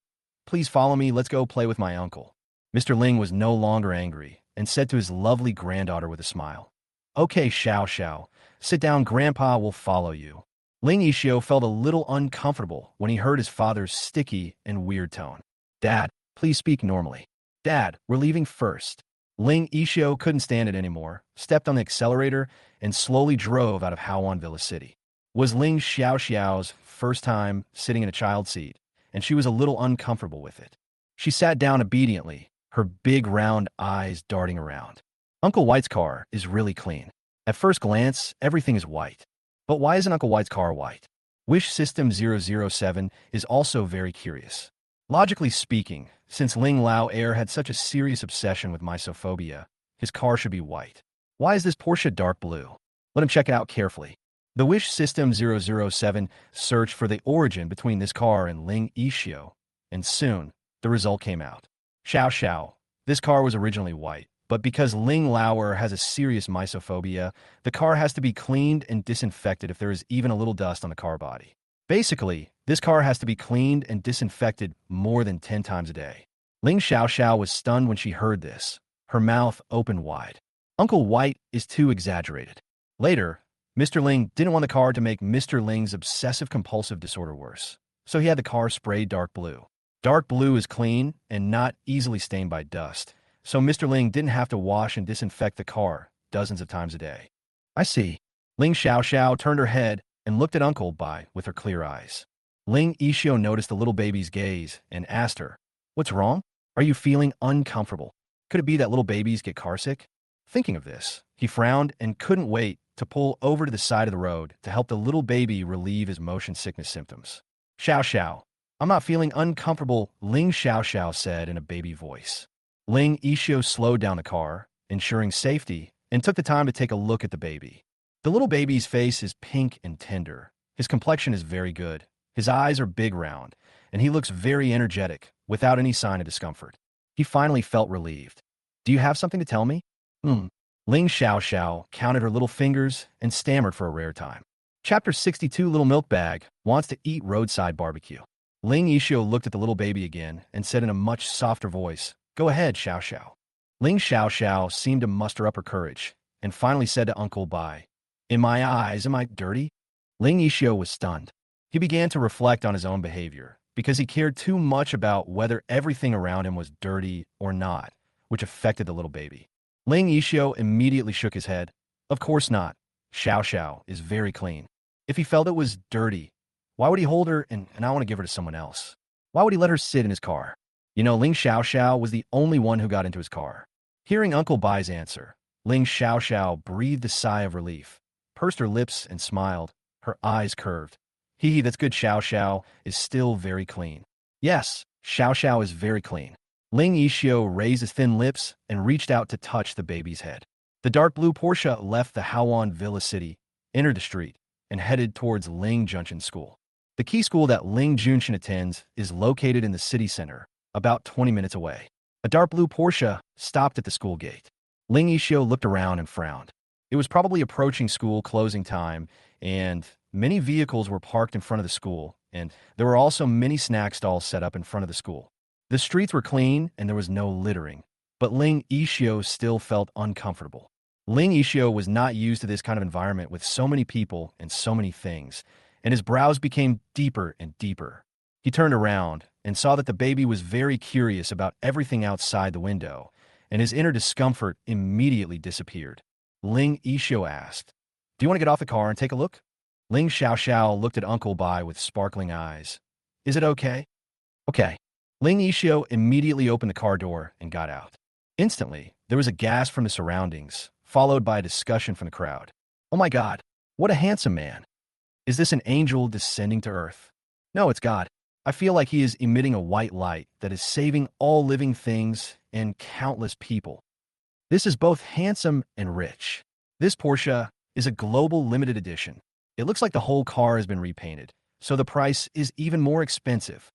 please follow me, let's go play with my uncle. Mr. Ling was no longer angry and said to his lovely granddaughter with a smile, Okay, Xiao Xiao, sit down, Grandpa will follow you. Ling Ishio felt a little uncomfortable when he heard his father's sticky and weird tone. Dad, please speak normally. Dad, we're leaving first. Ling Ishio couldn't stand it anymore, stepped on the accelerator, and slowly drove out of Hawan Villa City. Was Ling Xiaoxiao's first time sitting in a child seat, and she was a little uncomfortable with it. She sat down obediently, her big round eyes darting around. Uncle White's car is really clean. At first glance, everything is white. But why isn't Uncle White's car white? Wish System 007 is also very curious. Logically speaking, since Ling Lao Air had such a serious obsession with misophobia, his car should be white. Why is this Porsche dark blue? Let him check it out carefully. The Wish System 007 searched for the origin between this car and Ling Ishio, and soon, the result came out. Xiao Xiao, this car was originally white, But because Ling Lauer has a serious mysophobia, the car has to be cleaned and disinfected if there is even a little dust on the car body. Basically, this car has to be cleaned and disinfected more than 10 times a day. Ling Xiaoxiao was stunned when she heard this, her mouth opened wide. Uncle White is too exaggerated. Later, Mr. Ling didn't want the car to make Mr. Ling's obsessive-compulsive disorder worse, so he had the car sprayed dark blue. Dark blue is clean and not easily stained by dust, so Mr. Ling didn't have to wash and disinfect the car dozens of times a day. I see. Ling Xiaoxiao turned her head and looked at Uncle Bai with her clear eyes. Ling Yixio noticed the little baby's gaze and asked her, "What's wrong? Are you feeling uncomfortable? Could it be that little babies get carsick?" Thinking of this, he frowned and couldn't wait to pull over to the side of the road to help the little baby relieve his motion sickness symptoms. Xiao, I'm not feeling uncomfortable," Ling Xiao said in a baby voice. Ling Yixio slowed down the car, ensuring safety, and took the time to take a look at the baby. The little baby's face is pink and tender. His complexion is very good. His eyes are big round, and he looks very energetic, without any sign of discomfort. He finally felt relieved. "Do you have something to tell me?" Ling Xiao counted her little fingers and stammered for a rare time. Chapter 62 Little Milk Bag wants to eat roadside barbecue. Ling Yixio looked at the little baby again and said in a much softer voice, "Go ahead, Xiao." Ling Xiao seemed to muster up her courage and finally said to Uncle Bai, "In my eyes, am I dirty?" Ling Yixio was stunned. He began to reflect on his own behavior because he cared too much about whether everything around him was dirty or not, which affected the little baby. Ling Yixio immediately shook his head. Of course not. Xiao is very clean. If he felt it was dirty, why would he hold her and I want to give her to someone else? Why would he let her sit in his car? You know, Ling Xiao was the only one who got into his car. Hearing Uncle Bai's answer, Ling Xiao breathed a sigh of relief, pursed her lips and smiled, her eyes curved. Hee, that's good. Xiao is still very clean. Yes, Xiao is very clean. Ling Yixio raised his thin lips and reached out to touch the baby's head. The dark blue Porsche left the Hawan Villa City, entered the street, and headed towards Ling Junction School. The key school that Ling Junction attends is located in the city center, about 20 minutes away. A dark blue Porsche stopped at the school gate. Ling Yixio looked around and frowned. It was probably approaching school closing time, and many vehicles were parked in front of the school, and there were also many snack stalls set up in front of the school. The streets were clean and there was no littering, but Ling Yixio still felt uncomfortable. Ling Yixio was not used to this kind of environment with so many people and so many things, and his brows became deeper and deeper. He turned around and saw that the baby was very curious about everything outside the window, and his inner discomfort immediately disappeared. Ling Yixio asked, "Do you want to get off the car and take a look?" Ling Xiao looked at Uncle Bai with sparkling eyes. "Is it okay?" "Okay." Ling Yixio immediately opened the car door and got out. Instantly, there was a gasp from the surroundings, followed by a discussion from the crowd. "Oh my God, what a handsome man. Is this an angel descending to earth?" "No, it's God. I feel like he is emitting a white light that is saving all living things and countless people. This is both handsome and rich. This Porsche is a global limited edition. It looks like the whole car has been repainted, so the price is even more expensive.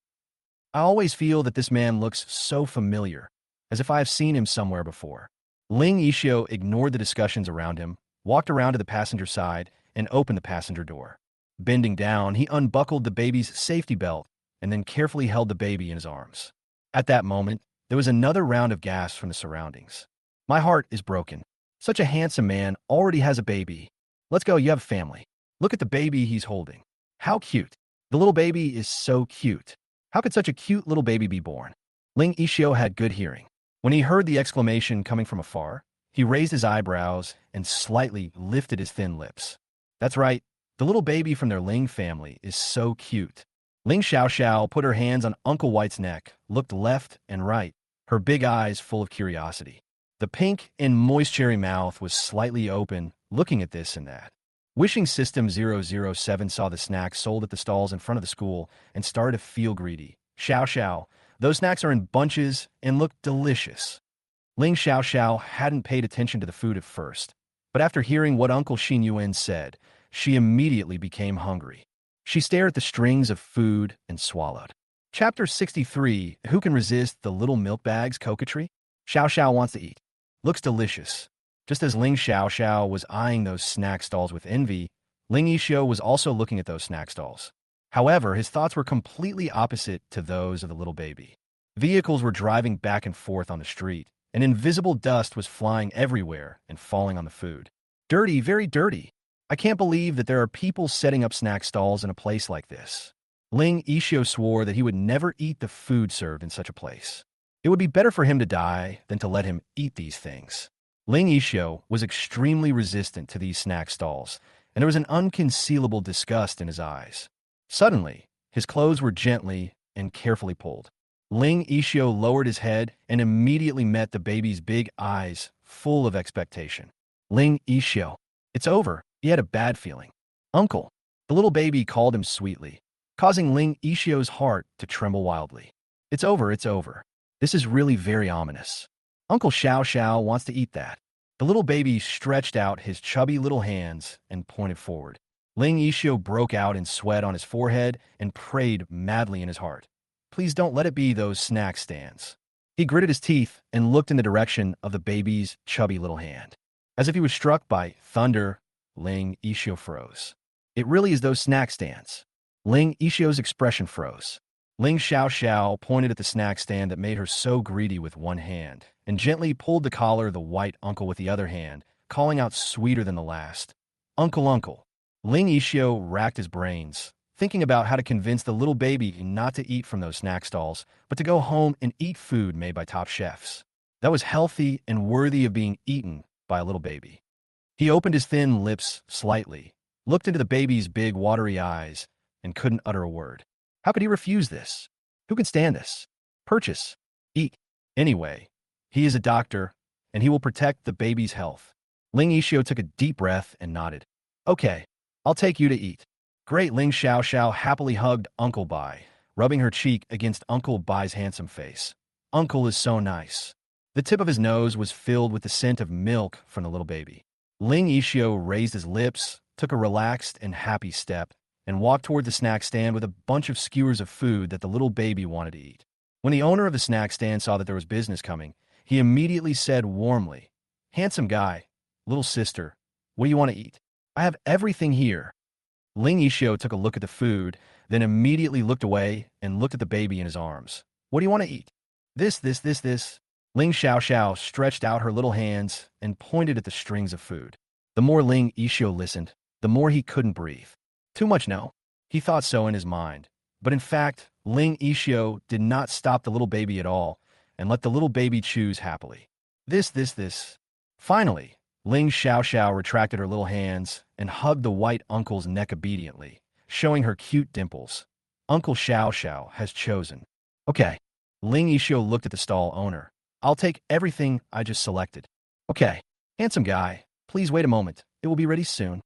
I always feel that this man looks so familiar, as if I have seen him somewhere before." Ling Yixio ignored the discussions around him, walked around to the passenger side, and opened the passenger door. Bending down, he unbuckled the baby's safety belt and then carefully held the baby in his arms. At that moment, there was another round of gasps from the surroundings. "My heart is broken. Such a handsome man already has a baby. Let's go, you have a family. Look at the baby he's holding. How cute. The little baby is so cute. How could such a cute little baby be born?" Ling Yixio had good hearing. When he heard the exclamation coming from afar, he raised his eyebrows and slightly lifted his thin lips. "That's right. The little baby from their Ling family is so cute." Ling Xiao put her hands on Uncle White's neck, looked left and right, her big eyes full of curiosity. The pink and moist cherry mouth was slightly open, looking at this and that. Wishing System 007 saw the snacks sold at the stalls in front of the school and started to feel greedy. Xiao, those snacks are in bunches and look delicious." Ling Xiao hadn't paid attention to the food at first, but after hearing what Uncle Xin Yuan said, she immediately became hungry. She stared at the strings of food and swallowed. Chapter 63 Who Can Resist the Little Milk Bag's Coquetry? Xiao wants to eat. Looks delicious. Just as Ling Xiaoxiao was eyeing those snack stalls with envy, Ling Yixio was also looking at those snack stalls. However, his thoughts were completely opposite to those of the little baby. Vehicles were driving back and forth on the street, and invisible dust was flying everywhere and falling on the food. Dirty, very dirty. I can't believe that there are people setting up snack stalls in a place like this. Ling Yixio swore that he would never eat the food served in such a place. It would be better for him to die than to let him eat these things. Ling Yixio was extremely resistant to these snack stalls, and there was an unconcealable disgust in his eyes. Suddenly, his clothes were gently and carefully pulled. Ling Yixio lowered his head and immediately met the baby's big eyes, full of expectation. Ling Yixio, it's over. He had a bad feeling. Uncle, the little baby called him sweetly, causing Ling Yixio's heart to tremble wildly. It's over, it's over. This is really very ominous. Uncle Xiao Xiao wants to eat that. The little baby stretched out his chubby little hands and pointed forward. Ling Yixio broke out in sweat on his forehead and prayed madly in his heart. Please don't let it be those snack stands. He gritted his teeth and looked in the direction of the baby's chubby little hand. As if he was struck by thunder, Ling Yixio froze. It really is those snack stands. Ling Yixio's expression froze. Ling Xiaoxiao pointed at the snack stand that made her so greedy with one hand and gently pulled the collar of the white uncle with the other hand, calling out sweeter than the last. Uncle, uncle. Ling Yixio racked his brains, thinking about how to convince the little baby not to eat from those snack stalls, but to go home and eat food made by top chefs. That was healthy and worthy of being eaten by a little baby. He opened his thin lips slightly, looked into the baby's big watery eyes, and couldn't utter a word. How could he refuse this? Who can stand this? Purchase. Eat. Anyway, he is a doctor, and he will protect the baby's health. Ling Yixio took a deep breath and nodded. Okay, I'll take you to eat. Great. Ling Xiaoxiao happily hugged Uncle Bai, rubbing her cheek against Uncle Bai's handsome face. Uncle is so nice. The tip of his nose was filled with the scent of milk from the little baby. Ling Yixio raised his lips, took a relaxed and happy step, and walked toward the snack stand with a bunch of skewers of food that the little baby wanted to eat. When the owner of the snack stand saw that there was business coming, he immediately said warmly, Handsome guy, little sister, what do you want to eat? I have everything here. Ling Yixio took a look at the food, then immediately looked away and looked at the baby in his arms. What do you want to eat? This. Ling Xiaoxiao stretched out her little hands and pointed at the strings of food. The more Ling Yixio listened, the more he couldn't breathe. Too much, no? He thought so in his mind. But in fact, Ling Yixio did not stop the little baby at all and let the little baby choose happily. This. Finally, Ling Xiaoxiao retracted her little hands and hugged the white uncle's neck obediently, showing her cute dimples. Uncle Xiaoxiao has chosen. Okay. Ling Yixio looked at the stall owner. I'll take everything I just selected. Okay. Handsome guy, please wait a moment. It will be ready soon.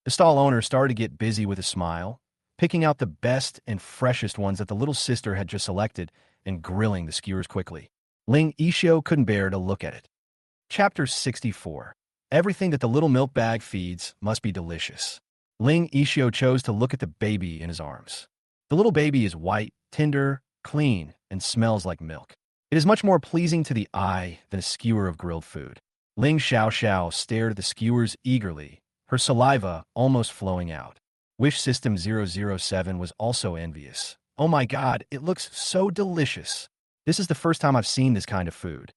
The stall owner started to get busy with a smile, picking out the best and freshest ones that the little sister had just selected and grilling the skewers quickly. Ling Yixio couldn't bear to look at it. Chapter 64. Everything that the little milk bag feeds must be delicious. Ling Yixio chose to look at the baby in his arms. The little baby is white, tender, clean, and smells like milk. It is much more pleasing to the eye than a skewer of grilled food. Ling Xiaoxiao stared at the skewers eagerly, her saliva almost flowing out. Wish System 007 was also envious. Oh my god, it looks so delicious. This is the first time I've seen this kind of food.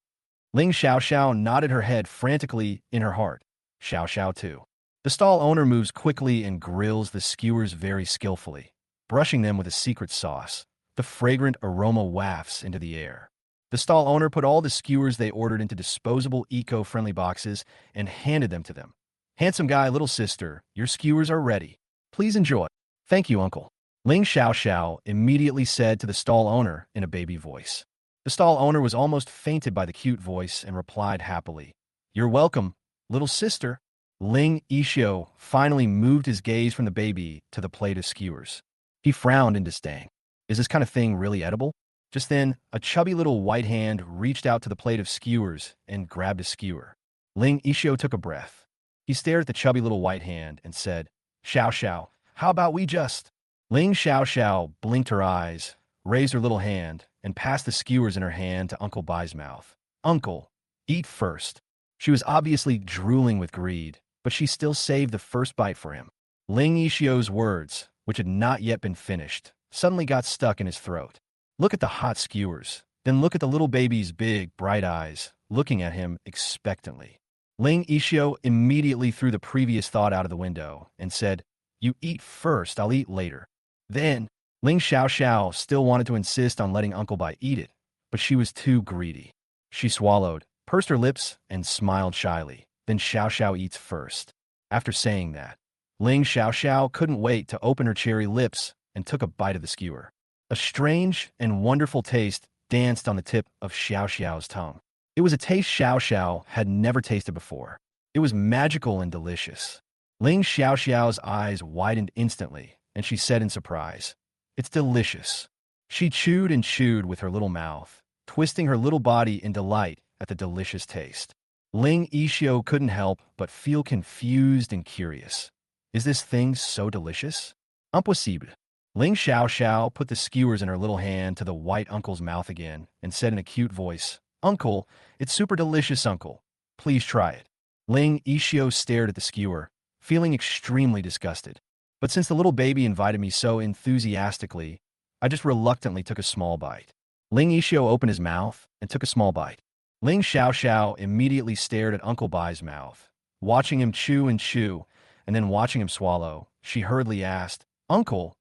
Ling Xiaoxiao nodded her head frantically in her heart. Xiaoxiao too. The stall owner moves quickly and grills the skewers very skillfully, brushing them with a secret sauce. The fragrant aroma wafts into the air. The stall owner put all the skewers they ordered into disposable eco-friendly boxes and handed them to them. Handsome guy, little sister, your skewers are ready. Please enjoy. Thank you, uncle. Ling Xiaoxiao immediately said to the stall owner in a baby voice. The stall owner was almost fainted by the cute voice and replied happily, You're welcome, little sister. Ling Yixio finally moved his gaze from the baby to the plate of skewers. He frowned in disdain. Is this kind of thing really edible? Just then, a chubby little white hand reached out to the plate of skewers and grabbed a skewer. Ling Yixio took a breath. He stared at the chubby little white hand and said, Xiao, how about we just... Ling Xiaoxiao blinked her eyes, raised her little hand, and passed the skewers in her hand to Uncle Bai's mouth. Uncle, eat first. She was obviously drooling with greed, but she still saved the first bite for him. Ling Yixio's words, which had not yet been finished, suddenly got stuck in his throat. Look at the hot skewers, then look at the little baby's big, bright eyes, looking at him expectantly. Ling Yixio immediately threw the previous thought out of the window and said, "You eat first, I'll eat later." Then, Ling Xiaoxiao still wanted to insist on letting Uncle Bai eat it, but she was too greedy. She swallowed, pursed her lips, and smiled shyly. Then Xiaoxiao eats first. After saying that, Ling Xiaoxiao couldn't wait to open her cherry lips and took a bite of the skewer. A strange and wonderful taste danced on the tip of Xiaoxiao's tongue. It was a taste Xiaoxiao had never tasted before. It was magical and delicious. Ling Xiaoxiao's eyes widened instantly, and she said in surprise, "It's delicious." She chewed and chewed with her little mouth, twisting her little body in delight at the delicious taste. Ling Yixio couldn't help but feel confused and curious. Is this thing so delicious? Impossible. Ling Xiaoxiao put the skewers in her little hand to the white uncle's mouth again and said in a cute voice, "Uncle, it's super delicious, uncle. Please try it." Ling Yixio stared at the skewer, feeling extremely disgusted. But since the little baby invited me so enthusiastically, I just reluctantly took a small bite. Ling Yixio opened his mouth and took a small bite. Ling Xiaoxiao immediately stared at Uncle Bai's mouth, watching him chew and chew, and then watching him swallow. She hurriedly asked, "Uncle,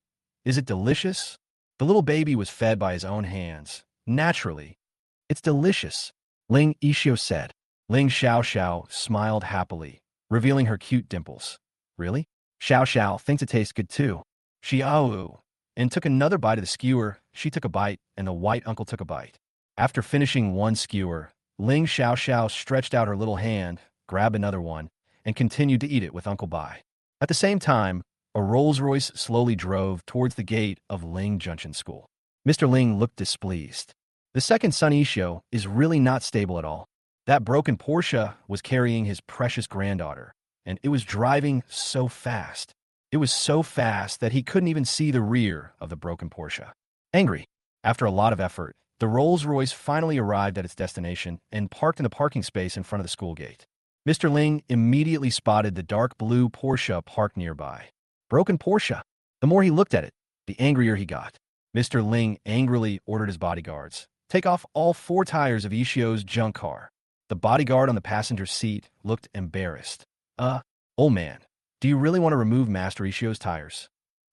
is it delicious?" The little baby was fed by his own hands. Naturally, "It's delicious," Ling Yixio said. Ling Xiaoxiao smiled happily, revealing her cute dimples. "Really? Xiaoxiao thinks it tastes good too." She "Xiaowu," and took another bite of the skewer. She took a bite, and the white uncle took a bite. After finishing one skewer, Ling Xiaoxiao stretched out her little hand, grabbed another one, and continued to eat it with Uncle Bai. At the same time, a Rolls-Royce slowly drove towards the gate of Ling Junction School. Mr. Ling looked displeased. The second son Yixio is really not stable at all. That broken Porsche was carrying his precious granddaughter, and it was driving so fast. It was so fast that he couldn't even see the rear of the broken Porsche. Angry, after a lot of effort, the Rolls-Royce finally arrived at its destination and parked in the parking space in front of the school gate. Mr. Ling immediately spotted the dark blue Porsche parked nearby. Broken Porsche. The more he looked at it, the angrier he got. Mr. Ling angrily ordered his bodyguards, "Take off all 4 tires of Yixio's junk car." The bodyguard on the passenger seat looked embarrassed. Old man, do you really want to remove Master Yixio's tires?"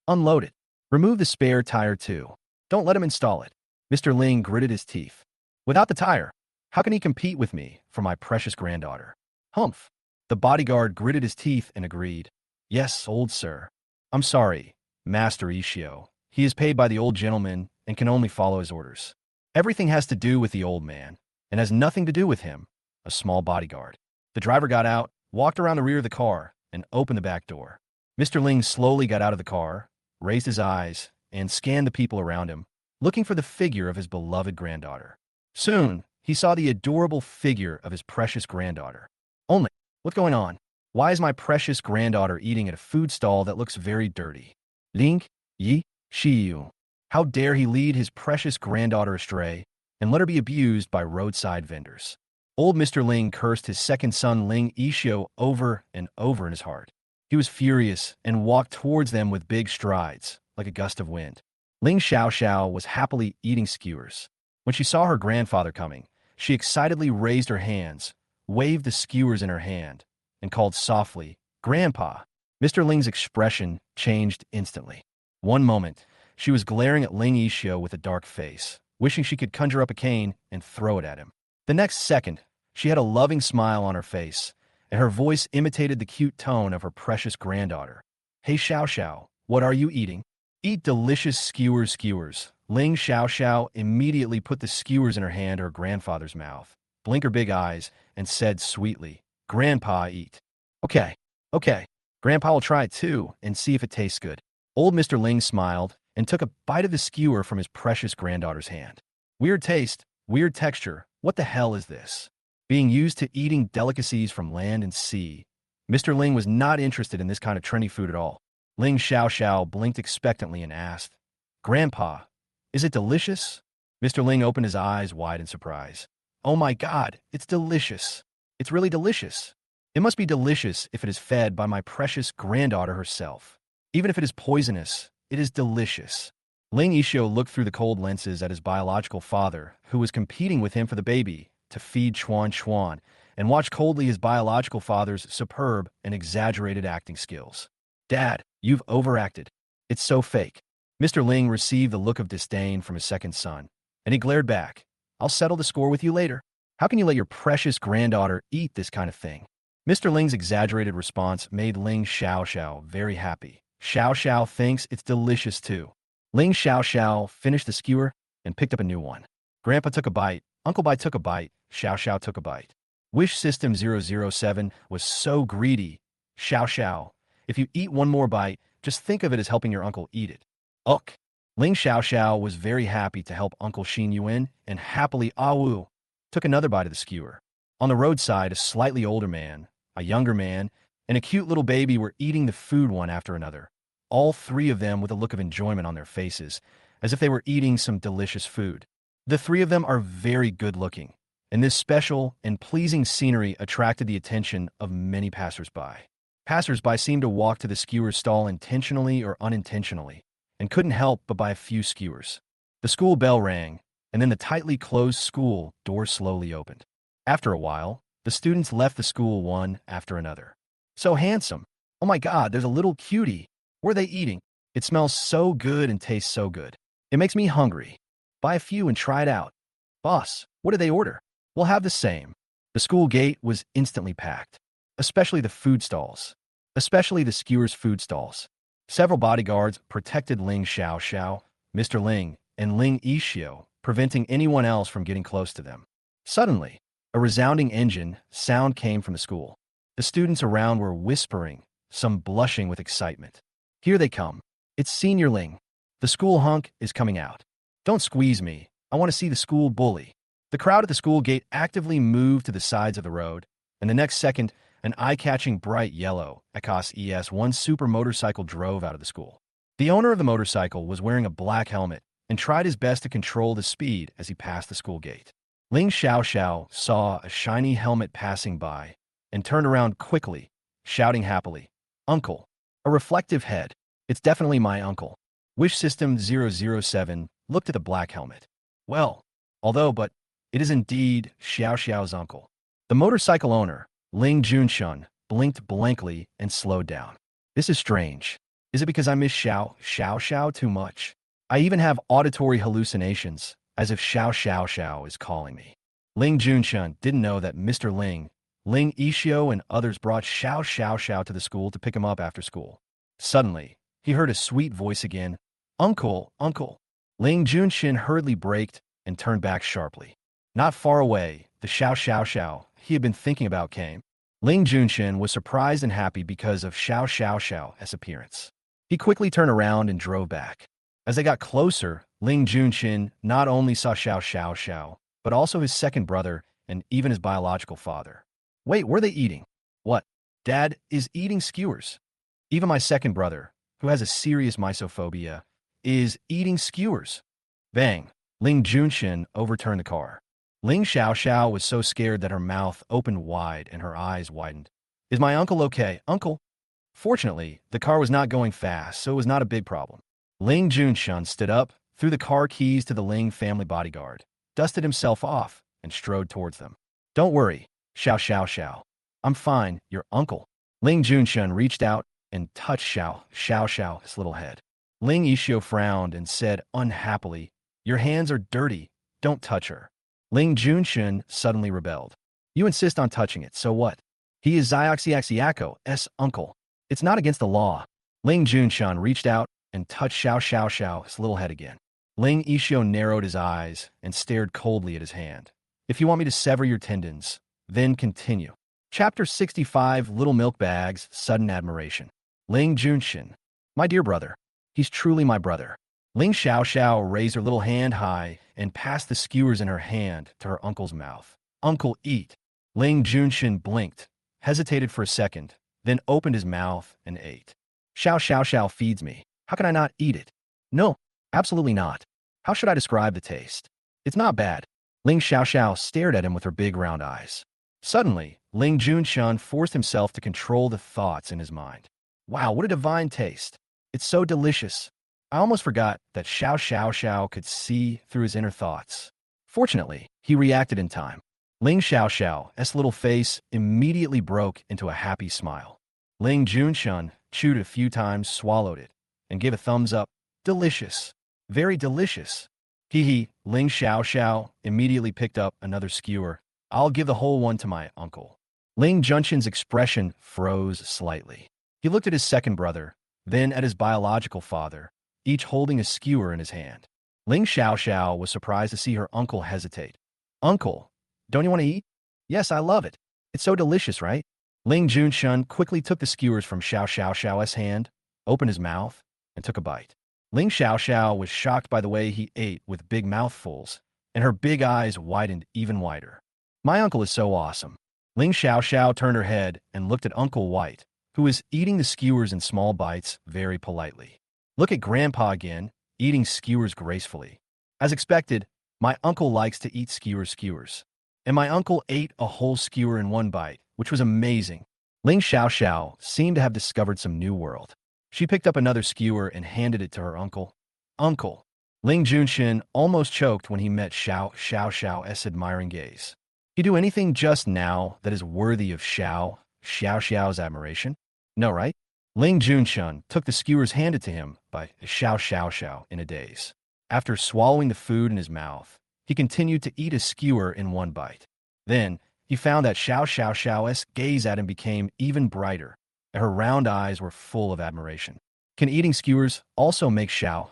"Unload it. Remove the spare tire too. Don't let him install it." Mr. Ling gritted his teeth. "Without the tire, how can he compete with me for my precious granddaughter?" "Humph." The bodyguard gritted his teeth and agreed. "Yes, old sir. I'm sorry, Master Yixio. He is paid by the old gentleman and can only follow his orders. Everything has to do with the old man and has nothing to do with him." A small bodyguard. The driver got out, walked around the rear of the car, and opened the back door. Mr. Ling slowly got out of the car, raised his eyes, and scanned the people around him, looking for the figure of his beloved granddaughter. Soon, he saw the adorable figure of his precious granddaughter. Only, what's going on? Why is my precious granddaughter eating at a food stall that looks very dirty? Ling Yixio. How dare he lead his precious granddaughter astray and let her be abused by roadside vendors? Old Mr. Ling cursed his second son Ling Yixio over and over in his heart. He was furious and walked towards them with big strides, like a gust of wind. Ling Xiaoxiao was happily eating skewers. When she saw her grandfather coming, she excitedly raised her hands, waved the skewers in her hand, and called softly, "Grandpa." Mr. Ling's expression changed instantly. One moment, she was glaring at Ling Yixio with a dark face, wishing she could conjure up a cane and throw it at him. The next second, she had a loving smile on her face, and her voice imitated the cute tone of her precious granddaughter. "Hey Xiaoxiao, what are you eating?" "Eat delicious skewers." Ling Xiaoxiao immediately put the skewers in her hand to her grandfather's mouth, blinked her big eyes, and said sweetly, "Grandpa, eat." Okay. Grandpa will try it too and see if it tastes good." Old Mr. Ling smiled and took a bite of the skewer from his precious granddaughter's hand. Weird taste, weird texture. What the hell is this? Being used to eating delicacies from land and sea, Mr. Ling was not interested in this kind of trendy food at all. Ling Xiaoxiao blinked expectantly and asked, "Grandpa, is it delicious?" Mr. Ling opened his eyes wide in surprise. "Oh my God, it's delicious." It's really delicious. It must be delicious if it is fed by my precious granddaughter herself. Even if it is poisonous, it is delicious. Ling Yishio looked through the cold lenses at his biological father, who was competing with him for the baby, to feed Chuan Chuan, and watched coldly his biological father's superb and exaggerated acting skills. Dad, you've overacted. It's so fake. Mr. Ling received the look of disdain from his second son, and he glared back. I'll settle the score with you later. How can you let your precious granddaughter eat this kind of thing? Mr. Ling's exaggerated response made Ling Xiaoxiao very happy. Xiaoxiao thinks it's delicious too. Ling Xiaoxiao finished the skewer and picked up a new one. Grandpa took a bite, Uncle Bai took a bite, Xiaoxiao took a bite. Wish System 007 was so greedy. Xiaoxiao, if you eat one more bite, just think of it as helping your uncle eat it. Ugh. Ling Xiaoxiao was very happy to help Uncle Xin Yuan and happily awu took another bite of the skewer. On the roadside, a slightly older man, a younger man, and a cute little baby were eating the food one after another, all three of them with a look of enjoyment on their faces, as if they were eating some delicious food. The three of them are very good-looking, and this special and pleasing scenery attracted the attention of many passers-by. Passers-by seemed to walk to the skewer stall intentionally or unintentionally, and couldn't help but buy a few skewers. The school bell rang, and then the tightly closed school door slowly opened. After a while, the students left the school one after another. So handsome. Oh my God, there's a little cutie. What are they eating? It smells so good and tastes so good. It makes me hungry. Buy a few and try it out. Boss, what did they order? We'll have the same. The school gate was instantly packed, especially the food stalls, especially the skewers' food stalls. Several bodyguards protected Ling Xiaoxiao, Mr. Ling, and Ling Yishio, preventing anyone else from getting close to them. Suddenly, a resounding engine sound came from the school. The students around were whispering, some blushing with excitement. Here they come. It's Senior Ling. The school hunk is coming out. Don't squeeze me. I want to see the school bully. The crowd at the school gate actively moved to the sides of the road, and the next second, an eye-catching bright yellow Akos ES1 super motorcycle drove out of the school. The owner of the motorcycle was wearing a black helmet and tried his best to control the speed as he passed the school gate. Ling Xiaoxiao saw a shiny helmet passing by and turned around quickly, shouting happily, "Uncle!" A reflective head. It's definitely my uncle. Wish System 007 looked at the black helmet. Well, but it is indeed Xiaoxiao's uncle. The motorcycle owner, Ling Junshun, blinked blankly and slowed down. This is strange. Is it because I miss Xiaoxiao too much? I even have auditory hallucinations, as if Xiaoxiao is calling me. Ling Junshun didn't know that Mr. Ling Yishio and others brought Xiaoxiao to the school to pick him up after school. Suddenly, he heard a sweet voice again. Uncle, uncle. Ling Junshun hurriedly braked and turned back sharply. Not far away, the Xiaoxiao he had been thinking about came. Ling Junshun was surprised and happy because of Xiaoxiao's appearance. He quickly turned around and drove back. As they got closer, Ling Junshun not only saw Xiaoxiao, but also his second brother and even his biological father. Wait, were they eating? What? Dad is eating skewers. Even my second brother, who has a serious misophobia, is eating skewers. Bang! Ling Junshun overturned the car. Ling Xiaoxiao was so scared that her mouth opened wide and her eyes widened. Is my uncle okay, uncle? Fortunately, the car was not going fast, so it was not a big problem. Ling Junshun stood up, threw the car keys to the Ling family bodyguard, dusted himself off, and strode towards them. Don't worry, Xiaoxiao. I'm fine, your uncle. Ling Junshun reached out and touched Xiaoxiao's little head. Ling Yishio frowned and said unhappily, your hands are dirty, don't touch her. Ling Junshun suddenly rebelled. You insist on touching it, so what? He is Xiaoxiao's uncle. It's not against the law. Ling Junshun reached out and touched Xiaoxiao's little head again. Ling Yishio narrowed his eyes and stared coldly at his hand. If you want me to sever your tendons, then continue. Chapter 65, Little Milk Bag's Sudden Admiration. Ling Junshun. My dear brother. He's truly my brother. Ling Xiaoxiao raised her little hand high and passed the skewers in her hand to her uncle's mouth. Uncle, eat. Ling Junshun blinked, hesitated for a second, then opened his mouth and ate. Xiaoxiao feeds me. How can I not eat it? No, absolutely not. How should I describe the taste? It's not bad. Ling Xiaoxiao stared at him with her big round eyes. Suddenly, Ling Junshun forced himself to control the thoughts in his mind. Wow, what a divine taste. It's so delicious. I almost forgot that Xiao Xiao Xiao could see through his inner thoughts. Fortunately, he reacted in time. Ling Xiao Xiao's little face immediately broke into a happy smile. Ling Junshun chewed it a few times, swallowed it, and gave a thumbs up. Delicious. Very delicious. Hee hee, Ling Xiao Xiao immediately picked up another skewer. I'll give the whole one to my uncle. Ling Junshun's expression froze slightly. He looked at his second brother, then at his biological father, each holding a skewer in his hand. Ling Xiao Xiao was surprised to see her uncle hesitate. Uncle, don't you want to eat? Yes, I love it. It's so delicious, right? Ling Junshun quickly took the skewers from Xiao Xiao Xiao's hand, opened his mouth, and took a bite. Ling Xiao Xiao was shocked by the way he ate with big mouthfuls, and her big eyes widened even wider. My uncle is so awesome. Ling Xiao Xiao turned her head and looked at Uncle White, who was eating the skewers in small bites very politely. Look at Grandpa again, eating skewers gracefully. As expected, my uncle likes to eat skewers. And my uncle ate a whole skewer in one bite, which was amazing. Ling Xiao Xiao seemed to have discovered some new world. She picked up another skewer and handed it to her uncle. Uncle. Ling Junshun almost choked when he met Xiao Xiao's admiring gaze. He do anything just now that is worthy of Xiao's admiration? No, right? Ling Junshun took the skewers handed to him by Xiao in a daze. After swallowing the food in his mouth, he continued to eat a skewer in one bite. Then, he found that Xiao's gaze at him became even brighter, and her round eyes were full of admiration. Can eating skewers also make Xiao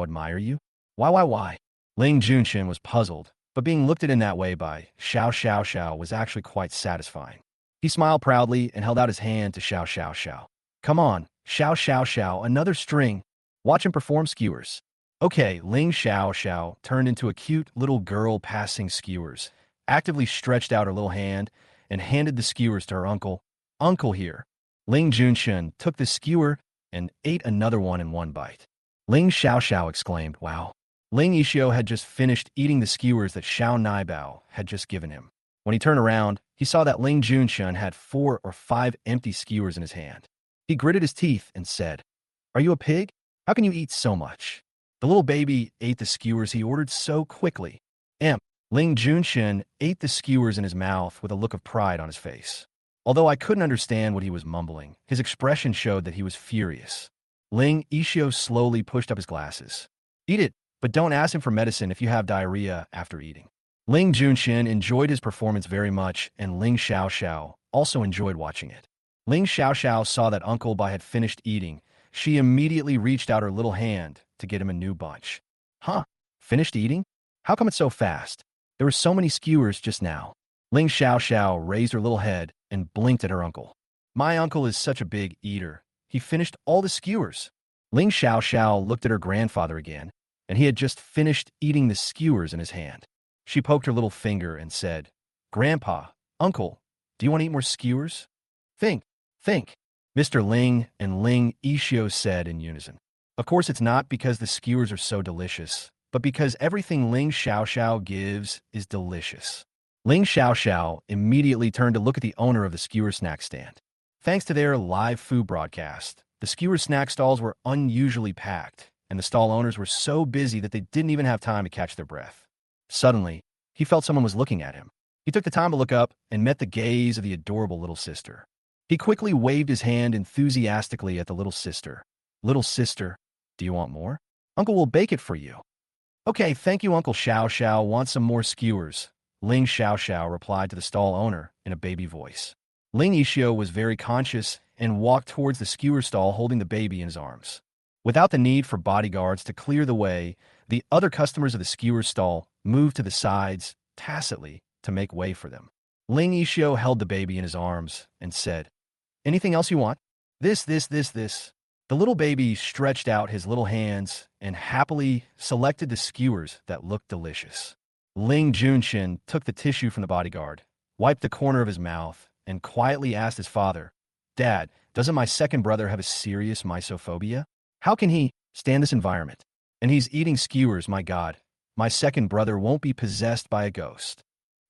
admire you? Why? Ling Junshun was puzzled, but being looked at in that way by Xiao was actually quite satisfying. He smiled proudly and held out his hand to Xiao. Come on, Xiao, another string. Watch him perform skewers. Okay, Ling Xiao turned into a cute little girl passing skewers, actively stretched out her little hand, and handed the skewers to her uncle. Uncle here. Ling Junshun took the skewer and ate another one in one bite. Ling Xiao exclaimed, wow. Ling Yishio had just finished eating the skewers that Xiao Naibao had just given him. When he turned around, he saw that Ling Junshun had 4 or 5 empty skewers in his hand. He gritted his teeth and said, Are you a pig? How can you eat so much? The little baby ate the skewers he ordered so quickly. Ling Junshun ate the skewers in his mouth with a look of pride on his face. Although I couldn't understand what he was mumbling, his expression showed that he was furious. Ling Yishio slowly pushed up his glasses. Eat it, but don't ask him for medicine if you have diarrhea after eating. Ling Junshun enjoyed his performance very much, and Ling Xiao also enjoyed watching it. Ling Xiao saw that Uncle Bai had finished eating. She immediately reached out her little hand to get him a new bunch. Huh? Finished eating? How come it's so fast? There were so many skewers just now. Ling Xiao raised her little head and blinked at her uncle. My uncle is such a big eater. He finished all the skewers. Ling Xiao looked at her grandfather again, and he had just finished eating the skewers in his hand. She poked her little finger and said, Grandpa, Uncle, do you want to eat more skewers? Think. Mr. Ling and Ling Yishio said in unison. Of course, it's not because the skewers are so delicious, but because everything Ling Xiao gives is delicious. Ling Xiao immediately turned to look at the owner of the skewer snack stand. Thanks to their live food broadcast, the skewer snack stalls were unusually packed, and the stall owners were so busy that they didn't even have time to catch their breath. Suddenly, he felt someone was looking at him. He took the time to look up and met the gaze of the adorable little sister. He quickly waved his hand enthusiastically at the little sister. Little sister, do you want more? Uncle will bake it for you. Okay, thank you, Uncle Xiao. Want some more skewers? Ling Xiao replied to the stall owner in a baby voice. Ling Yishio was very conscious and walked towards the skewer stall holding the baby in his arms. Without the need for bodyguards to clear the way, the other customers of the skewer stall moved to the sides, tacitly, to make way for them. Ling Yishio held the baby in his arms and said, Anything else you want? This. The little baby stretched out his little hands and happily selected the skewers that looked delicious. Ling Junshun took the tissue from the bodyguard, wiped the corner of his mouth, and quietly asked his father, Dad, doesn't my second brother have a serious mysophobia? How can he stand this environment? And he's eating skewers, my God. My second brother won't be possessed by a ghost.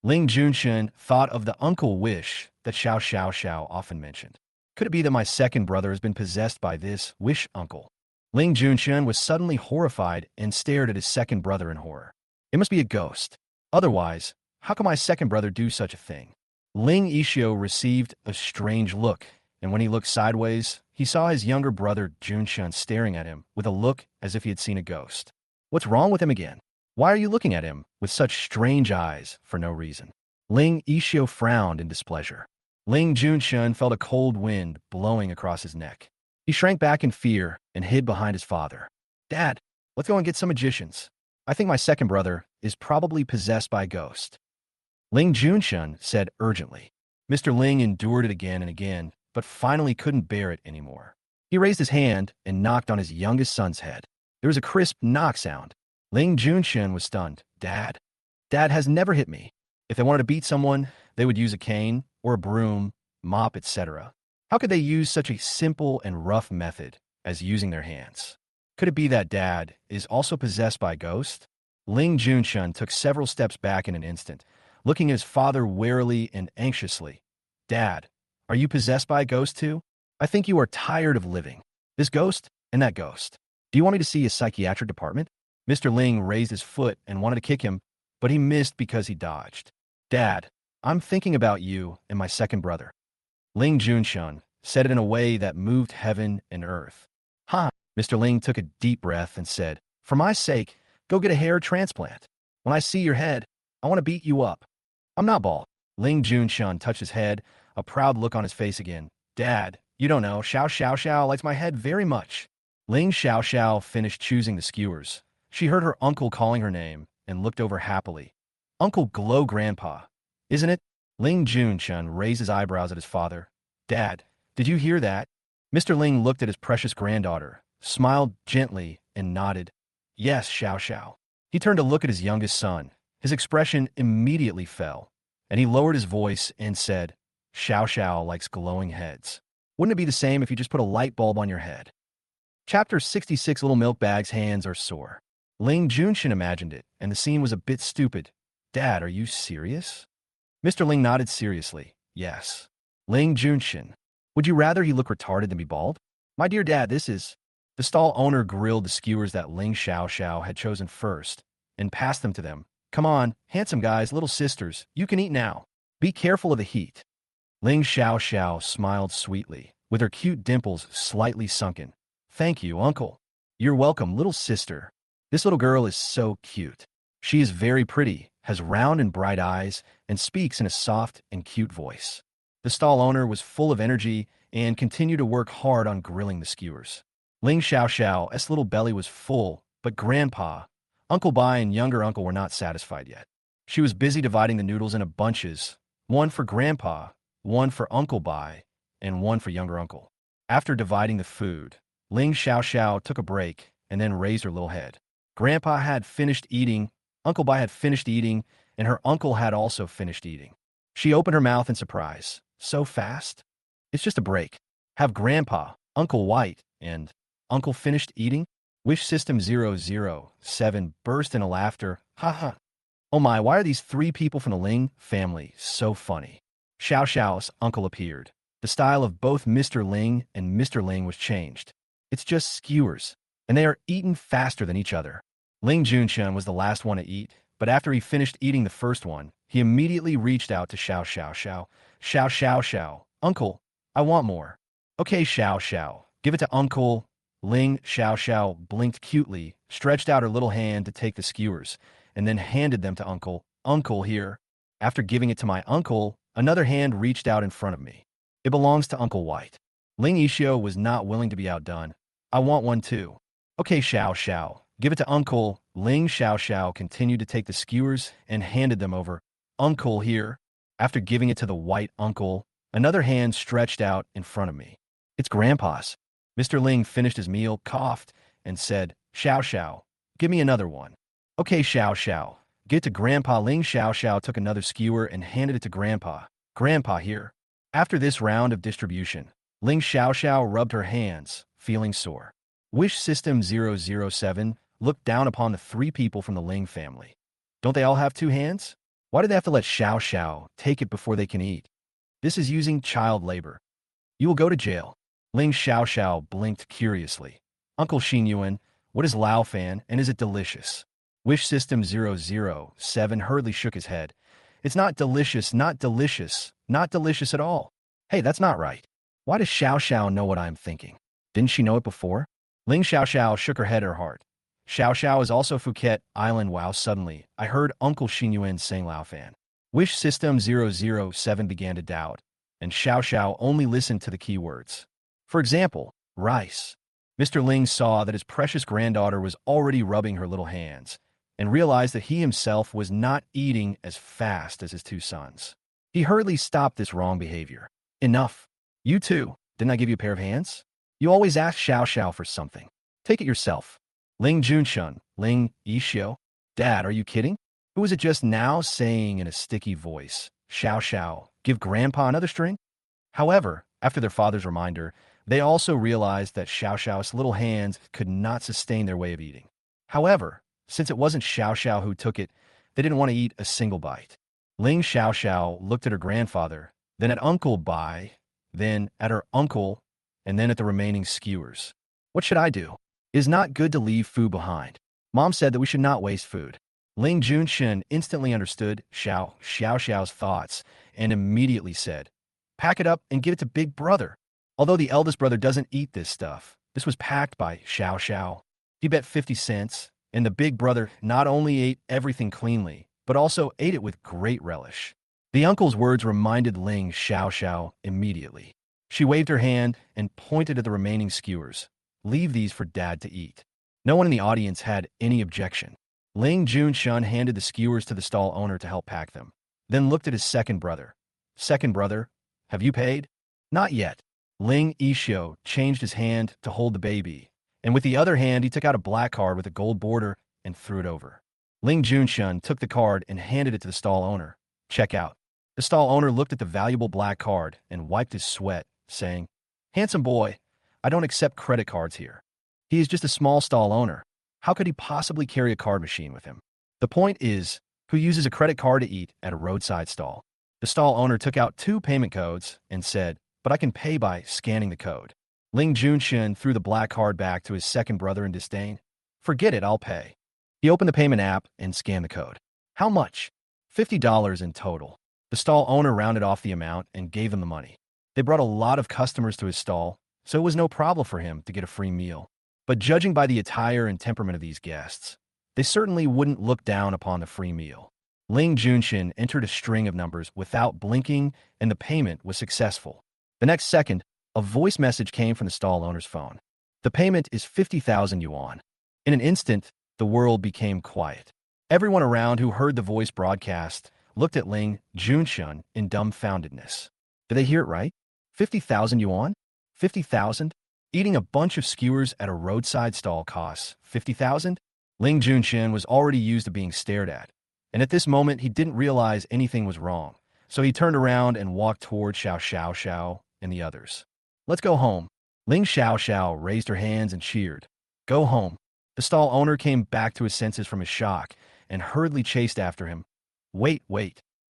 Ling Junshin thought of the uncle wish that Xiao Xiao Xiao often mentioned. Could it be that my second brother has been possessed by this wish uncle? Ling Junshin was suddenly horrified and stared at his second brother in horror. It must be a ghost. Otherwise, how can my second brother do such a thing? Ling Yixio received a strange look, and when he looked sideways, he saw his younger brother Junshin staring at him with a look as if he had seen a ghost. What's wrong with him again? Why are you looking at him with such strange eyes for no reason? Ling Yixio frowned in displeasure. Ling Junshin felt a cold wind blowing across his neck. He shrank back in fear and hid behind his father. Dad, let's go and get some magicians. I think my second brother is probably possessed by a ghost. Ling Junshin said urgently. Mr. Ling endured it again and again, but finally couldn't bear it anymore. He raised his hand and knocked on his youngest son's head. There was a crisp knock sound. Ling Junshin was stunned. Dad has never hit me. If they wanted to beat someone, they would use a cane or a broom, mop, etc. How could they use such a simple and rough method as using their hands? Could it be that Dad is also possessed by a ghost? Ling Junshin took several steps back in an instant, looking at his father warily and anxiously. Dad, are you possessed by a ghost too? I think you are tired of living. This ghost and that ghost. Do you want me to see a psychiatric department? Mr. Ling raised his foot and wanted to kick him, but he missed because he dodged. Dad, I'm thinking about you and my second brother. Ling Junshin said it in a way that moved heaven and earth. Ha! Mr. Ling took a deep breath and said, For my sake, go get a hair transplant. When I see your head, I want to beat you up. I'm not bald. Ling Junshin touched his head, a proud look on his face again. Dad, you don't know, Xiao Xiao Xiao likes my head very much. Ling Xiao Xiao finished choosing the skewers. She heard her uncle calling her name and looked over happily. Uncle Glow Grandpa, isn't it? Ling Junshin raised his eyebrows at his father. Dad, did you hear that? Mr. Ling looked at his precious granddaughter, smiled gently, and nodded. Yes, Xiao Xiao. He turned to look at his youngest son. His expression immediately fell, and he lowered his voice and said, Xiao Xiao likes glowing heads. Wouldn't it be the same if you just put a light bulb on your head? Chapter 66. Little Milk Bag's hands are sore. Ling Junshin imagined it, and the scene was a bit stupid. Dad, are you serious? Mr. Ling nodded seriously. Yes. Ling Junshin. Would you rather he look retarded than be bald? My dear Dad, this is... The stall owner grilled the skewers that Ling Xiao Xiao had chosen first and passed them to them. Come on, handsome guys, little sisters, you can eat now. Be careful of the heat. Ling Xiao Xiao smiled sweetly, with her cute dimples slightly sunken. Thank you, uncle. You're welcome, little sister. This little girl is so cute. She is very pretty, has round and bright eyes, and speaks in a soft and cute voice. The stall owner was full of energy and continued to work hard on grilling the skewers. Ling Xiao Xiao's little belly was full, but Grandpa, Uncle Bai, and younger uncle were not satisfied yet. She was busy dividing the noodles into bunches, one for Grandpa, one for Uncle Bai, and one for younger uncle. After dividing the food, Ling Xiao Xiao took a break and then raised her little head. Grandpa had finished eating, Uncle Bai had finished eating, and her uncle had also finished eating. She opened her mouth in surprise. So fast? It's just a break. Have Grandpa, Uncle White, and Uncle finished eating? Wish System 007 burst into laughter. Ha ha. Oh my, why are these three people from the Ling family so funny? Xiao Xiao's uncle appeared. The style of both Mr. Ling and Mr. Ling was changed. It's just skewers, and they are eaten faster than each other. Ling Junshin was the last one to eat, but after he finished eating the first one, he immediately reached out to Xiao Xiao Xiao. Xiao Xiao Xiao. Uncle, I want more. Okay, Xiao Xiao. Give it to Uncle. Ling Xiao Xiao blinked cutely, stretched out her little hand to take the skewers, and then handed them to Uncle. Uncle, here. After giving it to my uncle, another hand reached out in front of me. It belongs to Uncle White. Ling Yixio was not willing to be outdone. I want one too. Okay, Xiao Xiao. Give it to Uncle. Ling Xiao Xiao continued to take the skewers and handed them over. Uncle, here. After giving it to the white uncle, another hand stretched out in front of me. It's Grandpa's. Mr. Ling finished his meal, coughed, and said, Xiao Xiao, give me another one. Okay, Xiao Xiao. Give it to Grandpa. Ling Xiao Xiao took another skewer and handed it to Grandpa. Grandpa, here. After this round of distribution, Ling Xiao Xiao rubbed her hands, feeling sore. Wish System 007 looked down upon the three people from the Ling family. Don't they all have two hands? Why do they have to let Xiao Xiao take it before they can eat? This is using child labor. You will go to jail. Ling Xiao Xiao blinked curiously. Uncle Xinyuan, what is Lao Fan and is it delicious? Wish System 007 hurriedly shook his head. It's not delicious, not delicious, not delicious at all. Hey, that's not right. Why does Xiao Xiao know what I am thinking? Didn't she know it before? Ling Xiao Xiao shook her head at her heart. Xiao Xiao is also Phuket Island. Wow, suddenly, I heard Uncle Xinyuan saying Lao Fan. Wish System 007 began to doubt, and Xiao Xiao only listened to the key words. For example, rice. Mr. Ling saw that his precious granddaughter was already rubbing her little hands, and realized that he himself was not eating as fast as his two sons. He hurriedly stopped this wrong behavior. Enough. You too. Didn't I give you a pair of hands? You always ask Xiao Xiao for something. Take it yourself. Ling Junshun, Ling Yishio. Dad, are you kidding? Who was it just now saying in a sticky voice? Xiao Xiao, give Grandpa another string? However, after their father's reminder, they also realized that Xiao Xiao's little hands could not sustain their way of eating. However, since it wasn't Xiao Xiao who took it, they didn't want to eat a single bite. Ling Xiao Xiao looked at her grandfather, then at Uncle Bai, then at her uncle, and then at the remaining skewers. What should I do? It is not good to leave food behind. Mom said that we should not waste food. Ling Junshin instantly understood Xiao Xiao's thoughts and immediately said, pack it up and give it to Big Brother. Although the eldest brother doesn't eat this stuff, this was packed by Xiao Xiao. He bet 50 cents, and the big brother not only ate everything cleanly, but also ate it with great relish. The uncle's words reminded Ling Xiao immediately. She waved her hand and pointed at the remaining skewers. Leave these for Dad to eat. No one in the audience had any objection. Ling Junshun handed the skewers to the stall owner to help pack them, then looked at his second brother. Second brother, have you paid? Not yet. Ling Yishio changed his hand to hold the baby, and with the other hand he took out a black card with a gold border and threw it over. Ling Junshun took the card and handed it to the stall owner. Check out. The stall owner looked at the valuable black card and wiped his sweat, saying, handsome boy, I don't accept credit cards here. He is just a small stall owner. How could he possibly carry a card machine with him? The point is, who uses a credit card to eat at a roadside stall? The stall owner took out 2 payment codes and said, but I can pay by scanning the code. Ling Junshin threw the black card back to his second brother in disdain. Forget it, I'll pay. He opened the payment app and scanned the code. How much? $50 in total. The stall owner rounded off the amount and gave them the money. They brought a lot of customers to his stall, so it was no problem for him to get a free meal. But judging by the attire and temperament of these guests, they certainly wouldn't look down upon the free meal. Ling Junshin entered a string of numbers without blinking, and the payment was successful. The next second, a voice message came from the stall owner's phone. The payment is 50,000 yuan. In an instant, the world became quiet. Everyone around who heard the voice broadcast looked at Ling Junshun in dumbfoundedness. Did they hear it right? 50,000 yuan? 50,000? Eating a bunch of skewers at a roadside stall costs 50,000? Ling Junshin was already used to being stared at, and at this moment he didn't realize anything was wrong, so he turned around and walked toward Xiao and the others. Let's go home. Ling Xiao raised her hands and cheered. Go home. The stall owner came back to his senses from his shock and hurriedly chased after him. Wait.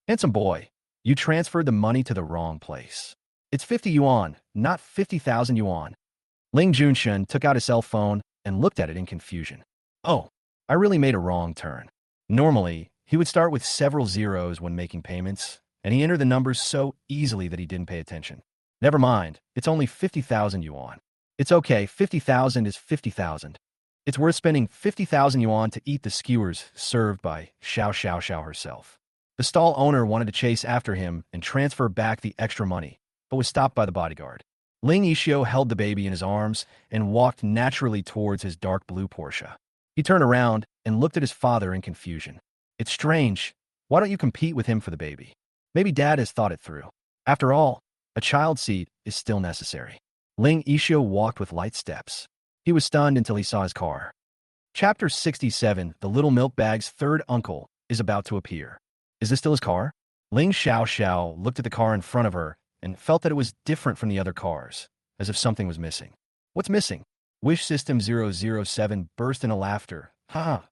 Handsome boy, you transferred the money to the wrong place. It's 50 yuan, not 50,000 yuan. Ling Junshin took out his cell phone and looked at it in confusion. Oh, I really made a wrong turn. Normally, he would start with several zeros when making payments, and he entered the numbers so easily that he didn't pay attention. Never mind, it's only 50,000 yuan. It's okay, 50,000 is 50,000. It's worth spending 50,000 yuan to eat the skewers served by Xiao herself. The stall owner wanted to chase after him and transfer back the extra money, but was stopped by the bodyguard. Ling Yishio held the baby in his arms and walked naturally towards his dark blue Porsche. He turned around and looked at his father in confusion. It's strange. Why don't you compete with him for the baby? Maybe Dad has thought it through. After all, a child seat is still necessary. Ling Yishio walked with light steps. He was stunned until he saw his car. Chapter 67, The Little Milk Bag's third uncle, is about to appear. Is this still his car? Ling Xiao looked at the car in front of her and felt that it was different from the other cars, as if something was missing. What's missing? Wish System 007 burst into laughter. Ha!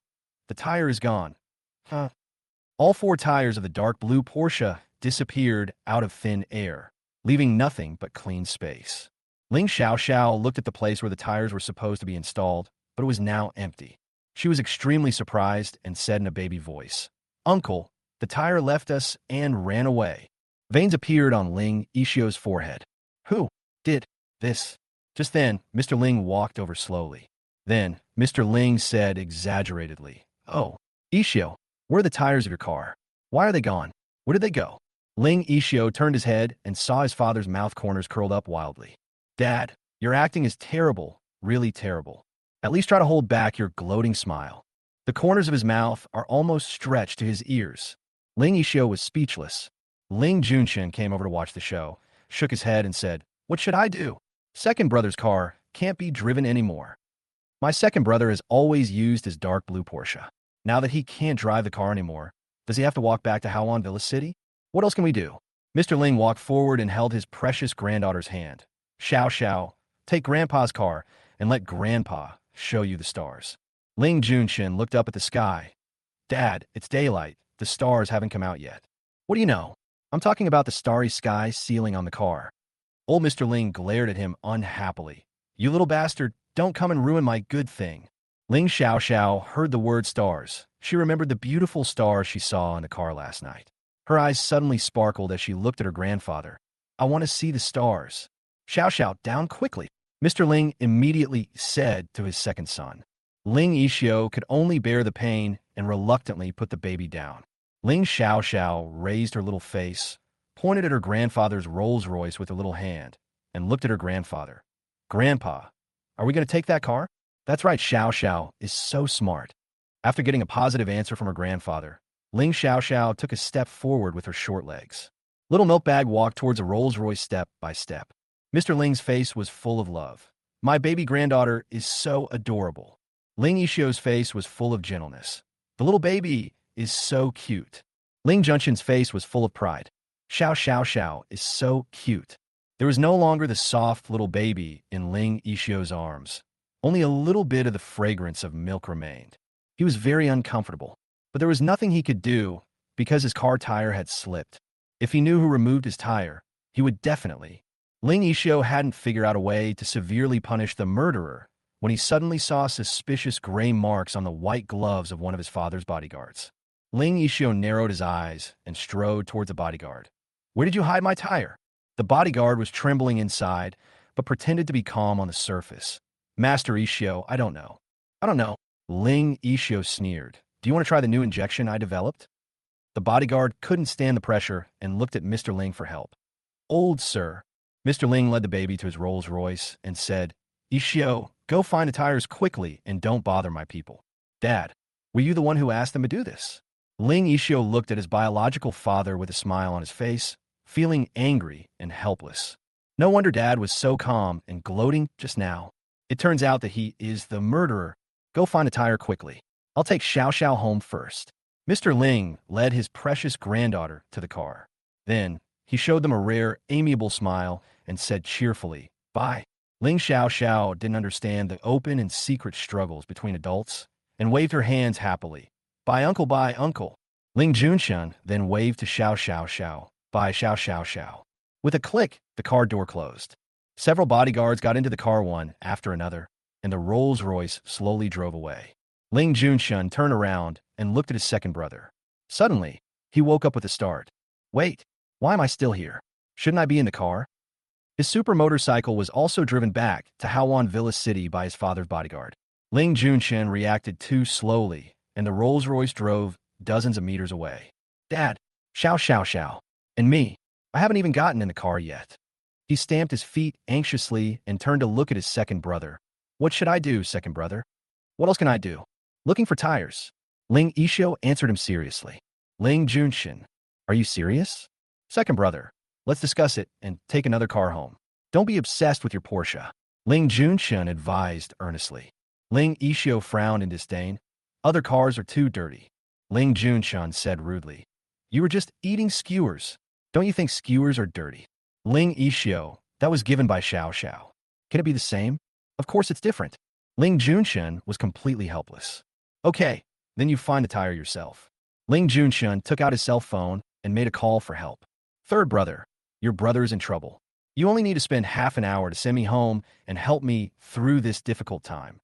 The tire is gone. Ha! All four tires of the dark blue Porsche disappeared out of thin air, leaving nothing but clean space. Ling Xiaoxiao looked at the place where the tires were supposed to be installed, but it was now empty. She was extremely surprised and said in a baby voice, "Uncle, the tire left us and ran away." Veins appeared on Ling Ishio's forehead. "Who did this?" Just then, Mr. Ling walked over slowly. Then, Mr. Ling said exaggeratedly, "Oh, Ishio, where are the tires of your car? Why are they gone? Where did they go?" Ling Ishio turned his head and saw his father's mouth corners curled up wildly. "Dad, your acting is terrible, really terrible. At least try to hold back your gloating smile." The corners of his mouth are almost stretched to his ears. Ling Ishio was speechless. Ling Junqian came over to watch the show, shook his head and said, "What should I do? Second brother's car can't be driven anymore. My second brother has always used his dark blue Porsche. Now that he can't drive the car anymore, does he have to walk back to Hawan Villa City? What else can we do?" Mr. Ling walked forward and held his precious granddaughter's hand. "Xiao Xiao, take Grandpa's car and let Grandpa show you the stars." Ling Junqian looked up at the sky. "Dad, it's daylight. The stars haven't come out yet." "What do you know? I'm talking about the starry sky ceiling on the car." Old Mr. Ling glared at him unhappily. "You little bastard, don't come and ruin my good thing." Ling Xiaoxiao heard the word stars. She remembered the beautiful stars she saw in the car last night. Her eyes suddenly sparkled as she looked at her grandfather. "I want to see the stars." "Xiaoxiao, down quickly," Mr. Ling immediately said to his second son. Ling Ishio could only bear the pain and reluctantly put the baby down. Ling Xiaoxiao raised her little face, pointed at her grandfather's Rolls-Royce with her little hand, and looked at her grandfather. "Grandpa, are we going to take that car?" "That's right, Xiaoxiao is so smart." After getting a positive answer from her grandfather, Ling Xiaoxiao took a step forward with her short legs. Little Milkbag walked towards a Rolls-Royce step by step. Mr. Ling's face was full of love. "My baby granddaughter is so adorable." Ling Ishio's face was full of gentleness. "The little baby is so cute." Ling Junqian's face was full of pride. "Xiao Xiao Xiao is so cute." There was no longer the soft little baby in Ling Ishio's arms. Only a little bit of the fragrance of milk remained. He was very uncomfortable, but there was nothing he could do because his car tire had slipped. If he knew who removed his tire, he would definitely. Ling Ishio hadn't figured out a way to severely punish the murderer when he suddenly saw suspicious gray marks on the white gloves of one of his father's bodyguards. Ling Ishio narrowed his eyes and strode towards the bodyguard. "Where did you hide my tire?" The bodyguard was trembling inside, but pretended to be calm on the surface. "Master Ishio, I don't know." "I don't know." Ling Ishio sneered. "Do you want to try the new injection I developed?" The bodyguard couldn't stand the pressure and looked at Mr. Ling for help. "Old sir." Mr. Ling led the baby to his Rolls-Royce and said, "Ishio, go find the tires quickly and don't bother my people." "Dad, were you the one who asked them to do this?" Ling Ishio looked at his biological father with a smile on his face, feeling angry and helpless. No wonder Dad was so calm and gloating just now. It turns out that he is the murderer. Go find a tire quickly. I'll take Xiao Xiao home first. Mr. Ling led his precious granddaughter to the car. Then, he showed them a rare, amiable smile and said cheerfully, "Bye." Ling Xiao didn't understand the open and secret struggles between adults and waved her hands happily. "Bye, uncle, bye, uncle." Ling Junqian then waved to Xiao. "Bye, Xiao. With a click, the car door closed. Several bodyguards got into the car one after another, and the Rolls-Royce slowly drove away. Ling Junqian turned around and looked at his second brother. Suddenly, he woke up with a start. "Wait, why am I still here? Shouldn't I be in the car?" His super motorcycle was also driven back to Hawan Villa City by his father's bodyguard. Ling Junqian reacted too slowly, and the Rolls-Royce drove dozens of meters away. "Dad, Xiao, and me, I haven't even gotten in the car yet." He stamped his feet anxiously and turned to look at his second brother. "What should I do, second brother?" "What else can I do?" "Looking for tires." Ling Ishio answered him seriously. "Ling Junqian, are you serious?" "Second brother, let's discuss it and take another car home. Don't be obsessed with your Porsche," Ling Junqian advised earnestly. Ling Ishio frowned in disdain. "Other cars are too dirty," Ling Junqian said rudely. "You were just eating skewers. Don't you think skewers are dirty?" Ling Ishio, that was given by Xiao. "Can it be the same?" "Of course it's different." Ling Junqian was completely helpless. "Okay, then you find the tire yourself." Ling Junshun took out his cell phone and made a call for help. Third brother, your brother is in trouble. You only need to spend half an hour to send me home and help me through this difficult time.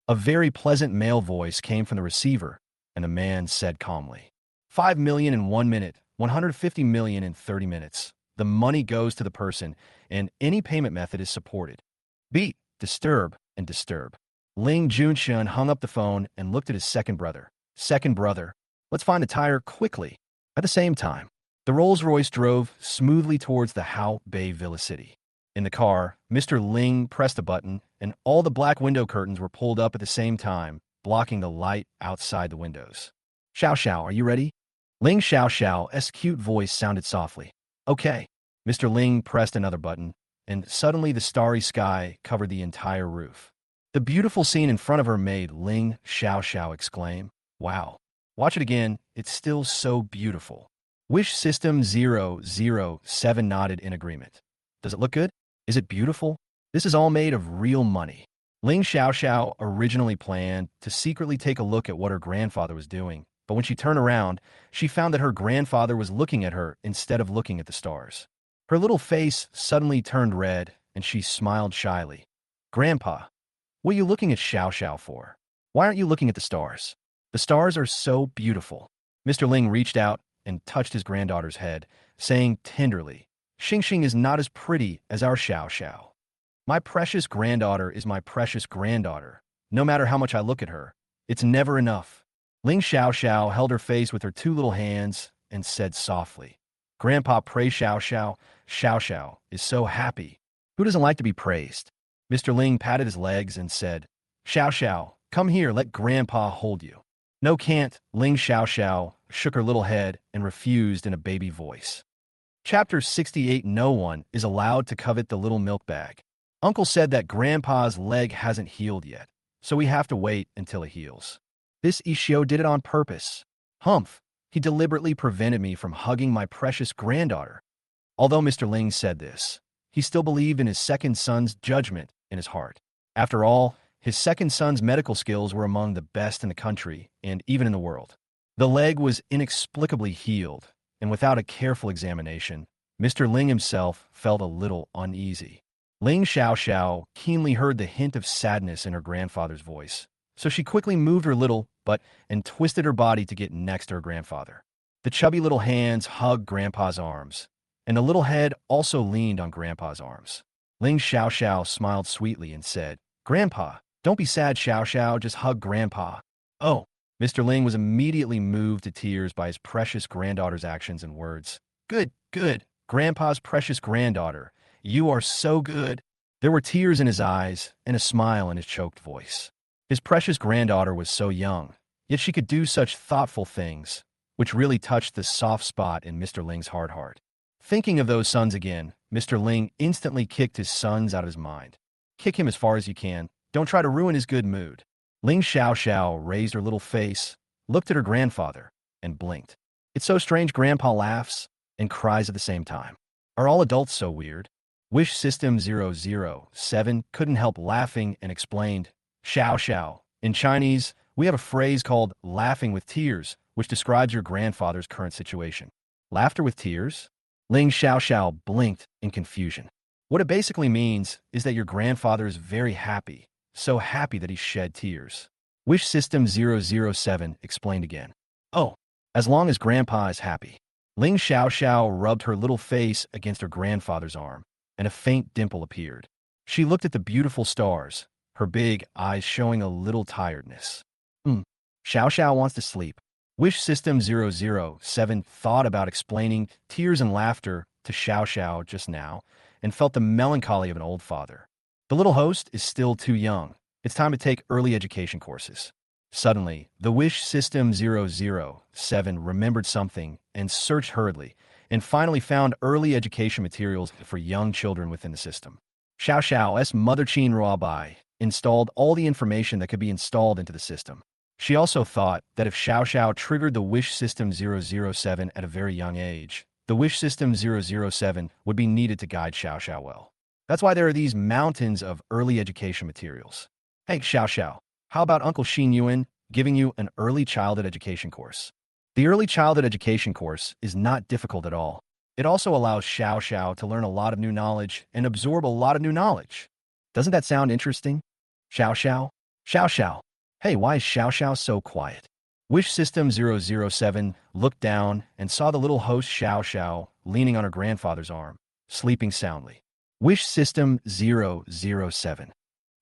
A very pleasant male voice came from the receiver, and the man said calmly, 5 million in 1 minute, 150 million in 30 minutes. The money goes to the person, and any payment method is supported. Beat, disturb, and disturb. Ling Junshun hung up the phone and looked at his second brother. Second brother, let's find a tire quickly. At the same time, the Rolls-Royce drove smoothly towards the Hao Bei Villa City. In the car, Mr. Ling pressed a button, and all the black window curtains were pulled up at the same time, blocking the light outside the windows. Xiao Xiao, are you ready? Ling Xiao Xiao's cute voice sounded softly. Okay. Mr. Ling pressed another button, and suddenly the starry sky covered the entire roof. The beautiful scene in front of her made Ling Xiao Xiao exclaim, wow. Watch it again, it's still so beautiful. Wish System 007 nodded in agreement. Does it look good? Is it beautiful? This is all made of real money. Ling Xiao Xiao originally planned to secretly take a look at what her grandfather was doing, but when she turned around, she found that her grandfather was looking at her instead of looking at the stars. Her little face suddenly turned red, and she smiled shyly. Grandpa, what are you looking at Xiao Xiao for? Why aren't you looking at the stars? The stars are so beautiful. Mr. Ling reached out and touched his granddaughter's head, saying tenderly, Xing Xing is not as pretty as our Xiao Xiao. My precious granddaughter is my precious granddaughter. No matter how much I look at her, it's never enough. Ling Xiao Xiao held her face with her two little hands and said softly, Grandpa praise Xiao Xiao. Xiao Xiao is so happy. Who doesn't like to be praised? Mr. Ling patted his legs and said, Xiao Xiao, come here, let Grandpa hold you. No, can't. Ling Xiao Xiao shook her little head and refused in a baby voice. Chapter 68. No one is allowed to covet the little milk bag. Uncle said that Grandpa's leg hasn't healed yet, so we have to wait until it heals. This Ishio did it on purpose. Humph, he deliberately prevented me from hugging my precious granddaughter. Although Mr. Ling said this, he still believed in his second son's judgment in his heart. After all, his second son's medical skills were among the best in the country and even in the world. The leg was inexplicably healed, and without a careful examination, Mr. Ling himself felt a little uneasy. Ling Xiao Xiao keenly heard the hint of sadness in her grandfather's voice, so she quickly moved her little butt and twisted her body to get next to her grandfather. The chubby little hands hugged Grandpa's arms, and the little head also leaned on Grandpa's arms. Ling Xiao Xiao smiled sweetly and said, Grandpa, don't be sad, Xiao Xiao, just hug Grandpa. Oh, Mr. Ling was immediately moved to tears by his precious granddaughter's actions and words. Good, good, Grandpa's precious granddaughter. You are so good. There were tears in his eyes and a smile in his choked voice. His precious granddaughter was so young, yet she could do such thoughtful things, which really touched the soft spot in Mr. Ling's hard heart. Thinking of those sons again, Mr. Ling instantly kicked his sons out of his mind. Kick him as far as you can. Don't try to ruin his good mood. Ling Xiao Xiao raised her little face, looked at her grandfather, and blinked. It's so strange Grandpa laughs and cries at the same time. Are all adults so weird? Wish System 007 couldn't help laughing and explained, Xiao Xiao. In Chinese, we have a phrase called laughing with tears, which describes your grandfather's current situation. Laughter with tears? Ling Xiao Xiao blinked in confusion. What it basically means is that your grandfather is very happy, so happy that he shed tears. Wish System 007 explained again. Oh, as long as Grandpa is happy. Ling Xiao Xiao rubbed her little face against her grandfather's arm, and a faint dimple appeared. She looked at the beautiful stars, her big eyes showing a little tiredness. Xiao Xiao wants to sleep. Wish System 007 thought about explaining tears and laughter to Xiao Xiao just now, and felt the melancholy of an old father. The little host is still too young. It's time to take early education courses. Suddenly, the Wish System 007 remembered something and searched hurriedly, and finally found early education materials for young children within the system. Xiao Xiao's mother Qin Ruobai installed all the information that could be installed into the system. She also thought that if Xiao Xiao triggered the Wish System 007 at a very young age, the Wish System 007 would be needed to guide Xiao Xiao well. That's why there are these mountains of early education materials. Hey, Xiao Xiao, how about Uncle Xin Yuan giving you an early childhood education course? The early childhood education course is not difficult at all. It also allows Xiao Xiao to learn a lot of new knowledge and absorb a lot of new knowledge. Doesn't that sound interesting? Xiao Xiao? Xiao Xiao. Hey, why is Xiao Xiao so quiet? Wish System 007 looked down and saw the little host Xiao Xiao leaning on her grandfather's arm, sleeping soundly. Wish System 007.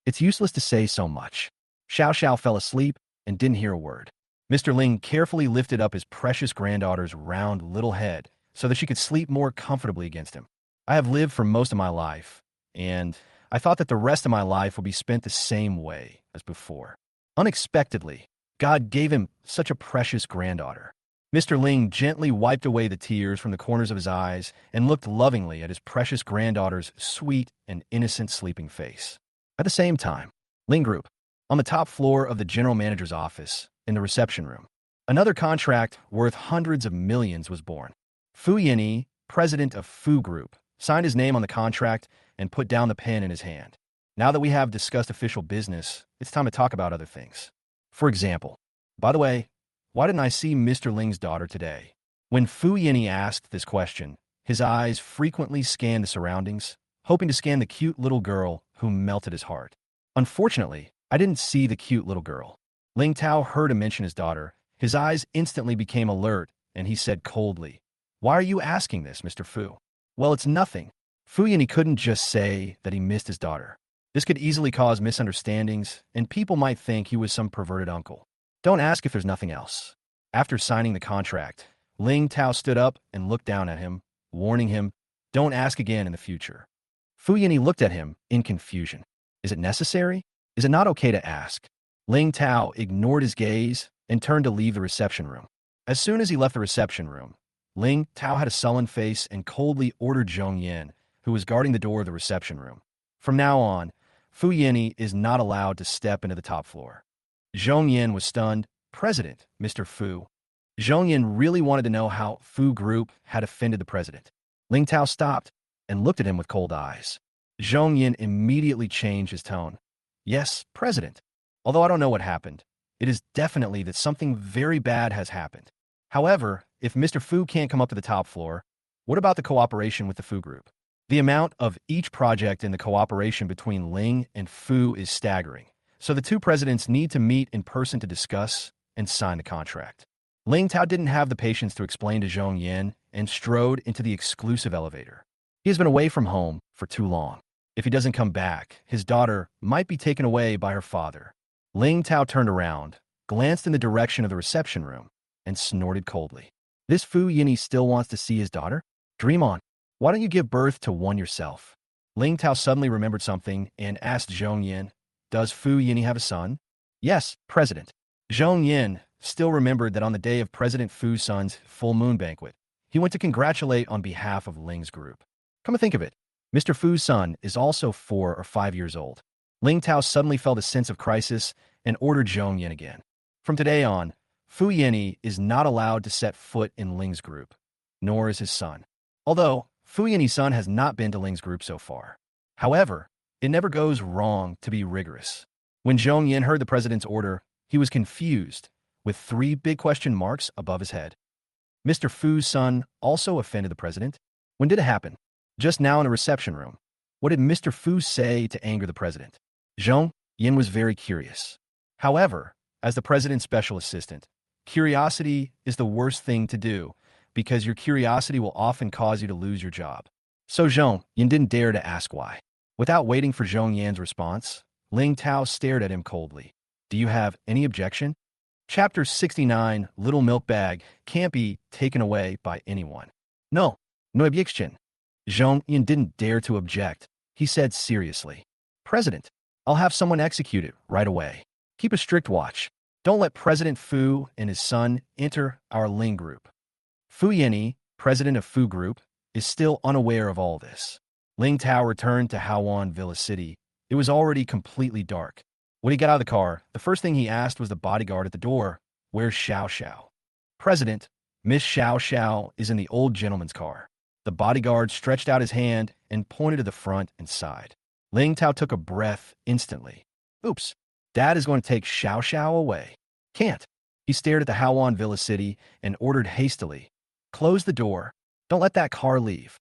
It's useless to say so much. Xiao Xiao fell asleep and didn't hear a word. Mr. Ling carefully lifted up his precious granddaughter's round little head so that she could sleep more comfortably against him. I have lived for most of my life, and I thought that the rest of my life would be spent the same way as before. Unexpectedly, God gave him such a precious granddaughter. Mr. Ling gently wiped away the tears from the corners of his eyes and looked lovingly at his precious granddaughter's sweet and innocent sleeping face. At the same time, Ling Group, on the top floor of the general manager's office, in the reception room, another contract worth hundreds of millions was born. Fu Yinyi, president of Fu Group, signed his name on the contract and put down the pen in his hand. Now that we have discussed official business, it's time to talk about other things. For example, by the way, why didn't I see Mr. Ling's daughter today? When Fu Yinyi asked this question, his eyes frequently scanned the surroundings, hoping to scan the cute little girl who melted his heart. Unfortunately, I didn't see the cute little girl. Ling Tao heard him mention his daughter. His eyes instantly became alert, and he said coldly, "Why are you asking this, Mr. Fu?" "Well, it's nothing." Fu Yinyi couldn't just say that he missed his daughter. This could easily cause misunderstandings, and people might think he was some perverted uncle. Don't ask if there's nothing else. After signing the contract, Ling Tao stood up and looked down at him, warning him, "Don't ask again in the future." Fu Yinyi looked at him in confusion. Is it necessary? Is it not okay to ask? Ling Tao ignored his gaze and turned to leave the reception room. As soon as he left the reception room, Ling Tao had a sullen face and coldly ordered Zhong Yin, who was guarding the door of the reception room. From now on, Fu Yinyi is not allowed to step into the top floor. Zhong Yin was stunned. "President, Mr. Fu." Zhong Yin really wanted to know how Fu Group had offended the president. Ling Tao stopped and looked at him with cold eyes. Zhong Yin immediately changed his tone. "Yes, President. Although I don't know what happened, it is definitely that something very bad has happened. However, if Mr. Fu can't come up to the top floor, what about the cooperation with the Fu Group? The amount of each project in the cooperation between Ling and Fu is staggering, so the two presidents need to meet in person to discuss and sign the contract." Ling Tao didn't have the patience to explain to Zhong Yin and strode into the exclusive elevator. He has been away from home for too long. If he doesn't come back, his daughter might be taken away by her father. Ling Tao turned around, glanced in the direction of the reception room, and snorted coldly. This Fu Yinyi still wants to see his daughter? Dream on. Why don't you give birth to one yourself? Ling Tao suddenly remembered something and asked Zhong Yin, "Does Fu Yinyi have a son?" "Yes, President." Zhong Yin still remembered that on the day of President Fu's son's full moon banquet, he went to congratulate on behalf of Ling's group. Come to think of it, Mr. Fu's son is also 4 or 5 years old. Ling Tao suddenly felt a sense of crisis and ordered Zhong Yin again. From today on, Fu Yinyi is not allowed to set foot in Ling's group, nor is his son. Although, Fu Yinyi's son has not been to Ling's group so far. However, it never goes wrong to be rigorous. When Zhong Yin heard the president's order, he was confused, with 3 big question marks above his head. Mr. Fu's son also offended the president? When did it happen? Just now in the reception room. What did Mr. Fu say to anger the president? Zhong Yin was very curious. However, as the president's special assistant, curiosity is the worst thing to do because your curiosity will often cause you to lose your job. So Zhong Yin didn't dare to ask why. Without waiting for Zhong Yan's response, Ling Tao stared at him coldly. "Do you have any objection?" Chapter 69, Little Milk Bag, can't be taken away by anyone. No, no objection. Zhong Yin didn't dare to object. He said seriously, "President, I'll have someone executed right away. Keep a strict watch. Don't let President Fu and his son enter our Ling group." Fu Yinyi, president of Fu Group, is still unaware of all this. Ling Tao returned to Hawan Villa City. It was already completely dark. When he got out of the car, the first thing he asked was the bodyguard at the door, "Where's Xiao Xiao?" "President, Miss Xiao Xiao is in the old gentleman's car." The bodyguard stretched out his hand and pointed to the front and sighed. Ling Tao took a breath instantly. Oops, Dad is going to take Xiao Xiao away. Can't. He stared at the Hawan Villa City and ordered hastily, "Close the door. Don't let that car leave."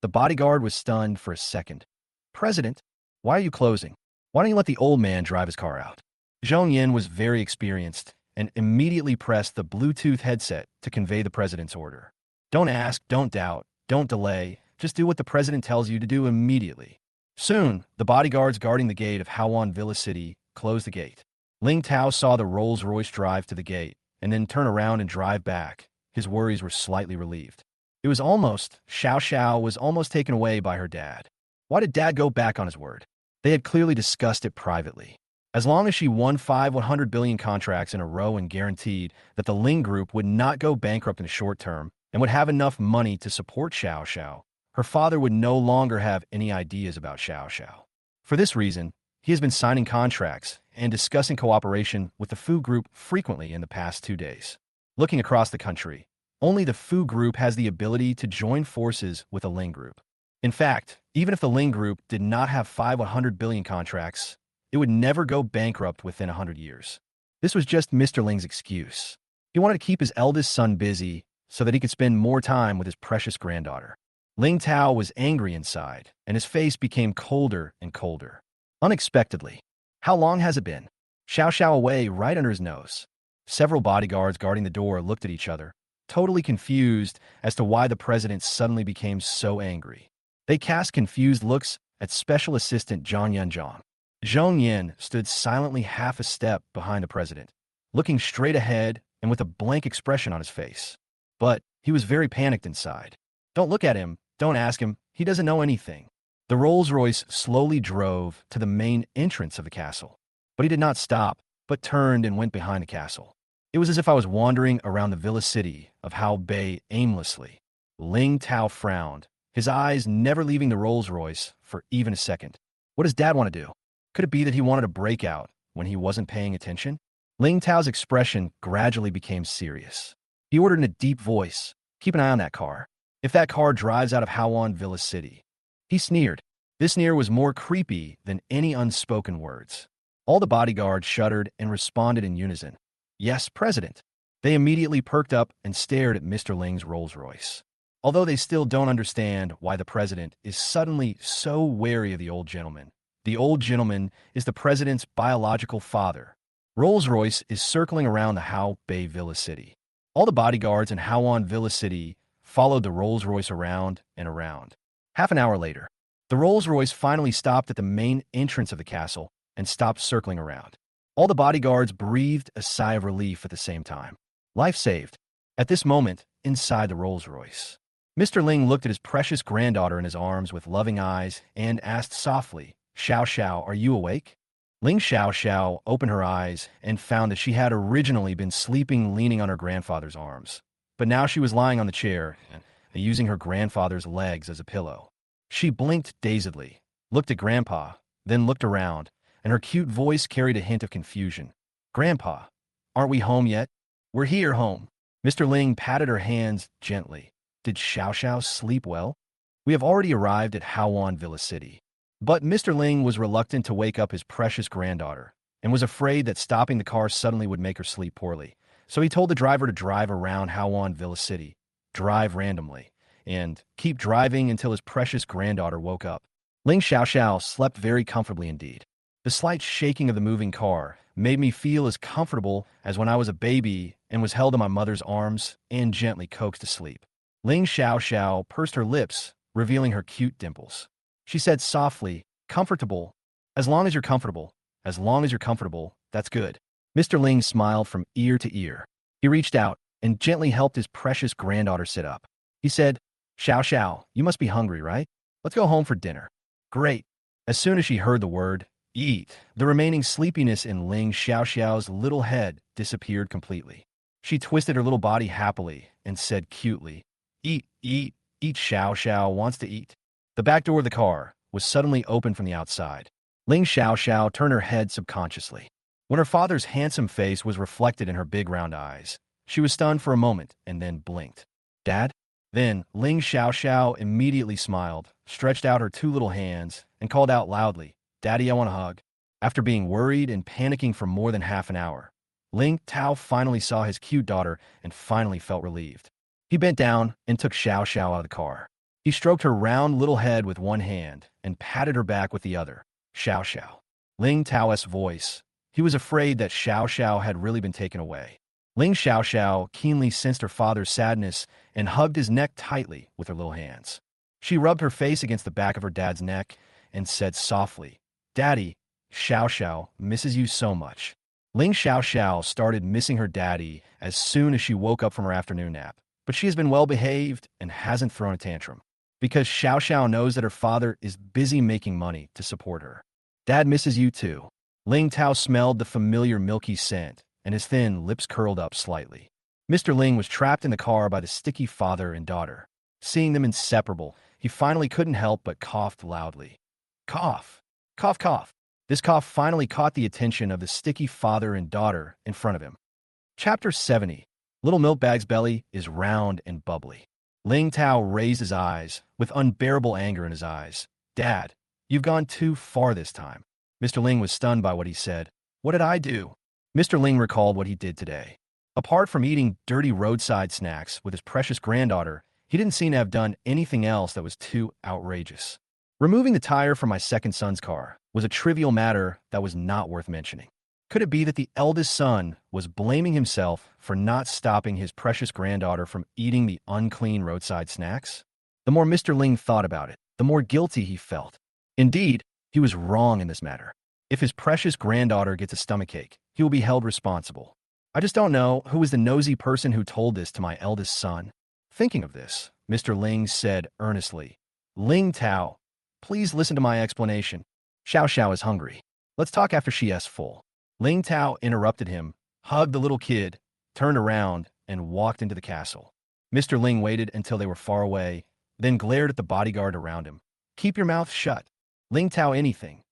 The bodyguard was stunned for a second. "President, why are you closing? Why don't you let the old man drive his car out?" Zhong Yin was very experienced and immediately pressed the Bluetooth headset to convey the president's order. "Don't ask, don't doubt, don't delay. Just do what the president tells you to do immediately." Soon, the bodyguards guarding the gate of Hawan Villa City closed the gate. Ling Tao saw the Rolls-Royce drive to the gate and then turn around and drive back. His worries were slightly relieved. Xiao Xiao was almost taken away by her dad. Why did dad go back on his word? They had clearly discussed it privately. As long as she won 100 billion contracts in a row and guaranteed that the Ling Group would not go bankrupt in the short term and would have enough money to support Xiao Xiao, her father would no longer have any ideas about Xiao Xiao. For this reason, he has been signing contracts and discussing cooperation with the Fu Group frequently in the past 2 days. Looking across the country, only the Fu Group has the ability to join forces with the Ling Group. In fact, even if the Ling Group did not have 100 billion contracts, it would never go bankrupt within 100 years. This was just Mr. Ling's excuse. He wanted to keep his eldest son busy so that he could spend more time with his precious granddaughter. Ling Tao was angry inside, and his face became colder and colder. Unexpectedly. "How long has it been?" Xiao Xiao away right under his nose. Several bodyguards guarding the door looked at each other, totally confused as to why the president suddenly became so angry. They cast confused looks at Special Assistant Zhang Yanzhong. Zhong Yin stood silently half a step behind the president, looking straight ahead and with a blank expression on his face. But he was very panicked inside. "Don't look at him. Don't ask him. He doesn't know anything." The Rolls-Royce slowly drove to the main entrance of the castle. But he did not stop, but turned and went behind the castle. It was as if I was wandering around the villa city of Hao Bei aimlessly. Ling Tao frowned, his eyes never leaving the Rolls-Royce for even a second. What does Dad want to do? Could it be that he wanted to break out when he wasn't paying attention? Ling Tao's expression gradually became serious. He ordered in a deep voice, "Keep an eye on that car. If that car drives out of Hawan Villa City." He sneered. This sneer was more creepy than any unspoken words. All the bodyguards shuddered and responded in unison. "Yes, President." They immediately perked up and stared at Mr. Ling's Rolls-Royce. Although they still don't understand why the president is suddenly so wary of the old gentleman. The old gentleman is the president's biological father. Rolls-Royce is circling around the Hao Bei Villa City. All the bodyguards in Hawan Villa City followed the Rolls-Royce around and around. Half an hour later, the Rolls-Royce finally stopped at the main entrance of the castle and stopped circling around. All the bodyguards breathed a sigh of relief at the same time. Life saved. At this moment, inside the Rolls-Royce, Mr. Ling looked at his precious granddaughter in his arms with loving eyes and asked softly, "Xiao Xiao, are you awake?" Ling Xiao Xiao opened her eyes and found that she had originally been sleeping leaning on her grandfather's arms. But now she was lying on the chair and using her grandfather's legs as a pillow. She blinked dazedly, looked at Grandpa, then looked around, and her cute voice carried a hint of confusion. "Grandpa, aren't we home yet?" "We're here, home." Mr. Ling patted her hands gently. "Did Xiao Xiao sleep well?" "We have already arrived at Hawan Villa City." But Mr. Ling was reluctant to wake up his precious granddaughter and was afraid that stopping the car suddenly would make her sleep poorly. So he told the driver to drive around Hawan Villa City, drive randomly, and keep driving until his precious granddaughter woke up. Ling Xiaoxiao slept very comfortably indeed. The slight shaking of the moving car made me feel as comfortable as when I was a baby and was held in my mother's arms and gently coaxed to sleep. Ling Xiaoxiao pursed her lips, revealing her cute dimples. She said softly, "Comfortable. As long as you're comfortable. As long as you're comfortable, that's good." Mr. Ling smiled from ear to ear. He reached out and gently helped his precious granddaughter sit up. He said, "Xiao Xiao, you must be hungry, right? Let's go home for dinner." "Great." As soon as she heard the word, eat, the remaining sleepiness in Ling Xiaoxiao's little head disappeared completely. She twisted her little body happily and said cutely, "Eat, eat, eat. Xiao Xiao wants to eat." The back door of the car was suddenly opened from the outside. Ling Xiaoxiao turned her head subconsciously. When her father's handsome face was reflected in her big round eyes, she was stunned for a moment and then blinked. "Dad?" Then Ling Xiaoxiao immediately smiled, stretched out her two little hands, and called out loudly, "Daddy, I want a hug." After being worried and panicking for more than half an hour, Ling Tao finally saw his cute daughter and finally felt relieved. He bent down and took Xiao Xiao out of the car. He stroked her round little head with one hand and patted her back with the other. Xiao Xiao. Ling Tao's voice. He was afraid that Xiao Xiao had really been taken away. Ling Xiao Xiao keenly sensed her father's sadness and hugged his neck tightly with her little hands. She rubbed her face against the back of her dad's neck and said softly, "Daddy, Xiao Xiao misses you so much." Ling Xiao Xiao started missing her daddy as soon as she woke up from her afternoon nap, but she has been well behaved and hasn't thrown a tantrum, because Xiao Xiao knows that her father is busy making money to support her. Dad misses you too. Ling Tao smelled the familiar milky scent, and his thin lips curled up slightly. Mr. Ling was trapped in the car by the sticky father and daughter. Seeing them inseparable, he finally couldn't help but coughed loudly. Cough. Cough, cough. This cough finally caught the attention of the sticky father and daughter in front of him. Chapter 70. Little Milkbag's belly is round and bubbly. Ling Tao raised his eyes, with unbearable anger in his eyes. "Dad, you've gone too far this time." Mr. Ling was stunned by what he said. "What did I do?" Mr. Ling recalled what he did today. Apart from eating dirty roadside snacks with his precious granddaughter, he didn't seem to have done anything else that was too outrageous. Removing the tire from my second son's car was a trivial matter that was not worth mentioning. Could it be that the eldest son was blaming himself for not stopping his precious granddaughter from eating the unclean roadside snacks? The more Mr. Ling thought about it, the more guilty he felt. Indeed, he was wrong in this matter. If his precious granddaughter gets a stomachache, he will be held responsible. I just don't know who was the nosy person who told this to my eldest son. Thinking of this, Mr. Ling said earnestly, "Ling Tao, please listen to my explanation. Xiao Xiao is hungry. Let's talk after she is full." Ling Tao interrupted him, hugged the little kid, turned around, and walked into the castle. Mr. Ling waited until they were far away, then glared at the bodyguard around him. "Keep your mouth shut. Ling Tao anything."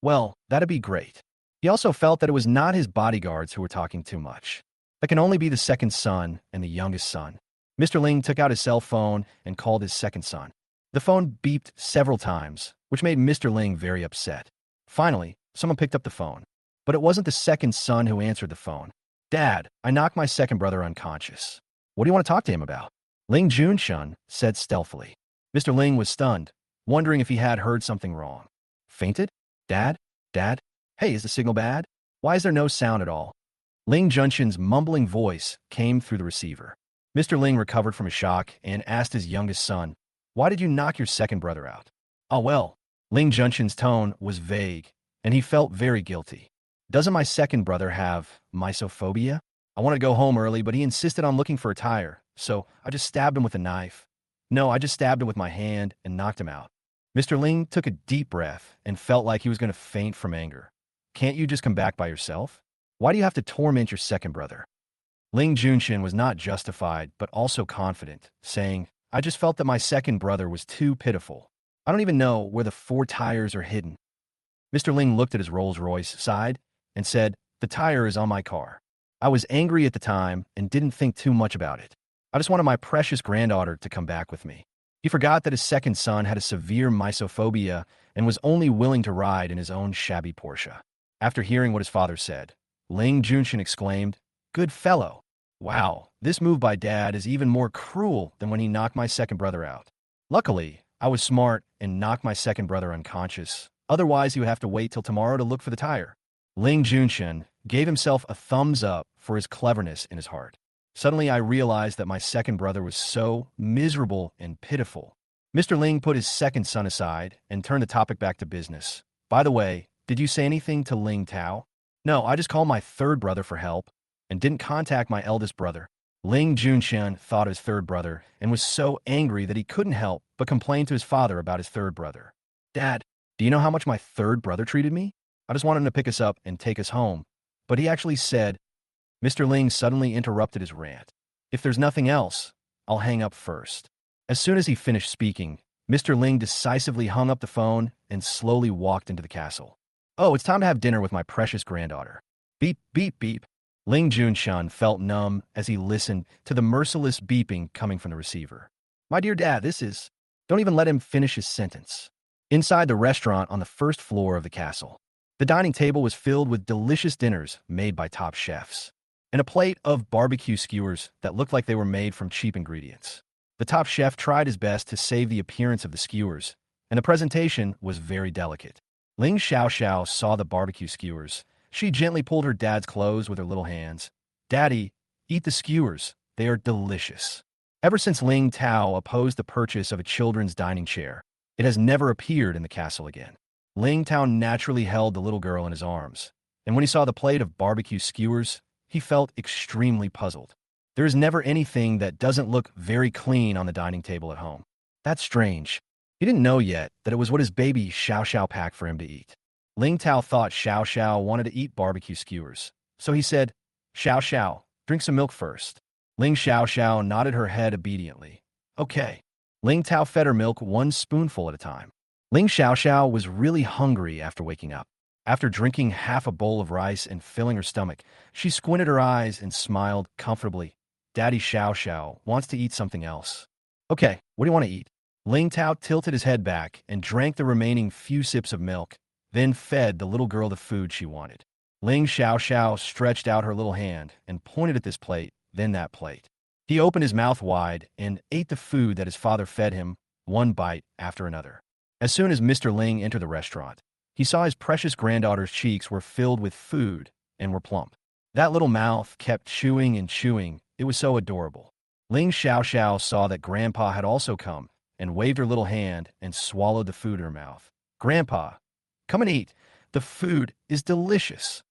Well, that'd be great. He also felt that it was not his bodyguards who were talking too much. That can only be the second son and the youngest son. Mr. Ling took out his cell phone and called his second son. The phone beeped several times, which made Mr. Ling very upset. Finally, someone picked up the phone. But it wasn't the second son who answered the phone. "Dad, I knocked my second brother unconscious. What do you want to talk to him about?" Ling Junshun said stealthily. Mr. Ling was stunned, wondering if he had heard something wrong. "Fainted? Dad? Dad? Hey, is the signal bad? Why is there no sound at all?" Ling Junshun's mumbling voice came through the receiver. Mr. Ling recovered from his shock and asked his youngest son, "Why did you knock your second brother out?" "Oh well." Ling Junshun's tone was vague, and he felt very guilty. "Doesn't my second brother have mysophobia? I wanted to go home early, but he insisted on looking for a tire, so I just stabbed him with a knife. No, I just stabbed him with my hand and knocked him out." Mr. Ling took a deep breath and felt like he was going to faint from anger. "Can't you just come back by yourself? Why do you have to torment your second brother?" Ling Junshun was not justified, but also confident, saying, "I just felt that my second brother was too pitiful. I don't even know where the 4 tires are hidden." Mr. Ling looked at his Rolls-Royce, sighed, and said, "The tire is on my car. I was angry at the time and didn't think too much about it. I just wanted my precious granddaughter to come back with me." He forgot that his second son had a severe mysophobia and was only willing to ride in his own shabby Porsche. After hearing what his father said, Ling Junshun exclaimed, "Good fellow. Wow, this move by Dad is even more cruel than when he knocked my second brother out. Luckily, I was smart and knocked my second brother unconscious. Otherwise, he would have to wait till tomorrow to look for the tire." Ling Junshun gave himself a thumbs up for his cleverness in his heart. "Suddenly I realized that my second brother was so miserable and pitiful." Mr. Ling put his second son aside and turned the topic back to business. "By the way, did you say anything to Ling Tao?" "No, I just called my third brother for help and didn't contact my eldest brother." Ling Junshun thought of his third brother and was so angry that he couldn't help but complain to his father about his third brother. "Dad, do you know how much my third brother treated me? I just wanted him to pick us up and take us home. But he actually said—" Mr. Ling suddenly interrupted his rant. "If there's nothing else, I'll hang up first." As soon as he finished speaking, Mr. Ling decisively hung up the phone and slowly walked into the castle. "Oh, it's time to have dinner with my precious granddaughter." Beep, beep, beep. Ling Junshun felt numb as he listened to the merciless beeping coming from the receiver. "My dear Dad, this is—" Don't even let him finish his sentence. Inside the restaurant on the first floor of the castle, The dining table was filled with delicious dinners made by top chefs, and a plate of barbecue skewers that looked like they were made from cheap ingredients. The top chef tried his best to save the appearance of the skewers, and the presentation was very delicate. Ling Xiaoxiao saw the barbecue skewers. She gently pulled her dad's clothes with her little hands. "Daddy, eat the skewers. They are delicious." Ever since Ling Tao opposed the purchase of a children's dining chair, it has never appeared in the castle again. Ling Tao naturally held the little girl in his arms, and when he saw the plate of barbecue skewers, he felt extremely puzzled. There is never anything that doesn't look very clean on the dining table at home. That's strange. He didn't know yet that it was what his baby Xiao Xiao packed for him to eat. Ling Tao thought Xiao Xiao wanted to eat barbecue skewers, so he said, "Xiao Xiao, drink some milk first." Ling Xiao Xiao nodded her head obediently. "Okay." Ling Tao fed her milk one spoonful at a time. Ling Xiao Xiao was really hungry after waking up. After drinking half a bowl of rice and filling her stomach, she squinted her eyes and smiled comfortably. "Daddy Xiao Xiao wants to eat something else." "Okay, what do you want to eat?" Ling Tao tilted his head back and drank the remaining few sips of milk, then fed the little girl the food she wanted. Ling Xiao Xiao stretched out her little hand and pointed at this plate, then that plate. He opened his mouth wide and ate the food that his father fed him, one bite after another. As soon as Mr. Ling entered the restaurant, he saw his precious granddaughter's cheeks were filled with food and were plump. That little mouth kept chewing and chewing. It was so adorable. Ling Xiao Xiao saw that Grandpa had also come and waved her little hand and swallowed the food in her mouth. "Grandpa, come and eat. The food is delicious."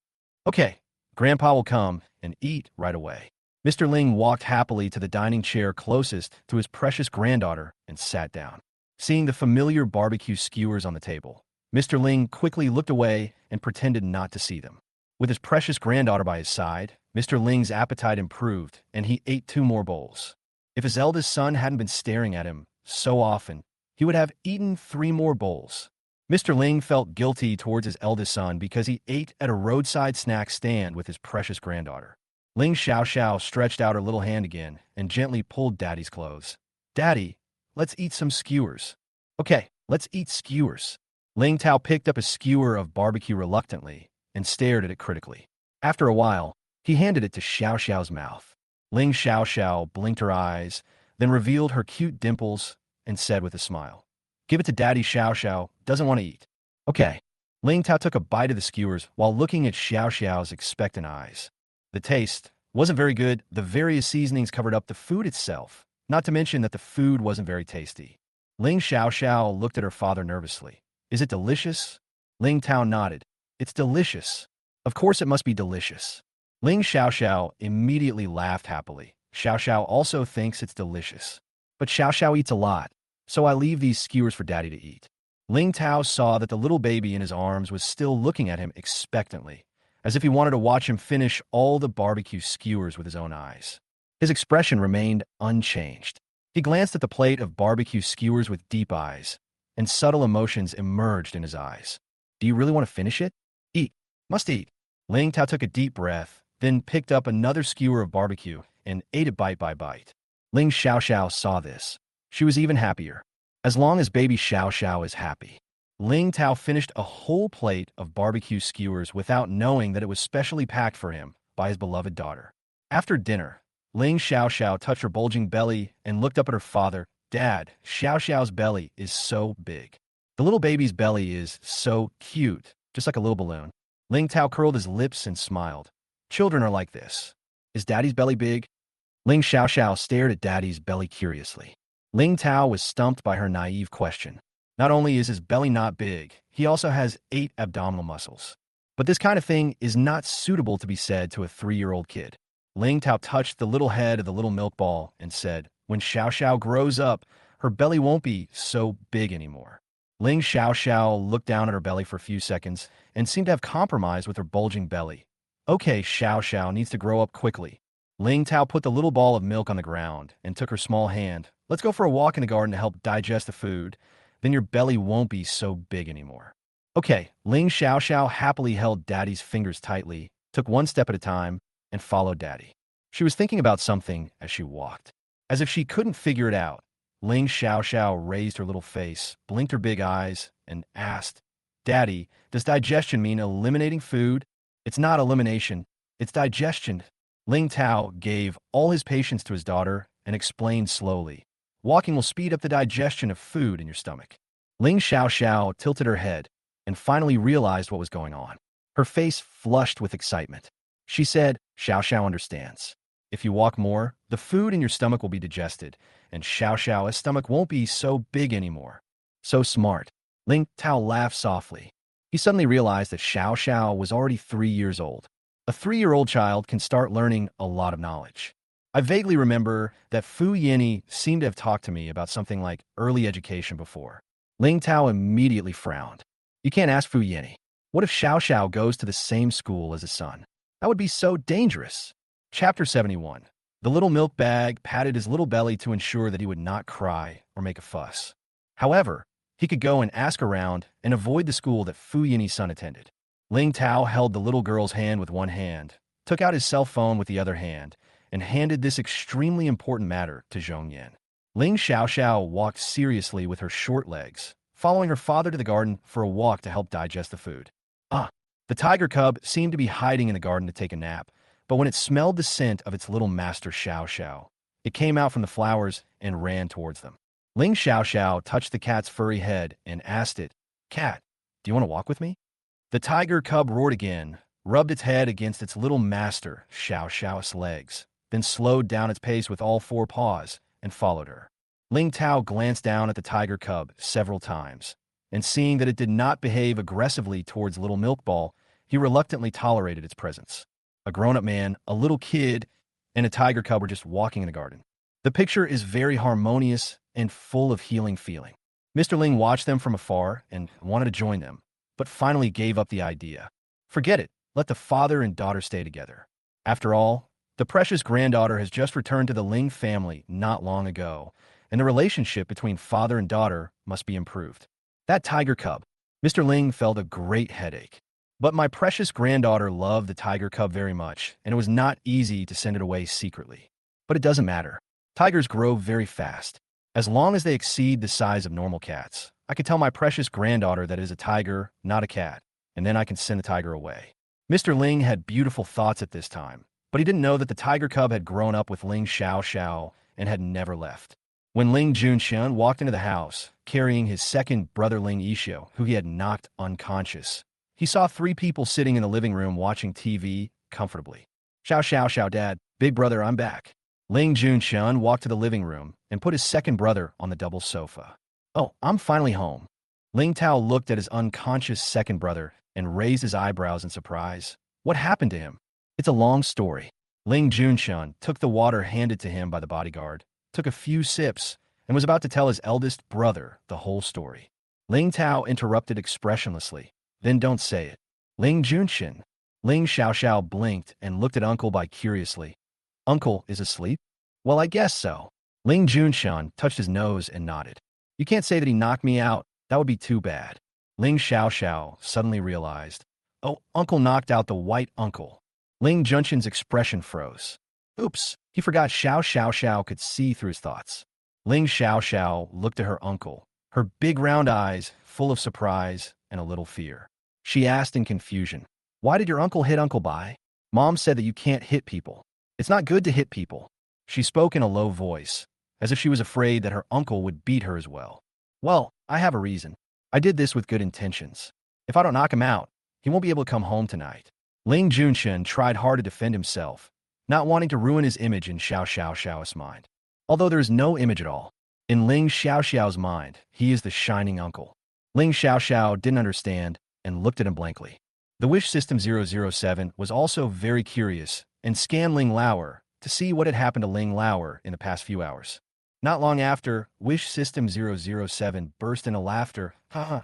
"Okay, Grandpa will come and eat right away." Mr. Ling walked happily to the dining chair closest to his precious granddaughter and sat down. Seeing the familiar barbecue skewers on the table, Mr. Ling quickly looked away and pretended not to see them. With his precious granddaughter by his side, Mr. Ling's appetite improved, and he ate 2 more bowls. If his eldest son hadn't been staring at him so often, he would have eaten 3 more bowls. Mr. Ling felt guilty towards his eldest son because he ate at a roadside snack stand with his precious granddaughter. Ling Xiao Xiao stretched out her little hand again and gently pulled Daddy's clothes. "Daddy, let's eat some skewers." "Okay, let's eat skewers." Ling Tao picked up a skewer of barbecue reluctantly and stared at it critically. After a while, he handed it to Xiao Xiao's mouth. Ling Xiao Xiao blinked her eyes, then revealed her cute dimples and said with a smile, "Give it to Daddy. Xiao Xiao doesn't want to eat." "Okay." Ling Tao took a bite of the skewers while looking at Xiao Xiao's expectant eyes. The taste wasn't very good. The various seasonings covered up the food itself, not to mention that the food wasn't very tasty. Ling Xiao Xiao looked at her father nervously. "Is it delicious?" Ling Tao nodded. "It's delicious. Of course it must be delicious." Ling Xiao Xiao immediately laughed happily. "Xiao Xiao also thinks it's delicious. But Xiao Xiao eats a lot, so I leave these skewers for Daddy to eat." Ling Tao saw that the little baby in his arms was still looking at him expectantly, as if he wanted to watch him finish all the barbecue skewers with his own eyes. His expression remained unchanged. He glanced at the plate of barbecue skewers with deep eyes, and subtle emotions emerged in his eyes. "Do you really want to finish it?" "Eat. Must eat." Ling Tao took a deep breath, then picked up another skewer of barbecue and ate it bite by bite. Ling Xiao Xiao saw this. She was even happier. As long as baby Xiao Xiao is happy. Ling Tao finished a whole plate of barbecue skewers without knowing that it was specially packed for him by his beloved daughter. After dinner, Ling Xiao Xiao touched her bulging belly and looked up at her father. "Dad, Xiao Xiao's belly is so big. The little baby's belly is so cute, just like a little balloon." Ling Tao curled his lips and smiled. "Children are like this. Is Daddy's belly big?" Ling Xiao Xiao stared at Daddy's belly curiously. Ling Tao was stumped by her naive question. Not only is his belly not big, he also has 8 abdominal muscles. But this kind of thing is not suitable to be said to a 3-year-old kid. Ling Tao touched the little head of the little milk ball and said, "When Xiao Xiao grows up, her belly won't be so big anymore." Ling Xiao Xiao looked down at her belly for a few seconds and seemed to have compromised with her bulging belly. "Okay, Xiao Xiao needs to grow up quickly." Ling Tao put the little ball of milk on the ground and took her small hand. "Let's go for a walk in the garden to help digest the food. Then your belly won't be so big anymore." "Okay." Ling Xiao Xiao happily held Daddy's fingers tightly, took one step at a time, and followed Daddy. She was thinking about something as she walked. As if she couldn't figure it out, Ling Xiao Xiao raised her little face, blinked her big eyes, and asked, Daddy, does digestion mean eliminating food? It's not elimination, it's digestion. Ling Tao gave all his patience to his daughter and explained slowly. Walking will speed up the digestion of food in your stomach. Ling Xiao tilted her head and finally realized what was going on. Her face flushed with excitement. She said, Xiao understands. If you walk more, the food in your stomach will be digested, and Xiao's stomach won't be so big anymore. So smart. Ling Tao laughed softly. He suddenly realized that Xiao was already 3 years old. A 3-year-old child can start learning a lot of knowledge. I vaguely remember that Fu Yini seemed to have talked to me about something like early education before. Ling Tao immediately frowned. You can't ask Fu Yini. What if Xiao goes to the same school as his son? That would be so dangerous. Chapter 71. The little milk bag patted his little belly to ensure that he would not cry or make a fuss. However, he could go and ask around and avoid the school that Fu Yini's son attended. Ling Tao held the little girl's hand with one hand, took out his cell phone with the other hand, and handed this extremely important matter to Zhongyan. Ling Xiao walked seriously with her short legs, following her father to the garden for a walk to help digest the food. The tiger cub seemed to be hiding in the garden to take a nap, but when it smelled the scent of its little master Xiao, it came out from the flowers and ran towards them. Ling Xiao touched the cat's furry head and asked it, Cat, do you want to walk with me? The tiger cub roared again, rubbed its head against its little master Xiao's legs, then slowed down its pace with all 4 paws and followed her. Ling Tao glanced down at the tiger cub several times, and seeing that it did not behave aggressively towards little milk ball, he reluctantly tolerated its presence. A grown-up man, a little kid, and a tiger cub were just walking in the garden. The picture is very harmonious and full of healing feeling. Mr. Ling watched them from afar and wanted to join them, but finally gave up the idea. Forget it, let the father and daughter stay together. After all, the precious granddaughter has just returned to the Ling family not long ago, and the relationship between father and daughter must be improved. That tiger cub. Mr. Ling felt a great headache. But my precious granddaughter loved the tiger cub very much, and it was not easy to send it away secretly. But it doesn't matter. Tigers grow very fast. As long as they exceed the size of normal cats, I can tell my precious granddaughter that it is a tiger, not a cat, and then I can send the tiger away. Mr. Ling had beautiful thoughts at this time, but he didn't know that the tiger cub had grown up with Ling Xiao and had never left. When Ling Junxian walked into the house, carrying his second brother Ling Yishio, who he had knocked unconscious, he saw 3 people sitting in the living room watching TV comfortably. Xiao, Dad. Big brother, I'm back. Ling Junxian walked to the living room and put his second brother on the double sofa. Oh, I'm finally home. Ling Tao looked at his unconscious second brother and raised his eyebrows in surprise. What happened to him? It's a long story. Ling Junxian took the water handed to him by the bodyguard, took a few sips, and was about to tell his eldest brother the whole story. Ling Tao interrupted expressionlessly. Then don't say it. Ling Junxian. Ling Xiao blinked and looked at Uncle Bai curiously. Uncle is asleep? Well, I guess so. Ling Junxian touched his nose and nodded. You can't say that he knocked me out. That would be too bad. Ling Xiao suddenly realized. Oh, Uncle knocked out the white uncle. Ling Junxian's expression froze. Oops, he forgot Xiao could see through his thoughts. Ling Xiao looked at her uncle, her big round eyes full of surprise and a little fear. She asked in confusion, Why did your uncle hit Uncle Bai? Mom said that you can't hit people. It's not good to hit people. She spoke in a low voice, as if she was afraid that her uncle would beat her as well. Well, I have a reason. I did this with good intentions. If I don't knock him out, he won't be able to come home tonight. Ling Junxian tried hard to defend himself, not wanting to ruin his image in Xiao's mind. Although there is no image at all. In Ling Xiao's mind, he is the shining uncle. Ling Xiao didn't understand and looked at him blankly. The Wish System 007 was also very curious and scanned Ling Lauer to see what had happened to Ling Lauer in the past few hours. Not long after, Wish System 007 burst into laughter. Ha.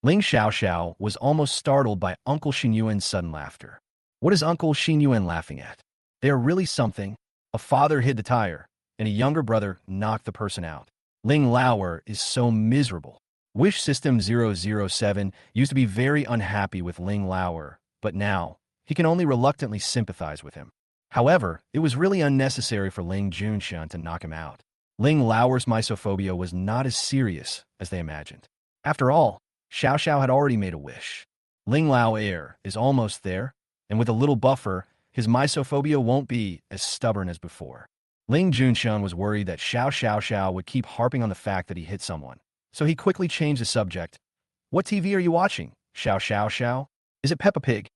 Ling Xiao was almost startled by Uncle Xinyuan's sudden laughter. What is Uncle Xinyuan laughing at? They are really something. A father hid the tire, and a younger brother knocked the person out. Ling Lauer is so miserable. Wish System 007 used to be very unhappy with Ling Lauer, but now, he can only reluctantly sympathize with him. However, it was really unnecessary for Ling Junxian to knock him out. Ling Lauer's misophobia was not as serious as they imagined. After all, Xiao Xiao had already made a wish. Ling Lao Air is almost there, and with a little buffer, his misophobia won't be as stubborn as before. Ling Junshun was worried that Xiao would keep harping on the fact that he hit someone, so he quickly changed the subject. What TV are you watching? Xiao? Is it Peppa Pig?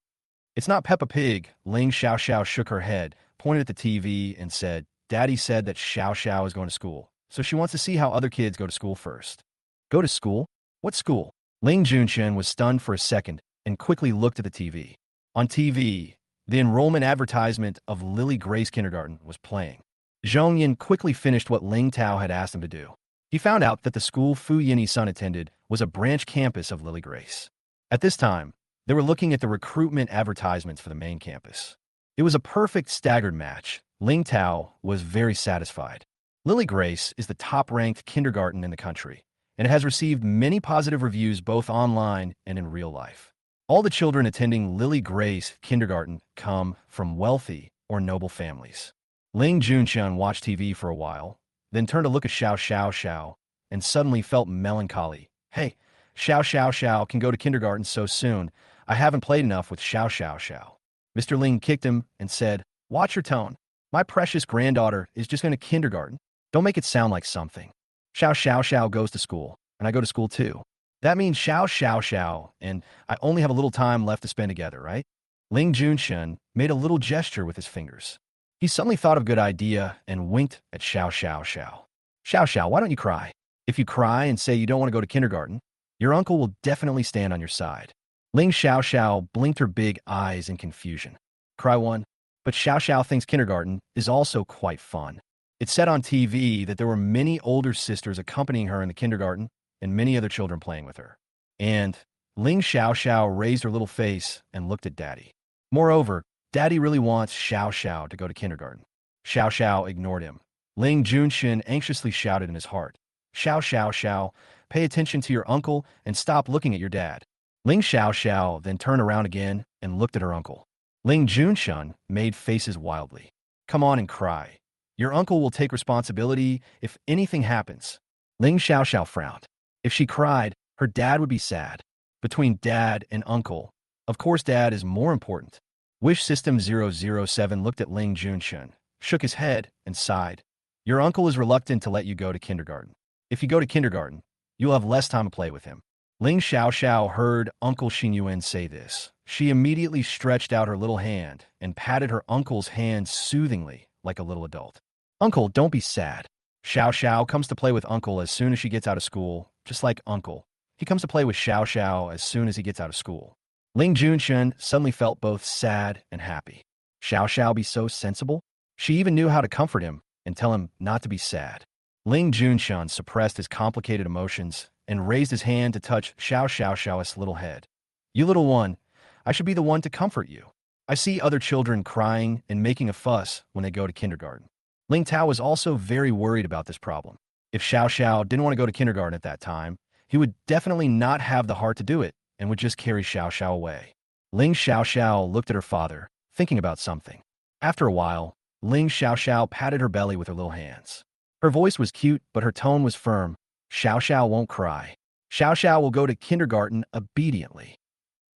It's not Peppa Pig. Ling Xiao shook her head, pointed at the TV, and said, Daddy said that Xiao is going to school, so she wants to see how other kids go to school first. Go to school? What school? Ling Junshun was stunned for a second and quickly looked at the TV. On TV, the enrollment advertisement of Lily Grace Kindergarten was playing. Zhong Yin quickly finished what Ling Tao had asked him to do. He found out that the school Fu Yin's son attended was a branch campus of Lily Grace. At this time, they were looking at the recruitment advertisements for the main campus. It was a perfect staggered match. Ling Tao was very satisfied. Lily Grace is the top-ranked kindergarten in the country, and it has received many positive reviews both online and in real life. All the children attending Lily Grace Kindergarten come from wealthy or noble families. Ling Junshun watched TV for a while, then turned to look at Xiao, and suddenly felt melancholy. Hey, Xiao can go to kindergarten so soon. I haven't played enough with Xiao. Mr. Ling kicked him and said, Watch your tone. My precious granddaughter is just going to kindergarten. Don't make it sound like something. Xiao goes to school, and I go to school too. That means Xiao, and I only have a little time left to spend together, right? Ling Junshun made a little gesture with his fingers. He suddenly thought of a good idea and winked at Xiao. Xiao, why don't you cry? If you cry and say you don't want to go to kindergarten, your uncle will definitely stand on your side. Ling Xiao blinked her big eyes in confusion. Cry one. But Xiao thinks kindergarten is also quite fun. It said on TV that there were many older sisters accompanying her in the kindergarten and many other children playing with her. And Ling Xiao raised her little face and looked at Daddy. Moreover, Daddy really wants Xiao to go to kindergarten. Xiao ignored him. Ling Junshun anxiously shouted in his heart, Xiao, pay attention to your uncle and stop looking at your dad. Ling Xiao then turned around again and looked at her uncle. Ling Junshun made faces wildly. Come on and cry. Your uncle will take responsibility if anything happens. Ling Xiao frowned. If she cried, her dad would be sad. Between dad and uncle, of course dad is more important. Wish System 007 looked at Ling Junshun, shook his head, and sighed. Your uncle is reluctant to let you go to kindergarten. If you go to kindergarten, you'll have less time to play with him. Ling Xiao heard Uncle Xinyuan say this. She immediately stretched out her little hand and patted her uncle's hand soothingly, like a little adult. Uncle, don't be sad. Xiao comes to play with Uncle as soon as she gets out of school, just like Uncle. He comes to play with Xiao as soon as he gets out of school. Ling Junshun suddenly felt both sad and happy. Xiao be so sensible? She even knew how to comfort him and tell him not to be sad. Ling Junshun suppressed his complicated emotions and raised his hand to touch Xiao's little head. You little one, I should be the one to comfort you. I see other children crying and making a fuss when they go to kindergarten. Ling Tao was also very worried about this problem. If Xiao didn't want to go to kindergarten at that time, he would definitely not have the heart to do it and would just carry Xiao away. Ling Xiao looked at her father, thinking about something. After a while, Ling Xiao patted her belly with her little hands. Her voice was cute, but her tone was firm. Xiao won't cry. Xiao will go to kindergarten obediently.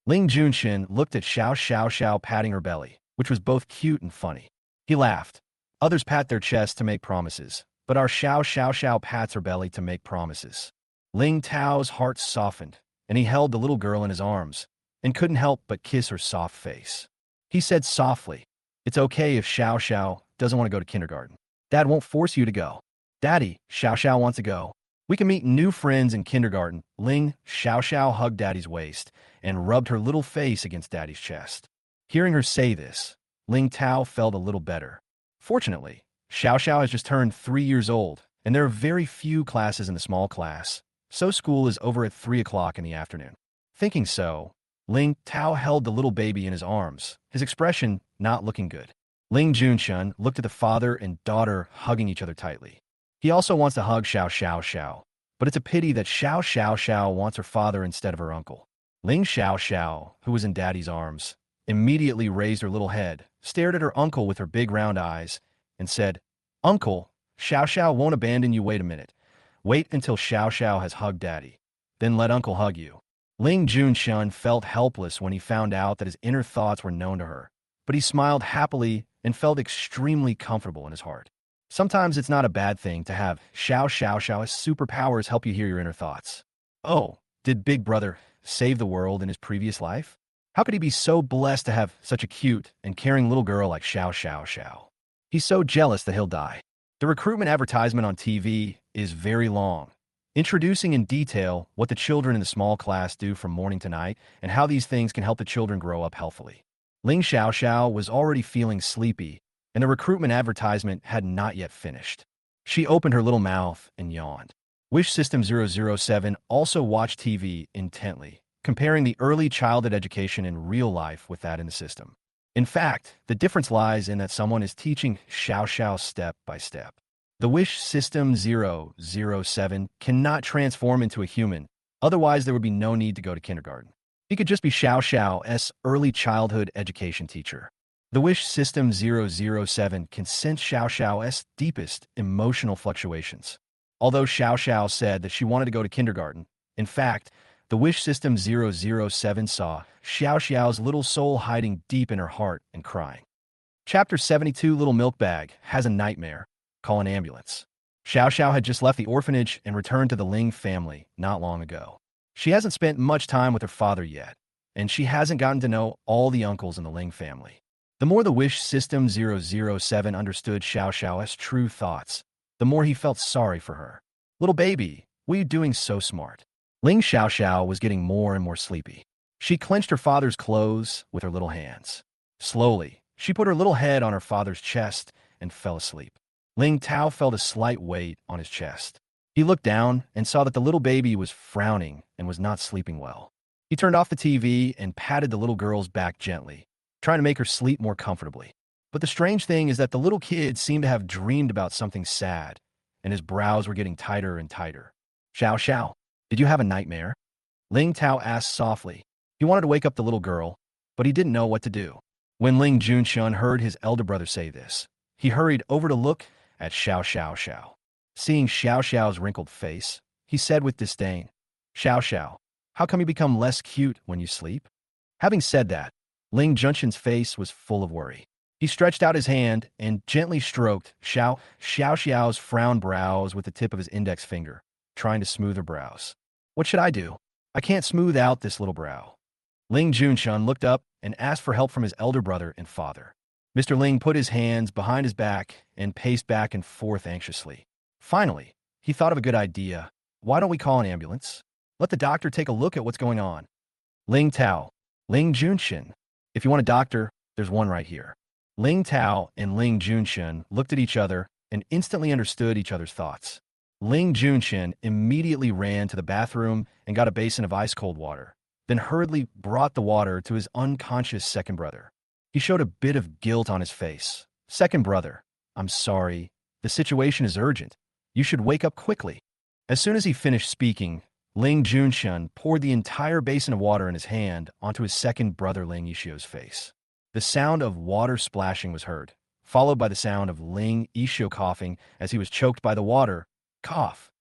Ling Junshun looked at Xiao patting her belly, which was both cute and funny. He laughed. Others pat their chest to make promises, but our Xiao pats her belly to make promises. Ling Tao's heart softened, and he held the little girl in his arms, and couldn't help but kiss her soft face. He said softly, It's okay if Xiao doesn't want to go to kindergarten. Dad won't force you to go. Daddy, Xiao wants to go. We can meet new friends in kindergarten. Ling Xiao hugged Daddy's waist and rubbed her little face against Daddy's chest. Hearing her say this, Ling Tao felt a little better. Fortunately, Xiao has just turned 3 years old, and there are very few classes in the small class, so school is over at 3 o'clock in the afternoon. Thinking so, Ling Tao held the little baby in his arms, his expression not looking good. Ling Junshun looked at the father and daughter hugging each other tightly. He also wants to hug Xiao, but it's a pity that Xiao wants her father instead of her uncle. Ling Xiao, who was in Daddy's arms, immediately raised her little head, stared at her uncle with her big round eyes, and said, Uncle, Xiao won't abandon you. Wait a minute. Wait until Xiao has hugged Daddy. Then let Uncle hug you. Ling Junshun felt helpless when he found out that his inner thoughts were known to her, but he smiled happily and felt extremely comfortable in his heart. Sometimes it's not a bad thing to have Xiao's superpowers help you hear your inner thoughts. Oh, did Big Brother save the world in his previous life? How could he be so blessed to have such a cute and caring little girl like Xiao? He's so jealous that he'll die. The recruitment advertisement on TV is very long, introducing in detail what the children in the small class do from morning to night and how these things can help the children grow up healthily. Ling Xiao was already feeling sleepy, and the recruitment advertisement had not yet finished. She opened her little mouth and yawned. Wish System 007 also watched TV intently, comparing the early childhood education in real life with that in the system. In fact, the difference lies in that someone is teaching Xiao step by step. The Wish System 007 cannot transform into a human, otherwise there would be no need to go to kindergarten. He could just be Xiao's early childhood education teacher. The Wish System 007 can sense Xiao's deepest emotional fluctuations. Although Xiao said that she wanted to go to kindergarten, in fact, the Wish System 007 saw Xiao's little soul hiding deep in her heart and crying. Chapter 72 Little Milk Bag has a nightmare. Call an ambulance. Xiao had just left the orphanage and returned to the Ling family not long ago. She hasn't spent much time with her father yet, and she hasn't gotten to know all the uncles in the Ling family. The more the Wish System 007 understood Xiao's true thoughts, the more he felt sorry for her. Little baby, what are you doing so smart? Ling Xiao was getting more and more sleepy. She clenched her father's clothes with her little hands. Slowly, she put her little head on her father's chest and fell asleep. Ling Tao felt a slight weight on his chest. He looked down and saw that the little baby was frowning and was not sleeping well. He turned off the TV and patted the little girl's back gently, trying to make her sleep more comfortably. But the strange thing is that the little kid seemed to have dreamed about something sad, and his brows were getting tighter and tighter. Xiao, did you have a nightmare? Ling Tao asked softly. He wanted to wake up the little girl, but he didn't know what to do. When Ling Junshun heard his elder brother say this, he hurried over to look at Xiao. Seeing Xiao's wrinkled face, he said with disdain, Xiao, how come you become less cute when you sleep? Having said that, Ling Junshun's face was full of worry. He stretched out his hand and gently stroked Xiao's frowned brows with the tip of his index finger, trying to smooth her brows. What should I do? I can't smooth out this little brow. Ling Junshun looked up and asked for help from his elder brother and father. Mr. Ling put his hands behind his back and paced back and forth anxiously. Finally, he thought of a good idea. Why don't we call an ambulance? Let the doctor take a look at what's going on. Ling Tao, Ling Junshun. If you want a doctor, there's one right here. Ling Tao and Ling Junshun looked at each other and instantly understood each other's thoughts. Ling Junshun immediately ran to the bathroom and got a basin of ice-cold water, then hurriedly brought the water to his unconscious second brother. He showed a bit of guilt on his face. Second brother, I'm sorry. The situation is urgent. You should wake up quickly. As soon as he finished speaking, Ling Junshun poured the entire basin of water in his hand onto his second brother Ling Yishio's face. The sound of water splashing was heard, followed by the sound of Ling Yishio coughing as he was choked by the water. Cough.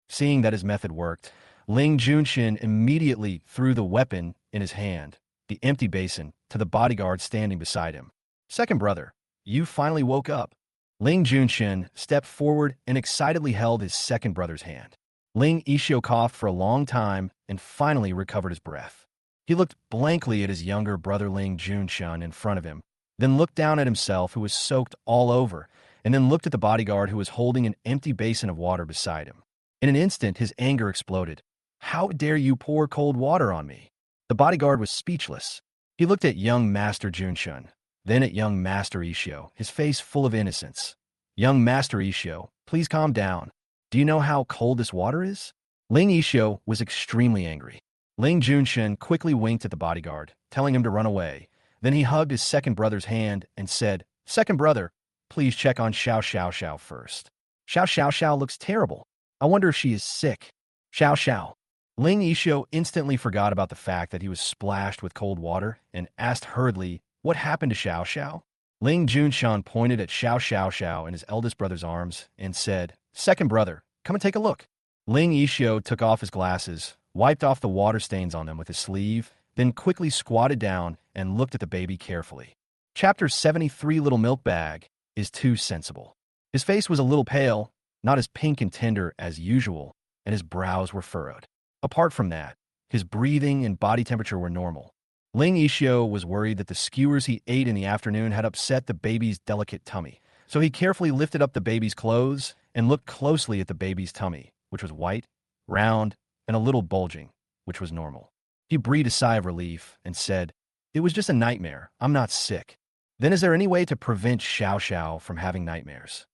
Seeing that his method worked, Ling Junshun immediately threw the weapon in his hand, the empty basin, to the bodyguard standing beside him. Second brother, you finally woke up. Ling Junshun stepped forward and excitedly held his second brother's hand. Ling Yishio coughed for a long time and finally recovered his breath. He looked blankly at his younger brother Ling Junshun in front of him, then looked down at himself, who was soaked all over, and then looked at the bodyguard who was holding an empty basin of water beside him. In an instant, his anger exploded. How dare you pour cold water on me? The bodyguard was speechless. He looked at young Master Junshun, then at young Master Ishio, his face full of innocence. Young Master Ishio, please calm down. Do you know how cold this water is? Ling Ishio was extremely angry. Ling Junshun quickly winked at the bodyguard, telling him to run away. Then he hugged his second brother's hand and said, Second brother, please check on Xiao first. Xiao looks terrible. I wonder if she is sick. Xiao. Ling Yishio instantly forgot about the fact that he was splashed with cold water and asked hurriedly, what happened to Xiao? Ling Junshun pointed at Xiao in his eldest brother's arms and said, Second brother, come and take a look. Ling Yishio took off his glasses, wiped off the water stains on them with his sleeve, then quickly squatted down and looked at the baby carefully. Chapter 73 Little Milk Bag is too sensible. His face was a little pale, not as pink and tender as usual, and his brows were furrowed. Apart from that, his breathing and body temperature were normal. Ling Ishio was worried that the skewers he ate in the afternoon had upset the baby's delicate tummy, so he carefully lifted up the baby's clothes and looked closely at the baby's tummy, which was white, round, and a little bulging, which was normal. He breathed a sigh of relief and said, "It was just a nightmare. I'm not sick." "Then is there any way to prevent Xiao Xiao from having nightmares?"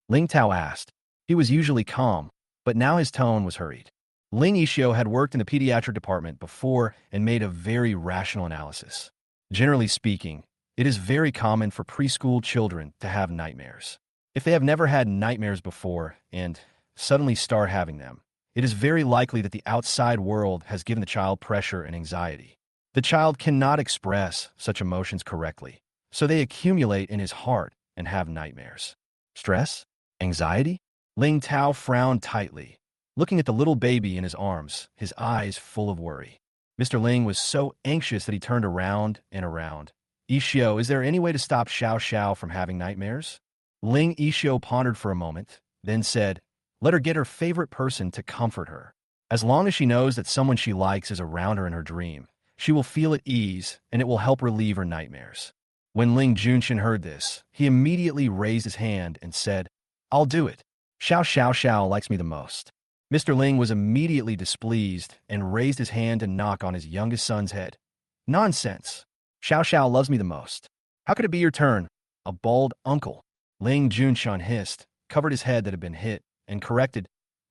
Ling Tao asked. He was usually calm, but now his tone was hurried. Ling Ishio had worked in the pediatric department before and made a very rational analysis. Generally speaking, it is very common for preschool children to have nightmares. If they have never had nightmares before and suddenly start having them, it is very likely that the outside world has given the child pressure and anxiety. The child cannot express such emotions correctly, so they accumulate in his heart and have nightmares. Stress? Anxiety? Ling Tao frowned tightly, looking at the little baby in his arms, his eyes full of worry. Mr. Ling was so anxious that he turned around and around. "Ishio, is there any way to stop Xiao Xiao from having nightmares?" Ling Ishio pondered for a moment, then said, "Let her get her favorite person to comfort her. As long as she knows that someone she likes is around her in her dream, she will feel at ease and it will help relieve her nightmares." When Ling Junshin heard this, he immediately raised his hand and said, "I'll do it. Xiao Xiao Xiao likes me the most." Mr. Ling was immediately displeased and raised his hand to knock on his youngest son's head. "Nonsense. Xiao Xiao loves me the most. How could it be your turn? A bald uncle." Ling Junshin hissed, covered his head that had been hit, and corrected,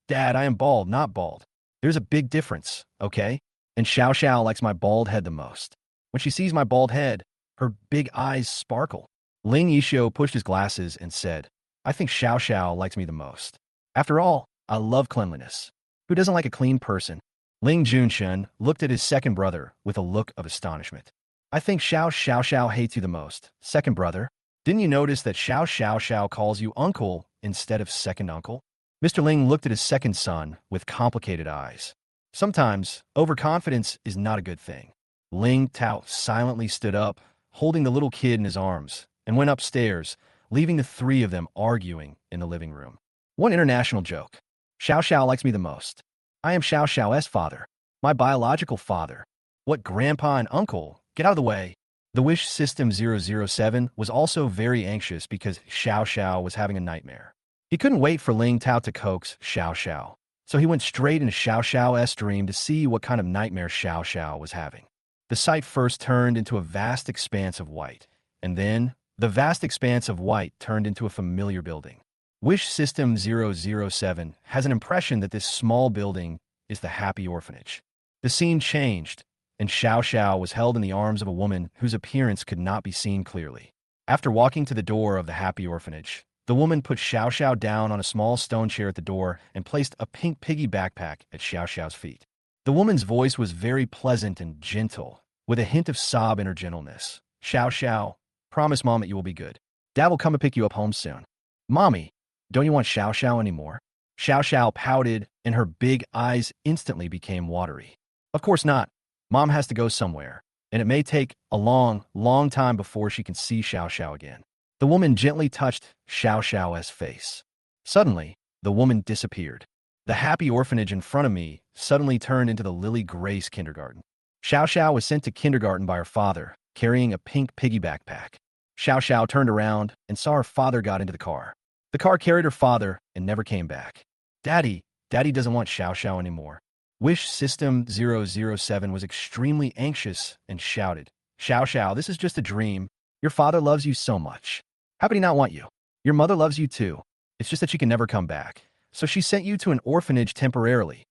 "Dad, I am bald, not bald. There's a big difference, okay? And Xiao Xiao likes my bald head the most. When she sees my bald head, her big eyes sparkle." Ling Ishio pushed his glasses and said, "I think Xiao Xiao likes me the most. After all, I love cleanliness. Who doesn't like a clean person?" Ling Junshin looked at his second brother with a look of astonishment. "I think Xiao Xiao hates you the most, second brother. Didn't you notice that Xiao Xiao calls you uncle instead of second uncle?" Mr. Ling looked at his second son with complicated eyes. Sometimes, overconfidence is not a good thing. Ling Tao silently stood up, holding the little kid in his arms, and went upstairs, leaving the three of them arguing in the living room. One international joke. "Xiao Xiao likes me the most. I am Xiao Xiao's father. My biological father. What grandpa and uncle? Get out of the way." The Wish System 007 was also very anxious because Xiao Xiao was having a nightmare. He couldn't wait for Ling Tao to coax Xiao Xiao, so he went straight into Xiao Xiao's dream to see what kind of nightmare Xiao Xiao was having. The sight first turned into a vast expanse of white, and then the vast expanse of white turned into a familiar building. Wish System 007 has an impression that this small building is the Happy Orphanage. The scene changed, and Xiao Xiao was held in the arms of a woman whose appearance could not be seen clearly. After walking to the door of the Happy Orphanage, the woman put Xiao Xiao down on a small stone chair at the door and placed a pink piggy backpack at Xiao Xiao's feet. The woman's voice was very pleasant and gentle, with a hint of sob in her gentleness. "Xiao Xiao, promise Mom that you will be good. Dad will come and pick you up home soon." "Mommy, don't you want Xiao Xiao anymore?" Xiao Xiao pouted, and her big eyes instantly became watery. "Of course not. Mom has to go somewhere, and it may take a long, long time before she can see Xiao Xiao again." The woman gently touched Xiao Xiao's face. Suddenly, the woman disappeared. The Happy Orphanage in front of me suddenly turned into the Lily Grace kindergarten. Xiao Xiao was sent to kindergarten by her father, carrying a pink piggy backpack. Xiao Xiao turned around and saw her father got into the car. The car carried her father and never came back. Daddy doesn't want Xiao Xiao anymore." Wish System 007 was extremely anxious and shouted, "Xiao Xiao, this is just a dream. Your father loves you so much. How could he not want you? Your mother loves you too. It's just that she can never come back. So she sent you to an orphanage temporarily."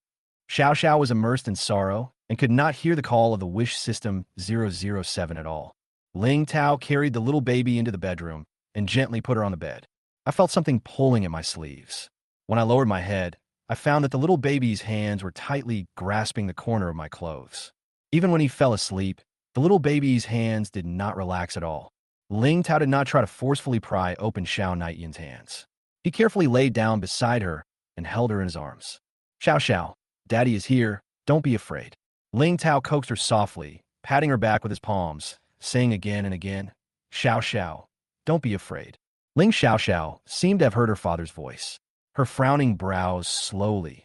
Xiao Xiao was immersed in sorrow and could not hear the call of the Wish System 007 at all. Ling Tao carried the little baby into the bedroom and gently put her on the bed. I felt something pulling at my sleeves. When I lowered my head, I found that the little baby's hands were tightly grasping the corner of my clothes. Even when he fell asleep, the little baby's hands did not relax at all. Ling Tao did not try to forcefully pry open Xiao Nightyin's hands. He carefully laid down beside her and held her in his arms. "Xiao Xiao, Daddy is here. Don't be afraid. Ling Tao coaxed her softly, patting her back with his palms, saying again and again, Xiao Xiao, don't be afraid. Ling Xiao Xiao seemed to have heard her father's voice. Her frowning brows slowly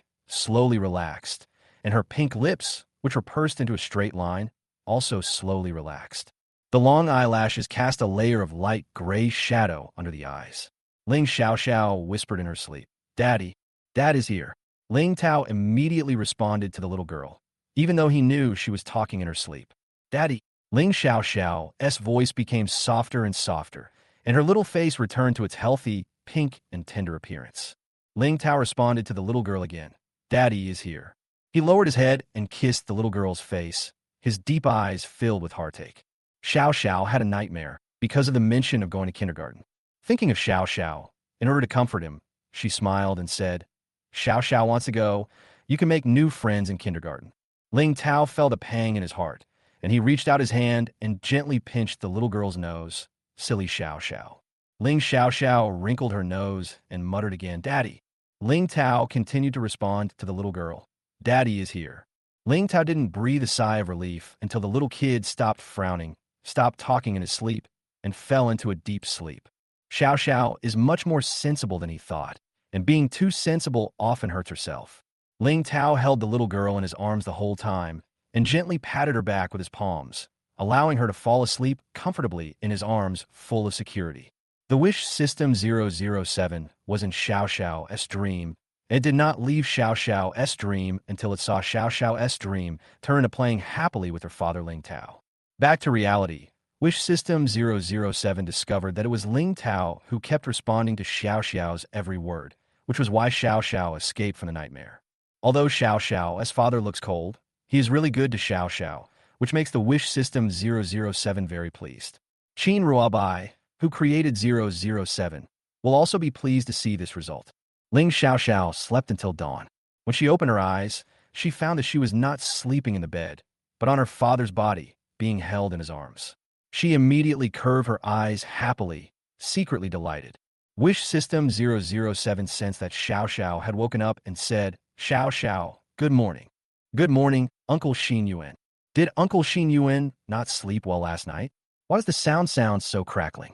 relaxed, and her pink lips, which were pursed into a straight line, also slowly relaxed. The long eyelashes cast a layer of light gray shadow under the eyes. Ling Xiao Xiao whispered in her sleep, Daddy, Dad is here. Ling Tao immediately responded to the little girl, even though he knew she was talking in her sleep. Daddy. Ling Xiao Xiao's voice became softer and softer, and her little face returned to its healthy, pink, and tender appearance. Ling Tao responded to the little girl again. Daddy is here. He lowered his head and kissed the little girl's face, his deep eyes filled with heartache. Xiao Xiao had a nightmare because of the mention of going to kindergarten. Thinking of Xiao Xiao, in order to comfort him, she smiled and said, Xiao Xiao wants to go. You can make new friends in kindergarten. Ling Tao felt a pang in his heart, and he reached out his hand and gently pinched the little girl's nose. Silly Xiao Xiao. Ling Xiao Xiao wrinkled her nose and muttered again, Daddy. Ling Tao continued to respond to the little girl. Daddy is here. Ling Tao didn't breathe a sigh of relief until the little kid stopped frowning, stopped talking in his sleep, and fell into a deep sleep. Xiao Xiao is much more sensible than he thought, and being too sensible often hurts herself. Ling Tao held the little girl in his arms the whole time and gently patted her back with his palms, allowing her to fall asleep comfortably in his arms full of security. The Wish System 007 was in Xiao Xiao's dream, and it did not leave Xiao Xiao's dream until it saw Xiao Xiao's dream turn to playing happily with her father Ling Tao. Back to reality, Wish System 007 discovered that it was Ling Tao who kept responding to Xiao Xiao's every word, which was why Xiao Xiao escaped from the nightmare. Although Xiao Xiao's father looks cold, he is really good to Xiao Xiao, which makes the Wish System 007 very pleased. Qin Ruobai, who created 007, will also be pleased to see this result. Ling Xiao Xiao slept until dawn. When she opened her eyes, she found that she was not sleeping in the bed, but on her father's body, being held in his arms. She immediately curved her eyes happily, secretly delighted. Wish System 007 sensed that Xiao Xiao had woken up and said, Xiao Xiao, good morning. Good morning, Uncle Xin Yuan. Did Uncle Xin Yuan not sleep well last night? Why does the sound so crackling?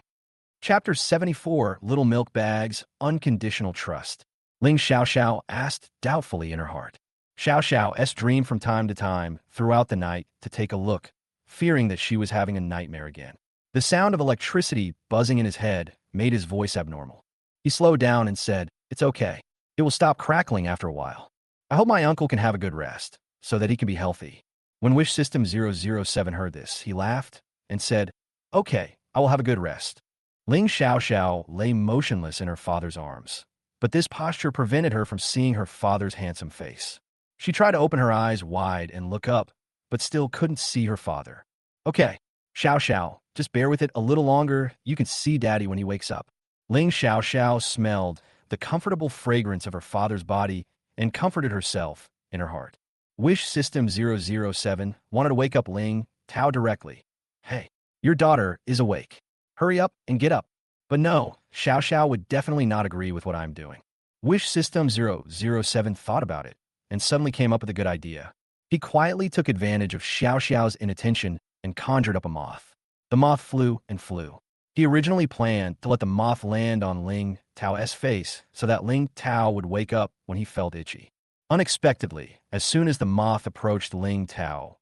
Chapter 74, Little Milk Bag's Unconditional Trust. Ling Xiao Xiao asked doubtfully in her heart. Xiao Xiao's dreamed from time to time throughout the night to take a look, fearing that she was having a nightmare again. The sound of electricity buzzing in his head made his voice abnormal. He slowed down and said, It's okay. It will stop crackling after a while. I hope my uncle can have a good rest, so that he can be healthy. When Wish System 007 heard this, he laughed and said, Okay, I will have a good rest. Ling Xiao Xiao lay motionless in her father's arms, but this posture prevented her from seeing her father's handsome face. She tried to open her eyes wide and look up, but still couldn't see her father. Okay, Xiao Xiao, just bear with it a little longer. You can see Daddy when he wakes up. Ling Xiao Xiao smelled the comfortable fragrance of her father's body and comforted herself in her heart. Wish System 007 wanted to wake up Ling Tao directly. Hey, your daughter is awake. Hurry up and get up. But no, Xiao Xiao would definitely not agree with what I'm doing. Wish System 007 thought about it and suddenly came up with a good idea. He quietly took advantage of Xiao Xiao's inattention and conjured up a moth. The moth flew and flew. He originally planned to let the moth land on Ling Tao's face so that Ling Tao would wake up when he felt itchy. Unexpectedly, as soon as the moth approached Ling Tao,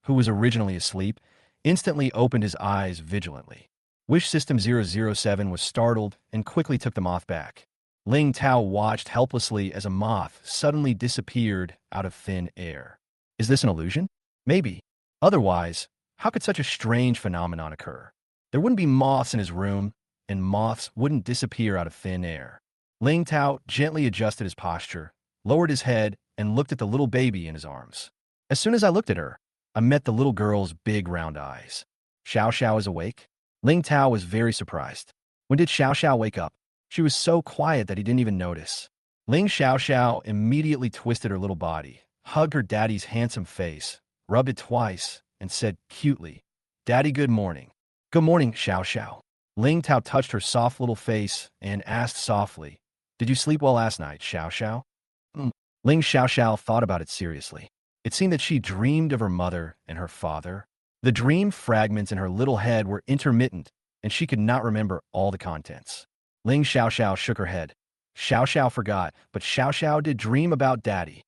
who was originally asleep, instantly opened his eyes vigilantly. Wish System 007 was startled and quickly took the moth back. Ling Tao watched helplessly as a moth suddenly disappeared out of thin air. Is this an illusion? Maybe. Otherwise, how could such a strange phenomenon occur? There wouldn't be moths in his room, and moths wouldn't disappear out of thin air. Ling Tao gently adjusted his posture, lowered his head, and looked at the little baby in his arms. As soon as I looked at her, I met the little girl's big round eyes. Xiao Xiao is awake? Ling Tao was very surprised. When did Xiao Xiao wake up? She was so quiet that he didn't even notice. Ling Xiao Xiao immediately twisted her little body, hugged her daddy's handsome face, rubbed it twice, and said cutely, Daddy, good morning. Good morning, Xiao Xiao. Ling Tao touched her soft little face and asked softly, Did you sleep well last night, Xiao Xiao? Ling Xiaoxiao thought about it seriously. It seemed that she dreamed of her mother and her father. The dream fragments in her little head were intermittent, and she could not remember all the contents. Ling Xiaoxiao shook her head. Xiaoxiao forgot, but Xiaoxiao did dream about Daddy.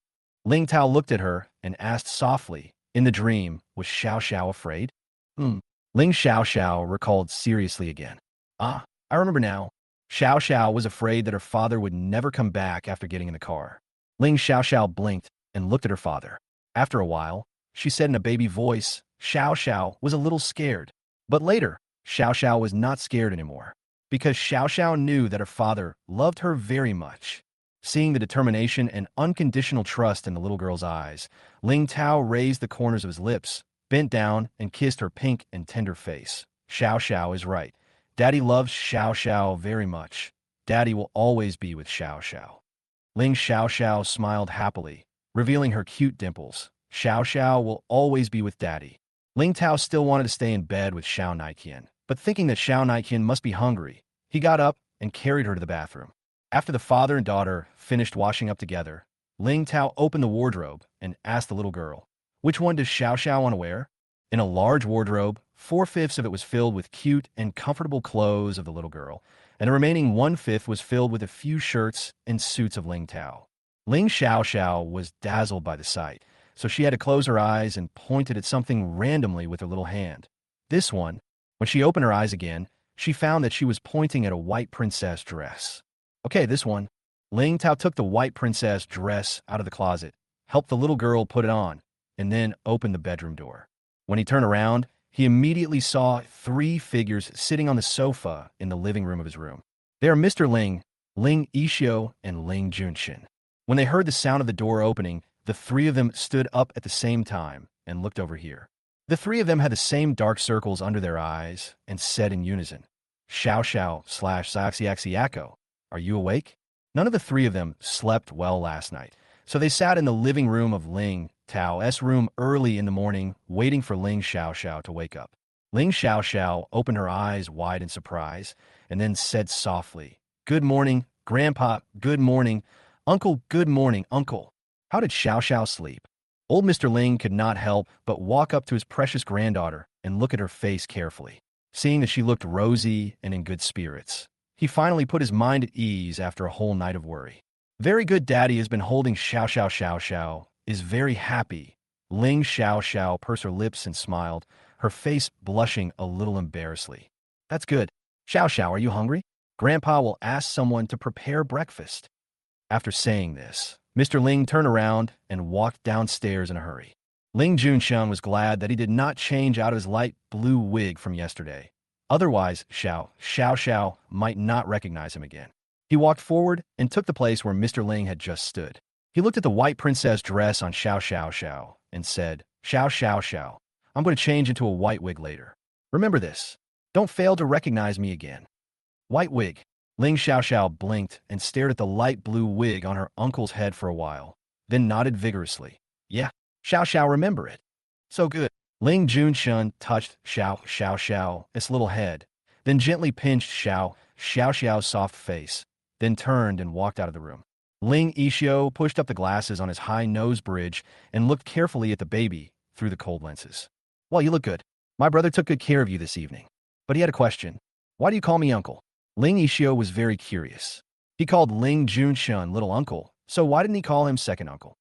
Ling Tao looked at her and asked softly, in the dream, was Xiaoxiao afraid? Ling Xiaoxiao recalled seriously again. Ah, I remember now. Xiaoxiao was afraid that her father would never come back after getting in the car. Ling Xiaoxiao blinked and looked at her father. After a while, she said in a baby voice, Xiaoxiao was a little scared. But later, Xiaoxiao was not scared anymore, because Xiaoxiao knew that her father loved her very much. Seeing the determination and unconditional trust in the little girl's eyes, Ling Tao raised the corners of his lips, bent down, and kissed her pink and tender face. Xiaoxiao is right. Daddy loves Xiaoxiao very much. Daddy will always be with Xiaoxiao. Ling Xiaoxiao smiled happily, revealing her cute dimples. Xiaoxiao will always be with Daddy. Ling Tao still wanted to stay in bed with Xiao Naiqian, but thinking that Xiao Naiqian must be hungry, he got up and carried her to the bathroom. After the father and daughter finished washing up together, Ling Tao opened the wardrobe and asked the little girl, which one does Xiaoxiao want to wear? In a large wardrobe, 4/5 of it was filled with cute and comfortable clothes of the little girl, and the remaining 1/5 was filled with a few shirts and suits of Ling Tao. Ling Xiaoxiao was dazzled by the sight, so she had to close her eyes and pointed at something randomly with her little hand. This one, when she opened her eyes again, she found that she was pointing at a white princess dress. Okay, this one. Ling Tao took the white princess dress out of the closet, helped the little girl put it on, and then opened the bedroom door. When he turned around, he immediately saw 3 figures sitting on the sofa in the living room of his room. They are Mr. Ling, Ling Yixio, and Ling Junxin. When they heard the sound of the door opening, the 3 of them stood up at the same time and looked over here. The 3 of them had the same dark circles under their eyes and said in unison, Xiao/Xiaxiaxiaco, are you awake? None of the 3 of them slept well last night, so they sat in the living room of Ling Tao's room early in the morning, waiting for Ling Xiaoxiao to wake up. Ling Xiaoxiao opened her eyes wide in surprise, and then said softly, Good morning, Grandpa, good morning. Uncle, good morning, Uncle. How did Xiaoxiao sleep? Old Mr. Ling could not help but walk up to his precious granddaughter and look at her face carefully. Seeing that she looked rosy and in good spirits, he finally put his mind at ease after a whole night of worry. Very good, Daddy has been holding Xiao, is very happy. Ling Xiaoxiao pursed her lips and smiled, her face blushing a little embarrassedly. That's good. Xiaoxiao, are you hungry? Grandpa will ask someone to prepare breakfast. After saying this, Mr. Ling turned around and walked downstairs in a hurry. Ling Junxian was glad that he did not change out of his light blue wig from yesterday. Otherwise, Xiao might not recognize him again. He walked forward and took the place where Mr. Ling had just stood. He looked at the white princess dress on Xiao and said, Xiao, I'm going to change into a white wig later. Remember this. Don't fail to recognize me again. White wig. Ling Xiao blinked and stared at the light blue wig on her uncle's head for a while, then nodded vigorously. Yeah, Xiao, remember it. So good. Ling Junxian touched Xiao's little head, then gently pinched Xiao's soft face, then turned and walked out of the room. Ling Yixio pushed up the glasses on his high nose bridge and looked carefully at the baby through the cold lenses. Well, you look good. My brother took good care of you this evening. But he had a question. Why do you call me uncle? Ling Yixio was very curious. He called Ling Junxian little uncle, so why didn't he call him second uncle?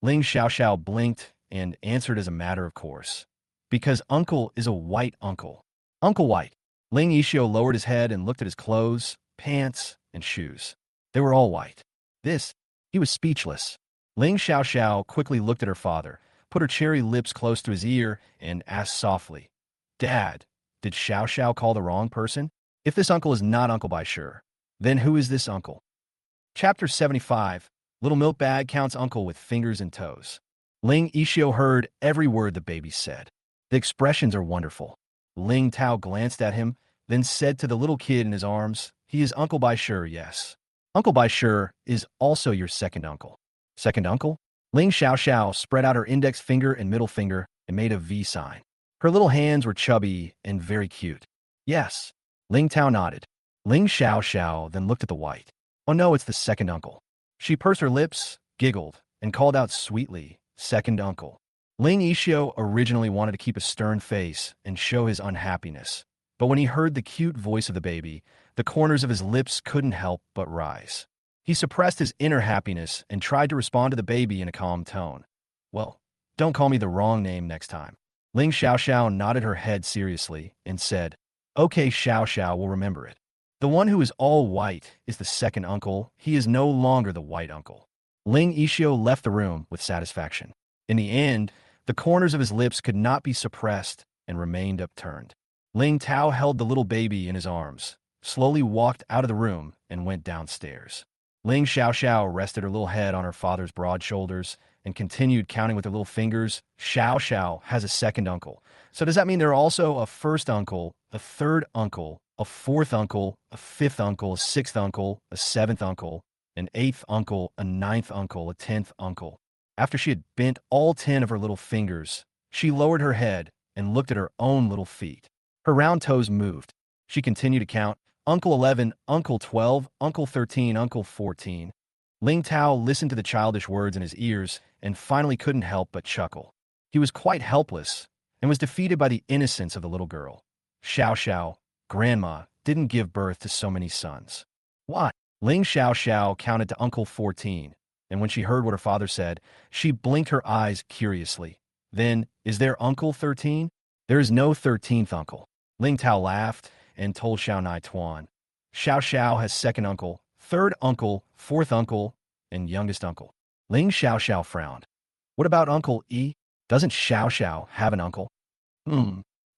Ling Xiao blinked and answered as a matter of course. Because uncle is a white uncle. Uncle White. Ling Yixio lowered his head and looked at his clothes, pants, and shoes. They were all white. He was speechless. Ling Xiao quickly looked at her father, put her cherry lips close to his ear, and asked softly, Dad, did Xiao call the wrong person? If this uncle is not Uncle by sure, then who is this uncle? Chapter 75. Little Milk Bag counts uncle with fingers and toes. Ling Yixio heard every word the baby said. The expressions are wonderful. Ling Tao glanced at him, then said to the little kid in his arms, He is Uncle by sure, yes. Uncle by sure is also your second uncle. Second uncle? Ling Xiao spread out her index finger and middle finger and made a V sign. Her little hands were chubby and very cute. Yes. Ling Tao nodded. Ling Xiao then looked at the white. Oh no, it's the second uncle. She pursed her lips, giggled, and called out sweetly, "Second uncle." Ling Yixio originally wanted to keep a stern face and show his unhappiness, but when he heard the cute voice of the baby, the corners of his lips couldn't help but rise. He suppressed his inner happiness and tried to respond to the baby in a calm tone. "Well, don't call me the wrong name next time." Ling Xiaoxiao nodded her head seriously and said, "Okay, Xiaoxiao will remember it. The one who is all white is the second uncle. He is no longer the white uncle." Ling Yixio left the room with satisfaction. In the end, the corners of his lips could not be suppressed and remained upturned. Ling Tao held the little baby in his arms, slowly walked out of the room, and went downstairs. Ling Xiaoxiao rested her little head on her father's broad shoulders and continued counting with her little fingers. Xiaoxiao has a second uncle. So does that mean there are also a first uncle, a third uncle, a fourth uncle, a fifth uncle, a sixth uncle, a seventh uncle, an eighth uncle, a ninth uncle, a 10th uncle? After she had bent all 10 of her little fingers, she lowered her head and looked at her own little feet. Her round toes moved. She continued to count: Uncle 11, Uncle 12, Uncle 13, Uncle 14. Ling Tao listened to the childish words in his ears and finally couldn't help but chuckle. He was quite helpless and was defeated by the innocence of the little girl. Xiaoxiao, Grandma, didn't give birth to so many sons. Why? Ling Xiaoxiao counted to Uncle 14, and when she heard what her father said, she blinked her eyes curiously. Then, is there Uncle 13? There is no 13th uncle. Ling Tao laughed and told Xiao Nai Tuan. Xiaoxiao has second uncle, third uncle, fourth uncle, and youngest uncle. Ling Xiaoxiao frowned. What about Uncle E? Doesn't Xiaoxiao have an uncle?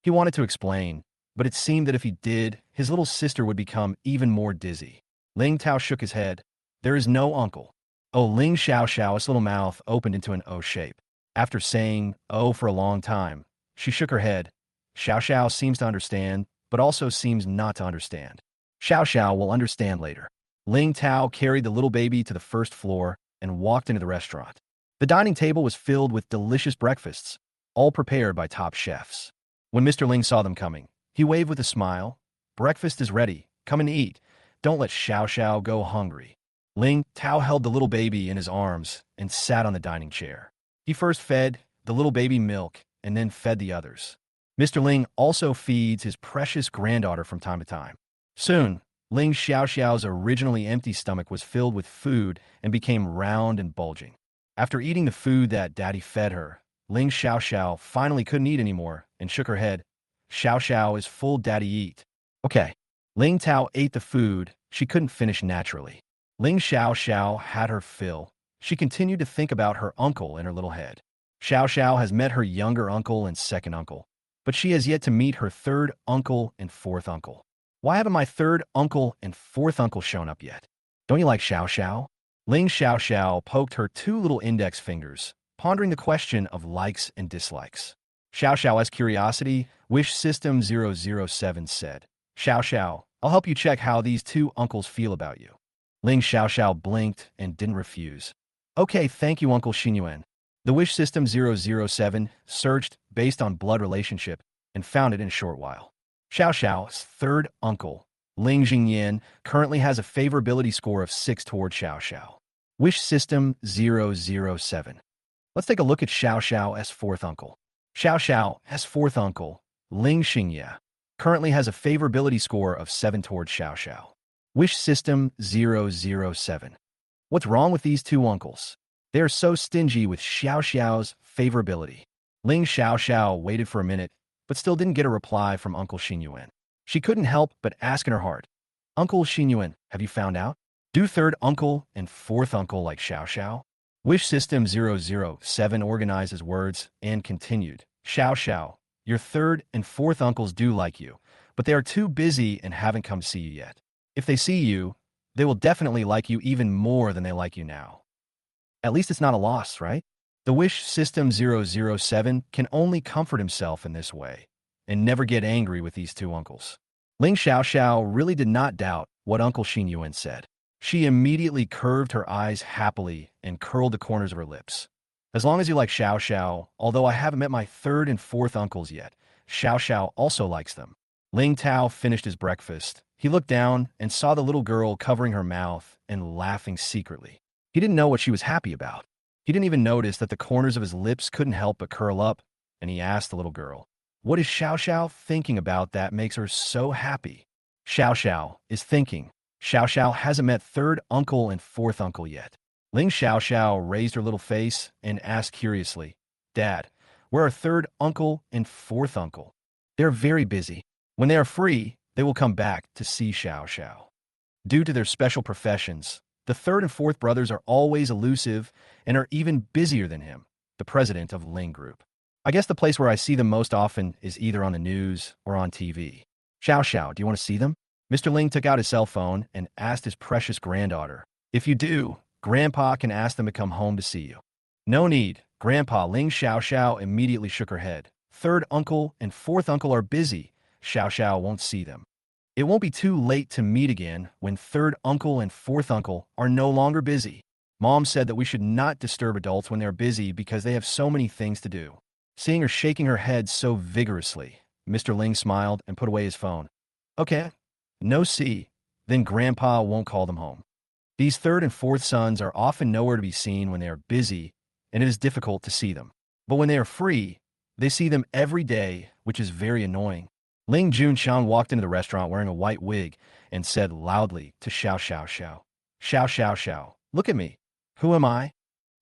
He wanted to explain, but it seemed that if he did, his little sister would become even more dizzy. Ling Tao shook his head. There is no uncle. Oh, Ling Xiaoxiao's little mouth opened into an O shape. After saying "oh" for a long time, she shook her head. Xiaoxiao seems to understand, but also seems not to understand. Xiaoxiao will understand later. Ling Tao carried the little baby to the first floor and walked into the restaurant. The dining table was filled with delicious breakfasts, all prepared by top chefs. When Mr. Ling saw them coming, he waved with a smile. "Breakfast is ready. Come and eat. Don't let Xiaoxiao go hungry." Ling Tao held the little baby in his arms and sat on the dining chair. He first fed the little baby milk and then fed the others. Mr. Ling also feeds his precious granddaughter from time to time. Soon, Ling Xiaoxiao's originally empty stomach was filled with food and became round and bulging. After eating the food that Daddy fed her, Ling Xiaoxiao finally couldn't eat anymore and shook her head. "Xiaoxiao is full, Daddy, eat." Okay. Ling Tao ate the food she couldn't finish naturally. Ling Xiaoxiao had her fill. She continued to think about her uncle in her little head. Xiaoxiao has met her younger uncle and second uncle, but she has yet to meet her third uncle and fourth uncle. Why haven't my third uncle and fourth uncle shown up yet? Don't you like Xiaoxiao? Ling Xiaoxiao poked her two little index fingers, pondering the question of likes and dislikes. Xiaoxiao's curiosity, Wish System 007 said, "Xiaoxiao, I'll help you check how these two uncles feel about you." Ling Xiaoxiao blinked and didn't refuse. "Okay, thank you, Uncle Xinyuan." The Wish System 007 searched based on blood relationship and found it in a short while. Xiaoxiao's third uncle, Ling Jingyan, currently has a favorability score of 6 toward Xiaoxiao. Wish System 007. Let's take a look at Xiaoxiao's fourth uncle. Xiaoxiao's fourth uncle, Ling Xingye, currently has a favorability score of 7 toward Xiaoxiao. Wish System 007. What's wrong with these two uncles? They are so stingy with Xiaoxiao's favorability. Ling Xiaoxiao waited for a minute, but still didn't get a reply from Uncle Xinyuan. She couldn't help but ask in her heart, "Uncle Xinyuan, have you found out? Do third uncle and fourth uncle like Xiaoxiao?" Wish System 007 organized his words and continued, "Xiaoxiao, your third and fourth uncles do like you, but they are too busy and haven't come to see you yet. If they see you, they will definitely like you even more than they like you now. At least it's not a loss, right?" The Wish System 007 can only comfort himself in this way and never get angry with these two uncles. Ling Xiaoxiao really did not doubt what Uncle Xinyuan said. She immediately curved her eyes happily and curled the corners of her lips. "As long as you like Xiaoxiao, although I haven't met my third and fourth uncles yet, Xiaoxiao also likes them." Ling Tao finished his breakfast. He looked down and saw the little girl covering her mouth and laughing secretly. He didn't know what she was happy about. He didn't even notice that the corners of his lips couldn't help but curl up, and he asked the little girl, "What is Xiao Xiao thinking about that makes her so happy?" Xiao Xiao is thinking. Xiao Xiao hasn't met third uncle and fourth uncle yet. Ling Xiao Xiao raised her little face and asked curiously, "Dad, where are third uncle and fourth uncle?" "They're very busy. When they are free, they will come back to see Xiao Xiao." Due to their special professions, the third and fourth brothers are always elusive and are even busier than him, the president of Ling Group. "I guess the place where I see them most often is either on the news or on TV. Xiao Xiao, do you want to see them?" Mr. Ling took out his cell phone and asked his precious granddaughter, "If you do, Grandpa can ask them to come home to see you." "No need, Grandpa." Ling Xiao Xiao immediately shook her head. "Third uncle and fourth uncle are busy. Xiao Xiao won't see them. It won't be too late to meet again when third uncle and fourth uncle are no longer busy. Mom said that we should not disturb adults when they're busy because they have so many things to do." Seeing her shaking her head so vigorously, Mr. Ling smiled and put away his phone. "Okay, no see, then Grandpa won't call them home. These third and fourth sons are often nowhere to be seen when they are busy, and it is difficult to see them. But when they are free, they see them every day, which is very annoying." Ling Junshan walked into the restaurant wearing a white wig and said loudly to Xiao Xiao Xiao, "Xiao Xiao Xiao, look at me. Who am I?"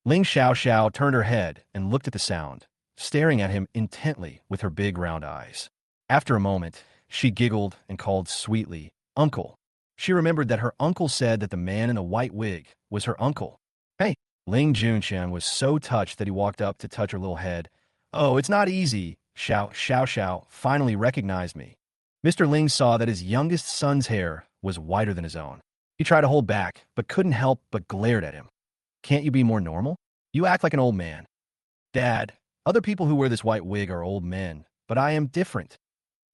Ling Xiao Xiao turned her head and looked at the sound, staring at him intently with her big round eyes. After a moment, she giggled and called sweetly, "Uncle." She remembered that her uncle said that the man in the white wig was her uncle. "Hey." Ling Junshan was so touched that he walked up to touch her little head. "Oh, it's not easy. Xiao Xiao finally recognized me." Mr. Ling saw that his youngest son's hair was whiter than his own. He tried to hold back, but couldn't help but glared at him. "Can't you be more normal? You act like an old man." "Dad, other people who wear this white wig are old men, but I am different."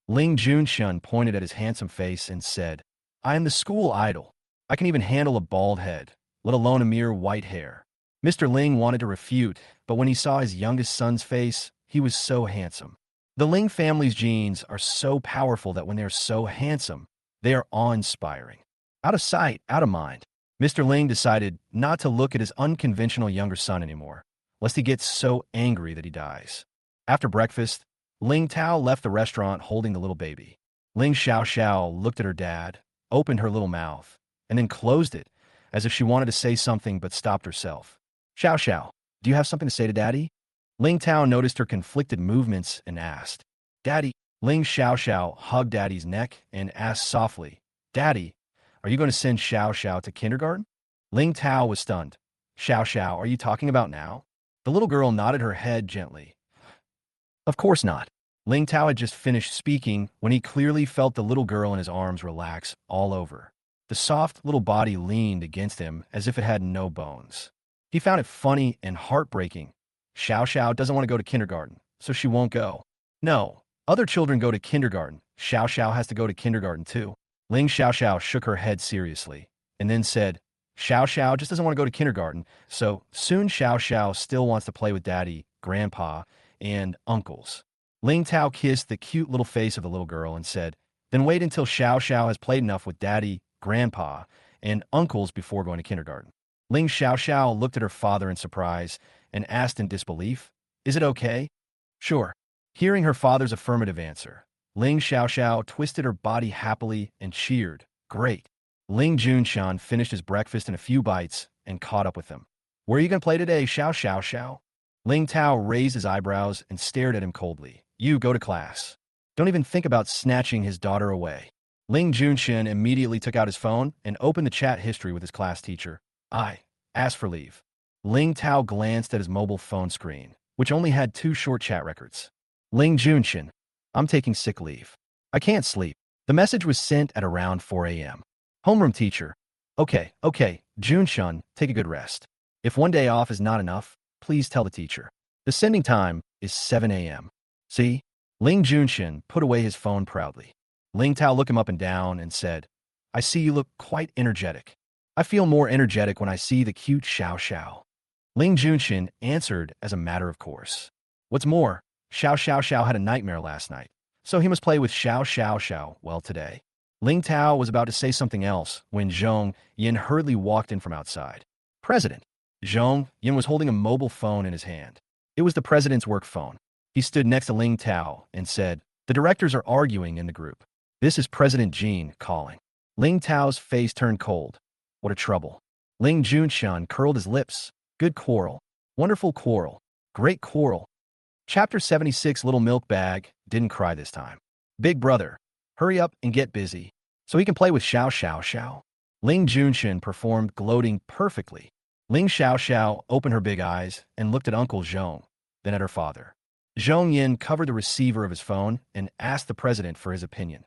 Ling Junshun pointed at his handsome face and said, "I am the school idol. I can even handle a bald head, let alone a mere white hair." Mr. Ling wanted to refute, but when he saw his youngest son's face, he was so handsome. The Ling family's genes are so powerful that when they are so handsome, they are awe-inspiring. Out of sight, out of mind. Mr. Ling decided not to look at his unconventional younger son anymore, lest he gets so angry that he dies. After breakfast, Ling Tao left the restaurant holding the little baby. Ling Xiao Xiao looked at her dad, opened her little mouth, and then closed it, as if she wanted to say something but stopped herself. "Xiao Xiao, do you have something to say to Daddy?" Ling Tao noticed her conflicted movements and asked, "Daddy." Ling Xiao Xiao hugged Daddy's neck and asked softly, "Daddy, are you going to send Xiao Xiao to kindergarten?" Ling Tao was stunned. "Xiao Xiao, are you talking about now?" The little girl nodded her head gently. "Of course not." Ling Tao had just finished speaking when he clearly felt the little girl in his arms relax all over. The soft little body leaned against him as if it had no bones. He found it funny and heartbreaking. Xiao Xiao doesn't want to go to kindergarten, so she won't go. No, other children go to kindergarten. Xiao Xiao has to go to kindergarten too. Ling Xiao Xiao shook her head seriously, and then said, "Xiao Xiao just doesn't want to go to kindergarten, so soon Xiao Xiao still wants to play with Daddy, Grandpa, and uncles." Ling Tao kissed the cute little face of the little girl and said, "Then wait until Xiao Xiao has played enough with Daddy, Grandpa, and uncles before going to kindergarten." Ling Xiao Xiao looked at her father in surprise and asked in disbelief, "Is it okay?" "Sure." Hearing her father's affirmative answer, Ling Xiao Xiao twisted her body happily and cheered, "Great." Ling Junshan finished his breakfast in a few bites and caught up with him. "Where are you going to play today, Xiao Xiao Xiao?" Ling Tao raised his eyebrows and stared at him coldly. "You go to class. Don't even think about snatching his daughter away." Ling Junshin immediately took out his phone and opened the chat history with his class teacher. "I asked for leave." Ling Tao glanced at his mobile phone screen, which only had 2 short chat records. "Ling Junshin, I'm taking sick leave. I can't sleep." The message was sent at around 4 a.m. Homeroom teacher. Okay, Junshin, take a good rest. If one day off is not enough, please tell the teacher. The sending time is 7 a.m. See? Ling Junshin put away his phone proudly. Ling Tao looked him up and down and said, "I see you look quite energetic. I feel more energetic when I see the cute Xiao Xiao." Ling Junshin answered as a matter of course. What's more, Xiao Xiao Xiao had a nightmare last night, so he must play with Xiao Xiao Xiao well today. Ling Tao was about to say something else when Zhong Yin hurriedly walked in from outside. "President." Zhong Yin was holding a mobile phone in his hand. It was the president's work phone. He stood next to Ling Tao and said, "The directors are arguing in the group. This is President Jean calling." Ling Tao's face turned cold. What a trouble. Ling Junshan curled his lips. Good quarrel. Wonderful quarrel. Great quarrel. Chapter 76. Little Milk Bag didn't cry this time. Big brother, hurry up and get busy so he can play with Xiao Xiao Xiao. Ling Junshan performed gloating perfectly. Ling Xiao Xiao opened her big eyes and looked at Uncle Zhong, then at her father. Zhong Yin covered the receiver of his phone and asked the president for his opinion.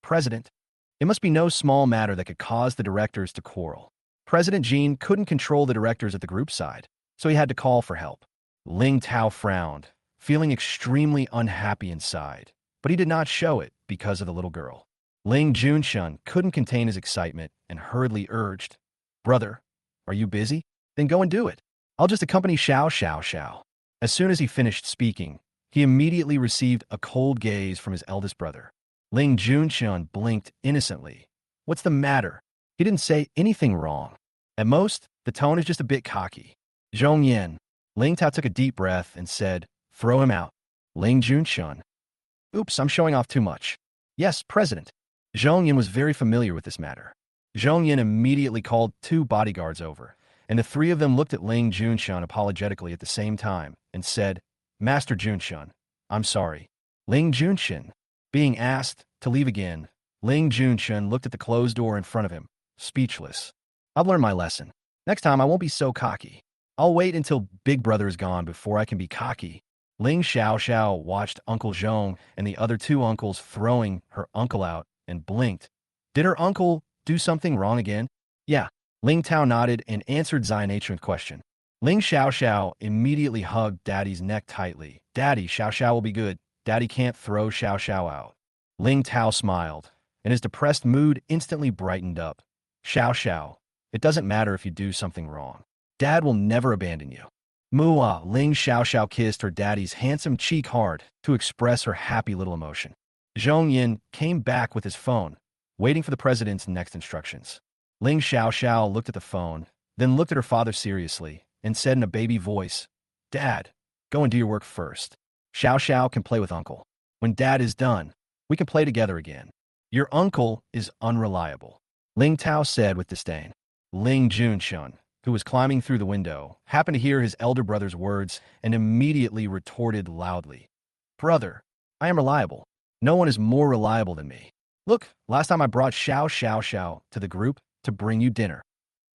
President, it must be no small matter that could cause the directors to quarrel. President Jean couldn't control the directors at the group side, so he had to call for help. Ling Tao frowned, feeling extremely unhappy inside, but he did not show it because of the little girl. Ling Junshun couldn't contain his excitement and hurriedly urged, "Brother, are you busy? Then go and do it. I'll just accompany Xiao Xiao Xiao." As soon as he finished speaking, he immediately received a cold gaze from his eldest brother. Ling Junshun blinked innocently. What's the matter? He didn't say anything wrong. At most, the tone is just a bit cocky. Zhong Yin. Ling Tao took a deep breath and said, "Throw him out." Ling Junshun. "Oops, I'm showing off too much." "Yes, President." Zhong Yin was very familiar with this matter. Zhong Yin immediately called 2 bodyguards over, and the 3 of them looked at Ling Junshun apologetically at the same time and said, "Master Junshun, I'm sorry." Ling Junshin. Being asked to leave again, Ling Junshun looked at the closed door in front of him, speechless. "I've learned my lesson. Next time I won't be so cocky. I'll wait until Big Brother is gone before I can be cocky." Ling Xiao Xiao watched Uncle Zhong and the other 2 uncles throwing her uncle out and blinked. Did her uncle do something wrong again? Yeah. Ling Tao nodded and answered Zai Nature's question. Ling Xiao Xiao immediately hugged Daddy's neck tightly. "Daddy, Xiao Xiao will be good. Daddy can't throw Xiao Xiao out." Ling Tao smiled, and his depressed mood instantly brightened up. "Xiao Xiao, it doesn't matter if you do something wrong. Dad will never abandon you." MANHWA. Ling Xiao Xiao kissed her daddy's handsome cheek hard to express her happy little emotion. Zhong Yin came back with his phone, waiting for the president's next instructions. Ling Xiao Xiao looked at the phone, then looked at her father seriously, and said in a baby voice, "Dad, go and do your work first. Xiao Xiao can play with Uncle. When Dad is done, we can play together again. Your uncle is unreliable," Ling Tao said with disdain. Ling Junshun, who was climbing through the window, happened to hear his elder brother's words and immediately retorted loudly, "Brother, I am reliable. No one is more reliable than me. Look, last time I brought Xiao Xiao Xiao to the group to bring you dinner."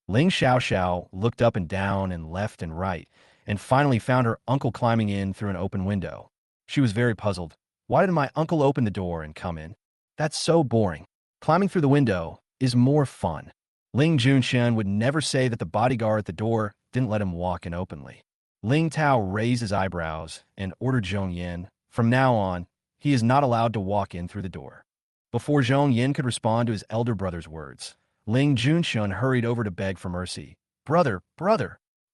Ling Xiao Xiao looked up and down and left and right, and finally found her uncle climbing in through an open window. She was very puzzled. Why didn't my uncle open the door and come in? That's so boring. Climbing through the window is more fun. Ling Junshan would never say that the bodyguard at the door didn't let him walk in openly. Ling Tao raised his eyebrows and ordered Zhong Yin, from now on, he is not allowed to walk in through the door. Before Zhong Yin could respond to his elder brother's words, Ling Junshun hurried over to beg for mercy. Brother,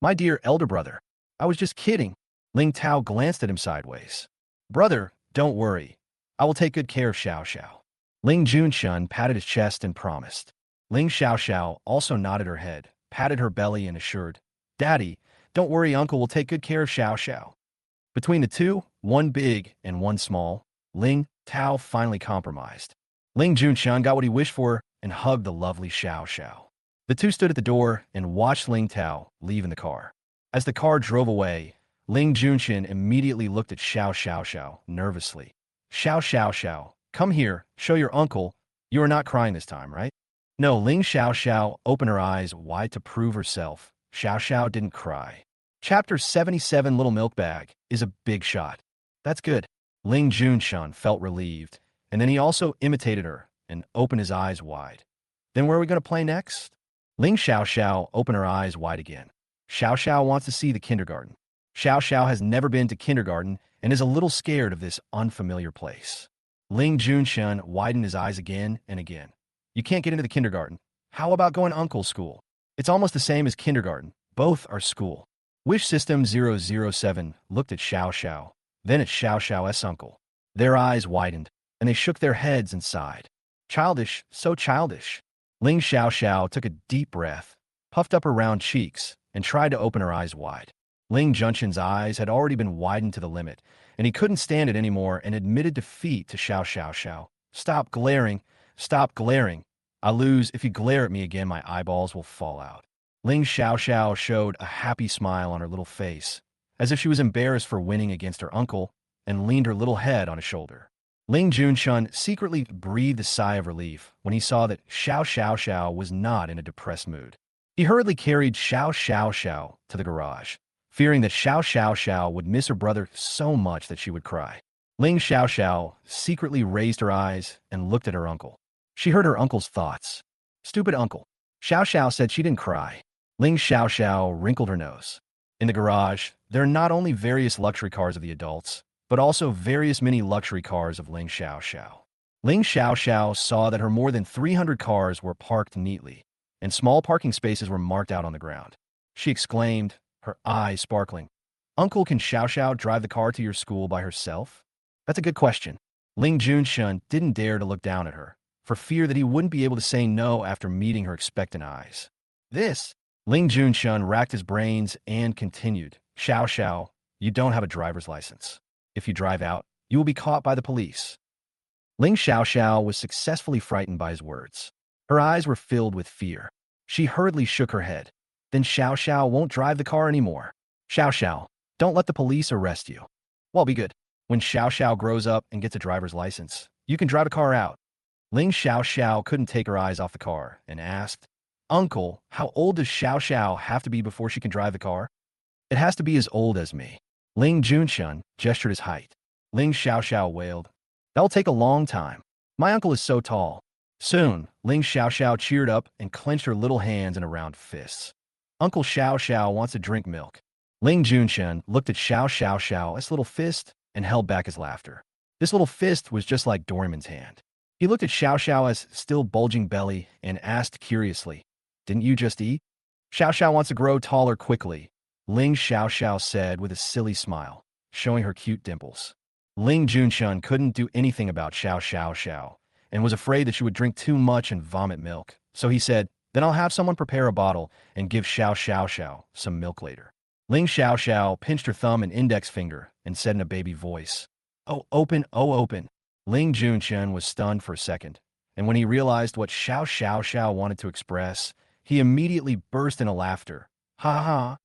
my dear elder brother, I was just kidding." Ling Tao glanced at him sideways. "Brother, don't worry. I will take good care of Xiao Xiao." Ling Junshun patted his chest and promised. Ling Xiao Xiao also nodded her head, patted her belly and assured, "Daddy, don't worry, Uncle will take good care of Xiao Xiao." Between the 2, one big and one small, Ling Tao finally compromised. Ling Junshun got what he wished for and hugged the lovely Xiao Xiao. The 2 stood at the door and watched Ling Tao leave in the car. As the car drove away, Ling Junshin immediately looked at Xiao Xiao Xiao nervously. "Xiao Xiao Xiao, come here, show your uncle. You are not crying this time, right?" No, Ling Xiao Xiao opened her eyes wide to prove herself. Xiao Xiao didn't cry. Chapter 77. Little Milk Bag is a big shot. That's good. Ling Junshan felt relieved, and then he also imitated her and opened his eyes wide. "Then where are we going to play next?" Ling Xiao Xiao opened her eyes wide again. Xiao Xiao wants to see the kindergarten. Xiao Xiao has never been to kindergarten and is a little scared of this unfamiliar place. Ling Junshan widened his eyes again and again. "You can't get into the kindergarten. How about going to Uncle's school? It's almost the same as kindergarten. Both are school." Wish System 007 looked at Xiao Xiao, then at Xiao Xiao's uncle. Their eyes widened, and they shook their heads and sighed. "Childish, so childish." Ling Xiao Xiao took a deep breath, puffed up her round cheeks, and tried to open her eyes wide. Ling Junshin's eyes had already been widened to the limit, and he couldn't stand it anymore and admitted defeat to Xiao Xiao Xiao. Stop glaring. Stop glaring. I lose. If you glare at me again, my eyeballs will fall out. Ling Xiao Xiao showed a happy smile on her little face, as if she was embarrassed for winning against her uncle, and leaned her little head on his shoulder. Ling Junshun secretly breathed a sigh of relief when he saw that Xiao Xiao Xiao was not in a depressed mood. He hurriedly carried Xiao Xiao Xiao to the garage, fearing that Xiao Xiao Xiao would miss her brother so much that she would cry. Ling Xiao Xiao secretly raised her eyes and looked at her uncle. She heard her uncle's thoughts. Stupid uncle. Xiao Xiao said she didn't cry. Ling Xiao Xiao wrinkled her nose. In the garage, there are not only various luxury cars of the adults, but also various mini luxury cars of Ling Xiao Xiao. Ling Xiao Xiao saw that her more than 300 cars were parked neatly, and small parking spaces were marked out on the ground. She exclaimed, her eyes sparkling, "Uncle, can Xiao Xiao drive the car to your school by herself?" That's a good question. Ling Junshun didn't dare to look down at her, for fear that he wouldn't be able to say no after meeting her expectant eyes. Ling Junshun racked his brains and continued, "Xiao Xiao, you don't have a driver's license. If you drive out, you will be caught by the police." Ling Xiao Xiao was successfully frightened by his words. Her eyes were filled with fear. She hurriedly shook her head. Then Xiao Xiao won't drive the car anymore. Xiao Xiao, don't let the police arrest you. Well, be good. When Xiao Xiao grows up and gets a driver's license, you can drive a car out. Ling Xiao Xiao couldn't take her eyes off the car and asked, "Uncle, how old does Xiao Xiao have to be before she can drive the car?" "It has to be as old as me." Ling Junshun gestured his height. Ling Xiao Xiao wailed, "That'll take a long time. My uncle is so tall." Soon, Ling Xiao Xiao cheered up and clenched her little hands in a round fists. "Uncle Xiao Xiao wants to drink milk." Ling Junshun looked at Xiao Xiao Xiao's little fist and held back his laughter. This little fist was just like Doraemon's hand. He looked at Xiao Xiao's still bulging belly and asked curiously, "Didn't you just eat?" "Xiao Xiao wants to grow taller quickly," Ling Xiao Xiao said with a silly smile, showing her cute dimples. Ling Junshun couldn't do anything about Xiao Xiao Xiao and was afraid that she would drink too much and vomit milk. So he said, "Then I'll have someone prepare a bottle and give Xiao Xiao Xiao some milk later." Ling Xiao Xiao pinched her thumb and index finger and said in a baby voice, "Oh, open, oh, open." Ling Junshun was stunned for a second, and when he realized what Xiao Xiao Xiao wanted to express, he immediately burst into laughter. "Ha ha!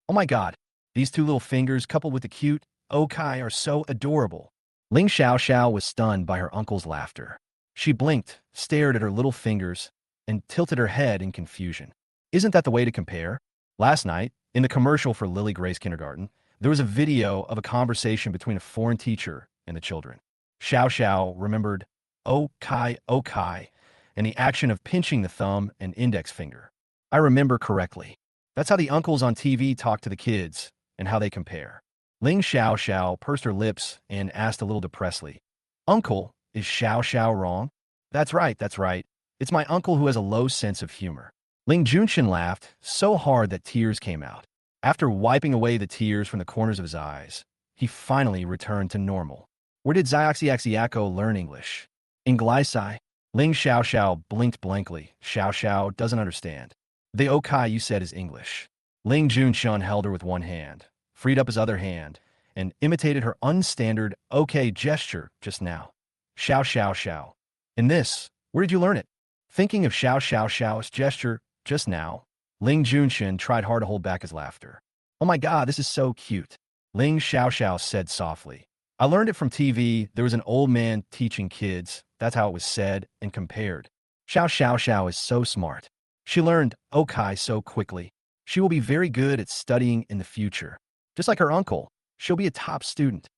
Oh my god, these two little fingers coupled with the cute okai are so adorable." Ling Xiao Xiao was stunned by her uncle's laughter. She blinked, stared at her little fingers, and tilted her head in confusion. Isn't that the way to compare? Last night, in the commercial for Lily Grace Kindergarten, there was a video of a conversation between a foreign teacher and the children. Xiao Xiao remembered okai, okai, and the action of pinching the thumb and index finger. "I remember correctly. That's how the uncles on TV talk to the kids and how they compare." Ling Xiao Xiao pursed her lips and asked a little depressedly, "Uncle, is Xiao Xiao wrong?" That's right, that's right. It's my uncle who has a low sense of humor." Ling Junshin laughed so hard that tears came out. After wiping away the tears from the corners of his eyes, he finally returned to normal. "Where did Xiaoxiaxiako learn English?" "In Glisai." Ling Xiao Xiao blinked blankly. Xiao Xiao doesn't understand. "The okai you said is English." Ling Junshun held her with one hand, freed up his other hand, and imitated her unstandard okay gesture just now. "Xiao Xiao Xiao. In this, where did you learn it?" Thinking of Xiao Xiao Xiao's gesture just now, Ling Junshin tried hard to hold back his laughter. "Oh my god, this is so cute," Ling Xiao Xiao said softly. "I learned it from TV. There was an old man teaching kids. That's how it was said and compared. Xiao Xiao Xiao is so smart. She learned okai so quickly. She will be very good at studying in the future. Just like her uncle, she'll be a top student."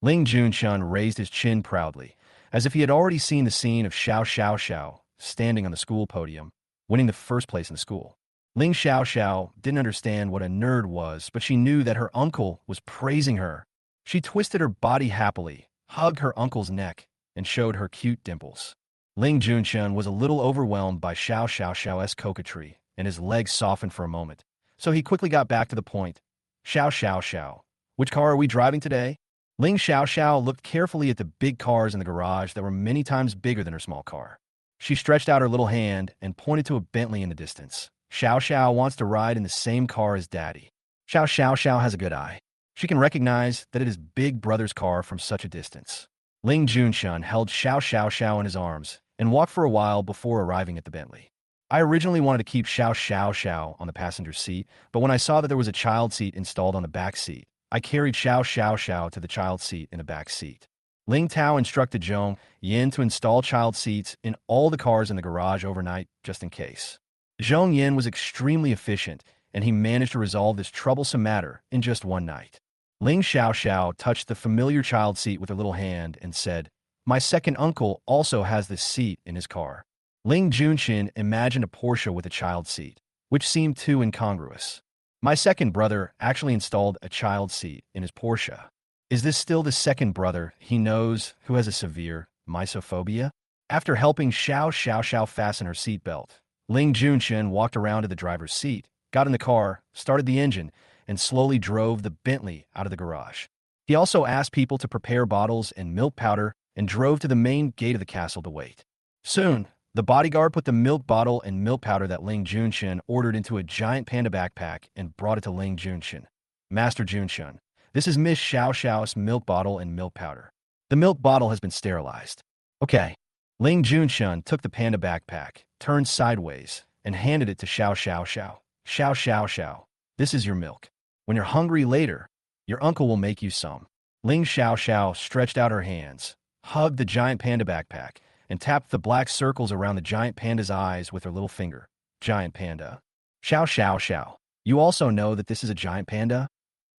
Ling Junshun raised his chin proudly, as if he had already seen the scene of Xiao Xiao Xiao standing on the school podium, winning the first place in the school. Ling Xiao Xiao didn't understand what a nerd was, but she knew that her uncle was praising her. She twisted her body happily, hugged her uncle's neck, and showed her cute dimples. Ling Junshun was a little overwhelmed by Xiao Xiao Xiao's coquetry, and his legs softened for a moment, so he quickly got back to the point. "Xiao Xiao Xiao, which car are we driving today?" Ling Xiao Xiao looked carefully at the big cars in the garage that were many times bigger than her small car. She stretched out her little hand and pointed to a Bentley in the distance. Xiao Xiao wants to ride in the same car as Daddy. Xiao has a good eye. She can recognize that it is Big Brother's car from such a distance. Ling Junshun held Xiao in his arms and walked for a while before arriving at the Bentley. I originally wanted to keep Xiao on the passenger seat, but when I saw that there was a child seat installed on the back seat, I carried Xiao to the child seat in the back seat. Ling Tao instructed Zhong Yin to install child seats in all the cars in the garage overnight, just in case. Zhong Yin was extremely efficient, and he managed to resolve this troublesome matter in just one night. Ling Xiao touched the familiar child seat with her little hand and said, "My second uncle also has this seat in his car." Ling Junxin imagined a Porsche with a child seat, which seemed too incongruous. My second brother actually installed a child seat in his Porsche. Is this still the second brother he knows who has a severe mysophobia? After helping Xiao fasten her seatbelt, Ling Junxin walked around to the driver's seat, got in the car, started the engine, and slowly drove the Bentley out of the garage. He also asked people to prepare bottles and milk powder and drove to the main gate of the castle to wait. Soon, the bodyguard put the milk bottle and milk powder that Ling Junxin ordered into a giant panda backpack and brought it to Ling Junxin. "Master Junxin, this is Miss Xiao's milk bottle and milk powder. The milk bottle has been sterilized." "Okay." Ling Junxin took the panda backpack, turned sideways, and handed it to Xiao. Xiao, this is your milk. When you're hungry later, your uncle will make you some." Ling Xiao stretched out her hands, hugged the giant panda backpack, and tapped the black circles around the giant panda's eyes with her little finger. "Giant panda. Xiao. You also know that this is a giant panda?"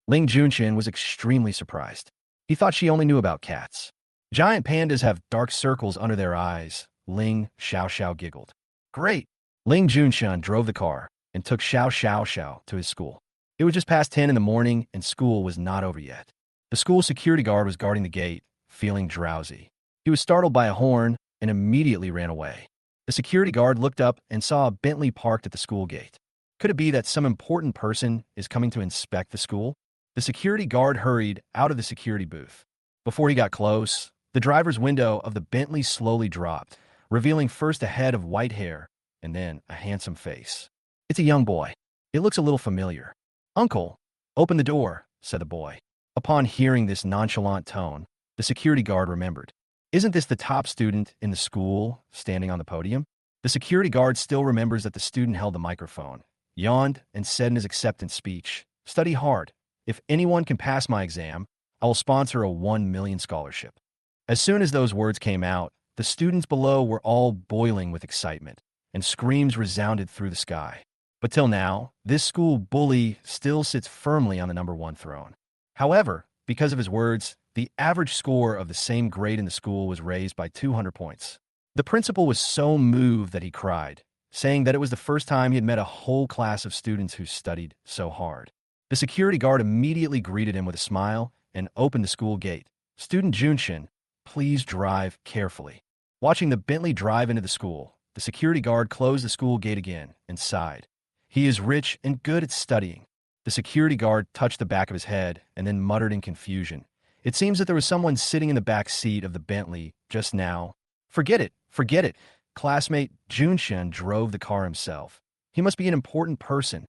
Ling Junxin was extremely surprised. He thought she only knew about cats. "Giant pandas have dark circles under their eyes," Ling Xiao giggled. "Great." Ling Junxin drove the car and took Xiao to his school. It was just past 10 in the morning and school was not over yet. The school security guard was guarding the gate, feeling drowsy. He was startled by a horn and immediately ran away. The security guard looked up and saw a Bentley parked at the school gate. Could it be that some important person is coming to inspect the school? The security guard hurried out of the security booth. Before he got close, the driver's window of the Bentley slowly dropped, revealing first a head of white hair and then a handsome face. "It's a young boy. It looks a little familiar." "Uncle, open the door," said the boy. Upon hearing this nonchalant tone, the security guard remembered. Isn't this the top student in the school standing on the podium? The security guard still remembers that the student held the microphone, yawned, and said in his acceptance speech, "Study hard. If anyone can pass my exam, I will sponsor a 1 million scholarship." As soon as those words came out, the students below were all boiling with excitement, and screams resounded through the sky. But till now, this school bully still sits firmly on the #1 throne. However, because of his words, the average score of the same grade in the school was raised by 200 points. The principal was so moved that he cried, saying that it was the first time he had met a whole class of students who studied so hard. The security guard immediately greeted him with a smile and opened the school gate. "Student Junxin, please drive carefully." Watching the Bentley drive into the school, the security guard closed the school gate again and sighed. "He is rich and good at studying." The security guard touched the back of his head and then muttered in confusion. It seems that there was someone sitting in the back seat of the Bentley just now. Forget it. Classmate Junxin drove the car himself. He must be an important person.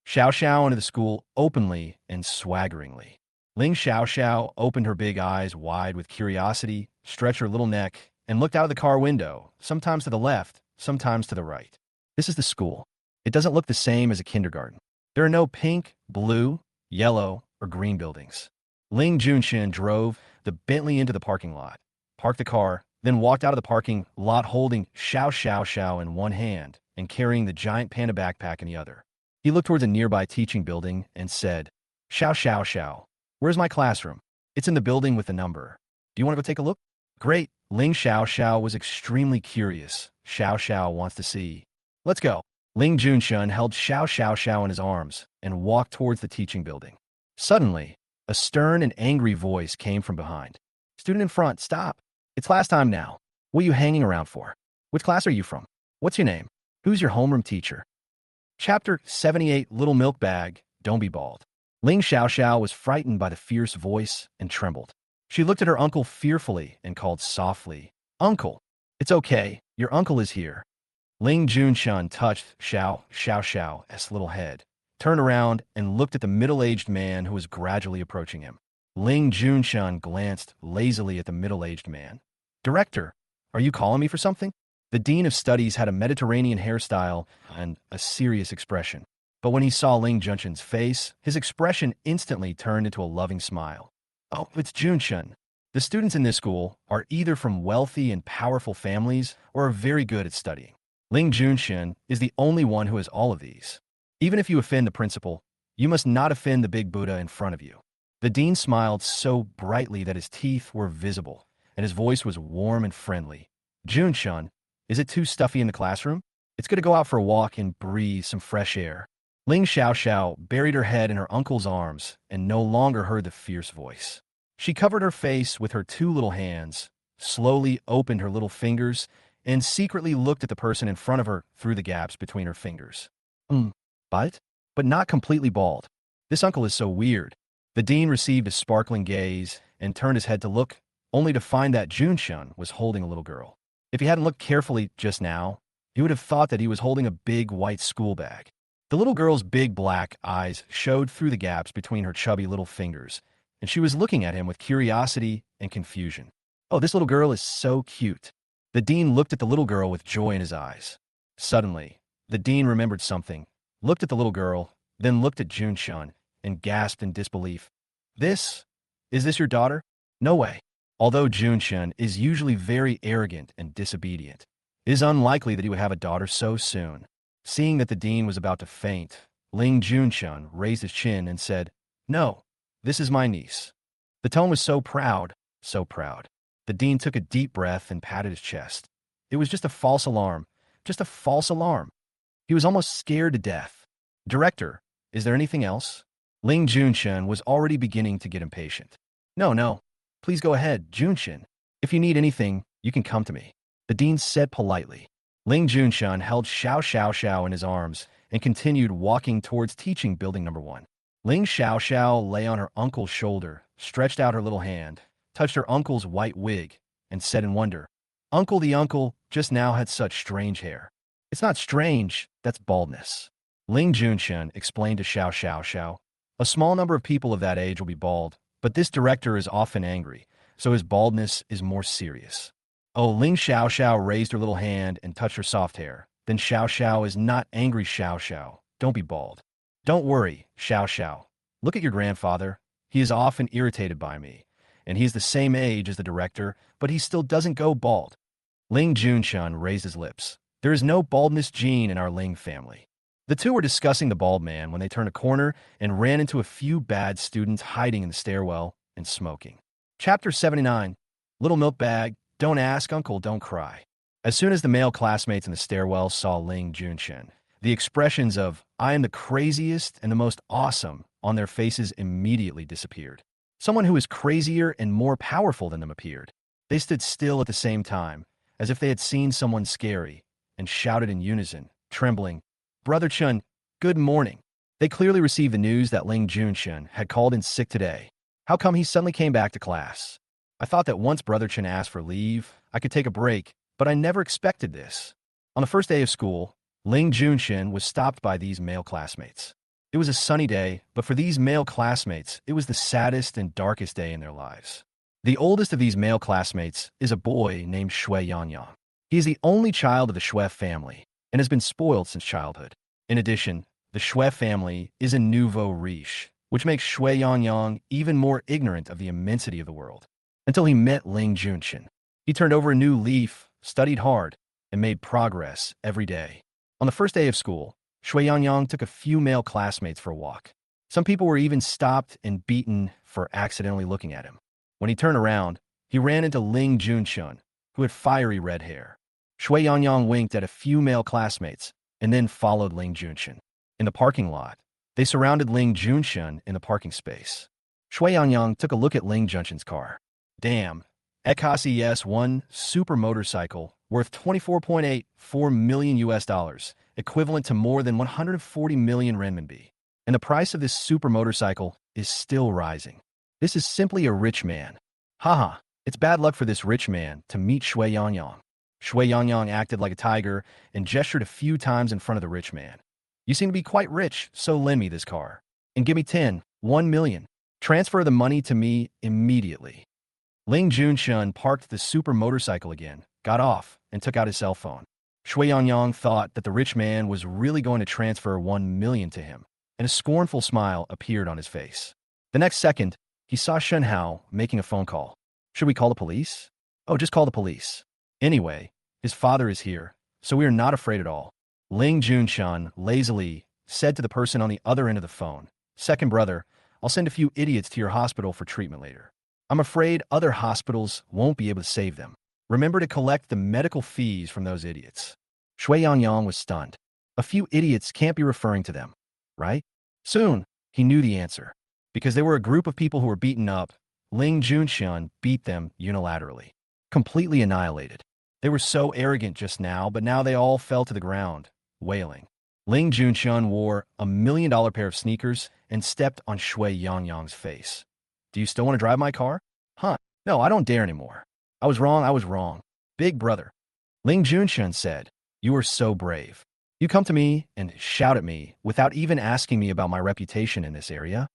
Xiao into the school openly and swaggeringly. Ling Xiao opened her big eyes wide with curiosity, stretched her little neck, and looked out of the car window, sometimes to the left, sometimes to the right. This is the school. It doesn't look the same as a kindergarten. There are no pink, blue, yellow, or green buildings. Ling Junxin drove the Bentley into the parking lot, parked the car, then walked out of the parking lot holding Xiao in one hand and carrying the giant panda backpack in the other. He looked towards a nearby teaching building and said, Xiao, where's my classroom? It's in the building with the number. Do you want to go take a look?" "Great." Ling Xiao was extremely curious. Xiao wants to see. "Let's go." Ling Junxin held Xiao in his arms and walked towards the teaching building. Suddenly, a stern and angry voice came from behind. "Student in front, stop. It's class time now. What are you hanging around for? Which class are you from? What's your name? Who's your homeroom teacher?" Chapter 78, Little Milk Bag, Don't Be Bald. Ling Xiao was frightened by the fierce voice and trembled. She looked at her uncle fearfully and called softly, "Uncle." "It's okay. Your uncle is here." Ling Junshun touched Xiao's little head, turned around, and looked at the middle-aged man who was gradually approaching him. Ling Junshun glanced lazily at the middle-aged man. Director, are you calling me for something? The Dean of Studies had a Mediterranean hairstyle and a serious expression. But when he saw Ling Junshun's face, his expression instantly turned into a loving smile. Oh, it's Junshun. The students in this school are either from wealthy and powerful families or are very good at studying. Ling Junshun is the only one who has all of these. Even if you offend the principal, you must not offend the big Buddha in front of you. The dean smiled so brightly that his teeth were visible, and his voice was warm and friendly. Junshun, is it too stuffy in the classroom? It's good to go out for a walk and breathe some fresh air. Ling Xiao buried her head in her uncle's arms and no longer heard the fierce voice. She covered her face with her two little hands, slowly opened her little fingers, and secretly looked at the person in front of her through the gaps between her fingers. But not completely bald. This uncle is so weird. The dean received a sparkling gaze and turned his head to look, only to find that Junshun was holding a little girl. If he hadn't looked carefully just now, he would have thought that he was holding a big white school bag. The little girl's big black eyes showed through the gaps between her chubby little fingers, and she was looking at him with curiosity and confusion. Oh, this little girl is so cute. The dean looked at the little girl with joy in his eyes. Suddenly, the dean remembered something, looked at the little girl, then looked at Junshun, and gasped in disbelief. Is this your daughter? No way. Although Junshun is usually very arrogant and disobedient, it is unlikely that he would have a daughter so soon. Seeing that the dean was about to faint, Ling Junshun raised his chin and said, "No, this is my niece." The tone was so proud, so proud. The dean took a deep breath and patted his chest. It was just a false alarm, just a false alarm. He was almost scared to death. Director, is there anything else? Ling Junshun was already beginning to get impatient. No, please go ahead, Junshun. If you need anything, you can come to me. The dean said politely. Ling Junshun held Xiao in his arms and continued walking towards teaching building number 1. Ling Xiao lay on her uncle's shoulder, stretched out her little hand, touched her uncle's white wig, and said in wonder, "Uncle, the uncle just now had such strange hair." "It's not strange, that's baldness." Ling Junshun explained to Xiao. "A small number of people of that age will be bald, but this director is often angry, so his baldness is more serious." Oh, Ling Xiao raised her little hand and touched her soft hair. Then Xiao is not angry, Xiao. Don't be bald. Don't worry, Xiao. Look at your grandfather. He is often irritated by me, and he is the same age as the director, but he still doesn't go bald. Ling Junshun raised his lips. There is no baldness gene in our Ling family. The two were discussing the bald man when they turned a corner and ran into a few bad students hiding in the stairwell and smoking. Chapter 79. Little Milk Bag, Don't Ask, Uncle, Don't Cry. As soon as the male classmates in the stairwell saw Ling Junshun, the expressions of, "I am the craziest and the most awesome," on their faces immediately disappeared. Someone who was crazier and more powerful than them appeared. They stood still at the same time, as if they had seen someone scary, and shouted in unison, trembling, "Brother Chun, good morning." They clearly received the news that Ling Junshun had called in sick today. How come he suddenly came back to class? I thought that once Brother Chun asked for leave, I could take a break, but I never expected this. On the first day of school, Ling Junshun was stopped by these male classmates. It was a sunny day, but for these male classmates, it was the saddest and darkest day in their lives. The oldest of these male classmates is a boy named Shui Yangyang. He is the only child of the Shui family and has been spoiled since childhood. In addition, the Shui family is a nouveau riche, which makes Shui Yangyang even more ignorant of the immensity of the world. Until he met Ling Junshun. He turned over a new leaf, studied hard, and made progress every day. On the first day of school, Shui Yangyang took a few male classmates for a walk. Some people were even stopped and beaten for accidentally looking at him. When he turned around, he ran into Ling Junshun, who had fiery red hair. Shui Yangyang winked at a few male classmates and then followed Ling Junshun. In the parking lot, they surrounded Ling Junshun in the parking space. Shui Yangyang took a look at Ling Junshun's car. Damn, Ekasi S1 super motorcycle worth $24.84 million US, equivalent to more than 140 million renminbi. And the price of this super motorcycle is still rising. This is simply a rich man. Haha, it's bad luck for this rich man to meet Shui Yangyang. Shui Yangyang acted like a tiger and gestured a few times in front of the rich man. You seem to be quite rich, so lend me this car. And give me 1 million. Transfer the money to me immediately. Ling Junshun parked the super motorcycle again, got off, and took out his cell phone. Shui Yangyang thought that the rich man was really going to transfer 1 million to him, and a scornful smile appeared on his face. The next second, he saw Shen Hao making a phone call. Should we call the police? Oh, just call the police. Anyway, his father is here, so we are not afraid at all. Ling Junshan lazily said to the person on the other end of the phone, Second brother, I'll send a few idiots to your hospital for treatment later. I'm afraid other hospitals won't be able to save them. Remember to collect the medical fees from those idiots. Shui Yangyang was stunned. A few idiots can't be referring to them, right? Soon, he knew the answer. Because they were a group of people who were beaten up, Ling Junxian beat them unilaterally. Completely annihilated. They were so arrogant just now, but now they all fell to the ground, wailing. Ling Junxian wore a $1 million pair of sneakers and stepped on Shui Yangyang's face. Do you still want to drive my car? Huh? No, I don't dare anymore. I was wrong. Big brother. Ling Junxian said, You are so brave. You come to me and shout at me without even asking me about my reputation in this area?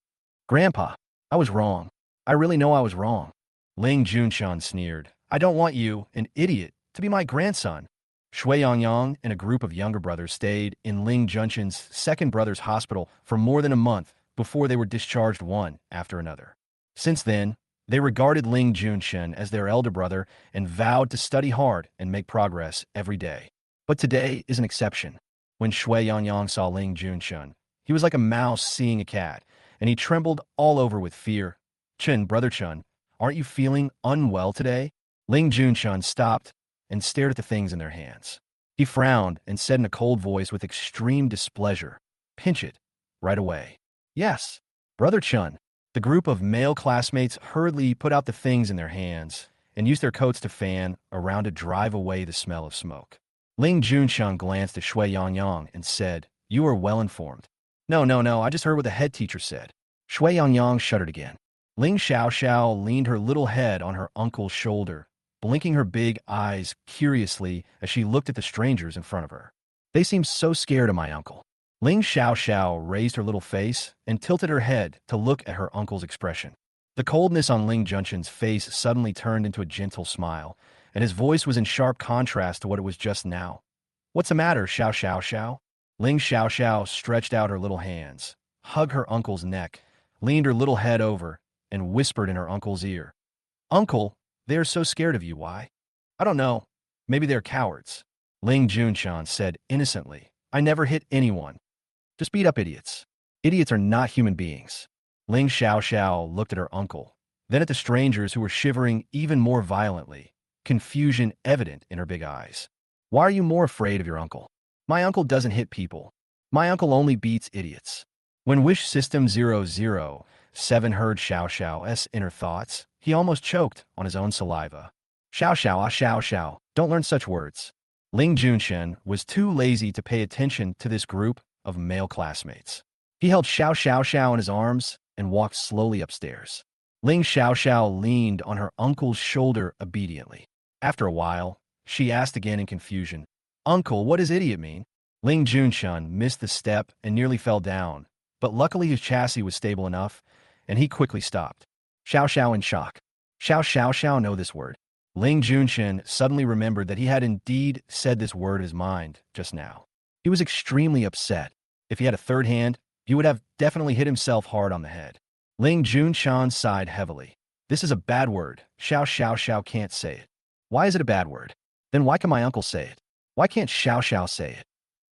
Grandpa, I was wrong. I really know I was wrong. Ling Junxian sneered. I don't want you, an idiot, to be my grandson. Shui Yangyang and a group of younger brothers stayed in Ling Junxian's second brother's hospital for more than a month before they were discharged one after another. Since then, they regarded Ling Junxian as their elder brother and vowed to study hard and make progress every day. But today is an exception. When Shui Yangyang saw Ling Junxian, he was like a mouse seeing a cat, and he trembled all over with fear. Brother Chun, aren't you feeling unwell today? Ling Junxian stopped and stared at the things in their hands. He frowned and said in a cold voice with extreme displeasure, Pinch it, right away. Yes, Brother Chun. The group of male classmates hurriedly put out the things in their hands and used their coats to fan around to drive away the smell of smoke. Ling Junxian glanced at Shui Yangyang and said, You are well informed. No, I just heard what the head teacher said. Shui Yangyang shuddered again. Ling Xiaoxiao leaned her little head on her uncle's shoulder, blinking her big eyes curiously as she looked at the strangers in front of her. They seemed so scared of my uncle. Ling Xiaoxiao raised her little face and tilted her head to look at her uncle's expression. The coldness on Ling Junxian's face suddenly turned into a gentle smile, and his voice was in sharp contrast to what it was just now. What's the matter, Xiao? Ling Xiaoxiao stretched out her little hands, hugged her uncle's neck, leaned her little head over, and whispered in her uncle's ear. Uncle, they are so scared of you, why? I don't know. Maybe they're cowards. Ling Junxian said innocently, I never hit anyone. Just beat up idiots. Idiots are not human beings. Ling Xiaoxiao looked at her uncle, then at the strangers who were shivering even more violently, confusion evident in her big eyes. Why are you more afraid of your uncle? My uncle doesn't hit people. My uncle only beats idiots. When Wish System 007 heard Xiaoxiao's inner thoughts, he almost choked on his own saliva. Xiao, don't learn such words. Ling Junxian was too lazy to pay attention to this group of male classmates. He held Xiao in his arms and walked slowly upstairs. Ling Xiaoxiao leaned on her uncle's shoulder obediently. After a while, she asked again in confusion, Uncle, what does idiot mean? Ling Junxian missed the step and nearly fell down, but luckily his chassis was stable enough, and he quickly stopped. Xiao in shock. Xiao know this word. Ling Junxian suddenly remembered that he had indeed said this word in his mind just now. He was extremely upset. If he had a third hand, he would have definitely hit himself hard on the head. Ling Junxian sighed heavily. This is a bad word. Xiao can't say it. Why is it a bad word? Then why can my uncle say it? Why can't Xiao say it?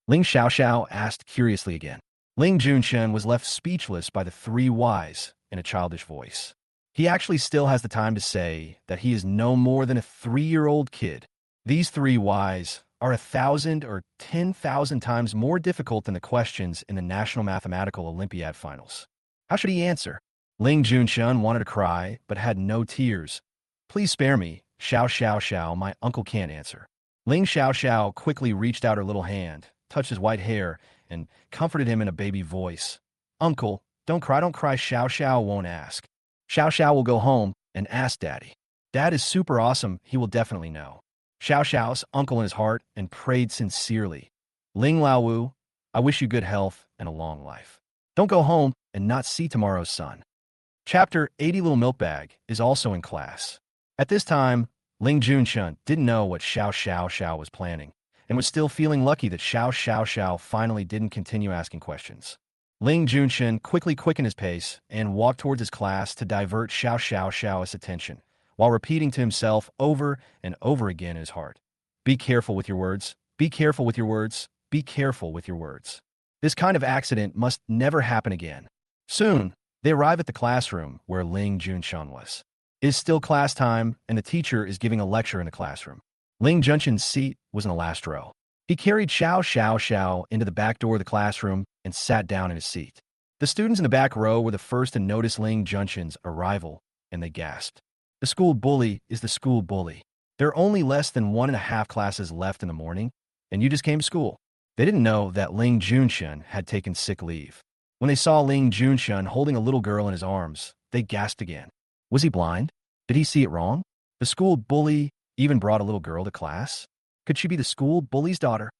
Ling Xiaoxiao asked curiously again. Ling Junxian was left speechless by the three whys in a childish voice. He actually still has the time to say that he is no more than a 3-year-old kid. These three whys are 1,000 or 10,000 times more difficult than the questions in the National Mathematical Olympiad finals. How should he answer? Ling Junxian wanted to cry, but had no tears. Please spare me, Xiao, my uncle can't answer. Ling Xiaoxiao quickly reached out her little hand, touched his white hair, and comforted him in a baby voice. Uncle, don't cry, Xiao won't ask. Xiao will go home and ask Daddy. Dad is super awesome, he will definitely know. Xiao Xiao's uncle in his heart and prayed sincerely. Ling Laowu, I wish you good health and a long life. Don't go home and not see tomorrow's sun. Chapter 80 Little Milk Bag is also in class. At this time, Ling Junshun didn't know what Xiao was planning and was still feeling lucky that Xiao finally didn't continue asking questions. Ling Junshun quickly quickened his pace and walked towards his class to divert Xiao's attention, while repeating to himself over and over again in his heart. Be careful with your words. Be careful with your words. Be careful with your words. This kind of accident must never happen again. Soon, they arrive at the classroom where Ling Junshun was. It is still class time, and the teacher is giving a lecture in the classroom. Ling Junshun's seat was in the last row. He carried Xiao into the back door of the classroom and sat down in his seat. The students in the back row were the first to notice Ling Junshun's arrival, and they gasped. The school bully is the school bully. There are only less than 1.5 classes left in the morning, and you just came to school. They didn't know that Ling Junshun had taken sick leave. When they saw Ling Junshun holding a little girl in his arms, they gasped again. Was he blind? Did he see it wrong? The school bully even brought a little girl to class? Could she be the school bully's daughter?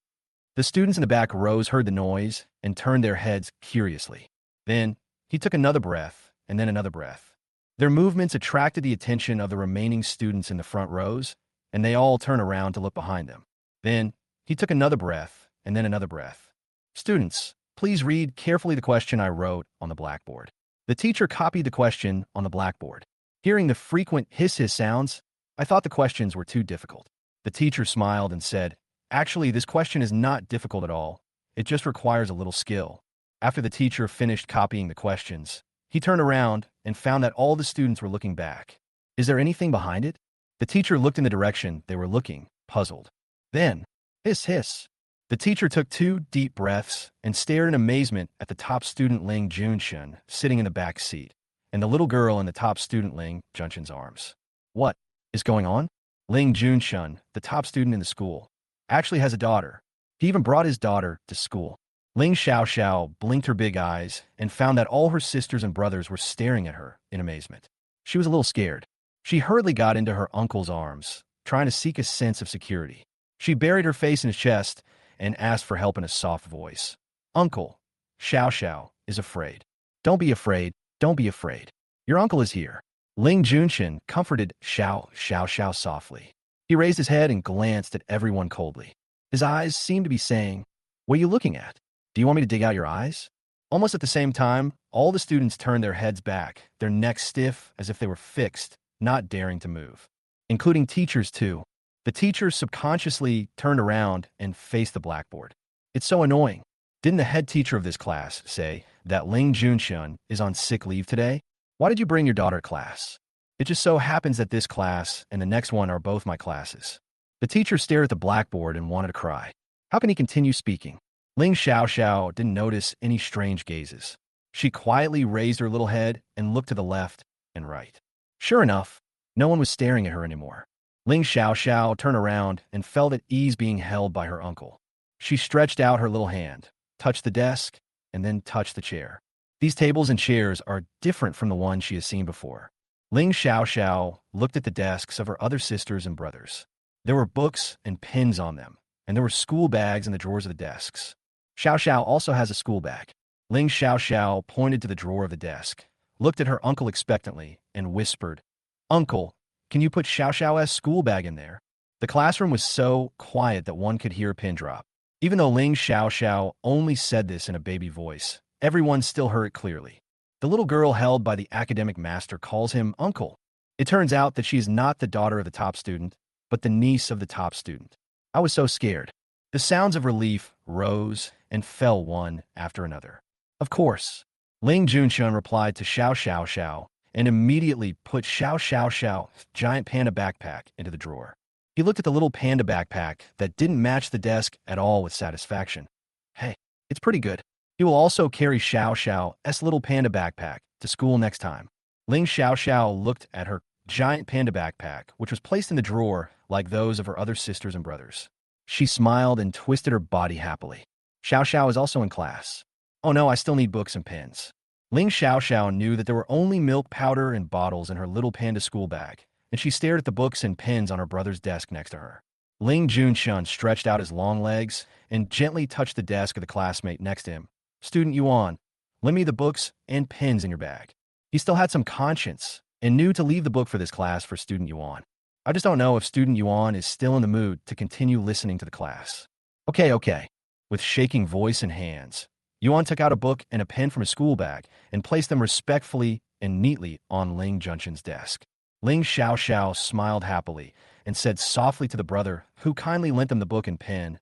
The students in the back rows heard the noise and turned their heads curiously. Then, he took another breath, and then another breath. Their movements attracted the attention of the remaining students in the front rows, and they all turned around to look behind them. Then, he took another breath, and then another breath. Students, please read carefully the question I wrote on the blackboard. The teacher copied the question on the blackboard. Hearing the frequent hiss sounds, I thought the questions were too difficult. The teacher smiled and said, Actually, this question is not difficult at all. It just requires a little skill. After the teacher finished copying the questions, he turned around and found that all the students were looking back. Is there anything behind it? The teacher looked in the direction they were looking, puzzled. Then, hiss. The teacher took 2 deep breaths and stared in amazement at the top student Ling Junshun sitting in the back seat, and the little girl in the top student Ling Junshun's arms. What is going on? Ling Junshun, the top student in the school, actually has a daughter. He even brought his daughter to school. Ling Xiao blinked her big eyes and found that all her sisters and brothers were staring at her in amazement. She was a little scared. She hurriedly got into her uncle's arms, trying to seek a sense of security. She buried her face in his chest and asked for help in a soft voice. Uncle, Xiao is afraid. Don't be afraid. Don't be afraid. Your uncle is here. Ling Junshun comforted Xiao softly. He raised his head and glanced at everyone coldly. His eyes seemed to be saying, What are you looking at? Do you want me to dig out your eyes? Almost at the same time, all the students turned their heads back, their necks stiff as if they were fixed, not daring to move. Including teachers, too. The teacher subconsciously turned around and faced the blackboard. It's so annoying. Didn't the head teacher of this class say that Ling Junshun is on sick leave today? Why did you bring your daughter to class? It just so happens that this class and the next one are both my classes. The teacher stared at the blackboard and wanted to cry. How can he continue speaking? Ling Xiao didn't notice any strange gazes. She quietly raised her little head and looked to the left and right. Sure enough, no one was staring at her anymore. Ling Xiao turned around and felt at ease being held by her uncle. She stretched out her little hand, touched the desk, and then touched the chair. These tables and chairs are different from the ones she has seen before. Ling Xiao looked at the desks of her other sisters and brothers. There were books and pens on them, and there were school bags in the drawers of the desks. Xiao also has a school bag. Ling Xiao pointed to the drawer of the desk, looked at her uncle expectantly, and whispered, Uncle, can you put Xiao's school bag in there? The classroom was so quiet that one could hear a pin drop. Even though Ling Xiao only said this in a baby voice, everyone still heard it clearly. The little girl held by the academic master calls him uncle. It turns out that she is not the daughter of the top student, but the niece of the top student. I was so scared. The sounds of relief rose and fell one after another. Of course. Ling Junshun replied to Xiao and immediately put Xiao's giant panda backpack into the drawer. He looked at the little panda backpack that didn't match the desk at all with satisfaction. Hey, it's pretty good. He will also carry Xiao's little panda backpack to school next time. Ling Xiao looked at her giant panda backpack, which was placed in the drawer like those of her other sisters and brothers. She smiled and twisted her body happily. Xiao is also in class. Oh no, I still need books and pens. Ling Xiao knew that there were only milk powder and bottles in her little panda school bag, and she stared at the books and pens on her brother's desk next to her. Ling Junshun stretched out his long legs and gently touched the desk of the classmate next to him. Student Yuan, lend me the books and pens in your bag. He still had some conscience and knew to leave the book for this class for Student Yuan. I just don't know if Student Yuan is still in the mood to continue listening to the class. Okay. With shaking voice and hands, Yuan took out a book and a pen from his school bag and placed them respectfully and neatly on Ling Junshun's desk. Ling Xiaoxiao smiled happily and said softly to the brother, who kindly lent him the book and pen,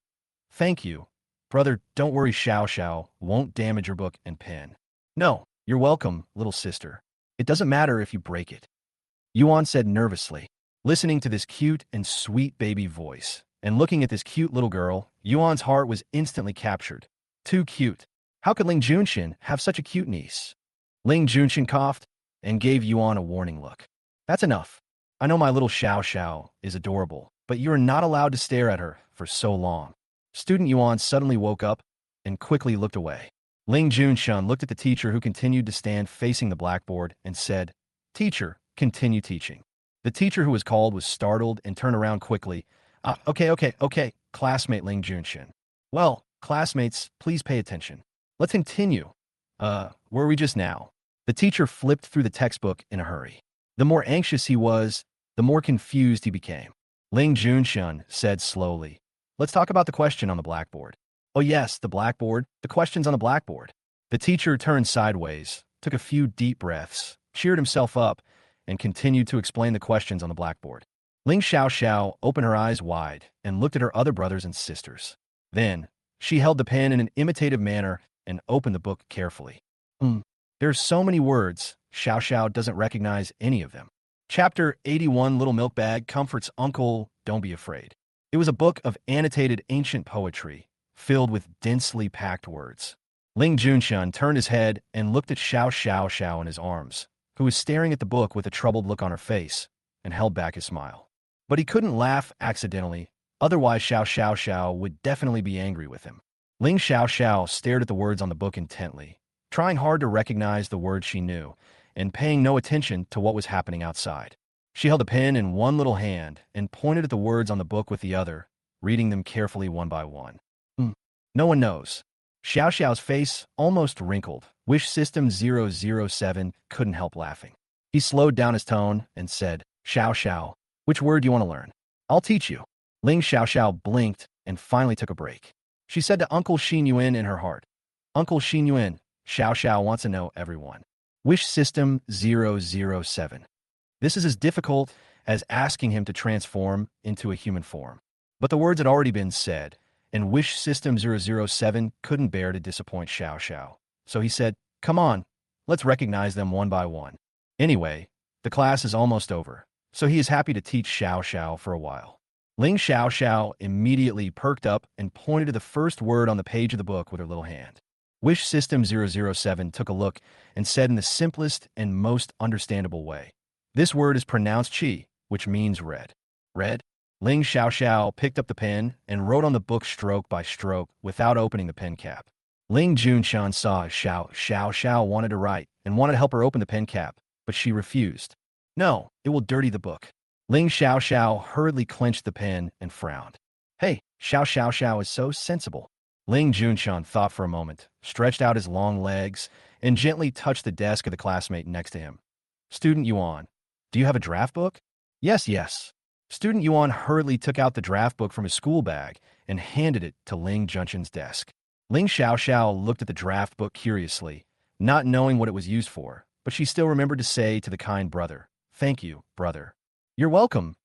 "Thank you. Brother, don't worry, Xiao won't damage your book and pen." "No, you're welcome, little sister. It doesn't matter if you break it," Yuan said nervously. Listening to this cute and sweet baby voice and looking at this cute little girl, Yuan's heart was instantly captured. Too cute. How could Ling Junxin have such a cute niece? Ling Junxin coughed and gave Yuan a warning look. "That's enough. I know my little Xiao is adorable, but you are not allowed to stare at her for so long." Student Yuan suddenly woke up and quickly looked away. Ling Junxun looked at the teacher, who continued to stand facing the blackboard, and said, "Teacher, continue teaching." The teacher who was called was startled and turned around quickly. Okay, classmate Ling Junxun. "Well, classmates, please pay attention. Let's continue. Where are we just now?" The teacher flipped through the textbook in a hurry. The more anxious he was, the more confused he became. Ling Junxun said slowly, "Let's talk about the question on the blackboard." "Oh yes, the blackboard, the questions on the blackboard." The teacher turned sideways, took a few deep breaths, cheered himself up, and continued to explain the questions on the blackboard. Ling Xiaoxiao opened her eyes wide and looked at her other brothers and sisters. Then, she held the pen in an imitative manner and opened the book carefully. There are so many words, Xiaoxiao doesn't recognize any of them. Chapter 81, Little Milk Bag comforts Uncle, don't be afraid. It was a book of annotated ancient poetry, filled with densely packed words. Ling Junxun turned his head and looked at Xiao in his arms, who was staring at the book with a troubled look on her face, and held back his smile. But he couldn't laugh accidentally, otherwise Xiao would definitely be angry with him. Ling Xiaoxiao stared at the words on the book intently, trying hard to recognize the words she knew, and paying no attention to what was happening outside. She held a pen in one little hand and pointed at the words on the book with the other, reading them carefully one by one. No one knows. Xiaoxiao's face almost wrinkled. Wish System 007 couldn't help laughing. He slowed down his tone and said, Xiao, which word do you want to learn? I'll teach you." Ling Xiaoxiao blinked and finally took a break. She said to Uncle Xin Yuan in her heart, "Uncle Xin Yuan, Xiao wants to know everyone. Wish System 007. This is as difficult as asking him to transform into a human form." But the words had already been said, and Wish System 007 couldn't bear to disappoint Xiao. So he said, "Come on, let's recognize them one by one. Anyway, the class is almost over, so he is happy to teach Xiao for a while." Ling Xiaoxiao immediately perked up and pointed to the first word on the page of the book with her little hand. Wish System 007 took a look and said in the simplest and most understandable way, "This word is pronounced chi, which means red." "Red?" Ling Xiaoxiao picked up the pen and wrote on the book stroke by stroke without opening the pen cap. Ling Junxun saw Xiao wanted to write and wanted to help her open the pen cap, but she refused. "No, it will dirty the book." Ling Xiaoxiao hurriedly clenched the pen and frowned. "Hey, Xiao is so sensible." Ling Junxun thought for a moment, stretched out his long legs, and gently touched the desk of the classmate next to him. "Student Yuan, do you have a draft book?" Yes. Student Yuan hurriedly took out the draft book from his school bag and handed it to Ling Junxun's desk. Ling Xiaoxiao looked at the draft book curiously, not knowing what it was used for, but she still remembered to say to the kind brother, "Thank you, brother." You're welcome.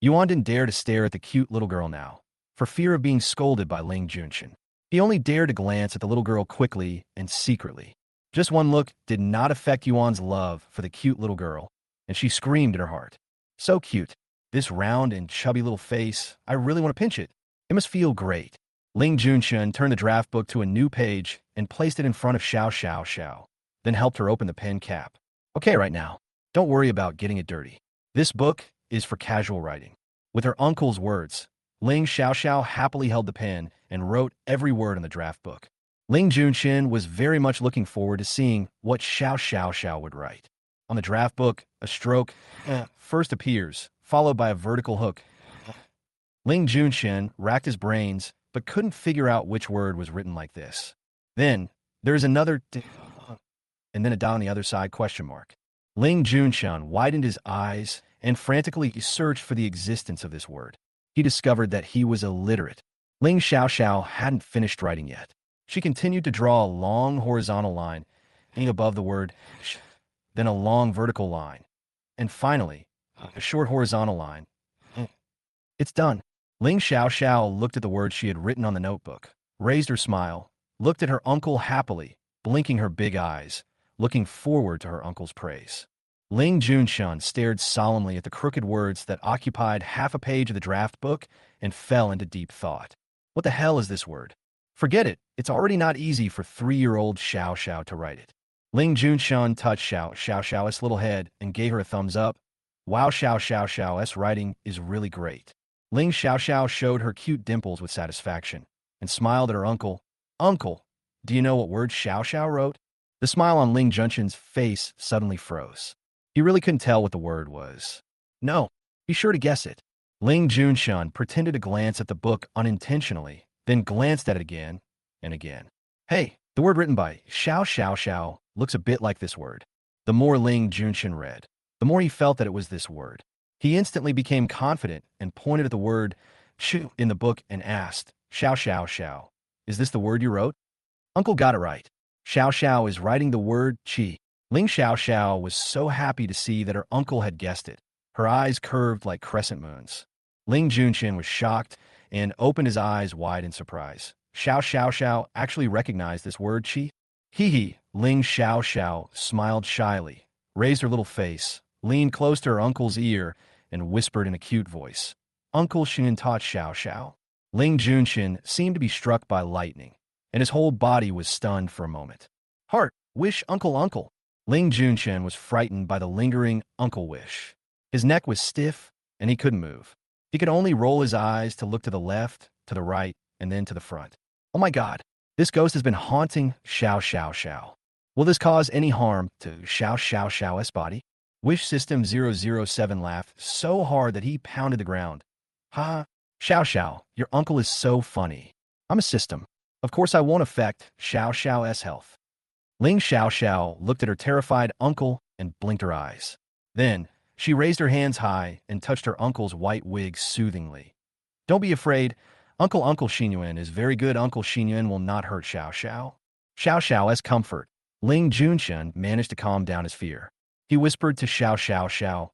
Yuan didn't dare to stare at the cute little girl now, for fear of being scolded by Ling Junxun. He only dared to glance at the little girl quickly and secretly. Just one look did not affect Yuan's love for the cute little girl, and she screamed in her heart, "So cute. This round and chubby little face, I really want to pinch it. It must feel great." Ling Junxun turned the draft book to a new page and placed it in front of Xiao, then helped her open the pen cap. "Okay, right now, don't worry about getting it dirty. This book is for casual writing." With her uncle's words, Ling Xiaoxiao happily held the pen and wrote every word in the draft book. Ling Junxun was very much looking forward to seeing what Xiao would write. On the draft book, a stroke first appears, followed by a vertical hook. Ling Junxian racked his brains, but couldn't figure out which word was written like this. Then, there's another and then a dot on the other side question mark. Ling Junxian widened his eyes and frantically searched for the existence of this word. He discovered that he was illiterate. Ling Xiaoxiao hadn't finished writing yet. She continued to draw a long horizontal line, hanging above the word then a long vertical line, and finally, a short horizontal line. It's done. Ling Xiaoxiao looked at the words she had written on the notebook, raised her smile, looked at her uncle happily, blinking her big eyes, looking forward to her uncle's praise. Ling Junxian stared solemnly at the crooked words that occupied half a page of the draft book and fell into deep thought. What the hell is this word? Forget it. It's already not easy for 3-year-old Xiao Xiao to write it. Ling Junxian touched Xiao Xiao's little head and gave her a thumbs up. Wow, Xiao Xiao's writing is really great. Ling Xiaoxiao showed her cute dimples with satisfaction and smiled at her uncle. Uncle, do you know what word Xiao wrote? The smile on Ling Junxian's face suddenly froze. He really couldn't tell what the word was. No, be sure to guess it. Ling Junxian pretended to glance at the book unintentionally, then glanced at it again and again. Hey, the word written by Xiao looks a bit like this word. The more Ling Junxian read, the more he felt that it was this word. He instantly became confident and pointed at the word "chu" in the book and asked, Xiao, is this the word you wrote? Uncle got it right. Xiao is writing the word "chi." Ling Xiao was so happy to see that her uncle had guessed it. Her eyes curved like crescent moons. Ling Junxian was shocked and opened his eyes wide in surprise. Xiao actually recognized this word "chi"? Hee. Ling Xiao smiled shyly, raised her little face, leaned close to her uncle's ear, and whispered in a cute voice, Uncle Xin taught Xiao. Ling Junxian seemed to be struck by lightning, and his whole body was stunned for a moment. Heart, wish, uncle. Ling Junxian was frightened by the lingering uncle wish. His neck was stiff, and he couldn't move. He could only roll his eyes to look to the left, to the right, and then to the front. Oh my God, this ghost has been haunting Xiao. Will this cause any harm to Xiao's body? Wish System 007 laughed so hard that he pounded the ground. Ha! Xiao, your uncle is so funny. I'm a system. Of course I won't affect Xiao's health. Ling Xiao looked at her terrified uncle and blinked her eyes. Then, she raised her hands high and touched her uncle's white wig soothingly. Don't be afraid. Uncle Xinyuan is very good. Uncle Xinyuan will not hurt Xiao. Xiao's comfort. Ling Junxian managed to calm down his fear. He whispered to Xiao,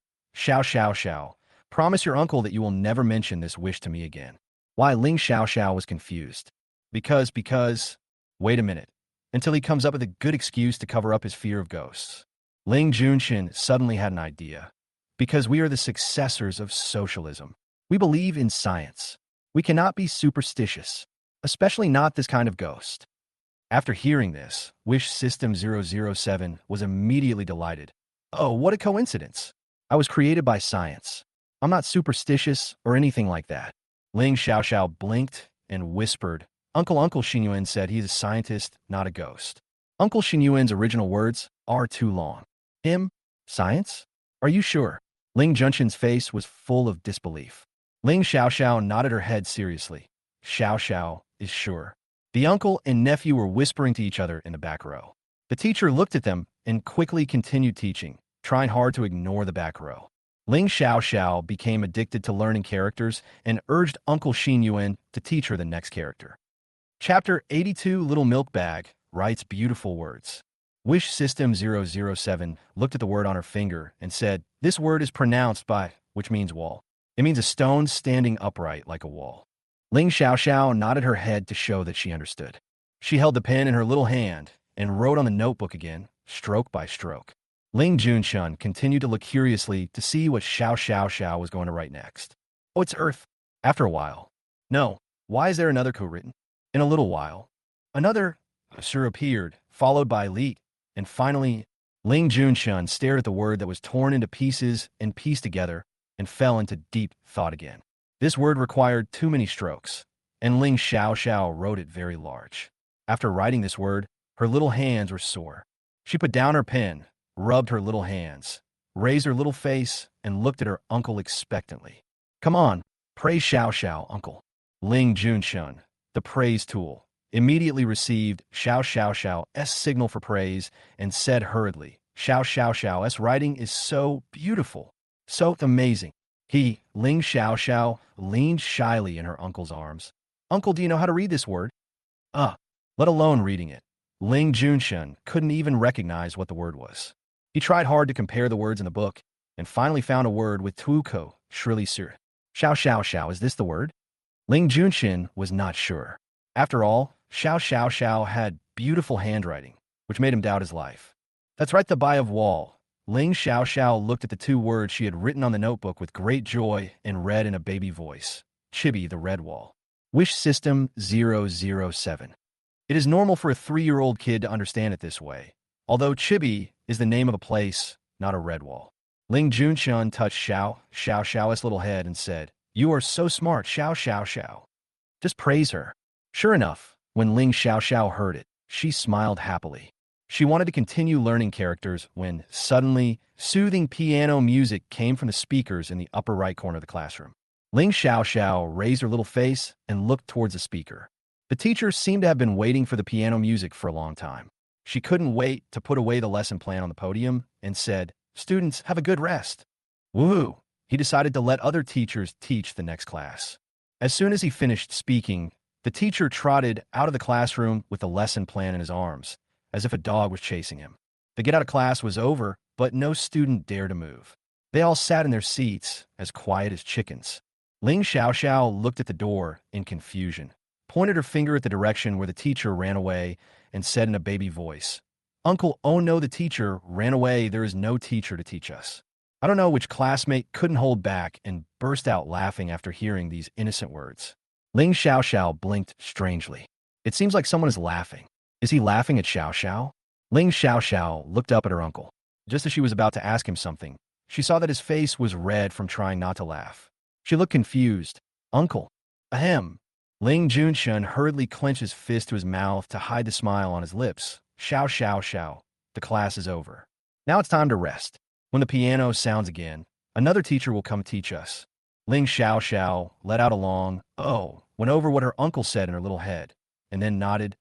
promise your uncle that you will never mention this wish to me again. Why? Ling Xiao was confused. Because, wait a minute, until he comes up with a good excuse to cover up his fear of ghosts. Ling Junxian suddenly had an idea. Because we are the successors of socialism. We believe in science. We cannot be superstitious, especially not this kind of ghost. After hearing this, Wish System 007 was immediately delighted. Oh, what a coincidence. I was created by science. I'm not superstitious or anything like that. Ling Xiao blinked and whispered. Uncle Xinyuan said he's a scientist, not a ghost. Uncle Xinyuan's original words are too long. Him? Science? Are you sure? Ling Junxian's face was full of disbelief. Ling Xiao nodded her head seriously. Xiao is sure. The uncle and nephew were whispering to each other in the back row. The teacher looked at them and quickly continued teaching, trying hard to ignore the back row. Ling Xiao became addicted to learning characters and urged Uncle Xinyuan to teach her the next character. Chapter 82 Little Milk Bag writes beautiful words. Wish System 007 looked at the word on her finger and said, this word is pronounced by, which means wall. It means a stone standing upright like a wall. Ling Xiao nodded her head to show that she understood. She held the pen in her little hand and wrote on the notebook again, stroke by stroke. Ling Junxian continued to look curiously to see what Xiao was going to write next. Oh, it's Earth. After a while. No, why is there another co-written? In a little while. Another sure appeared, followed by Li, and finally, Ling Junxian stared at the word that was torn into pieces and pieced together and fell into deep thought again. This word required too many strokes, and Ling Xiao wrote it very large. After writing this word, her little hands were sore. She put down her pen, rubbed her little hands, raised her little face, and looked at her uncle expectantly. Come on, Praise Xiao Xiao, uncle. Ling Junshun, the praise tool, immediately received Xiao Xiao Xiao's signal for praise and said hurriedly, Xiao Xiao Xiao's writing is so beautiful, so amazing. Ling Xiao Xiao, leaned shyly in her uncle's arms. Uncle, do you know how to read this word? Ah, let alone reading it. Ling Junshun couldn't even recognize what the word was. He tried hard to compare the words in the book and finally found a word with tuko, shrilly sir. Xiao Xiao Xiao, is this the word? Ling Junxin was not sure. After all, Xiao Xiao Xiao had beautiful handwriting, which made him doubt his life. That's right, the Bai of Wall. Ling Xiao Xiao looked at the two words she had written on the notebook with great joy and read in a baby voice. Chibi, the red wall. Wish System 007. It is normal for a 3-year-old kid to understand it this way, although Chibi is the name of a place, not a red wall. Ling Junxun touched Xiao Xiao's little head and said, You are so smart, Xiao Xiao. Just praise her. Sure enough, when Ling Xiao heard it, she smiled happily. She wanted to continue learning characters when, suddenly, soothing piano music came from the speakers in the upper right corner of the classroom. Ling Xiao raised her little face and looked towards the speaker. The teacher seemed to have been waiting for the piano music for a long time. She couldn't wait to put away the lesson plan on the podium and said, Students, have a good rest. Woohoo! He decided to let other teachers teach the next class. As soon as he finished speaking, the teacher trotted out of the classroom with the lesson plan in his arms, as if a dog was chasing him. The get out of class was over, but no student dared to move. They all sat in their seats, as quiet as chickens. Ling Xiao looked at the door in confusion, pointed her finger at the direction where the teacher ran away, and said in a baby voice, Uncle, oh no, the teacher ran away. There is no teacher to teach us. I don't know which classmate couldn't hold back and burst out laughing after hearing these innocent words. Ling Xiao blinked strangely. It seems like someone is laughing. Is he laughing at Xiao? Ling Xiao looked up at her uncle. Just as she was about to ask him something, she saw that his face was red from trying not to laugh. She looked confused. Uncle. Ahem. Ling Junshun hurriedly clenched his fist to his mouth to hide the smile on his lips. Xiao. The class is over. Now it's time to rest. When the piano sounds again, another teacher will come teach us. Ling Xiao let out a long, oh, went over what her uncle said in her little head, and then nodded.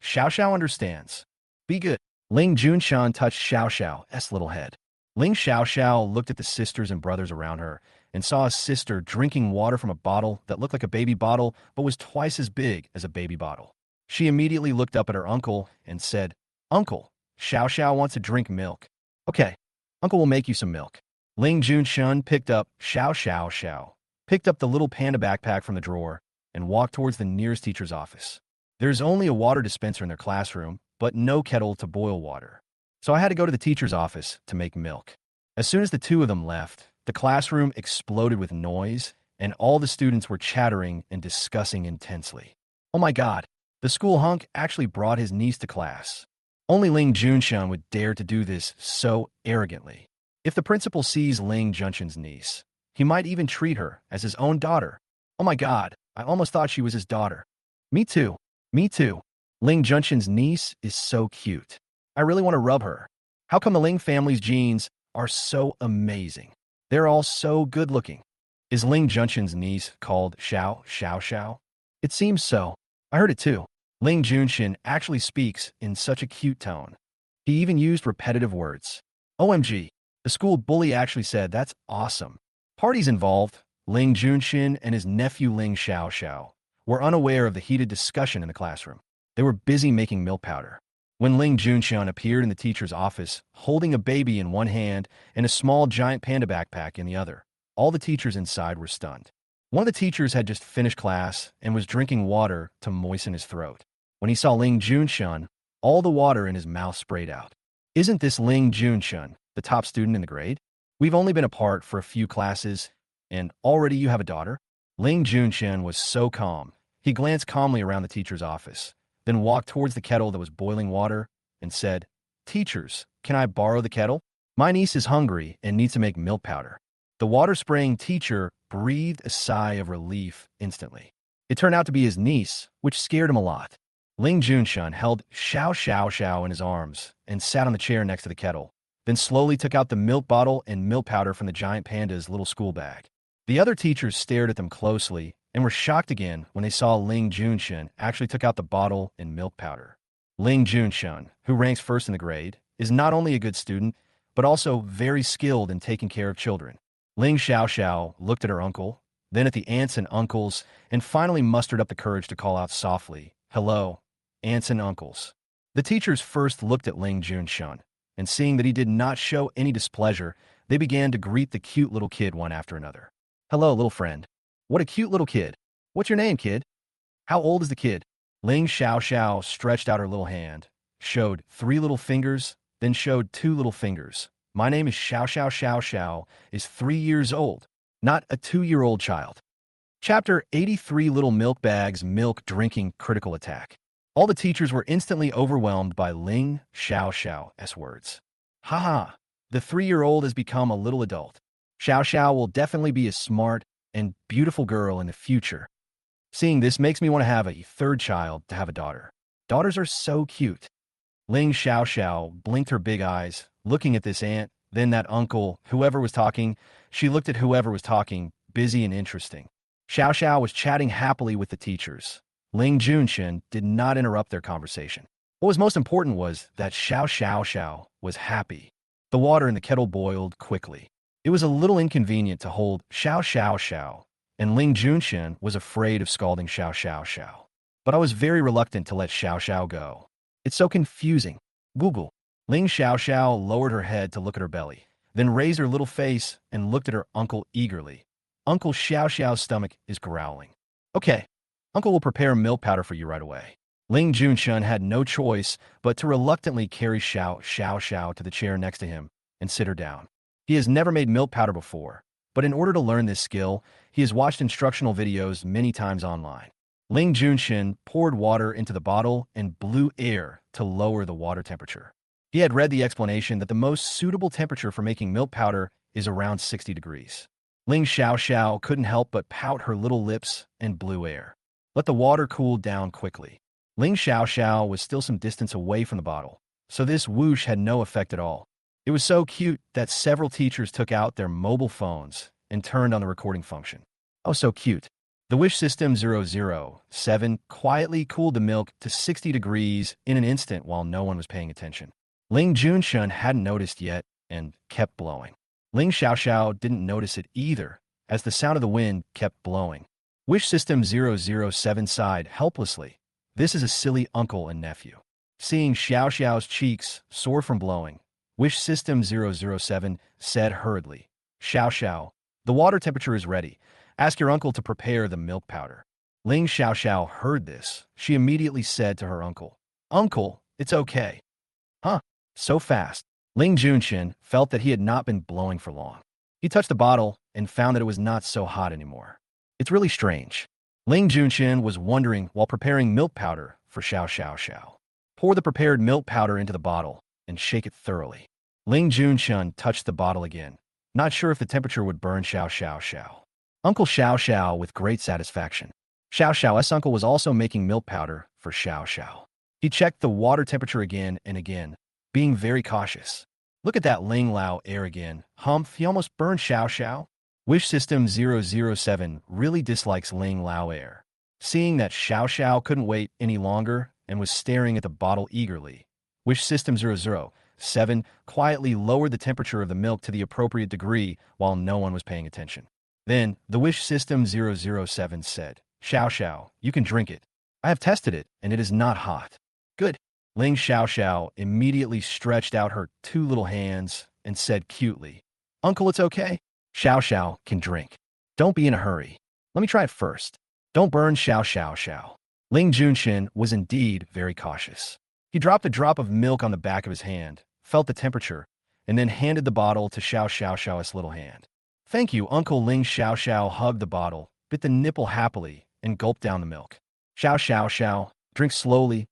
Xiao understands. Be good. Ling Junshun touched Xiao's little head. Ling Xiao looked at the sisters and brothers around her and saw a sister drinking water from a bottle that looked like a baby bottle but was twice as big as a baby bottle. She immediately looked up at her uncle and said, Uncle, Xiao wants to drink milk. Okay, Uncle will make you some milk. Ling Junshun picked up Xiao, picked up the little panda backpack from the drawer, and walked towards the nearest teacher's office. There's only a water dispenser in their classroom, but no kettle to boil water. So I had to go to the teacher's office to make milk. As soon as the two of them left, the classroom exploded with noise, and all the students were chattering and discussing intensely. Oh my God, the school hunk actually brought his niece to class. Only Ling Junshun would dare to do this so arrogantly. If the principal sees Ling Junshun's niece, he might even treat her as his own daughter. Oh my God, I almost thought she was his daughter. Me too. Ling Junshun's niece is so cute. I really want to rub her. How come the Ling family's genes are so amazing? They're all so good-looking. Is Ling Junshun's niece called Xiao? It seems so. I heard it too. Ling Junshun actually speaks in such a cute tone. He even used repetitive words. OMG, the school bully actually said that's awesome. Parties involved, Ling Junshun and his nephew Ling Xiao were unaware of the heated discussion in the classroom. They were busy making milk powder. When Ling Junshun appeared in the teacher's office, holding a baby in one hand and a small giant panda backpack in the other, all the teachers inside were stunned. One of the teachers had just finished class and was drinking water to moisten his throat. When he saw Ling Junshun, all the water in his mouth sprayed out. Isn't this Ling Junshun, the top student in the grade? We've only been apart for a few classes, and already you have a daughter? Ling Junshun was so calm. He glanced calmly around the teacher's office, then walked towards the kettle that was boiling water and said, Teachers, can I borrow the kettle? My niece is hungry and needs to make milk powder. The water-spraying teacher breathed a sigh of relief instantly. It turned out to be his niece, which scared him a lot. Ling Junshun held Xiao in his arms and sat on the chair next to the kettle, then slowly took out the milk bottle and milk powder from the giant panda's little school bag. The other teachers stared at them closely and were shocked again when they saw Ling Junshun actually took out the bottle and milk powder. Ling Junshun, who ranks first in the grade, is not only a good student, but also very skilled in taking care of children. Ling Xiaoxiao looked at her uncle, then at the aunts and uncles, and finally mustered up the courage to call out softly, "Hello, aunts and uncles." The teachers first looked at Ling Junshun, and seeing that he did not show any displeasure, they began to greet the cute little kid one after another. "Hello, little friend. What a cute little kid. What's your name, kid? How old is the kid?" Ling Xiaoxiao stretched out her little hand, showed 3 little fingers, then showed 2 little fingers. "My name is Xiao Xiao Xiao Xiao, is 3 years old, not a 2-year-old child." Chapter 83 Little Milk Bags Milk Drinking Critical Attack. All the teachers were instantly overwhelmed by Ling Xiaoxiao's words. Haha, the 3-year-old has become a little adult. Xiao Xiao will definitely be a smart and beautiful girl in the future. Seeing this makes me want to have a 3rd child to have a daughter. Daughters are so cute. Ling Xiaoxiao blinked her big eyes, looking at this aunt, then that uncle, whoever was talking. She looked at whoever was talking, busy and interesting. Xiao Xiao was chatting happily with the teachers. Ling Junxin did not interrupt their conversation. What was most important was that Xiao Xiao was happy. The water in the kettle boiled quickly. It was a little inconvenient to hold Xiao Xiao, and Ling Junxin was afraid of scalding Xiao Xiao. But I was very reluctant to let Xiao Xiao go. It's so confusing. Google. Ling Xiao lowered her head to look at her belly, then raised her little face and looked at her uncle eagerly. Uncle Xiao's stomach is growling. "Okay, Uncle will prepare milk powder for you right away." Ling Junxin had no choice but to reluctantly carry Xiao to the chair next to him and sit her down. He has never made milk powder before, but in order to learn this skill, he has watched instructional videos many times online. Ling Junxin poured water into the bottle and blew air to lower the water temperature. He had read the explanation that the most suitable temperature for making milk powder is around 60 degrees. Ling Xiao couldn't help but pout her little lips and blew air. Let the water cool down quickly. Ling Xiao was still some distance away from the bottle, so this whoosh had no effect at all. It was so cute that several teachers took out their mobile phones and turned on the recording function. Oh, so cute. The Wish System 007 quietly cooled the milk to 60 degrees in an instant while no one was paying attention. Ling Junxin hadn't noticed yet and kept blowing. Ling Xiao didn't notice it either, as the sound of the wind kept blowing. Wish System 007 sighed helplessly. This is a silly uncle and nephew. Seeing Xiao's cheeks sore from blowing, Wish System 007 said hurriedly, Xiao, the water temperature is ready. Ask your uncle to prepare the milk powder." Ling Xiao heard this. She immediately said to her uncle, "Uncle, it's okay." "Huh? So fast." Ling Junxin felt that he had not been blowing for long. He touched the bottle and found that it was not so hot anymore. It's really strange. Ling Junxin was wondering while preparing milk powder for Xiao. Pour the prepared milk powder into the bottle and shake it thoroughly. Ling Junxin touched the bottle again, not sure if the temperature would burn Xiao. Uncle Xiao with great satisfaction. Xiao's uncle was also making milk powder for Xiao. He checked the water temperature again and again, being very cautious. Look at that Ling Lao air again. Humph, he almost burned Xiao. Wish System 007 really dislikes Ling Lao air. Seeing that Xiao couldn't wait any longer and was staring at the bottle eagerly, Wish System 007 quietly lowered the temperature of the milk to the appropriate degree while no one was paying attention. Then, the Wish System 007 said, Xiao, you can drink it. I have tested it, and it is not hot. Good. Ling Xiao immediately stretched out her 2 little hands and said cutely, Uncle, it's okay. Xiao can drink. Don't be in a hurry. Let me try it first. Don't burn Xiao. Ling Junxin was indeed very cautious. He dropped a drop of milk on the back of his hand, felt the temperature, and then handed the bottle to Xiao's little hand. Thank you, Uncle. Ling Xiao hugged the bottle, bit the nipple happily, and gulped down the milk. Xiao, drink slowly.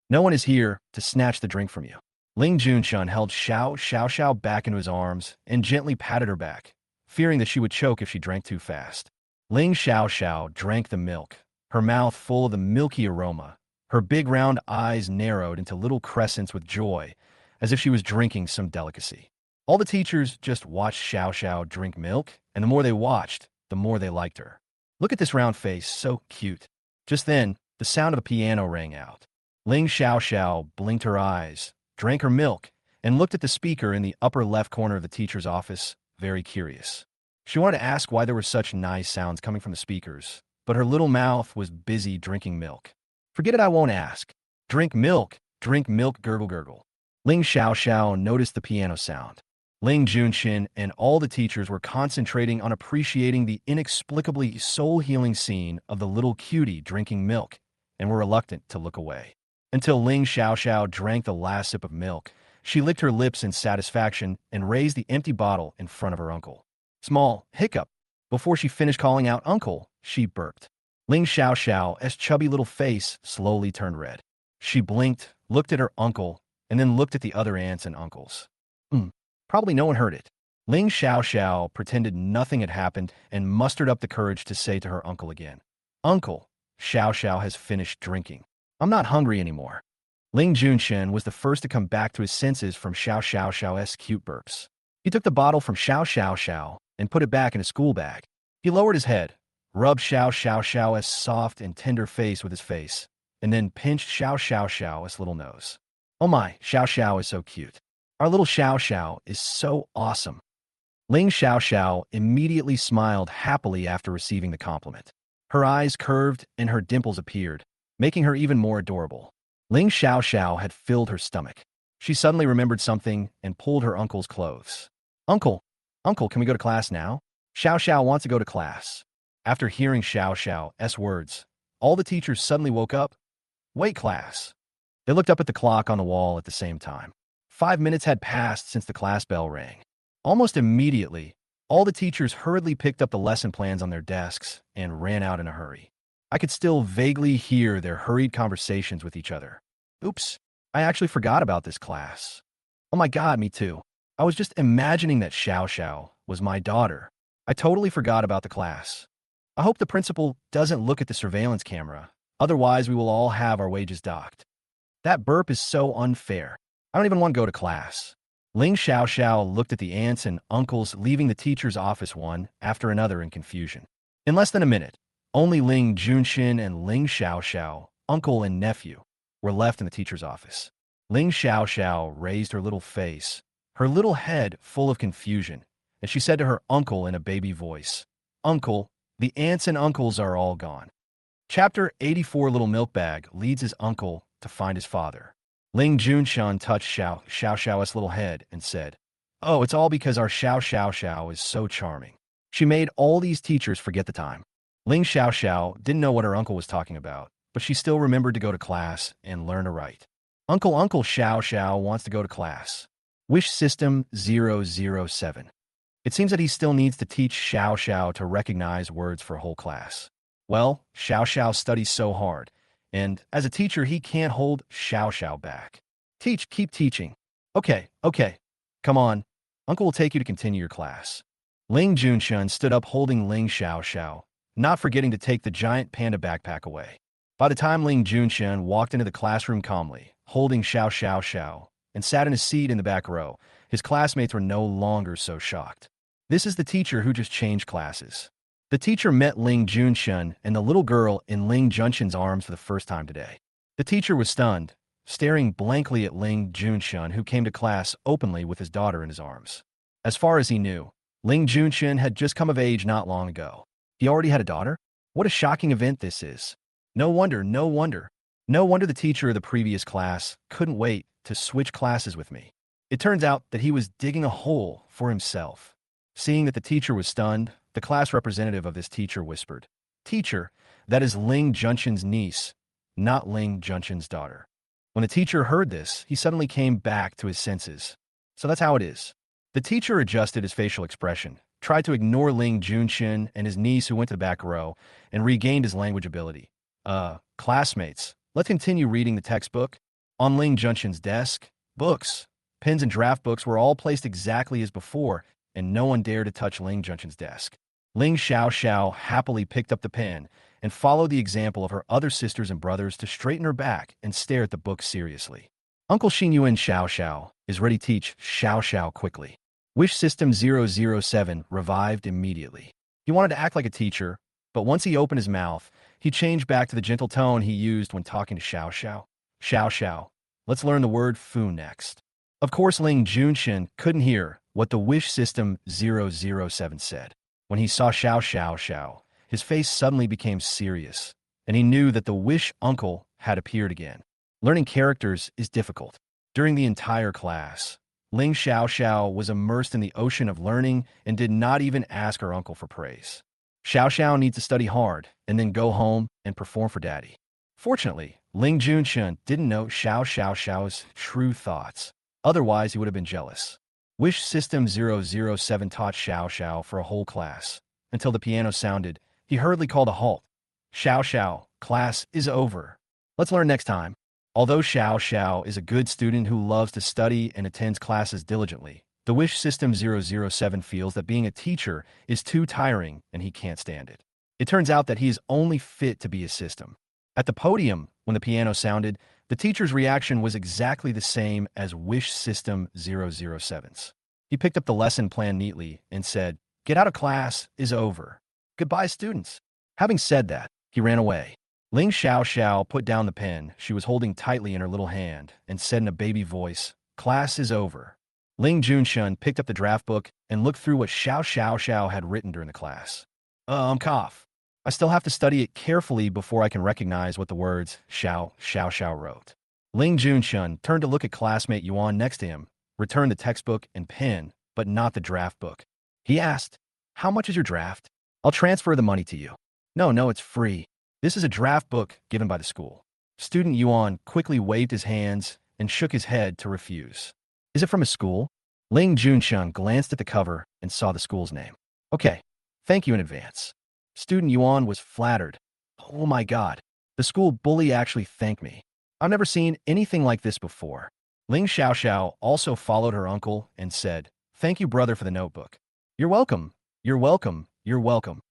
No one is here to snatch the drink from you. Ling Junxin held Xiao back into his arms and gently patted her back, fearing that she would choke if she drank too fast. Ling Xiao drank the milk, her mouth full of the milky aroma. Her big round eyes narrowed into little crescents with joy, as if she was drinking some delicacy. All the teachers just watched Xiao drink milk, and and the more they watched, the more they liked her. Look at this round face, so cute. Just then, the sound of the piano rang out. Ling Xiaoxiao blinked her eyes, drank her milk, and looked at the speaker in the upper left corner of the teacher's office, very curious. She wanted to ask why there were such nice sounds coming from the speakers, but her little mouth was busy drinking milk. Forget it, I won't ask. Drink milk, gurgle gurgle. Ling Xiaoxiao noticed the piano sound. Ling Junxin and all the teachers were concentrating on appreciating the inexplicably soul-healing scene of the little cutie drinking milk, and were reluctant to look away. Until Ling Xiaoxiao drank the last sip of milk, she licked her lips in satisfaction and raised the empty bottle in front of her uncle. Small hiccup. Before she finished calling out uncle, she burped. Ling Xiaoxiao's chubby little face slowly turned red. She blinked, looked at her uncle, and then looked at the other aunts and uncles. Probably no one heard it. Ling Xiaoxiao pretended nothing had happened and mustered up the courage to say to her uncle again, "Uncle, Xiaoxiao has finished drinking. I'm not hungry anymore." Ling Junxin was the first to come back to his senses from Xiaoxiao's cute burps. He took the bottle from Xiaoxiao and put it back in his school bag. He lowered his head, rubbed Xiaoxiao's soft and tender face with his face, and then pinched Xiaoxiao's little nose. "Oh my, Xiaoxiao is so cute. Our little Xiaoxiao is so awesome." Ling Xiaoxiao immediately smiled happily after receiving the compliment. Her eyes curved and her dimples appeared, making her even more adorable. Ling Xiaoxiao had filled her stomach. She suddenly remembered something and pulled her uncle's clothes. Uncle, can we go to class now? Xiaoxiao wants to go to class." After hearing Xiaoxiao's words, all the teachers suddenly woke up. "Wait, class." They looked up at the clock on the wall at the same time. 5 minutes had passed since the class bell rang. Almost immediately, all the teachers hurriedly picked up the lesson plans on their desks and ran out in a hurry. I could still vaguely hear their hurried conversations with each other. "Oops, I actually forgot about this class. Oh my god, me too. I was just imagining that Xiaoxiao was my daughter. I totally forgot about the class. I hope the principal doesn't look at the surveillance camera, otherwise we will all have our wages docked. That burp is so unfair. I don't even want to go to class." Ling Xiaoxiao looked at the aunts and uncles leaving the teacher's office one after another in confusion. In less than a minute, only Ling Junxin and Ling Xiaoxiao, uncle and nephew, were left in the teacher's office. Ling Xiaoxiao raised her little face, her little head full of confusion, and she said to her uncle in a baby voice, "Uncle, the aunts and uncles are all gone." Chapter 84. Little Milkbag leads his uncle to find his father. Ling Junxin touched Xiaoxiao's little head and said, "Oh, it's all because our Xiaoxiao is so charming. She made all these teachers forget the time." Ling Xiaoxiao didn't know what her uncle was talking about, but she still remembered to go to class and learn to write. Uncle Xiaoxiao wants to go to class. Wish System 007. It seems that he still needs to teach Xiaoxiao to recognize words for a whole class. Well, Xiaoxiao studies so hard, and as a teacher, he can't hold Xiaoxiao back. Keep teaching. Okay. Come on. Uncle will take you to continue your class." Ling Junxin stood up holding Ling Xiaoxiao, not forgetting to take the giant panda backpack away. By the time Ling Junxin walked into the classroom calmly, holding Xiaoxiao, and sat in his seat in the back row, his classmates were no longer so shocked. This is the teacher who just changed classes. The teacher met Ling Junxin and the little girl in Ling Junxin's arms for the first time today. The teacher was stunned, staring blankly at Ling Junxin, who came to class openly with his daughter in his arms. As far as he knew, Ling Junxin had just come of age not long ago. He already had a daughter? What a shocking event this is. No wonder the teacher of the previous class couldn't wait to switch classes with me. It turns out that he was digging a hole for himself. Seeing that the teacher was stunned, the class representative of this teacher whispered, "Teacher, that is Ling Junxin's niece, not Ling Junxin's daughter." When the teacher heard this, he suddenly came back to his senses. So that's how it is. The teacher adjusted his facial expression, tried to ignore Ling Junxin and his niece who went to the back row, and regained his language ability. Classmates, let's continue reading the textbook." On Ling Junxin's desk, books, pens and draft books were all placed exactly as before, and no one dared to touch Ling Junxin's desk. Ling Xiaoxiao happily picked up the pen and followed the example of her other sisters and brothers to straighten her back and stare at the book seriously. Uncle Xinyuan Xiaoxiao is ready to teach Xiaoxiao quickly. Wish System 007 revived immediately. He wanted to act like a teacher, but once he opened his mouth, he changed back to the gentle tone he used when talking to Xiao Xiao. Xiao Xiao, let's learn the word fu next. Of course, Ling Junshin couldn't hear what the Wish System 007 said. When he saw Xiao Xiao Xiao, his face suddenly became serious, and he knew that the Wish uncle had appeared again. Learning characters is difficult. During the entire class, Ling Xiao Xiao was immersed in the ocean of learning and did not even ask her uncle for praise. Xiao Xiao needs to study hard and then go home and perform for daddy. Fortunately, Ling Junshun didn't know Xiao Xiao Xiao's true thoughts. Otherwise, he would have been jealous. Wish System 007 taught Xiao Xiao for a whole class. Until the piano sounded, he hurriedly called a halt. Xiao Xiao, class is over. Let's learn next time. Although Xiao Xiao is a good student who loves to study and attends classes diligently, the Wish System 007 feels that being a teacher is too tiring and he can't stand it. It turns out that he is only fit to be a system. At the podium, when the piano sounded, the teacher's reaction was exactly the same as Wish System 007's. He picked up the lesson plan neatly and said, "Get out of class is over. Goodbye, students." Having said that, he ran away. Ling Xiao Xiao put down the pen she was holding tightly in her little hand and said in a baby voice, "Class is over." Ling Junshun picked up the draft book and looked through what Xiao Xiao Xiao had written during the class. Cough. I still have to study it carefully before I can recognize what the words Xiao Xiao Xiao wrote. Ling Junshun turned to look at classmate Yuan next to him, returned the textbook and pen, but not the draft book. He asked, "How much is your draft? I'll transfer the money to you." No, it's free. This is a draft book given by the school." Student Yuan quickly waved his hands and shook his head to refuse. "Is it from a school?" Ling Junshun glanced at the cover and saw the school's name. "Okay, thank you in advance." Student Yuan was flattered. "Oh my god, the school bully actually thanked me. I've never seen anything like this before." Ling Xiao Xiao also followed her uncle and said, "Thank you, brother, for the notebook." You're welcome. You're welcome. You're welcome."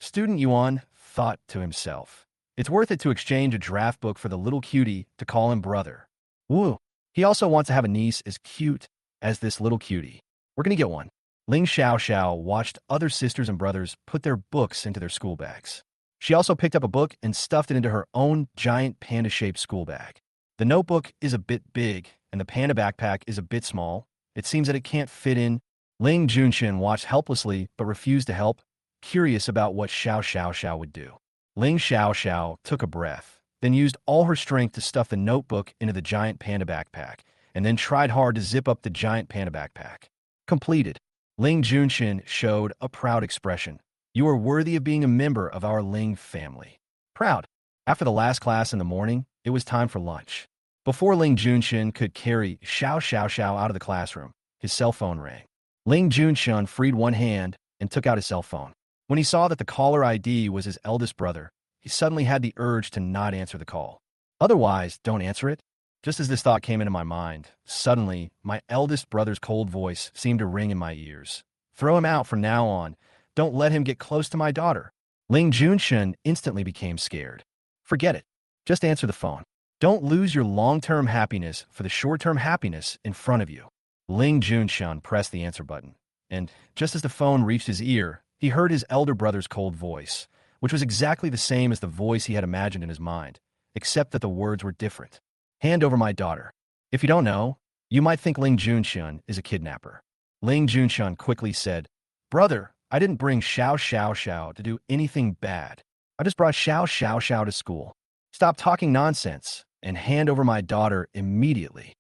Student Yuan thought to himself, "It's worth it to exchange a draft book for the little cutie to call him brother. Woo. He also wants to have a niece as cute as this little cutie. We're gonna get one." Ling Xiao Xiao watched other sisters and brothers put their books into their school bags. She also picked up a book and stuffed it into her own giant panda-shaped school bag. The notebook is a bit big, and the panda backpack is a bit small. It seems that it can't fit in. Ling Junshin watched helplessly but refused to help, curious about what Xiao Xiao Xiao would do. Ling Xiao Xiao took a breath, then used all her strength to stuff the notebook into the giant panda backpack, and then tried hard to zip up the giant panda backpack. Completed. Ling Junshin showed a proud expression. "You are worthy of being a member of our Ling family." Proud. After the last class in the morning, it was time for lunch. Before Ling Junshin could carry Xiao Xiao Xiao out of the classroom, his cell phone rang. Ling Junshin freed one hand and took out his cell phone. When he saw that the caller ID was his eldest brother, he suddenly had the urge to not answer the call. Otherwise, don't answer it. Just as this thought came into my mind, suddenly, my eldest brother's cold voice seemed to ring in my ears. "Throw him out from now on. Don't let him get close to my daughter." Ling Junshin instantly became scared. "Forget it. Just answer the phone. Don't lose your long-term happiness for the short-term happiness in front of you." Ling Junshin pressed the answer button, and just as the phone reached his ear, he heard his elder brother's cold voice, which was exactly the same as the voice he had imagined in his mind, except that the words were different. "Hand over my daughter. If you don't know, you might think Ling Junshun is a kidnapper." Ling Junshun quickly said, "Brother, I didn't bring Xiao Xiao Xiao to do anything bad. I just brought Xiao Xiao Xiao to school. Stop talking nonsense and hand over my daughter immediately."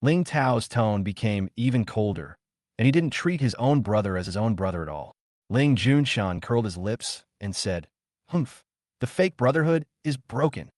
Ling Tao's tone became even colder, and he didn't treat his own brother as his own brother at all. Ling Junshan curled his lips and said, "Humph, the fake brotherhood is broken.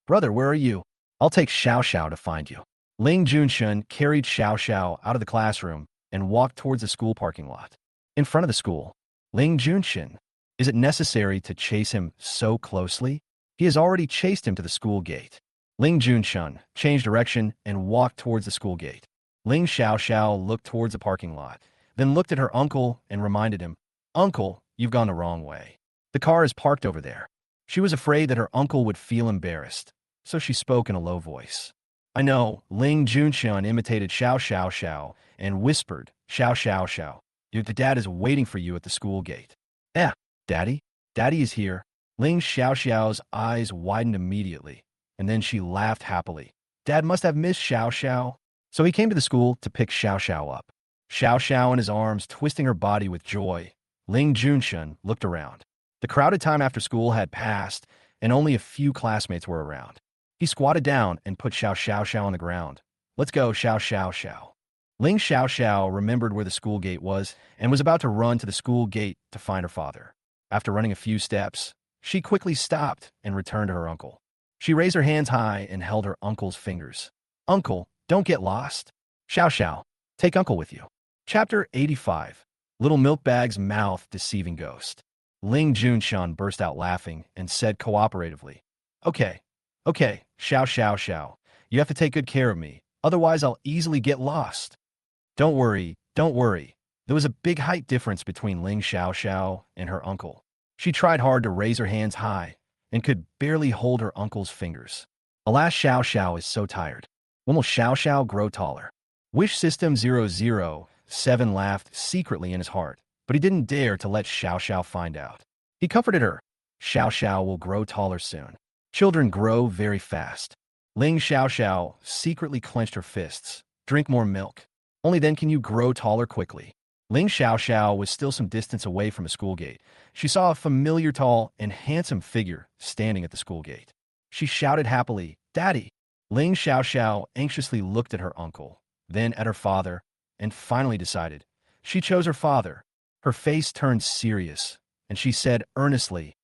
Brother, where are you? I'll take Xiao Xiao to find you." Ling Junshun carried Xiao Xiao out of the classroom and walked towards the school parking lot. In front of the school, Ling Junshin, is it necessary to chase him so closely? He has already chased him to the school gate. Ling Junshun changed direction and walked towards the school gate. Ling Xiao Xiao looked towards the parking lot, then looked at her uncle and reminded him, "Uncle, you've gone the wrong way. The car is parked over there." She was afraid that her uncle would feel embarrassed, so she spoke in a low voice. "I know." Ling Junxian imitated Xiao Xiao Xiao and whispered, Xiao Xiao Xiao. Your dad is waiting for you at the school gate. Eh, Daddy? Daddy is here. Ling Xiao Xiao's eyes widened immediately, and then she laughed happily. Dad must have missed Xiao Xiao. So he came to the school to pick Xiao Xiao up. Xiao Xiao in his arms, twisting her body with joy. Ling Junshun looked around. The crowded time after school had passed, and only a few classmates were around. He squatted down and put Xiao Xiao Xiao on the ground. Let's go, Xiao Xiao Xiao. Ling Xiao Xiao remembered where the school gate was and was about to run to the school gate to find her father. After running a few steps, she quickly stopped and returned to her uncle. She raised her hands high and held her uncle's fingers. Uncle, don't get lost. Xiao Xiao, take uncle with you. Chapter 85. Little Milkbag's Mouth Deceiving Ghost. Ling Junshan burst out laughing and said cooperatively, Okay, Xiao Xiao Xiao, you have to take good care of me, otherwise I'll easily get lost. Don't worry. There was a big height difference between Ling Xiao Xiao and her uncle. She tried hard to raise her hands high and could barely hold her uncle's fingers. Alas, Xiao Xiao is so tired. When will Xiao Xiao grow taller? Wish System 007 laughed secretly in his heart, but he didn't dare to let Xiao Xiao find out. He comforted her. Xiao Xiao will grow taller soon. Children grow very fast. Ling Xiao Xiao secretly clenched her fists. Drink more milk. Only then can you grow taller quickly. Ling Xiao Xiao was still some distance away from a school gate. She saw a familiar tall and handsome figure standing at the school gate. She shouted happily, Daddy! Ling Xiao Xiao anxiously looked at her uncle, then at her father, and finally decided. She chose her father. Her face turned serious, and she said earnestly,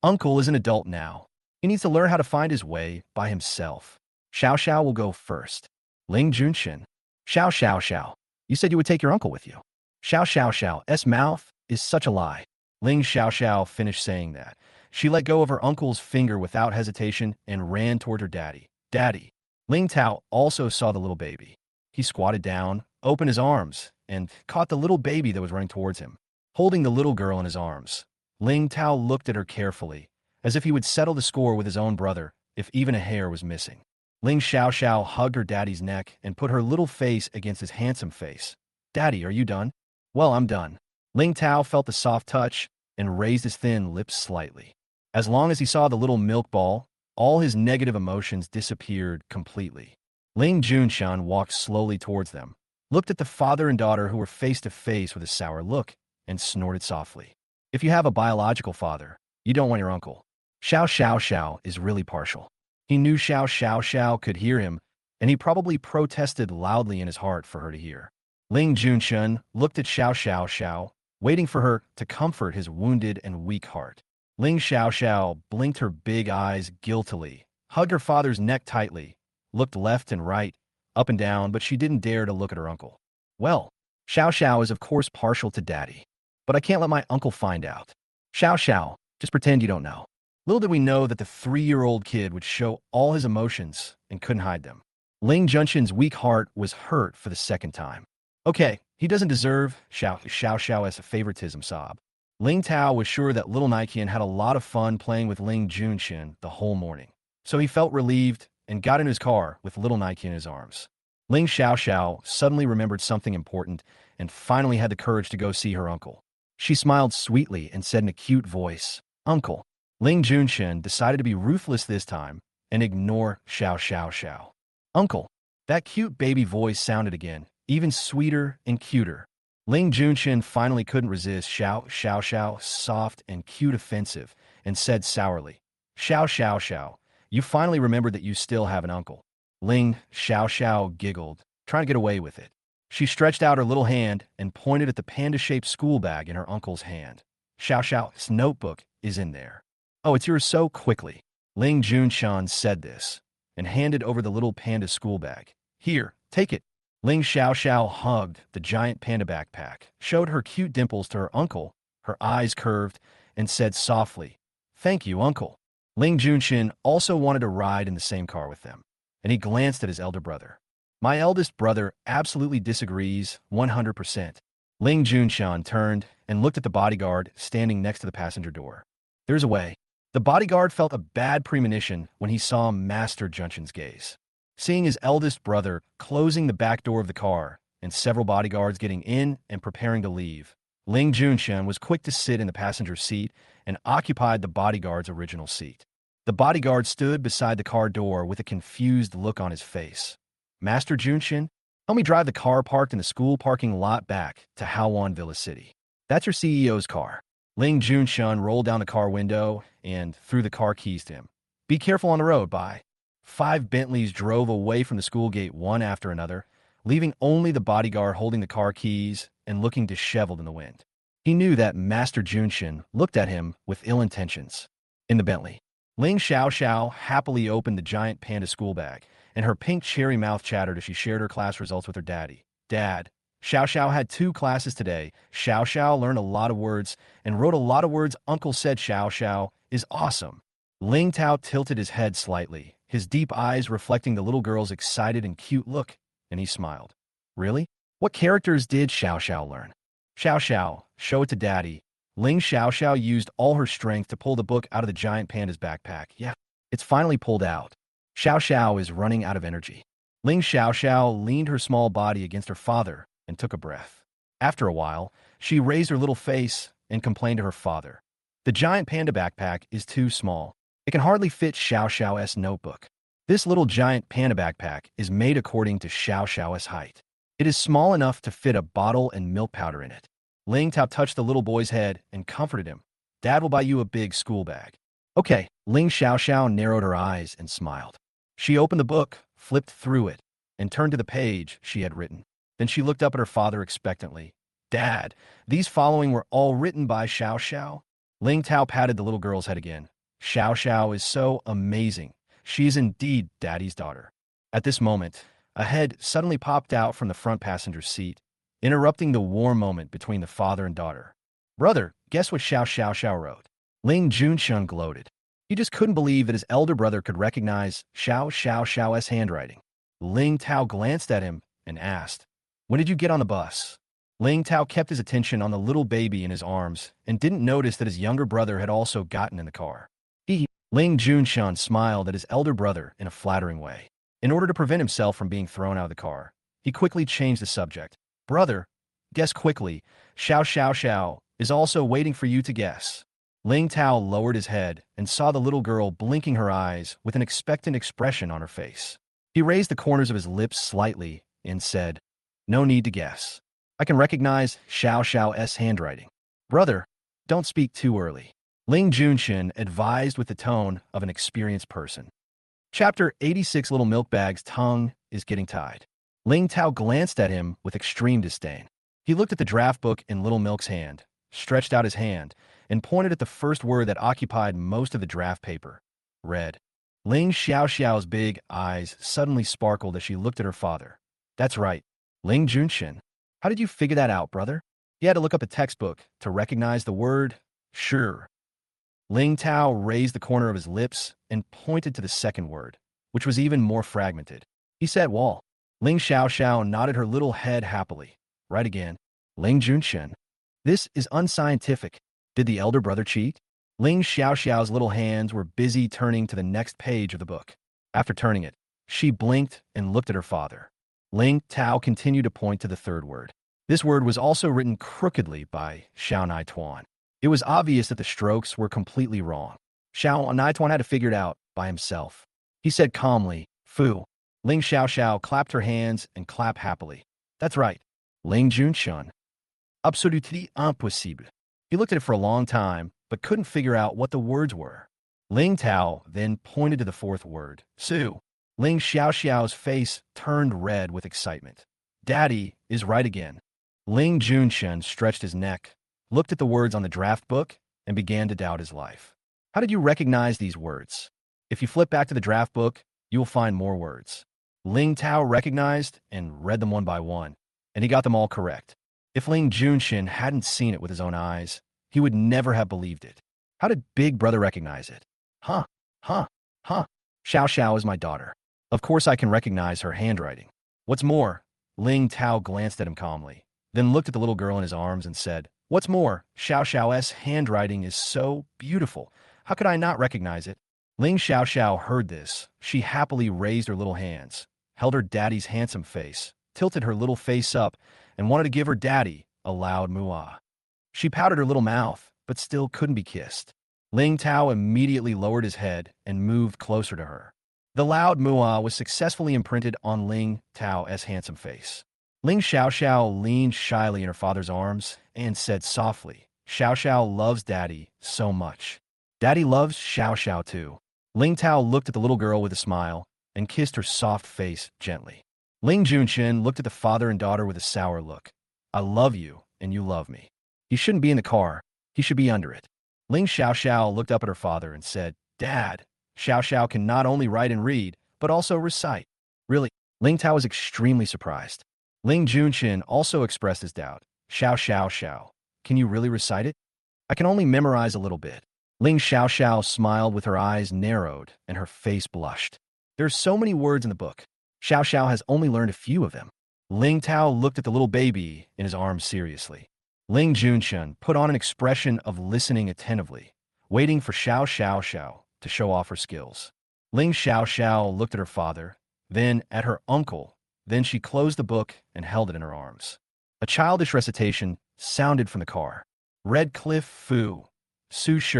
Uncle is an adult now. He needs to learn how to find his way by himself. Xiao Xiao will go first. Ling Junshin. Xiao Xiao Xiao. You said you would take your uncle with you. Xiao Xiao Xiao's mouth is such a lie. Ling Xiao Xiao finished saying that. She let go of her uncle's finger without hesitation and ran toward her daddy. Daddy. Ling Tao also saw the little baby. He squatted down, opened his arms, and caught the little baby that was running towards him. Holding the little girl in his arms, Ling Tao looked at her carefully, as if he would settle the score with his own brother if even a hair was missing. Ling Xiao Xiao hugged her daddy's neck and put her little face against his handsome face. Daddy, are you done? Well, I'm done. Ling Tao felt the soft touch and raised his thin lips slightly. As long as he saw the little milk ball, all his negative emotions disappeared completely. Ling Junshan walked slowly towards them, looked at the father and daughter who were face to face with a sour look, and snorted softly. If you have a biological father, you don't want your uncle. Xiao Xiao Xiao is really partial. He knew Xiao Xiao Xiao could hear him, and he probably protested loudly in his heart for her to hear. Ling Junshun looked at Xiao Xiao Xiao, waiting for her to comfort his wounded and weak heart. Ling Xiao Xiao blinked her big eyes guiltily, hugged her father's neck tightly, looked left and right, up and down, but she didn't dare to look at her uncle. Well, Xiao Xiao is of course partial to Daddy, but I can't let my uncle find out. Xiao Xiao, just pretend you don't know. Little did we know that the 3-year-old kid would show all his emotions and couldn't hide them. Ling Junshun's weak heart was hurt for the second time. Okay, he doesn't deserve Xiao Xiao's favoritism sob. Ling Tao was sure that little Nikian had a lot of fun playing with Ling Junshin the whole morning, so he felt relieved and got in his car with little Nikian in his arms. Ling Xiao suddenly remembered something important and finally had the courage to go see her uncle. She smiled sweetly and said in a cute voice, Uncle. Ling Junshin decided to be ruthless this time and ignore Xiao. Uncle. That cute baby voice sounded again, even sweeter and cuter. Ling Junshin finally couldn't resist Xiao, soft and cute offensive, and said sourly, Xiao, you finally remembered that you still have an uncle. Ling Xiao giggled, trying to get away with it. She stretched out her little hand and pointed at the panda-shaped school bag in her uncle's hand. Xiao's notebook is in there. Oh, it's yours so quickly. Ling Junshan said this, and handed over the little panda school bag. Here, take it. Ling Xiao hugged the giant panda backpack, showed her cute dimples to her uncle, her eyes curved, and said softly, Thank you, uncle. Ling Junshin also wanted to ride in the same car with them, and he glanced at his elder brother. My eldest brother absolutely disagrees 100%. Ling Junshan turned and looked at the bodyguard standing next to the passenger door. There's a way. The bodyguard felt a bad premonition when he saw Master Junshin's gaze. Seeing his eldest brother closing the back door of the car, and several bodyguards getting in and preparing to leave. Ling Junshen was quick to sit in the passenger seat and occupied the bodyguard's original seat. The bodyguard stood beside the car door with a confused look on his face. Master Junshin, help me drive the car parked in the school parking lot back to Howon Villa City. That's your CEO's car. Ling Junshin rolled down the car window and threw the car keys to him. Be careful on the road, bye. 5 Bentleys drove away from the school gate one after another, leaving only the bodyguard holding the car keys and looking disheveled in the wind. He knew that Master Junshin looked at him with ill intentions. In the Bentley, Ling Xiaoxiao happily opened the giant panda school bag, and her pink cherry mouth chattered as she shared her class results with her daddy. Dad, Xiaoxiao had 2 classes today. Xiaoxiao learned a lot of words and wrote a lot of words. Uncle said Xiaoxiao is awesome. Ling Tao tilted his head slightly, his deep eyes reflecting the little girl's excited and cute look, and he smiled. Really? What characters did Xiaoxiao learn? Xiaoxiao, show it to Daddy. Ling Xiaoxiao used all her strength to pull the book out of the giant panda's backpack. Yeah, it's finally pulled out. Xiaoxiao is running out of energy. Ling Xiaoxiao leaned her small body against her father and took a breath. After a while, she raised her little face and complained to her father. The giant panda backpack is too small. It can hardly fit Xiaoxiao's notebook. This little giant panda backpack is made according to Xiaoxiao's height. It is small enough to fit a bottle and milk powder in it. Ling Tao touched the little boy's head and comforted him. Dad will buy you a big school bag. Okay, Ling Xiaoxiao narrowed her eyes and smiled. She opened the book, flipped through it, and turned to the page she had written. Then she looked up at her father expectantly. Dad, these following were all written by Xiaoxiao. Ling Tao patted the little girl's head again. Xiaoxiao is so amazing. She is indeed Daddy's daughter. At this moment, a head suddenly popped out from the front passenger seat, interrupting the warm moment between the father and daughter. Brother, guess what Xiaoxiao wrote? Ling Junshun gloated. He just couldn't believe that his elder brother could recognize Xiaoxiao's handwriting. Ling Tao glanced at him and asked, when did you get on the bus? Ling Tao kept his attention on the little baby in his arms and didn't notice that his younger brother had also gotten in the car. Ling Junshun smiled at his elder brother in a flattering way. In order to prevent himself from being thrown out of the car, he quickly changed the subject. Brother, guess quickly, Xiao is also waiting for you to guess. Ling Tao lowered his head and saw the little girl blinking her eyes with an expectant expression on her face. He raised the corners of his lips slightly and said, no need to guess. I can recognize Xiaoxiao's handwriting. Brother, don't speak too early. Ling Junshin advised with the tone of an experienced person. Chapter 86. Little Milk Bag's tongue is getting tied. Ling Tao glanced at him with extreme disdain. He looked at the draft book in Little Milk's hand, stretched out his hand, and pointed at the first word that occupied most of the draft paper. Red. Ling Xiaoxiao's big eyes suddenly sparkled as she looked at her father. That's right. Ling Junshin. How did you figure that out, brother? He had to look up a textbook to recognize the word, sure. Ling Tao raised the corner of his lips and pointed to the second word, which was even more fragmented. He said wall. Ling Xiaoxiao nodded her little head happily. Right again. Ling Junshin. This is unscientific. Did the elder brother cheat? Ling Xiaoxiao's little hands were busy turning to the next page of the book. After turning it, she blinked and looked at her father. Ling Tao continued to point to the third word. This word was also written crookedly by Xiao Naituan. It was obvious that the strokes were completely wrong. Xiao Naituan had to figure it out by himself. He said calmly, Fu. Ling Xiaoxiao clapped her hands and clapped happily. That's right. Ling Junshun. Absolutely impossible. He looked at it for a long time, but couldn't figure out what the words were. Ling Tao then pointed to the fourth word, Su. Ling Xiaoxiao's face turned red with excitement. Daddy is right again. Ling Junshin stretched his neck, looked at the words on the draft book, and began to doubt his life. How did you recognize these words? If you flip back to the draft book, you will find more words. Ling Tao recognized and read them one by one, and he got them all correct. If Ling Junshin hadn't seen it with his own eyes, he would never have believed it. How did Big Brother recognize it? Huh. Xiao is my daughter. Of course I can recognize her handwriting. What's more, Ling Tao glanced at him calmly, then looked at the little girl in his arms and said, what's more, Xiao's handwriting is so beautiful. How could I not recognize it? Ling Xiao heard this. She happily raised her little hands, held her daddy's handsome face, tilted her little face up and wanted to give her daddy a loud mua. She pouted her little mouth, but still couldn't be kissed. Ling Tao immediately lowered his head and moved closer to her. The loud mua was successfully imprinted on Ling Tao's handsome face. Ling Xiaoxiao leaned shyly in her father's arms and said softly, Xiaoxiao loves Daddy so much. Daddy loves Xiaoxiao too. Ling Tao looked at the little girl with a smile and kissed her soft face gently. Ling Junxin looked at the father and daughter with a sour look. I love you, and you love me. He shouldn't be in the car. He should be under it. Ling Xiaoxiao looked up at her father and said, Dad, Xiaoxiao can not only write and read, but also recite. Really? Ling Tao was extremely surprised. Ling Junxin also expressed his doubt. Xiao, can you really recite it? I can only memorize a little bit. Ling Xiaoxiao smiled with her eyes narrowed and her face blushed. There are so many words in the book. Xiaoxiao has only learned a few of them. Ling Tao looked at the little baby in his arms seriously. Ling Junxin put on an expression of listening attentively, waiting for Xiao to show off her skills. Ling Xiaoxiao looked at her father, then at her uncle, then she closed the book and held it in her arms. A childish recitation sounded from the car. Red Cliff Fu. Su Shi.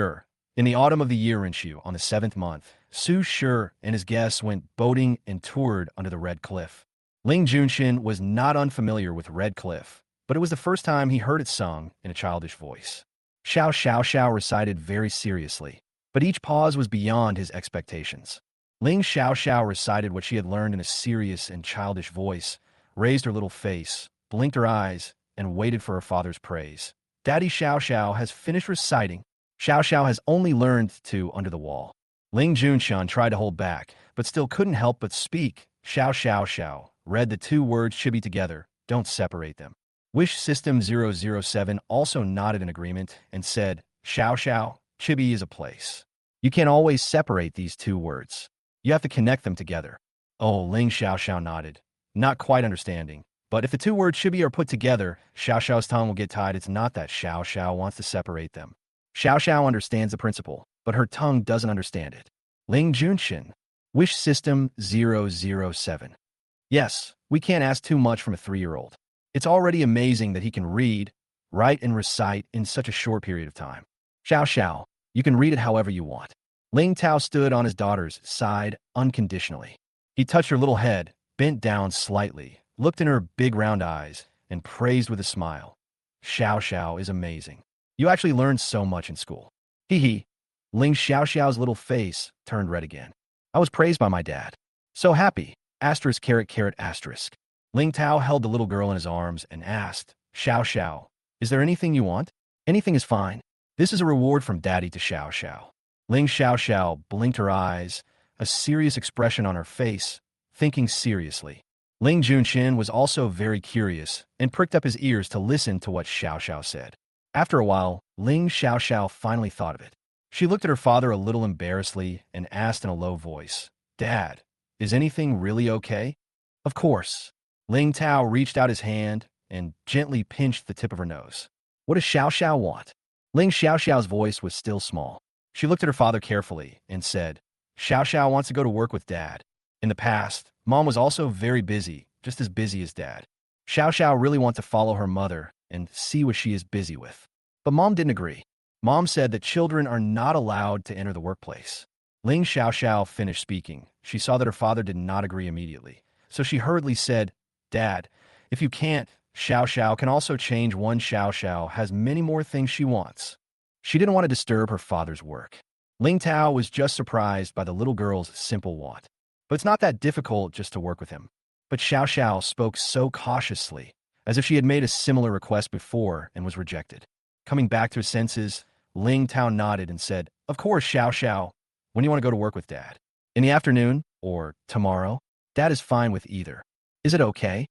In the autumn of the year Rinshu, on the 7th month, Su Shi and his guests went boating and toured under the Red Cliff. Ling Junxin was not unfamiliar with Red Cliff, but it was the first time he heard it sung in a childish voice. Xiao recited very seriously, but each pause was beyond his expectations. Ling Xiaoxiao recited what she had learned in a serious and childish voice, raised her little face, blinked her eyes, and waited for her father's praise. Daddy Xiaoxiao has finished reciting. Xiaoxiao has only learned to under the wall. Ling Junxin tried to hold back, but still couldn't help but speak. Xiao read the two words chibi together, don't separate them. Wish System 007 also nodded in agreement and said, Xiao, chibi is a place. You can't always separate these two words. You have to connect them together. Oh, Ling Xiaoxiao nodded, not quite understanding. But if the two words chibi are put together, Xiaoxiao's tongue will get tied. It's not that Xiaoxiao wants to separate them. Xiaoxiao understands the principle, but her tongue doesn't understand it. Ling Junxin, Wish System 007. Yes, we can't ask too much from a 3-year-old. It's already amazing that he can read, write, and recite in such a short period of time. Xiao, you can read it however you want. Ling Tao stood on his daughter's side unconditionally. He touched her little head, bent down slightly, looked in her big round eyes, and praised with a smile. Xiao is amazing. You actually learned so much in school. Hee. Ling Xiaoxiao's little face turned red again. I was praised by my dad. So happy. Asterisk. Ling Tao held the little girl in his arms and asked, Xiao, is there anything you want? Anything is fine. This is a reward from Daddy to Xiao. Ling Xiaoxiao blinked her eyes, a serious expression on her face, thinking seriously. Ling Junxin was also very curious and pricked up his ears to listen to what Xiao said. After a while, Ling Xiaoxiao finally thought of it. She looked at her father a little embarrassedly and asked in a low voice, Dad, is anything really okay? Of course. Ling Tao reached out his hand and gently pinched the tip of her nose. What does Xiao want? Ling Xiaoxiao's voice was still small. She looked at her father carefully and said, Xiao wants to go to work with Dad. In the past, Mom was also very busy, just as busy as Dad. Xiao really wants to follow her mother and see what she is busy with. But Mom didn't agree. Mom said that children are not allowed to enter the workplace. Ling Xiaoxiao finished speaking. She saw that her father did not agree immediately. So she hurriedly said, Dad, if you can't, Xiao can also change. One Xiao has many more things she wants. She didn't want to disturb her father's work. Ling Tao was just surprised by the little girl's simple want. But it's not that difficult just to work with him. But Xiao spoke so cautiously, as if she had made a similar request before and was rejected. Coming back to her senses, Ling Tao nodded and said, Of course, Xiao. When do you want to go to work with Dad? In the afternoon? Or tomorrow? Dad is fine with either. Is it okay?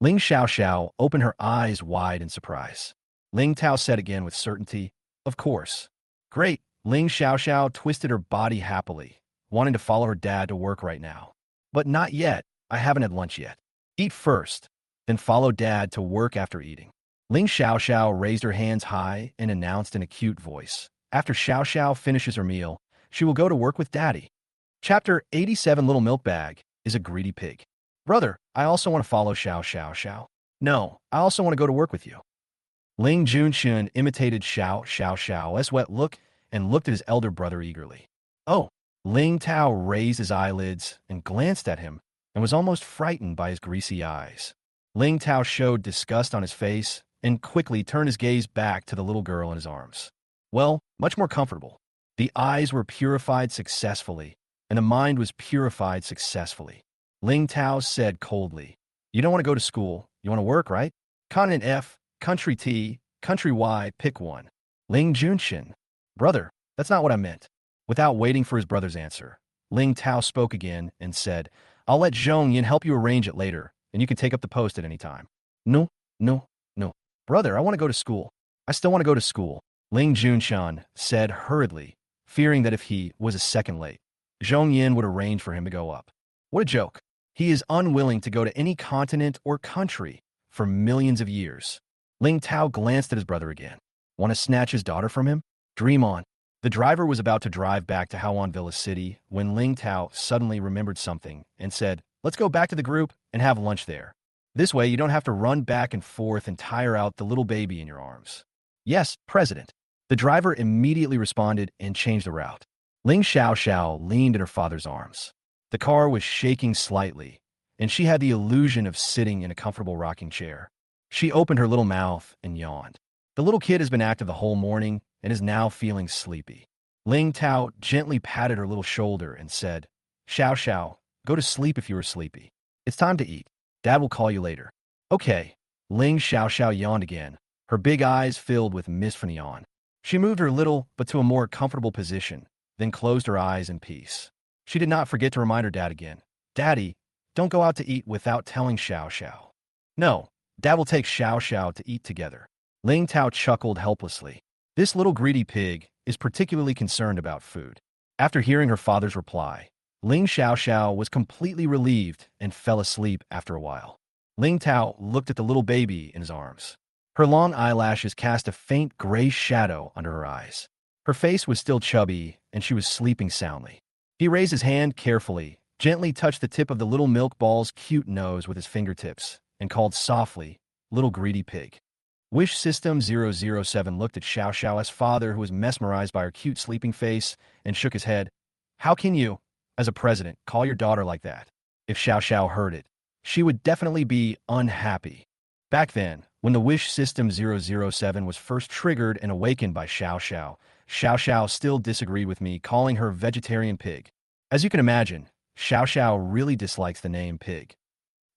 Ling Xiao opened her eyes wide in surprise. Ling Tao said again with certainty, Of course. Great. Ling Xiao twisted her body happily, wanting to follow her dad to work right now. But not yet. I haven't had lunch yet. Eat first, then follow Dad to work after eating. Ling Xiao raised her hands high and announced in a cute voice. After Xiao finishes her meal, she will go to work with Daddy. Chapter 87. Little Milk Bag is a greedy pig. Brother, I also want to follow Xiao Xiao Xiao. No, I also want to go to work with you. Ling Junxun imitated Xiao Xiao Xiao's wet look and looked at his elder brother eagerly. Oh, Ling Tao raised his eyelids and glanced at him and was almost frightened by his greasy eyes. Ling Tao showed disgust on his face and quickly turned his gaze back to the little girl in his arms. Well, much more comfortable. The eyes were purified successfully, and the mind was purified successfully. Ling Tao said coldly, "You don't want to go to school. You want to work, right? Continent F, country T, country Y, pick one." Ling Junxin. Brother, that's not what I meant. Without waiting for his brother's answer, Ling Tao spoke again and said, "I'll let Zhong Yin help you arrange it later, and you can take up the post at any time." No, no, no. Brother, I want to go to school. I still want to go to school. Ling Junshan said hurriedly, fearing that if he was a second late, Zhong Yin would arrange for him to go up. What a joke. He is unwilling to go to any continent or country for millions of years. Ling Tao glanced at his brother again. Want to snatch his daughter from him? Dream on. The driver was about to drive back to Hawan Villa City when Ling Tao suddenly remembered something and said, "Let's go back to the group and have lunch there. This way you don't have to run back and forth and tire out the little baby in your arms." "Yes, President." The driver immediately responded and changed the route. Ling Xiao Xiao leaned in her father's arms. The car was shaking slightly, and she had the illusion of sitting in a comfortable rocking chair. She opened her little mouth and yawned. The little kid has been active the whole morning and is now feeling sleepy. Ling Tao gently patted her little shoulder and said, "Xiao Xiao, go to sleep if you are sleepy. It's time to eat. Dad will call you later." "Okay." Ling Xiao Xiao yawned again, her big eyes filled with mist from the yawn. She moved her little, but to a more comfortable position, then closed her eyes in peace. She did not forget to remind her dad again, "Daddy, don't go out to eat without telling Xiao Xiao." "No, Dad will take Xiao Xiao to eat together." Ling Tao chuckled helplessly. This little greedy pig is particularly concerned about food. After hearing her father's reply, Ling Xiao Xiao was completely relieved and fell asleep after a while. Ling Tao looked at the little baby in his arms. Her long eyelashes cast a faint gray shadow under her eyes. Her face was still chubby, and she was sleeping soundly. He raised his hand carefully, gently touched the tip of the little milk ball's cute nose with his fingertips, and called softly, "Little greedy pig." Wish System 007 looked at Xiao Xiao's father, who was mesmerized by her cute sleeping face, and shook his head. "How can you, as a president, call your daughter like that?" If Xiao Xiao heard it, she would definitely be unhappy. Back then, when the Wish System 007 was first triggered and awakened by Xiao Xiao, Xiao Xiao still disagreed with me calling her vegetarian pig. As you can imagine, Xiao Xiao really dislikes the name pig.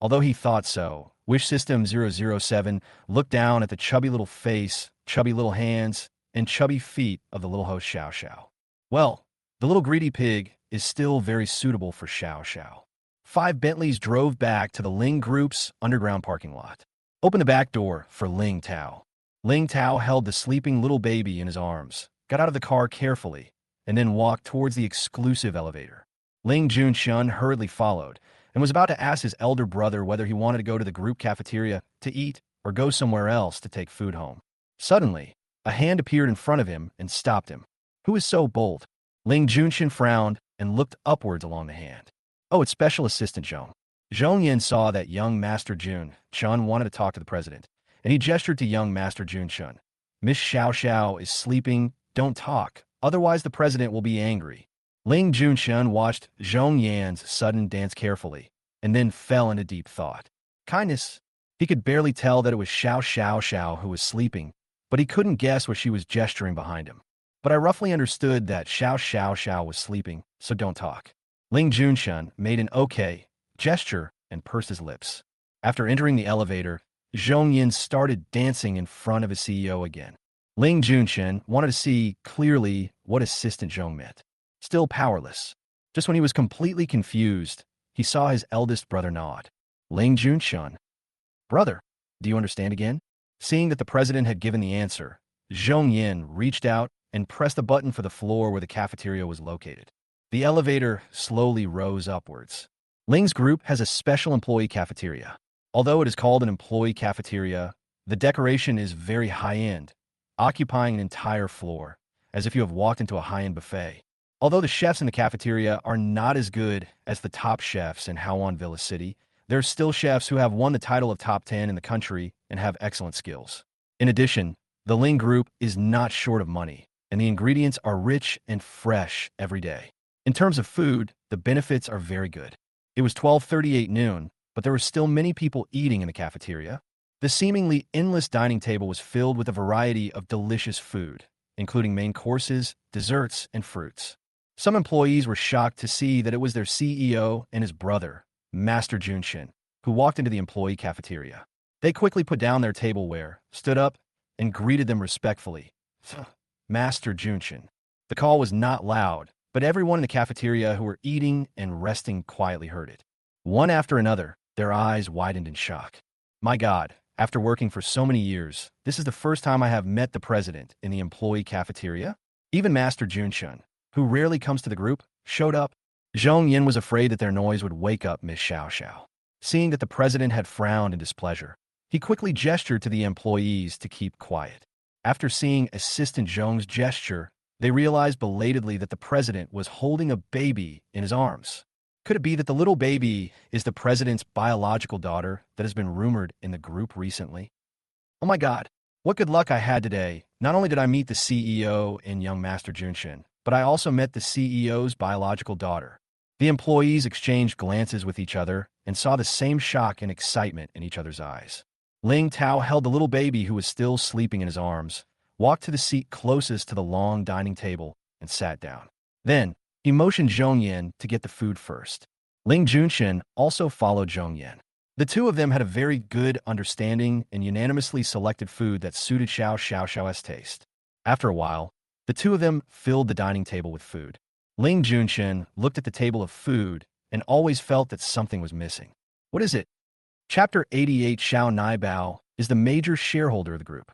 Although he thought so, Wish System 007 looked down at the chubby little face, chubby little hands, and chubby feet of the little host Xiao Xiao. Well, the little greedy pig is still very suitable for Xiao Xiao. 5 Bentleys drove back to the Ling Group's underground parking lot. Opened the back door for Ling Tao. Ling Tao held the sleeping little baby in his arms, got out of the car carefully, and then walked towards the exclusive elevator. Ling Junxun hurriedly followed, and was about to ask his elder brother whether he wanted to go to the group cafeteria to eat or go somewhere else to take food home. Suddenly, a hand appeared in front of him and stopped him. Who is so bold? Ling Junxin frowned and looked upwards along the hand. Oh, it's Special Assistant Zhong. Zhong Yin saw that young Master Jun Chun wanted to talk to the president, and he gestured to young Master Jun Chun. "Miss Xiao Xiao is sleeping. Don't talk, otherwise the president will be angry." Ling Junxun watched Zhong Yan's sudden dance carefully, and then fell into deep thought. Kindness. He could barely tell that it was Xiao Xiao Xiao who was sleeping, but he couldn't guess what she was gesturing behind him. But I roughly understood that Xiao Xiao Xiao was sleeping, so don't talk. Ling Junxun made an okay gesture and pursed his lips. After entering the elevator, Zhong Yin started dancing in front of his CEO again. Ling Junxun wanted to see clearly what Assistant Zhong meant. Still powerless. Just when he was completely confused, he saw his eldest brother nod. Ling Junxun. "Brother, do you understand again?" Seeing that the president had given the answer, Zhong Yin reached out and pressed the button for the floor where the cafeteria was located. The elevator slowly rose upwards. Ling's group has a special employee cafeteria. Although it is called an employee cafeteria, the decoration is very high-end, occupying an entire floor, as if you have walked into a high-end buffet. Although the chefs in the cafeteria are not as good as the top chefs in Hawan Villa City, There are still chefs who have won the title of top 10 in the country and have excellent skills. In addition, the Ling Group is not short of money, and the ingredients are rich and fresh every day. In terms of food, the benefits are very good. It was 12:38 noon, but there were still many people eating in the cafeteria. The seemingly endless dining table was filled with a variety of delicious food, including main courses, desserts, and fruits. Some employees were shocked to see that it was their CEO and his brother, Master Junshin, who walked into the employee cafeteria. They quickly put down their tableware, stood up, and greeted them respectfully. Master Junshin. The call was not loud, but everyone in the cafeteria who were eating and resting quietly heard it. One after another, their eyes widened in shock. My God, after working for so many years, this is the first time I have met the president in the employee cafeteria? Even Master Junshin, who rarely comes to the group, showed up. Zhong Yin was afraid that their noise would wake up Miss Xiao Xiao. Seeing that the president had frowned in displeasure, he quickly gestured to the employees to keep quiet. After seeing Assistant Zhong's gesture, they realized belatedly that the president was holding a baby in his arms. Could it be that the little baby is the president's biological daughter that has been rumored in the group recently? Oh my God, what good luck I had today. Not only did I meet the CEO and young Master Junshin, but I also met the CEO's biological daughter. The employees exchanged glances with each other and saw the same shock and excitement in each other's eyes. Ling Tao held the little baby who was still sleeping in his arms, walked to the seat closest to the long dining table, and sat down. Then, he motioned Zhong Yin to get the food first. Ling Junshin also followed Zhong Yin. The two of them had a very good understanding and unanimously selected food that suited Xiao Xiao's taste. After a while, the two of them filled the dining table with food. Ling Junshin looked at the table of food and always felt that something was missing. What is it? Chapter 88. Xiao Nai Bao is the major shareholder of the group.